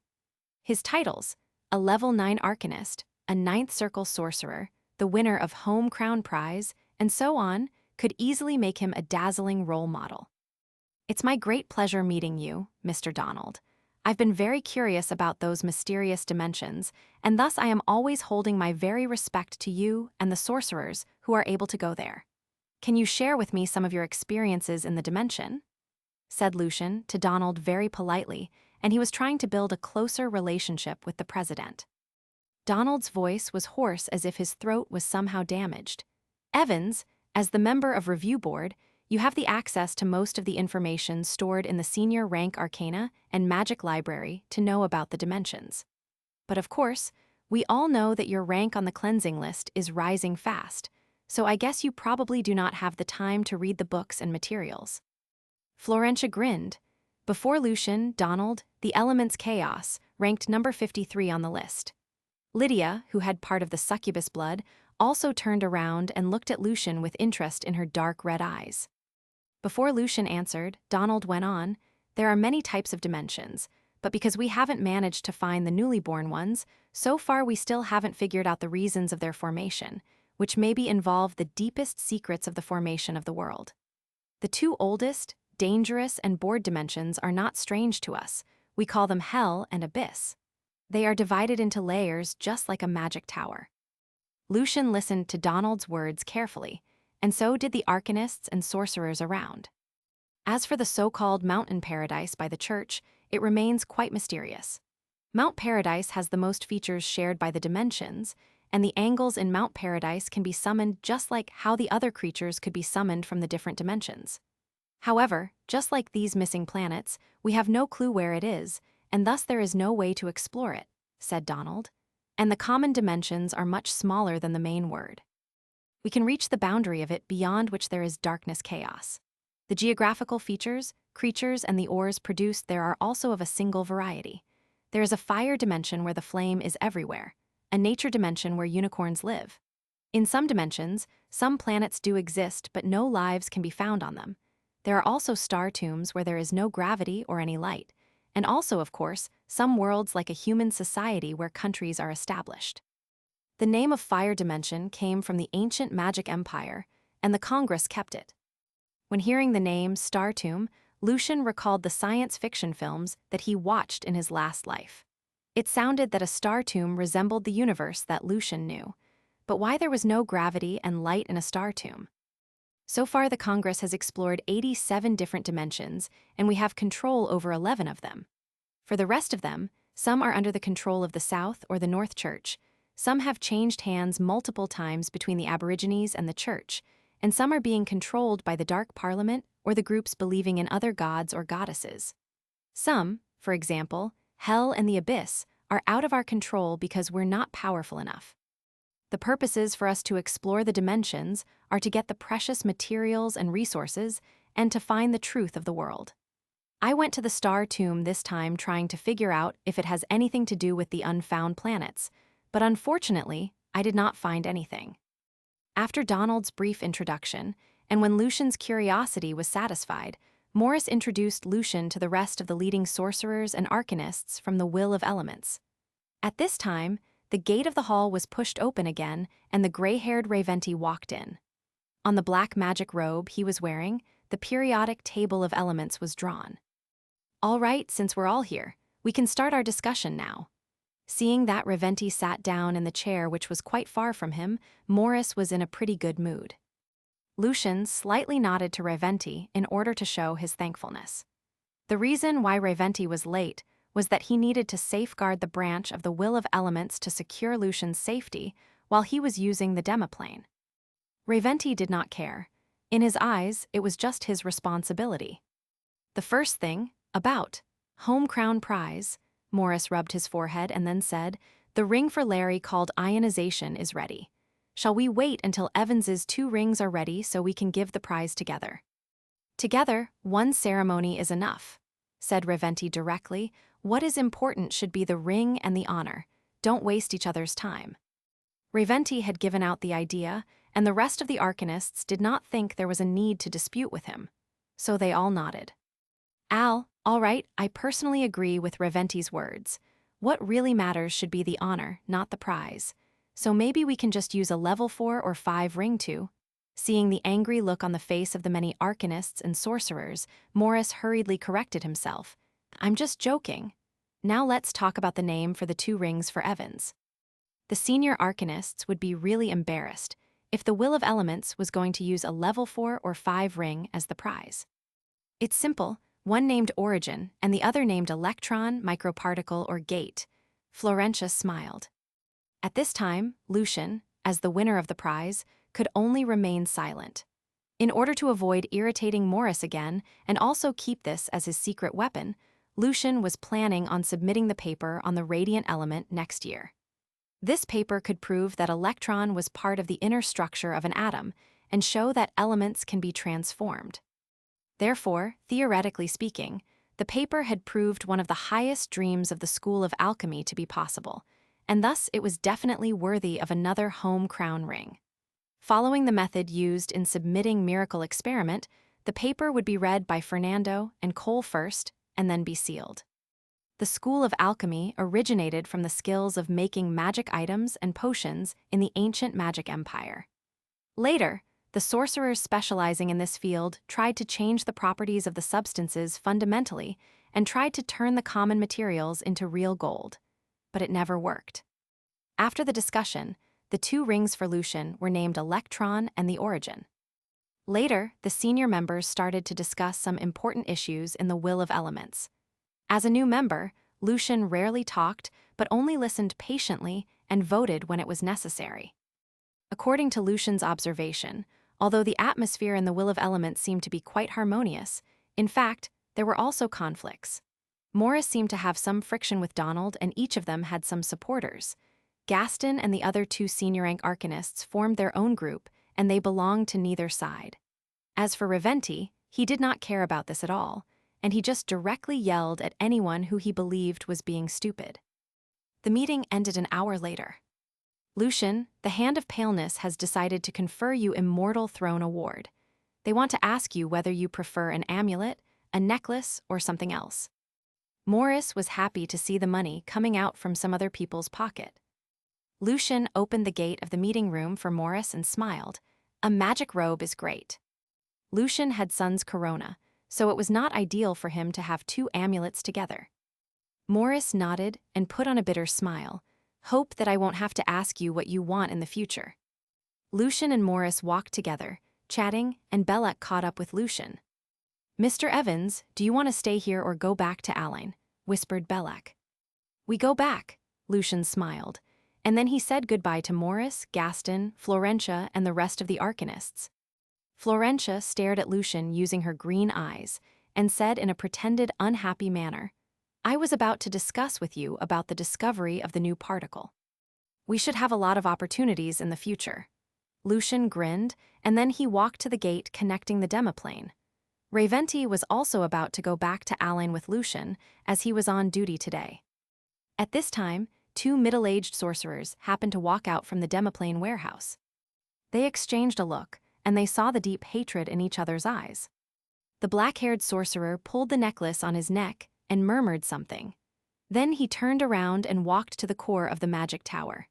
His titles, a level 9 arcanist, a Ninth Circle sorcerer, the winner of Home Crown Prize, and so on, could easily make him a dazzling role model. "It's my great pleasure meeting you, Mr. Donald. I've been very curious about those mysterious dimensions, and thus I am always holding my very respect to you and the sorcerers who are able to go there. Can you share with me some of your experiences in the dimension?" said Lucian to Donald very politely, and he was trying to build a closer relationship with the president. Donald's voice was hoarse as if his throat was somehow damaged. "Evans, as the member of Review Board, you have the access to most of the information stored in the Senior Rank Arcana and Magic Library to know about the dimensions. But of course, we all know that your rank on the cleansing list is rising fast, so I guess you probably do not have the time to read the books and materials. Florentia grinned. Before Lucian, Donald, the Elements Chaos, ranked number 53 on the list. Lydia, who had part of the succubus blood, also turned around and looked at Lucian with interest in her dark red eyes. Before Lucian answered, Donald went on, "There are many types of dimensions, but because we haven't managed to find the newly born ones, so far we still haven't figured out the reasons of their formation, which maybe involve the deepest secrets of the formation of the world. The two oldest, dangerous, and bored dimensions are not strange to us. We call them Hell and Abyss. They are divided into layers just like a magic tower." Lucian listened to Donald's words carefully, and so did the arcanists and sorcerers around. As for the so-called mountain paradise by the church, it remains quite mysterious. Mount Paradise has the most features shared by the dimensions, and the angles in Mount Paradise can be summoned just like how the other creatures could be summoned from the different dimensions. However, just like these missing planets, we have no clue where it is, and thus there is no way to explore it, said Donald. And the common dimensions are much smaller than the main word. We can reach the boundary of it beyond which there is darkness chaos. The geographical features, creatures, and the ores produced there are also of a single variety. There is a fire dimension where the flame is everywhere, a nature dimension where unicorns live. In some dimensions, some planets do exist but no lives can be found on them. There are also star tombs where there is no gravity or any light, and also, of course, some worlds like a human society where countries are established. The name of Fire Dimension came from the ancient magic empire, and the Congress kept it. When hearing the name Star Tomb, Lucian recalled the science fiction films that he watched in his last life. It sounded that a star tomb resembled the universe that Lucian knew, but why there was no gravity and light in a star tomb? So far, the Congress has explored 87 different dimensions, and we have control over 11 of them. For the rest of them, some are under the control of the South or the North Church, some have changed hands multiple times between the Aborigines and the Church, and some are being controlled by the Dark Parliament or the groups believing in other gods or goddesses. Some, for example, Hell and the Abyss, are out of our control because we're not powerful enough. The purposes for us to explore the dimensions are to get the precious materials and resources and to find the truth of the world. I went to the Star Tomb this time trying to figure out if it has anything to do with the unfound planets, but unfortunately, I did not find anything. After Donald's brief introduction, and when Lucian's curiosity was satisfied, Morris introduced Lucian to the rest of the leading sorcerers and arcanists from the Will of Elements. At this time, the gate of the hall was pushed open again, and the gray-haired Raventi walked in. On the black magic robe he was wearing, the periodic table of elements was drawn. "All right, since we're all here, we can start our discussion now." Seeing that Raventi sat down in the chair which was quite far from him, Morris was in a pretty good mood. Lucian slightly nodded to Raventi in order to show his thankfulness. The reason why Raventi was late was that he needed to safeguard the branch of the Will of Elements to secure Lucian's safety while he was using the demoplane. Raventi did not care. In his eyes, it was just his responsibility. "The first thing, about home crown prize," Morris rubbed his forehead and then said, "The ring for Larry called Ionization is ready. Shall we wait until Evans's 2 rings are ready so we can give the prize together?" "Together, one ceremony is enough," said Raventi directly. "What is important should be the ring and the honor. Don't waste each other's time." Raventi had given out the idea, and the rest of the arcanists did not think there was a need to dispute with him. So they all nodded. All right, I personally agree with Raventi's words. What really matters should be the honor, not the prize. So maybe we can just use a level 4 or 5 ring too." Seeing the angry look on the face of the many arcanists and sorcerers, Morris hurriedly corrected himself. "I'm just joking. Now let's talk about the name for the 2 rings for Evans." The senior arcanists would be really embarrassed if the Will of Elements was going to use a level 4 or 5 ring as the prize. "It's simple. One named Origin, and the other named Electron, Microparticle, or Gate." Florentia smiled. At this time, Lucian, as the winner of the prize, could only remain silent. In order to avoid irritating Morris again, and also keep this as his secret weapon, Lucian was planning on submitting the paper on the Radiant Element next year. This paper could prove that electron was part of the inner structure of an atom and show that elements can be transformed. Therefore, theoretically speaking, the paper had proved one of the highest dreams of the School of Alchemy to be possible, and thus it was definitely worthy of another home crown ring. Following the method used in submitting Miracle Experiment, the paper would be read by Fernando and Cole first, and then be sealed. The School of Alchemy originated from the skills of making magic items and potions in the ancient magic empire. Later, the sorcerers specializing in this field tried to change the properties of the substances fundamentally and tried to turn the common materials into real gold. But it never worked. After the discussion, the two rings for Lucian were named Electron and the Origin. Later, the senior members started to discuss some important issues in the Will of Elements. As a new member, Lucian rarely talked but only listened patiently and voted when it was necessary. According to Lucian's observation, although the atmosphere in the Will of Elements seemed to be quite harmonious, in fact, there were also conflicts. Morris seemed to have some friction with Donald, and each of them had some supporters. Gaston and the other two senior-rank arcanists formed their own group, and they belonged to neither side. As for Reventi, he did not care about this at all, and he just directly yelled at anyone who he believed was being stupid. The meeting ended an hour later. Lucian, the Hand of Paleness has decided to confer you Immortal Throne Award. They want to ask you whether you prefer an amulet, a necklace, or something else. Morris was happy to see the money coming out from some other people's pocket. Lucian opened the gate of the meeting room for Morris and smiled. A magic robe is great. Lucian had Sun's corona, so it was not ideal for him to have two amulets together. Morris nodded and put on a bitter smile. Hope that I won't have to ask you what you want in the future. Lucian and Morris walked together, chatting, and Belloc caught up with Lucian. Mr. Evans, do you want to stay here or go back to Aline? Whispered Belloc. We go back, Lucian smiled, and then he said goodbye to Morris, Gaston, Florentia, and the rest of the arcanists. Florentia stared at Lucian using her green eyes and said in a pretended unhappy manner, I was about to discuss with you about the discovery of the new particle. We should have a lot of opportunities in the future. Lucian grinned, and then he walked to the gate connecting the demoplane. Reventi was also about to go back to Aline with Lucian, as he was on duty today. At this time, two middle-aged sorcerers happened to walk out from the demoplane warehouse. They exchanged a look, and they saw the deep hatred in each other's eyes. The black-haired sorcerer pulled the necklace on his neck and murmured something. Then he turned around and walked to the core of the magic tower.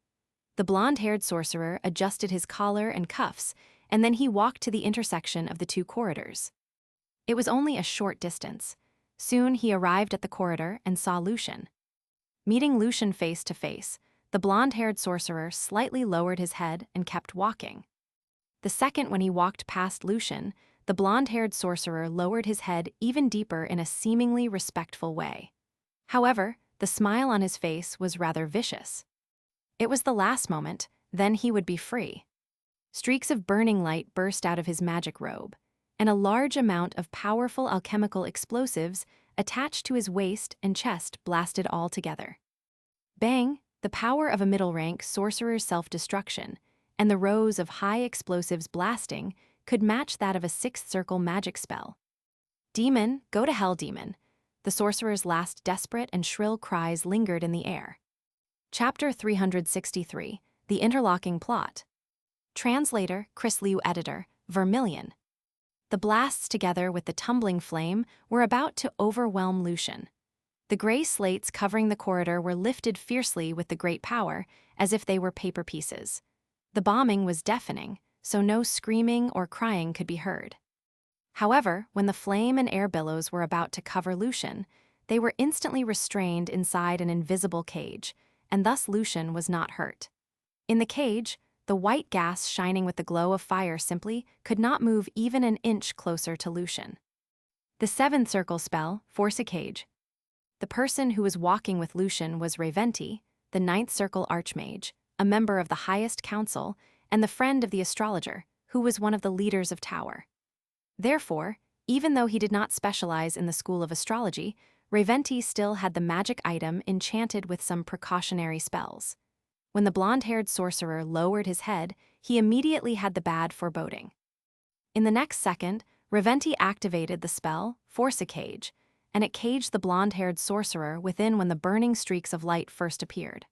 The blonde-haired sorcerer adjusted his collar and cuffs, and then he walked to the intersection of the two corridors. It was only a short distance. Soon he arrived at the corridor and saw Lucian. Meeting Lucian face to face, the blonde-haired sorcerer slightly lowered his head and kept walking. The second when he walked past Lucian, the blonde-haired sorcerer lowered his head even deeper in a seemingly respectful way. However, the smile on his face was rather vicious. It was the last moment, then he would be free. Streaks of burning light burst out of his magic robe, and a large amount of powerful alchemical explosives attached to his waist and chest blasted all together. Bang! The power of a middle-rank sorcerer's self-destruction, and the rows of high explosives blasting could match that of a sixth-circle magic spell. Demon, go to hell, demon! The sorcerer's last desperate and shrill cries lingered in the air. Chapter 363, The Interlocking Plot. Translator, Chris Liu. Editor, Vermilion. The blasts together with the tumbling flame were about to overwhelm Lucian. The gray slates covering the corridor were lifted fiercely with the great power, as if they were paper pieces. The bombing was deafening, so no screaming or crying could be heard. However, when the flame and air billows were about to cover Lucian, they were instantly restrained inside an invisible cage, and thus Lucian was not hurt. In the cage, the white gas shining with the glow of fire simply could not move even an inch closer to Lucian. The seventh circle spell, Force a Cage. The person who was walking with Lucian was Reventi, the ninth circle archmage, a member of the highest council, and the friend of the astrologer, who was one of the leaders of Tower. Therefore, even though he did not specialize in the school of astrology, Reventi still had the magic item enchanted with some precautionary spells. When the blonde-haired sorcerer lowered his head, he immediately had the bad foreboding. In the next second, Reventi activated the spell, Force a Cage, and it caged the blonde-haired sorcerer within when the burning streaks of light first appeared.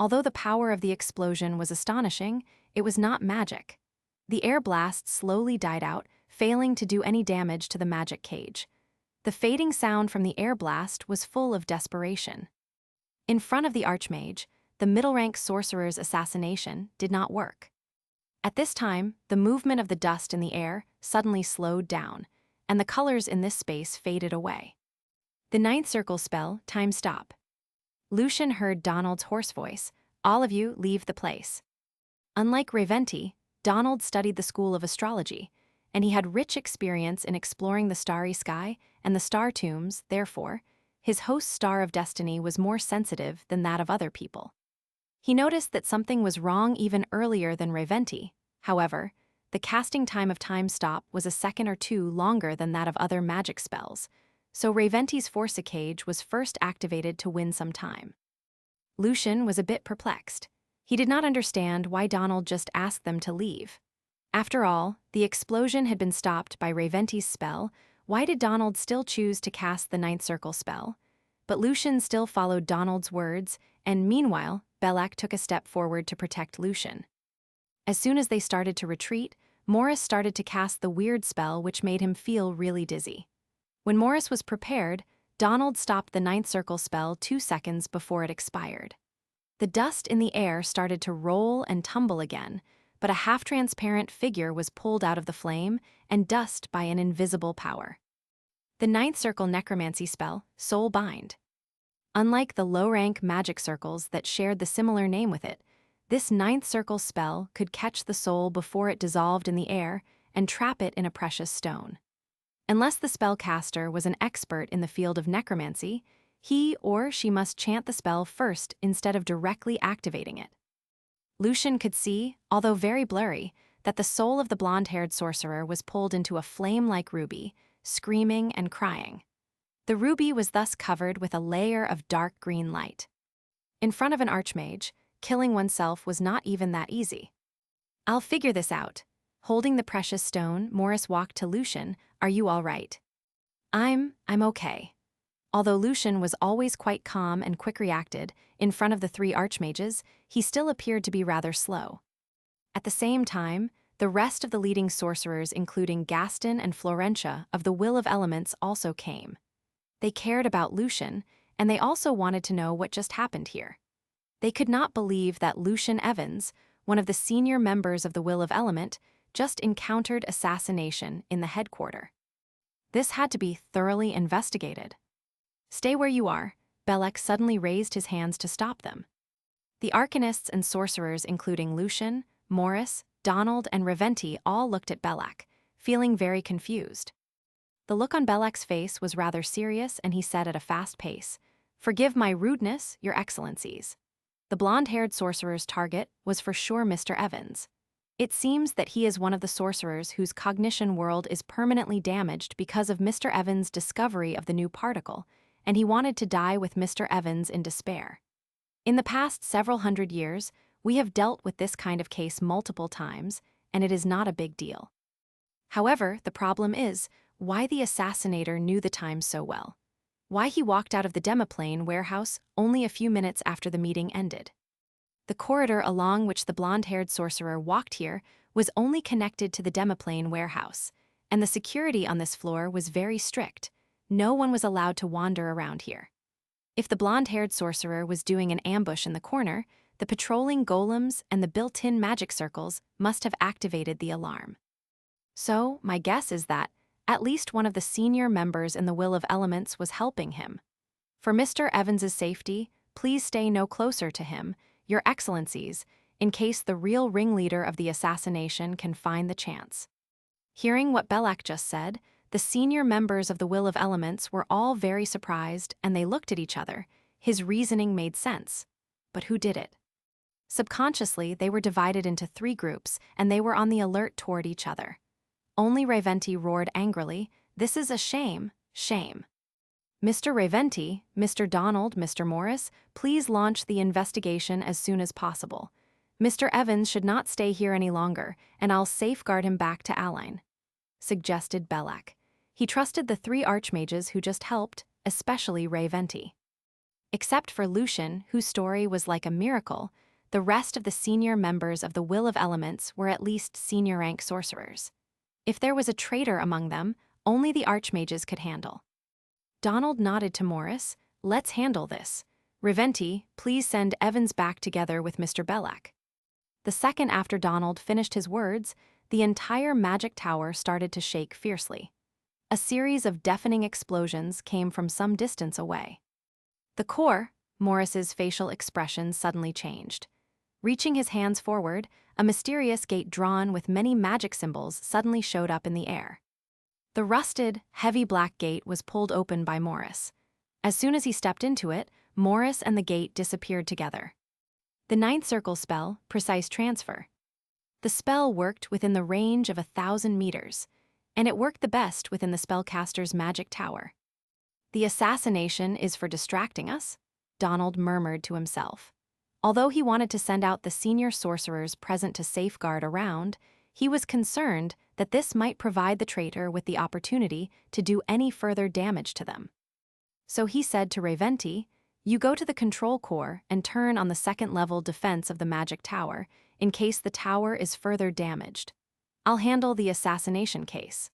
Although the power of the explosion was astonishing, it was not magic. The air blast slowly died out, failing to do any damage to the magic cage. The fading sound from the air blast was full of desperation. In front of the Archmage, the middle-rank sorcerer's assassination did not work. At this time, the movement of the dust in the air suddenly slowed down, and the colors in this space faded away. The ninth circle spell, Time Stop. Lucian heard Donald's hoarse voice, "All of you leave the place." Unlike Reventi, Donald studied the school of astrology, and he had rich experience in exploring the starry sky and the star tombs. Therefore, his host's star of destiny was more sensitive than that of other people. He noticed that something was wrong even earlier than Reventi. However, the casting time of Time Stop was a second or two longer than that of other magic spells, so Reventi's Force a Cage was first activated to win some time. Lucian was a bit perplexed. He did not understand why Donald just asked them to leave. After all, the explosion had been stopped by Reventi's spell. Why did Donald still choose to cast the ninth circle spell? But Lucian still followed Donald's words, and meanwhile, Belak took a step forward to protect Lucian. As soon as they started to retreat, Morris started to cast the weird spell which made him feel really dizzy. When Morris was prepared, Donald stopped the ninth circle spell 2 seconds before it expired. The dust in the air started to roll and tumble again, but a half-transparent figure was pulled out of the flame and dust by an invisible power. The ninth circle necromancy spell, Soul Bind. Unlike the low-rank magic circles that shared the similar name with it, this ninth circle spell could catch the soul before it dissolved in the air and trap it in a precious stone. Unless the spellcaster was an expert in the field of necromancy, he or she must chant the spell first instead of directly activating it. Lucian could see, although very blurry, that the soul of the blonde-haired sorcerer was pulled into a flame-like ruby, screaming and crying. The ruby was thus covered with a layer of dark green light. In front of an archmage, killing oneself was not even that easy. "I'll figure this out." Holding the precious stone, Morris walked to Lucian. "Are you all right?" I'm okay." Although Lucian was always quite calm and quick-reacted, in front of the 3 archmages, he still appeared to be rather slow. At the same time, the rest of the leading sorcerers, including Gaston and Florentia of the Will of Elements, also came. They cared about Lucian, and they also wanted to know what just happened here. They could not believe that Lucian Evans, one of the senior members of the Will of Element, just encountered assassination in the headquarters. This had to be thoroughly investigated. "Stay where you are." Belek suddenly raised his hands to stop them. The arcanists and sorcerers, including Lucian, Morris, Donald, and Reventi, all looked at Belek, feeling very confused. The look on Belek's face was rather serious, and he said at a fast pace, "Forgive my rudeness, your excellencies." The blonde-haired sorcerer's target was for sure Mr. Evans. It seems that he is one of the sorcerers whose cognition world is permanently damaged because of Mr. Evans' discovery of the new particle, and he wanted to die with Mr. Evans in despair. In the past several hundred years, we have dealt with this kind of case multiple times, and it is not a big deal. However, the problem is why the assassinator knew the time so well. Why he walked out of the Demiplane warehouse only a few minutes after the meeting ended. The corridor along which the blonde-haired sorcerer walked here was only connected to the Demiplane warehouse, and the security on this floor was very strict. No one was allowed to wander around here. If the blonde-haired sorcerer was doing an ambush in the corner, the patrolling golems and the built-in magic circles must have activated the alarm. So, my guess is that at least one of the senior members in the Will of Elements was helping him. For Mr. Evans's safety, please stay no closer to him, your excellencies, in case the real ringleader of the assassination can find the chance. Hearing what Belak just said, the senior members of the Will of Elements were all very surprised, and they looked at each other. His reasoning made sense. But who did it? Subconsciously, they were divided into 3 groups, and they were on the alert toward each other. Only Reventi roared angrily, "This is a shame, shame." Mr. Raventi, Mr. Donald, Mr. Morris, please launch the investigation as soon as possible. Mr. Evans should not stay here any longer, and I'll safeguard him back to Aline," suggested Belak. He trusted the three archmages who just helped, especially Raventi. Except for Lucian, whose story was like a miracle, the rest of the senior members of the Will of Elements were at least senior-rank sorcerers. If there was a traitor among them, only the archmages could handle. Donald nodded to Morris. "Let's handle this. Raventi, please send Evans back together with Mr. Belak." The second after Donald finished his words, the entire magic tower started to shake fiercely. A series of deafening explosions came from some distance away. The core, Morris's facial expression suddenly changed. Reaching his hands forward, a mysterious gate drawn with many magic symbols suddenly showed up in the air. The rusted, heavy black gate was pulled open by Morris. As soon as he stepped into it, Morris and the gate disappeared together. The ninth circle spell, Precise Transfer. The spell worked within the range of 1,000 meters, and it worked the best within the spellcaster's magic tower. "The assassination is for distracting us," Donald murmured to himself. Although he wanted to send out the senior sorcerers present to safeguard around, he was concerned that this might provide the traitor with the opportunity to do any further damage to them. So he said to Raventi, "You go to the control core and turn on the second-level defense of the magic tower in case the tower is further damaged. I'll handle the assassination case."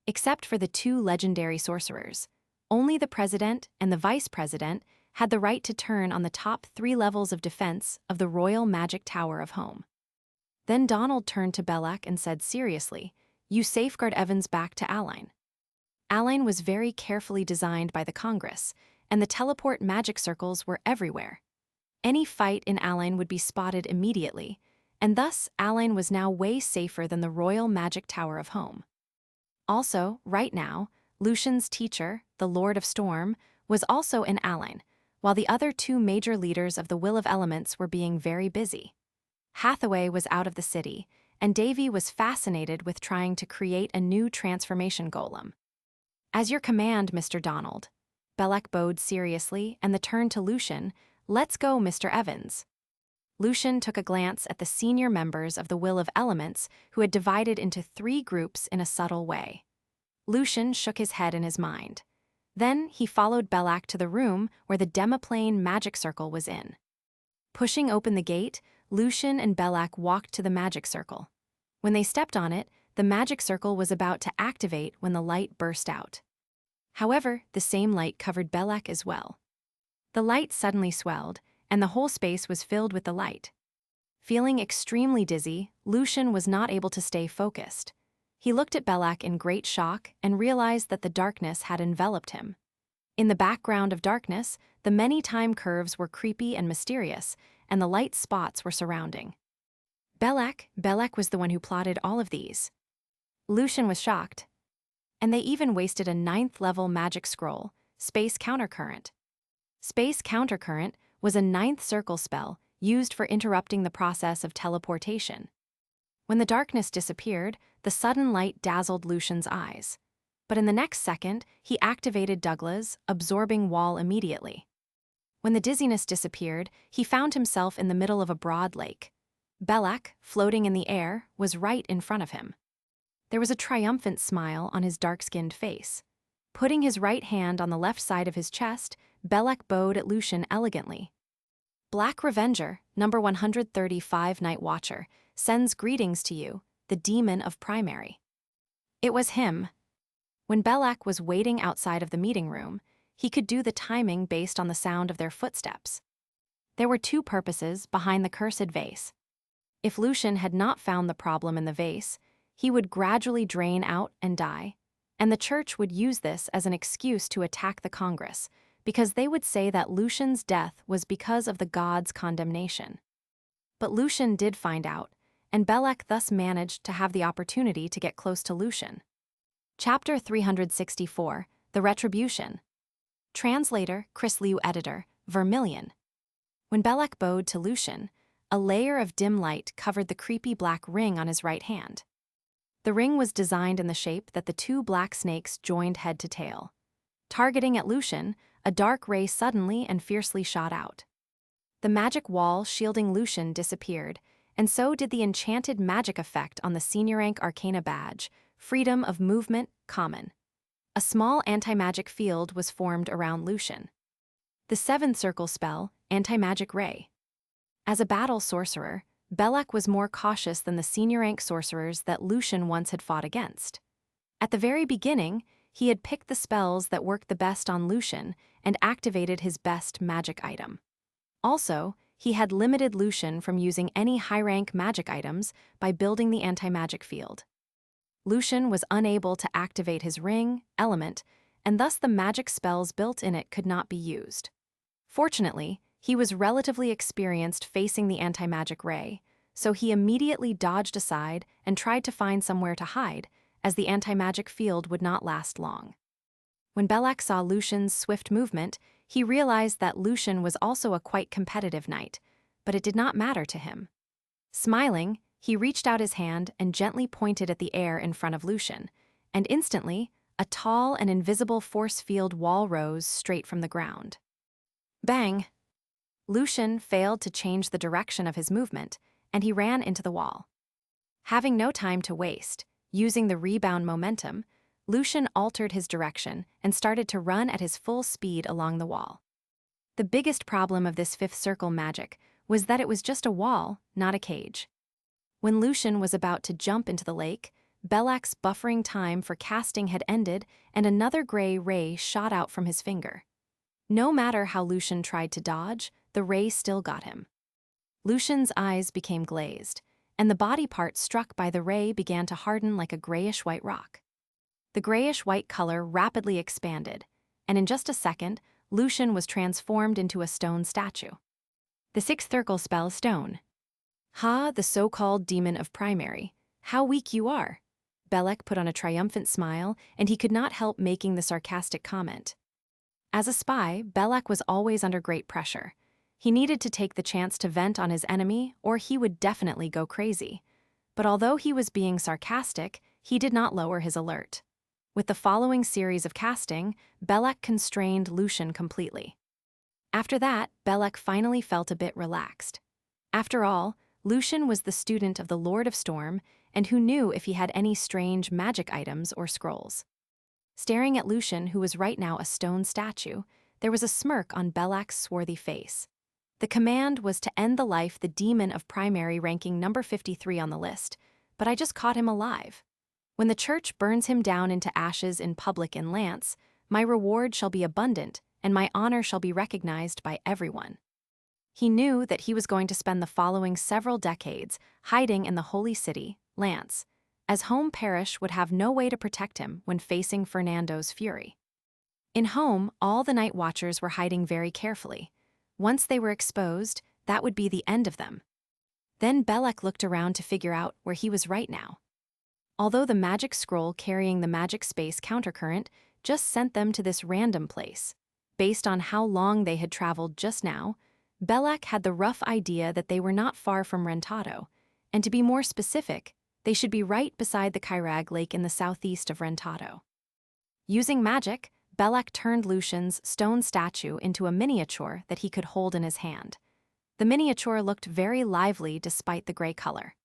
Except for the two legendary sorcerers, only the president and the vice president had the right to turn on the top 3 levels of defense of the Royal Magic Tower of Home. Then Donald turned to Belak and said seriously, "You safeguard Evans back to Aline." Aline was very carefully designed by the Congress, and the teleport magic circles were everywhere. Any fight in Aline would be spotted immediately, and thus Aline was now way safer than the Royal Magic Tower of Home. Also, right now, Lucian's teacher, the Lord of Storm, was also in Aline, while the other two major leaders of the Will of Elements were being very busy. Hathaway was out of the city, and Davy was fascinated with trying to create a new transformation golem. "As your command, Mr. Donald," Belak bowed seriously, and the turn to Lucian, "Let's go, Mr. Evans." Lucian took a glance at the senior members of the Will of Elements who had divided into 3 groups in a subtle way. Lucian shook his head in his mind. Then he followed Belak to the room where the demiplane magic circle was in. Pushing open the gate, Lucian and Belak walked to the magic circle. When they stepped on it, the magic circle was about to activate when the light burst out. However, the same light covered Belak as well. The light suddenly swelled, and the whole space was filled with the light. Feeling extremely dizzy, Lucian was not able to stay focused. He looked at Belak in great shock and realized that the darkness had enveloped him. In the background of darkness, the many time curves were creepy and mysterious, and the light spots were surrounding. Belak was the one who plotted all of these. Lucian was shocked. And they even wasted a 9th-level magic scroll, Space Countercurrent. Space Countercurrent was a 9th circle spell used for interrupting the process of teleportation. When the darkness disappeared, the sudden light dazzled Lucian's eyes. But in the next second, he activated Douglas' absorbing wall immediately. When the dizziness disappeared, he found himself in the middle of a broad lake. Belak, floating in the air, was right in front of him. There was a triumphant smile on his dark-skinned face. Putting his right hand on the left side of his chest, Belak bowed at Lucian elegantly. "Black Revenger, number 135 Night Watcher, sends greetings to you, the demon of Primary." It was him. When Belak was waiting outside of the meeting room, he could do the timing based on the sound of their footsteps. There were 2 purposes behind the cursed vase. If Lucian had not found the problem in the vase, he would gradually drain out and die, and the church would use this as an excuse to attack the Congress, because they would say that Lucian's death was because of the gods' condemnation. But Lucian did find out, and Belak thus managed to have the opportunity to get close to Lucian. Chapter 364, The Retribution. Translator, Chris Liu Editor, Vermilion. When Belak bowed to Lucian, a layer of dim light covered the creepy black ring on his right hand. The ring was designed in the shape that the 2 black snakes joined head to tail. Targeting at Lucian, a dark ray suddenly and fiercely shot out. The magic wall shielding Lucian disappeared, and so did the enchanted magic effect on the senior rank Arcana badge, freedom of movement, common. A small anti-magic field was formed around Lucian. The 7th circle spell, Anti-Magic Ray. As a battle sorcerer, Belak was more cautious than the senior rank sorcerers that Lucian once had fought against. At the very beginning, he had picked the spells that worked the best on Lucian and activated his best magic item. Also, he had limited Lucian from using any high-rank magic items by building the anti-magic field. Lucian was unable to activate his ring, element, and thus the magic spells built in it could not be used. Fortunately, he was relatively experienced facing the anti-magic ray, so he immediately dodged aside and tried to find somewhere to hide, as the anti-magic field would not last long. When Belak saw Lucian's swift movement, he realized that Lucian was also a quite competitive knight, but it did not matter to him. Smiling, he reached out his hand and gently pointed at the air in front of Lucian, and instantly, a tall and invisible force field wall rose straight from the ground. Bang! Lucian failed to change the direction of his movement, and he ran into the wall. Having no time to waste, using the rebound momentum, Lucian altered his direction and started to run at his full speed along the wall. The biggest problem of this 5th circle magic was that it was just a wall, not a cage. When Lucian was about to jump into the lake, Belak's buffering time for casting had ended and another gray ray shot out from his finger. No matter how Lucian tried to dodge, the ray still got him. Lucian's eyes became glazed, and the body part struck by the ray began to harden like a grayish-white rock. The grayish-white color rapidly expanded, and in just a second, Lucian was transformed into a stone statue. The 6th circle spell, Stone. Ha, the so-called demon of primary, how weak you are. Belak put on a triumphant smile, and he could not help making the sarcastic comment. As a spy, Belak was always under great pressure. He needed to take the chance to vent on his enemy, or he would definitely go crazy. But although he was being sarcastic, he did not lower his alert. With the following series of casting, Belak constrained Lucian completely. After that, Belak finally felt a bit relaxed. After all, Lucian was the student of the Lord of Storm, and who knew if he had any strange magic items or scrolls. Staring at Lucian, who was right now a stone statue, there was a smirk on Belak's swarthy face. The command was to end the life the demon of primary ranking number 53 on the list, but I just caught him alive. When the church burns him down into ashes in public in Lance, my reward shall be abundant, and my honor shall be recognized by everyone. He knew that he was going to spend the following several decades hiding in the holy city, Lance, as home parish would have no way to protect him when facing Fernando's fury. In home, all the night watchers were hiding very carefully. Once they were exposed, that would be the end of them. Then Belak looked around to figure out where he was right now. Although the magic scroll carrying the magic space countercurrent just sent them to this random place, based on how long they had traveled just now, Belak had the rough idea that they were not far from Rentado, and to be more specific, they should be right beside the Kairag Lake in the southeast of Rentado. Using magic, Belak turned Lucian's stone statue into a miniature that he could hold in his hand. The miniature looked very lively despite the gray color.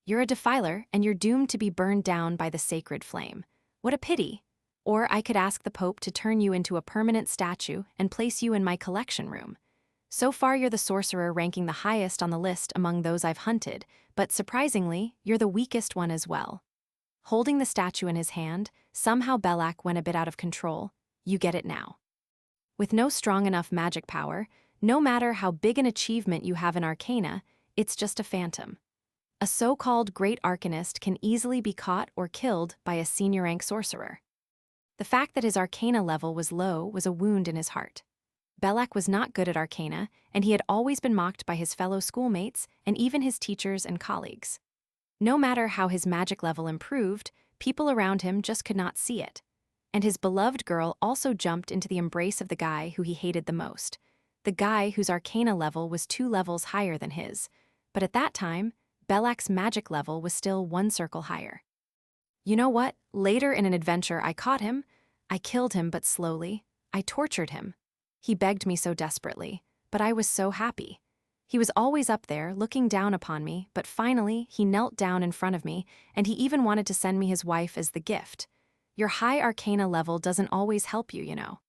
You're a defiler, and you're doomed to be burned down by the sacred flame. What a pity! Or I could ask the Pope to turn you into a permanent statue and place you in my collection room. So far you're the sorcerer ranking the highest on the list among those I've hunted, but surprisingly, you're the weakest one as well. Holding the statue in his hand, somehow Belak went a bit out of control. You get it now. With no strong enough magic power, no matter how big an achievement you have in Arcana, it's just a phantom. A so-called great arcanist can easily be caught or killed by a senior rank sorcerer. The fact that his Arcana level was low was a wound in his heart. Belak was not good at Arcana, and he had always been mocked by his fellow schoolmates and even his teachers and colleagues. No matter how his magic level improved, people around him just could not see it. And his beloved girl also jumped into the embrace of the guy who he hated the most, the guy whose Arcana level was 2 levels higher than his, but at that time, Belak's magic level was still 1 circle higher. You know what? Later in an adventure I caught him. I killed him, but slowly. I tortured him. He begged me so desperately, but I was so happy. He was always up there, looking down upon me, but finally he knelt down in front of me, and he even wanted to send me his wife as the gift. Your high arcana level doesn't always help you, you know.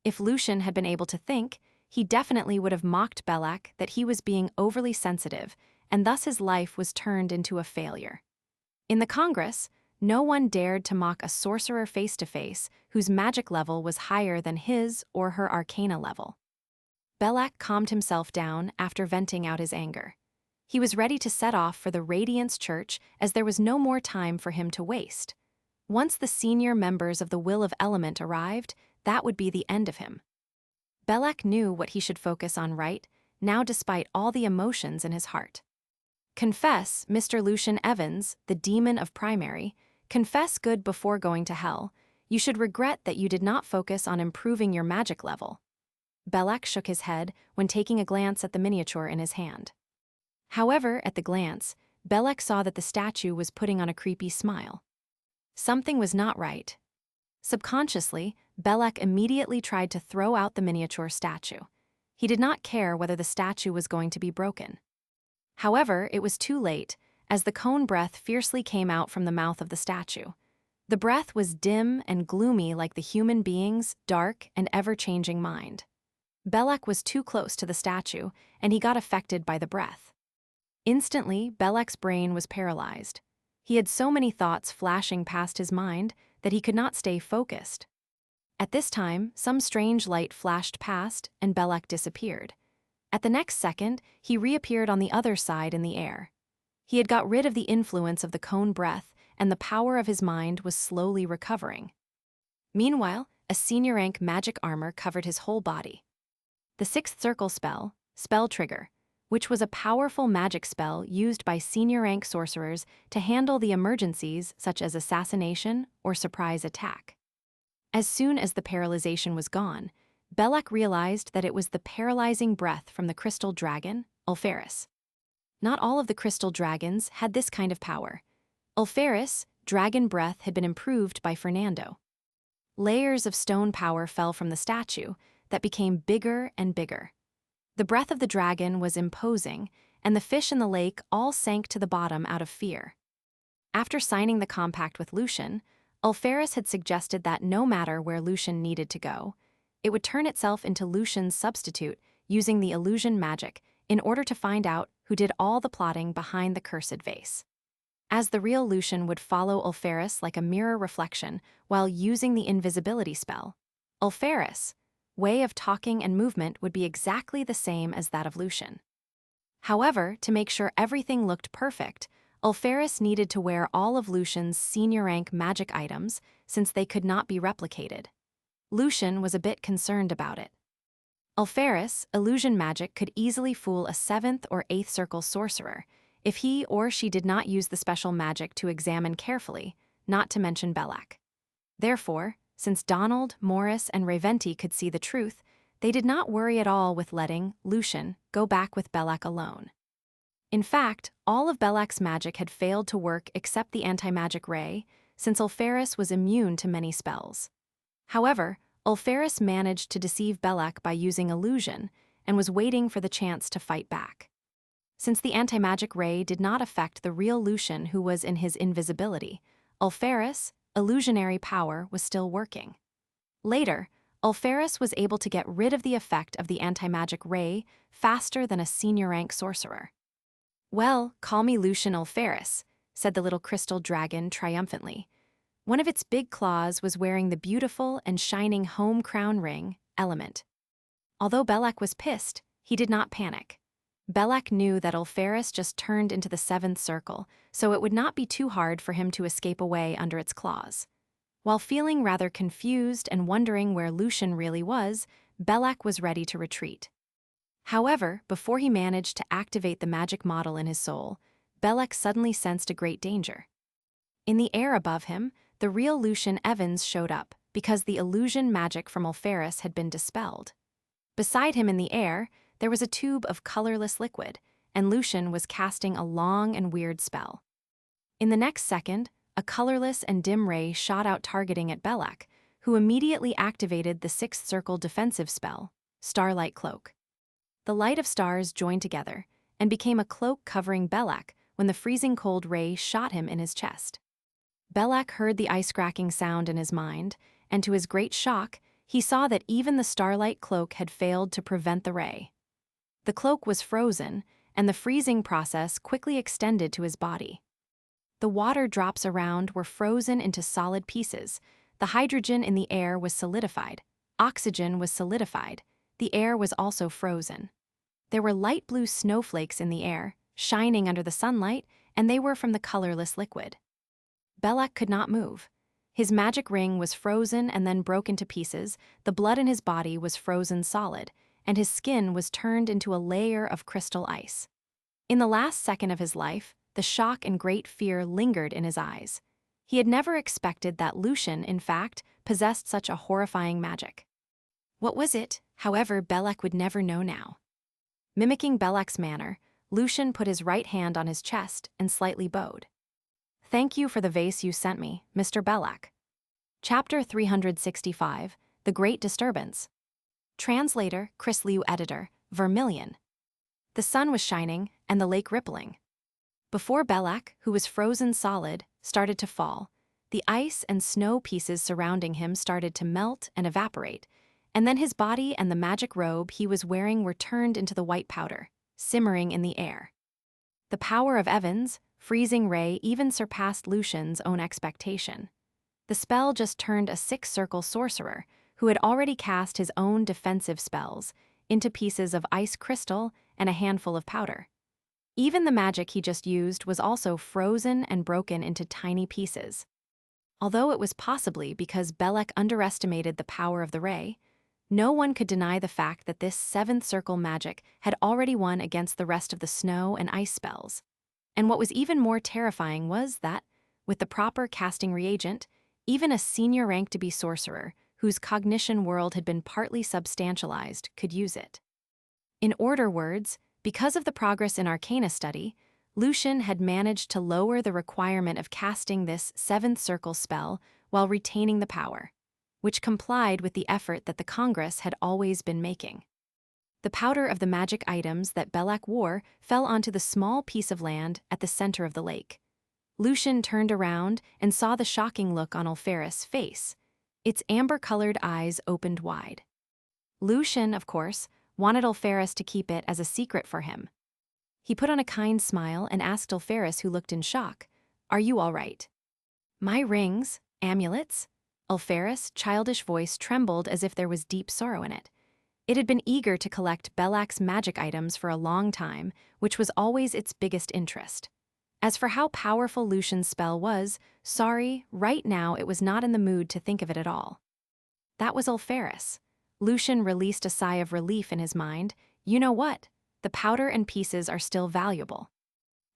If Lucian had been able to think, he definitely would have mocked Belak that he was being overly sensitive, and thus his life was turned into a failure. In the Congress, no one dared to mock a sorcerer face-to-face whose magic level was higher than his or her arcana level. Belak calmed himself down after venting out his anger. He was ready to set off for the Radiance Church as there was no more time for him to waste. Once the senior members of the Will of Element arrived, that would be the end of him. Belak knew what he should focus on right now despite all the emotions in his heart. Confess, Mr. Lucian Evans, the demon of primary, confess good before going to hell. You should regret that you did not focus on improving your magic level. Belak shook his head when taking a glance at the miniature in his hand. However, at the glance, Belak saw that the statue was putting on a creepy smile. Something was not right. Subconsciously, Belak immediately tried to throw out the miniature statue. He did not care whether the statue was going to be broken. However, it was too late, as the cone breath fiercely came out from the mouth of the statue. The breath was dim and gloomy like the human being's dark and ever-changing mind. Belak was too close to the statue, and he got affected by the breath. Instantly, Belak's brain was paralyzed. He had so many thoughts flashing past his mind that he could not stay focused. At this time, some strange light flashed past, and Belak disappeared. At the next second, he reappeared on the other side in the air. He had got rid of the influence of the cone breath, and the power of his mind was slowly recovering. Meanwhile, a senior rank magic armor covered his whole body. The sixth circle spell, Spell Trigger, which was a powerful magic spell used by senior rank sorcerers to handle the emergencies such as assassination or surprise attack. As soon as the paralyzation was gone, Belak realized that it was the paralyzing breath from the crystal dragon, Ulferis. Not all of the crystal dragons had this kind of power. Ulferis' dragon breath had been improved by Fernando. Layers of stone power fell from the statue that became bigger and bigger. The breath of the dragon was imposing, and the fish in the lake all sank to the bottom out of fear. After signing the compact with Lucian, Ulferis had suggested that no matter where Lucian needed to go, it would turn itself into Lucian's substitute using the illusion magic in order to find out who did all the plotting behind the cursed vase. As the real Lucian would follow Ulferis like a mirror reflection while using the invisibility spell, Ulferis' way of talking and movement would be exactly the same as that of Lucian. However, to make sure everything looked perfect, Ulferis needed to wear all of Lucian's senior rank magic items since they could not be replicated. Lucian was a bit concerned about it. Ulferis' illusion magic could easily fool a 7th or 8th circle sorcerer if he or she did not use the special magic to examine carefully, not to mention Belak. Therefore, since Donald, Morris, and Raventi could see the truth, they did not worry at all with letting Lucian go back with Belak alone. In fact, all of Belak's magic had failed to work except the anti-magic ray, since Ulferis was immune to many spells. However, Ulferis managed to deceive Belak by using illusion and was waiting for the chance to fight back. Since the anti-magic ray did not affect the real Lucian who was in his invisibility, Ulferis' illusionary power was still working. Later, Ulferis was able to get rid of the effect of the anti-magic ray faster than a senior rank sorcerer. "Well, call me Lucian Ulferis," said the little crystal dragon triumphantly. One of its big claws was wearing the beautiful and shining home crown ring, Element. Although Belak was pissed, he did not panic. Belak knew that Ulferis just turned into the 7th circle, so it would not be too hard for him to escape away under its claws. While feeling rather confused and wondering where Lucian really was, Belak was ready to retreat. However, before he managed to activate the magic model in his soul, Belak suddenly sensed a great danger. In the air above him, the real Lucian Evans showed up because the illusion magic from Ulferis had been dispelled. Beside him in the air, there was a tube of colorless liquid, and Lucian was casting a long and weird spell. In the next second, a colorless and dim ray shot out targeting at Belak, who immediately activated the sixth circle defensive spell, Starlight Cloak. The light of stars joined together and became a cloak covering Belak when the freezing cold ray shot him in his chest. Belak heard the ice-cracking sound in his mind, and to his great shock, he saw that even the starlight cloak had failed to prevent the ray. The cloak was frozen, and the freezing process quickly extended to his body. The water drops around were frozen into solid pieces. The hydrogen in the air was solidified. Oxygen was solidified. The air was also frozen. There were light blue snowflakes in the air, shining under the sunlight, and they were from the colorless liquid. Belak could not move. His magic ring was frozen and then broke into pieces, the blood in his body was frozen solid, and his skin was turned into a layer of crystal ice. In the last second of his life, the shock and great fear lingered in his eyes. He had never expected that Lucian, in fact, possessed such a horrifying magic. What was it, however, Belak would never know now. Mimicking Belak's manner, Lucian put his right hand on his chest and slightly bowed. "Thank you for the vase you sent me, Mr. Belak." Chapter 365, The Great Disturbance. Translator, Chris Liu. Editor, Vermilion. The sun was shining and the lake rippling. Before Belak, who was frozen solid, started to fall, the ice and snow pieces surrounding him started to melt and evaporate, and then his body and the magic robe he was wearing were turned into the white powder, simmering in the air. The power of Evan's freezing ray even surpassed Lucian's own expectation. The spell just turned a six-circle sorcerer, who had already cast his own defensive spells, into pieces of ice crystal and a handful of powder. Even the magic he just used was also frozen and broken into tiny pieces. Although it was possibly because Belak underestimated the power of the ray, no one could deny the fact that this seventh circle magic had already won against the rest of the snow and ice spells. And what was even more terrifying was that, with the proper casting reagent, even a senior-rank-to-be sorcerer, whose cognition world had been partly substantialized, could use it. In order words, because of the progress in Arcana study, Lucian had managed to lower the requirement of casting this seventh circle spell while retaining the power, which complied with the effort that the Congress had always been making. The powder of the magic items that Belak wore fell onto the small piece of land at the center of the lake. Lucian turned around and saw the shocking look on Ulferis' face. Its amber-colored eyes opened wide. Lucian, of course, wanted Ulferis to keep it as a secret for him. He put on a kind smile and asked Ulferis, who looked in shock, "Are you all right?" "My rings, amulets?" Ulferis' childish voice trembled as if there was deep sorrow in it. It had been eager to collect Belak's magic items for a long time, which was always its biggest interest. As for how powerful Lucian's spell was, sorry, right now it was not in the mood to think of it at all. That was Ulferis. Lucian released a sigh of relief in his mind. You know what? The powder and pieces are still valuable.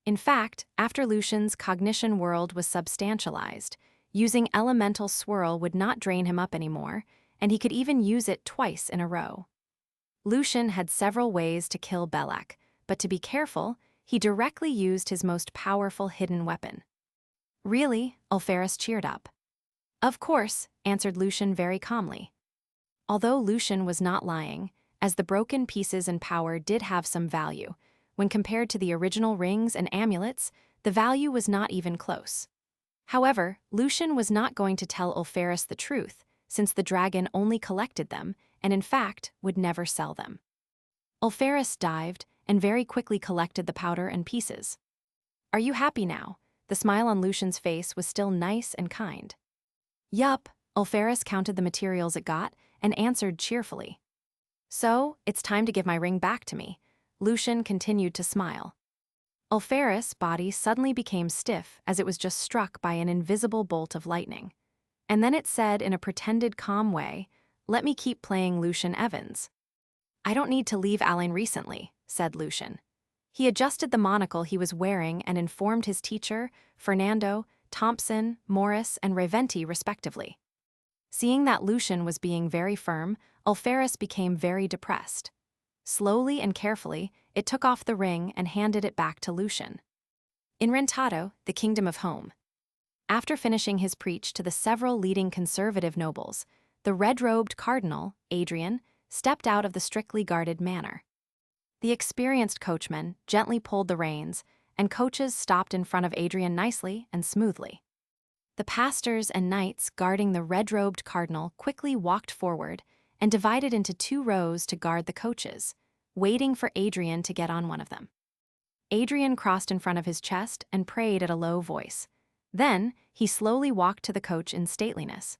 In fact, after Lucian's cognition world was substantialized, using elemental swirl would not drain him up anymore, and he could even use it twice in a row. Lucian had several ways to kill Belak, but to be careful, he directly used his most powerful hidden weapon. "Really?" Ulferis cheered up. "Of course," answered Lucian very calmly. Although Lucian was not lying, as the broken pieces and power did have some value, when compared to the original rings and amulets, the value was not even close. However, Lucian was not going to tell Ulferis the truth, since the dragon only collected them, and in fact, would never sell them. Ulferis dived, and very quickly collected the powder and pieces. "Are you happy now?" The smile on Lucian's face was still nice and kind. "Yup," Ulferis counted the materials it got, and answered cheerfully. "So, it's time to give my ring back to me." Lucian continued to smile. Ulferis' body suddenly became stiff as it was just struck by an invisible bolt of lightning. And then it said in a pretended calm way, "Let me keep playing Lucian Evans." "I don't need to leave Alain recently," said Lucian. He adjusted the monocle he was wearing and informed his teacher, Fernando, Thompson, Morris, and Reventi respectively. Seeing that Lucian was being very firm, Ulferis became very depressed. Slowly and carefully, it took off the ring and handed it back to Lucian. In Rentado, the kingdom of home. After finishing his preach to the several leading conservative nobles, the red-robed cardinal, Adrian, stepped out of the strictly guarded manor. The experienced coachman gently pulled the reins, and coaches stopped in front of Adrian nicely and smoothly. The pastors and knights guarding the red-robed cardinal quickly walked forward and divided into 2 rows to guard the coaches, waiting for Adrian to get on one of them. Adrian crossed in front of his chest and prayed at a low voice. Then, he slowly walked to the coach in stateliness.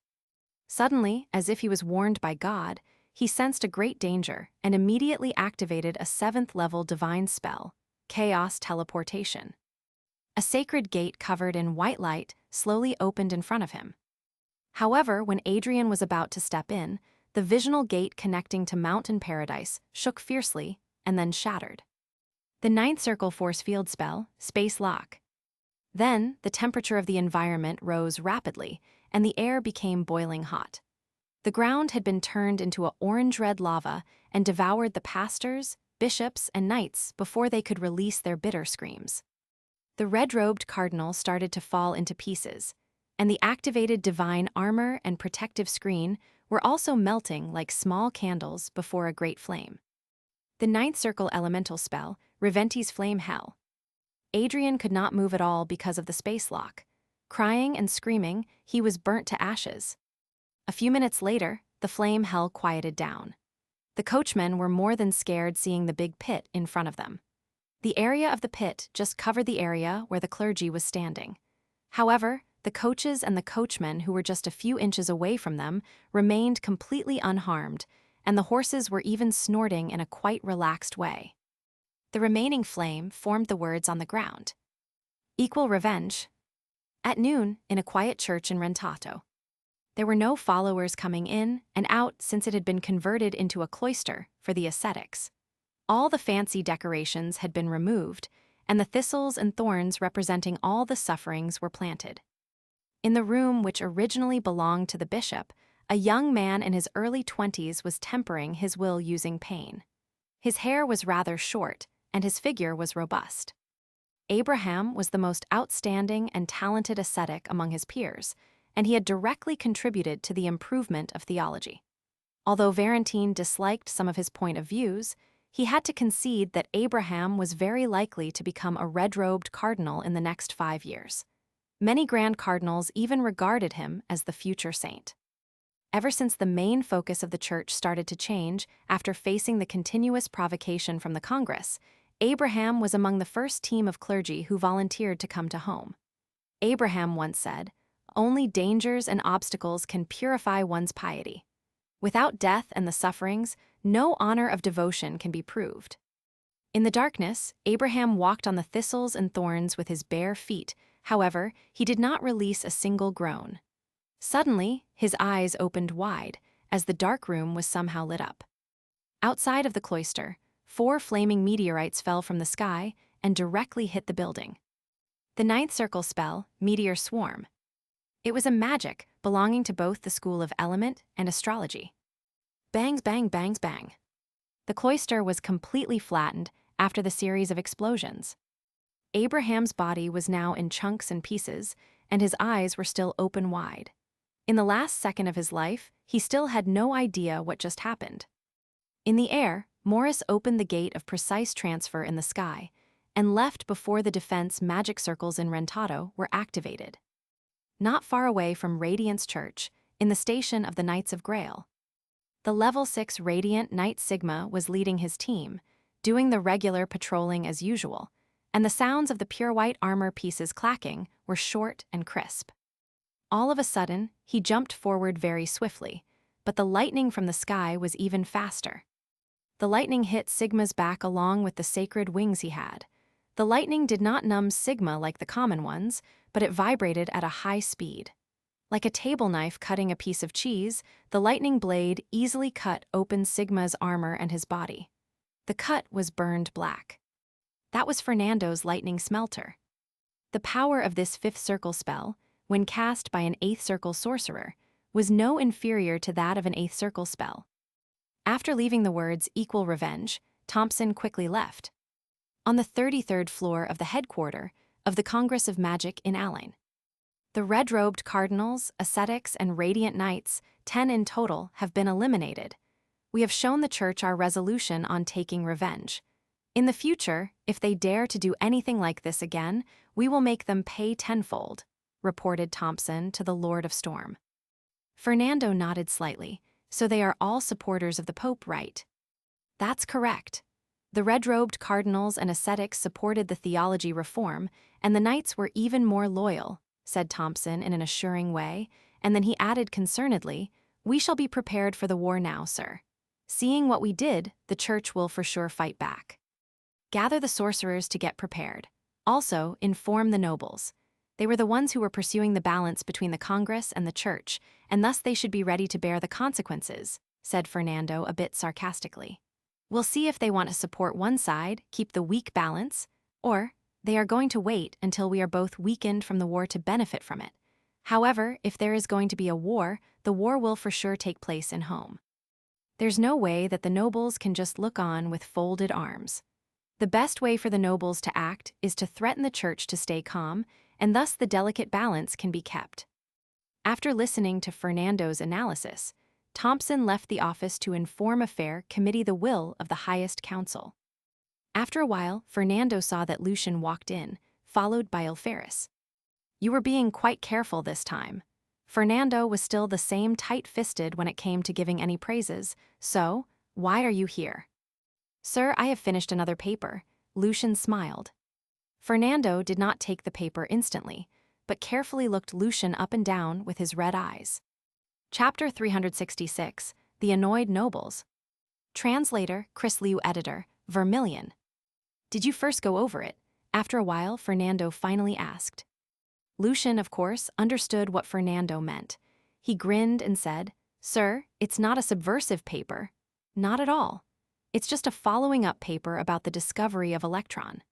Suddenly, as if he was warned by God, he sensed a great danger and immediately activated a 7th-level divine spell, Chaos Teleportation. A sacred gate covered in white light slowly opened in front of him. However, when Adrian was about to step in, the visional gate connecting to Mountain Paradise shook fiercely and then shattered. The 9th circle force field spell, Space Lock. Then, the temperature of the environment rose rapidly, and the air became boiling hot. The ground had been turned into a orange-red lava and devoured the pastors, bishops, and knights before they could release their bitter screams. The red-robed cardinal started to fall into pieces, and the activated divine armor and protective screen were also melting like small candles before a great flame. The 9th circle elemental spell, Reventi's Flame Hell. Adrian could not move at all because of the space lock. Crying and screaming, he was burnt to ashes. A few minutes later, the flame hell quieted down. The coachmen were more than scared seeing the big pit in front of them. The area of the pit just covered the area where the clergy was standing. However, the coaches and the coachmen who were just a few inches away from them remained completely unharmed, and the horses were even snorting in a quite relaxed way. The remaining flame formed the words on the ground. Equal revenge. At noon, in a quiet church in Rentato. There were no followers coming in and out since it had been converted into a cloister for the ascetics. All the fancy decorations had been removed, and the thistles and thorns representing all the sufferings were planted. In the room which originally belonged to the bishop, a young man in his early 20s was tempering his will using pain. His hair was rather short, and his figure was robust. Abraham was the most outstanding and talented ascetic among his peers, and he had directly contributed to the improvement of theology. Although Valentine disliked some of his point of views, he had to concede that Abraham was very likely to become a red-robed cardinal in the next 5 years. Many grand cardinals even regarded him as the future saint. Ever since the main focus of the church started to change after facing the continuous provocation from the Congress, Abraham was among the first team of clergy who volunteered to come to home. Abraham once said, "Only dangers and obstacles can purify one's piety. Without death and the sufferings, no honor of devotion can be proved." In the darkness, Abraham walked on the thistles and thorns with his bare feet. However, he did not release a single groan. Suddenly, his eyes opened wide, as the dark room was somehow lit up. Outside of the cloister, 4 flaming meteorites fell from the sky and directly hit the building. The 9th circle spell, Meteor Swarm. It was a magic belonging to both the school of element and astrology. Bangs, bang, bangs, bang. The cloister was completely flattened after the series of explosions. Abraham's body was now in chunks and pieces, and his eyes were still open wide. In the last second of his life, he still had no idea what just happened. In the air, Morris opened the gate of precise transfer in the sky and left before the defense magic circles in Rentato were activated. Not far away from Radiance Church, in the station of the Knights of Grail, the Level 6 Radiant Knight Sigma was leading his team, doing the regular patrolling as usual, and the sounds of the pure white armor pieces clacking were short and crisp. All of a sudden, he jumped forward very swiftly, but the lightning from the sky was even faster. The lightning hit Sigma's back along with the sacred wings he had. The lightning did not numb Sigma like the common ones, but it vibrated at a high speed. Like a table knife cutting a piece of cheese, the lightning blade easily cut open Sigma's armor and his body. The cut was burned black. That was Fernando's lightning smelter. The power of this 5th circle spell, when cast by an 8th circle sorcerer, was no inferior to that of an 8th circle spell. After leaving the words "equal revenge," Thompson quickly left. On the 33rd floor of the headquarters of the Congress of Magic in Alain. The red-robed cardinals, ascetics, and radiant knights, 10 in total, have been eliminated. We have shown the church our resolution on taking revenge. In the future, if they dare to do anything like this again, we will make them pay tenfold, reported Thompson to the Lord of Storm. Fernando nodded slightly. So they are all supporters of the Pope, right? That's correct. The red-robed cardinals and ascetics supported the theology reform, and the knights were even more loyal, said Thompson in an assuring way, and then he added concernedly, "We shall be prepared for the war now, sir. Seeing what we did, the church will for sure fight back. Gather the sorcerers to get prepared. Also, inform the nobles. They were the ones who were pursuing the balance between the Congress and the church, and thus they should be ready to bear the consequences," said Fernando a bit sarcastically. "We'll see if they want to support one side, keep the weak balance, or they are going to wait until we are both weakened from the war to benefit from it. However, if there is going to be a war, the war will for sure take place in home. There's no way that the nobles can just look on with folded arms. The best way for the nobles to act is to threaten the church to stay calm, and thus the delicate balance can be kept." After listening to Fernando's analysis, Thompson left the office to inform affair committee the will of the highest council. After a while, Fernando saw that Lucian walked in, followed by Alferis. "You were being quite careful this time." Fernando was still the same tight-fisted when it came to giving any praises, so, "Why are you here?" "Sir, I have finished another paper." Lucian smiled. Fernando did not take the paper instantly, but carefully looked Lucian up and down with his red eyes. Chapter 366, The Annoyed Nobles. Translator, Chris Liu. Editor, Vermilion. "Did you first go over it?" After a while, Fernando finally asked. Lucian, of course, understood what Fernando meant. He grinned and said, "Sir, it's not a subversive paper. Not at all. It's just a following-up paper about the discovery of electron.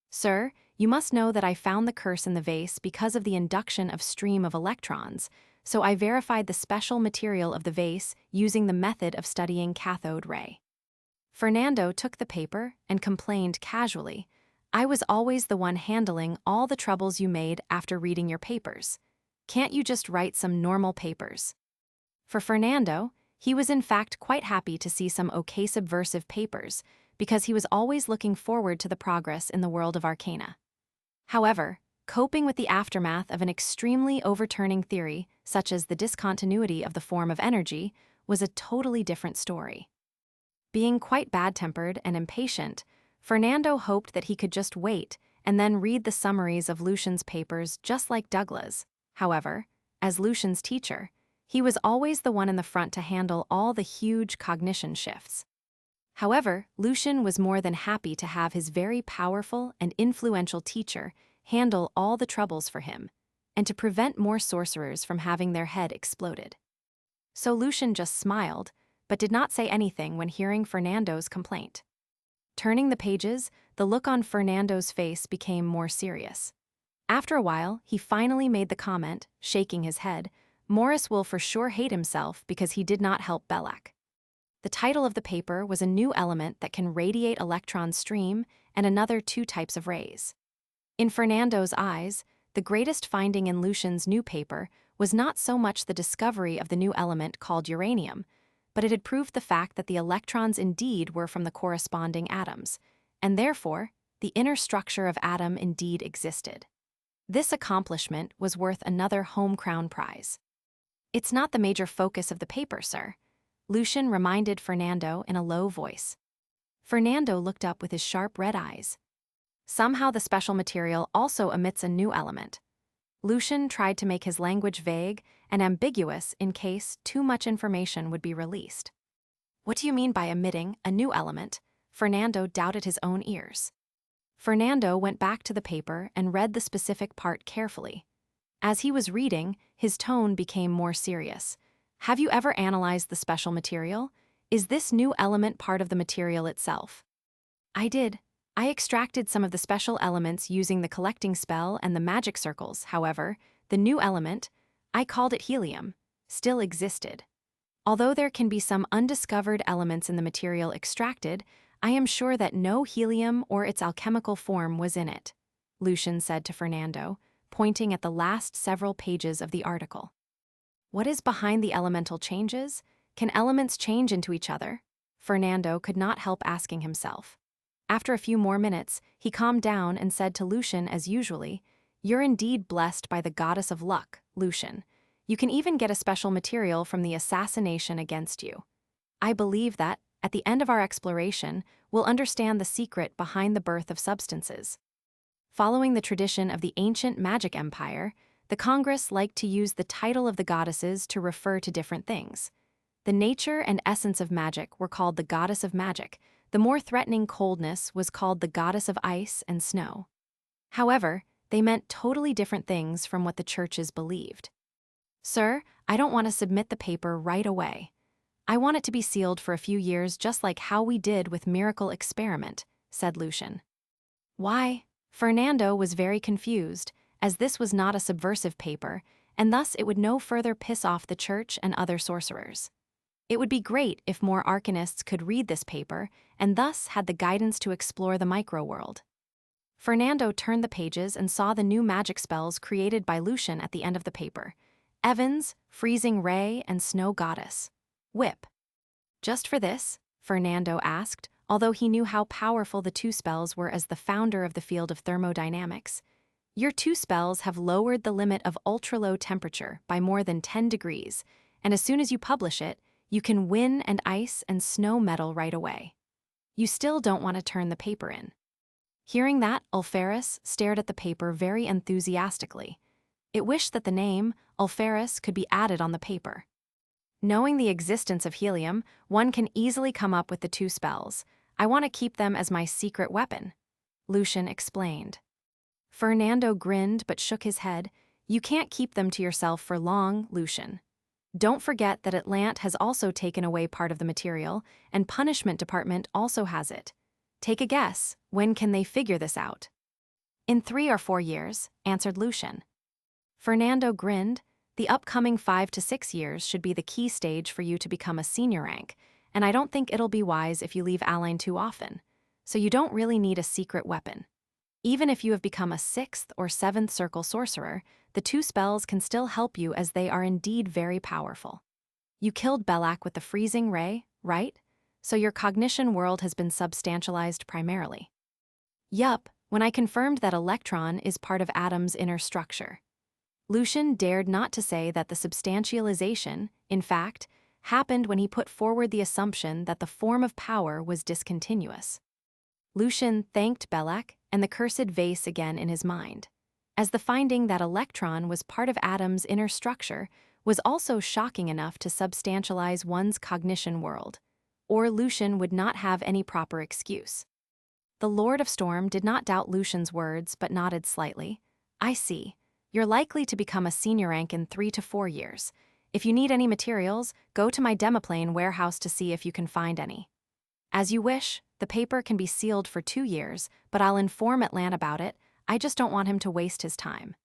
Sir, you must know that I found the curse in the vase because of the induction of stream of electrons, so I verified the special material of the vase using the method of studying cathode ray." Fernando took the paper and complained casually, "I was always the one handling all the troubles you made after reading your papers. Can't you just write some normal papers?" For Fernando, he was in fact quite happy to see some okay subversive papers, because he was always looking forward to the progress in the world of arcana. However, coping with the aftermath of an extremely overturning theory, such as the discontinuity of the form of energy, was a totally different story. Being quite bad-tempered and impatient, Fernando hoped that he could just wait and then read the summaries of Lucian's papers just like Douglas. However, as Lucian's teacher, he was always the one in the front to handle all the huge cognition shifts. However, Lucian was more than happy to have his very powerful and influential teacher handle all the troubles for him, and to prevent more sorcerers from having their head exploded. So Lucian just smiled, but did not say anything when hearing Fernando's complaint. Turning the pages, the look on Fernando's face became more serious. After a while, he finally made the comment, shaking his head, "Morris will for sure hate himself because he did not help Belak." The title of the paper was a new element that can radiate electron stream and another 2 types of rays. In Fernando's eyes, the greatest finding in Lucian's new paper was not so much the discovery of the new element called uranium, but it had proved the fact that the electrons indeed were from the corresponding atoms, and therefore, the inner structure of atom indeed existed. This accomplishment was worth another home crown prize. "It's not the major focus of the paper, sir," Lucian reminded Fernando in a low voice. Fernando looked up with his sharp red eyes. "Somehow the special material also emits a new element." Lucian tried to make his language vague and ambiguous in case too much information would be released. "What do you mean by emitting a new element?" Fernando doubted his own ears. Fernando went back to the paper and read the specific part carefully. As he was reading, his tone became more serious. "Have you ever analyzed the special material? Is this new element part of the material itself?" "I did. I extracted some of the special elements using the collecting spell and the magic circles. However, the new element, I called it helium, still existed. Although there can be some undiscovered elements in the material extracted, I am sure that no helium or its alchemical form was in it," Lucian said to Fernando, pointing at the last several pages of the article. What is behind the elemental changes? Can elements change into each other? Fernando could not help asking himself. After a few more minutes, he calmed down and said to Lucian as usually, "You're indeed blessed by the goddess of luck, Lucian. You can even get a special material from the assassination against you. I believe that, at the end of our exploration, we'll understand the secret behind the birth of substances." Following the tradition of the ancient magic empire, the Congress liked to use the title of the goddesses to refer to different things. The nature and essence of magic were called the goddess of magic. The more threatening coldness was called the goddess of ice and snow. However, they meant totally different things from what the churches believed. "Sir, I don't want to submit the paper right away. I want it to be sealed for a few years just like how we did with Miracle Experiment," said Lucian. Why? Fernando was very confused, as this was not a subversive paper, and thus it would no further piss off the church and other sorcerers. It would be great if more arcanists could read this paper and thus had the guidance to explore the micro-world. Fernando turned the pages and saw the new magic spells created by Lucian at the end of the paper. Evans, Freezing Ray, and Snow Goddess. Whip. Just for this? Fernando asked, although he knew how powerful the two spells were as the founder of the field of thermodynamics. Your two spells have lowered the limit of ultra-low temperature by more than 10 degrees, and as soon as you publish it, you can win and ice and snow medal right away. You still don't want to turn the paper in. Hearing that, Alferis stared at the paper very enthusiastically. It wished that the name, Alferis, could be added on the paper. Knowing the existence of helium, one can easily come up with the two spells. I want to keep them as my secret weapon, Lucian explained. Fernando grinned but shook his head. You can't keep them to yourself for long, Lucian. Don't forget that Atlant has also taken away part of the material, and Punishment Department also has it. Take a guess, when can they figure this out? In 3 or 4 years, answered Lucian. Fernando grinned. The upcoming 5 to 6 years should be the key stage for you to become a senior rank, and I don't think it'll be wise if you leave Align too often, so you don't really need a secret weapon. Even if you have become a 6th or 7th circle sorcerer, the two spells can still help you as they are indeed very powerful. You killed Belak with the Freezing Ray, right? So your cognition world has been substantialized primarily. Yup, when I confirmed that electron is part of Atom's inner structure. Lucian dared not to say that the substantialization, in fact, happened when he put forward the assumption that the form of power was discontinuous. Lucian thanked Belak and the cursed vase again in his mind, as the finding that electron was part of Atom's inner structure was also shocking enough to substantialize one's cognition world, or Lucian would not have any proper excuse. The Lord of Storm did not doubt Lucian's words but nodded slightly. I see. You're likely to become a senior rank in 3 to 4 years. If you need any materials, go to my Demoplane warehouse to see if you can find any. As you wish, the paper can be sealed for 2 years, but I'll inform Atlant about it. I just don't want him to waste his time.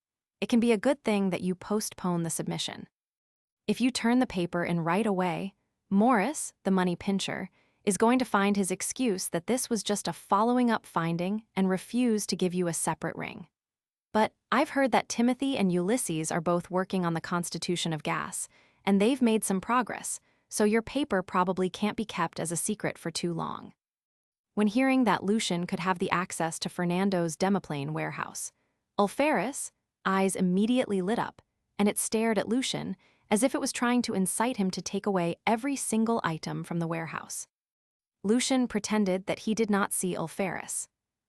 It can be a good thing that you postpone the submission. If you turn the paper in right away, Morris, the money pincher, is going to find his excuse that this was just a following-up finding and refuse to give you a separate ring. But I've heard that Timothy and Ulysses are both working on the constitution of gas, and they've made some progress, so your paper probably can't be kept as a secret for too long. When hearing that Lucian could have the access to Fernando's Demoplane warehouse, Alferis' eyes immediately lit up, and it stared at Lucian as if it was trying to incite him to take away every single item from the warehouse. Lucian pretended that he did not see Alferis.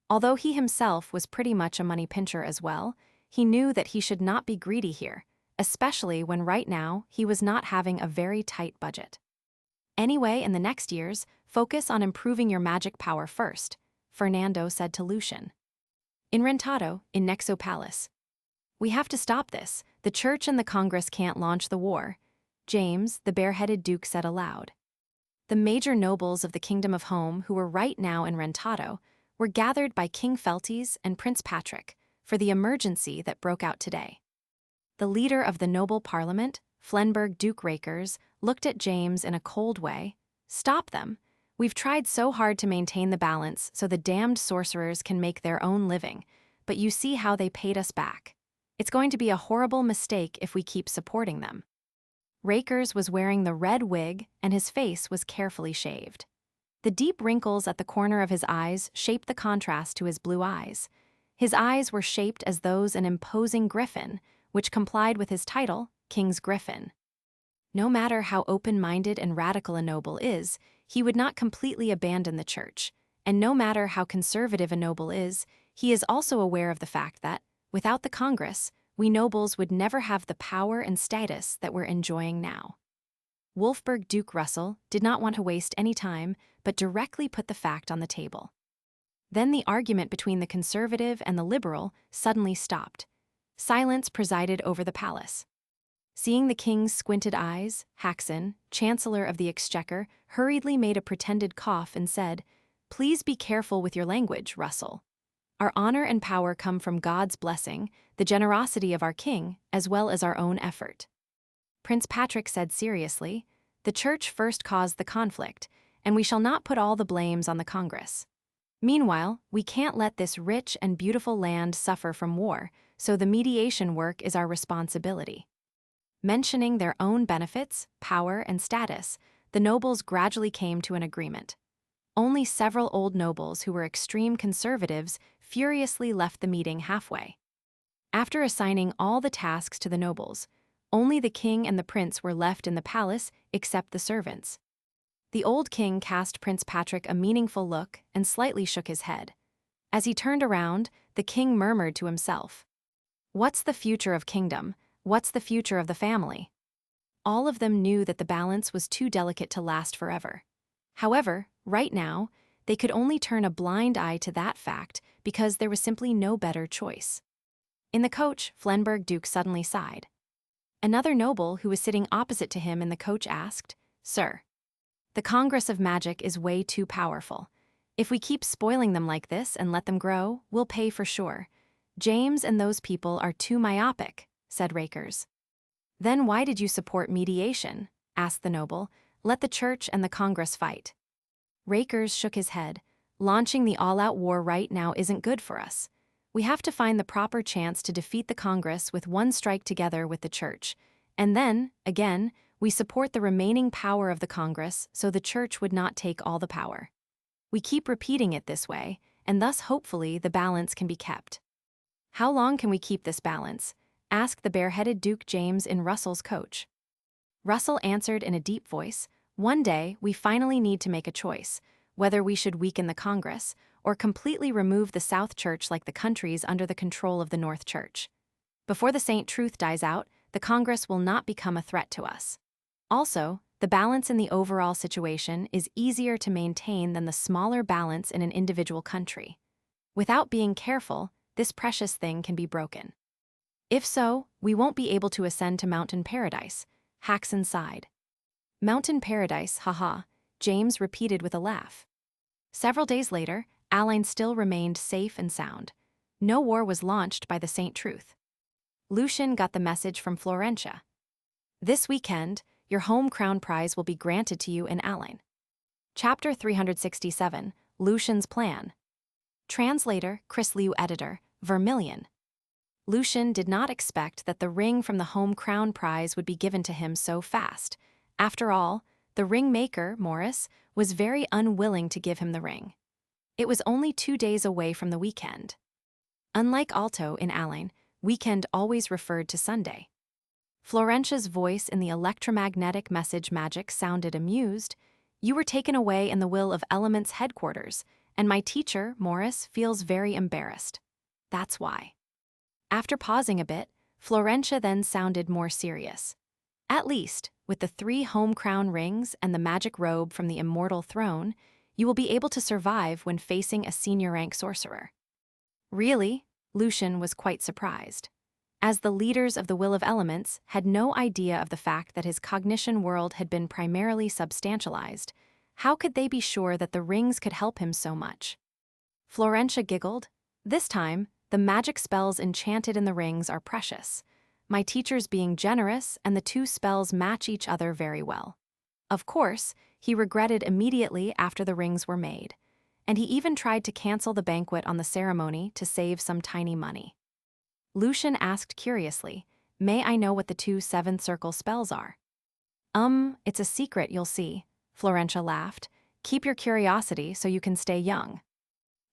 Although he himself was pretty much a money pincher as well, he knew that he should not be greedy here, especially when right now he was not having a very tight budget. Anyway, in the next years, focus on improving your magic power first, Fernando said to Lucian. In Rentado, in Nexo Palace. We have to stop this. The church and the Congress can't launch the war, James, the bareheaded duke, said aloud. The major nobles of the Kingdom of Home who were right now in Rentado were gathered by King Feltes and Prince Patrick for the emergency that broke out today. The leader of the noble parliament, Flenberg Duke Rakers, looked at James in a cold way. Stop them. We've tried so hard to maintain the balance so the damned sorcerers can make their own living, but you see how they paid us back. It's going to be a horrible mistake if we keep supporting them. Rakers was wearing the red wig and his face was carefully shaved. The deep wrinkles at the corner of his eyes shaped the contrast to his blue eyes. His eyes were shaped as those an imposing griffin, which complied with his title, King's Griffin. No matter how open-minded and radical a noble is, he would not completely abandon the church, and no matter how conservative a noble is, he is also aware of the fact that, without the Congress, we nobles would never have the power and status that we're enjoying now. Wolfburg Duke Russell did not want to waste any time, but directly put the fact on the table. Then the argument between the conservative and the liberal suddenly stopped. Silence presided over the palace. Seeing the king's squinted eyes, Haxon, Chancellor of the Exchequer, hurriedly made a pretended cough and said, "Please be careful with your language, Russell. Our honor and power come from God's blessing, the generosity of our king, as well as our own effort." Prince Patrick said seriously, "The church first caused the conflict, and we shall not put all the blames on the Congress. Meanwhile, we can't let this rich and beautiful land suffer from war, so the mediation work is our responsibility." Mentioning their own benefits, power, and status, the nobles gradually came to an agreement. Only several old nobles who were extreme conservatives furiously left the meeting halfway. After assigning all the tasks to the nobles, only the king and the prince were left in the palace except the servants. The old king cast Prince Patrick a meaningful look and slightly shook his head. As he turned around, the king murmured to himself, "What's the future of kingdom? What's the future of the family?" All of them knew that the balance was too delicate to last forever. However, right now, they could only turn a blind eye to that fact because there was simply no better choice. In the coach, Flenberg Duke suddenly sighed. Another noble who was sitting opposite to him in the coach asked, "Sir, the Congress of Magic is way too powerful. If we keep spoiling them like this and let them grow, we'll pay for sure. James and those people are too myopic," said Rakers. "Then why did you support mediation?" asked the noble. "Let the church and the Congress fight." Rakers shook his head. "Launching the all-out war right now isn't good for us. We have to find the proper chance to defeat the Congress with one strike together with the church. And then, again, we support the remaining power of the Congress so the church would not take all the power. We keep repeating it this way, and thus hopefully the balance can be kept." "How long can we keep this balance?" asked the bareheaded Duke James in Russell's coach. Russell answered in a deep voice, "One day we finally need to make a choice, whether we should weaken the Congress or completely remove the South Church like the countries under the control of the North Church. Before the Saint Truth dies out, the Congress will not become a threat to us. Also, the balance in the overall situation is easier to maintain than the smaller balance in an individual country. Without being careful, this precious thing can be broken. If so, we won't be able to ascend to Mountain Paradise." Haxon sighed. "Mountain Paradise, haha," James repeated with a laugh. Several days later, Aline still remained safe and sound. No war was launched by the Saint Truth. Lucian got the message from Florentia. "This weekend, your home crown prize will be granted to you in Aline." Chapter 367, Lucian's Plan. Translator, Chris Liu Editor, Vermilion. Lucian did not expect that the ring from the home crown prize would be given to him so fast. After all, the ring maker, Morris, was very unwilling to give him the ring. It was only 2 days away from the weekend. Unlike Alto in Aline, weekend always referred to Sunday. Florentia's voice in the electromagnetic message magic sounded amused. "You were taken away in the Will of Elements headquarters, and my teacher, Morris, feels very embarrassed. That's why." After pausing a bit, Florentia then sounded more serious. "At least, with the 3 home crown rings and the magic robe from the immortal throne, you will be able to survive when facing a senior rank sorcerer." Really? Lucian was quite surprised. As the leaders of the Will of Elements had no idea of the fact that his cognition world had been primarily substantialized, how could they be sure that the rings could help him so much? Florentia giggled. "This time, the magic spells enchanted in the rings are precious. My teacher's being generous and the 2 spells match each other very well." Of course, he regretted immediately after the rings were made, and he even tried to cancel the banquet on the ceremony to save some tiny money. Lucian asked curiously, "May I know what the two seventh circle spells are?" It's a secret, you'll see," Florentia laughed. "Keep your curiosity so you can stay young."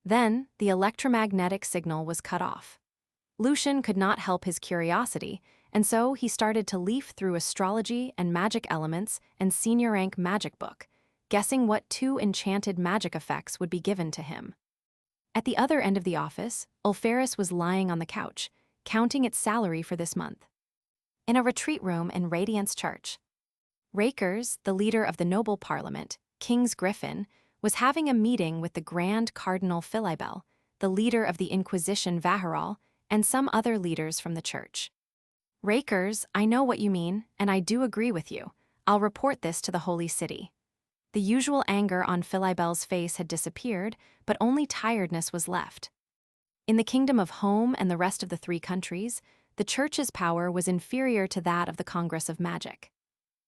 Then, the electromagnetic signal was cut off. Lucian could not help his curiosity, and so he started to leaf through astrology and magic elements and senior rank magic book, guessing what two enchanted magic effects would be given to him. At the other end of the office, Ulferis was lying on the couch, counting its salary for this month. In a retreat room in Radiance Church, Rakers, the leader of the noble parliament, King's Griffin, was having a meeting with the Grand Cardinal Philibel, the leader of the Inquisition Vaharal, and some other leaders from the church. "Rakers, I know what you mean, and I do agree with you. I'll report this to the Holy City." The usual anger on Philibel's face had disappeared, but only tiredness was left. In the kingdom of Home and the rest of the three countries, the church's power was inferior to that of the Congress of Magic.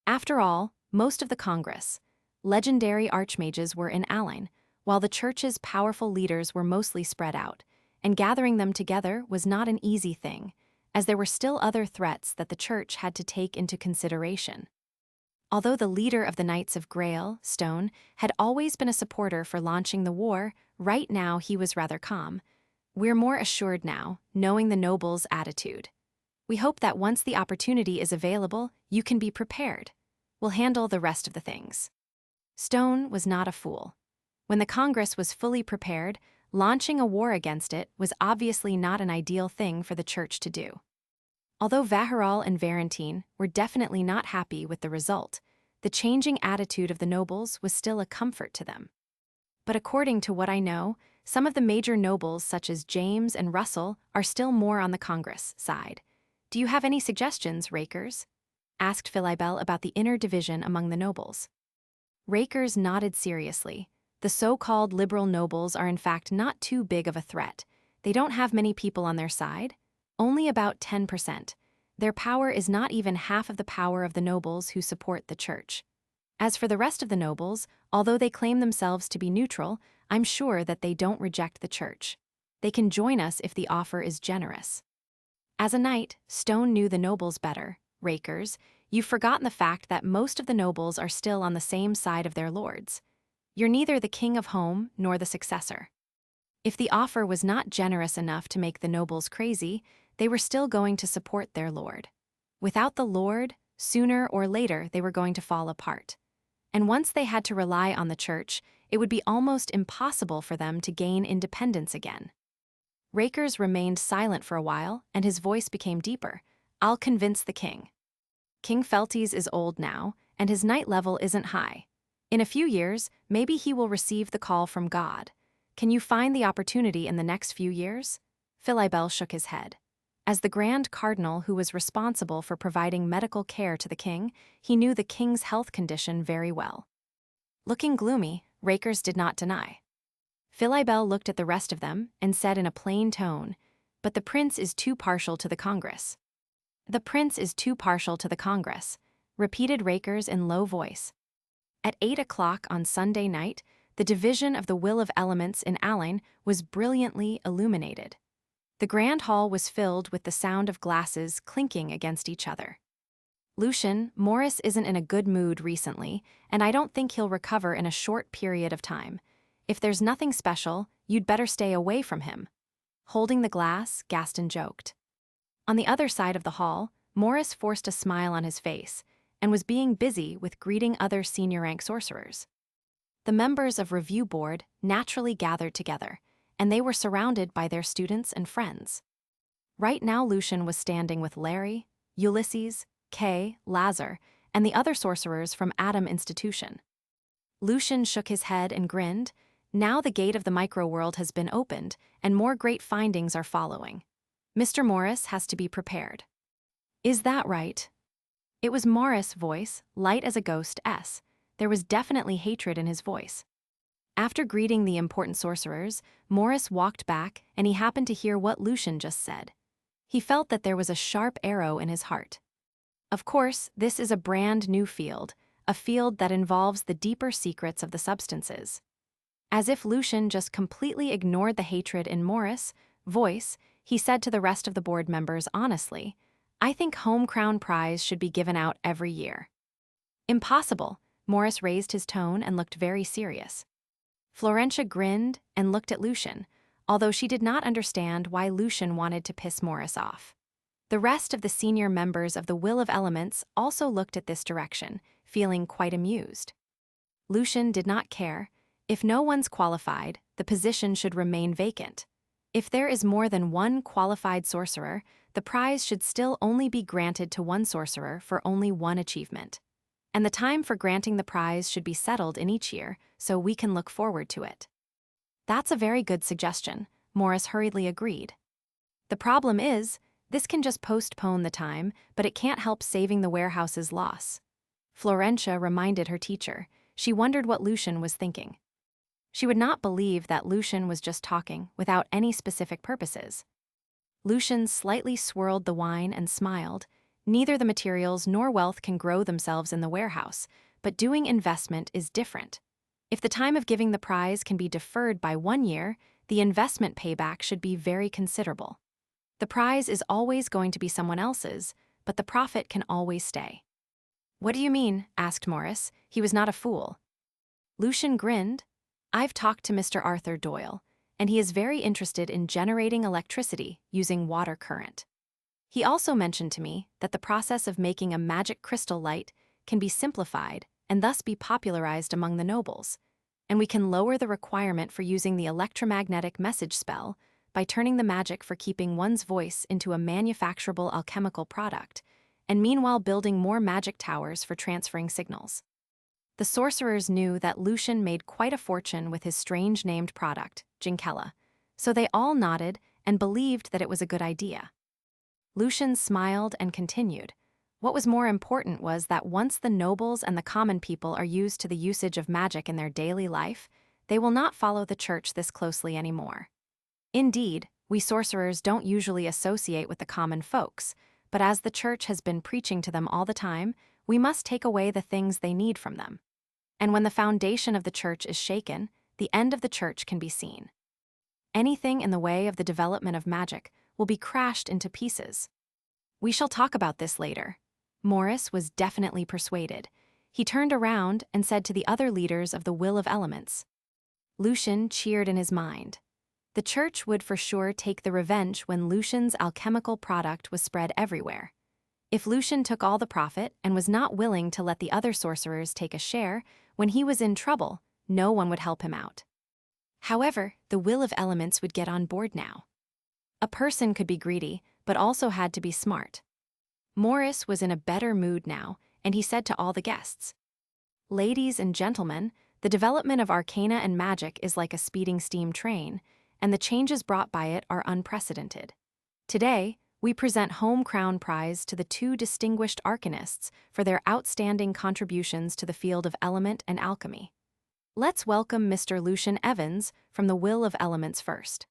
After all, most of the Congress, legendary archmages were in Align, while the church's powerful leaders were mostly spread out, and gathering them together was not an easy thing, as there were still other threats that the church had to take into consideration. Although the leader of the Knights of Grail, Stone, had always been a supporter for launching the war, right now he was rather calm. "We're more assured now, knowing the nobles' attitude. We hope that once the opportunity is available, you can be prepared. We'll handle the rest of the things." Stone was not a fool. When the Congress was fully prepared, launching a war against it was obviously not an ideal thing for the church to do. Although Vaharal and Varentine were definitely not happy with the result, the changing attitude of the nobles was still a comfort to them. But according to what I know, some of the major nobles such as James and Russell are still more on the Congress side. "Do you have any suggestions, Rakers?" asked Philibel about the inner division among the nobles. Rakers nodded seriously. The so-called liberal nobles are in fact not too big of a threat. They don't have many people on their side, only about 10%. Their power is not even half of the power of the nobles who support the church. As for the rest of the nobles, although they claim themselves to be neutral, I'm sure that they don't reject the church. They can join us if the offer is generous. As a knight, Stone knew the nobles better. "Rakers, you've forgotten the fact that most of the nobles are still on the same side of their lords. You're neither the king of Home nor the successor." If the offer was not generous enough to make the nobles crazy, they were still going to support their lord. Without the lord, sooner or later they were going to fall apart. And once they had to rely on the church, it would be almost impossible for them to gain independence again. Rakers remained silent for a while, and his voice became deeper. "I'll convince the king. King Feltes is old now, and his knight level isn't high. In a few years, maybe he will receive the call from God. Can you find the opportunity in the next few years?" Philibel shook his head. As the Grand Cardinal who was responsible for providing medical care to the king, he knew the king's health condition very well. Looking gloomy, Rakers did not deny. Philibel looked at the rest of them and said in a plain tone, "But the prince is too partial to the Congress." "The prince is too partial to the Congress," repeated Rakers in low voice. At 8 o'clock on Sunday night, the division of the Will of Elements in Align was brilliantly illuminated. The grand hall was filled with the sound of glasses clinking against each other. "Lucian, Morris isn't in a good mood recently, and I don't think he'll recover in a short period of time. If there's nothing special, you'd better stay away from him." Holding the glass, Gaston joked. On the other side of the hall, Morris forced a smile on his face and was being busy with greeting other senior-rank sorcerers. The members of Review Board naturally gathered together, and they were surrounded by their students and friends. Right now Lucian was standing with Larry, Ulysses, Kay, Lazar, and the other sorcerers from Atom Institution. Lucian shook his head and grinned. Now the gate of the micro-world has been opened, and more great findings are following. Mr. Morris has to be prepared. "Is that right?" It was Morris' voice, light as a ghost S. There was definitely hatred in his voice. After greeting the important sorcerers, Morris walked back and he happened to hear what Lucian just said. He felt that there was a sharp arrow in his heart. Of course, this is a brand new field, a field that involves the deeper secrets of the substances. As if Lucian just completely ignored the hatred in Morris' voice, he said to the rest of the board members honestly, "I think Home Crown Prize should be given out every year." "Impossible," Morris raised his tone and looked very serious. Florentia grinned and looked at Lucian, although she did not understand why Lucian wanted to piss Morris off. The rest of the senior members of the Will of Elements also looked at this direction, feeling quite amused. Lucian did not care. If no one's qualified, the position should remain vacant. If there is more than one qualified sorcerer, the prize should still only be granted to one sorcerer for only one achievement. And the time for granting the prize should be settled in each year, so we can look forward to it. "That's a very good suggestion," Morris hurriedly agreed. "The problem is, this can just postpone the time, but it can't help saving the warehouse's loss." Florentia reminded her teacher. She wondered what Lucian was thinking. She would not believe that Lucian was just talking, without any specific purposes. Lucian slightly swirled the wine and smiled. "Neither the materials nor wealth can grow themselves in the warehouse, but doing investment is different. If the time of giving the prize can be deferred by 1 year, the investment payback should be very considerable. The prize is always going to be someone else's, but the profit can always stay." "What do you mean?" asked Morris. He was not a fool. Lucian grinned. "I've talked to Mr. Arthur Doyle, and he is very interested in generating electricity using water current. He also mentioned to me that the process of making a magic crystal light can be simplified and thus be popularized among the nobles, and we can lower the requirement for using the electromagnetic message spell by turning the magic for keeping one's voice into a manufacturable alchemical product, and meanwhile building more magic towers for transferring signals." The sorcerers knew that Lucian made quite a fortune with his strange-named product, Jinkella, so they all nodded and believed that it was a good idea. Lucian smiled and continued. What was more important was that once the nobles and the common people are used to the usage of magic in their daily life, they will not follow the church this closely anymore. Indeed, we sorcerers don't usually associate with the common folks, but as the church has been preaching to them all the time, we must take away the things they need from them. And when the foundation of the church is shaken, the end of the church can be seen. Anything in the way of the development of magic will be crashed into pieces. "We shall talk about this later." Morris was definitely persuaded. He turned around and said to the other leaders of the Will of Elements. Lucian cheered in his mind. The church would for sure take the revenge when Lucian's alchemical product was spread everywhere. If Lucian took all the profit and was not willing to let the other sorcerers take a share, when he was in trouble, no one would help him out. However, the Will of Elements would get on board now. A person could be greedy, but also had to be smart. Morris was in a better mood now, and he said to all the guests, "Ladies and gentlemen, the development of arcana and magic is like a speeding steam train, and the changes brought by it are unprecedented. Today, we present Home Crown Prize to the 2 distinguished arcanists for their outstanding contributions to the field of element and alchemy. Let's welcome Mr. Lucian Evans from the Will of Elements first."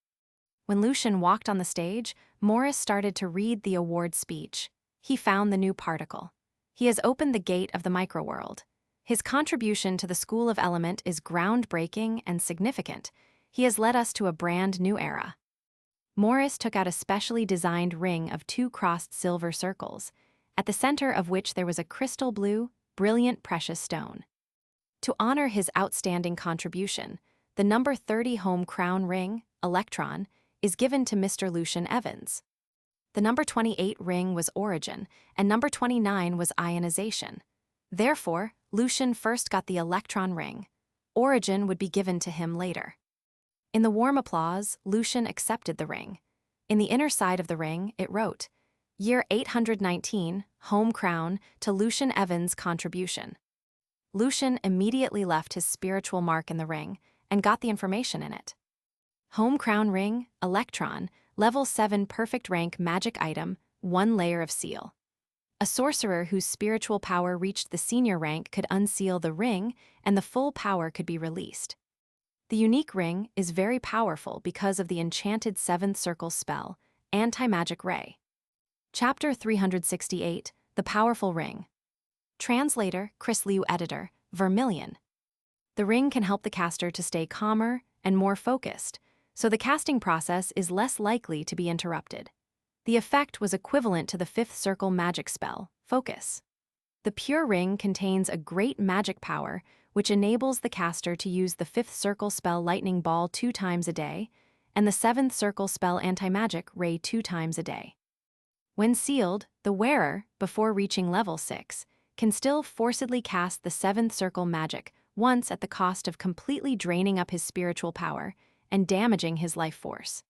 When Lucian walked on the stage, Morris started to read the award speech. He found the new particle. He has opened the gate of the microworld. His contribution to the School of Element is groundbreaking and significant. He has led us to a brand new era. Morris took out a specially designed ring of 2 crossed silver circles, at the center of which there was a crystal blue, brilliant precious stone. To honor his outstanding contribution, the number 30 Home Crown ring, Electron, is given to Mr. Lucian Evans. The number 28 ring was Origin, and number 29 was Ionization. Therefore, Lucian first got the Electron ring. Origin would be given to him later. In the warm applause, Lucian accepted the ring. In the inner side of the ring, it wrote, "Year 819, Home Crown, to Lucian Evans' contribution." Lucian immediately left his spiritual mark in the ring and got the information in it. Home Crown ring, Electron, level 7 perfect rank magic item, 1 layer of seal. A sorcerer whose spiritual power reached the senior rank could unseal the ring, and the full power could be released. The unique ring is very powerful because of the enchanted 7th circle spell, Anti-Magic Ray. Chapter 368, The Powerful Ring. Translator, Chris Liu Editor, Vermilion. The ring can help the caster to stay calmer and more focused, so the casting process is less likely to be interrupted. The effect was equivalent to the fifth circle magic spell, Focus. The pure ring contains a great magic power which enables the caster to use the fifth circle spell Lightning Ball 2 times a day and the seventh circle spell Anti-Magic Ray 2 times a day. When sealed, the wearer, before reaching level 6, can still forcibly cast the seventh circle magic once at the cost of completely draining up his spiritual power and damaging his life force.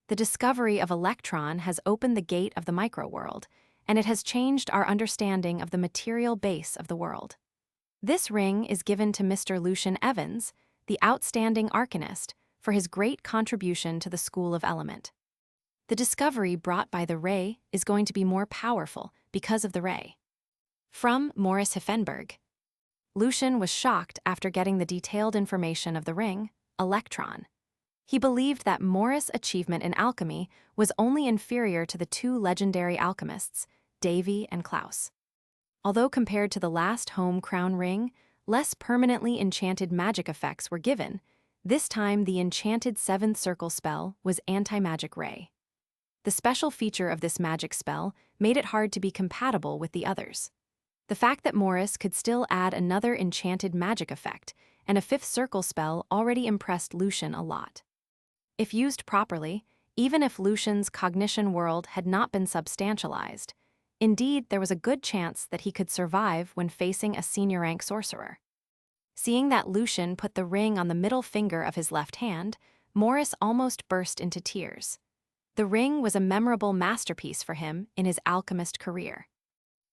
The discovery of Electron has opened the gate of the microworld, and it has changed our understanding of the material base of the world. This ring is given to Mr. Lucian Evans, the outstanding arcanist, for his great contribution to the School of Element. The discovery brought by the ray is going to be more powerful because of the ray. From Morris Hiffenberg. Lucian was shocked after getting the detailed information of the ring, Electron. He believed that Morris' achievement in alchemy was only inferior to the two legendary alchemists, Davy and Klaus. Although compared to the last home crown ring, less permanently enchanted magic effects were given, this time the enchanted seventh circle spell was Anti-Magic Ray. The special feature of this magic spell made it hard to be compatible with the others. The fact that Morris could still add another enchanted magic effect and a fifth circle spell already impressed Lucian a lot. If used properly, even if Lucian's cognition world had not been substantialized, indeed there was a good chance that he could survive when facing a senior rank sorcerer. Seeing that Lucian put the ring on the middle finger of his left hand, Morris almost burst into tears. The ring was a memorable masterpiece for him in his alchemist career.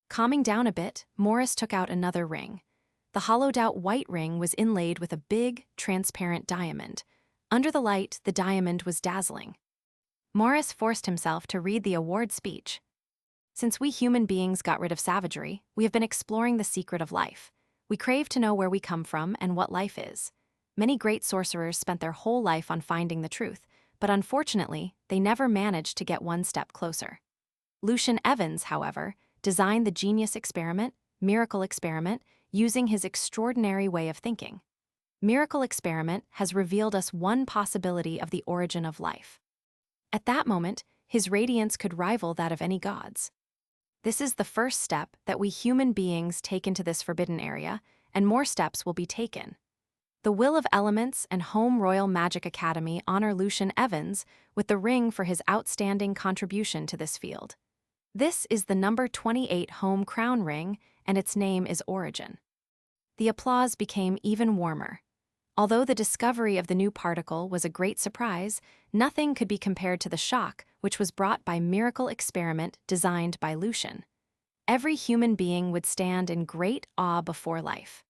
Calming down a bit, Morris took out another ring. The hollowed-out white ring was inlaid with a big, transparent diamond. Under the light, the diamond was dazzling. Morris forced himself to read the award speech. Since we human beings got rid of savagery, we have been exploring the secret of life. We crave to know where we come from and what life is. Many great sorcerers spent their whole life on finding the truth, but unfortunately, they never managed to get one step closer. Lucian Evans, however, designed the genius experiment, miracle experiment, using his extraordinary way of thinking. Miracle experiment has revealed us one possibility of the origin of life. At that moment, his radiance could rival that of any gods. This is the first step that we human beings take into this forbidden area, and more steps will be taken. The Will of Elements and Home Royal Magic Academy honor Lucian Evans with the ring for his outstanding contribution to this field. This is the number 28 home crown ring, and its name is Origin. The applause became even warmer. Although the discovery of the new particle was a great surprise, nothing could be compared to the shock which was brought by miracle experiment designed by Lucian. Every human being would stand in great awe before life.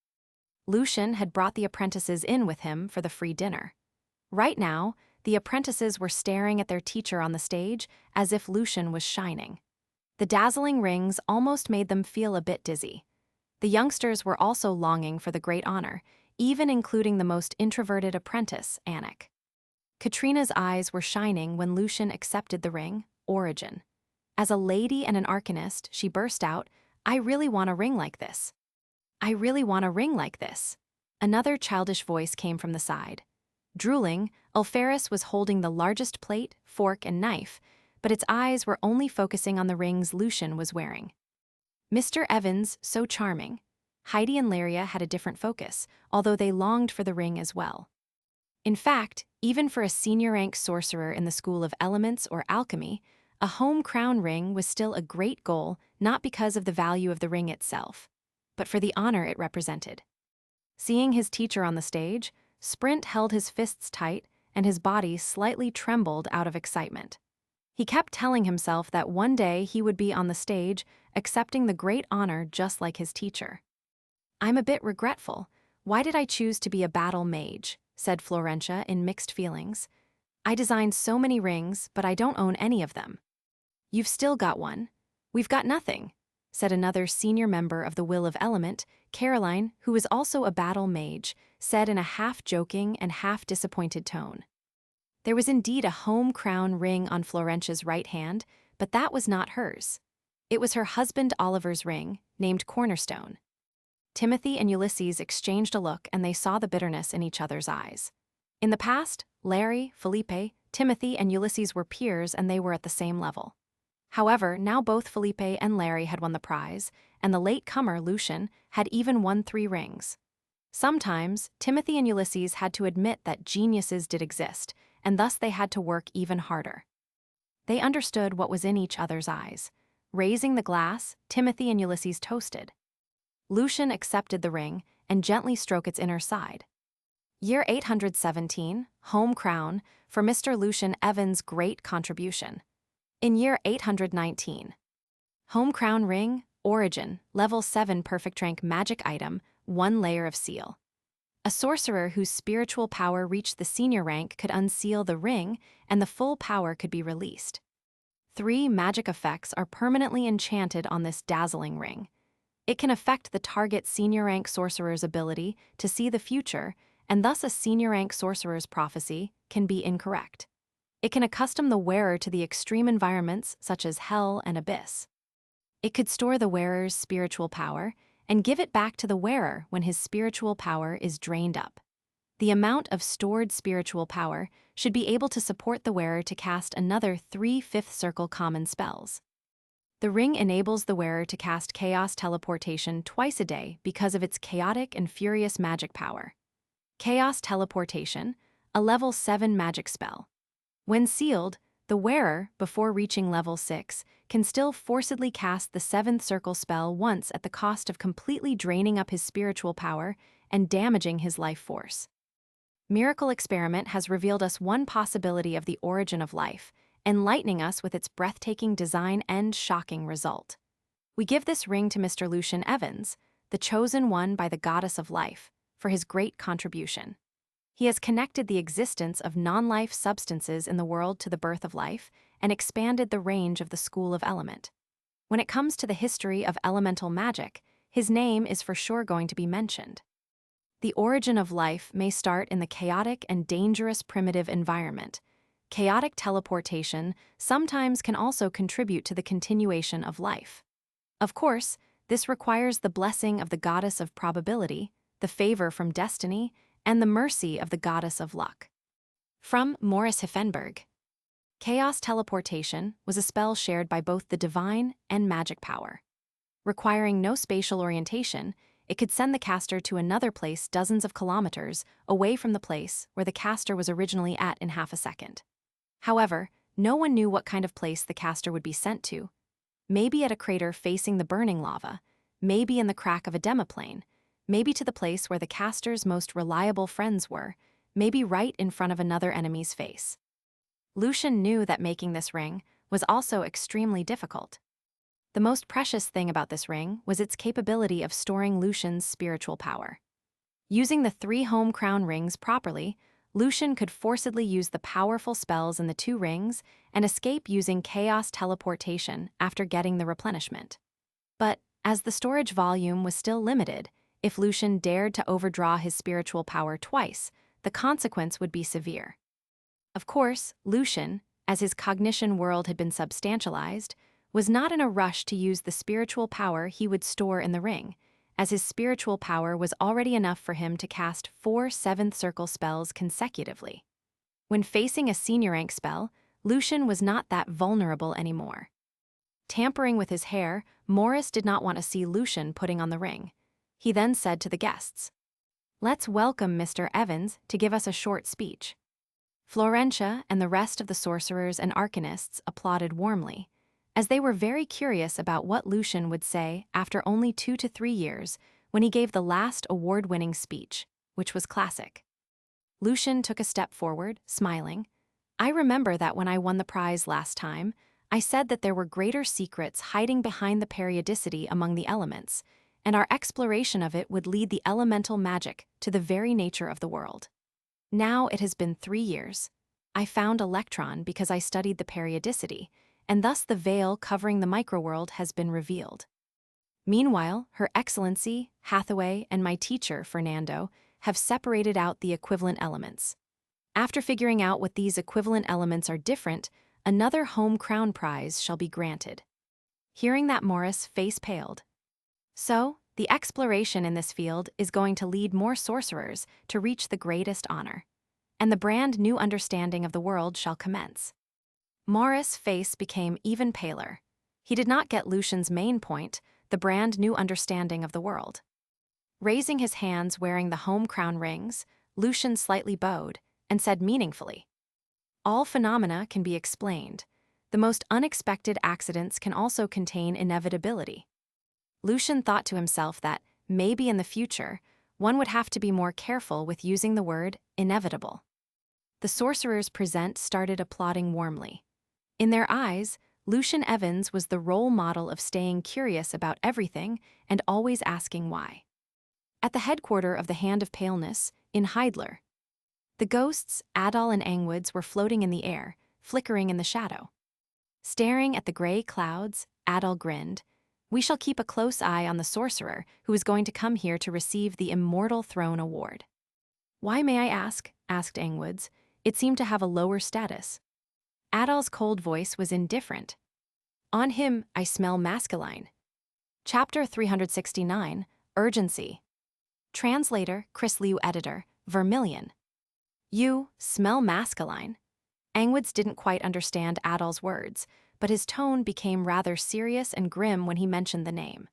Lucian had brought the apprentices in with him for the free dinner. Right now, the apprentices were staring at their teacher on the stage as if Lucian was shining. The dazzling rings almost made them feel a bit dizzy. The youngsters were also longing for the great honor, even including the most introverted apprentice, Anik. Katrina's eyes were shining when Lucian accepted the ring, Origin. As a lady and an arcanist, she burst out, "I really want a ring like this. I really want a ring like this." Another childish voice came from the side. Drooling, Ulfaris was holding the largest plate, fork, and knife, but its eyes were only focusing on the rings Lucian was wearing. Mr. Evans, so charming. Heidi and Laria had a different focus, although they longed for the ring as well. In fact, even for a senior rank sorcerer in the School of Elements or Alchemy, a home crown ring was still a great goal, not because of the value of the ring itself, but for the honor it represented. Seeing his teacher on the stage, Sprint held his fists tight and his body slightly trembled out of excitement. He kept telling himself that one day he would be on the stage, accepting the great honor just like his teacher. "I'm a bit regretful. Why did I choose to be a battle mage?" said Florentia in mixed feelings. "I designed so many rings, but I don't own any of them." "You've still got one. We've got nothing," said another senior member of the Will of Element, Caroline, who was also a battle mage, said in a half-joking and half-disappointed tone. There was indeed a home crown ring on Florentia's right hand, but that was not hers. It was her husband Oliver's ring, named Cornerstone. Timothy and Ulysses exchanged a look and they saw the bitterness in each other's eyes. In the past, Larry, Felipe, Timothy, and Ulysses were peers and they were at the same level. However, now both Felipe and Larry had won the prize, and the late-comer, Lucian, had even won 3 rings. Sometimes, Timothy and Ulysses had to admit that geniuses did exist, and thus they had to work even harder. They understood what was in each other's eyes. Raising the glass, Timothy and Ulysses toasted. Lucian accepted the ring and gently stroked its inner side. Year 817, home crown, for Mr. Lucian Evans' great contribution. In year 819. Home crown ring, origin, level 7 perfect rank magic item, 1 layer of seal. A sorcerer whose spiritual power reached the senior rank could unseal the ring, and the full power could be released. 3 magic effects are permanently enchanted on this dazzling ring. It can affect the target senior rank sorcerer's ability to see the future, and thus a senior rank sorcerer's prophecy can be incorrect. It can accustom the wearer to the extreme environments such as hell and abyss. It could store the wearer's spiritual power and give it back to the wearer when his spiritual power is drained up. The amount of stored spiritual power should be able to support the wearer to cast another 3 fifth circle common spells. The ring enables the wearer to cast chaos teleportation twice a day because of its chaotic and furious magic power. Chaos teleportation, a level 7 magic spell. When sealed, the wearer, before reaching level 6, can still forcibly cast the 7th circle spell once at the cost of completely draining up his spiritual power and damaging his life force. Miracle Experiment has revealed us one possibility of the origin of life, enlightening us with its breathtaking design and shocking result. We give this ring to Mr. Lucian Evans, the chosen one by the goddess of life, for his great contribution. He has connected the existence of non-life substances in the world to the birth of life and expanded the range of the school of element. When it comes to the history of elemental magic, his name is for sure going to be mentioned. The origin of life may start in the chaotic and dangerous primitive environment. Chaotic teleportation sometimes can also contribute to the continuation of life. Of course, this requires the blessing of the goddess of probability, the favor from destiny, and the mercy of the goddess of luck. From Morris Hiffenberg. Chaos teleportation was a spell shared by both the divine and magic power. Requiring no spatial orientation, it could send the caster to another place dozens of kilometers away from the place where the caster was originally at in half a second. However, no one knew what kind of place the caster would be sent to. Maybe at a crater facing the burning lava, maybe in the crack of a demiplane, maybe to the place where the caster's most reliable friends were, maybe right in front of another enemy's face. Lucian knew that making this ring was also extremely difficult. The most precious thing about this ring was its capability of storing Lucian's spiritual power. Using the 3 home crown rings properly, Lucian could forcibly use the powerful spells in the 2 rings and escape using chaos teleportation after getting the replenishment. But, as the storage volume was still limited, if Lucian dared to overdraw his spiritual power twice, the consequence would be severe. Of course, Lucian, as his cognition world had been substantialized, was not in a rush to use the spiritual power he would store in the ring, as his spiritual power was already enough for him to cast 4 7th circle spells consecutively. When facing a senior rank spell, Lucian was not that vulnerable anymore. Tampering with his hair, Morris did not want to see Lucian putting on the ring. He then said to the guests, "Let's welcome Mr. Evans to give us a short speech." Florentia and the rest of the sorcerers and arcanists applauded warmly, as they were very curious about what Lucian would say after only 2 to 3 years when he gave the last award-winning speech, which was classic. Lucian took a step forward, smiling. "I remember that when I won the prize last time, I said that there were greater secrets hiding behind the periodicity among the elements, and our exploration of it would lead the elemental magic to the very nature of the world. Now it has been 3 years. I found Electron because I studied the periodicity, and thus the veil covering the microworld has been revealed. Meanwhile, Her Excellency, Hathaway, and my teacher, Fernando, have separated out the equivalent elements. After figuring out what these equivalent elements are different, another home crown prize shall be granted." Hearing that, Morris' face paled. So, the exploration in this field is going to lead more sorcerers to reach the greatest honor. and the brand new understanding of the world shall commence. Morris' face became even paler. He did not get Lucian's main point, the brand new understanding of the world. Raising his hands wearing the home crown rings, Lucian slightly bowed and said meaningfully, "All phenomena can be explained. The most unexpected accidents can also contain inevitability." Lucian thought to himself that, maybe in the future, one would have to be more careful with using the word inevitable. The sorcerers present started applauding warmly. In their eyes, Lucian Evans was the role model of staying curious about everything and always asking why. At the headquarters of the Hand of Paleness, in Heidler, the ghosts, Adal and Angwoods, were floating in the air, flickering in the shadow. Staring at the gray clouds, Adal grinned. "We shall keep a close eye on the sorcerer who is going to come here to receive the Immortal Throne Award." "Why, may I ask?" asked Angwoods. It seemed to have a lower status. Adal's cold voice was indifferent. "On him, I smell masculine." Chapter 369, Urgency. Translator, Chris Liu. Editor, Vermilion. "You smell masculine." Angwoods didn't quite understand Adal's words, but his tone became rather serious and grim when he mentioned the name.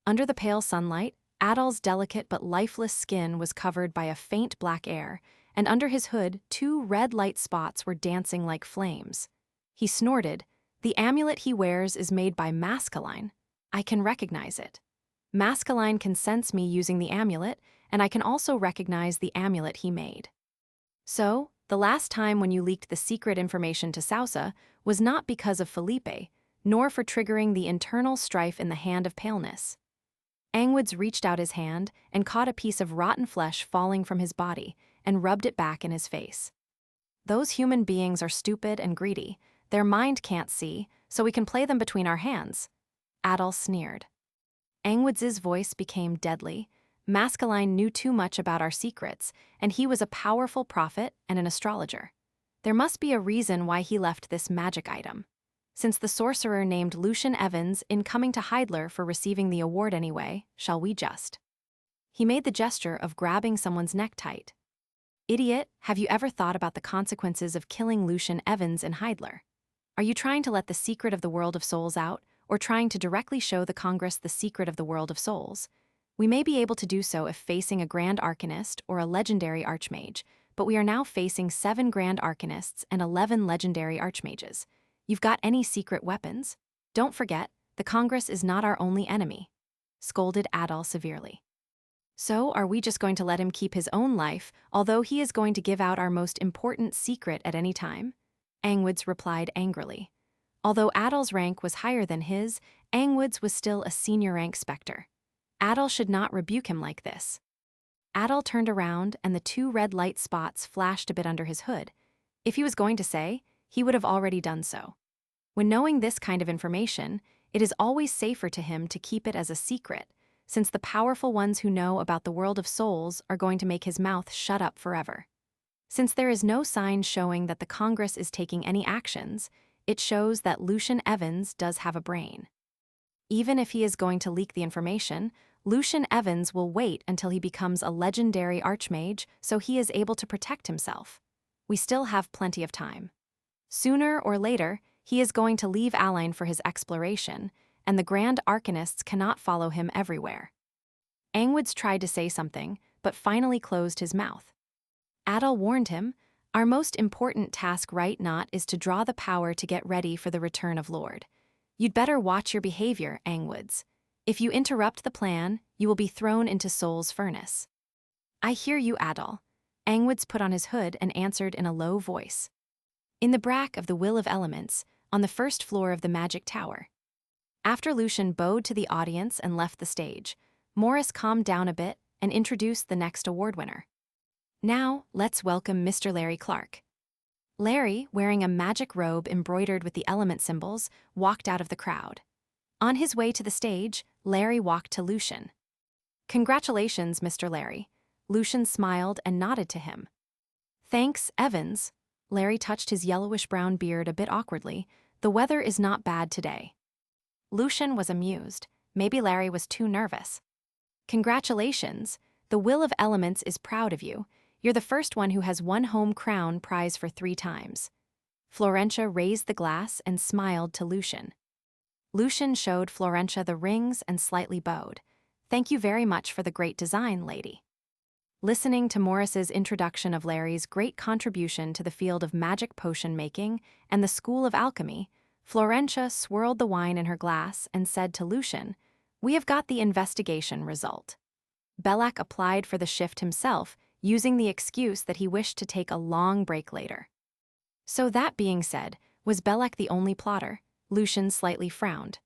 Under the pale sunlight, Adal's delicate but lifeless skin was covered by a faint black air, and under his hood 2 red light spots were dancing like flames. He snorted, "The amulet he wears is made by masculine. I can recognize it. Masculine can sense me using the amulet, and I can also recognize the amulet he made." "So, the last time when you leaked the secret information to Sousa was not because of Felipe, nor for triggering the internal strife in the Hand of Paleness." Angwoods reached out his hand and caught a piece of rotten flesh falling from his body and rubbed it back in his face. "Those human beings are stupid and greedy. Their mind can't see, so we can play them between our hands." Adal sneered. Angwoods' voice became deadly. "Mascaline knew too much about our secrets, and he was a powerful prophet and an astrologer. There must be a reason why he left this magic item. Since the sorcerer named Lucian Evans in coming to Heidler for receiving the award anyway, shall we just?" He made the gesture of grabbing someone's neck tight. "Idiot, have you ever thought about the consequences of killing Lucian Evans in Heidler? Are you trying to let the secret of the world of souls out, or trying to directly show the Congress the secret of the world of souls? We may be able to do so if facing a Grand Arcanist or a legendary Archmage, but we are now facing 7 Grand Arcanists and 11 legendary Archmages. You've got any secret weapons? Don't forget, the Congress is not our only enemy," scolded Adal severely. "So are we just going to let him keep his own life, although he is going to give out our most important secret at any time?" Angwoods replied angrily. Although Adal's rank was higher than his, Angwoods was still a senior rank specter. Adal should not rebuke him like this. Adal turned around and the 2 red light spots flashed a bit under his hood. If he was going to say, he would have already done so. When knowing this kind of information, it is always safer to him to keep it as a secret, since the powerful ones who know about the world of souls are going to make his mouth shut up forever. Since there is no sign showing that the Congress is taking any actions, it shows that Lucian Evans does have a brain. Even if he is going to leak the information, Lucian Evans will wait until he becomes a legendary Archmage so he is able to protect himself. We still have plenty of time. Sooner or later, he is going to leave Align for his exploration, and the Grand Arcanists cannot follow him everywhere. Angwoods tried to say something, but finally closed his mouth. Adal warned him, "Our most important task right not is to draw the power to get ready for the return of Lord. You'd better watch your behavior, Angwoods. If you interrupt the plan, you will be thrown into Soul's furnace." "I hear you, Adal." Angwoods put on his hood and answered in a low voice. In the brack of the Will of Elements, on the 1st floor of the Magic Tower. After Lucian bowed to the audience and left the stage, Morris calmed down a bit and introduced the next award winner. "Now, let's welcome Mr. Larry Clark." Larry, wearing a magic robe embroidered with the element symbols, walked out of the crowd. On his way to the stage, Larry walked to Lucian. "Congratulations, Mr. Larry." Lucian smiled and nodded to him. "Thanks, Evans." Larry touched his yellowish-brown beard a bit awkwardly. "The weather is not bad today." Lucian was amused. Maybe Larry was too nervous. "Congratulations. The Will of Elements is proud of you. You're the first one who has won home crown prize for 3 times. Florentia raised the glass and smiled to Lucian. Lucian showed Florentia the rings and slightly bowed. Thank you very much for the great design, lady. Listening to Morris's introduction of Larry's great contribution to the field of magic potion making and the school of alchemy, Florentia swirled the wine in her glass and said to Lucian, "We have got the investigation result." Belak applied for the shift himself, using the excuse that he wished to take a long break later. So that being said, was Belak the only plotter? Lucian slightly frowned.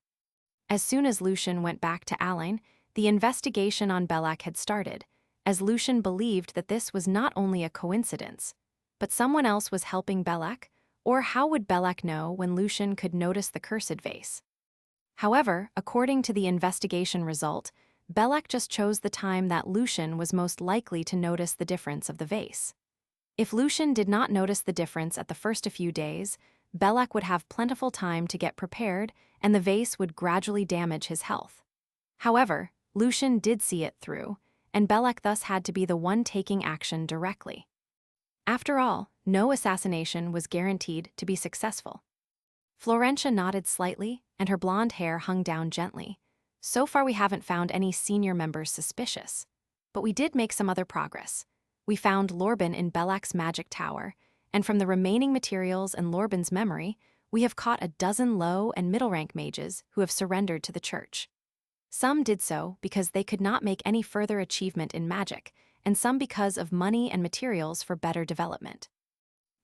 As soon as Lucian went back to Alain, the investigation on Belak had started, as Lucian believed that this was not only a coincidence, but someone else was helping Belak, or how would Belak know when Lucian could notice the cursed vase? However, according to the investigation result, Belak just chose the time that Lucian was most likely to notice the difference of the vase. If Lucian did not notice the difference at the first few days, Belak would have plentiful time to get prepared and the vase would gradually damage his health. However, Lucian did see it through, and Belak thus had to be the one taking action directly. After all, no assassination was guaranteed to be successful. Florentia nodded slightly, and her blonde hair hung down gently. So far we haven't found any senior members suspicious. But we did make some other progress. We found Lorben in Belak's magic tower, and from the remaining materials and Lorben's memory, we have caught a dozen low and middle-rank mages who have surrendered to the church. Some did so because they could not make any further achievement in magic, and some because of money and materials for better development.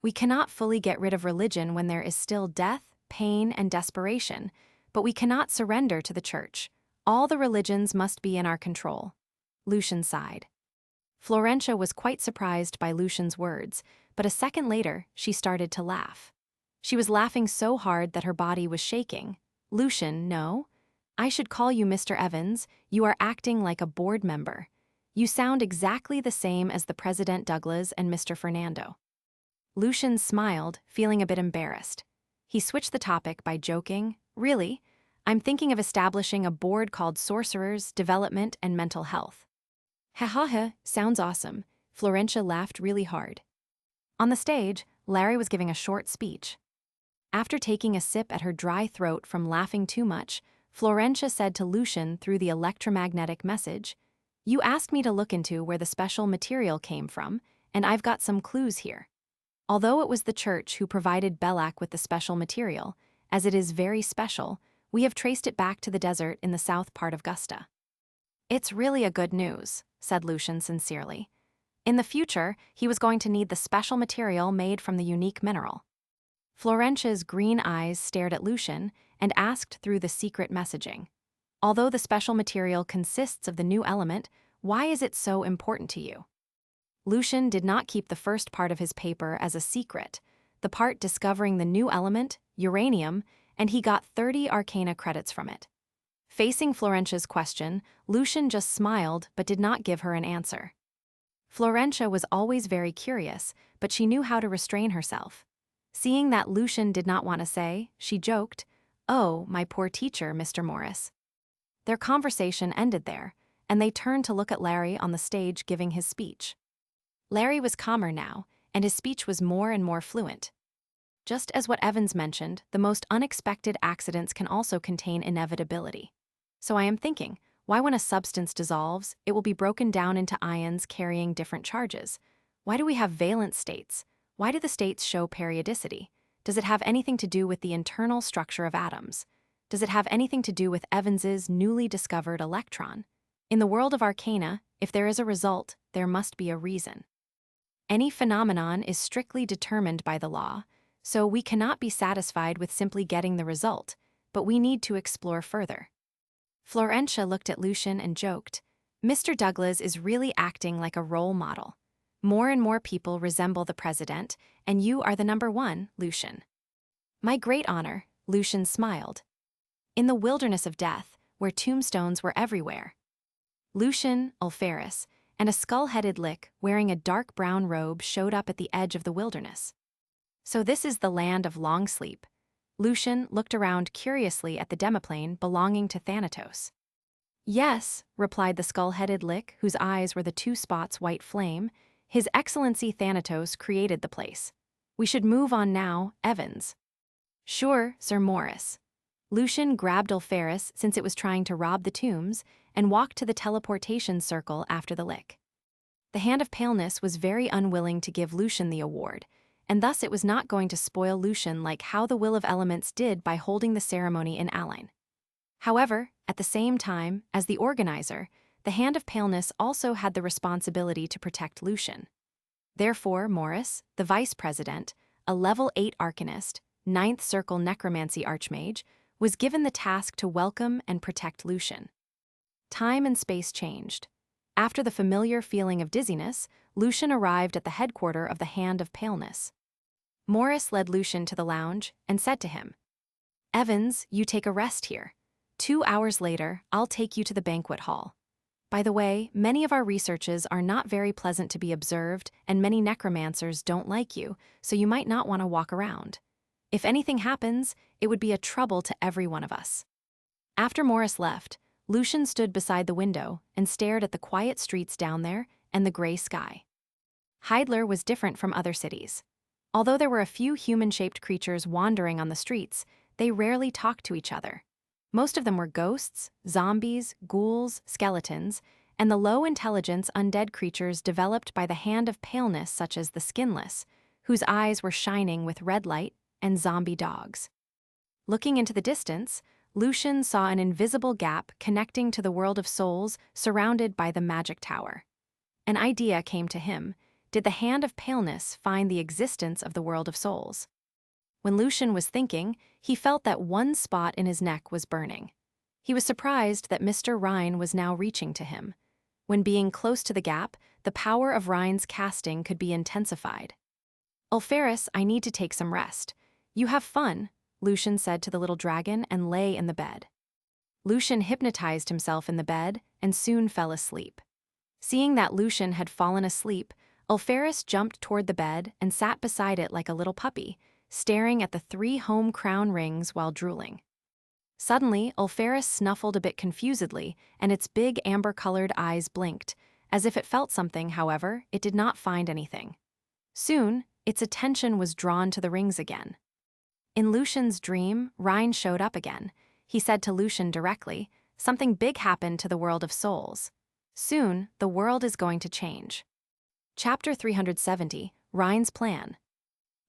We cannot fully get rid of religion when there is still death, pain, and desperation, but we cannot surrender to the church. All the religions must be in our control. Lucian sighed. Florentia was quite surprised by Lucian's words, but a second later, she started to laugh. She was laughing so hard that her body was shaking. Lucian, no. I should call you Mr. Evans. You are acting like a board member. You sound exactly the same as the President Douglas and Mr. Fernando. Lucian smiled, feeling a bit embarrassed. He switched the topic by joking, "Really? I'm thinking of establishing a board called Sorcerers, Development, and Mental Health." Ha ha ha, sounds awesome. Florentia laughed really hard. On the stage, Larry was giving a short speech. After taking a sip at her dry throat from laughing too much, Florentia said to Lucian through the electromagnetic message, "You asked me to look into where the special material came from, and I've got some clues here. Although it was the church who provided Belak with the special material, as it is very special, we have traced it back to the desert in the south part of Gusta." "It's really a good news," said Lucian sincerely. In the future, he was going to need the special material made from the unique mineral. Florentia's green eyes stared at Lucian and asked through the secret messaging, "Although the special material consists of the new element, why is it so important to you?" Lucian did not keep the first part of his paper as a secret, the part discovering the new element, uranium, and he got 30 arcana credits from it. Facing Florentia's question, Lucian just smiled but did not give her an answer. Florentia was always very curious, but she knew how to restrain herself. Seeing that Lucian did not want to say, she joked, "Oh, my poor teacher, Mr. Morris." Their conversation ended there, and they turned to look at Larry on the stage giving his speech. Larry was calmer now, and his speech was more and more fluent. Just as what Evans mentioned, the most unexpected accidents can also contain inevitability. So I am thinking, why when a substance dissolves, it will be broken down into ions carrying different charges? Why do we have valence states? Why do the states show periodicity? Does it have anything to do with the internal structure of atoms? Does it have anything to do with Evans's newly discovered electron? In the world of arcana, if there is a result, there must be a reason. Any phenomenon is strictly determined by the law, so we cannot be satisfied with simply getting the result, but we need to explore further. Florentia looked at Lucian and joked, "Mr. Douglas is really acting like a role model. More and more people resemble the president, and you are the number one, Lucian." "My great honor," Lucian smiled. In the wilderness of death, where tombstones were everywhere, Lucian, Ulfaris, and a skull-headed Lick wearing a dark brown robe showed up at the edge of the wilderness. "So this is the land of long sleep." Lucian looked around curiously at the demiplane belonging to Thanatos. "Yes," replied the skull-headed Lick, whose eyes were the 2 spots white flame. His Excellency Thanatos created the place. We should move on now, Evans. Sure, Sir Morris. Lucian grabbed Ulferis since it was trying to rob the tombs and walked to the teleportation circle after the lick. The Hand of Paleness was very unwilling to give Lucian the award, and thus it was not going to spoil Lucian like how the Will of Elements did by holding the ceremony in Align. However, at the same time, as the organizer, the Hand of Paleness also had the responsibility to protect Lucian. Therefore, Morris, the vice president, a level 8 arcanist, 9th Circle Necromancy Archmage, was given the task to welcome and protect Lucian. Time and space changed. After the familiar feeling of dizziness, Lucian arrived at the headquarters of the Hand of Paleness. Morris led Lucian to the lounge and said to him, "Evans, you take a rest here. 2 hours later, I'll take you to the banquet hall. By the way, many of our researches are not very pleasant to be observed, and many necromancers don't like you, so you might not want to walk around. If anything happens, it would be a trouble to every one of us." After Morris left, Lucian stood beside the window and stared at the quiet streets down there and the gray sky. Heidler was different from other cities. Although there were a few human-shaped creatures wandering on the streets, they rarely talked to each other. Most of them were ghosts, zombies, ghouls, skeletons, and the low-intelligence undead creatures developed by the Hand of Paleness such as the Skinless, whose eyes were shining with red light, and zombie dogs. Looking into the distance, Lucian saw an invisible gap connecting to the world of souls surrounded by the magic tower. An idea came to him. Did the Hand of Paleness find the existence of the world of souls? When Lucian was thinking, he felt that one spot in his neck was burning. He was surprised that Mr. Rhine was now reaching to him. When being close to the gap, the power of Rhine's casting could be intensified. "Ulferis, I need to take some rest. You have fun," Lucian said to the little dragon and lay in the bed. Lucian hypnotized himself in the bed and soon fell asleep. Seeing that Lucian had fallen asleep, Ulferis jumped toward the bed and sat beside it like a little puppy, staring at the 3 home crown rings while drooling. Suddenly, Ulferis snuffled a bit confusedly, and its big amber-colored eyes blinked. As if it felt something, however, it did not find anything. Soon, its attention was drawn to the rings again. In Lucian's dream, Rhine showed up again. He said to Lucian directly, "Something big happened to the world of souls. Soon, the world is going to change." Chapter 370, Rhine's Plan.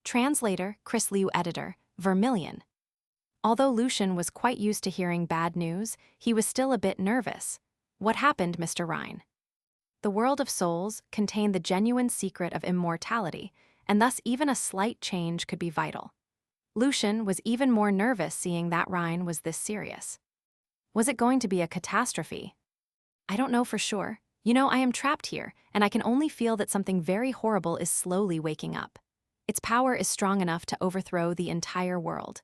Translator, Chris Liu. Editor, Vermilion. Although Lucian was quite used to hearing bad news, he was still a bit nervous. What happened, Mr. Rhine? The world of souls contained the genuine secret of immortality, and thus even a slight change could be vital. Lucian was even more nervous seeing that Rhine was this serious. Was it going to be a catastrophe? "I don't know for sure. You know, I am trapped here, and I can only feel that something very horrible is slowly waking up. Its power is strong enough to overthrow the entire world.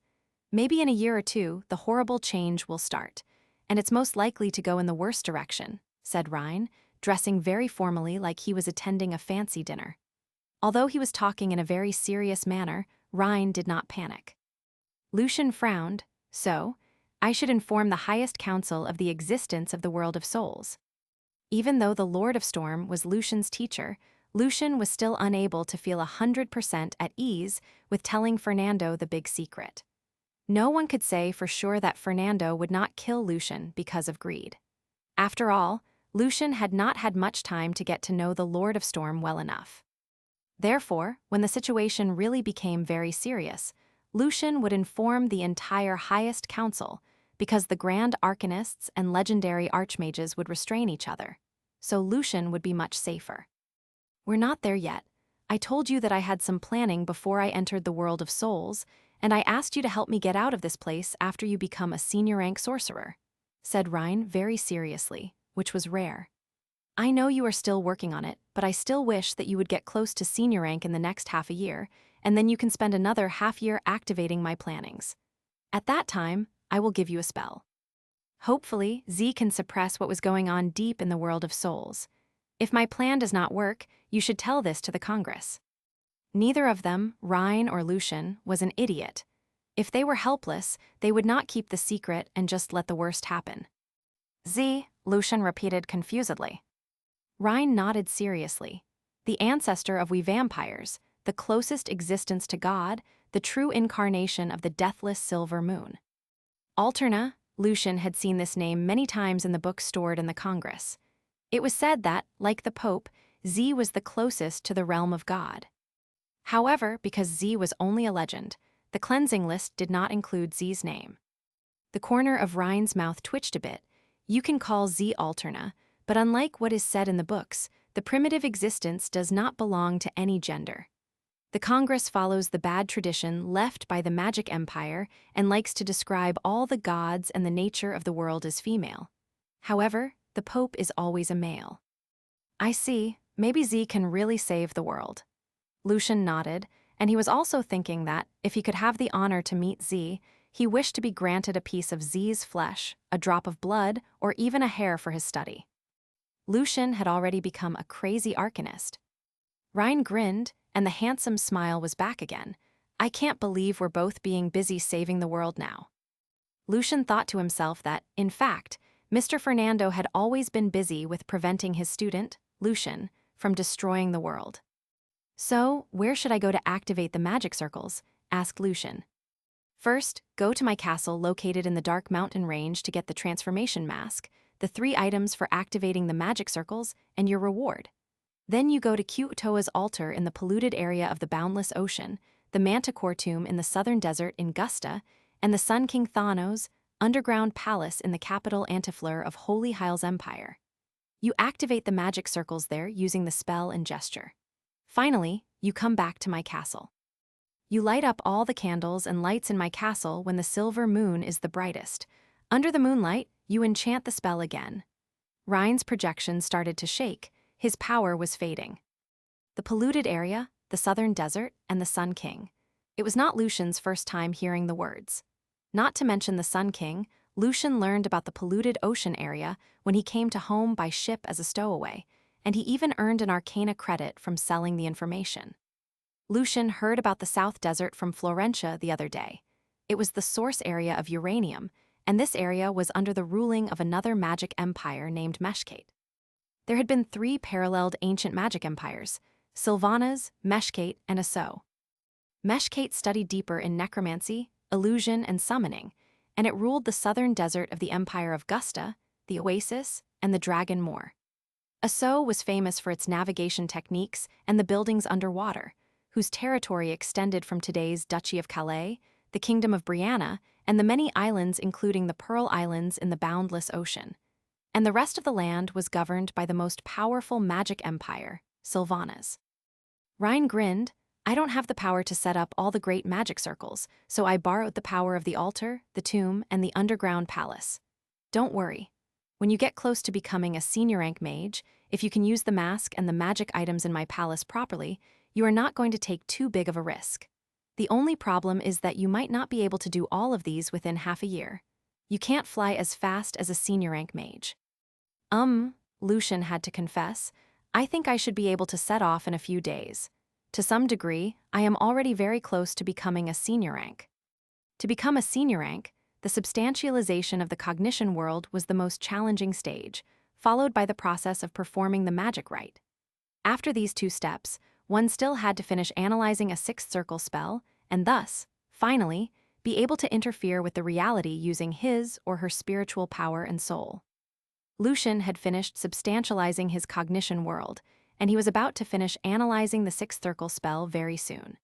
Maybe in a year or 2, the horrible change will start, and it's most likely to go in the worst direction," said Rhine, dressing very formally like he was attending a fancy dinner. Although he was talking in a very serious manner, Rhine did not panic. Lucian frowned. "So, I should inform the highest council of the existence of the world of souls." Even though the Lord of Storm was Lucian's teacher, Lucian was still unable to feel 100% at ease with telling Fernando the big secret. No one could say for sure that Fernando would not kill Lucian because of greed. After all, Lucian had not had much time to get to know the Lord of Storm well enough. Therefore, when the situation really became very serious, Lucian would inform the entire highest council, because the grand arcanists and legendary archmages would restrain each other, so Lucian would be much safer. "We're not there yet. I told you that I had some planning before I entered the world of souls, and I asked you to help me get out of this place after you become a senior rank sorcerer," said Rhine very seriously, which was rare. "I know you are still working on it, but I still wish that you would get close to senior rank in the next half a year, and then you can spend another half year activating my plannings. At that time, I will give you a spell. Hopefully, Z can suppress what was going on deep in the world of souls. If my plan does not work, you should tell this to the Congress." Neither of them, Rhine or Lucian, was an idiot. If they were helpless, they would not keep the secret and just let the worst happen. "Z," Lucian repeated confusedly. Rhine nodded seriously. the ancestor of we vampires, the closest existence to God, the true incarnation of the deathless silver moon. Alterna, Lucian had seen this name many times in the books stored in the Congress. It was said that, like the Pope, Z was the closest to the realm of God. However, because Z was only a legend, the cleansing list did not include Z's name. The corner of Ryan's mouth twitched a bit. You can call Z Alterna, but unlike what is said in the books, the primitive existence does not belong to any gender. The Congress follows the bad tradition left by the Magic Empire and likes to describe all the gods and the nature of the world as female. However, the Pope is always a male. I see, maybe Z can really save the world. Lucian nodded, and he was also thinking that, if he could have the honor to meet Z, he wished to be granted a piece of Z's flesh, a drop of blood, or even a hair for his study. Lucian had already become a crazy arcanist. Ryan grinned, and the handsome smile was back again. I can't believe we're both being busy saving the world now. Lucian thought to himself that, in fact, Mr. Fernando had always been busy with preventing his student, Lucian, from destroying the world. So, where should I go to activate the magic circles? Asked Lucian. First, go to my castle located in the Dark Mountain Range to get the transformation mask, the 3 items for activating the magic circles, and your reward. Then you go to Kutoa's altar in the polluted area of the Boundless Ocean, the Manticore tomb in the southern desert in Gusta, and the Sun King Thanos' underground palace in the capital Antifleur of Holy Hiles Empire. You activate the magic circles there using the spell and gesture. Finally, you come back to my castle. You light up all the candles and lights in my castle when the silver moon is the brightest. Under the moonlight, you enchant the spell again. Ryan's projection started to shake. His power was fading. The polluted area, the southern desert, and the Sun King. It was not Lucian's first time hearing the words. Not to mention the Sun King, Lucian learned about the polluted ocean area when he came to home by ship as a stowaway, and he even earned an arcana credit from selling the information. Lucian heard about the South Desert from Florentia the other day. It was the source area of uranium, and this area was under the ruling of another magic empire named Meshkate. There had been 3 paralleled ancient magic empires, Sylvanas, Meshkate, and Asso. Meshkate studied deeper in necromancy, illusion, and summoning, and it ruled the southern desert of the Empire of Gusta, the Oasis, and the Dragon Moor. Asso was famous for its navigation techniques and the buildings underwater, whose territory extended from today's Duchy of Calais, the Kingdom of Brianna, and the many islands including the Pearl Islands in the Boundless Ocean. And the rest of the land was governed by the most powerful magic empire, Sylvanas. Ryan grinned. I don't have the power to set up all the great magic circles, so I borrowed the power of the altar, the tomb, and the underground palace. Don't worry. When you get close to becoming a senior rank mage, if you can use the mask and the magic items in my palace properly, you are not going to take too big of a risk. The only problem is that you might not be able to do all of these within half a year. You can't fly as fast as a senior rank mage. Lucian had to confess, I think I should be able to set off in a few days. To some degree, I am already very close to becoming a senior rank. To become a senior rank, the substantialization of the cognition world was the most challenging stage, followed by the process of performing the magic rite. After these 2 steps, one still had to finish analyzing a 6th circle spell, and thus, finally, be able to interfere with the reality using his or her spiritual power and soul. Lucian had finished substantializing his cognition world, and he was about to finish analyzing the 6th circle spell very soon.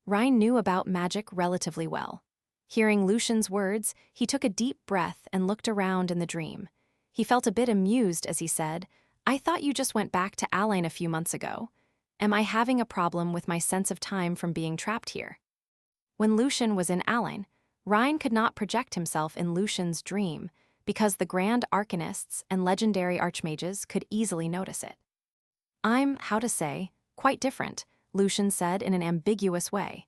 Ryan knew about magic relatively well. Hearing Lucian's words, he took a deep breath and looked around in the dream. He felt a bit amused as he said, I thought you just went back to Align a few months ago. Am I having a problem with my sense of time from being trapped here? When Lucian was in Align, Ryan could not project himself in Lucian's dream because the grand arcanists and legendary archmages could easily notice it. I'm, how to say, quite different, Lucian said in an ambiguous way.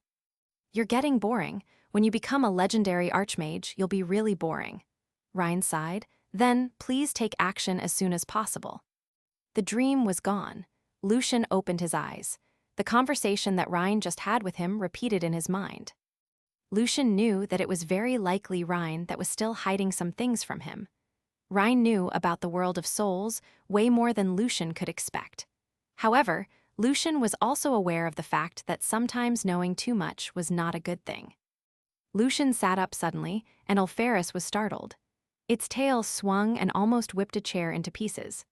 You're getting boring. When you become a legendary archmage, you'll be really boring. Ryan sighed. Then, please take action as soon as possible. The dream was gone. Lucian opened his eyes. The conversation that Ryan just had with him repeated in his mind. Lucian knew that it was very likely Ryan that was still hiding some things from him. Ryan knew about the world of souls way more than Lucian could expect. However, Lucian was also aware of the fact that sometimes knowing too much was not a good thing. Lucian sat up suddenly, and Alferus was startled. Its tail swung and almost whipped a chair into pieces.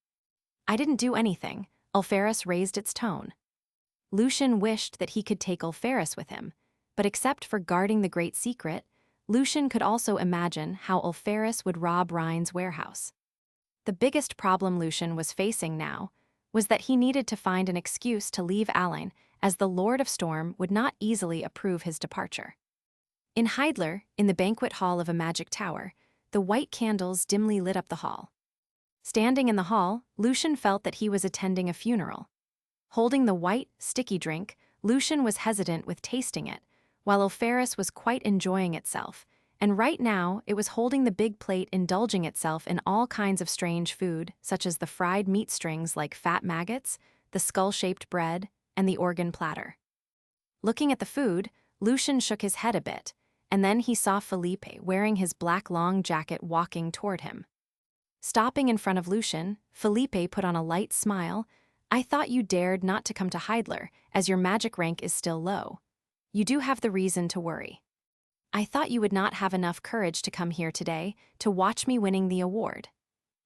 "I didn't do anything," Alferus raised its tone. Lucian wished that he could take Alferus with him, but except for guarding the great secret, Lucian could also imagine how Alferus would rob Rhine's warehouse. The biggest problem Lucian was facing now was that he needed to find an excuse to leave Alain, as the Lord of Storm would not easily approve his departure. In Heidler, in the banquet hall of a magic tower, the white candles dimly lit up the hall. Standing in the hall, Lucian felt that he was attending a funeral. Holding the white, sticky drink, Lucian was hesitant with tasting it, while Alferus was quite enjoying itself, and right now it was holding the big plate indulging itself in all kinds of strange food, such as the fried meat strings like fat maggots, the skull-shaped bread, and the organ platter. Looking at the food, Lucian shook his head a bit, and then he saw Felipe wearing his black long jacket walking toward him. Stopping in front of Lucian, Felipe put on a light smile. "I thought you dared not to come to Heidler, as your magic rank is still low. You do have the reason to worry. I thought you would not have enough courage to come here today to watch me winning the award."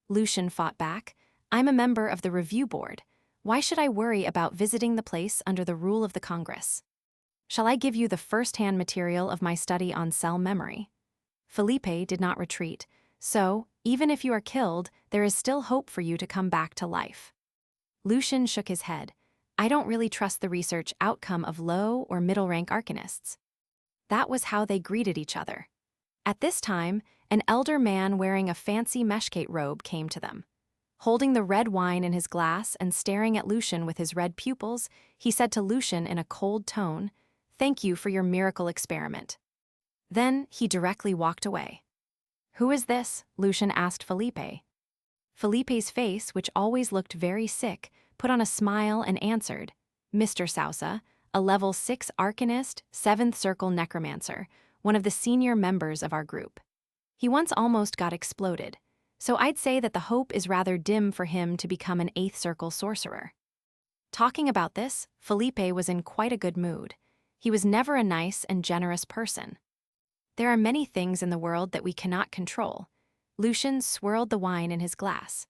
Lucian fought back. "I'm a member of the review board. Why should I worry about visiting the place under the rule of the Congress? Shall I give you the first-hand material of my study on cell memory?" Felipe did not retreat, so, even if you are killed, there is still hope for you to come back to life. Lucian shook his head. "I don't really trust the research outcome of low or middle-rank arcanists." That was how they greeted each other. At this time, an elder man wearing a fancy meshkate robe came to them. Holding the red wine in his glass and staring at Lucian with his red pupils, he said to Lucian in a cold tone, "Thank you for your miracle experiment." Then he directly walked away. "Who is this?" Lucian asked Felipe. Felipe's face, which always looked very sick, put on a smile and answered, "Mr. Sousa, a level 6 arcanist, 7th circle necromancer, one of the senior members of our group. He once almost got exploded, so I'd say that the hope is rather dim for him to become an 8th circle sorcerer." Talking about this, Felipe was in quite a good mood. He was never a nice and generous person. There are many things in the world that we cannot control. Lucian swirled the wine in his glass.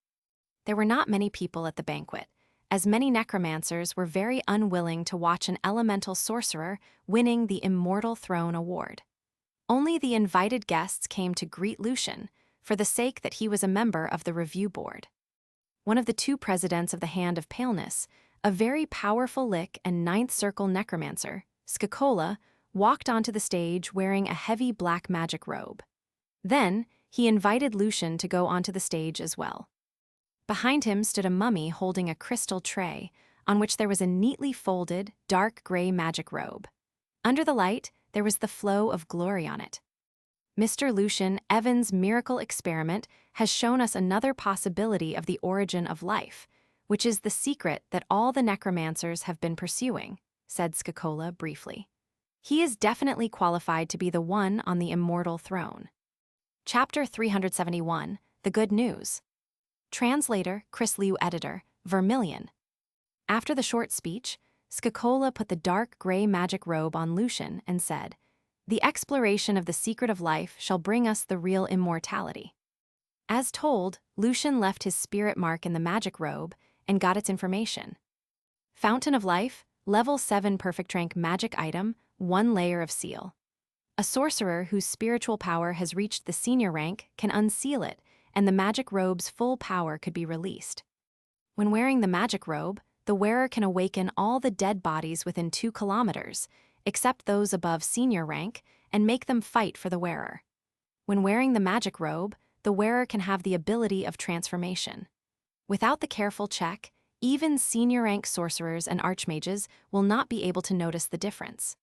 There were not many people at the banquet, as many necromancers were very unwilling to watch an elemental sorcerer winning the Immortal Throne award. Only the invited guests came to greet Lucian, for the sake that he was a member of the review board. One of the 2 presidents of the Hand of Paleness, a very powerful Lick and 9th circle necromancer, Skakola, walked onto the stage wearing a heavy black magic robe. Then, he invited Lucian to go onto the stage as well. Behind him stood a mummy holding a crystal tray, on which there was a neatly folded, dark gray magic robe. Under the light, there was the flow of glory on it. Mr. Lucian Evans' miracle experiment has shown us another possibility of the origin of life, which is the secret that all the necromancers have been pursuing, said Skakola briefly. He is definitely qualified to be the one on the immortal throne. Chapter 371, The Good News. Translator, Chris Liu Editor, Vermilion. After the short speech, Skakola put the dark gray magic robe on Lucian and said, "The exploration of the secret of life shall bring us the real immortality." As told, Lucian left his spirit mark in the magic robe and got its information. Fountain of Life, level 7 perfect rank magic item, 1 layer of seal. A sorcerer whose spiritual power has reached the senior rank can unseal it, and the magic robe's full power could be released. When wearing the magic robe, the wearer can awaken all the dead bodies within 2 kilometers, except those above senior rank, and make them fight for the wearer. When wearing the magic robe, the wearer can have the ability of transformation. Without the careful check, even senior rank sorcerers and archmages will not be able to notice the difference.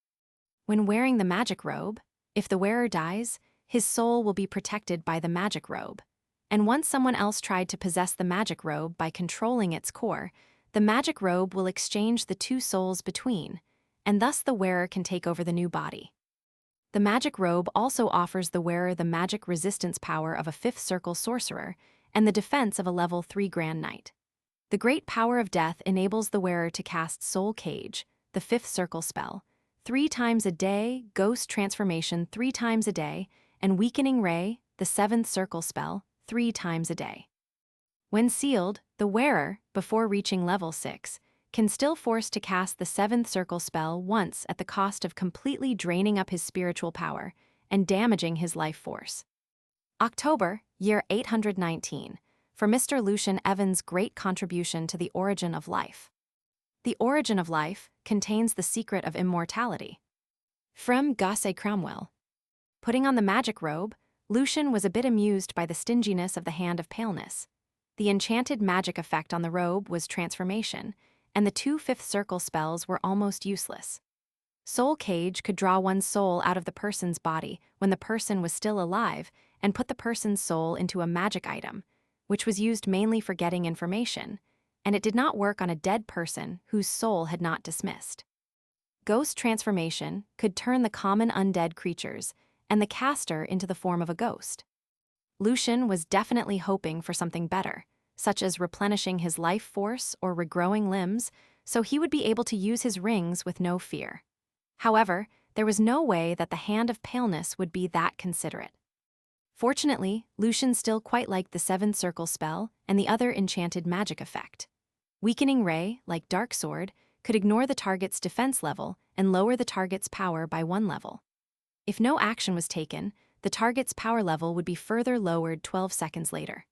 When wearing the magic robe, if the wearer dies, his soul will be protected by the magic robe. And once someone else tried to possess the magic robe by controlling its core, the magic robe will exchange the 2 souls between, and thus the wearer can take over the new body. The magic robe also offers the wearer the magic resistance power of a 5th circle sorcerer and the defense of a level 3 Grand Knight. The great power of death enables the wearer to cast Soul Cage, the 5th circle spell, 3 times a day, Ghost Transformation 3 times a day, and Weakening Ray, the 7th circle spell, 3 times a day. When sealed, the wearer, before reaching level 6, can still force to cast the 7th circle spell once at the cost of completely draining up his spiritual power and damaging his life force. October, year 819, for Mr. Lucian Evans' great contribution to the origin of life. The origin of life contains the secret of immortality. From Gosse Cromwell. Putting on the magic robe, Lucian was a bit amused by the stinginess of the Hand of Paleness. The enchanted magic effect on the robe was transformation, and the 2 5th circle spells were almost useless. Soul Cage could draw one's soul out of the person's body when the person was still alive and put the person's soul into a magic item, which was used mainly for getting information, and it did not work on a dead person whose soul had not dismissed. Ghost Transformation could turn the common undead creatures and the caster into the form of a ghost. Lucian was definitely hoping for something better, such as replenishing his life force or regrowing limbs, so he would be able to use his rings with no fear. However, there was no way that the Hand of Paleness would be that considerate. Fortunately, Lucian still quite liked the 7th circle spell and the other enchanted magic effect. Weakening Ray, like Dark Sword, could ignore the target's defense level and lower the target's power by 1 level. If no action was taken, the target's power level would be further lowered 12 seconds later.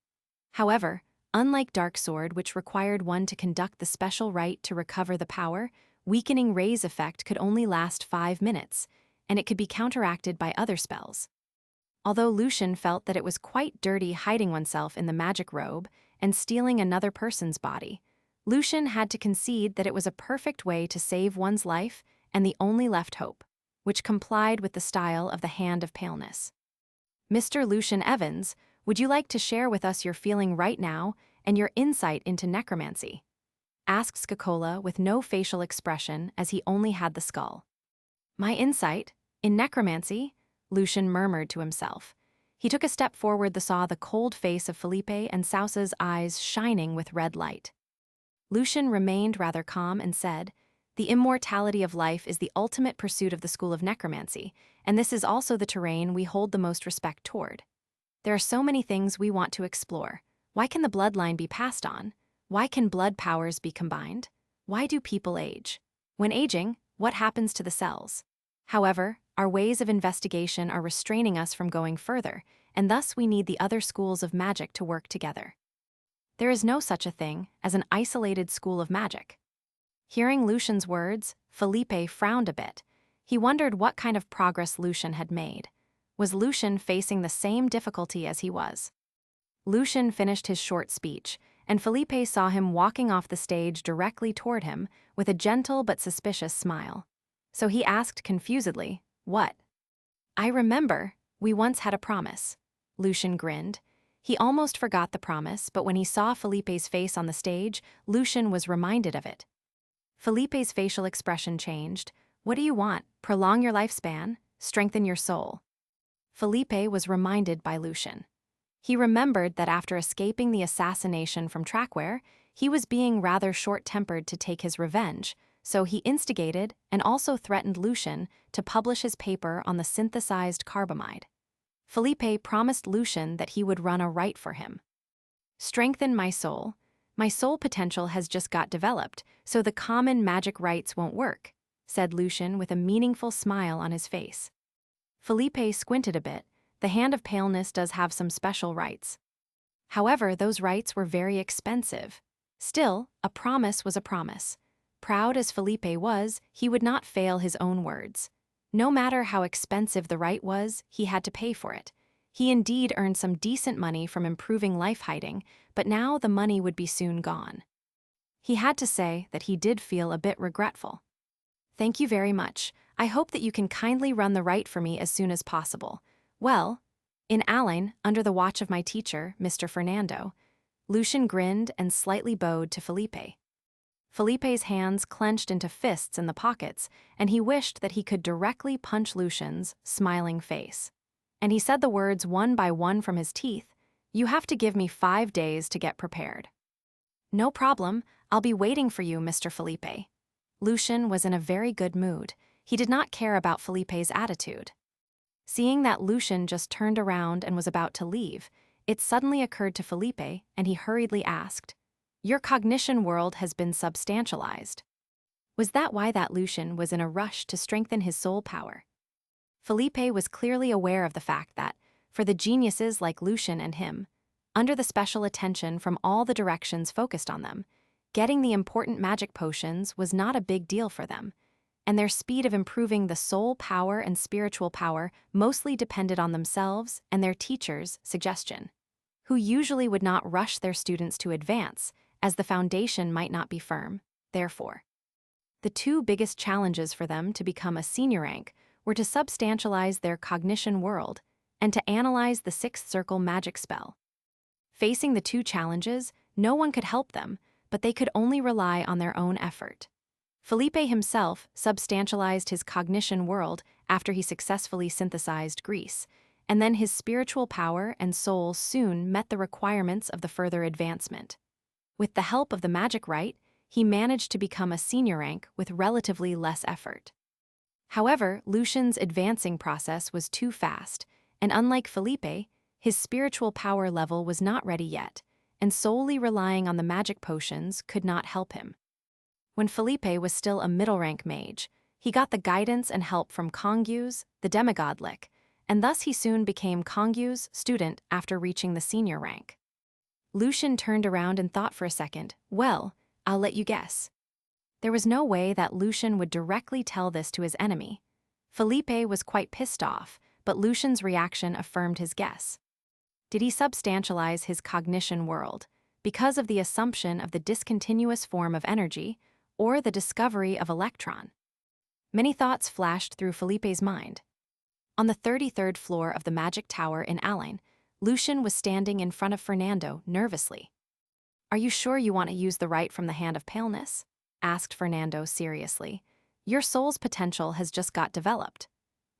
However, unlike Dark Sword, which required one to conduct the special rite to recover the power, Weakening Ray's effect could only last 5 minutes, and it could be counteracted by other spells. Although Lucian felt that it was quite dirty hiding oneself in the magic robe and stealing another person's body, Lucian had to concede that it was a perfect way to save one's life and the only left hope, which complied with the style of the Hand of Paleness. Mr. Lucian Evans, would you like to share with us your feeling right now and your insight into necromancy? Asked Skakola with no facial expression as he only had the skull. My insight? In necromancy? Lucian murmured to himself. He took a step forward and saw the cold face of Felipe and Sousa's eyes shining with red light. Lucian remained rather calm and said, "The immortality of life is the ultimate pursuit of the school of necromancy, and this is also the terrain we hold the most respect toward. There are so many things we want to explore. Why can the bloodline be passed on? Why can blood powers be combined? Why do people age? When aging, what happens to the cells? However, our ways of investigation are restraining us from going further, and thus we need the other schools of magic to work together. There is no such a thing as an isolated school of magic." Hearing Lucian's words, Felipe frowned a bit. He wondered what kind of progress Lucian had made. Was Lucian facing the same difficulty as he was? Lucian finished his short speech, and Felipe saw him walking off the stage directly toward him with a gentle but suspicious smile. So he asked confusedly, "What?" "I remember, we once had a promise." Lucian grinned. He almost forgot the promise, but when he saw Felipe's face on the stage, Lucian was reminded of it. Felipe's facial expression changed. "What do you want? Prolong your lifespan? Strengthen your soul?" Felipe was reminded by Lucian. He remembered that after escaping the assassination from Trackware, he was being rather short-tempered to take his revenge, so he instigated and also threatened Lucian to publish his paper on the synthesized carbamide. Felipe promised Lucian that he would run a rite for him. "Strengthen my soul. My soul potential has just got developed, so the common magic rites won't work," said Lucian with a meaningful smile on his face. Felipe squinted a bit. The Hand of Paleness does have some special rites. However, those rites were very expensive. Still, a promise was a promise. Proud as Felipe was, he would not fail his own words. No matter how expensive the rite was, he had to pay for it. He indeed earned some decent money from improving life hiding, but now the money would be soon gone. He had to say that he did feel a bit regretful. "Thank you very much. I hope that you can kindly run the rite for me as soon as possible. Well, in Alain, under the watch of my teacher, Mr. Fernando." Lucian grinned and slightly bowed to Felipe. Felipe's hands clenched into fists in the pockets, and he wished that he could directly punch Lucian's smiling face. And he said the words one by one from his teeth, "You have to give me 5 days to get prepared." No problem, I'll be waiting for you, Mr. Felipe. Lucian was in a very good mood. He did not care about Felipe's attitude. Seeing that Lucian just turned around and was about to leave, it suddenly occurred to Felipe, and he hurriedly asked, "Your cognition world has been substantialized." Was that why that Lucian was in a rush to strengthen his soul power? Felipe was clearly aware of the fact that, for the geniuses like Lucian and him, under the special attention from all the directions focused on them, getting the important magic potions was not a big deal for them, and their speed of improving the soul power and spiritual power mostly depended on themselves and their teachers' suggestion, who usually would not rush their students to advance, as the foundation might not be firm. Therefore, the two biggest challenges for them to become a senior rank were to substantialize their cognition world and to analyze the sixth circle magic spell. Facing the two challenges, no one could help them, but they could only rely on their own effort. Felipe himself substantialized his cognition world after he successfully synthesized Greece, and then his spiritual power and soul soon met the requirements of the further advancement. With the help of the magic rite, he managed to become a senior rank with relatively less effort. However, Lucian's advancing process was too fast, and unlike Felipe, his spiritual power level was not ready yet, and solely relying on the magic potions could not help him. When Felipe was still a middle-rank mage, he got the guidance and help from Kongyu's, the demigod lick, and thus he soon became Kongyu's student after reaching the senior rank. Lucian turned around and thought for a second. Well, I'll let you guess. There was no way that Lucian would directly tell this to his enemy. Felipe was quite pissed off, but Lucian's reaction affirmed his guess. Did he substantialize his cognition world because of the assumption of the discontinuous form of energy or the discovery of electron? Many thoughts flashed through Felipe's mind. On the 33rd floor of the Magic Tower in Alain, Lucian was standing in front of Fernando nervously. "Are you sure you want to use the rite from the Hand of Paleness?" asked Fernando seriously. "Your soul's potential has just got developed.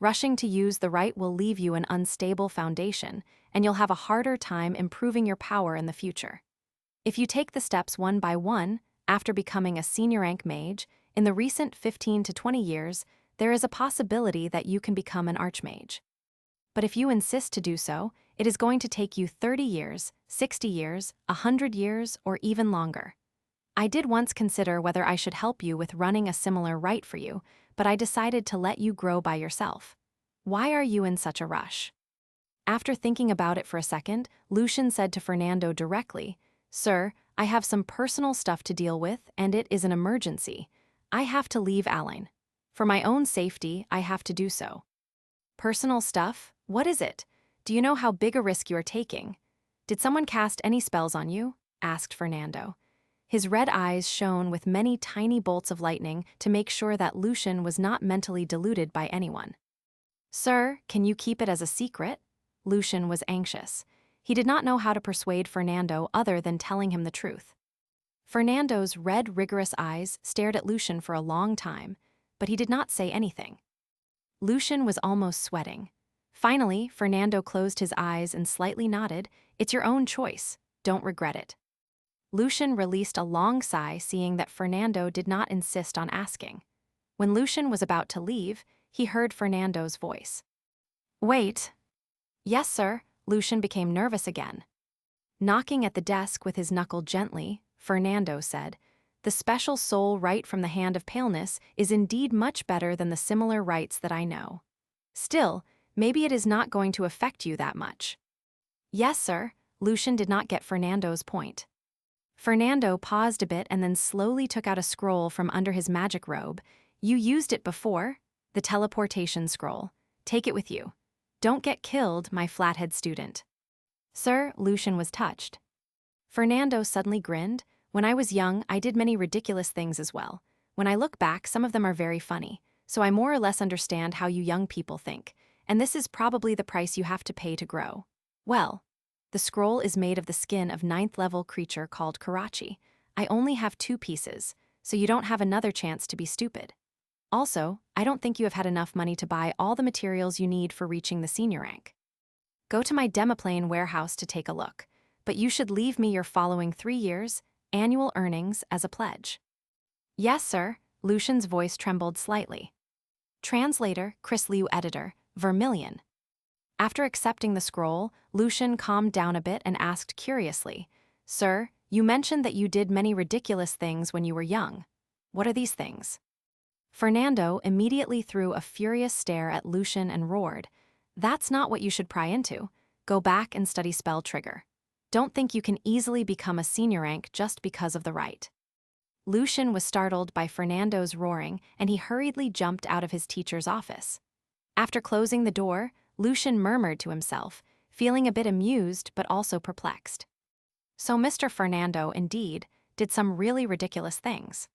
Rushing to use the rite will leave you an unstable foundation, and you'll have a harder time improving your power in the future. If you take the steps one by one, after becoming a senior rank mage, in the recent 15 to 20 years, there is a possibility that you can become an archmage. But if you insist to do so, it is going to take you 30 years, 60 years, 100 years, or even longer. I did once consider whether I should help you with running a similar rite for you, but I decided to let you grow by yourself. Why are you in such a rush?" After thinking about it for a second, Lucian said to Fernando directly, "Sir, I have some personal stuff to deal with, and it is an emergency. I have to leave Alain. For my own safety, I have to do so." "Personal stuff? What is it? Do you know how big a risk you are taking? Did someone cast any spells on you?" asked Fernando. His red eyes shone with many tiny bolts of lightning to make sure that Lucian was not mentally deluded by anyone. "Sir, can you keep it as a secret?" Lucian was anxious. He did not know how to persuade Fernando other than telling him the truth. Fernando's red, rigorous eyes stared at Lucian for a long time, but he did not say anything. Lucian was almost sweating. Finally, Fernando closed his eyes and slightly nodded. "It's your own choice. Don't regret it." Lucian released a long sigh, seeing that Fernando did not insist on asking. When Lucian was about to leave, he heard Fernando's voice. "Wait." "Yes, sir." Lucian became nervous again. Knocking at the desk with his knuckle gently, Fernando said, "The special soul rite from the Hand of Paleness is indeed much better than the similar rites that I know. Still, maybe it is not going to affect you that much." "Yes, sir." Lucian did not get Fernando's point. Fernando paused a bit and then slowly took out a scroll from under his magic robe. "You used it before? The teleportation scroll. Take it with you. Don't get killed, my flathead student." "Sir," Lucian was touched. Fernando suddenly grinned. "When I was young, I did many ridiculous things as well. When I look back, some of them are very funny, so I more or less understand how you young people think, and this is probably the price you have to pay to grow. Well, the scroll is made of the skin of 9th-level creature called Karachi. I only have 2 pieces, so you don't have another chance to be stupid. Also, I don't think you have had enough money to buy all the materials you need for reaching the senior rank. Go to my demiplane warehouse to take a look, but you should leave me your following 3 years, annual earnings as a pledge. Yes, sir, Lucian's voice trembled slightly. Translator, Chris Liu editor, Vermilion. After accepting the scroll, Lucian calmed down a bit and asked curiously, Sir, you mentioned that you did many ridiculous things when you were young. What are these things? Fernando immediately threw a furious stare at Lucian and roared, That's not what you should pry into. Go back and study spell trigger. Don't think you can easily become a senior rank just because of the right. Lucian was startled by Fernando's roaring, and he hurriedly jumped out of his teacher's office. After closing the door, Lucian murmured to himself, feeling a bit amused but also perplexed. So Mr. Fernando, indeed, did some really ridiculous things.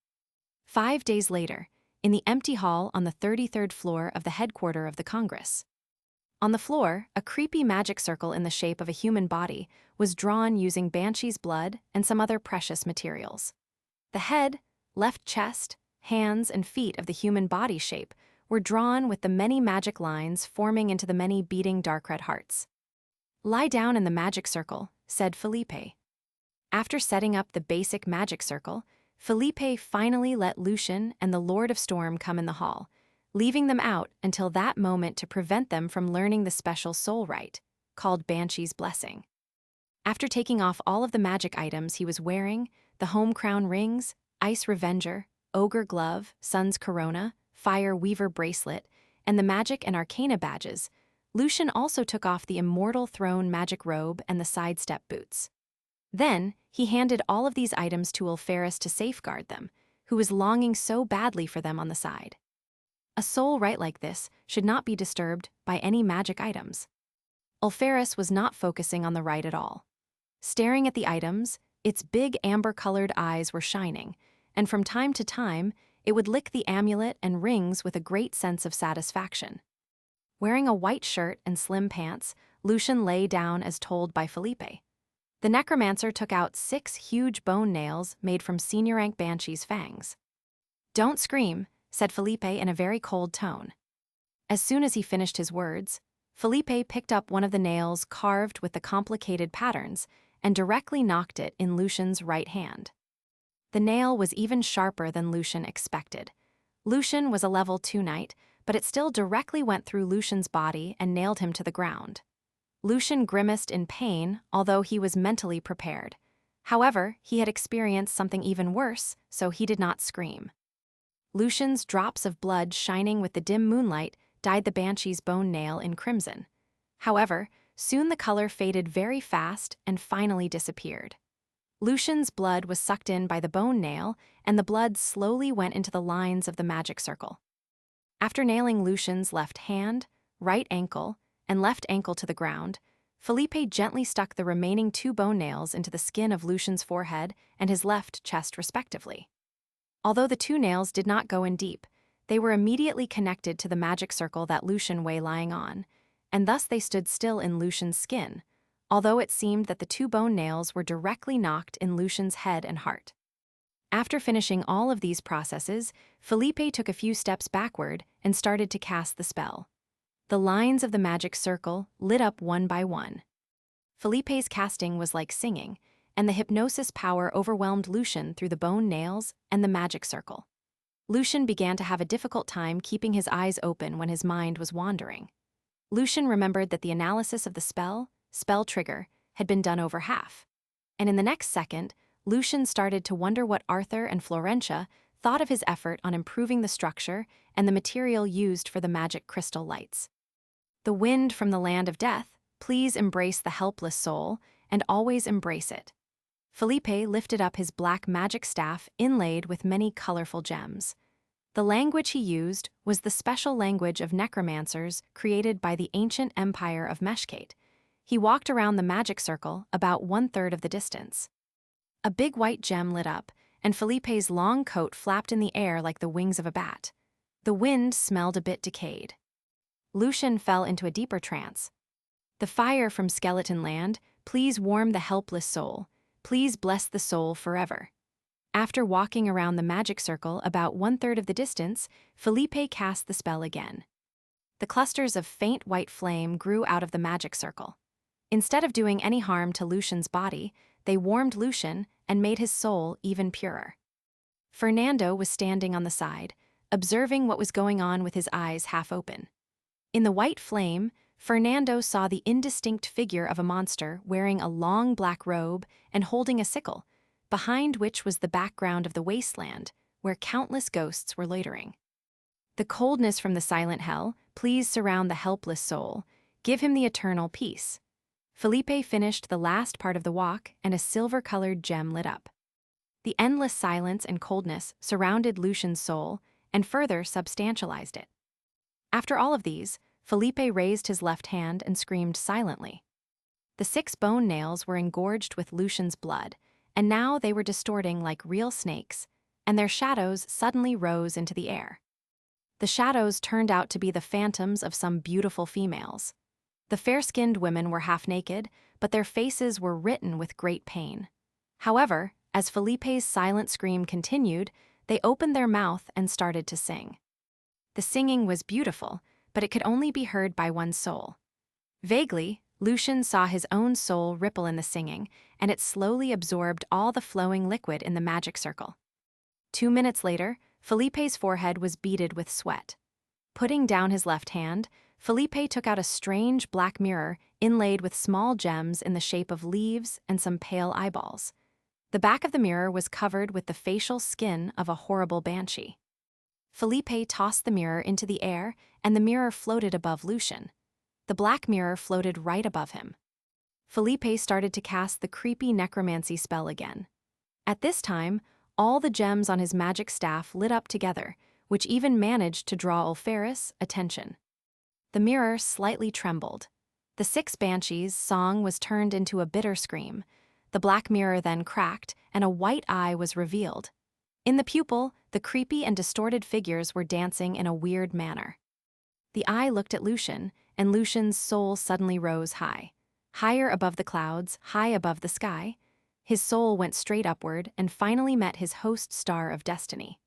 5 days later, in the empty hall on the 33rd floor of the headquarters of the Congress. On the floor, a creepy magic circle in the shape of a human body was drawn using Banshee's blood and some other precious materials. The head, left chest, hands, and feet of the human body shape were drawn with the many magic lines forming into the many beating dark red hearts. Lie down in the magic circle, said Felipe. After setting up the basic magic circle, Felipe finally let Lucian and the Lord of Storm come in the hall, leaving them out until that moment to prevent them from learning the special soul rite, called Banshee's Blessing. After taking off all of the magic items he was wearing, the home crown rings, Ice Revenger, Ogre Glove, Sun's Corona, Fire Weaver Bracelet, and the Magic and Arcana badges, Lucian also took off the Immortal Throne magic robe and the sidestep boots. Then, he handed all of these items to Ulferis to safeguard them, who was longing so badly for them on the side. A soul rite like this should not be disturbed by any magic items. Ulferis was not focusing on the rite at all. Staring at the items, its big amber-colored eyes were shining, and from time to time, it would lick the amulet and rings with a great sense of satisfaction. Wearing a white shirt and slim pants, Lucian lay down as told by Felipe. The necromancer took out 6 huge bone nails made from senior rank Banshee's fangs. Don't scream, said Felipe in a very cold tone. As soon as he finished his words, Felipe picked up one of the nails carved with the complicated patterns and directly knocked it in Lucian's right hand. The nail was even sharper than Lucian expected. Lucian was a level 2 knight, but it still directly went through Lucian's body and nailed him to the ground. Lucian grimaced in pain, although he was mentally prepared. However, he had experienced something even worse, so he did not scream. Lucian's drops of blood shining with the dim moonlight dyed the Banshee's bone nail in crimson. However, soon the color faded very fast and finally disappeared. Lucian's blood was sucked in by the bone nail, and the blood slowly went into the lines of the magic circle. After nailing Lucian's left hand, right ankle, and left ankle to the ground, Felipe gently stuck the remaining 2 bone nails into the skin of Lucian's forehead and his left chest respectively. Although the 2 nails did not go in deep, they were immediately connected to the magic circle that Lucian lay lying on, and thus they stood still in Lucian's skin, although it seemed that the 2 bone nails were directly knocked in Lucian's head and heart. After finishing all of these processes, Felipe took a few steps backward and started to cast the spell. The lines of the magic circle lit up one by one. Felipe's casting was like singing, and the hypnosis power overwhelmed Lucian through the bone nails and the magic circle. Lucian began to have a difficult time keeping his eyes open when his mind was wandering. Lucian remembered that the analysis of the spell trigger, had been done over half. And in the next second, Lucian started to wonder what Arthur and Florentia thought of his effort on improving the structure and the material used for the magic crystal lights. The wind from the land of death, please embrace the helpless soul, and always embrace it. Felipe lifted up his black magic staff inlaid with many colorful gems. The language he used was the special language of necromancers created by the ancient empire of Meshkate. He walked around the magic circle about 1/3 of the distance. A big white gem lit up, and Felipe's long coat flapped in the air like the wings of a bat. The wind smelled a bit decayed. Lucian fell into a deeper trance. The fire from Skeleton Land, please warm the helpless soul. Please bless the soul forever. After walking around the magic circle about 1/3 of the distance, Felipe cast the spell again. The clusters of faint white flame grew out of the magic circle. Instead of doing any harm to Lucian's body, they warmed Lucian and made his soul even purer. Fernando was standing on the side, observing what was going on with his eyes half open. In the white flame, Fernando saw the indistinct figure of a monster wearing a long black robe and holding a sickle, behind which was the background of the wasteland, where countless ghosts were loitering. The coldness from the silent hell, please surround the helpless soul, give him the eternal peace. Felipe finished the last part of the walk, and a silver-colored gem lit up. The endless silence and coldness surrounded Lucian's soul and further substantialized it. After all of these, Felipe raised his left hand and screamed silently. The 6 bone nails were engorged with Lucian's blood, and now they were distorting like real snakes, and their shadows suddenly rose into the air. The shadows turned out to be the phantoms of some beautiful females. The fair-skinned women were half naked, but their faces were written with great pain. However, as Felipe's silent scream continued, they opened their mouth and started to sing. The singing was beautiful, but it could only be heard by one soul. Vaguely, Lucian saw his own soul ripple in the singing, and it slowly absorbed all the flowing liquid in the magic circle. 2 minutes later, Felipe's forehead was beaded with sweat. Putting down his left hand, Felipe took out a strange black mirror inlaid with small gems in the shape of leaves and some pale eyeballs. The back of the mirror was covered with the facial skin of a horrible banshee. Felipe tossed the mirror into the air, and the mirror floated above Lucian. The black mirror floated right above him. Felipe started to cast the creepy necromancy spell again. At this time, all the gems on his magic staff lit up together, which even managed to draw Ulferis' attention. The mirror slightly trembled. The 6 banshees' song was turned into a bitter scream. The black mirror then cracked, and a white eye was revealed. In the pupil, the creepy and distorted figures were dancing in a weird manner. The eye looked at Lucian, and Lucian's soul suddenly rose high. Higher above the clouds, high above the sky. His soul went straight upward and finally met his host star of destiny.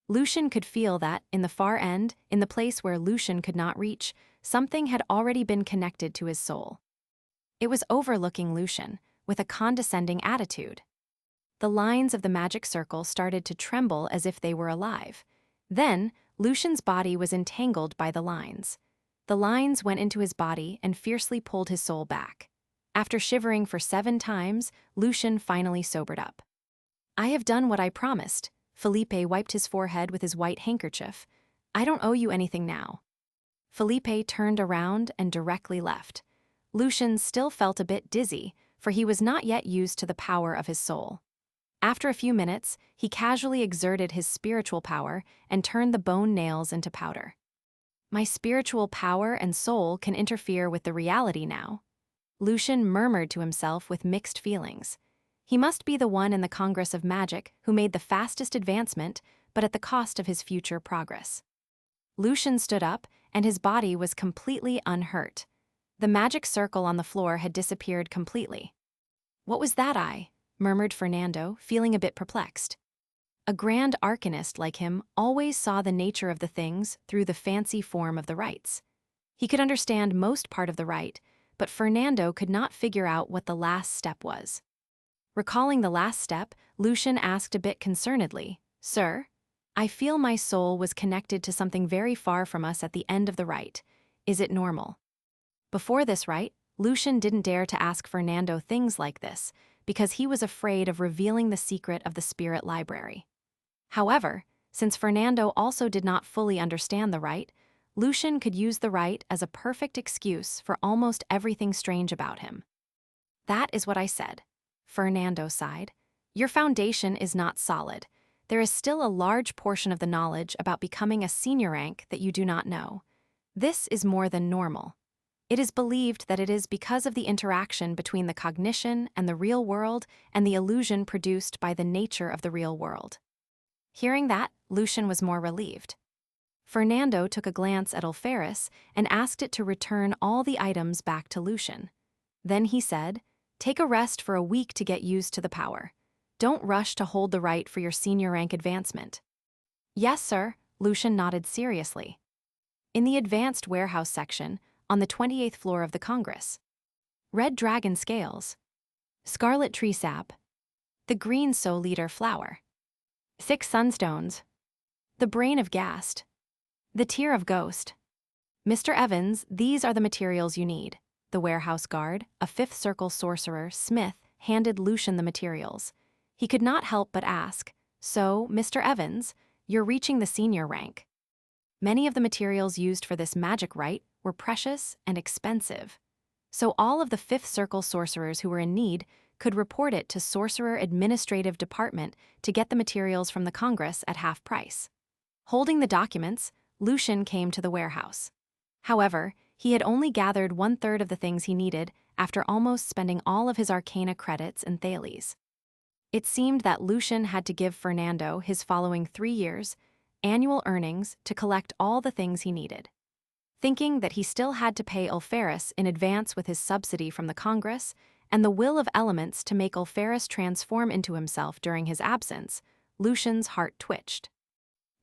Lucian could feel that, in the far end, in the place where Lucian could not reach, something had already been connected to his soul. It was overlooking Lucian, with a condescending attitude. The lines of the magic circle started to tremble as if they were alive. Then, Lucian's body was entangled by the lines. The lines went into his body and fiercely pulled his soul back. After shivering for 7 times, Lucian finally sobered up. "I have done what I promised." Felipe wiped his forehead with his white handkerchief. "I don't owe you anything now." Felipe turned around and directly left. Lucian still felt a bit dizzy, for he was not yet used to the power of his soul. After a few minutes, he casually exerted his spiritual power and turned the bone nails into powder. "My spiritual power and soul can interfere with the reality now." Lucian murmured to himself with mixed feelings. He must be the one in the Congress of Magic who made the fastest advancement, but at the cost of his future progress. Lucian stood up, and his body was completely unhurt. The magic circle on the floor had disappeared completely. "What was that eye?" murmured Fernando, feeling a bit perplexed. A grand arcanist like him always saw the nature of the things through the fancy form of the rites. He could understand most part of the rite, but Fernando could not figure out what the last step was. Recalling the last step, Lucian asked a bit concernedly, "Sir, I feel my soul was connected to something very far from us at the end of the rite. Is it normal?" Before this rite, Lucian didn't dare to ask Fernando things like this, because he was afraid of revealing the secret of the spirit library. However, since Fernando also did not fully understand the rite, Lucian could use the rite as a perfect excuse for almost everything strange about him. "That is what I said," Fernando sighed. "Your foundation is not solid. There is still a large portion of the knowledge about becoming a senior rank that you do not know. This is more than normal. It is believed that it is because of the interaction between the cognition and the real world and the illusion produced by the nature of the real world." Hearing that, Lucian was more relieved. Fernando took a glance at Ulferis and asked it to return all the items back to Lucian. Then he said, "Take a rest for a week to get used to the power. Don't rush to hold the rite for your senior rank advancement." "Yes, sir," Lucian nodded seriously. In the advanced warehouse section, on the 28th floor of the Congress. "Red dragon scales." Scarlet tree sap. The green soul-eater flower. 6 sunstones. The brain of Gast. The tear of Ghost. Mr. Evans, these are the materials you need. The warehouse guard, a fifth circle sorcerer, Smith, handed Lucian the materials. He could not help but ask, "So, Mr. Evans, you're reaching the senior rank." Many of the materials used for this magic rite were precious and expensive. So all of the fifth circle sorcerers who were in need could report it to Sorcerer Administrative Department to get the materials from the Congress at half price. Holding the documents, Lucian came to the warehouse. However, he had only gathered 1/3 of the things he needed after almost spending all of his arcana credits and thales. It seemed that Lucian had to give Fernando his following 3 years' annual earnings to collect all the things he needed. Thinking that he still had to pay Ulferus in advance with his subsidy from the Congress and the will of elements to make Ulferus transform into himself during his absence, Lucian's heart twitched.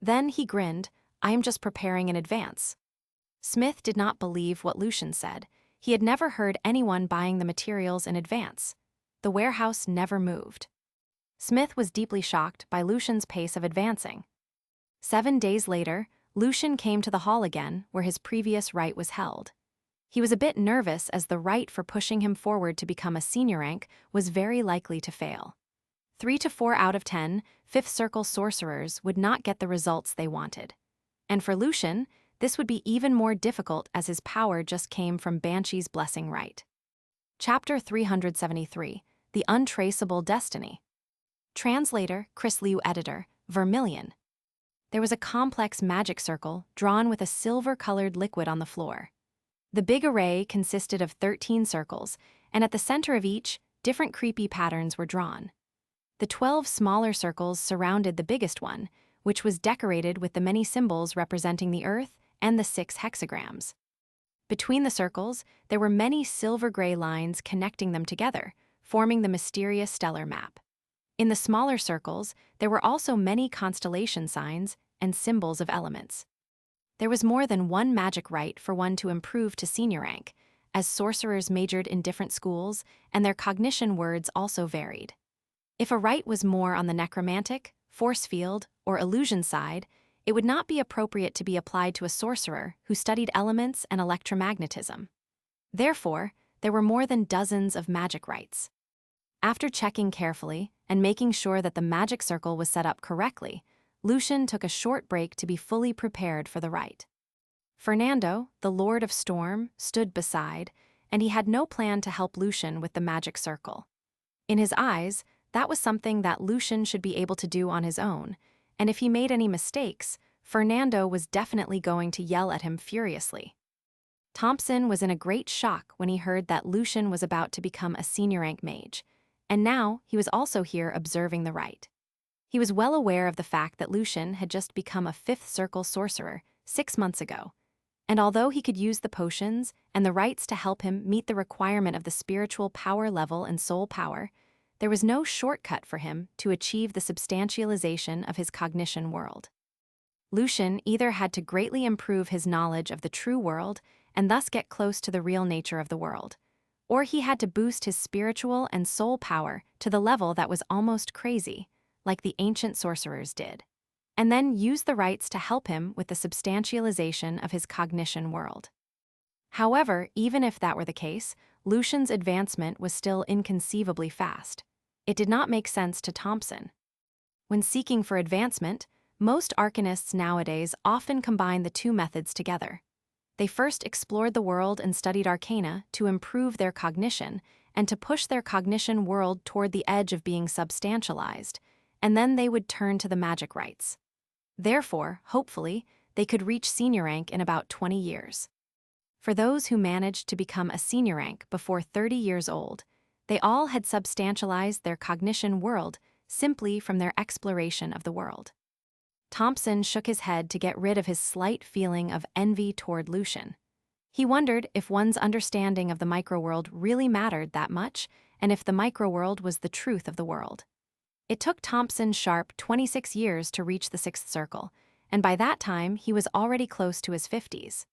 Then he grinned, "I am just preparing in advance." Smith did not believe what Lucian said. He had never heard anyone buying the materials in advance. The warehouse never moved. Smith was deeply shocked by Lucian's pace of advancing. 7 days later, Lucian came to the hall again where his previous rite was held. He was a bit nervous as the rite for pushing him forward to become a senior rank was very likely to fail. 3 to 4 out of 10 fifth circle sorcerers would not get the results they wanted. And for Lucian, this would be even more difficult as his power just came from Banshee's blessing rite. Chapter 373, The Untraceable Destiny. Translator, Chris Liu. Editor, Vermilion. There was a complex magic circle drawn with a silver-colored liquid on the floor. The big array consisted of 13 circles, and at the center of each, different creepy patterns were drawn. The 12 smaller circles surrounded the biggest one, which was decorated with the many symbols representing the Earth and the 6 hexagrams. Between the circles, there were many silver-gray lines connecting them together, forming the mysterious stellar map. In the smaller circles, there were also many constellation signs and symbols of elements. There was more than one magic rite for one to improve to senior rank, as sorcerers majored in different schools and their cognition words also varied. If a rite was more on the necromantic, force field, or illusion side, it would not be appropriate to be applied to a sorcerer who studied elements and electromagnetism. Therefore, there were more than dozens of magic rites. After checking carefully and making sure that the magic circle was set up correctly, Lucian took a short break to be fully prepared for the rite. Fernando, the Lord of Storm, stood beside, and he had no plan to help Lucian with the magic circle. In his eyes, that was something that Lucian should be able to do on his own, and if he made any mistakes, Fernando was definitely going to yell at him furiously. Thompson was in a great shock when he heard that Lucian was about to become a senior rank mage, and now he was also here observing the rite. He was well aware of the fact that Lucian had just become a fifth circle sorcerer 6 months ago, and although he could use the potions and the rites to help him meet the requirement of the spiritual power level and soul power, there was no shortcut for him to achieve the substantialization of his cognition world. Lucian either had to greatly improve his knowledge of the true world and thus get close to the real nature of the world, or he had to boost his spiritual and soul power to the level that was almost crazy, like the ancient sorcerers did, and then use the rites to help him with the substantialization of his cognition world. However, even if that were the case, Lucian's advancement was still inconceivably fast. It did not make sense to Thompson. When seeking for advancement, most arcanists nowadays often combine the two methods together. They first explored the world and studied arcana to improve their cognition and to push their cognition world toward the edge of being substantialized, and then they would turn to the magic rites. Therefore, hopefully, they could reach senior rank in about 20 years. For those who managed to become a senior rank before 30 years old, they all had substantialized their cognition world simply from their exploration of the world. Thompson shook his head to get rid of his slight feeling of envy toward Lucian. He wondered if one's understanding of the microworld really mattered that much, and if the microworld was the truth of the world. It took Thompson sharp 26 years to reach the 6th circle, and by that time he was already close to his 50s.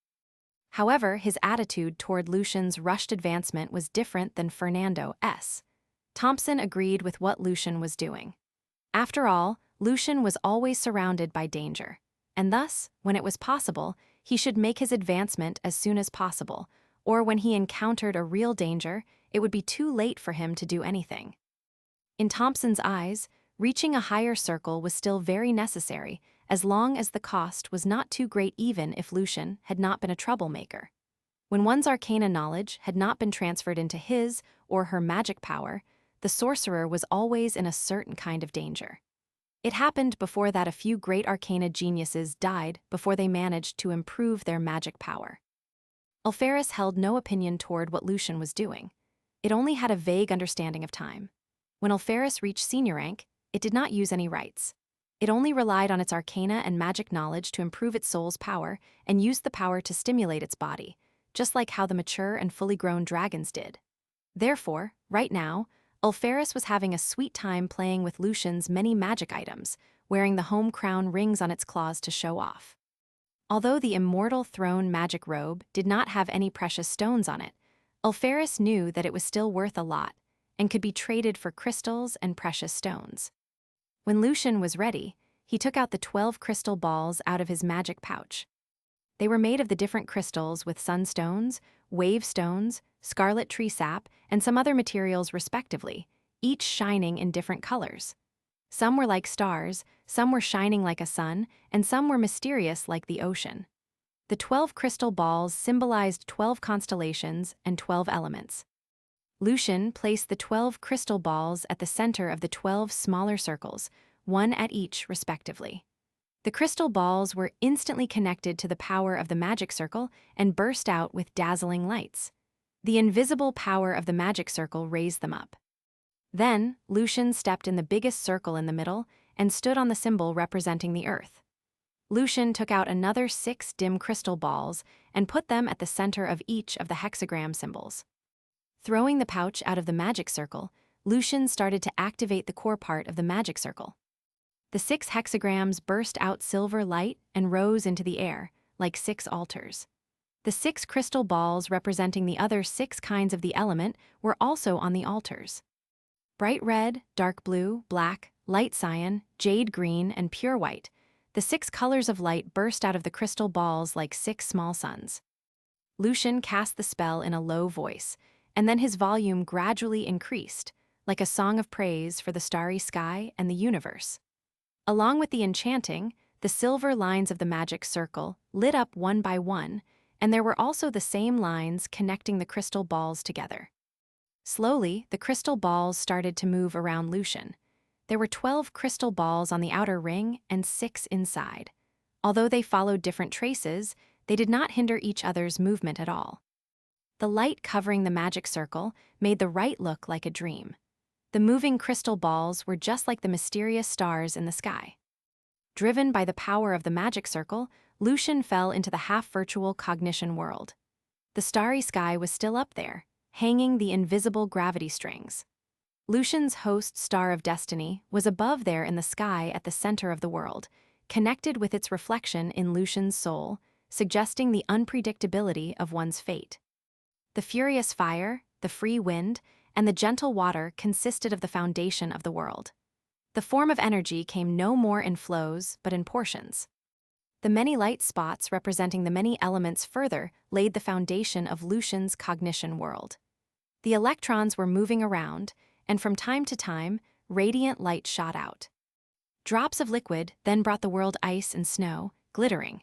However, his attitude toward Lucian's rushed advancement was different than Fernando's. Thompson agreed with what Lucian was doing. After all, Lucian was always surrounded by danger, and thus, when it was possible, he should make his advancement as soon as possible, or when he encountered a real danger, it would be too late for him to do anything. In Thompson's eyes, reaching a higher circle was still very necessary, as long as the cost was not too great even if Lucian had not been a troublemaker. When one's arcana knowledge had not been transferred into his or her magic power, the sorcerer was always in a certain kind of danger. It happened before that a few great arcana geniuses died before they managed to improve their magic power. Alferus held no opinion toward what Lucian was doing. It only had a vague understanding of time. When Alferus reached senior rank, it did not use any rites. It only relied on its arcana and magic knowledge to improve its soul's power and used the power to stimulate its body, just like how the mature and fully grown dragons did. Therefore, right now, Alferus was having a sweet time playing with Lucian's many magic items, wearing the home crown rings on its claws to show off. Although the immortal throne magic robe did not have any precious stones on it, Alferus knew that it was still worth a lot and could be traded for crystals and precious stones. When Lucian was ready, he took out the 12 crystal balls out of his magic pouch. They were made of the different crystals with sunstones, wave stones, scarlet tree sap, and some other materials respectively, each shining in different colors. Some were like stars, some were shining like a sun, and some were mysterious like the ocean. The 12 crystal balls symbolized 12 constellations and 12 elements. Lucian placed the 12 crystal balls at the center of the 12 smaller circles, one at each respectively. The crystal balls were instantly connected to the power of the magic circle and burst out with dazzling lights. The invisible power of the magic circle raised them up. Then, Lucian stepped in the biggest circle in the middle and stood on the symbol representing the earth. Lucian took out another 6 dim crystal balls and put them at the center of each of the hexagram symbols. Throwing the pouch out of the magic circle, Lucian started to activate the core part of the magic circle. The 6 hexagrams burst out silver light and rose into the air, like 6 altars. The 6 crystal balls representing the other 6 kinds of the element were also on the altars. Bright red, dark blue, black, light cyan, jade green, and pure white, the 6 colors of light burst out of the crystal balls like 6 small suns. Lucian cast the spell in a low voice, and then his volume gradually increased, like a song of praise for the starry sky and the universe. Along with the enchanting, the silver lines of the magic circle lit up one by one, and there were also the same lines connecting the crystal balls together. Slowly, the crystal balls started to move around Lucian. There were 12 crystal balls on the outer ring and 6 inside. Although they followed different traces, they did not hinder each other's movement at all. The light covering the magic circle made the right look like a dream. The moving crystal balls were just like the mysterious stars in the sky. Driven by the power of the magic circle, Lucian fell into the half-virtual cognition world. The starry sky was still up there, hanging the invisible gravity strings. Lucian's host star of destiny was above there in the sky at the center of the world, connected with its reflection in Lucian's soul, suggesting the unpredictability of one's fate. The furious fire, the free wind, and the gentle water consisted of the foundation of the world. The form of energy came no more in flows but in portions. The many light spots representing the many elements further laid the foundation of Lucian's cognition world. The electrons were moving around, and from time to time, radiant light shot out. Drops of liquid then brought the world ice and snow, glittering.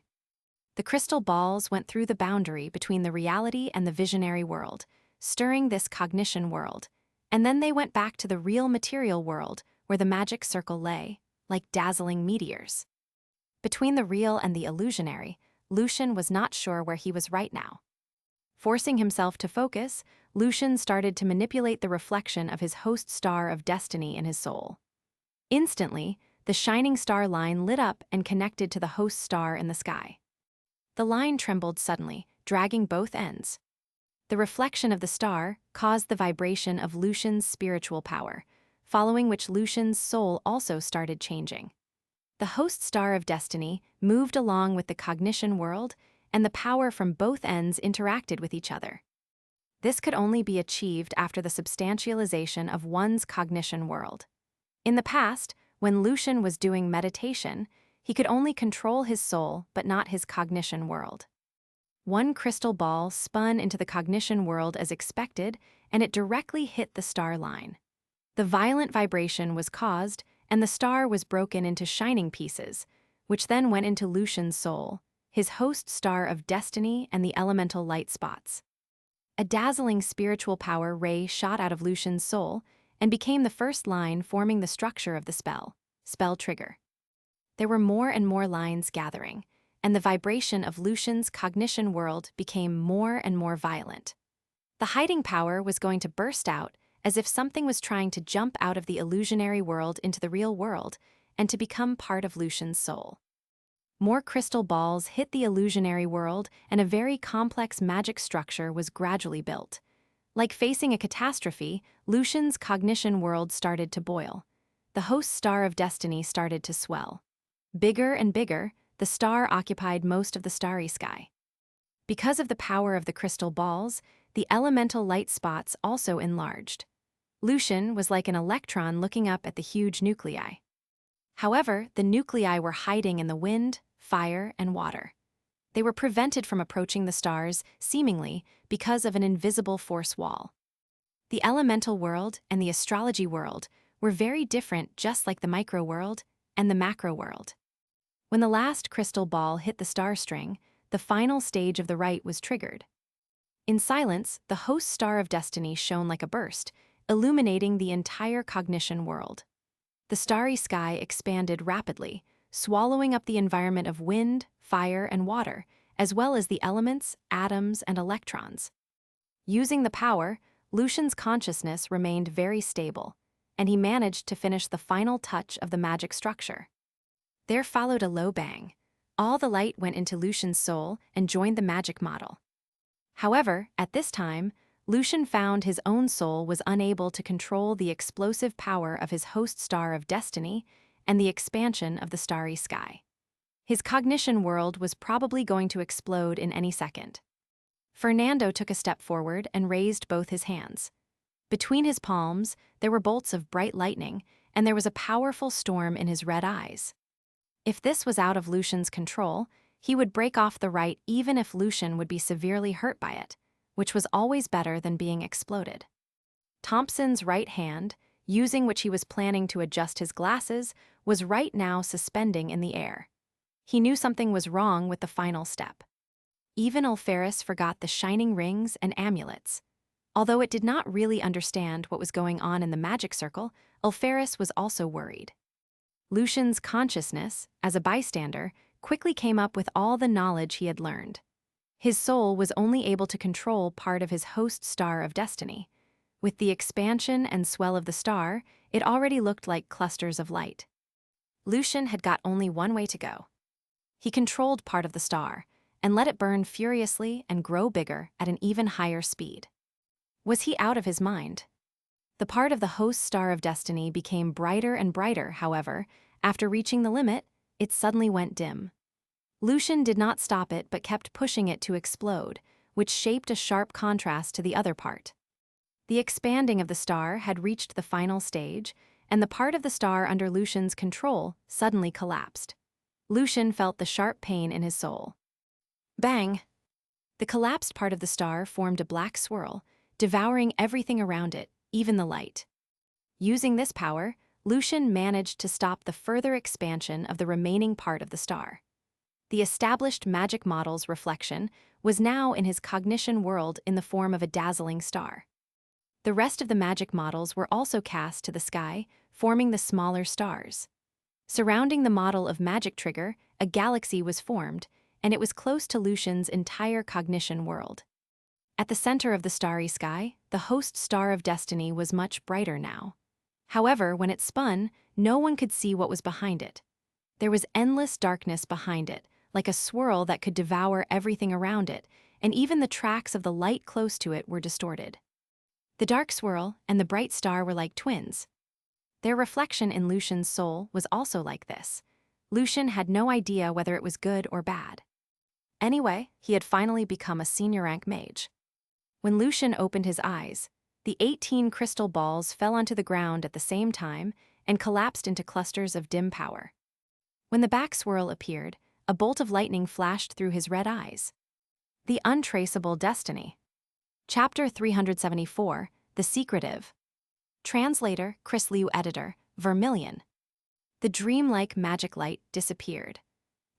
The crystal balls went through the boundary between the reality and the visionary world, stirring this cognition world, and then they went back to the real material world where the magic circle lay, like dazzling meteors. Between the real and the illusionary, Lucian was not sure where he was right now. Forcing himself to focus, Lucian started to manipulate the reflection of his host star of destiny in his soul. Instantly, the shining star line lit up and connected to the host star in the sky. The line trembled suddenly, dragging both ends. The reflection of the star caused the vibration of Lucian's spiritual power, following which Lucian's soul also started changing. The host star of destiny moved along with the cognition world, and the power from both ends interacted with each other. This could only be achieved after the substantialization of one's cognition world. In the past, when Lucian was doing meditation, he could only control his soul but not his cognition world. One crystal ball spun into the cognition world as expected, and it directly hit the star line. The violent vibration was caused, and the star was broken into shining pieces, which then went into Lucian's soul, his host star of destiny and the elemental light spots. A dazzling spiritual power ray shot out of Lucian's soul and became the first line forming the structure of the spell trigger. There were more and more lines gathering, and the vibration of Lucian's cognition world became more and more violent. The hiding power was going to burst out, as if something was trying to jump out of the illusionary world into the real world and to become part of Lucian's soul. More crystal balls hit the illusionary world, and a very complex magic structure was gradually built. Like facing a catastrophe, Lucian's cognition world started to boil. The host star of destiny started to swell. Bigger and bigger, the star occupied most of the starry sky. Because of the power of the crystal balls, the elemental light spots also enlarged. Lucian was like an electron looking up at the huge nuclei. However, the nuclei were hiding in the wind, fire, and water. They were prevented from approaching the stars, seemingly, because of an invisible force wall. The elemental world and the astrology world were very different, just like the micro world and the macro world. When the last crystal ball hit the star string, the final stage of the rite was triggered. In silence, the host star of destiny shone like a burst, illuminating the entire cognition world. The starry sky expanded rapidly, swallowing up the environment of wind, fire, and water, as well as the elements, atoms, and electrons. Using the power, Lucian's consciousness remained very stable, and he managed to finish the final touch of the magic structure. There followed a low bang. All the light went into Lucian's soul and joined the magic model. However, at this time, Lucian found his own soul was unable to control the explosive power of his host star of destiny and the expansion of the starry sky. His cognition world was probably going to explode in any second. Fernando took a step forward and raised both his hands. Between his palms, there were bolts of bright lightning, and there was a powerful storm in his red eyes. If this was out of Lucian's control, he would break off the rite even if Lucian would be severely hurt by it, which was always better than being exploded. Thompson's right hand, using which he was planning to adjust his glasses, was right now suspending in the air. He knew something was wrong with the final step. Even Alferis forgot the shining rings and amulets. Although it did not really understand what was going on in the magic circle, Alferis was also worried. Lucian's consciousness, as a bystander, quickly came up with all the knowledge he had learned. His soul was only able to control part of his host star of destiny. With the expansion and swell of the star, it already looked like clusters of light. Lucian had got only one way to go. He controlled part of the star and let it burn furiously and grow bigger at an even higher speed. Was he out of his mind? The part of the host star of destiny became brighter and brighter, however. After reaching the limit, it suddenly went dim. Lucian did not stop it but kept pushing it to explode, which shaped a sharp contrast to the other part. The expanding of the star had reached the final stage, and the part of the star under Lucian's control suddenly collapsed. Lucian felt the sharp pain in his soul. Bang! The collapsed part of the star formed a black swirl, devouring everything around it, even the light. Using this power, Lucian managed to stop the further expansion of the remaining part of the star. The established magic model's reflection was now in his cognition world in the form of a dazzling star. The rest of the magic models were also cast to the sky, forming the smaller stars. Surrounding the model of Magic Trigger, a galaxy was formed, and it was close to Lucian's entire cognition world. At the center of the starry sky, the host star of destiny was much brighter now. However, when it spun, no one could see what was behind it. There was endless darkness behind it, like a swirl that could devour everything around it, and even the tracks of the light close to it were distorted. The dark swirl and the bright star were like twins. Their reflection in Lucian's soul was also like this. Lucian had no idea whether it was good or bad. Anyway, he had finally become a senior rank mage. When Lucian opened his eyes, the 18 crystal balls fell onto the ground at the same time and collapsed into clusters of dim power. When the back swirl appeared, a bolt of lightning flashed through his red eyes. The Untraceable Destiny. Chapter 374, The Secretive. Translator, Chris Liu. Editor, Vermilion. The dreamlike magic light disappeared.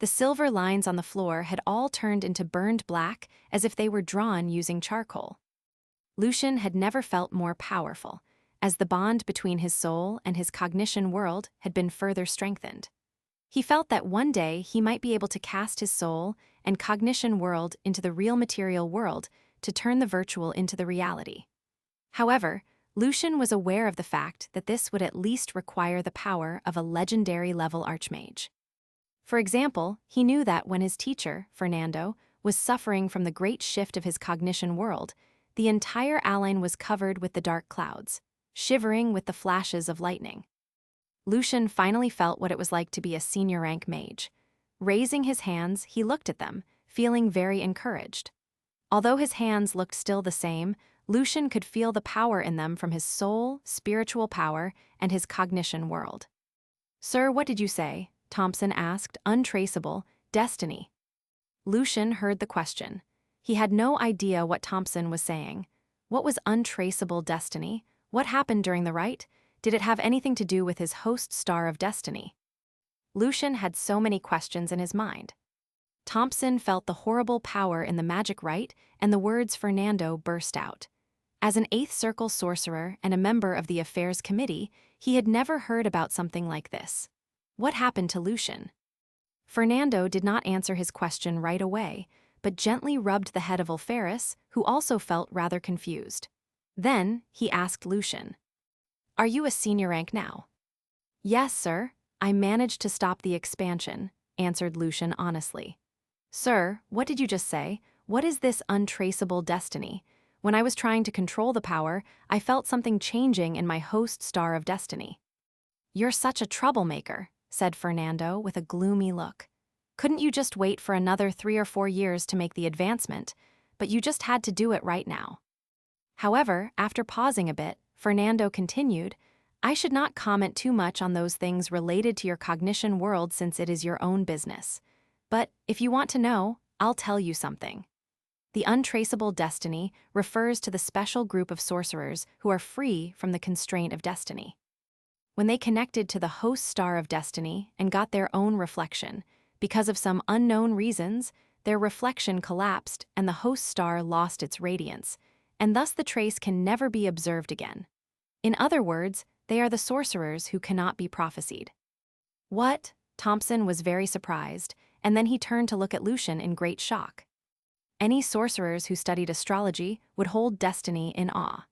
The silver lines on the floor had all turned into burned black as if they were drawn using charcoal. Lucian had never felt more powerful, as the bond between his soul and his cognition world had been further strengthened. He felt that one day he might be able to cast his soul and cognition world into the real material world to turn the virtual into the reality. However, Lucian was aware of the fact that this would at least require the power of a legendary-level archmage. For example, he knew that when his teacher, Fernando, was suffering from the great shift of his cognition world, the entire Aline was covered with the dark clouds, shivering with the flashes of lightning. Lucian finally felt what it was like to be a senior-rank mage. Raising his hands, he looked at them, feeling very encouraged. Although his hands looked still the same, Lucian could feel the power in them from his soul, spiritual power, and his cognition world. "Sir, what did you say?" Thompson asked. "Untraceable destiny." Lucian heard the question. He had no idea what Thompson was saying. What was untraceable destiny? What happened during the rite? Did it have anything to do with his host star of destiny? Lucian had so many questions in his mind. Thompson felt the horrible power in the magic rite, and the words Fernando burst out. As an 8th Circle sorcerer and a member of the Affairs Committee, he had never heard about something like this. What happened to Lucian? Fernando did not answer his question right away, but gently rubbed the head of Alferis, who also felt rather confused. Then, he asked Lucian, "Are you a senior rank now?" "Yes, sir. I managed to stop the expansion," answered Lucian honestly. "Sir, what did you just say? What is this untraceable destiny? When I was trying to control the power, I felt something changing in my host star of destiny." "You're such a troublemaker," said Fernando with a gloomy look. "Couldn't you just wait for another 3 or 4 years to make the advancement? But you just had to do it right now." However, after pausing a bit, Fernando continued, "I should not comment too much on those things related to your cognition world since it is your own business. But if you want to know, I'll tell you something. The untraceable destiny refers to the special group of sorcerers who are free from the constraint of destiny. When they connected to the host star of destiny and got their own reflection, because of some unknown reasons, their reflection collapsed and the host star lost its radiance, and thus the trace can never be observed again. In other words, they are the sorcerers who cannot be prophesied." "What?" Thompson was very surprised, and then he turned to look at Lucian in great shock. Any sorcerers who studied astrology would hold destiny in awe.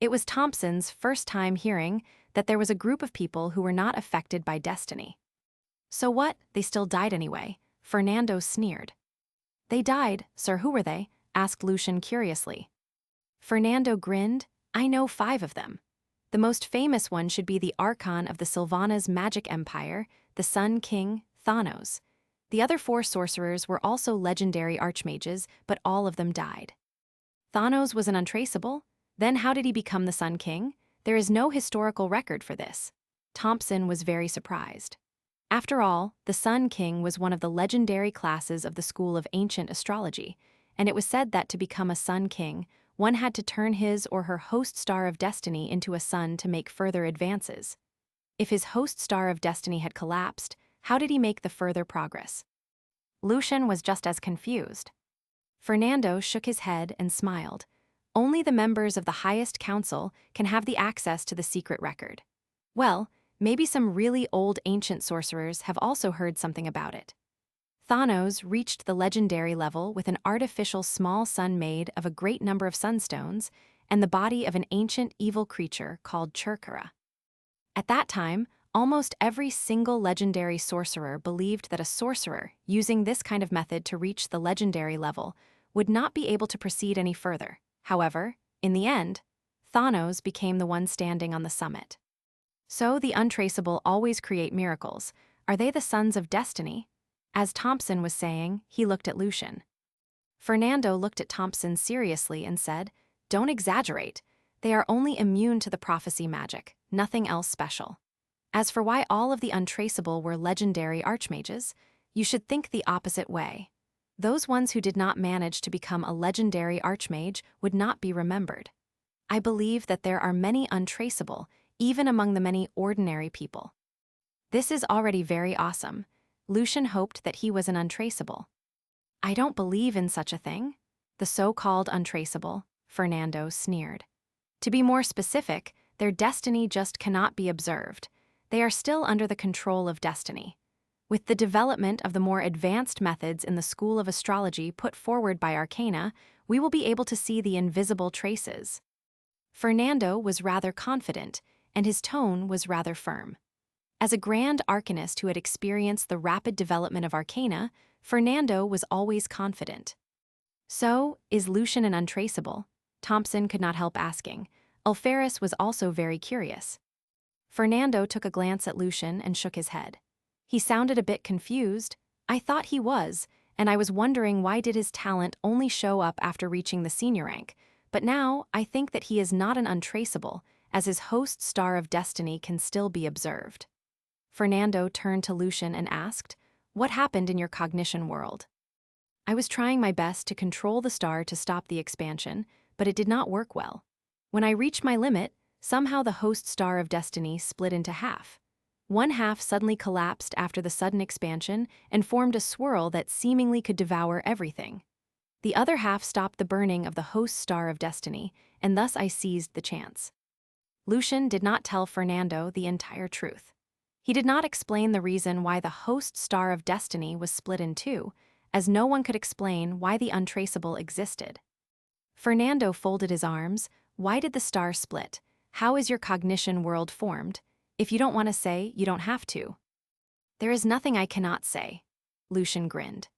It was Thompson's first time hearing that there was a group of people who were not affected by destiny. "So what? They still died anyway," Fernando sneered. "They died, sir. Who were they?" asked Lucian curiously. Fernando grinned. "I know 5 of them. The most famous one should be the Archon of the Sylvanas magic empire, the Sun King, Thanos. The other 4 sorcerers were also legendary archmages, but all of them died." "Thanos was an untraceable? Then how did he become the Sun King? There is no historical record for this." Thompson was very surprised. After all, the Sun King was one of the legendary classes of the school of ancient astrology, and it was said that to become a Sun King, one had to turn his or her host star of destiny into a sun to make further advances. If his host star of destiny had collapsed, how did he make the further progress? Lucian was just as confused. Fernando shook his head and smiled. "Only the members of the highest council can have the access to the secret record. Well, maybe some really old ancient sorcerers have also heard something about it. Thanos reached the legendary level with an artificial small sun made of a great number of sunstones and the body of an ancient evil creature called Churkara. At that time, almost every single legendary sorcerer believed that a sorcerer using this kind of method to reach the legendary level would not be able to proceed any further. However, in the end, Thanos became the one standing on the summit. So the untraceable always create miracles. Are they the sons of destiny?" As Thompson was saying, he looked at Lucian. Fernando looked at Thompson seriously and said, Don't exaggerate. They are only immune to the prophecy magic, nothing else special. As for why all of the untraceable were legendary archmages, you should think the opposite way. Those ones who did not manage to become a legendary archmage would not be remembered. I believe that there are many untraceable, even among the many ordinary people. This is already very awesome. Lucian hoped that he was an untraceable. I don't believe in such a thing. The so-called untraceable, Fernando sneered. To be more specific, their destiny just cannot be observed. They are still under the control of destiny. With the development of the more advanced methods in the school of astrology put forward by Arcana, we will be able to see the invisible traces. Fernando was rather confident, and his tone was rather firm. As a grand arcanist who had experienced the rapid development of Arcana, Fernando was always confident. So, is Lucian an untraceable? Thompson could not help asking. Alferis was also very curious. Fernando took a glance at Lucian and shook his head. He sounded a bit confused. I thought he was, and I was wondering why did his talent only show up after reaching the senior rank. But now, I think that he is not an untraceable, as his host star of destiny can still be observed. Fernando turned to Lucian and asked, "What happened in your cognition world?" I was trying my best to control the star to stop the expansion, but it did not work well. When I reached my limit, somehow the host star of destiny split into half. One half suddenly collapsed after the sudden expansion and formed a swirl that seemingly could devour everything. The other half stopped the burning of the host star of destiny, and thus I seized the chance. Lucian did not tell Fernando the entire truth. He did not explain the reason why the host star of destiny was split in two, as no one could explain why the untraceable existed. Fernando folded his arms. Why did the star split? How is your cognition world formed? If you don't want to say, you don't have to. There is nothing I cannot say. Lucian grinned.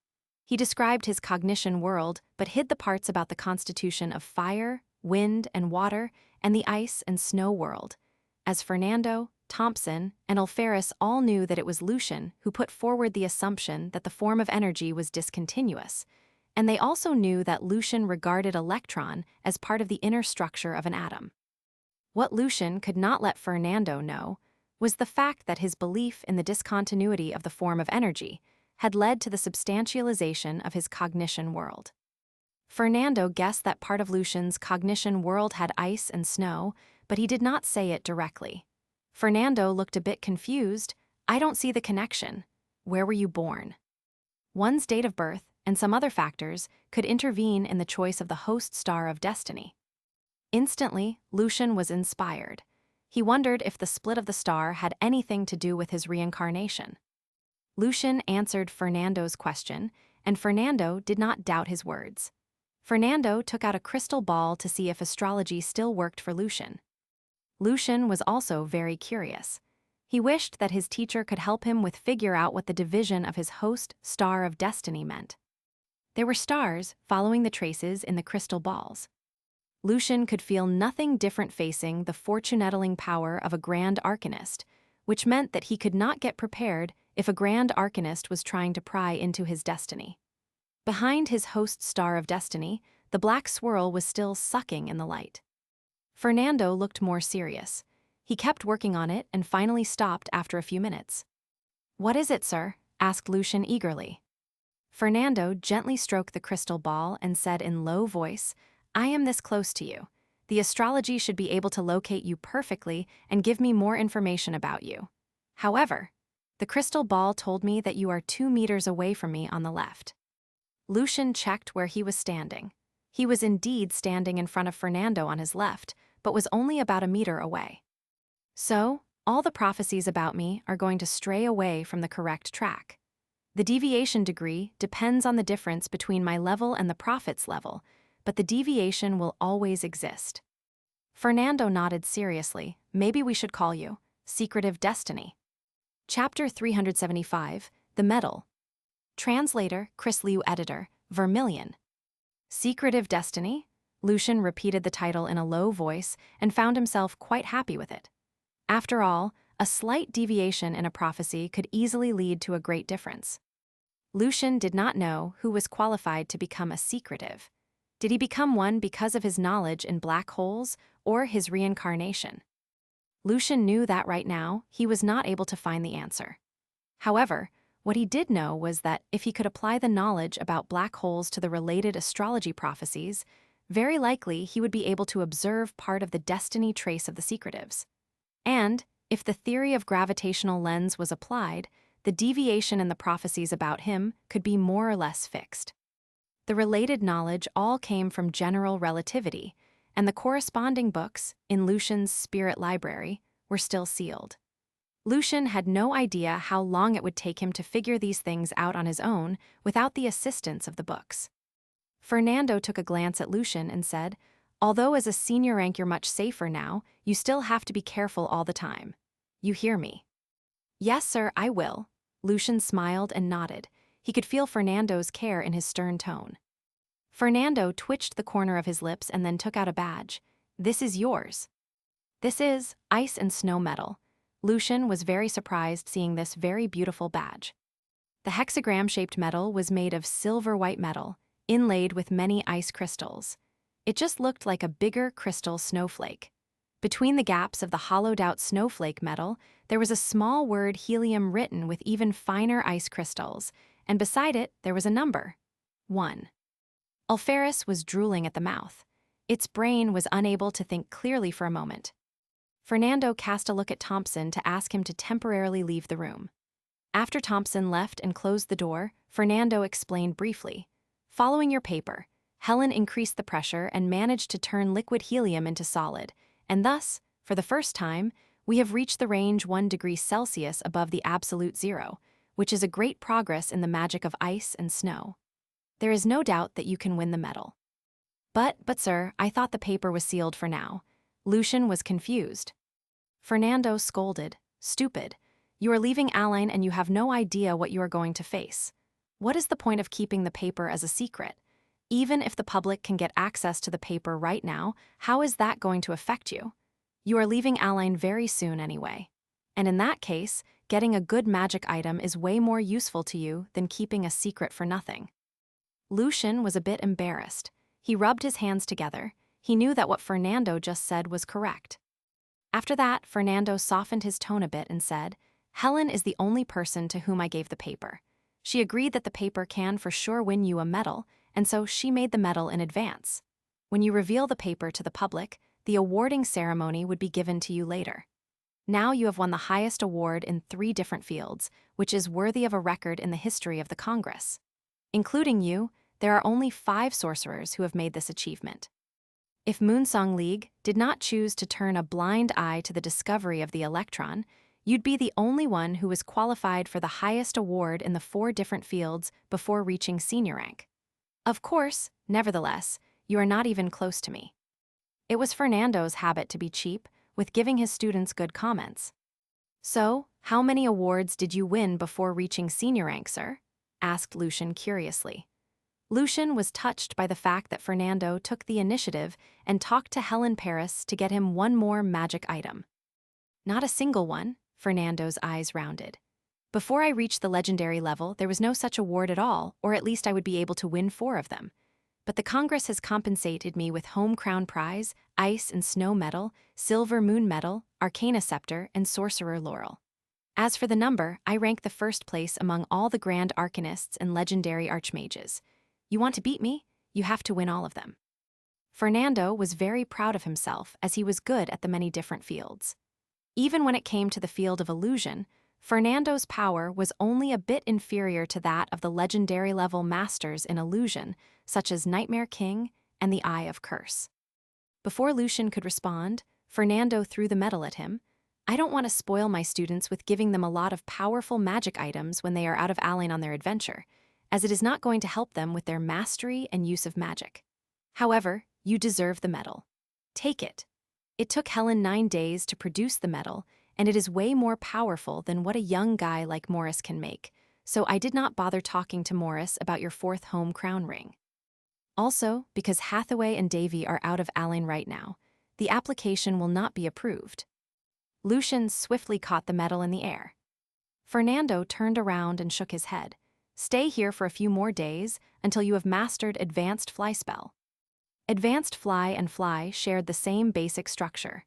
He described his cognition world, but hid the parts about the constitution of fire, wind, and water, and the ice and snow world. As Fernando, Thompson, and Alferis all knew that it was Lucian who put forward the assumption that the form of energy was discontinuous, and they also knew that Lucian regarded electron as part of the inner structure of an atom. What Lucian could not let Fernando know was the fact that his belief in the discontinuity of the form of energy had led to the substantialization of his cognition world. Fernando guessed that part of Lucian's cognition world had ice and snow, but he did not say it directly. Fernando looked a bit confused. I don't see the connection. Where were you born? One's date of birth and some other factors could intervene in the choice of the host star of destiny. Instantly, Lucian was inspired. He wondered if the split of the star had anything to do with his reincarnation. Lucian answered Fernando's question, and Fernando did not doubt his words. Fernando took out a crystal ball to see if astrology still worked for Lucian. Lucian was also very curious. He wished that his teacher could help him figure out what the division of his host star of destiny meant. There were stars following the traces in the crystal balls. Lucian could feel nothing different facing the fortune-telling power of a grand arcanist, which meant that he could not get prepared if a grand arcanist was trying to pry into his destiny. Behind his host star of destiny, the black swirl was still sucking in the light. Fernando looked more serious. He kept working on it and finally stopped after a few minutes. "What is it, sir?" asked Lucian eagerly. Fernando gently stroked the crystal ball and said in low voice, "I am this close to you. The astrology should be able to locate you perfectly and give me more information about you. However, the crystal ball told me that you are 2 meters away from me on the left." Lucian checked where he was standing. He was indeed standing in front of Fernando on his left, but was only about a meter away. So, all the prophecies about me are going to stray away from the correct track. The deviation degree depends on the difference between my level and the prophet's level, but the deviation will always exist. Fernando nodded seriously. Maybe we should call you Secretive Destiny. Chapter 375, The Medal. Translator, Chris Liu. Editor, Vermilion. Secretive Destiny? Lucian repeated the title in a low voice and found himself quite happy with it. After all, a slight deviation in a prophecy could easily lead to a great difference. Lucian did not know who was qualified to become a secretive. Did he become one because of his knowledge in black holes or his reincarnation? Lucian knew that right now he was not able to find the answer. However, what he did know was that if he could apply the knowledge about black holes to the related astrology prophecies, very likely he would be able to observe part of the destiny trace of the secretives. And, if the theory of gravitational lens was applied, the deviation in the prophecies about him could be more or less fixed. The related knowledge all came from general relativity, and the corresponding books in Lucian's spirit library were still sealed. Lucian had no idea how long it would take him to figure these things out on his own without the assistance of the books. Fernando took a glance at Lucian and said, "Although as a senior rank you're much safer now, you still have to be careful all the time. You hear me?" "Yes, sir, I will." Lucian smiled and nodded. He could feel Fernando's care in his stern tone. Fernando twitched the corner of his lips and then took out a badge. "This is yours." "This is ice and snow medal." Lucian was very surprised seeing this very beautiful badge. The hexagram-shaped medal was made of silver-white metal, inlaid with many ice crystals. It just looked like a bigger crystal snowflake. Between the gaps of the hollowed-out snowflake metal, there was a small word helium written with even finer ice crystals, and beside it there was a number, 1. Alferis was drooling at the mouth. Its brain was unable to think clearly for a moment. Fernando cast a look at Thompson to ask him to temporarily leave the room. After Thompson left and closed the door, Fernando explained briefly. "Following your paper, Helen increased the pressure and managed to turn liquid helium into solid, and thus, for the first time, we have reached the range 1 degree Celsius above the absolute zero, which is a great progress in the magic of ice and snow. There is no doubt that you can win the medal." But sir, I thought the paper was sealed for now." Lucian was confused. Fernando scolded. "Stupid. You are leaving Aline and you have no idea what you are going to face. What is the point of keeping the paper as a secret? Even if the public can get access to the paper right now, how is that going to affect you? You are leaving Aline very soon anyway. And in that case, getting a good magic item is way more useful to you than keeping a secret for nothing." Lucian was a bit embarrassed. He rubbed his hands together. He knew that what Fernando just said was correct. After that, Fernando softened his tone a bit and said, "Helen is the only person to whom I gave the paper. She agreed that the paper can for sure win you a medal, and so she made the medal in advance. When you reveal the paper to the public, the awarding ceremony would be given to you later. Now you have won the highest award in 3 different fields, which is worthy of a record in the history of the Congress. Including you, there are only 5 sorcerers who have made this achievement. If Moonsong League did not choose to turn a blind eye to the discovery of the electron, you'd be the only one who was qualified for the highest award in the 4 different fields before reaching senior rank. Of course, nevertheless, you are not even close to me." It was Fernando's habit to be cheap, with giving his students good comments. "So, how many awards did you win before reaching senior rank, sir?" asked Lucian curiously. Lucian was touched by the fact that Fernando took the initiative and talked to Helen Paris to get him one more magic item. "Not a single one," Fernando's eyes rounded. "Before I reached the legendary level, there was no such award at all, or at least I would be able to win 4 of them. But the Congress has compensated me with Home Crown Prize, Ice and Snow Medal, Silver Moon Medal, Arcana Scepter, and Sorcerer Laurel. As for the number, I rank the first place among all the Grand Arcanists and Legendary Archmages. You want to beat me? You have to win all of them." Fernando was very proud of himself as he was good at the many different fields. Even when it came to the field of illusion, Fernando's power was only a bit inferior to that of the legendary-level masters in illusion, such as Nightmare King and the Eye of Curse. Before Lucian could respond, Fernando threw the medal at him. "I don't want to spoil my students with giving them a lot of powerful magic items when they are out of Aline on their adventure, as it is not going to help them with their mastery and use of magic. However, you deserve the medal. Take it. It took Helen 9 days to produce the medal, and it is way more powerful than what a young guy like Morris can make, so I did not bother talking to Morris about your 4th home crown ring. Also, because Hathaway and Davy are out of Aline right now, the application will not be approved." Lucian swiftly caught the medal in the air. Fernando turned around and shook his head. "Stay here for a few more days until you have mastered Advanced Fly Spell." Advanced Fly and Fly shared the same basic structure.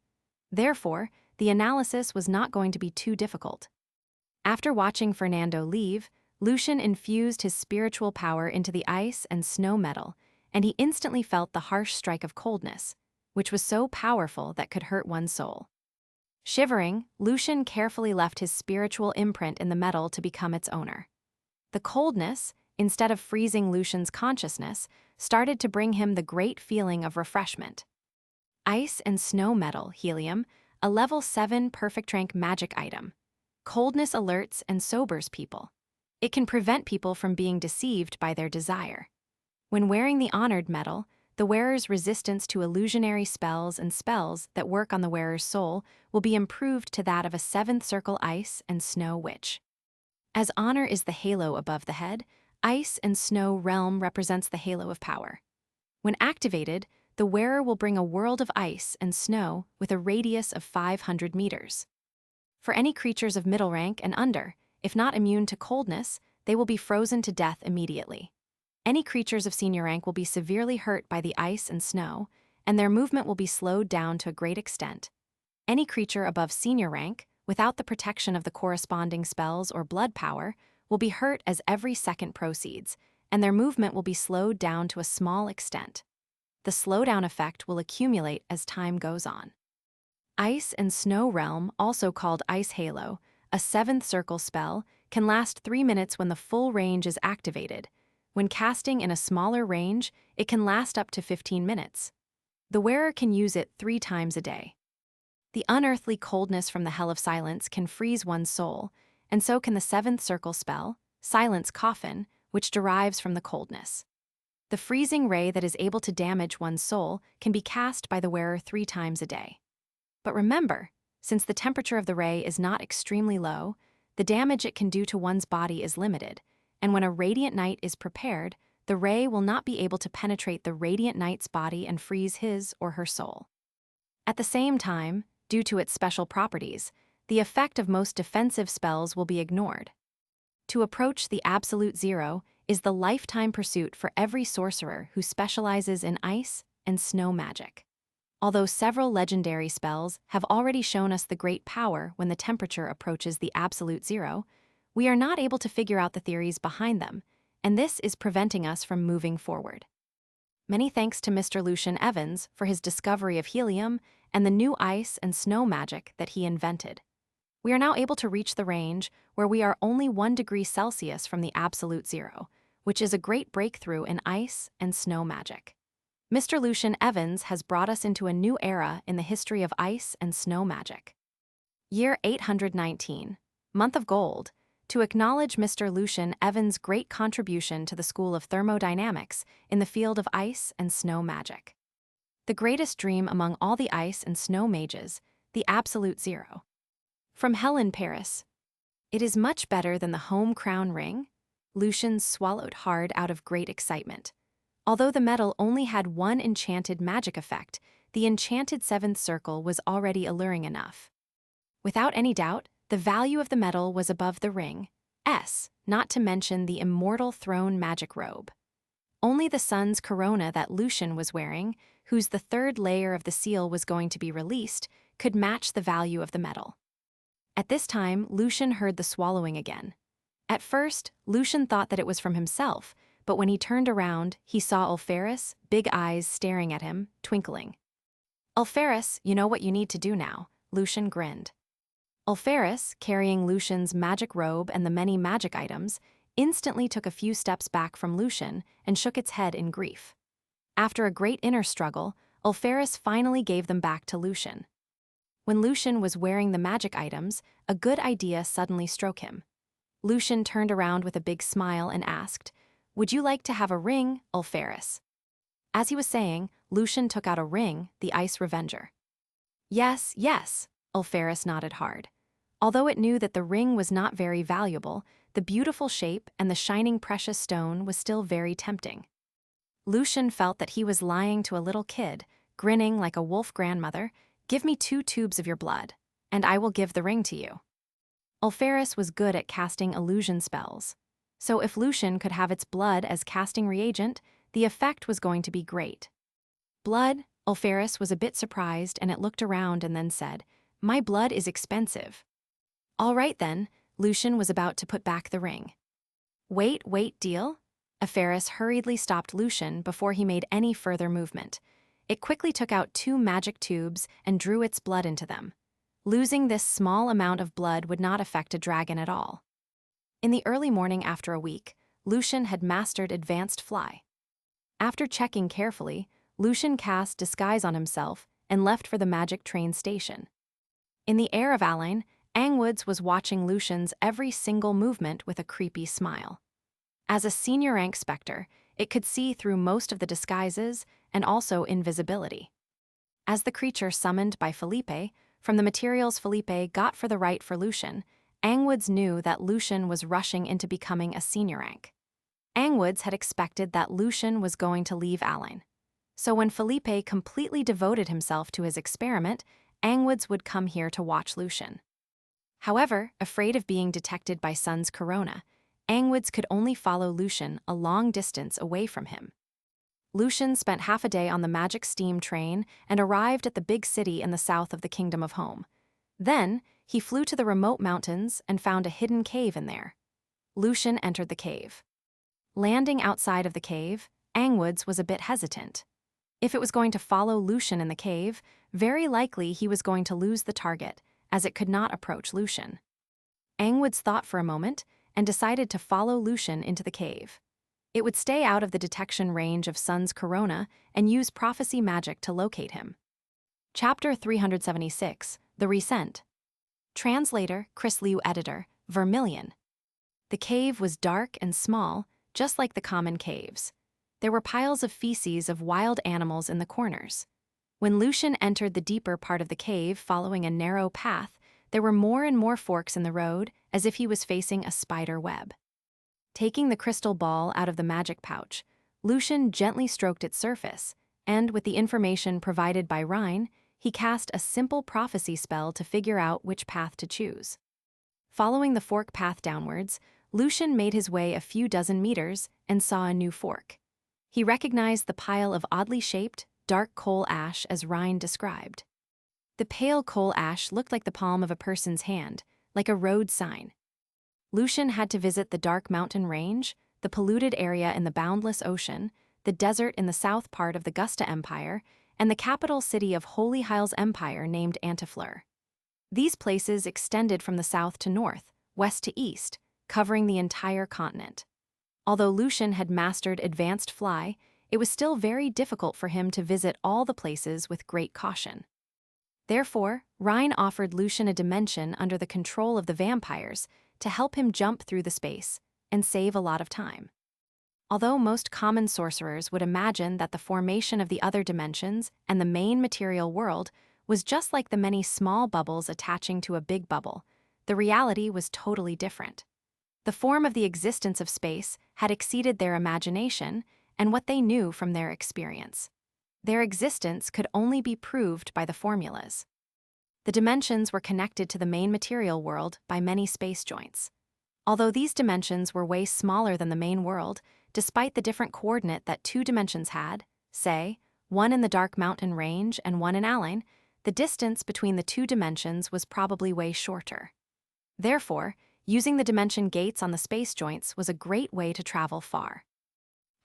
Therefore, the analysis was not going to be too difficult. After watching Fernando leave, Lucian infused his spiritual power into the ice and snow metal, and he instantly felt the harsh strike of coldness, which was so powerful that could hurt one's soul. Shivering, Lucian carefully left his spiritual imprint in the metal to become its owner. The coldness, instead of freezing Lucian's consciousness, started to bring him the great feeling of refreshment. Ice and snow metal, helium, a level 7 perfect rank magic item. Coldness alerts and sobers people. It can prevent people from being deceived by their desire. When wearing the honored metal, the wearer's resistance to illusionary spells and spells that work on the wearer's soul will be improved to that of a 7th circle ice and snow witch. As honor is the halo above the head, ice and snow realm represents the halo of power. When activated, the wearer will bring a world of ice and snow with a radius of 500 meters. For any creatures of middle rank and under, if not immune to coldness, they will be frozen to death immediately. Any creatures of senior rank will be severely hurt by the ice and snow, and their movement will be slowed down to a great extent. Any creature above senior rank, without the protection of the corresponding spells or blood power, will be hurt as every second proceeds, and their movement will be slowed down to a small extent. The slowdown effect will accumulate as time goes on. Ice and Snow Realm, also called Ice Halo, a 7th circle spell, can last 3 minutes when the full range is activated. When casting in a smaller range, it can last up to 15 minutes. The wearer can use it 3 times a day. The unearthly coldness from the Hell of Silence can freeze one's soul, and so can the 7th circle spell, Silence Coffin, which derives from the coldness. The freezing ray that is able to damage one's soul can be cast by the wearer 3 times a day. But remember, since the temperature of the ray is not extremely low, the damage it can do to one's body is limited, and when a radiant knight is prepared, the ray will not be able to penetrate the radiant knight's body and freeze his or her soul. At the same time, due to its special properties, the effect of most defensive spells will be ignored. To approach the absolute zero is the lifetime pursuit for every sorcerer who specializes in ice and snow magic. Although several legendary spells have already shown us the great power when the temperature approaches the absolute zero, we are not able to figure out the theories behind them, and this is preventing us from moving forward. Many thanks to Mr. Lucian Evans for his discovery of helium and the new ice and snow magic that he invented. We are now able to reach the range where we are only 1 degree Celsius from the absolute zero, which is a great breakthrough in ice and snow magic. Mr. Lucian Evans has brought us into a new era in the history of ice and snow magic. Year 819, Month of Gold, to acknowledge Mr. Lucian Evans' great contribution to the School of Thermodynamics in the field of ice and snow magic. The greatest dream among all the ice and snow mages, the absolute zero. From Helen Paris. It is much better than the home crown ring. Lucian swallowed hard out of great excitement. Although the metal only had 1 enchanted magic effect, the enchanted 7th circle was already alluring enough. Without any doubt, the value of the metal was above the ring, not to mention the immortal throne magic robe. Only the sun's corona that Lucian was wearing, whose the 3rd layer of the seal was going to be released, could match the value of the metal. At this time, Lucian heard the swallowing again. At first, Lucian thought that it was from himself, but when he turned around, he saw Ulferus, big eyes staring at him, twinkling. Ulferus, you know what you need to do now, Lucian grinned. Ulferus, carrying Lucian's magic robe and the many magic items, instantly took a few steps back from Lucian and shook its head in grief. After a great inner struggle, Ulferus finally gave them back to Lucian. When Lucian was wearing the magic items, a good idea suddenly struck him. Lucian turned around with a big smile and asked, "Would you like to have a ring, Ulferus?" As he was saying, Lucian took out a ring, the Ice Revenger. Yes, yes, Ulferus nodded hard. Although it knew that the ring was not very valuable, the beautiful shape and the shining precious stone was still very tempting. Lucian felt that he was lying to a little kid, grinning like a wolf grandmother. "Give me 2 tubes of your blood, and I will give the ring to you." Ulferus was good at casting illusion spells, so if Lucian could have its blood as casting reagent, the effect was going to be great. Blood? Ulfaris was a bit surprised, and it looked around and then said, "My blood is expensive." "All right then," Lucian was about to put back the ring. Wait, deal?" Ulfaris hurriedly stopped Lucian before he made any further movement. It quickly took out 2 magic tubes and drew its blood into them. Losing this small amount of blood would not affect a dragon at all. In the early morning after a week, Lucian had mastered Advanced Fly. After checking carefully, Lucian cast Disguise on himself and left for the magic train station. In the air of Alain, Angwoods was watching Lucian's every single movement with a creepy smile. As a senior rank spectre, it could see through most of the disguises and also invisibility. As the creature summoned by Felipe, from the materials Felipe got for the right for Lucian, Angwoods knew that Lucian was rushing into becoming a senior rank. Angwoods had expected that Lucian was going to leave Alain. So when Felipe completely devoted himself to his experiment, Angwoods would come here to watch Lucian. However, afraid of being detected by Sun's corona, Angwoods could only follow Lucian a long distance away from him. Lucian spent half a day on the magic steam train and arrived at the big city in the south of the Kingdom of Home. Then, he flew to the remote mountains and found a hidden cave in there. Lucian entered the cave. Landing outside of the cave, Angwoods was a bit hesitant. If it was going to follow Lucian in the cave, very likely he was going to lose the target, as it could not approach Lucian. Angwoods thought for a moment and decided to follow Lucian into the cave. It would stay out of the detection range of Sun's corona and use prophecy magic to locate him. Chapter 376, The Resent. Translator, Chris Liu Editor, Vermilion. The cave was dark and small, just like the common caves. There were piles of feces of wild animals in the corners. When Lucian entered the deeper part of the cave following a narrow path, there were more and more forks in the road, as if he was facing a spider web. Taking the crystal ball out of the magic pouch, Lucian gently stroked its surface, and with the information provided by Rhine, he cast a simple prophecy spell to figure out which path to choose. Following the fork path downwards, Lucian made his way a few dozen meters and saw a new fork. He recognized the pile of oddly shaped, dark coal ash as Rhine described. The pale coal ash looked like the palm of a person's hand, like a road sign. Lucian had to visit the dark mountain range, the polluted area in the boundless ocean, the desert in the south part of the Gusta Empire, and the capital city of Holy Hile's empire named Antifleur. These places extended from the south to north, west to east, covering the entire continent. Although Lucian had mastered Advanced Fly, it was still very difficult for him to visit all the places with great caution. Therefore, Rhine offered Lucian a dimension under the control of the vampires to help him jump through the space and save a lot of time. Although most common sorcerers would imagine that the formation of the other dimensions and the main material world was just like the many small bubbles attaching to a big bubble, the reality was totally different. The form of the existence of space had exceeded their imagination and what they knew from their experience. Their existence could only be proved by the formulas. The dimensions were connected to the main material world by many space joints. Although these dimensions were way smaller than the main world, despite the different coordinate that 2 dimensions had, say, one in the Dark Mountain range and one in Alain, the distance between the 2 dimensions was probably way shorter. Therefore, using the dimension gates on the space joints was a great way to travel far.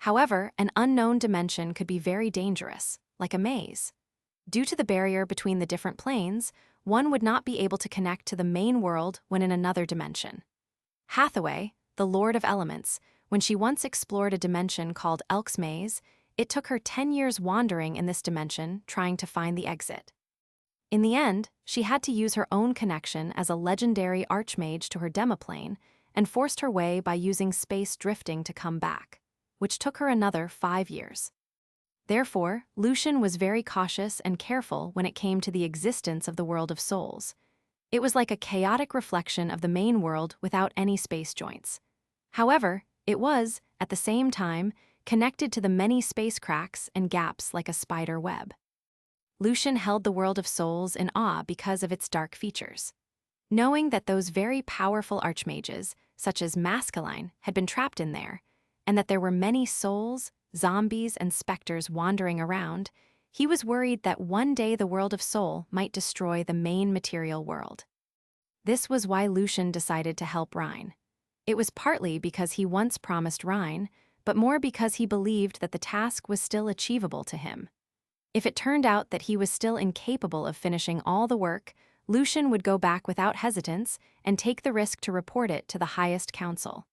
However, an unknown dimension could be very dangerous, like a maze. Due to the barrier between the different planes, one would not be able to connect to the main world when in another dimension. Hathaway, the Lord of Elements, when she once explored a dimension called Elk's Maze, it took her 10 years wandering in this dimension trying to find the exit. In the end, she had to use her own connection as a legendary archmage to her demoplane and forced her way by using space drifting to come back, which took her another 5 years. Therefore, Lucian was very cautious and careful when it came to the existence of the world of souls. It was like a chaotic reflection of the main world without any space joints. However, it was, at the same time, connected to the many space cracks and gaps like a spider web. Lucian held the world of souls in awe because of its dark features. Knowing that those very powerful archmages, such as Masculine, had been trapped in there, and that there were many souls, zombies, and specters wandering around, He was worried that one day the world of Soul might destroy the main material world. This was why Lucian decided to help Rhine. It was partly because he once promised Rhine, but more because he believed that the task was still achievable to him. If it turned out that he was still incapable of finishing all the work, Lucian would go back without hesitance and take the risk to report it to the highest council.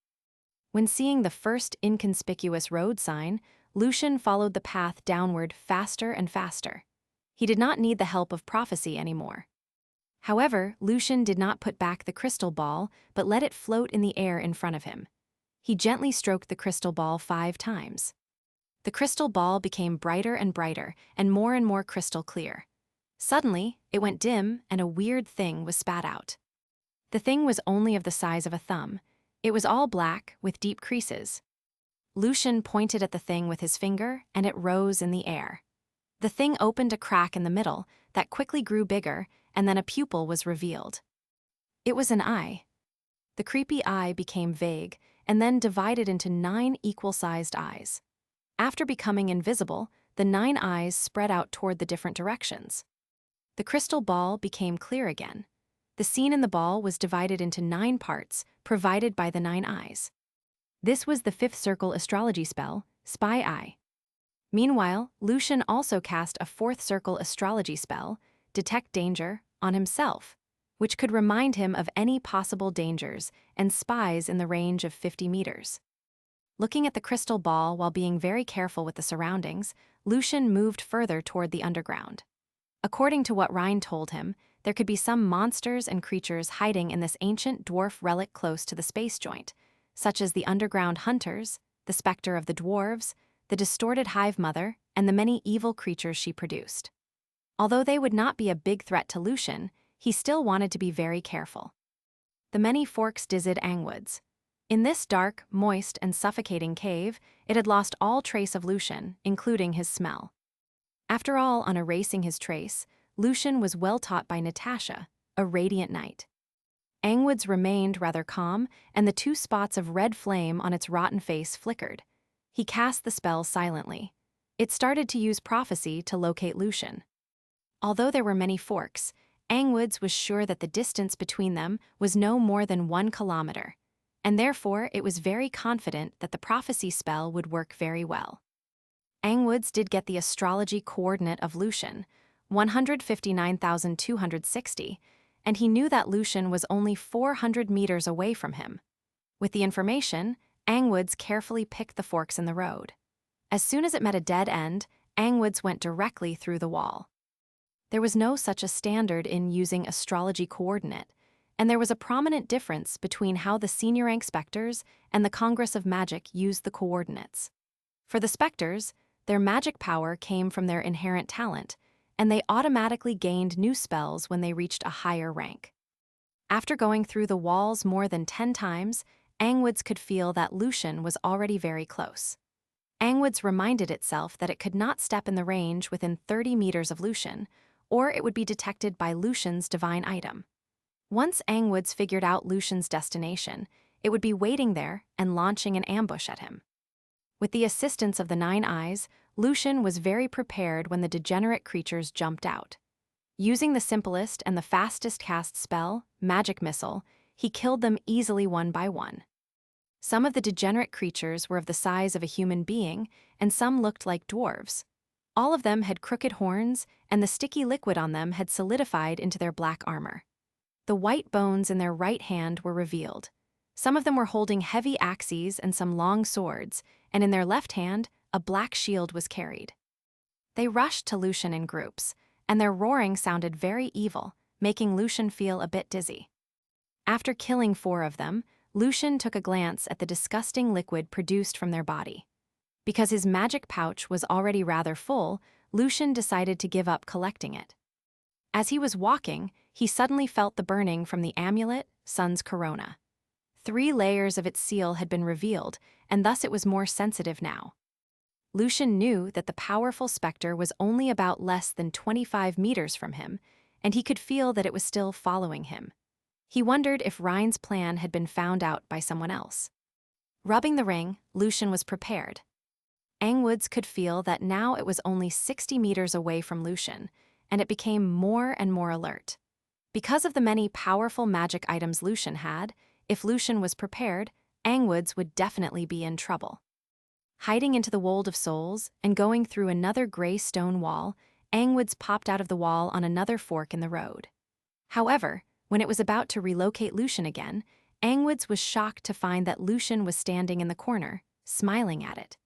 When seeing the first inconspicuous road sign, Lucian followed the path downward faster and faster. He did not need the help of prophecy anymore. However, Lucian did not put back the crystal ball, but let it float in the air in front of him. He gently stroked the crystal ball 5 times. The crystal ball became brighter and more crystal clear. Suddenly, it went dim and a weird thing was spat out. The thing was only of the size of a thumb. It was all black, with deep creases. Lucian pointed at the thing with his finger, and it rose in the air. The thing opened a crack in the middle that quickly grew bigger, and then a pupil was revealed. It was an eye. The creepy eye became vague, and then divided into 9 equal-sized eyes. After becoming invisible, the 9 eyes spread out toward the different directions. The crystal ball became clear again. The scene in the ball was divided into 9 parts, provided by the 9 eyes. This was the 5th circle astrology spell, Spy Eye. Meanwhile, Lucian also cast a 4th circle astrology spell, Detect Danger, on himself, which could remind him of any possible dangers and spies in the range of 50 meters. Looking at the crystal ball while being very careful with the surroundings, Lucian moved further toward the underground. According to what Rhine told him, there could be some monsters and creatures hiding in this ancient dwarf relic close to the space joint, such as the underground hunters, the specter of the dwarves, the distorted hive mother, and the many evil creatures she produced. Although they would not be a big threat to Lucian, he still wanted to be very careful. The many forks dizzed Angwoods. In this dark, moist, and suffocating cave, it had lost all trace of Lucian, including his smell. After all, on erasing his trace, Lucian was well taught by Natasha, a radiant knight. Angwoods remained rather calm, and the 2 spots of red flame on its rotten face flickered. He cast the spell silently. It started to use prophecy to locate Lucian. Although there were many forks, Angwoods was sure that the distance between them was no more than 1 kilometer, and therefore it was very confident that the prophecy spell would work very well. Angwoods did get the astrology coordinate of Lucian, 159,260, and he knew that Lucian was only 400 meters away from him. With the information, Angwoods carefully picked the forks in the road. As soon as it met a dead end, Angwoods went directly through the wall. There was no such a standard in using astrology coordinate, and there was a prominent difference between how the senior rank specters and the Congress of Magic used the coordinates. For the specters, their magic power came from their inherent talent, and they automatically gained new spells when they reached a higher rank. After going through the walls more than 10 times, Angwoods could feel that Lucian was already very close. Angwoods reminded itself that it could not step in the range within 30 meters of Lucian, or it would be detected by Lucian's divine item. Once Angwoods figured out Lucian's destination, it would be waiting there and launching an ambush at him. With the assistance of the 9 eyes, Lucian was very prepared when the degenerate creatures jumped out. Using the simplest and the fastest cast spell, Magic Missile, he killed them easily one by one. Some of the degenerate creatures were of the size of a human being, and some looked like dwarves. All of them had crooked horns, and the sticky liquid on them had solidified into their black armor. The white bones in their right hand were revealed. Some of them were holding heavy axes and some long swords, and in their left hand, a black shield was carried. They rushed to Lucian in groups, and their roaring sounded very evil, making Lucian feel a bit dizzy. After killing 4 of them, Lucian took a glance at the disgusting liquid produced from their body. Because his magic pouch was already rather full, Lucian decided to give up collecting it. As he was walking, he suddenly felt the burning from the amulet, Sun's Corona. 3 layers of its seal had been revealed, and thus it was more sensitive now. Lucian knew that the powerful specter was only about less than 25 meters from him, and he could feel that it was still following him. He wondered if Rhine's plan had been found out by someone else. Rubbing the ring, Lucian was prepared. Angwoods could feel that now it was only 60 meters away from Lucian, and it became more and more alert. Because of the many powerful magic items Lucian had, if Lucian was prepared, Angwoods would definitely be in trouble. Hiding into the Wold of Souls and going through another gray stone wall, Angwoods popped out of the wall on another fork in the road. However, when it was about to relocate Lucian again, Angwoods was shocked to find that Lucian was standing in the corner, smiling at it.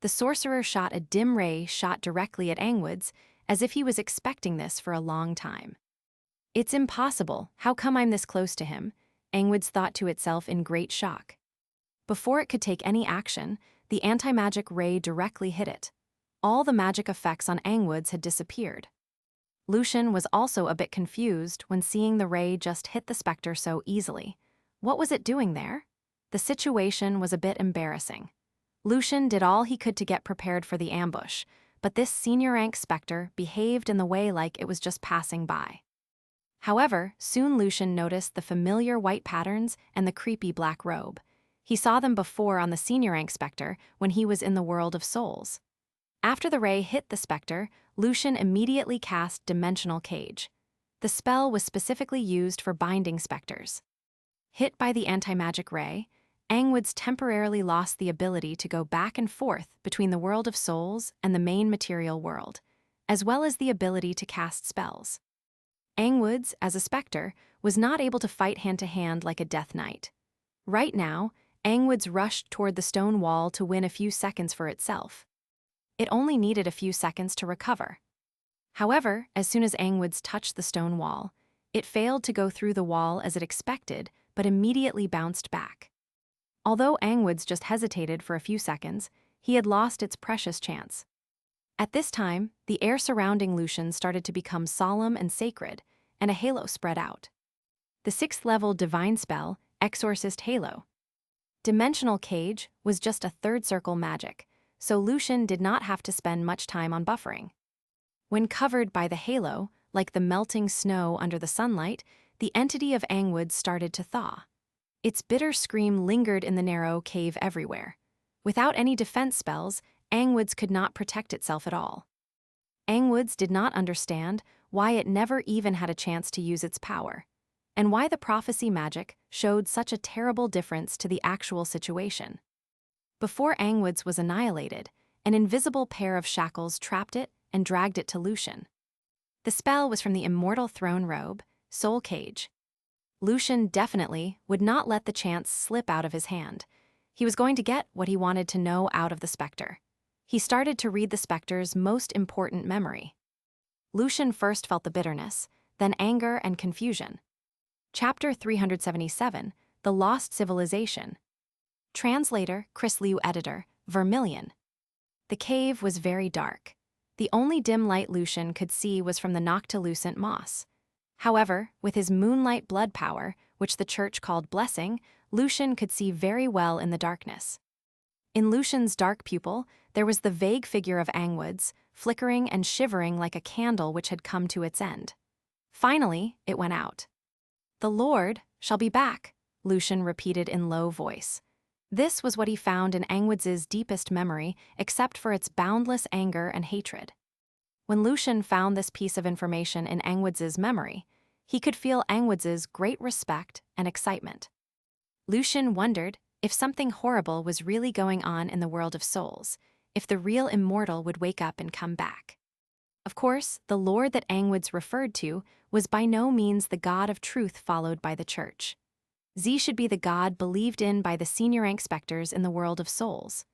The sorcerer shot a dim ray shot directly at Angwoods, as if he was expecting this for a long time. "It's impossible, how come I'm this close to him?" Angwoods thought to itself in great shock. Before it could take any action, the anti-magic ray directly hit it. All the magic effects on Angwoods had disappeared. Lucian was also a bit confused when seeing the ray just hit the specter so easily. What was it doing there? The situation was a bit embarrassing. Lucian did all he could to get prepared for the ambush, but this senior rank specter behaved in the way like it was just passing by. However, soon Lucian noticed the familiar white patterns and the creepy black robe. He saw them before on the senior rank specter when he was in the World of Souls. After the ray hit the specter, Lucian immediately cast Dimensional Cage. The spell was specifically used for binding specters. Hit by the anti-magic ray, Angwoods temporarily lost the ability to go back and forth between the World of Souls and the main material world, as well as the ability to cast spells. Angwoods, as a specter, was not able to fight hand-to-hand like a Death Knight. Right now, Angwoods rushed toward the stone wall to win a few seconds for itself. It only needed a few seconds to recover. However, as soon as Angwoods touched the stone wall, it failed to go through the wall as it expected, but immediately bounced back. Although Angwoods just hesitated for a few seconds, he had lost its precious chance. At this time, the air surrounding Lucian started to become solemn and sacred, and a halo spread out. The 6th-level divine spell, Exorcist Halo. Dimensional Cage was just a third-circle magic, so Lucian did not have to spend much time on buffering. When covered by the halo, like the melting snow under the sunlight, the entity of Angwoods started to thaw. Its bitter scream lingered in the narrow cave everywhere. Without any defense spells, Angwoods could not protect itself at all. Angwoods did not understand why it never even had a chance to use its power, and why the prophecy magic showed such a terrible difference to the actual situation. Before Angwoods was annihilated, an invisible pair of shackles trapped it and dragged it to Lucian. The spell was from the immortal throne robe, Soul Cage. Lucian definitely would not let the chance slip out of his hand. He was going to get what he wanted to know out of the specter. He started to read the specter's most important memory. Lucian first felt the bitterness, then anger and confusion. Chapter 377, The Lost Civilization. Translator, Chris Liu. Editor, Vermilion. The cave was very dark. The only dim light Lucian could see was from the noctilucent moss. However, with his moonlight blood power, which the church called blessing, Lucian could see very well in the darkness. In Lucian's dark pupil, there was the vague figure of Angwoods, flickering and shivering like a candle which had come to its end. Finally, it went out. "The Lord shall be back," Lucian repeated in low voice. This was what he found in Angwoods' deepest memory, except for its boundless anger and hatred. When Lucian found this piece of information in Angwoods' memory, he could feel Angwoods' great respect and excitement. Lucian wondered if something horrible was really going on in the World of Souls, if the real immortal would wake up and come back. Of course, the Lord that Angwoods referred to was by no means the God of truth followed by the church. Z should be the God believed in by the senior rank specters in the World of Souls.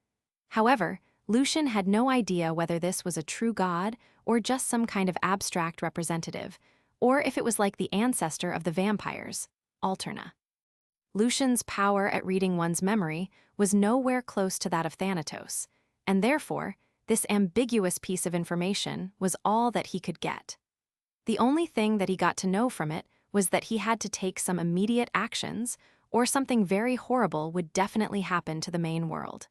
However, Lucian had no idea whether this was a true god or just some kind of abstract representative, or if it was like the ancestor of the vampires, Alterna. Lucian's power at reading one's memory was nowhere close to that of Thanatos, and therefore, this ambiguous piece of information was all that he could get. The only thing that he got to know from it was that he had to take some immediate actions, or something very horrible would definitely happen to the main world.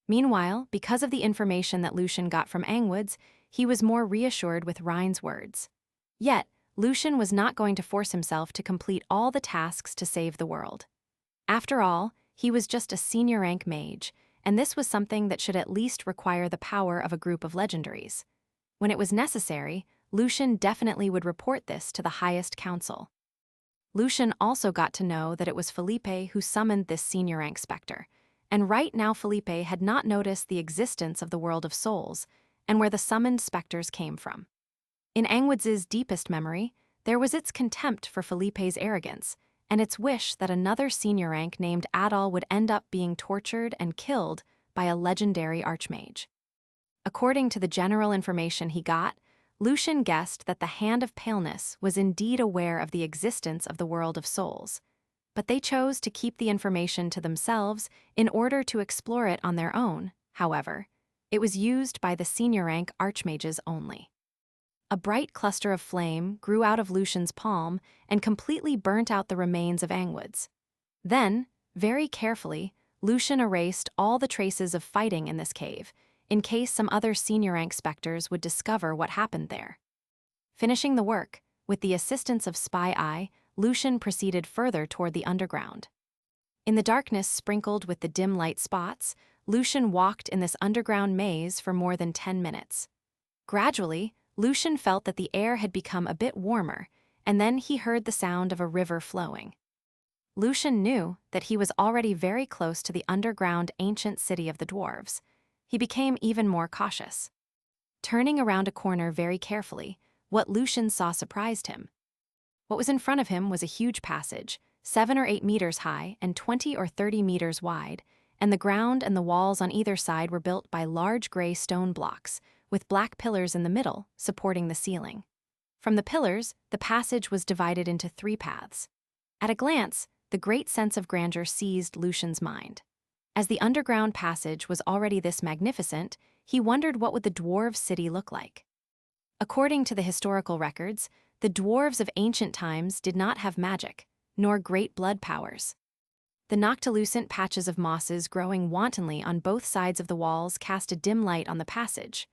Meanwhile, because of the information that Lucian got from Angwoods, he was more reassured with Rhine's words. Yet, Lucian was not going to force himself to complete all the tasks to save the world. After all, he was just a senior rank mage, and this was something that should at least require the power of a group of legendaries. When it was necessary, Lucian definitely would report this to the highest council. Lucian also got to know that it was Felipe who summoned this senior rank specter, and right now Felipe had not noticed the existence of the world of souls and where the summoned specters came from. In Angwudz's deepest memory, there was its contempt for Felipe's arrogance, and its wish that another senior rank named Adol would end up being tortured and killed by a legendary archmage. According to the general information he got, Lucian guessed that the Hand of Paleness was indeed aware of the existence of the world of souls, but they chose to keep the information to themselves in order to explore it on their own. However, it was used by the senior rank archmages only. A bright cluster of flame grew out of Lucian's palm and completely burnt out the remains of Angwud's. Then, very carefully, Lucian erased all the traces of fighting in this cave, in case some other senior rank specters would discover what happened there. Finishing the work, with the assistance of Spy Eye, Lucian proceeded further toward the underground. In the darkness sprinkled with the dim light spots, Lucian walked in this underground maze for more than 10 minutes. Gradually, Lucian felt that the air had become a bit warmer, and then he heard the sound of a river flowing. Lucian knew that he was already very close to the underground ancient city of the dwarves. He became even more cautious. Turning around a corner very carefully, what Lucian saw surprised him. What was in front of him was a huge passage, 7 or 8 meters high and 20 or 30 meters wide, and the ground and the walls on either side were built by large gray stone blocks, with black pillars in the middle supporting the ceiling. From the pillars, the passage was divided into 3 paths. At a glance, the great sense of grandeur seized Lucian's mind. As the underground passage was already this magnificent, he wondered what would the dwarves' city look like. According to the historical records, the dwarves of ancient times did not have magic, nor great blood powers. The noctilucent patches of mosses growing wantonly on both sides of the walls cast a dim light on the passage.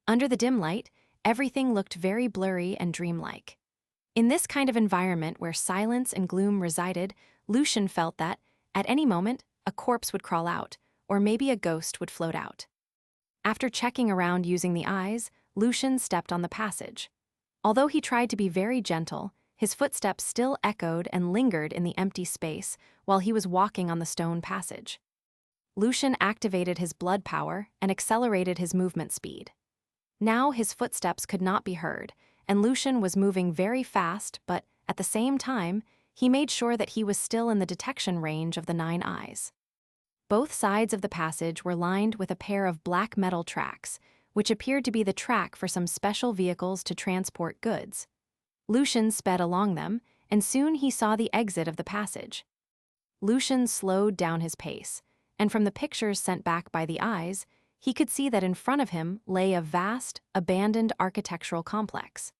Under the dim light, everything looked very blurry and dreamlike. In this kind of environment where silence and gloom resided, Lucian felt that, at any moment, a corpse would crawl out, or maybe a ghost would float out. After checking around using the eyes, Lucian stepped on the passage. Although he tried to be very gentle, his footsteps still echoed and lingered in the empty space while he was walking on the stone passage. Lucian activated his blood power and accelerated his movement speed. Now his footsteps could not be heard, and Lucian was moving very fast, but, at the same time, he made sure that he was still in the detection range of the 9 eyes. Both sides of the passage were lined with a pair of black metal tracks, which appeared to be the track for some special vehicles to transport goods. Lucian sped along them, and soon he saw the exit of the passage. Lucian slowed down his pace, and from the pictures sent back by the eyes, he could see that in front of him lay a vast, abandoned architectural complex.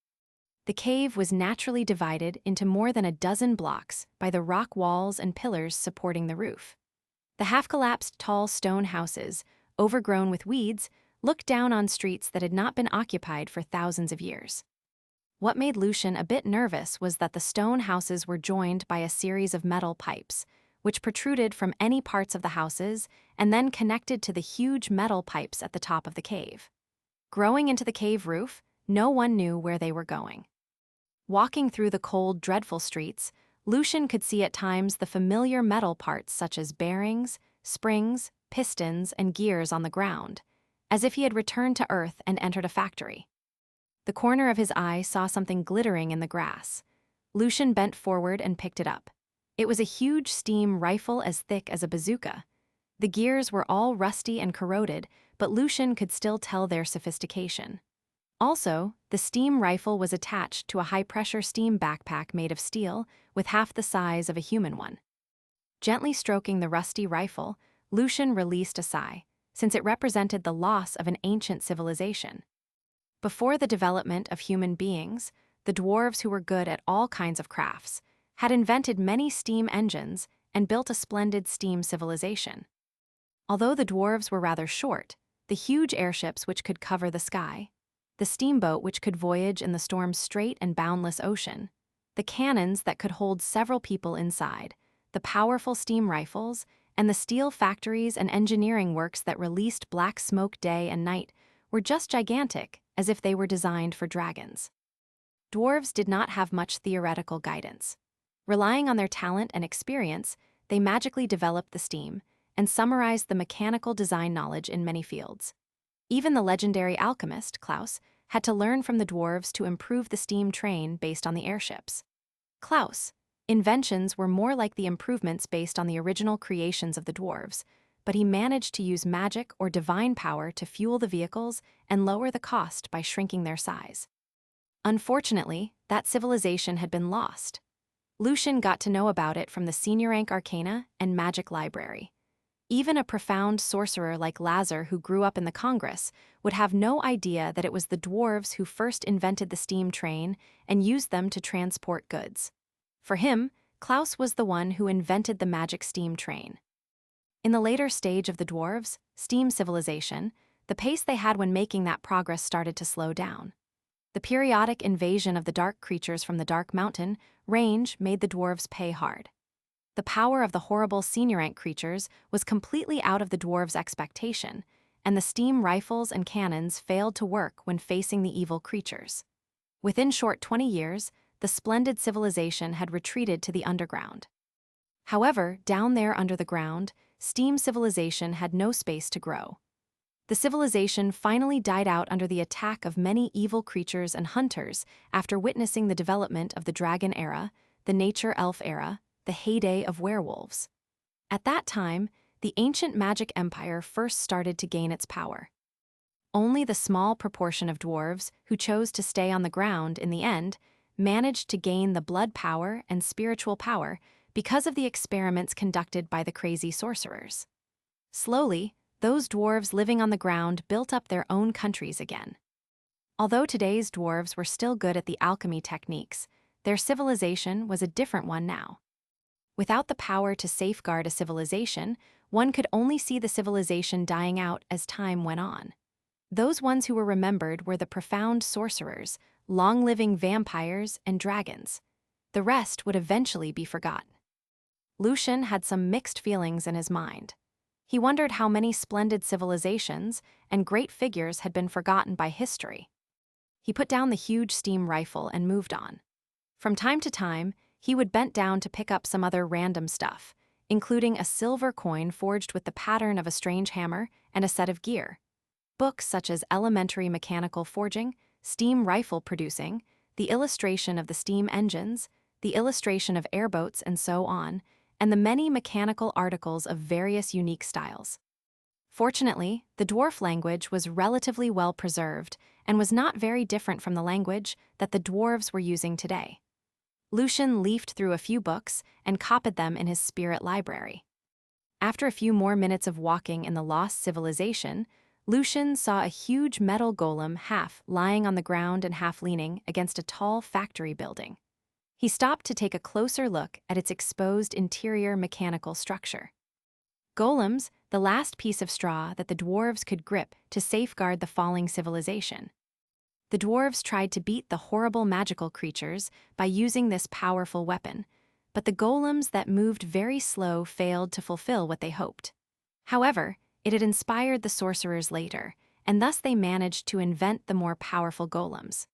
The cave was naturally divided into more than a dozen blocks by the rock walls and pillars supporting the roof. The half-collapsed tall stone houses, overgrown with weeds, looked down on streets that had not been occupied for thousands of years. What made Lucian a bit nervous was that the stone houses were joined by a series of metal pipes, which protruded from any parts of the houses and then connected to the huge metal pipes at the top of the cave. Growing into the cave roof, no one knew where they were going. Walking through the cold, dreadful streets, Lucian could see at times the familiar metal parts such as bearings, springs, pistons, and gears on the ground, as if he had returned to Earth and entered a factory. The corner of his eye saw something glittering in the grass. Lucian bent forward and picked it up. It was a huge steam rifle as thick as a bazooka. The gears were all rusty and corroded, but Lucian could still tell their sophistication. Also, the steam rifle was attached to a high-pressure steam backpack made of steel, with half the size of a human one. Gently stroking the rusty rifle, Lucian released a sigh, since it represented the loss of an ancient civilization. Before the development of human beings, the dwarves who were good at all kinds of crafts had invented many steam engines and built a splendid steam civilization. Although the dwarves were rather short, the huge airships which could cover the sky, the steamboat which could voyage in the storm's straight and boundless ocean, the cannons that could hold several people inside, the powerful steam rifles, and the steel factories and engineering works that released black smoke day and night were just gigantic, as if they were designed for dragons. Dwarves did not have much theoretical guidance. Relying on their talent and experience, they magically developed the steam and summarized the mechanical design knowledge in many fields. Even the legendary alchemist, Klaus, had to learn from the dwarves to improve the steam train based on the airships. Klaus' inventions were more like the improvements based on the original creations of the dwarves, but he managed to use magic or divine power to fuel the vehicles and lower the cost by shrinking their size. Unfortunately, that civilization had been lost. Lucian got to know about it from the senior rank arcana and magic library. Even a profound sorcerer like Lazar, who grew up in the Congress, would have no idea that it was the dwarves who first invented the steam train and used them to transport goods. For him, Klaus was the one who invented the magic steam train. In the later stage of the dwarves' steam civilization, the pace they had when making that progress started to slow down. The periodic invasion of the dark creatures from the Dark Mountain range made the dwarves pay hard. The power of the horrible senior rank creatures was completely out of the dwarves' expectation, and the steam rifles and cannons failed to work when facing the evil creatures. Within short 20 years, the splendid civilization had retreated to the underground. However, down there under the ground, steam civilization had no space to grow. The civilization finally died out under the attack of many evil creatures and hunters after witnessing the development of the dragon era, the nature elf era, the heyday of werewolves. At that time, the ancient magic empire first started to gain its power. Only the small proportion of dwarves who chose to stay on the ground in the end managed to gain the blood power and spiritual power because of the experiments conducted by the crazy sorcerers. Slowly, those dwarves living on the ground built up their own countries again. Although today's dwarves were still good at the alchemy techniques, their civilization was a different one now. Without the power to safeguard a civilization, one could only see the civilization dying out as time went on. Those ones who were remembered were the profound sorcerers, long-living vampires, and dragons. The rest would eventually be forgotten. Lucian had some mixed feelings in his mind. He wondered how many splendid civilizations and great figures had been forgotten by history. He put down the huge steam rifle and moved on. From time to time, he would bend down to pick up some other random stuff, including a silver coin forged with the pattern of a strange hammer and a set of gear. Books such as Elementary Mechanical Forging, Steam Rifle Producing, the illustration of the steam engines, the illustration of airboats, and so on, and the many mechanical articles of various unique styles. Fortunately, the dwarf language was relatively well preserved and was not very different from the language that the dwarves were using today. Lucian leafed through a few books and copied them in his spirit library. After a few more minutes of walking in the lost civilization, Lucian saw a huge metal golem half lying on the ground and half leaning against a tall factory building. He stopped to take a closer look at its exposed interior mechanical structure. Golems, the last piece of straw that the dwarves could grip to safeguard the falling civilization. The dwarves tried to beat the horrible magical creatures by using this powerful weapon, but the golems that moved very slow failed to fulfill what they hoped. However, it had inspired the sorcerers later, and thus they managed to invent the more powerful golems.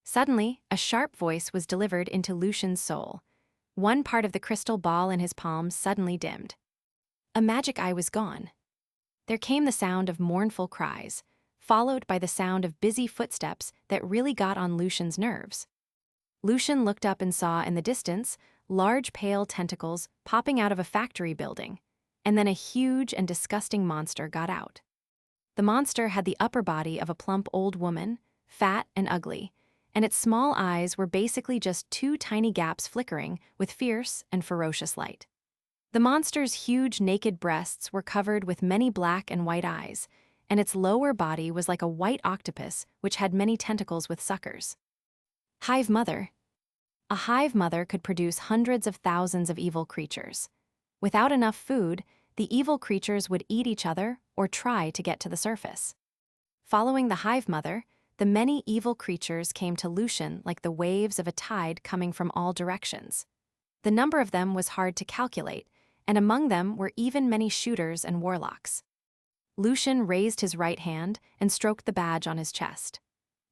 Suddenly, a sharp voice was delivered into Lucian's soul. One part of the crystal ball in his palm suddenly dimmed. A magic eye was gone. There came the sound of mournful cries, followed by the sound of busy footsteps that really got on Lucian's nerves. Lucian looked up and saw in the distance large pale tentacles popping out of a factory building, and then a huge and disgusting monster got out. The monster had the upper body of a plump old woman, fat and ugly, and its small eyes were basically just two tiny gaps flickering with fierce and ferocious light. The monster's huge naked breasts were covered with many black and white eyes, and its lower body was like a white octopus which had many tentacles with suckers. Hive Mother. A hive mother could produce hundreds of thousands of evil creatures. Without enough food, the evil creatures would eat each other or try to get to the surface. Following the hive mother, the many evil creatures came to Lucian like the waves of a tide coming from all directions. The number of them was hard to calculate, and among them were even many shooters and warlocks. Lucian raised his right hand and stroked the badge on his chest.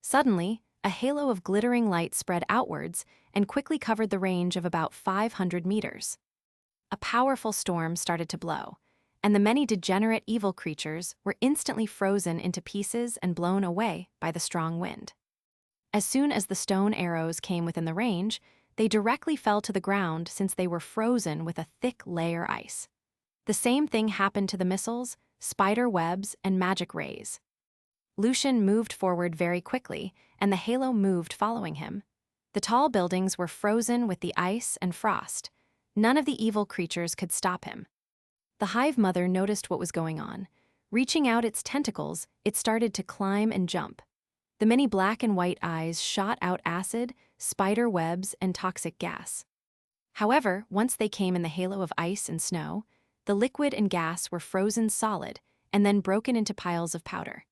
Suddenly, a halo of glittering light spread outwards and quickly covered the range of about 500 meters. A powerful storm started to blow, and the many degenerate evil creatures were instantly frozen into pieces and blown away by the strong wind. As soon as the stone arrows came within the range, they directly fell to the ground since they were frozen with a thick layer ice. The same thing happened to the missiles, spider webs, and magic rays. Lucian moved forward very quickly, and the halo moved following him. The tall buildings were frozen with the ice and frost. None of the evil creatures could stop him. The hive mother noticed what was going on. Reaching out its tentacles, it started to climb and jump. The many black and white eyes shot out acid, spider webs, and toxic gas. However, once they came in the halo of ice and snow, the liquid and gas were frozen solid and then broken into piles of powder.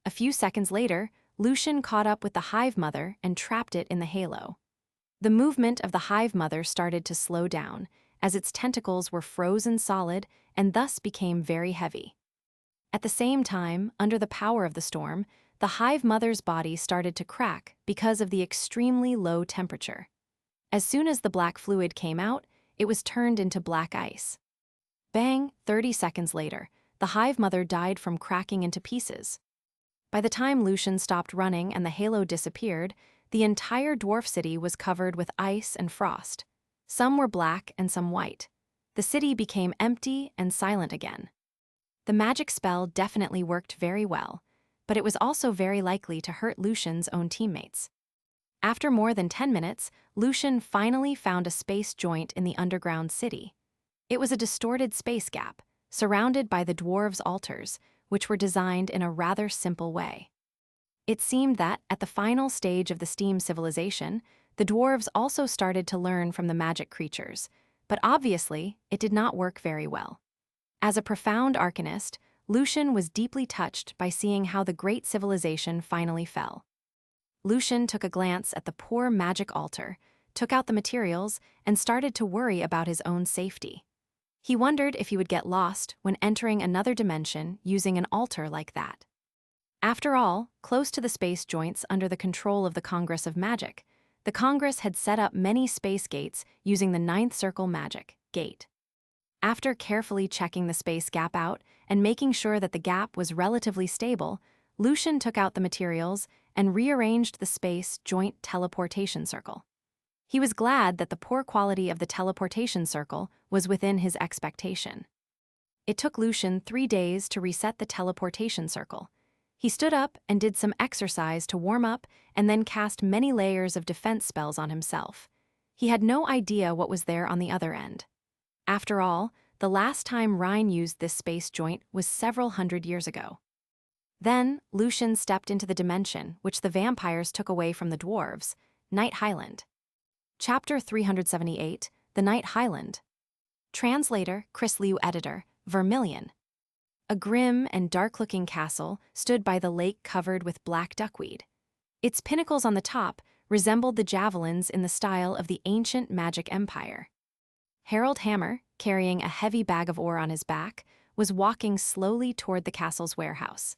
A few seconds later, Lucian caught up with the hive mother and trapped it in the halo. The movement of the hive mother started to slow down, as its tentacles were frozen solid and thus became very heavy. At the same time, under the power of the storm, the hive mother's body started to crack because of the extremely low temperature. As soon as the black fluid came out, it was turned into black ice. Bang! 30 seconds later, the hive mother died from cracking into pieces. By the time Lucian stopped running and the halo disappeared, the entire dwarf city was covered with ice and frost. Some were black and some white. The city became empty and silent again. The magic spell definitely worked very well, but it was also very likely to hurt Lucian's own teammates. After more than 10 minutes, Lucian finally found a space joint in the underground city. It was a distorted space gap, surrounded by the dwarves' altars, which were designed in a rather simple way. It seemed that, at the final stage of the steam civilization, the dwarves also started to learn from the magic creatures, but obviously, it did not work very well. As a profound arcanist, Lucian was deeply touched by seeing how the great civilization finally fell. Lucian took a glance at the poor magic altar, took out the materials, and started to worry about his own safety. He wondered if he would get lost when entering another dimension using an altar like that. After all, close to the space joints under the control of the Congress of Magic, the Congress had set up many space gates using the ninth circle magic gate. After carefully checking the space gap out and making sure that the gap was relatively stable, Lucian took out the materials and rearranged the space joint teleportation circle. He was glad that the poor quality of the teleportation circle was within his expectation. It took Lucian 3 days to reset the teleportation circle. He stood up and did some exercise to warm up and then cast many layers of defense spells on himself. He had no idea what was there on the other end. After all, the last time Rhine used this space joint was several hundred years ago. Then, Lucian stepped into the dimension which the vampires took away from the dwarves, Night Highland. Chapter 378, The Night Highland. Translator, Chris Liu. Editor, Vermilion. A grim and dark-looking castle stood by the lake covered with black duckweed. Its pinnacles on the top resembled the javelins in the style of the ancient magic empire. Harold Hammer, carrying a heavy bag of ore on his back, was walking slowly toward the castle's warehouse.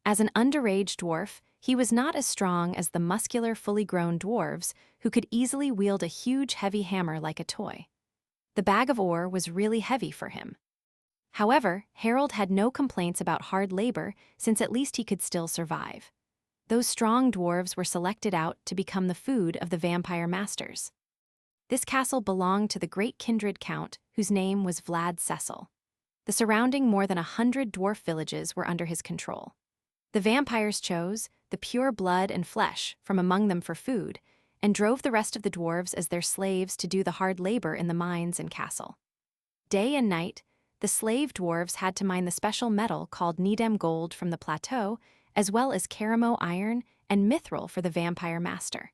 As an underage dwarf, he was not as strong as the muscular, fully grown dwarves who could easily wield a huge, heavy hammer like a toy. The bag of ore was really heavy for him. However, Harold had no complaints about hard labor since at least he could still survive. Those strong dwarves were selected out to become the food of the vampire masters. This castle belonged to the great kindred count whose name was Vlad Cecil. The surrounding more than 100 dwarf villages were under his control. The vampires chose the pure blood and flesh from among them for food, and drove the rest of the dwarves as their slaves to do the hard labor in the mines and castle. Day and night, the slave dwarves had to mine the special metal called Nidem gold from the plateau, as well as Karamo iron and mithril for the vampire master.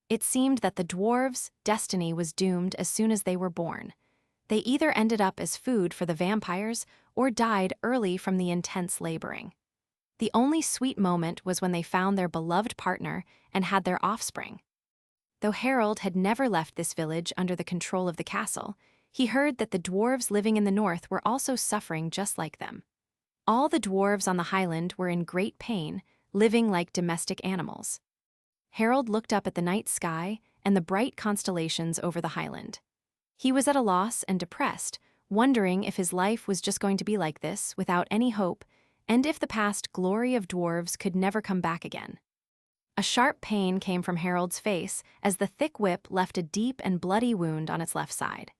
It seemed that the dwarves' destiny was doomed as soon as they were born. They either ended up as food for the vampires or died early from the intense laboring. The only sweet moment was when they found their beloved partner and had their offspring. Though Harold had never left this village under the control of the castle, he heard that the dwarves living in the north were also suffering just like them. All the dwarves on the highland were in great pain, living like domestic animals. Harold looked up at the night sky and the bright constellations over the highland. He was at a loss and depressed, wondering if his life was just going to be like this, without any hope, and if the past glory of dwarves could never come back again. A sharp pain came from Harold's face as the thick whip left a deep and bloody wound on its left side.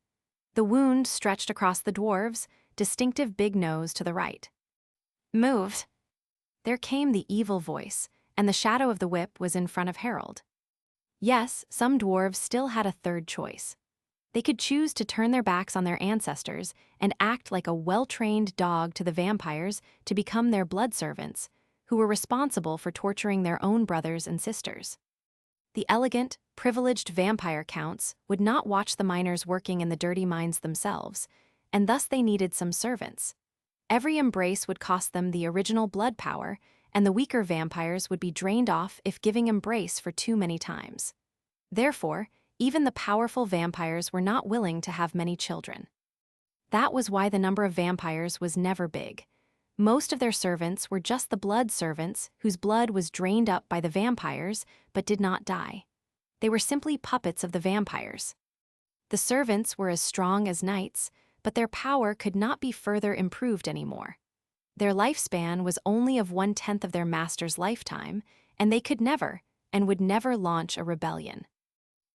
The wound stretched across the dwarves' distinctive big nose to the right. "Moved." There came the evil voice, and the shadow of the whip was in front of Harold. Yes, some dwarves still had a third choice. They could choose to turn their backs on their ancestors and act like a well-trained dog to the vampires to become their blood servants, who were responsible for torturing their own brothers and sisters. The elegant, privileged vampire counts would not watch the miners working in the dirty mines themselves, and thus they needed some servants. Every embrace would cost them the original blood power, and the weaker vampires would be drained off if giving embrace for too many times. Therefore, even the powerful vampires were not willing to have many children. That was why the number of vampires was never big. Most of their servants were just the blood servants whose blood was drained up by the vampires but did not die. They were simply puppets of the vampires. The servants were as strong as knights, but their power could not be further improved anymore. Their lifespan was only of 1/10 of their master's lifetime, and they could never, and would never launch a rebellion.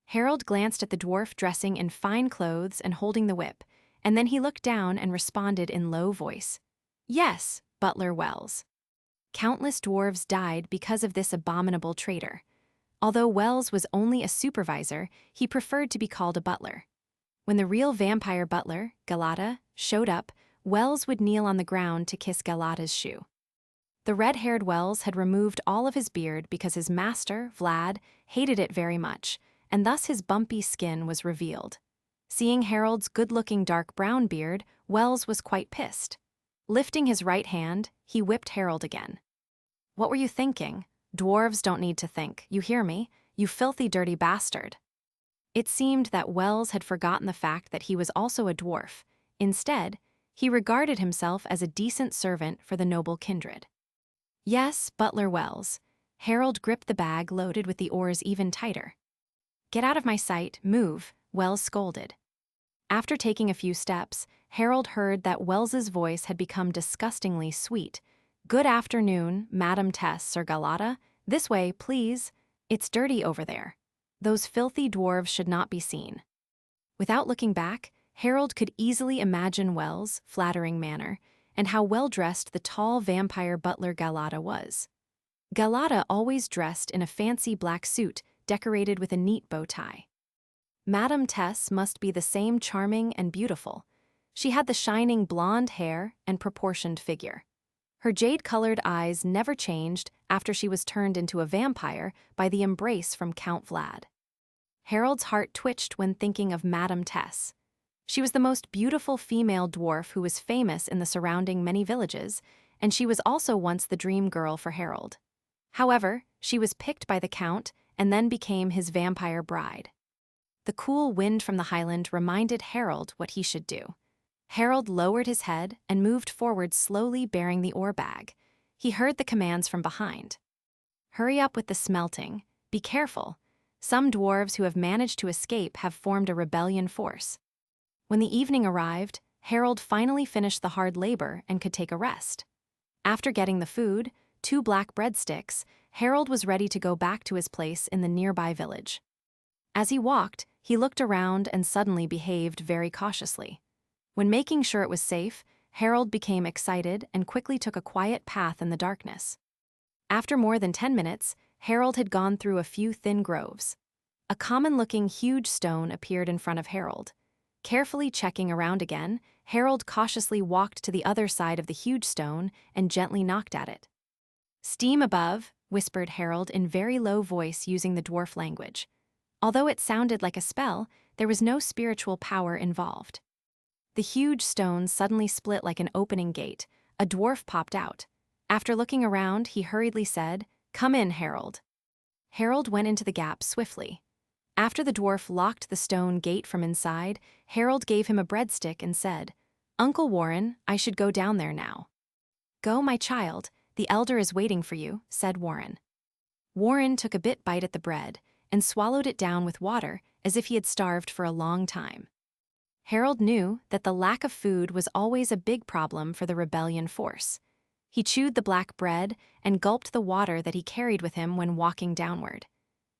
Harold glanced at the dwarf dressing in fine clothes and holding the whip, and then he looked down and responded in low voice. "Yes, Butler Wells." Countless dwarves died because of this abominable traitor. Although Wells was only a supervisor, he preferred to be called a butler. When the real vampire butler, Galata, showed up, Wells would kneel on the ground to kiss Galata's shoe. The red-haired Wells had removed all of his beard because his master, Vlad, hated it very much, and thus his bumpy skin was revealed. Seeing Harold's good-looking dark brown beard, Wells was quite pissed. Lifting his right hand, he whipped Harold again. "What were you thinking? Dwarves don't need to think, you hear me? You filthy dirty bastard." It seemed that Wells had forgotten the fact that he was also a dwarf. Instead, he regarded himself as a decent servant for the noble kindred. "Yes, Butler Wells." Harold gripped the bag loaded with the oars even tighter. "Get out of my sight, move," Wells scolded. After taking a few steps, Harold heard that Wells's voice had become disgustingly sweet. "Good afternoon, Madam Tess, Sir Galata. This way, please. It's dirty over there. Those filthy dwarves should not be seen." Without looking back, Harold could easily imagine Wells' flattering manner and how well-dressed the tall vampire butler Galata was. Galata always dressed in a fancy black suit decorated with a neat bow tie. Madame Tess must be the same charming and beautiful. She had the shining blonde hair and proportioned figure. Her jade-colored eyes never changed after she was turned into a vampire by the embrace from Count Vlad. Harold's heart twitched when thinking of Madame Tess. She was the most beautiful female dwarf who was famous in the surrounding many villages, and she was also once the dream girl for Harold. However, she was picked by the Count and then became his vampire bride. The cool wind from the highland reminded Harold what he should do. Harold lowered his head and moved forward slowly, bearing the oar bag. He heard the commands from behind. "Hurry up with the smelting. Be careful. Some dwarves who have managed to escape have formed a rebellion force." When the evening arrived, Harold finally finished the hard labor and could take a rest. After getting the food, 2 black breadsticks, Harold was ready to go back to his place in the nearby village. As he walked, he looked around and suddenly behaved very cautiously. When making sure it was safe, Harold became excited and quickly took a quiet path in the darkness. After more than 10 minutes, Harold had gone through a few thin groves. A common-looking huge stone appeared in front of Harold. Carefully checking around again, Harold cautiously walked to the other side of the huge stone and gently knocked at it. "Steam above," whispered Harold in very low voice using the dwarf language. Although it sounded like a spell, there was no spiritual power involved. The huge stone suddenly split like an opening gate. A dwarf popped out. After looking around, he hurriedly said, "Come in, Harold." Harold went into the gap swiftly. After the dwarf locked the stone gate from inside, Harold gave him a breadstick and said, "Uncle Warren, I should go down there now." "Go, my child, the elder is waiting for you," said Warren. Warren took a bite at the bread and swallowed it down with water as if he had starved for a long time. Harold knew that the lack of food was always a big problem for the rebellion force. He chewed the black bread and gulped the water that he carried with him when walking downward.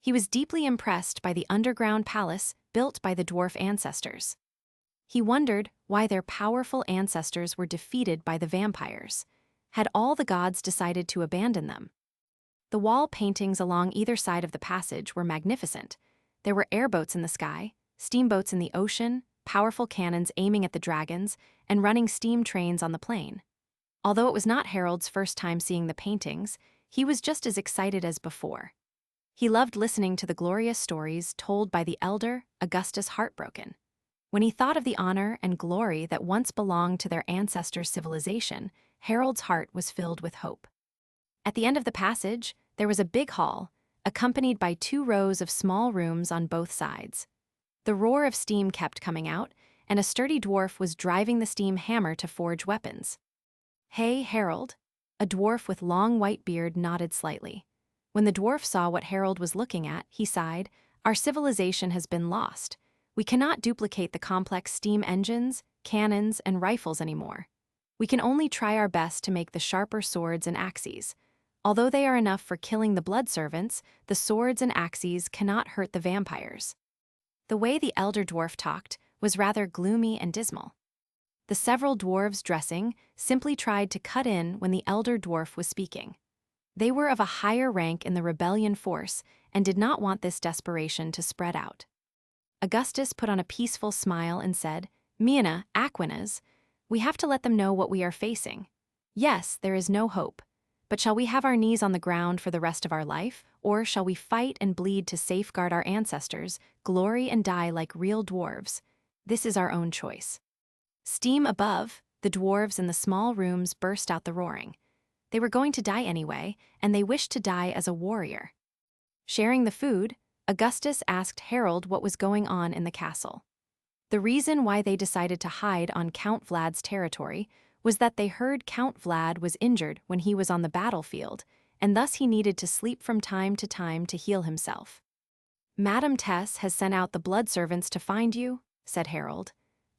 He was deeply impressed by the underground palace built by the dwarf ancestors. He wondered why their powerful ancestors were defeated by the vampires. Had all the gods decided to abandon them? The wall paintings along either side of the passage were magnificent. There were airboats in the sky, steamboats in the ocean, powerful cannons aiming at the dragons, and running steam trains on the plain. Although it was not Harold's first time seeing the paintings, he was just as excited as before. He loved listening to the glorious stories told by the elder Augustus Heartbroken. When he thought of the honor and glory that once belonged to their ancestors' civilization, Harold's heart was filled with hope. At the end of the passage, there was a big hall, accompanied by 2 rows of small rooms on both sides. The roar of steam kept coming out, and a sturdy dwarf was driving the steam hammer to forge weapons. "Hey, Harold." A dwarf with long white beard nodded slightly. When the dwarf saw what Harold was looking at, he sighed, "Our civilization has been lost. We cannot duplicate the complex steam engines, cannons, and rifles anymore. We can only try our best to make the sharper swords and axes. Although they are enough for killing the blood servants, the swords and axes cannot hurt the vampires." The way the elder dwarf talked was rather gloomy and dismal. The several dwarves dressing simply tried to cut in when the elder dwarf was speaking. They were of a higher rank in the rebellion force and did not want this desperation to spread out. Augustus put on a peaceful smile and said, "Miana, Aquinas, we have to let them know what we are facing. Yes, there is no hope. But shall we have our knees on the ground for the rest of our life, or shall we fight and bleed to safeguard our ancestors, glory and die like real dwarves? This is our own choice." Steam above, the dwarves in the small rooms burst out the roaring. They were going to die anyway, and they wished to die as a warrior. Sharing the food, Augustus asked Harold what was going on in the castle. The reason why they decided to hide on Count Vlad's territory was that they heard Count Vlad was injured when he was on the battlefield, and thus he needed to sleep from time to heal himself. "Madame Tess has sent out the blood servants to find you," said Harold.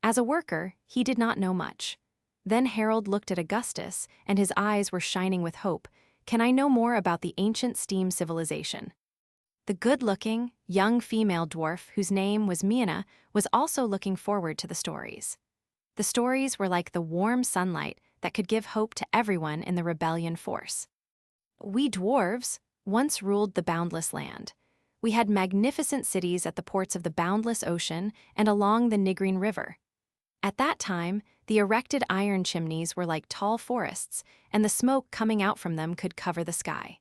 As a worker, he did not know much. Then Harold looked at Augustus, and his eyes were shining with hope. "Can I know more about the ancient steam civilization?" The good-looking, young female dwarf, whose name was Miana, was also looking forward to the stories. The stories were like the warm sunlight that could give hope to everyone in the rebellion force. "We dwarves once ruled the boundless land. We had magnificent cities at the ports of the boundless ocean and along the Nigrine River. At that time, the erected iron chimneys were like tall forests, and the smoke coming out from them could cover the sky.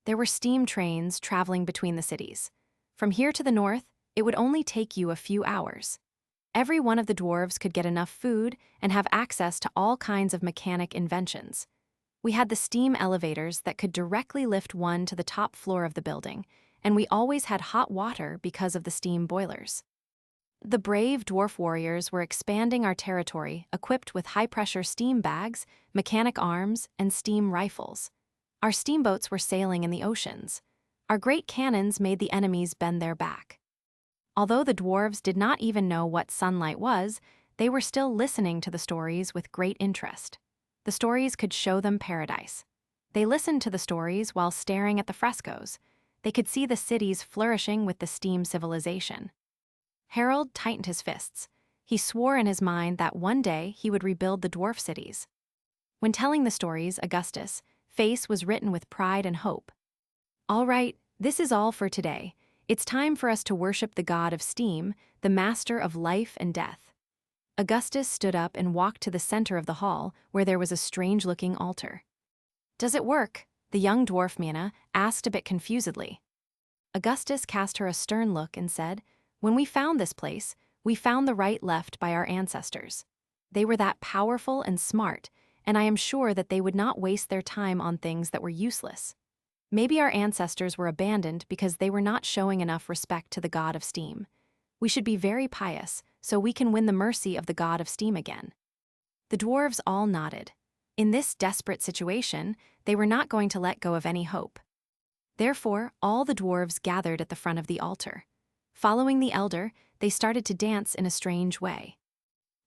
There were steam trains traveling between the cities. From here to the north, it would only take you a few hours. Every one of the dwarves could get enough food and have access to all kinds of mechanic inventions. We had the steam elevators that could directly lift one to the top floor of the building, and we always had hot water because of the steam boilers. The brave dwarf warriors were expanding our territory equipped with high-pressure steam bags, mechanic arms, and steam rifles. Our steamboats were sailing in the oceans. Our great cannons made the enemies bend their back." Although the dwarves did not even know what sunlight was, they were still listening to the stories with great interest. The stories could show them paradise. They listened to the stories while staring at the frescoes. They could see the cities flourishing with the steam civilization. Harold tightened his fists. He swore in his mind that one day he would rebuild the dwarf cities. When telling the stories, Augustus' face was written with pride and hope. "All right, this is all for today. It's time for us to worship the god of steam, the master of life and death." Augustus stood up and walked to the center of the hall, where there was a strange-looking altar. "Does it work?" the young dwarf Miana asked a bit confusedly. Augustus cast her a stern look and said, "When we found this place, we found the right left by our ancestors. They were that powerful and smart, and I am sure that they would not waste their time on things that were useless. Maybe our ancestors were abandoned because they were not showing enough respect to the god of steam. We should be very pious so we can win the mercy of the god of steam again. The dwarves all nodded. In this desperate situation, they were not going to let go of any hope. Therefore, all the dwarves gathered at the front of the altar. Following the elder, they started to dance in a strange way.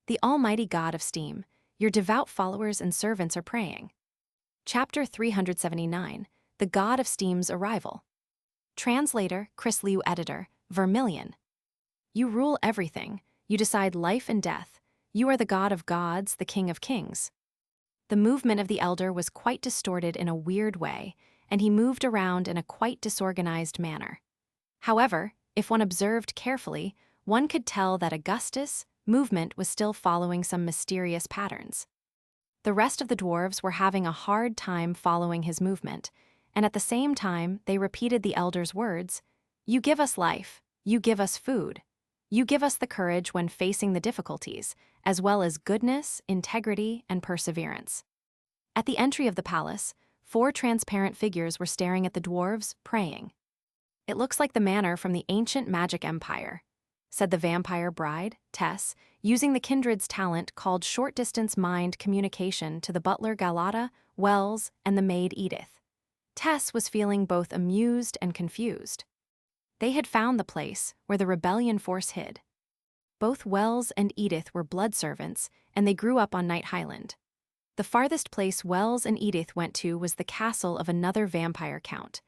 The almighty god of steam, your devout followers and servants are praying. Chapter 379, The God of Steam's Arrival. Translator, Chris Liu. Editor, Vermilion. You rule everything. You decide life and death. You are the god of gods, the king of kings. The movement of the elder was quite distorted in a weird way, and he moved around in a quite disorganized manner. However, if one observed carefully, one could tell that Augustus' movement was still following some mysterious patterns. The rest of the dwarves were having a hard time following his movement, and at the same time they repeated the elder's words, "You give us life, you give us food, you give us the courage when facing the difficulties, as well as goodness, integrity, and perseverance." At the entry of the palace, 4 transparent figures were staring at the dwarves, praying. "It looks like the manor from the ancient magic empire," said the vampire bride, Tess, using the kindred's talent called short-distance mind communication to the butler Galata, Wells, and the maid Edith. Tess was feeling both amused and confused. They had found the place where the rebellion force hid. Both Wells and Edith were blood servants, and they grew up on Night Highland. The farthest place Wells and Edith went to was the castle of another vampire count.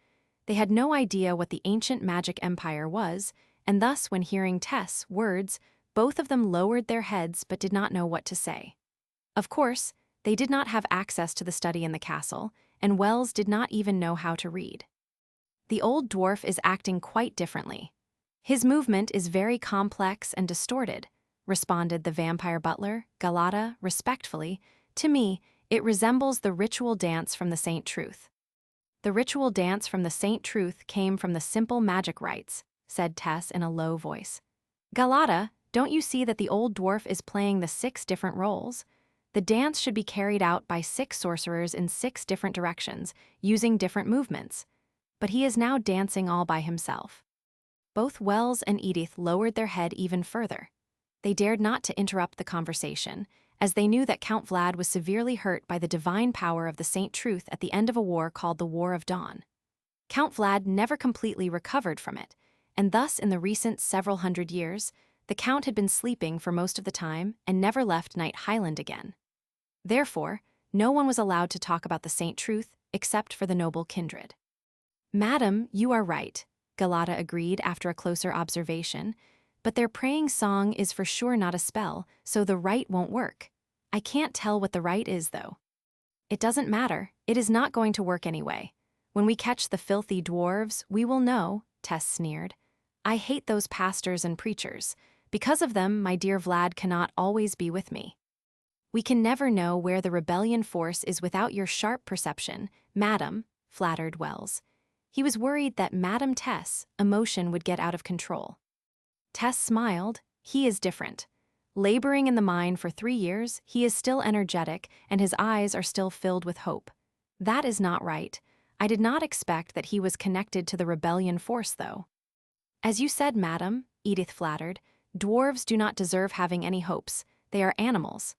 They had no idea what the ancient magic empire was, and thus when hearing Tess' words, both of them lowered their heads but did not know what to say. Of course, they did not have access to the study in the castle, and Wells did not even know how to read. "The old dwarf is acting quite differently. His movement is very complex and distorted," responded the vampire butler, Galata, respectfully. "To me, it resembles the ritual dance from the Saint Truth." "The ritual dance from the Saint Truth came from the simple magic rites," said Tess in a low voice. "Galata, don't you see that the old dwarf is playing the 6 different roles? The dance should be carried out by 6 sorcerers in 6 different directions, using different movements. But he is now dancing all by himself." Both Wells and Edith lowered their head even further. They dared not to interrupt the conversation, as they knew that Count Vlad was severely hurt by the divine power of the Saint Truth at the end of a war called the War of Dawn. Count Vlad never completely recovered from it, and thus in the recent several hundred years, the Count had been sleeping for most of the time and never left Night Highland again. Therefore, no one was allowed to talk about the Saint Truth except for the noble kindred. "Madam, you are right," Galata agreed after a closer observation, "but their praying song is for sure not a spell, so the rite won't work. I can't tell what the rite is, though." "It doesn't matter, it is not going to work anyway. When we catch the filthy dwarves, we will know," Tess sneered. "I hate those pastors and preachers. Because of them, my dear Vlad cannot always be with me." "We can never know where the rebellion force is without your sharp perception, madam," flattered Wells. He was worried that Madam Tess' emotion would get out of control. Tess smiled. "He is different. Laboring in the mine for 3 years, he is still energetic and his eyes are still filled with hope. That is not right. I did not expect that he was connected to the rebellion force, though." "As you said, madam," Edith flattered, "dwarves do not deserve having any hopes. They are animals."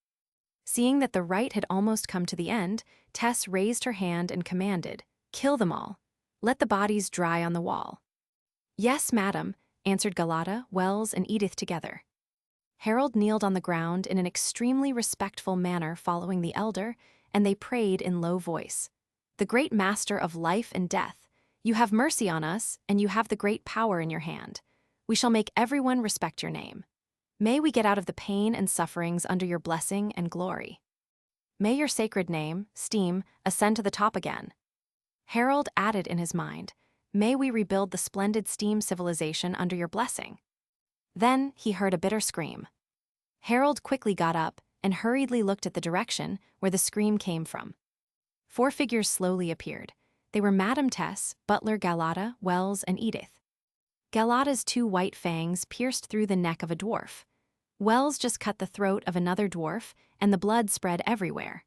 Seeing that the rite had almost come to the end, Tess raised her hand and commanded, "Kill them all. Let the bodies dry on the wall." "Yes, madam," answered Galata, Wells, and Edith together. Harold kneeled on the ground in an extremely respectful manner following the elder, and they prayed in low voice. "The great master of life and death, you have mercy on us, and you have the great power in your hand. We shall make everyone respect your name. May we get out of the pain and sufferings under your blessing and glory. May your sacred name, Steam, ascend to the top again." Harold added in his mind, "May we rebuild the splendid Steam civilization under your blessing." Then he heard a bitter scream. Harold quickly got up and hurriedly looked at the direction where the scream came from. 4 figures slowly appeared. They were Madam Tess, Butler Galata, Wells, and Edith. Galata's 2 white fangs pierced through the neck of a dwarf. Wells just cut the throat of another dwarf, and the blood spread everywhere.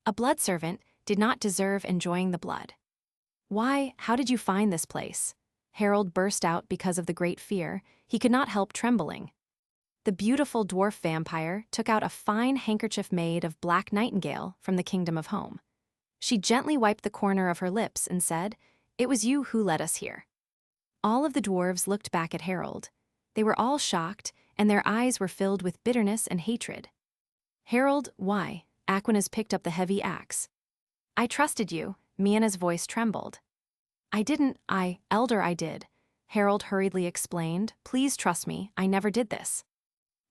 A blood servant did not deserve enjoying the blood. Why, how did you find this place? Harold burst out because of the great fear. He could not help trembling. The beautiful dwarf vampire took out a fine handkerchief made of black nightingale from the kingdom of home. She gently wiped the corner of her lips and said, "It was you who led us here." All of the dwarves looked back at Harold. They were all shocked, and their eyes were filled with bitterness and hatred. "Harold, why?" Aquinas picked up the heavy axe. "I trusted you," Miana's voice trembled. Elder, I did," Harold hurriedly explained. "Please trust me, I never did this."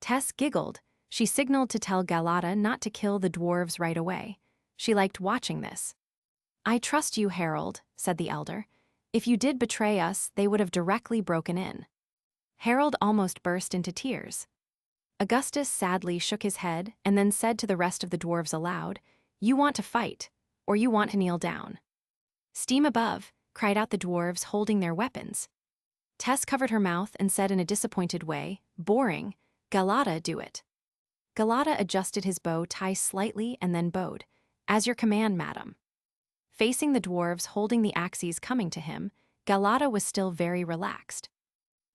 Tess giggled. She signaled to tell Galata not to kill the dwarves right away. She liked watching this. "I trust you, Harold," said the elder. "If you did betray us, they would have directly broken in." Harold almost burst into tears. Augustus sadly shook his head and then said to the rest of the dwarves aloud, "You want to fight, or you want to kneel down." "Steam above," cried out the dwarves holding their weapons. Tess covered her mouth and said in a disappointed way, "Boring. Galata, do it." Galata adjusted his bow tie slightly and then bowed. "As your command, madam." Facing the dwarves holding the axes coming to him, Galata was still very relaxed.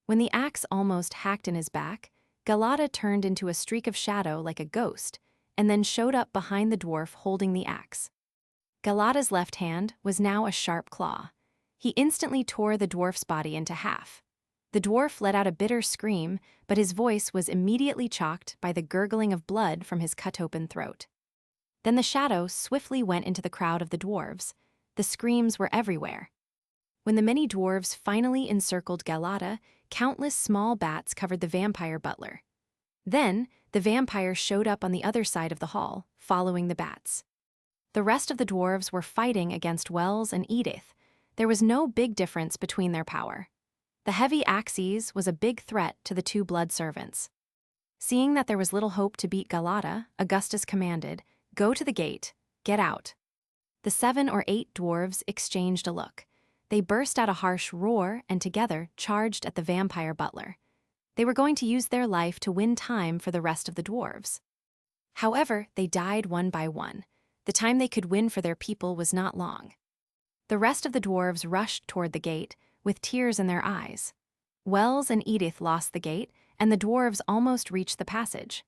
When the axe almost hacked in his back, Galata turned into a streak of shadow like a ghost, and then showed up behind the dwarf holding the axe. Galata's left hand was now a sharp claw. He instantly tore the dwarf's body into half. The dwarf let out a bitter scream, but his voice was immediately chocked by the gurgling of blood from his cut-open throat. Then the shadow swiftly went into the crowd of the dwarves. The screams were everywhere. When the many dwarves finally encircled Galata, countless small bats covered the vampire butler. Then, the vampire showed up on the other side of the hall, following the bats. The rest of the dwarves were fighting against Wells and Edith. There was no big difference between their power. The heavy axes was a big threat to the two blood servants. Seeing that there was little hope to beat Galata, Augustus commanded, "Go to the gate, get out." The 7 or 8 dwarves exchanged a look. They burst out a harsh roar and together charged at the vampire butler. They were going to use their life to win time for the rest of the dwarves. However, they died one by one. The time they could win for their people was not long. The rest of the dwarves rushed toward the gate, with tears in their eyes. Wells and Edith lost the gate, and the dwarves almost reached the passage.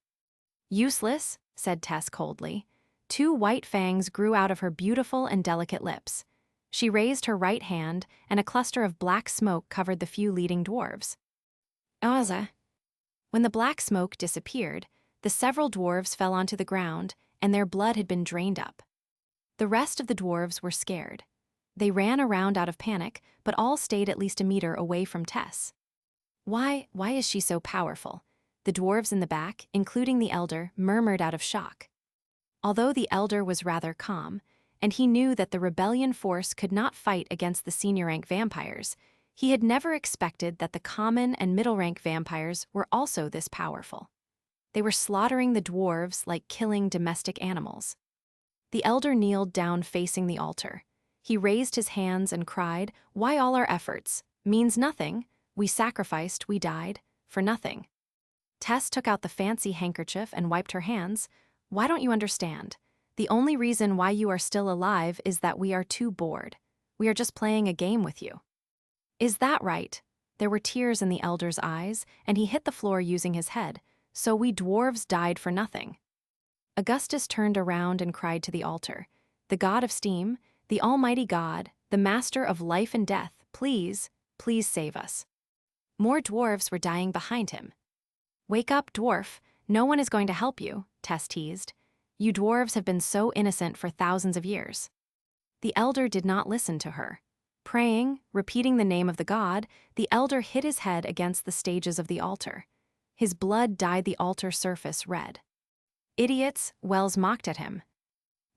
"Useless," said Tess coldly. 2 white fangs grew out of her beautiful and delicate lips. She raised her right hand, and a cluster of black smoke covered the few leading dwarves. "Oza." When the black smoke disappeared, the several dwarves fell onto the ground, and their blood had been drained up. The rest of the dwarves were scared. They ran around out of panic, but all stayed at least a meter away from Tess. Why is she so powerful?" The dwarves in the back, including the elder, murmured out of shock. Although the elder was rather calm, and he knew that the rebellion force could not fight against the senior-rank vampires, he had never expected that the common and middle-rank vampires were also this powerful. They were slaughtering the dwarves like killing domestic animals. The elder kneeled down facing the altar. He raised his hands and cried, "Why all our efforts? Means nothing. We sacrificed, we died, for nothing." Tess took out the fancy handkerchief and wiped her hands. "Why don't you understand? The only reason why you are still alive is that we are too bored. We are just playing a game with you." "Is that right?" There were tears in the elder's eyes, and he hit the floor using his head. "So we dwarves died for nothing." Augustus turned around and cried to the altar, "The god of steam, the almighty god, the master of life and death, please, please save us." More dwarves were dying behind him. "Wake up, dwarf. No one is going to help you," Tess teased. "You dwarves have been so innocent for thousands of years." The elder did not listen to her. Praying, repeating the name of the god, the elder hit his head against the stages of the altar. His blood dyed the altar surface red. "Idiots," Wells mocked at him.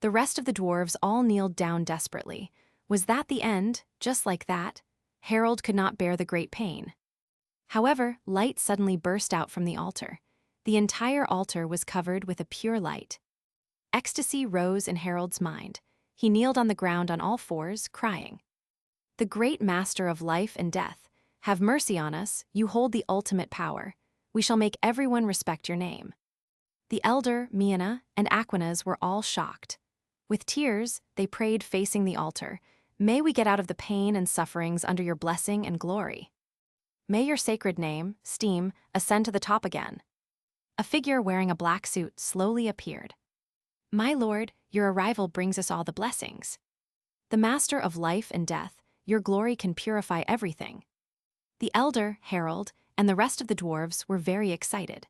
The rest of the dwarves all kneeled down desperately. Was that the end, just like that? Harold could not bear the great pain. However, light suddenly burst out from the altar. The entire altar was covered with a pure light. Ecstasy rose in Harold's mind. He kneeled on the ground on all fours, crying, "The great master of life and death, have mercy on us, you hold the ultimate power. We shall make everyone respect your name." The elder, Miana, and Aquinas were all shocked. With tears, they prayed facing the altar. May we get out of the pain and sufferings under your blessing and glory. May your sacred name, Steam, ascend to the top again. A figure wearing a black suit slowly appeared. My lord, your arrival brings us all the blessings. The master of life and death, your glory can purify everything. The elder, Harold, and the rest of the dwarves were very excited.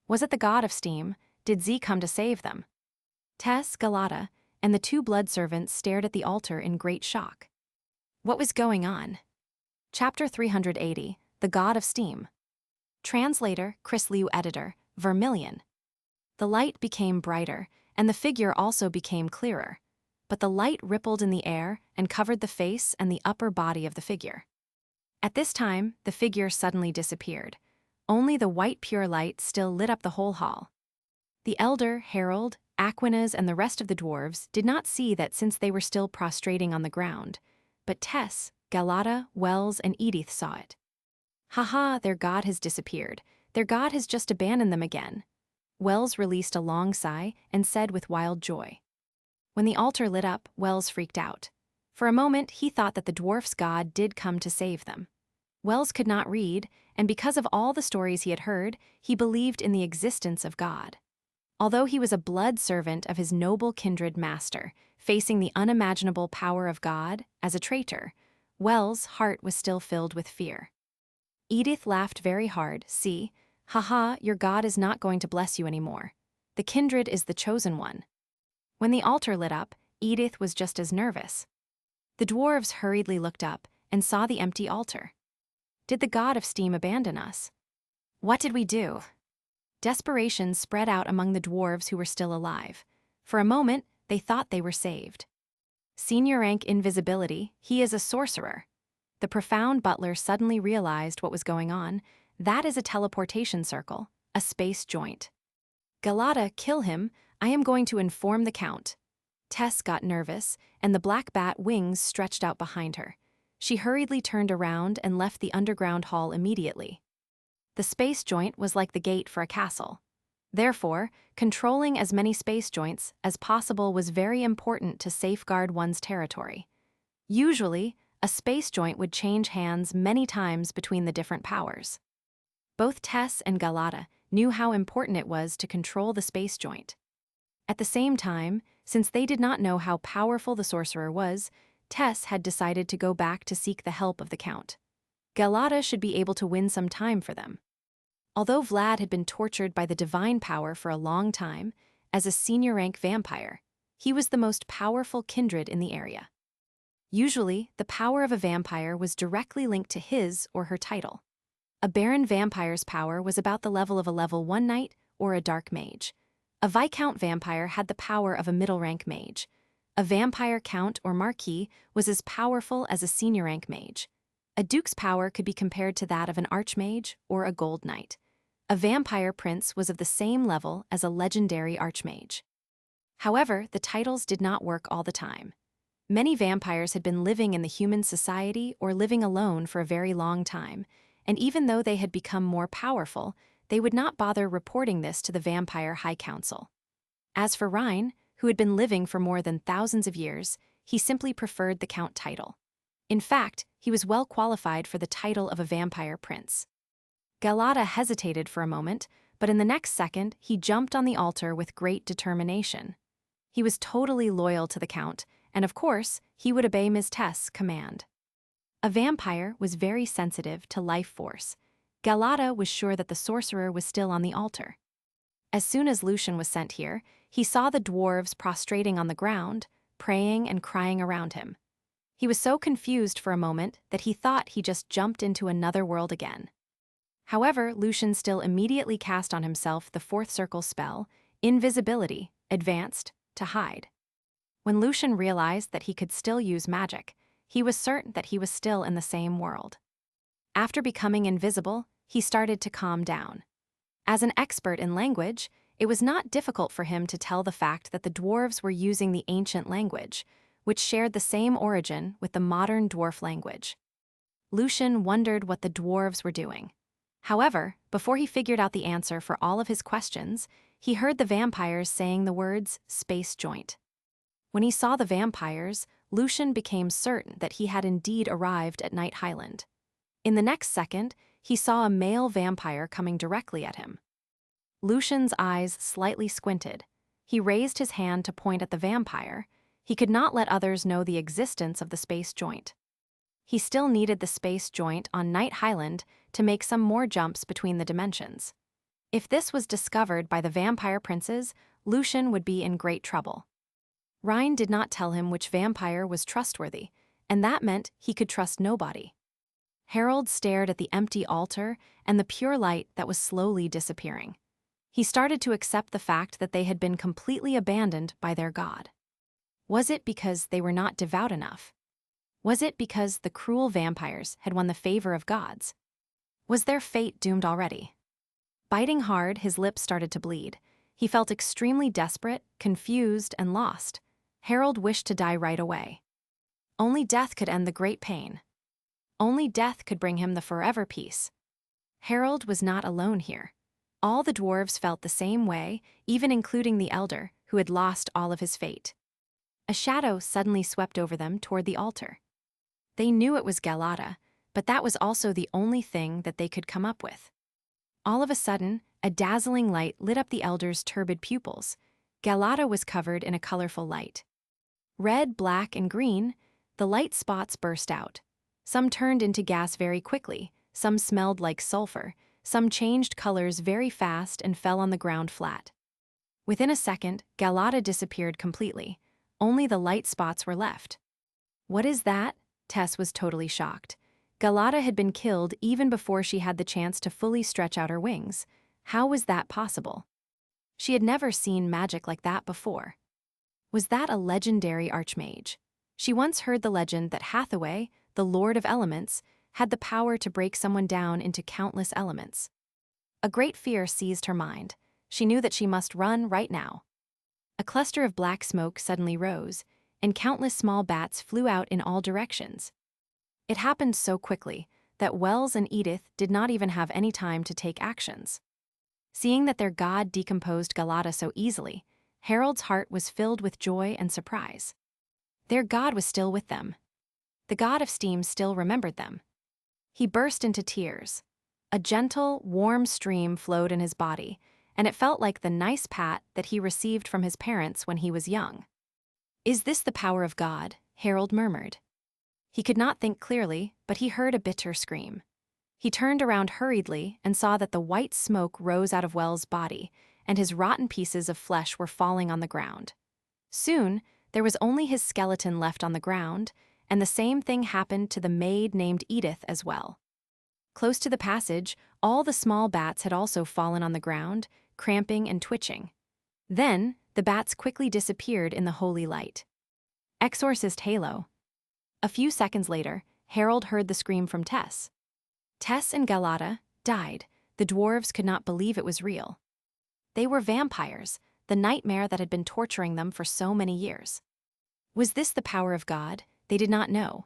Was it the god of steam? Did Z come to save them? Tess, Galata, and the two blood servants stared at the altar in great shock. What was going on? Chapter 380, The God of Steam. Translator, Chris Liu Editor, Vermilion. The light became brighter, and the figure also became clearer. But the light rippled in the air and covered the face and the upper body of the figure. At this time, the figure suddenly disappeared. Only the white pure light still lit up the whole hall. The elder, Harold, Aquinas, and the rest of the dwarves did not see that since they were still prostrating on the ground, but Tess, Galata, Wells, and Edith saw it. Haha, their god has disappeared. Their god has just abandoned them again. Wells released a long sigh and said with wild joy. When the altar lit up, Wells freaked out. For a moment, he thought that the dwarf's god did come to save them. Wells could not read, and because of all the stories he had heard, he believed in the existence of God. Although he was a blood servant of his noble kindred master, facing the unimaginable power of God as a traitor, Wells' heart was still filled with fear. Edith laughed very hard. See, haha, your God is not going to bless you anymore. The kindred is the chosen one. When the altar lit up, Edith was just as nervous. The dwarves hurriedly looked up and saw the empty altar. Did the god of steam abandon us? What did we do? Desperation spread out among the dwarves who were still alive. For a moment, they thought they were saved. Senior rank invisibility, he is a sorcerer. The profound butler suddenly realized what was going on. That is a teleportation circle, a space joint. Galata, kill him. I am going to inform the count. Tess got nervous, and the black bat wings stretched out behind her. She hurriedly turned around and left the underground hall immediately. The space joint was like the gate for a castle. Therefore, controlling as many space joints as possible was very important to safeguard one's territory. Usually, a space joint would change hands many times between the different powers. Both Tess and Galata knew how important it was to control the space joint. At the same time, since they did not know how powerful the sorcerer was, Tess had decided to go back to seek the help of the Count. Galata should be able to win some time for them. Although Vlad had been tortured by the divine power for a long time, as a senior-rank vampire, he was the most powerful kindred in the area. Usually, the power of a vampire was directly linked to his or her title. A Baron vampire's power was about the level of a level 1 knight or a dark mage. A Viscount vampire had the power of a middle-rank mage. A vampire count or marquis was as powerful as a senior-rank mage. A duke's power could be compared to that of an archmage or a gold knight. A vampire prince was of the same level as a legendary archmage. However, the titles did not work all the time. Many vampires had been living in the human society or living alone for a very long time, and even though they had become more powerful, they would not bother reporting this to the Vampire High Council. As for Rhine, who had been living for more than thousands of years, he simply preferred the Count title. In fact, he was well qualified for the title of a vampire prince. Galata hesitated for a moment, but in the next second, he jumped on the altar with great determination. He was totally loyal to the Count, and of course, he would obey Ms. Tess' command. A vampire was very sensitive to life force. Galata was sure that the sorcerer was still on the altar. As soon as Lucian was sent here, he saw the dwarves prostrating on the ground, praying and crying around him. He was so confused for a moment that he thought he just jumped into another world again. However, Lucian still immediately cast on himself the fourth circle spell, Invisibility, Advanced, to hide. When Lucian realized that he could still use magic, he was certain that he was still in the same world. After becoming invisible, he started to calm down. As an expert in language, it was not difficult for him to tell the fact that the dwarves were using the ancient language, which shared the same origin with the modern dwarf language. Lucian wondered what the dwarves were doing. However, before he figured out the answer for all of his questions, he heard the vampires saying the words, space joint. When he saw the vampires, Lucian became certain that he had indeed arrived at Night Highland. In the next second, he saw a male vampire coming directly at him. Lucian's eyes slightly squinted. He raised his hand to point at the vampire. He could not let others know the existence of the space joint. He still needed the space joint on Night Highland to make some more jumps between the dimensions. If this was discovered by the vampire princes, Lucian would be in great trouble. Rhine did not tell him which vampire was trustworthy, and that meant he could trust nobody. Harold stared at the empty altar and the pure light that was slowly disappearing. He started to accept the fact that they had been completely abandoned by their god. Was it because they were not devout enough? Was it because the cruel vampires had won the favor of gods? Was their fate doomed already? Biting hard, his lips started to bleed. He felt extremely desperate, confused, and lost. Harold wished to die right away. Only death could end the great pain. Only death could bring him the forever peace. Harold was not alone here. All the dwarves felt the same way, even including the elder, who had lost all of his fate. A shadow suddenly swept over them toward the altar. They knew it was Galata, but that was also the only thing that they could come up with. All of a sudden, a dazzling light lit up the elder's turbid pupils. Galata was covered in a colorful light. Red, black, and green, the light spots burst out. Some turned into gas very quickly, some smelled like sulfur, some changed colors very fast and fell on the ground flat. Within a second, Galata disappeared completely. Only the light spots were left. What is that? Tess was totally shocked. Galata had been killed even before she had the chance to fully stretch out her wings. How was that possible? She had never seen magic like that before. Was that a legendary archmage? She once heard the legend that Hathaway, the Lord of Elements, had the power to break someone down into countless elements. A great fear seized her mind. She knew that she must run right now. A cluster of black smoke suddenly rose, and countless small bats flew out in all directions. It happened so quickly that Wells and Edith did not even have any time to take actions. Seeing that their god decomposed Galata so easily, Harold's heart was filled with joy and surprise. Their god was still with them. The god of steam still remembered them. He burst into tears. A gentle, warm stream flowed in his body, and it felt like the nice pat that he received from his parents when he was young. "Is this the power of God?" Harold murmured. He could not think clearly, but he heard a bitter scream. He turned around hurriedly and saw that the white smoke rose out of Wells' body, and his rotten pieces of flesh were falling on the ground. Soon, there was only his skeleton left on the ground, and the same thing happened to the maid named Edith as well. Close to the passage, all the small bats had also fallen on the ground, cramping and twitching. Then, the bats quickly disappeared in the holy light. Exorcist Halo. A few seconds later, Harold heard the scream from Tess. Tess and Galata died. The dwarves could not believe it was real. They were vampires, the nightmare that had been torturing them for so many years. Was this the power of God? They did not know.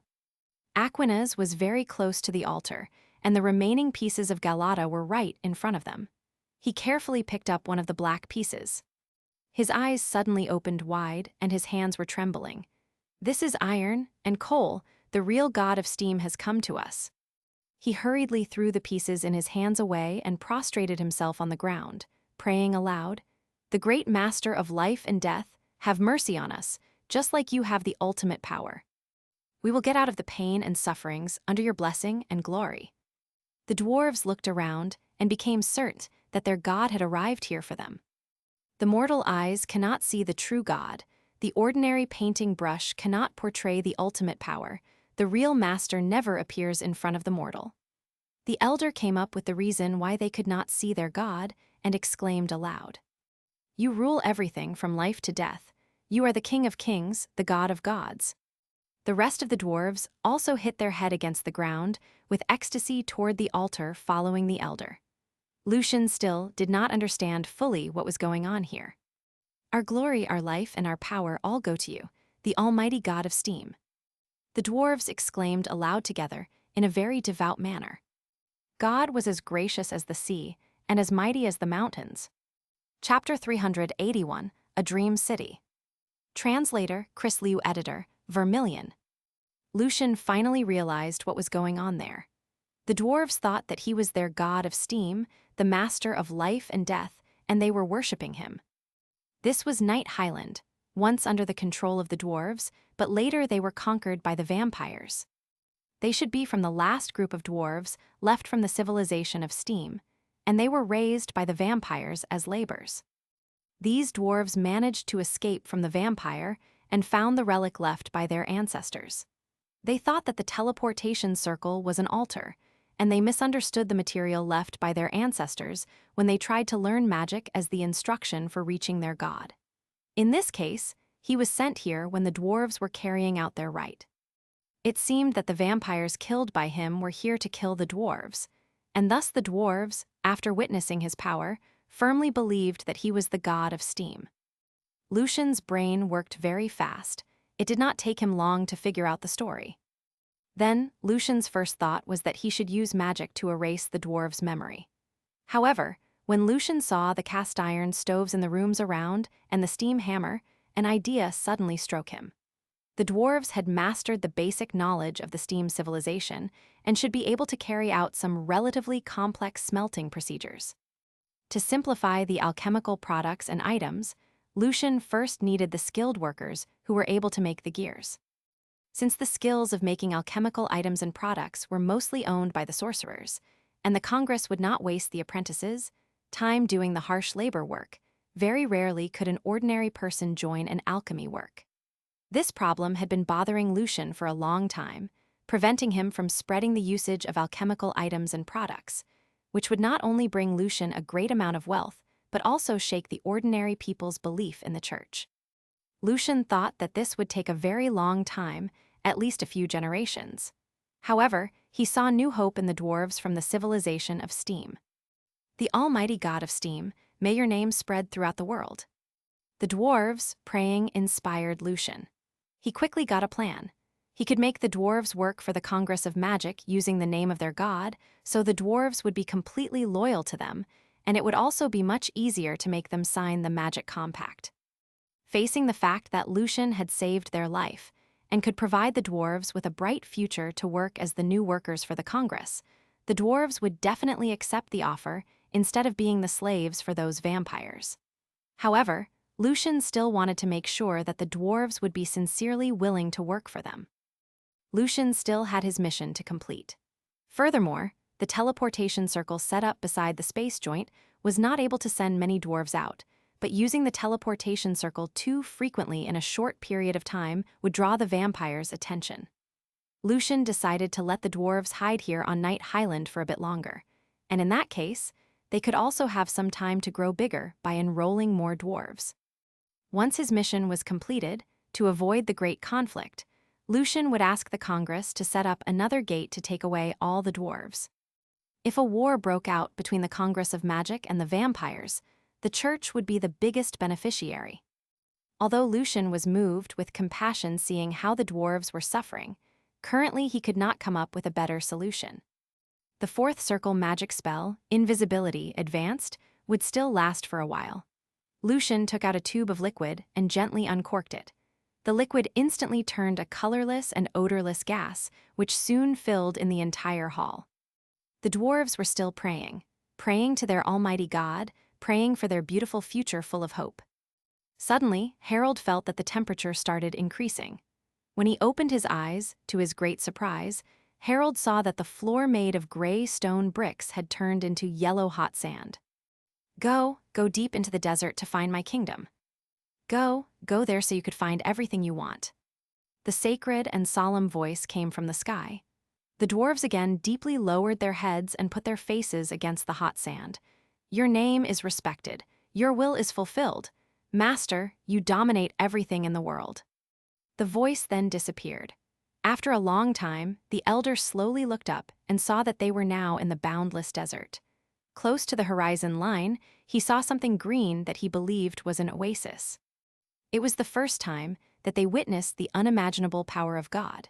Aquinas was very close to the altar, and the remaining pieces of Galata were right in front of them. He carefully picked up one of the black pieces. His eyes suddenly opened wide, and his hands were trembling. "This is iron and coal. The real god of steam has come to us." He hurriedly threw the pieces in his hands away and prostrated himself on the ground, praying aloud, "The great master of life and death, have mercy on us, just like you have the ultimate power. We will get out of the pain and sufferings under your blessing and glory." The dwarves looked around and became certain that their god had arrived here for them. The mortal eyes cannot see the true God. The ordinary painting brush cannot portray the ultimate power. The real master never appears in front of the mortal. The elder came up with the reason why they could not see their God and exclaimed aloud, "You rule everything from life to death. You are the King of Kings, the God of gods." The rest of the dwarves also hit their head against the ground, with ecstasy toward the altar following the elder. Lucian still did not understand fully what was going on here. "Our glory, our life, and our power all go to you, the almighty god of steam." The dwarves exclaimed aloud together in a very devout manner. God was as gracious as the sea and as mighty as the mountains. Chapter 381, A Dream City. Translator, Chris Liu. Editor, vermilion. Lucian finally realized what was going on there. The dwarves thought that he was their god of steam, the master of life and death, and they were worshipping him. This was Night Highland, once under the control of the dwarves, but later they were conquered by the vampires. They should be from the last group of dwarves left from the civilization of steam, and they were raised by the vampires as laborers. These dwarves managed to escape from the vampire and found the relic left by their ancestors. They thought that the teleportation circle was an altar, and they misunderstood the material left by their ancestors when they tried to learn magic as the instruction for reaching their god. In this case, he was sent here when the dwarves were carrying out their rite. It seemed that the vampires killed by him were here to kill the dwarves, and thus the dwarves, after witnessing his power, firmly believed that he was the god of steam. Lucian's brain worked very fast. It did not take him long to figure out the story. Then, Lucian's first thought was that he should use magic to erase the dwarves' memory. However, when Lucian saw the cast iron stoves in the rooms around and the steam hammer, an idea suddenly struck him. The dwarves had mastered the basic knowledge of the steam civilization and should be able to carry out some relatively complex smelting procedures. To simplify the alchemical products and items, Lucian first needed the skilled workers who were able to make the gears. Since the skills of making alchemical items and products were mostly owned by the sorcerers, and the Congress would not waste the apprentices' time doing the harsh labor work, very rarely could an ordinary person join an alchemy work. This problem had been bothering Lucian for a long time, preventing him from spreading the usage of alchemical items and products, which would not only bring Lucian a great amount of wealth, but also shake the ordinary people's belief in the church. Lucian thought that this would take a very long time, at least a few generations. However, he saw new hope in the dwarves from the civilization of steam. The almighty god of steam, may your name spread throughout the world. The dwarves, praying, inspired Lucian. He quickly got a plan. He could make the dwarves work for the Congress of Magic using the name of their god, so the dwarves would be completely loyal to them, and it would also be much easier to make them sign the Magic Compact. Facing the fact that Lucian had saved their life, and could provide the dwarves with a bright future to work as the new workers for the Congress, the dwarves would definitely accept the offer instead of being the slaves for those vampires. However, Lucian still wanted to make sure that the dwarves would be sincerely willing to work for them. Lucian still had his mission to complete. Furthermore, the teleportation circle set up beside the space joint was not able to send many dwarves out, but using the teleportation circle too frequently in a short period of time would draw the vampires' attention. Lucian decided to let the dwarves hide here on Night Highland for a bit longer, and in that case, they could also have some time to grow bigger by enrolling more dwarves. Once his mission was completed, to avoid the great conflict, Lucian would ask the Congress to set up another gate to take away all the dwarves. If a war broke out between the Congress of Magic and the vampires, the church would be the biggest beneficiary. Although Lucian was moved with compassion seeing how the dwarves were suffering, currently he could not come up with a better solution. The fourth circle magic spell, Invisibility Advanced, would still last for a while. Lucian took out a tube of liquid and gently uncorked it. The liquid instantly turned a colorless and odorless gas, which soon filled in the entire hall. The dwarves were still praying to their almighty god, praying for their beautiful future full of hope. Suddenly, Harold felt that the temperature started increasing. When he opened his eyes, to his great surprise, Harold saw that the floor made of gray stone bricks had turned into yellow hot sand. Go deep into the desert to find my kingdom. Go there so you could find everything you want. The sacred and solemn voice came from the sky. The dwarves again deeply lowered their heads and put their faces against the hot sand. Your name is respected. Your will is fulfilled. Master, you dominate everything in the world. The voice then disappeared. After a long time, the elder slowly looked up and saw that they were now in the boundless desert. Close to the horizon line, he saw something green that he believed was an oasis. It was the first time that they witnessed the unimaginable power of God.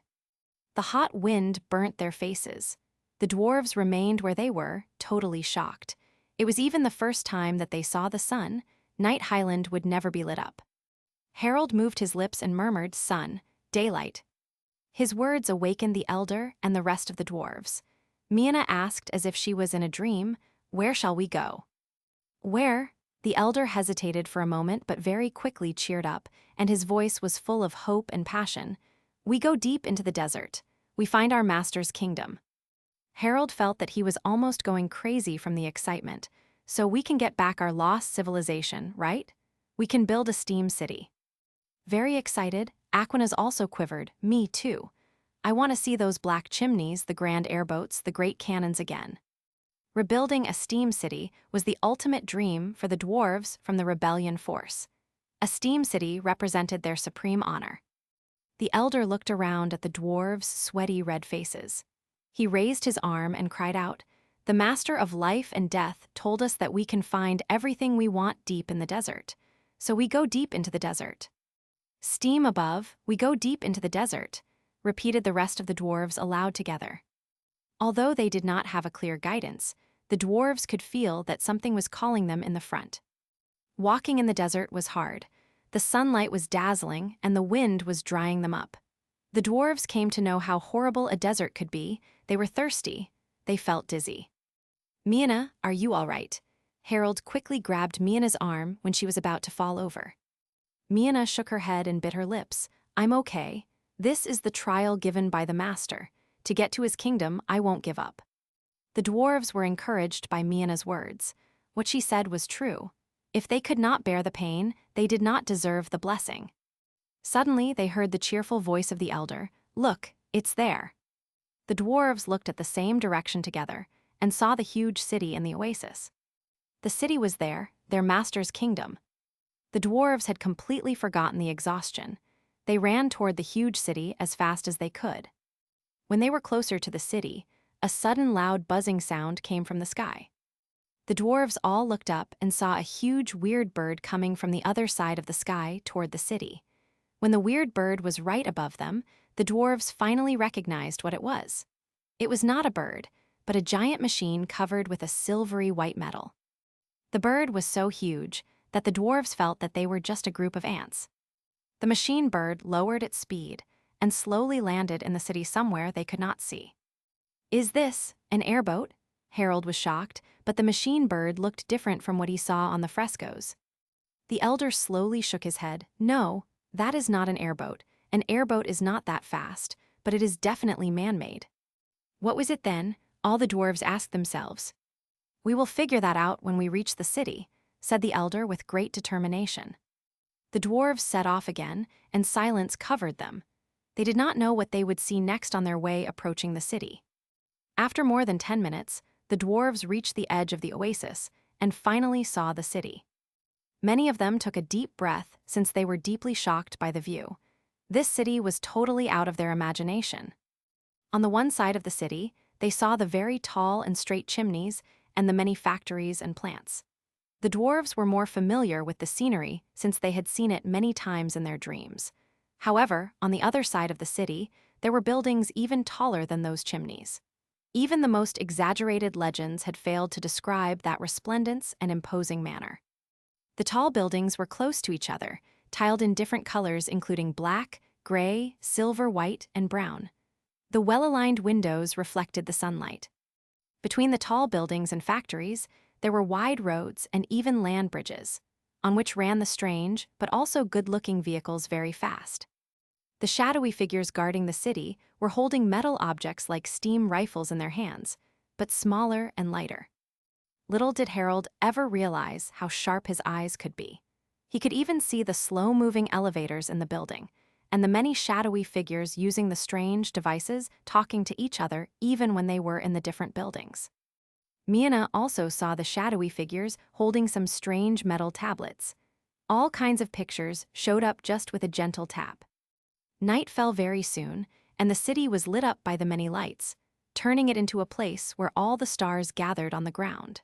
The hot wind burnt their faces. The dwarves remained where they were, totally shocked. It was even the first time that they saw the sun. Night Highland would never be lit up. Harold moved his lips and murmured, "Sun, Daylight. His words awakened the elder and the rest of the dwarves. Miana asked as if she was in a dream, "Where shall we go?" "Where?" The elder hesitated for a moment but very quickly cheered up, and his voice was full of hope and passion. "We go deep into the desert. We find our master's kingdom." Harold felt that he was almost going crazy from the excitement. "So we can get back our lost civilization, right? We can build a steam city." Very excited, Aquinas also quivered. "Me too. I want to see those black chimneys, the grand airboats, the great cannons again." Rebuilding a steam city was the ultimate dream for the dwarves from the rebellion force. A steam city represented their supreme honor. The elder looked around at the dwarves' sweaty red faces. He raised his arm and cried out, "The master of life and death told us that we can find everything we want deep in the desert. So we go deep into the desert." "Steam above, we go deep into the desert," repeated the rest of the dwarves aloud together. Although they did not have a clear guidance, the dwarves could feel that something was calling them in the front. Walking in the desert was hard. The sunlight was dazzling, and the wind was drying them up. The dwarves came to know how horrible a desert could be. They were thirsty. They felt dizzy. "Miana, are you all right?" Harold quickly grabbed Miana's arm when she was about to fall over. Miana shook her head and bit her lips. "I'm okay. This is the trial given by the master. To get to his kingdom, I won't give up." The dwarves were encouraged by Miana's words. What she said was true. If they could not bear the pain, they did not deserve the blessing. Suddenly, they heard the cheerful voice of the elder. "Look, it's there." The dwarves looked at the same direction together and saw the huge city in the oasis. The city was there, their master's kingdom. The dwarves had completely forgotten the exhaustion. They ran toward the huge city as fast as they could. When they were closer to the city, a sudden loud buzzing sound came from the sky. The dwarves all looked up and saw a huge weird bird coming from the other side of the sky toward the city. When the weird bird was right above them, the dwarves finally recognized what it was. It was not a bird, but a giant machine covered with a silvery white metal. The bird was so huge that the dwarves felt that they were just a group of ants. The machine bird lowered its speed and slowly landed in the city somewhere they could not see. "Is this an airboat?" Harold was shocked, but the machine bird looked different from what he saw on the frescoes. The elder slowly shook his head. "No, that is not an airboat. An airboat is not that fast, but it is definitely man-made." What was it then? All the dwarves asked themselves. "We will figure that out when we reach the city," said the elder with great determination. The dwarves set off again, and silence covered them. They did not know what they would see next on their way approaching the city. After more than 10 minutes, the dwarves reached the edge of the oasis and finally saw the city. Many of them took a deep breath since they were deeply shocked by the view. This city was totally out of their imagination. On the one side of the city, they saw the very tall and straight chimneys and the many factories and plants. The dwarves were more familiar with the scenery since they had seen it many times in their dreams. However, on the other side of the city, there were buildings even taller than those chimneys. Even the most exaggerated legends had failed to describe that resplendence and imposing manner. The tall buildings were close to each other, tiled in different colors including black, gray, silver, white, and brown. The well-aligned windows reflected the sunlight. Between the tall buildings and factories, there were wide roads and even land bridges, on which ran the strange but also good-looking vehicles very fast. The shadowy figures guarding the city were holding metal objects like steam rifles in their hands, but smaller and lighter. Little did Harold ever realize how sharp his eyes could be. He could even see the slow-moving elevators in the building, and the many shadowy figures using the strange devices talking to each other even when they were in the different buildings. Miana also saw the shadowy figures holding some strange metal tablets. All kinds of pictures showed up just with a gentle tap. Night fell very soon, and the city was lit up by the many lights, turning it into a place where all the stars gathered on the ground.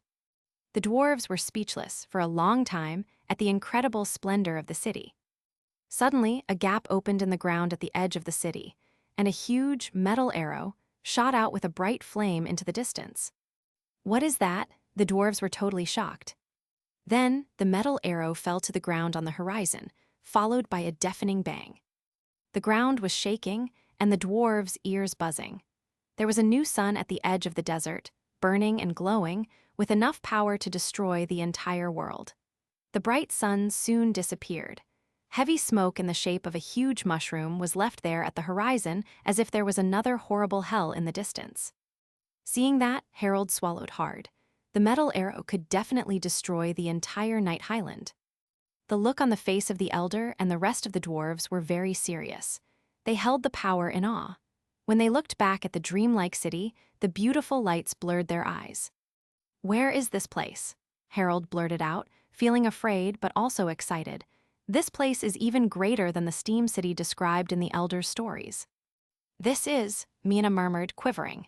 The dwarves were speechless for a long time at the incredible splendor of the city. Suddenly, a gap opened in the ground at the edge of the city, and a huge metal arrow shot out with a bright flame into the distance. "What is that?" The dwarves were totally shocked. Then, the metal arrow fell to the ground on the horizon, followed by a deafening bang. The ground was shaking, and the dwarves' ears buzzing. There was a new sun at the edge of the desert, burning and glowing, with enough power to destroy the entire world. The bright sun soon disappeared. Heavy smoke in the shape of a huge mushroom was left there at the horizon, as if there was another horrible hell in the distance. Seeing that, Harold swallowed hard. The metal arrow could definitely destroy the entire Night Highland. The look on the face of the elder and the rest of the dwarves were very serious. They held the power in awe. When they looked back at the dreamlike city, the beautiful lights blurred their eyes. "Where is this place?" Harold blurted out, feeling afraid but also excited. "This place is even greater than the steam city described in the elder's stories." "This is," Mina murmured, quivering.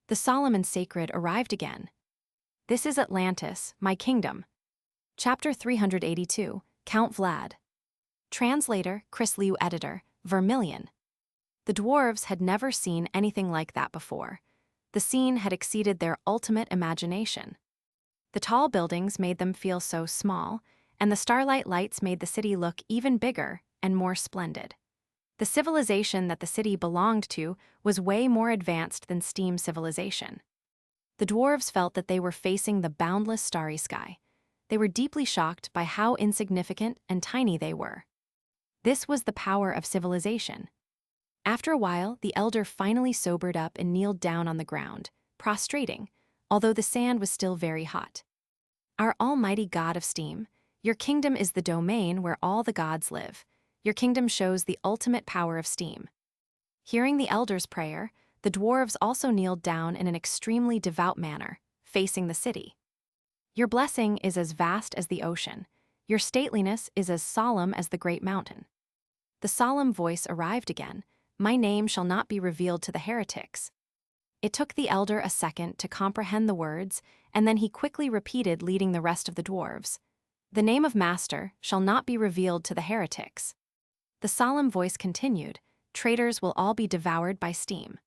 The solemn and sacred arrived again. "This is Atlantis, my kingdom." Chapter 382, Count Vlad. Translator, Chris Liu. Editor, Vermilion. The dwarves had never seen anything like that before. The scene had exceeded their ultimate imagination. The tall buildings made them feel so small, and the starlight lights made the city look even bigger and more splendid. The civilization that the city belonged to was way more advanced than steam civilization. The dwarves felt that they were facing the boundless starry sky. They were deeply shocked by how insignificant and tiny they were. This was the power of civilization. After a while, the elder finally sobered up and kneeled down on the ground, prostrating, although the sand was still very hot. "Our almighty god of steam, your kingdom is the domain where all the gods live. Your kingdom shows the ultimate power of steam." Hearing the elder's prayer, the dwarves also kneeled down in an extremely devout manner, facing the city. "Your blessing is as vast as the ocean. Your stateliness is as solemn as the great mountain." The solemn voice arrived again. "My name shall not be revealed to the heretics." It took the elder a second to comprehend the words, and then he quickly repeated, leading the rest of the dwarves. "The name of Master shall not be revealed to the heretics." The solemn voice continued, "Traitors will all be devoured by steam."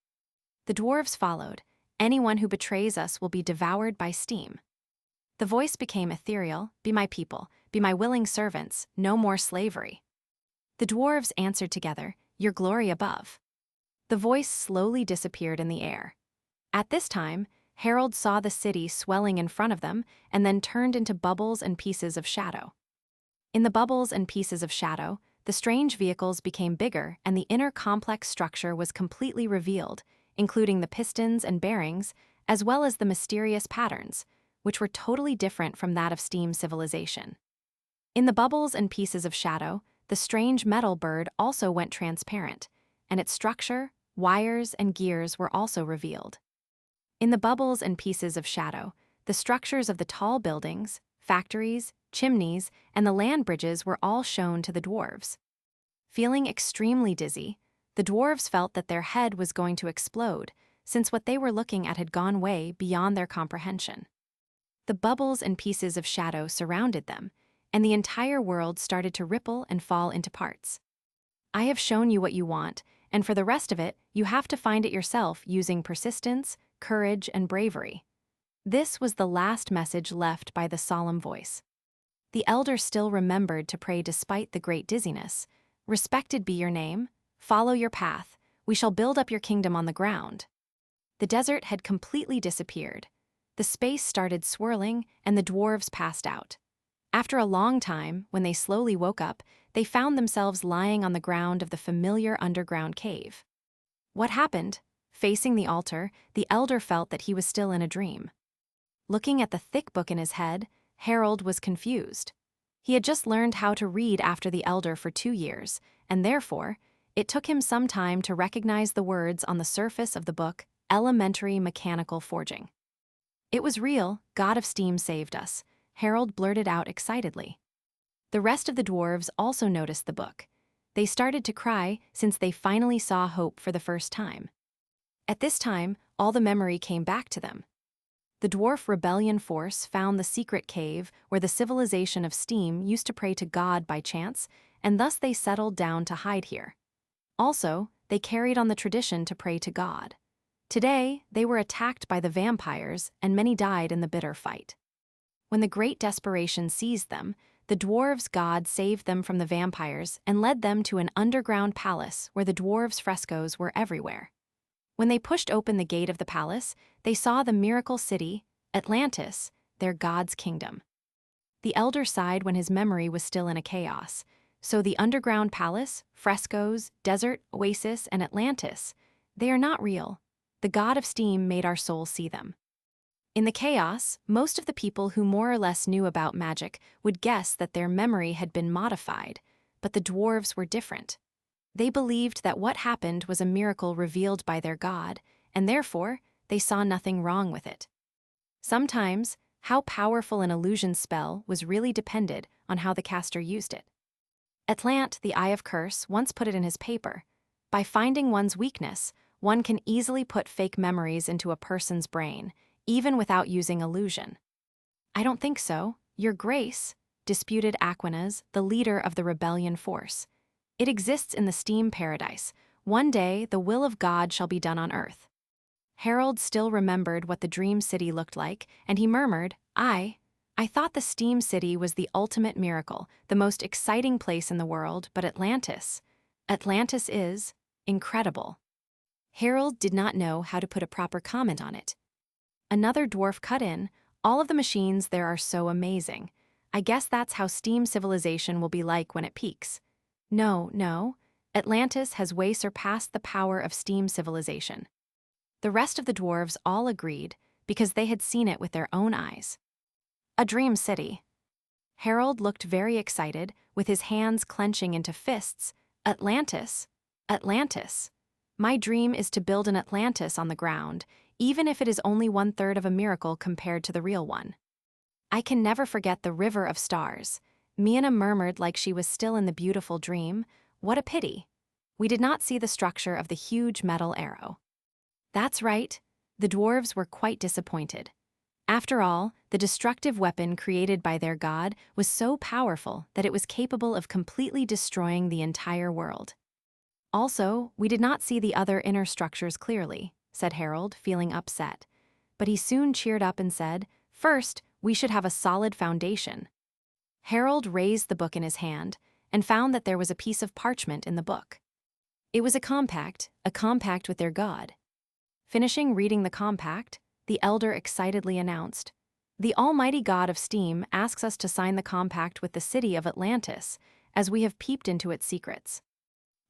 The dwarves followed. "Anyone who betrays us will be devoured by steam." The voice became ethereal. "Be my people, be my willing servants, no more slavery." The dwarves answered together, "Your glory above." The voice slowly disappeared in the air. At this time, Harold saw the city swelling in front of them and then turned into bubbles and pieces of shadow. In the bubbles and pieces of shadow, the strange vehicles became bigger and the inner complex structure was completely revealed, including the pistons and bearings, as well as the mysterious patterns, which were totally different from that of steam civilization. In the bubbles and pieces of shadow, the strange metal bird also went transparent, and its structure, wires, and gears were also revealed. In the bubbles and pieces of shadow, the structures of the tall buildings, factories, chimneys, and the land bridges were all shown to the dwarves. Feeling extremely dizzy, the dwarves felt that their head was going to explode, since what they were looking at had gone way beyond their comprehension. The bubbles and pieces of shadow surrounded them, and the entire world started to ripple and fall into parts. "I have shown you what you want, and for the rest of it, you have to find it yourself using persistence, courage, and bravery." This was the last message left by the solemn voice. The elder still remembered to pray despite the great dizziness. "Respected be your name. Follow your path. We shall build up your kingdom on the ground." The desert had completely disappeared. The space started swirling, and the dwarves passed out. After a long time, when they slowly woke up, they found themselves lying on the ground of the familiar underground cave. What happened? Facing the altar, the elder felt that he was still in a dream. Looking at the thick book in his head, Harold was confused. He had just learned how to read after the elder for 2 years, and therefore, it took him some time to recognize the words on the surface of the book, "Elementary Mechanical Forging." "It was real, God of Steam saved us," Harold blurted out excitedly. The rest of the dwarves also noticed the book. They started to cry since they finally saw hope for the first time. At this time, all the memory came back to them. The dwarf rebellion force found the secret cave where the civilization of steam used to pray to God by chance, and thus they settled down to hide here. Also, they carried on the tradition to pray to God. Today, they were attacked by the vampires, and many died in the bitter fight. When the great desperation seized them, the dwarves' god saved them from the vampires and led them to an underground palace where the dwarves' frescoes were everywhere. When they pushed open the gate of the palace, they saw the miracle city, Atlantis, their god's kingdom. The elder sighed when his memory was still in a chaos. So the underground palace, frescoes, desert, oasis, and Atlantis, they are not real. The god of steam made our souls see them. In the chaos, most of the people who more or less knew about magic would guess that their memory had been modified, but the dwarves were different. They believed that what happened was a miracle revealed by their god, and therefore, they saw nothing wrong with it. Sometimes, how powerful an illusion spell was really depended on how the caster used it. Atlant, the Eye of Curse, once put it in his paper. By finding one's weakness, one can easily put fake memories into a person's brain, even without using illusion. I don't think so, Your Grace, disputed Aquinas, the leader of the rebellion force. It exists in the steam paradise. One day, the will of God shall be done on earth. Harold still remembered what the dream city looked like, and he murmured, I thought the steam city was the ultimate miracle, the most exciting place in the world, but Atlantis is incredible. Harold did not know how to put a proper comment on it. Another dwarf cut in, all of the machines there are so amazing. I guess that's how steam civilization will be like when it peaks. No, Atlantis has way surpassed the power of steam civilization. The rest of the dwarves all agreed because they had seen it with their own eyes. A dream city. Harold looked very excited, with his hands clenching into fists. Atlantis. My dream is to build an Atlantis on the ground, even if it is only 1/3 of a miracle compared to the real one. I can never forget the river of stars. Miana murmured like she was still in the beautiful dream. What a pity. We did not see the structure of the huge metal arrow. That's right. The dwarves were quite disappointed. After all, the destructive weapon created by their god was so powerful that it was capable of completely destroying the entire world. Also, we did not see the other inner structures clearly, said Harold, feeling upset. But he soon cheered up and said, First, we should have a solid foundation. Harold raised the book in his hand and found that there was a piece of parchment in the book. It was a compact with their god. Finishing reading the compact, the elder excitedly announced, The almighty god of steam asks us to sign the compact with the city of Atlantis, as we have peeped into its secrets.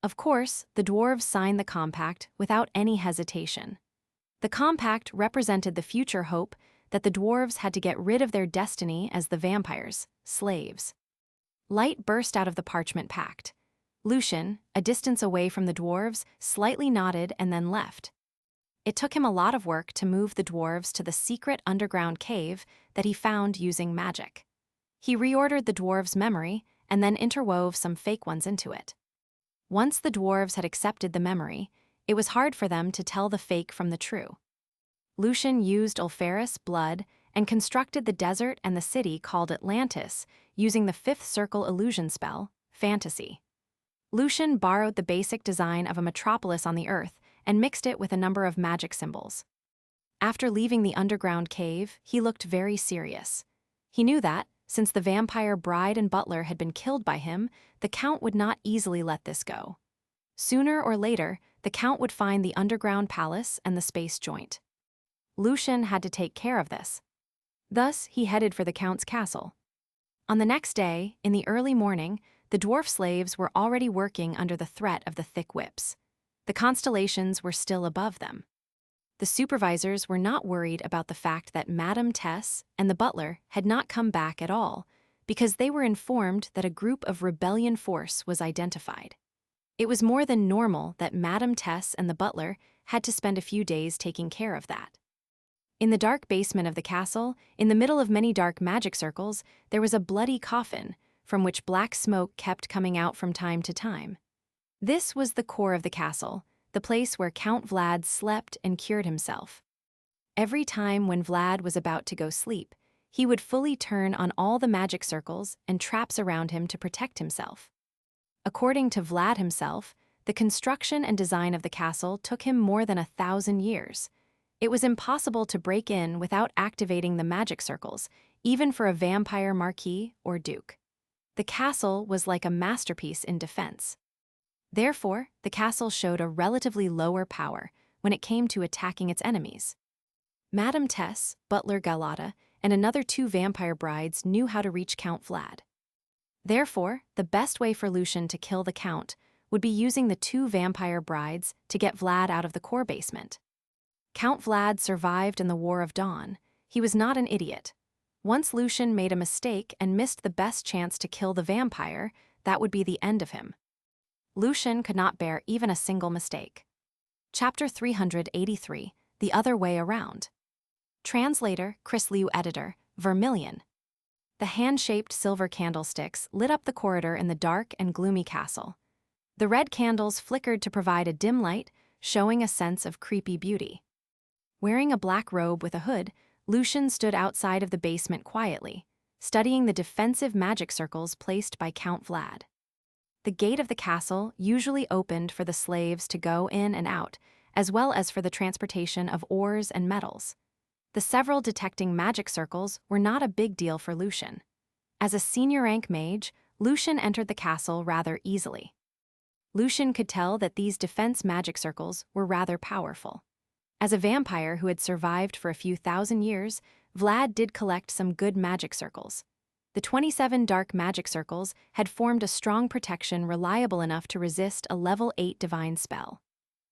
Of course, the dwarves signed the compact without any hesitation. The compact represented the future hope that the dwarves had to get rid of their destiny as the vampires, slaves. Light burst out of the parchment pact. Lucian, a distance away from the dwarves, slightly nodded and then left. It took him a lot of work to move the dwarves to the secret underground cave that he found using magic. He reordered the dwarves' memory and then interwove some fake ones into it. Once the dwarves had accepted the memory, it was hard for them to tell the fake from the true. Lucian used Ulferous blood and constructed the desert and the city called Atlantis using the fifth circle illusion spell, Fantasy. Lucian borrowed the basic design of a metropolis on the earth and mixed it with a number of magic symbols. After leaving the underground cave, he looked very serious. He knew that, since the vampire bride and butler had been killed by him, the Count would not easily let this go. Sooner or later, the Count would find the underground palace and the space joint. Lucian had to take care of this. Thus, he headed for the Count's castle. On the next day, in the early morning, the dwarf slaves were already working under the threat of the thick whips. The constellations were still above them. The supervisors were not worried about the fact that Madame Tess and the butler had not come back at all, because they were informed that a group of rebellion force was identified. It was more than normal that Madame Tess and the butler had to spend a few days taking care of that. In the dark basement of the castle, in the middle of many dark magic circles, there was a bloody coffin, from which black smoke kept coming out from time to time. This was the core of the castle, the place where Count Vlad slept and cured himself. Every time when Vlad was about to go sleep, he would fully turn on all the magic circles and traps around him to protect himself. According to Vlad himself, the construction and design of the castle took him more than 1,000 years. It was impossible to break in without activating the magic circles, even for a vampire marquis or duke. The castle was like a masterpiece in defense. Therefore, the castle showed a relatively lower power when it came to attacking its enemies. Madame Tess, Butler Galata, and another two vampire brides knew how to reach Count Vlad. Therefore, the best way for Lucian to kill the Count would be using the two vampire brides to get Vlad out of the core basement. Count Vlad survived in the War of Dawn. He was not an idiot. Once Lucian made a mistake and missed the best chance to kill the vampire, that would be the end of him. Lucian could not bear even a single mistake. Chapter 383, The Other Way Around. Translator, Chris Liu Editor, Vermilion. The hand-shaped silver candlesticks lit up the corridor in the dark and gloomy castle. The red candles flickered to provide a dim light, showing a sense of creepy beauty. Wearing a black robe with a hood, Lucian stood outside of the basement quietly, studying the defensive magic circles placed by Count Vlad. The gate of the castle usually opened for the slaves to go in and out, as well as for the transportation of ores and metals. The several detecting magic circles were not a big deal for Lucian. As a senior rank mage, Lucian entered the castle rather easily. Lucian could tell that these defense magic circles were rather powerful. As a vampire who had survived for a few thousand years, Vlad did collect some good magic circles. The 27 dark magic circles had formed a strong protection reliable enough to resist a level 8 divine spell.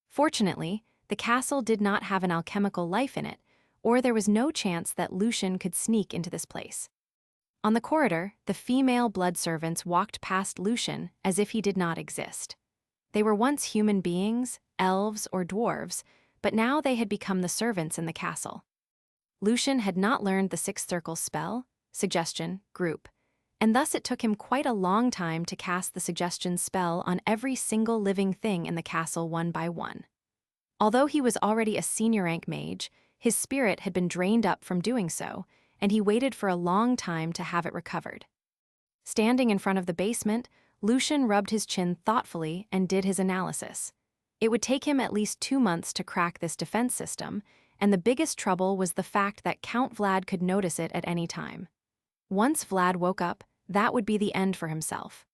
Fortunately, the castle did not have an alchemical life in it, or there was no chance that Lucian could sneak into this place. On the corridor, the female blood servants walked past Lucian as if he did not exist. They were once human beings, elves or dwarves, but now they had become the servants in the castle. Lucian had not learned the sixth circle spell, suggestion, group, and thus it took him quite a long time to cast the suggestion spell on every single living thing in the castle one by one. Although he was already a senior rank mage, his spirit had been drained up from doing so, and he waited for a long time to have it recovered. Standing in front of the basement, Lucian rubbed his chin thoughtfully and did his analysis. It would take him at least 2 months to crack this defense system, and the biggest trouble was the fact that Count Vlad could notice it at any time. Once Vlad woke up, that would be the end for himself.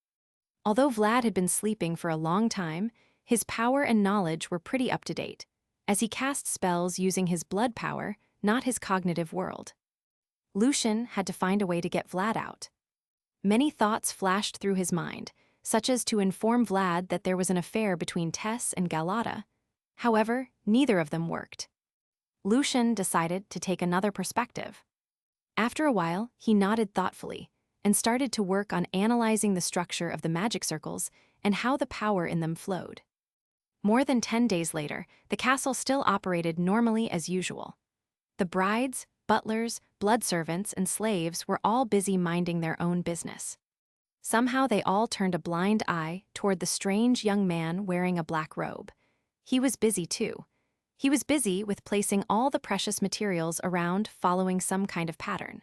Although Vlad had been sleeping for a long time, his power and knowledge were pretty up to date, as he cast spells using his blood power, not his cognitive world. Lucian had to find a way to get Vlad out. Many thoughts flashed through his mind, such as to inform Vlad that there was an affair between Tess and Galata. However, neither of them worked. Lucian decided to take another perspective. After a while, he nodded thoughtfully and started to work on analyzing the structure of the magic circles and how the power in them flowed. More than 10 days later, the castle still operated normally as usual. The brides, butlers, blood servants, and slaves were all busy minding their own business. Somehow they all turned a blind eye toward the strange young man wearing a black robe. He was busy too. He was busy with placing all the precious materials around following some kind of pattern.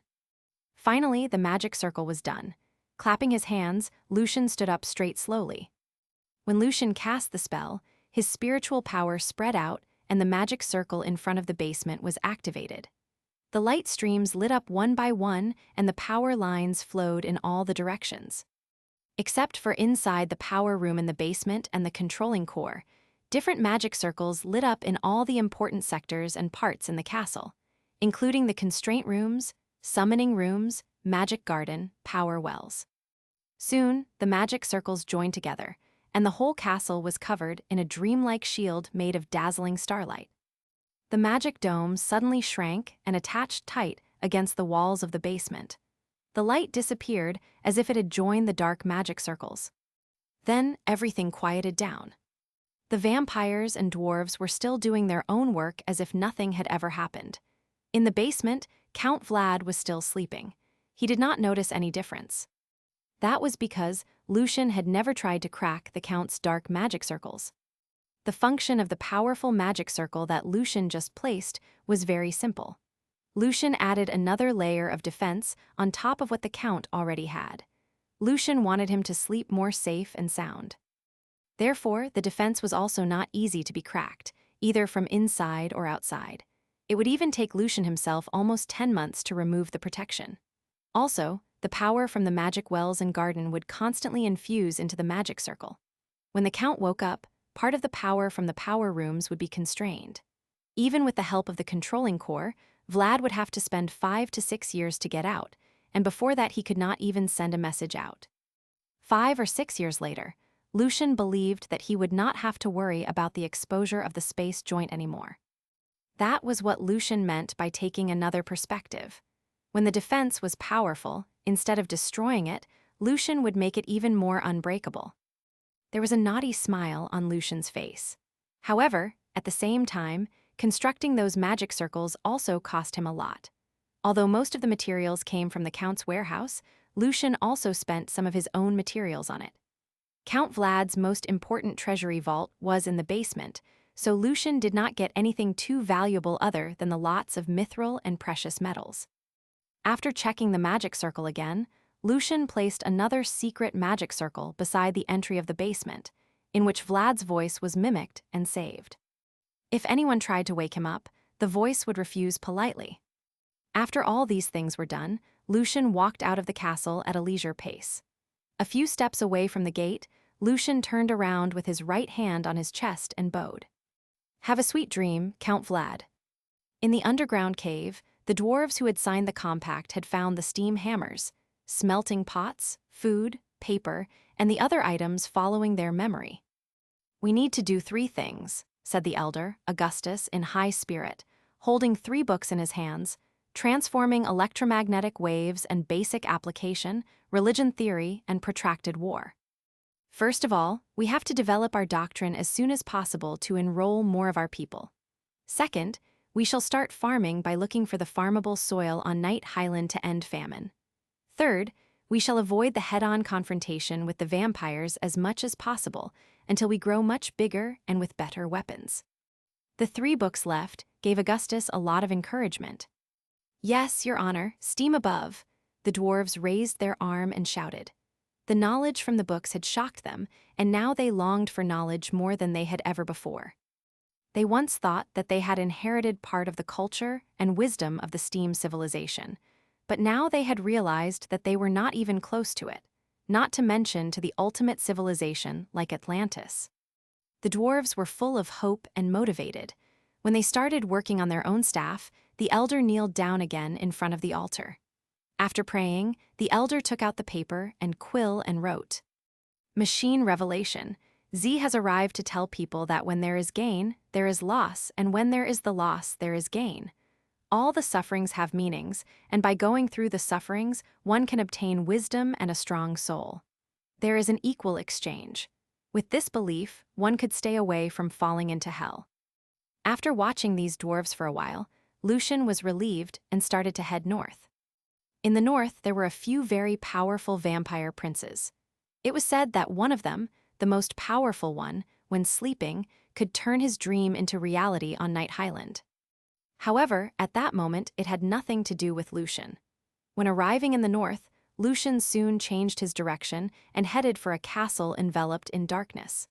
Finally, the magic circle was done. Clapping his hands, Lucian stood up straight slowly. When Lucian cast the spell, his spiritual power spread out and the magic circle in front of the basement was activated. The light streams lit up one by one and the power lines flowed in all the directions. Except for inside the power room in the basement and the controlling core, different magic circles lit up in all the important sectors and parts in the castle, including the constraint rooms, summoning rooms, magic garden, power wells. Soon, the magic circles joined together, and the whole castle was covered in a dreamlike shield made of dazzling starlight. The magic dome suddenly shrank and attached tight against the walls of the basement. The light disappeared as if it had joined the dark magic circles. Then everything quieted down. The vampires and dwarves were still doing their own work as if nothing had ever happened. In the basement, Count Vlad was still sleeping. He did not notice any difference. That was because Lucian had never tried to crack the Count's dark magic circles. The function of the powerful magic circle that Lucian just placed was very simple. Lucian added another layer of defense on top of what the Count already had. Lucian wanted him to sleep more safe and sound. Therefore, the defense was also not easy to be cracked, either from inside or outside. It would even take Lucian himself almost 10 months to remove the protection. Also, the power from the magic wells and garden would constantly infuse into the magic circle. When the Count woke up, part of the power from the power rooms would be constrained. Even with the help of the controlling core, Vlad would have to spend 5 to 6 years to get out, and before that he could not even send a message out. 5 or 6 years later, Lucian believed that he would not have to worry about the exposure of the space joint anymore. That was what Lucian meant by taking another perspective. When the defense was powerful, instead of destroying it, Lucian would make it even more unbreakable. There was a naughty smile on Lucian's face. However, at the same time, constructing those magic circles also cost him a lot. Although most of the materials came from the Count's warehouse, Lucian also spent some of his own materials on it. Count Vlad's most important treasury vault was in the basement, so Lucian did not get anything too valuable other than the lots of mithril and precious metals. After checking the magic circle again, Lucian placed another secret magic circle beside the entry of the basement, in which Vlad's voice was mimicked and saved. If anyone tried to wake him up, the voice would refuse politely. After all these things were done, Lucian walked out of the castle at a leisure pace. A few steps away from the gate, Lucian turned around with his right hand on his chest and bowed. "Have a sweet dream, Count Vlad." In the underground cave, the dwarves who had signed the compact had found the steam hammers, smelting pots, food, paper, and the other items following their memory. "We need to do 3 things," said the elder, Augustus, in high spirit, holding 3 books in his hands: Transforming Electromagnetic Waves and Basic Application, Religion Theory, and Protracted War. "First of all, we have to develop our doctrine as soon as possible to enroll more of our people. Second, we shall start farming by looking for the farmable soil on Night Highland to end famine. Third, we shall avoid the head-on confrontation with the vampires as much as possible until we grow much bigger and with better weapons." The 3 books left gave Augustus a lot of encouragement. "Yes, Your Honor, steam above." The dwarves raised their arm and shouted. The knowledge from the books had shocked them, and now they longed for knowledge more than they had ever before. They once thought that they had inherited part of the culture and wisdom of the steam civilization, but now they had realized that they were not even close to it, not to mention to the ultimate civilization like Atlantis. The dwarves were full of hope and motivated. When they started working on their own staff, the elder kneeled down again in front of the altar. After praying, the elder took out the paper and quill and wrote, "Machine Revelation. Z has arrived to tell people that when there is gain, there is loss, and when there is the loss, there is gain. All the sufferings have meanings, and by going through the sufferings, one can obtain wisdom and a strong soul. There is an equal exchange. With this belief, one could stay away from falling into hell." After watching these dwarves for a while, Lucian was relieved and started to head north. In the north, there were a few very powerful vampire princes. It was said that one of them, the most powerful one, when sleeping, could turn his dream into reality on Night Highland. However, at that moment, it had nothing to do with Lucian. When arriving in the north, Lucian soon changed his direction and headed for a castle enveloped in darkness.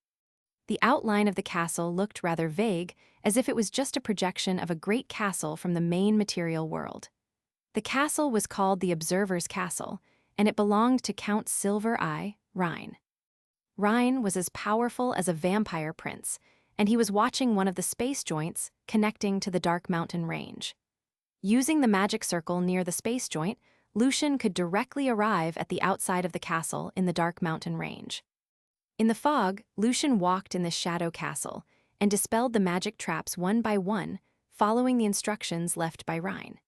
The outline of the castle looked rather vague, as if it was just a projection of a great castle from the main material world. The castle was called the Observer's Castle, and it belonged to Count Silver Eye, Rhine. Rhine was as powerful as a vampire prince, and he was watching one of the space joints connecting to the Dark Mountain Range. Using the magic circle near the space joint, Lucian could directly arrive at the outside of the castle in the Dark Mountain Range. In the fog, Lucian walked in the shadow castle and dispelled the magic traps one by one, following the instructions left by Rhine.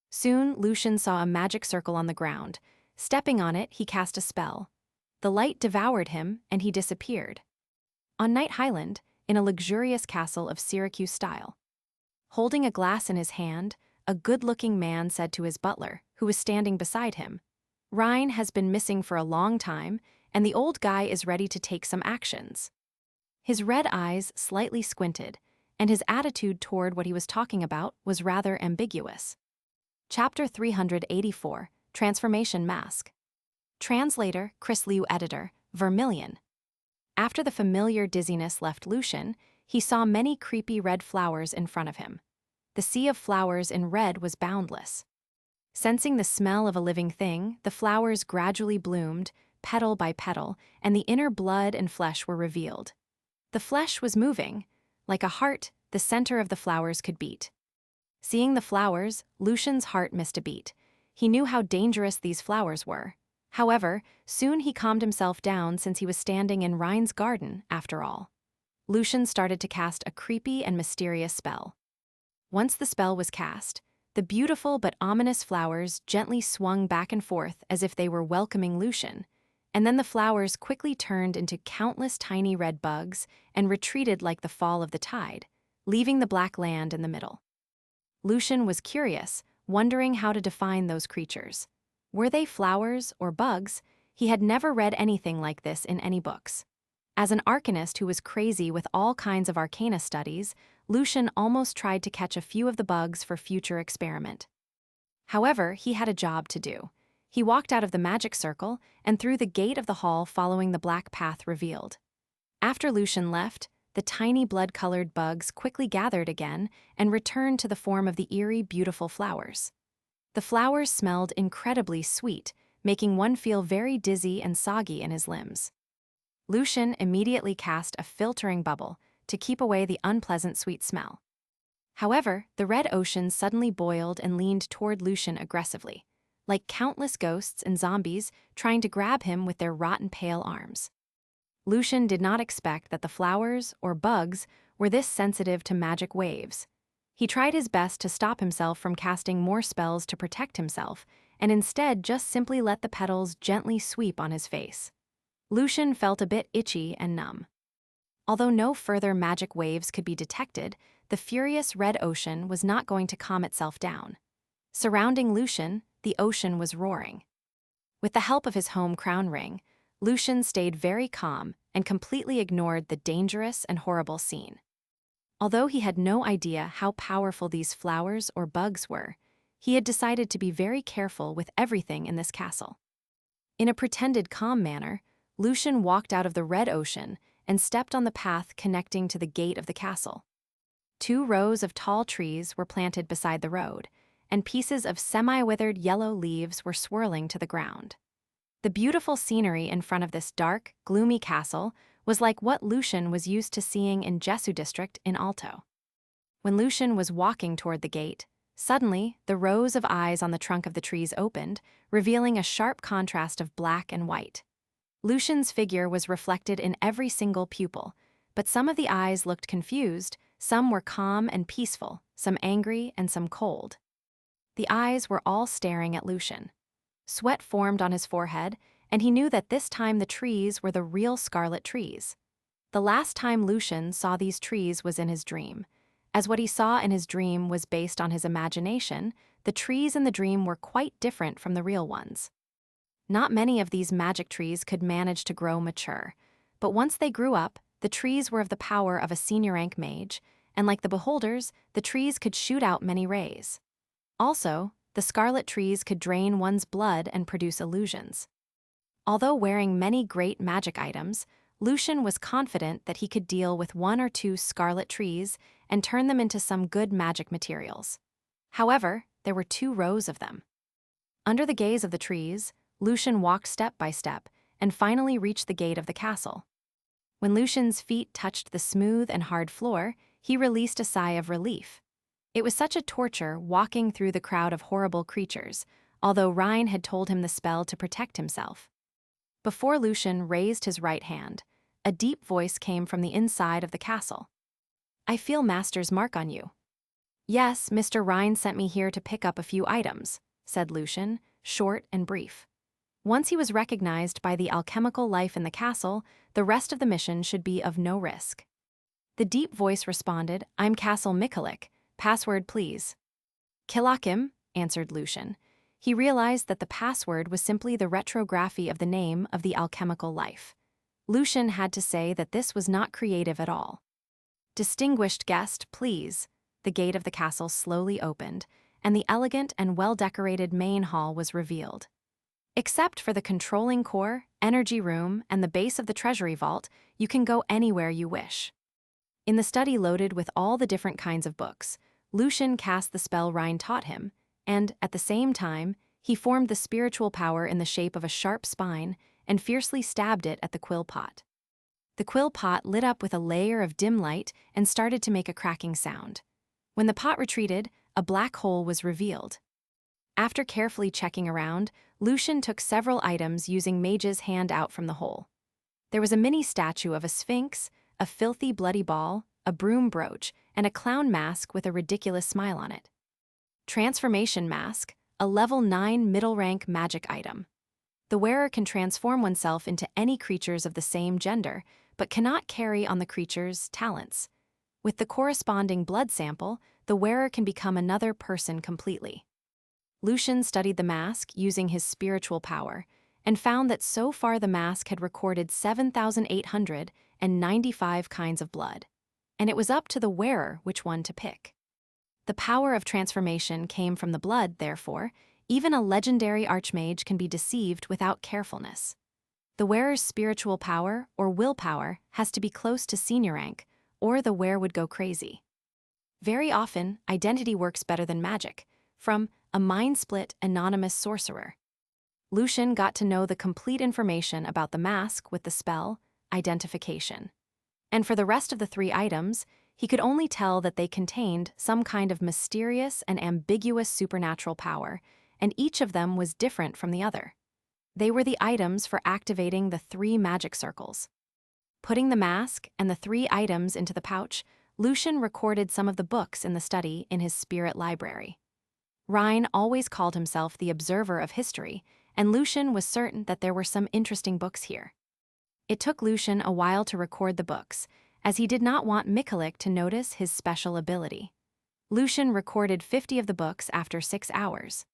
Soon, Lucian saw a magic circle on the ground. Stepping on it, he cast a spell. The light devoured him, and he disappeared. On Night Highland, in a luxurious castle of Syracuse style. Holding a glass in his hand, a good-looking man said to his butler, who was standing beside him, "Rhine has been missing for a long time, and the old guy is ready to take some actions." His red eyes slightly squinted, and his attitude toward what he was talking about was rather ambiguous. Chapter 384, Transformation Mask. Translator, Chris Liu. Editor, Vermilion. After the familiar dizziness left Lucian, he saw many creepy red flowers in front of him. The sea of flowers in red was boundless. Sensing the smell of a living thing, the flowers gradually bloomed, petal by petal, and the inner blood and flesh were revealed. The flesh was moving. Like a heart, the center of the flowers could beat. Seeing the flowers, Lucian's heart missed a beat. He knew how dangerous these flowers were. However, soon he calmed himself down since he was standing in Rhine's garden, after all. Lucian started to cast a creepy and mysterious spell. Once the spell was cast, the beautiful but ominous flowers gently swung back and forth as if they were welcoming Lucian, and then the flowers quickly turned into countless tiny red bugs and retreated like the fall of the tide, leaving the black land in the middle. Lucian was curious, wondering how to define those creatures. Were they flowers or bugs? He had never read anything like this in any books. As an arcanist who was crazy with all kinds of arcana studies, Lucian almost tried to catch a few of the bugs for future experiment. However, he had a job to do. He walked out of the magic circle and through the gate of the hall following the black path revealed. After Lucian left, the tiny blood-colored bugs quickly gathered again and returned to the form of the eerie, beautiful flowers. The flowers smelled incredibly sweet, making one feel very dizzy and soggy in his limbs. Lucian immediately cast a filtering bubble to keep away the unpleasant sweet smell. However, the red ocean suddenly boiled and leaned toward Lucian aggressively, like countless ghosts and zombies trying to grab him with their rotten pale arms. Lucian did not expect that the flowers, or bugs, were this sensitive to magic waves. He tried his best to stop himself from casting more spells to protect himself, and instead just simply let the petals gently sweep on his face. Lucian felt a bit itchy and numb. Although no further magic waves could be detected, the furious red ocean was not going to calm itself down. Surrounding Lucian, the ocean was roaring. With the help of his home crown ring, Lucian stayed very calm and completely ignored the dangerous and horrible scene. Although he had no idea how powerful these flowers or bugs were, he had decided to be very careful with everything in this castle. In a pretended calm manner, Lucian walked out of the red ocean and stepped on the path connecting to the gate of the castle. 2 rows of tall trees were planted beside the road, and pieces of semi-withered yellow leaves were swirling to the ground. The beautiful scenery in front of this dark, gloomy castle was like what Lucian was used to seeing in Jesu district in Alto. When Lucian was walking toward the gate, suddenly the rows of eyes on the trunk of the trees opened, revealing a sharp contrast of black and white. Lucian's figure was reflected in every single pupil, but some of the eyes looked confused, some were calm and peaceful, some angry and some cold. The eyes were all staring at Lucian. Sweat formed on his forehead, and he knew that this time the trees were the real scarlet trees. The last time Lucian saw these trees was in his dream. As what he saw in his dream was based on his imagination, the trees in the dream were quite different from the real ones. Not many of these magic trees could manage to grow mature, but once they grew up, the trees were of the power of a senior rank mage, and like the beholders, the trees could shoot out many rays. Also, the scarlet trees could drain one's blood and produce illusions. Although wearing many great magic items, Lucian was confident that he could deal with 1 or 2 scarlet trees and turn them into some good magic materials. However, there were 2 rows of them. Under the gaze of the trees, Lucian walked step by step and finally reached the gate of the castle. When Lucian's feet touched the smooth and hard floor, he released a sigh of relief. It was such a torture walking through the crowd of horrible creatures, although Rhine had told him the spell to protect himself. Before Lucian raised his right hand, a deep voice came from the inside of the castle. "I feel Master's mark on you." "Yes, Mr. Rhine sent me here to pick up a few items," said Lucian, short and brief. Once he was recognized by the alchemical life in the castle, the rest of the mission should be of no risk. The deep voice responded, "I'm Castle Mikulik. Password, please." "Kilakim," answered Lucian. He realized that the password was simply the retrography of the name of the alchemical life. Lucian had to say that this was not creative at all. "Distinguished guest, please." The gate of the castle slowly opened, and the elegant and well-decorated main hall was revealed. Except for the controlling core, energy room, and the base of the treasury vault, you can go anywhere you wish. In the study loaded with all the different kinds of books, Lucian cast the spell Rhine taught him, and, at the same time, he formed the spiritual power in the shape of a sharp spine and fiercely stabbed it at the quill pot. The quill pot lit up with a layer of dim light and started to make a cracking sound. When the pot retreated, a black hole was revealed. After carefully checking around, Lucian took several items using Mage's hand out from the hole. There was a mini statue of a sphinx, a filthy bloody ball, a broom brooch, and a clown mask with a ridiculous smile on it. Transformation Mask, a level 9 middle-rank magic item. The wearer can transform oneself into any creatures of the same gender, but cannot carry on the creature's talents. With the corresponding blood sample, the wearer can become another person completely. Lucian studied the mask using his spiritual power and found that so far the mask had recorded 7,895 kinds of blood, and it was up to the wearer which one to pick. The power of transformation came from the blood, therefore, even a legendary archmage can be deceived without carefulness. The wearer's spiritual power, or willpower, has to be close to senior rank, or the wearer would go crazy. Very often, identity works better than magic, from a mind-split anonymous sorcerer. Lucian got to know the complete information about the mask with the spell, identification. And for the rest of the 3 items, he could only tell that they contained some kind of mysterious and ambiguous supernatural power, and each of them was different from the other. They were the items for activating the 3 magic circles. Putting the mask and the 3 items into the pouch, Lucian recorded some of the books in the study in his spirit library. Rhine always called himself the observer of history, and Lucian was certain that there were some interesting books here. It took Lucian a while to record the books, as he did not want Mikulik to notice his special ability. Lucian recorded 50 of the books after 6 hours.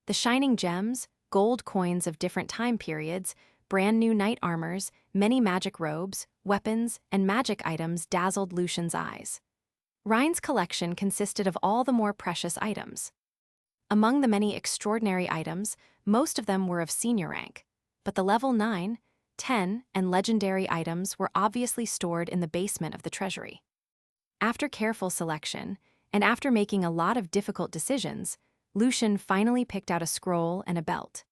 The shining gems, gold coins of different time periods, brand new knight armors, many magic robes, weapons, and magic items dazzled Lucian's eyes. Rhine's collection consisted of all the more precious items. Among the many extraordinary items, most of them were of senior rank, but the level 9, 10, and legendary items were obviously stored in the basement of the treasury. After careful selection, and after making a lot of difficult decisions, Lucian finally picked out a scroll and a belt.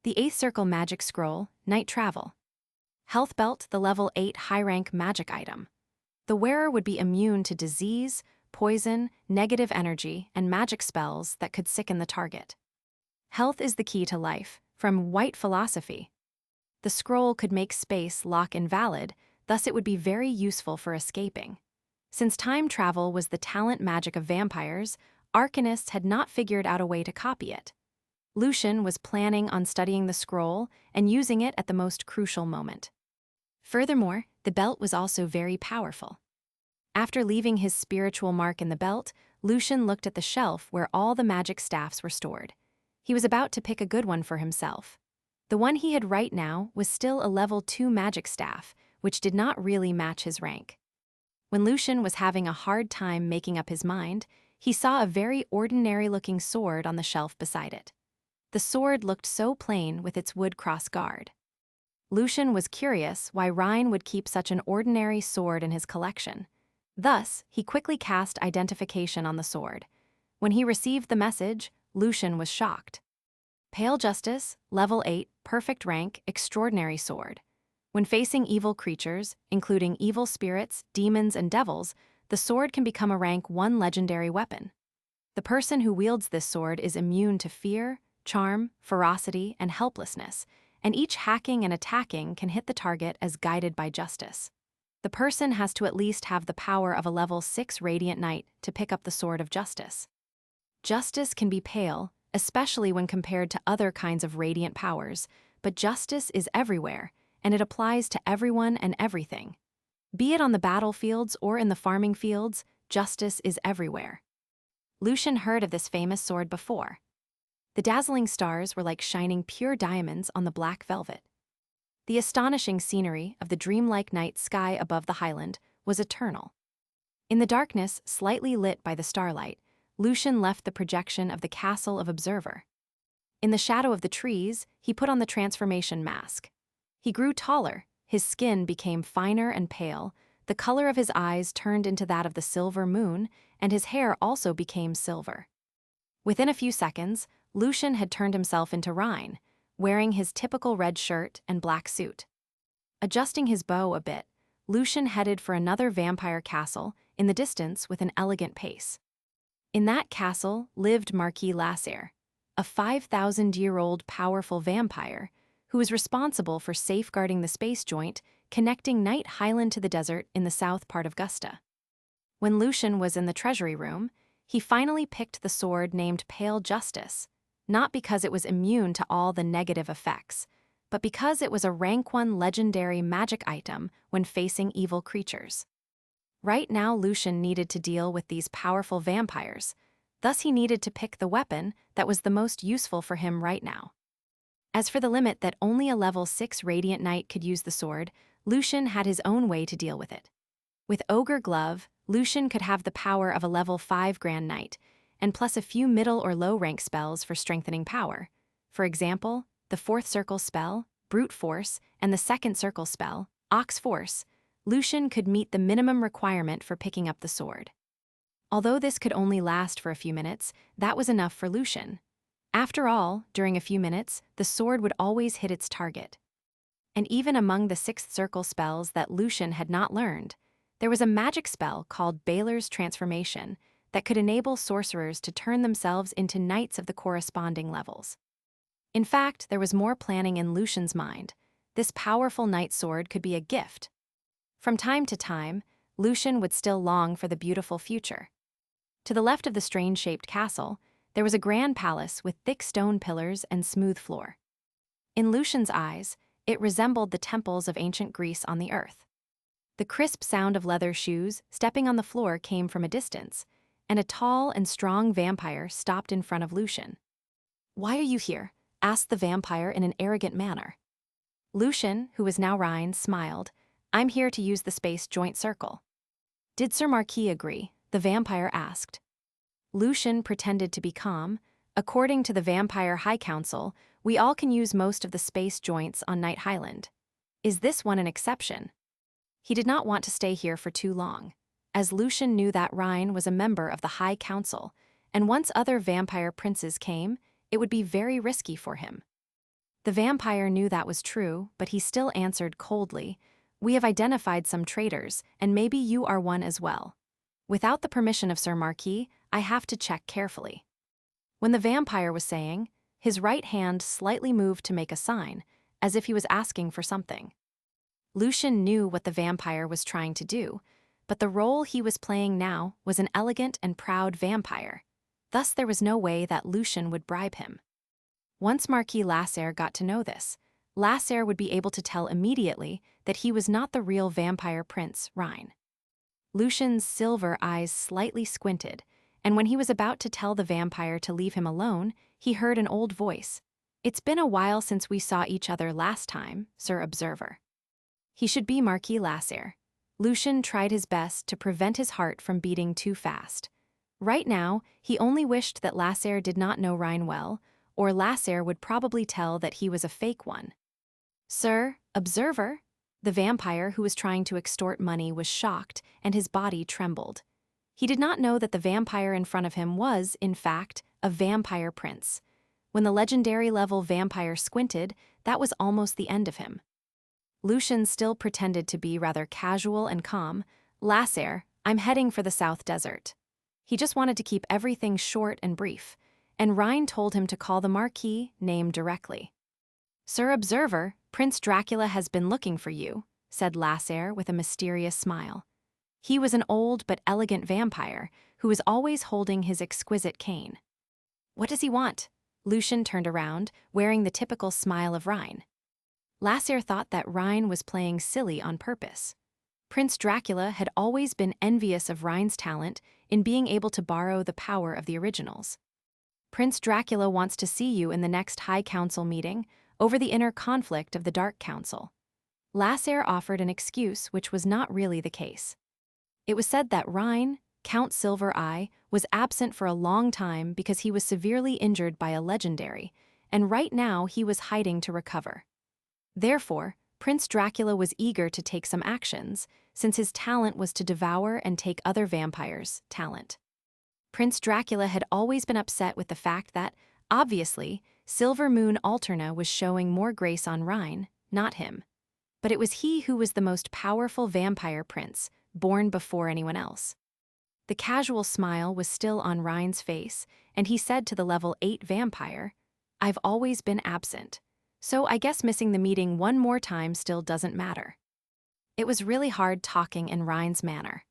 The 8th Circle Magic Scroll, Night Travel. Health Belt, the level 8 high-rank magic item. The wearer would be immune to disease, poison, negative energy, and magic spells that could sicken the target. Health is the key to life, from White Philosophy. The scroll could make space lock invalid, thus it would be very useful for escaping. Since time travel was the talent magic of vampires, arcanists had not figured out a way to copy it. Lucian was planning on studying the scroll and using it at the most crucial moment. Furthermore, the belt was also very powerful. After leaving his spiritual mark in the belt, Lucian looked at the shelf where all the magic staffs were stored. He was about to pick a good one for himself. The one he had right now was still a level 2 magic staff, which did not really match his rank. When Lucian was having a hard time making up his mind, he saw a very ordinary-looking sword on the shelf beside it. The sword looked so plain with its wood cross guard. Lucian was curious why Rhine would keep such an ordinary sword in his collection. Thus, he quickly cast identification on the sword. When he received the message, Lucian was shocked. Pale Justice, level 8, perfect rank, extraordinary sword. When facing evil creatures, including evil spirits, demons, and devils, the sword can become a rank 1 legendary weapon. The person who wields this sword is immune to fear, charm, ferocity, and helplessness, and each hacking and attacking can hit the target as guided by justice. The person has to at least have the power of a level 6 Radiant Knight to pick up the Sword of Justice. Justice can be pale, especially when compared to other kinds of radiant powers, but justice is everywhere, and it applies to everyone and everything. Be it on the battlefields or in the farming fields, justice is everywhere. Lucian heard of this famous sword before. The dazzling stars were like shining pure diamonds on the black velvet. The astonishing scenery of the dreamlike night sky above the highland was eternal. In the darkness, slightly lit by the starlight, Lucian left the projection of the castle of Observer. In the shadow of the trees, he put on the transformation mask. He grew taller, his skin became finer and pale, the color of his eyes turned into that of the silver moon, and his hair also became silver. Within a few seconds, Lucian had turned himself into Rhine, wearing his typical red shirt and black suit. Adjusting his bow a bit, Lucian headed for another vampire castle in the distance with an elegant pace. In that castle lived Marquis Lasser, a 5,000-year-old powerful vampire who was responsible for safeguarding the space joint connecting Night Highland to the desert in the south part of Gusta. When Lucian was in the treasury room, he finally picked the sword named Pale Justice, not because it was immune to all the negative effects, but because it was a rank 1 legendary magic item when facing evil creatures. Right now, Lucian needed to deal with these powerful vampires, thus he needed to pick the weapon that was the most useful for him right now. As for the limit that only a level 6 Radiant Knight could use the sword, Lucian had his own way to deal with it. With Ogre Glove, Lucian could have the power of a level 5 Grand Knight, and plus a few middle or low rank spells for strengthening power. For example, the 4th circle spell, Brute Force, and the 2nd circle spell, Ox Force, Lucian could meet the minimum requirement for picking up the sword. Although this could only last for a few minutes, that was enough for Lucian. After all, during a few minutes, the sword would always hit its target. And even among the 6th circle spells that Lucian had not learned, there was a magic spell called Baylor's Transformation that could enable sorcerers to turn themselves into knights of the corresponding levels. In fact, there was more planning in Lucian's mind. This powerful knight sword could be a gift. From time to time, Lucian would still long for the beautiful future. To the left of the strange-shaped castle, there was a grand palace with thick stone pillars and smooth floor. In Lucian's eyes, it resembled the temples of ancient Greece on the earth. The crisp sound of leather shoes stepping on the floor came from a distance, and a tall and strong vampire stopped in front of Lucian. "Why are you here?" asked the vampire in an arrogant manner. Lucian, who was now Rhine, smiled. "I'm here to use the space joint circle." "Did Sir Marquis agree?" the vampire asked. Lucian pretended to be calm. "According to the Vampire High Council, we all can use most of the space joints on Night Highland. Is this one an exception?" He did not want to stay here for too long, as Lucian knew that Rhine was a member of the High Council, and once other vampire princes came, it would be very risky for him. The vampire knew that was true, but he still answered coldly, "We have identified some traitors, and maybe you are one as well. Without the permission of Sir Marquis, I have to check carefully." When the vampire was saying, his right hand slightly moved to make a sign, as if he was asking for something. Lucian knew what the vampire was trying to do, but the role he was playing now was an elegant and proud vampire. Thus there was no way that Lucian would bribe him. Once Marquis Lasser got to know this, Lasser would be able to tell immediately that he was not the real vampire prince, Rhine. Lucian's silver eyes slightly squinted, and when he was about to tell the vampire to leave him alone, he heard an old voice. "It's been a while since we saw each other last time, Sir Observer." He should be Marquis Lasser. Lucian tried his best to prevent his heart from beating too fast. Right now, he only wished that Lasser did not know Rhine well, or Lasser would probably tell that he was a fake one. "Sir, Observer?" The vampire who was trying to extort money was shocked, and his body trembled. He did not know that the vampire in front of him was, in fact, a vampire prince. When the legendary level vampire squinted, that was almost the end of him. Lucian still pretended to be rather casual and calm. "Lasser, I'm heading for the South Desert." He just wanted to keep everything short and brief, and Rhine told him to call the Marquis name directly. "Sir Observer, Prince Dracula has been looking for you," said Lasser with a mysterious smile. He was an old but elegant vampire who was always holding his exquisite cane. "What does he want?" Lucian turned around, wearing the typical smile of Rhine. Lasser thought that Rhine was playing silly on purpose. Prince Dracula had always been envious of Rhine's talent in being able to borrow the power of the originals. "Prince Dracula wants to see you in the next High Council meeting over the inner conflict of the Dark Council." Lasser offered an excuse which was not really the case. It was said that Rhine, Count Silver Eye, was absent for a long time because he was severely injured by a legendary, and right now he was hiding to recover. Therefore, Prince Dracula was eager to take some actions, since his talent was to devour and take other vampires' talent. Prince Dracula had always been upset with the fact that, obviously, Silver Moon Alterna was showing more grace on Rhine, not him. But it was he who was the most powerful vampire prince, born before anyone else. The casual smile was still on Rhine's face, and he said to the level 8 vampire, "I've always been absent, so I guess missing the meeting one more time still doesn't matter." It was really hard talking in Rhine's manner.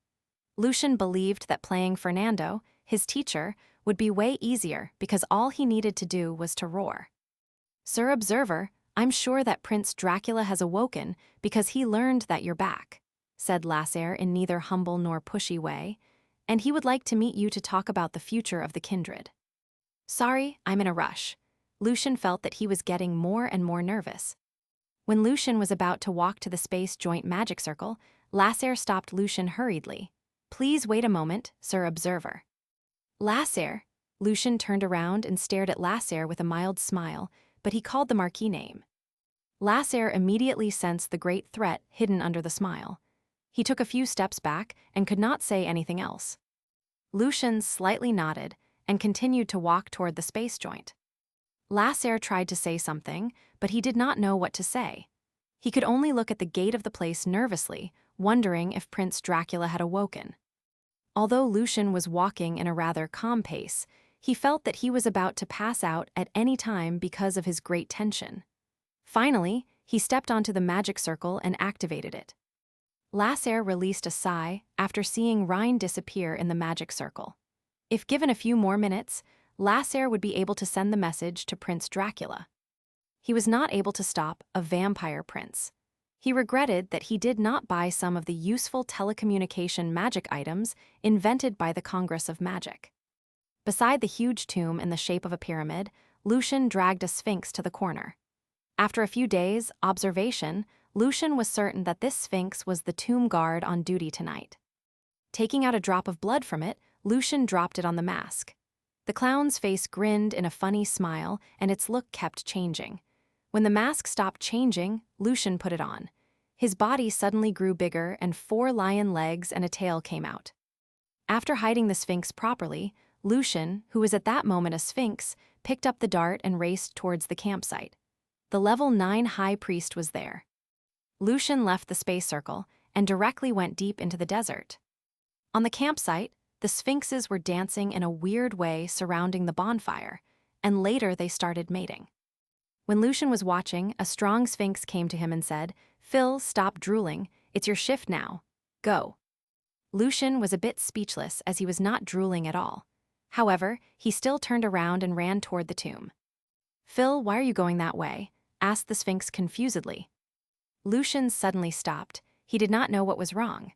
Lucian believed that playing Fernando, his teacher, would be way easier because all he needed to do was to roar. "Sir Observer, I'm sure that Prince Dracula has awoken because he learned that you're back," said Lasser in neither humble nor pushy way, "and he would like to meet you to talk about the future of the kindred." "Sorry, I'm in a rush." Lucian felt that he was getting more and more nervous. When Lucian was about to walk to the Space Joint Magic Circle, Lasser stopped Lucian hurriedly. "Please wait a moment, Sir Observer." "Lasser?" Lucian turned around and stared at Lasser with a mild smile, but he called the Marquis name. Lasser immediately sensed the great threat hidden under the smile. He took a few steps back and could not say anything else. Lucian slightly nodded and continued to walk toward the space joint. Lasser tried to say something, but he did not know what to say. He could only look at the gate of the place nervously, wondering if Prince Dracula had awoken. Although Lucian was walking in a rather calm pace, he felt that he was about to pass out at any time because of his great tension. Finally, he stepped onto the magic circle and activated it. Lasser released a sigh after seeing Rhine disappear in the magic circle. If given a few more minutes, Lasser would be able to send the message to Prince Dracula. He was not able to stop a vampire prince. He regretted that he did not buy some of the useful telecommunication magic items invented by the Congress of Magic. Beside the huge tomb in the shape of a pyramid, Lucian dragged a sphinx to the corner. After a few days' observation, Lucian was certain that this sphinx was the tomb guard on duty tonight. Taking out a drop of blood from it, Lucian dropped it on the mask. The clown's face grinned in a funny smile, and its look kept changing. When the mask stopped changing, Lucian put it on. His body suddenly grew bigger and 4 lion legs and a tail came out. After hiding the sphinx properly, Lucian, who was at that moment a sphinx, picked up the dart and raced towards the campsite. The level 9 high priest was there. Lucian left the space circle and directly went deep into the desert. On the campsite, the sphinxes were dancing in a weird way surrounding the bonfire, and later they started mating. When Lucian was watching, a strong sphinx came to him and said, "Phil, stop drooling. It's your shift now. Go." Lucian was a bit speechless as he was not drooling at all. However, he still turned around and ran toward the tomb. "Phil, why are you going that way?" asked the sphinx confusedly. Lucian suddenly stopped. He did not know what was wrong.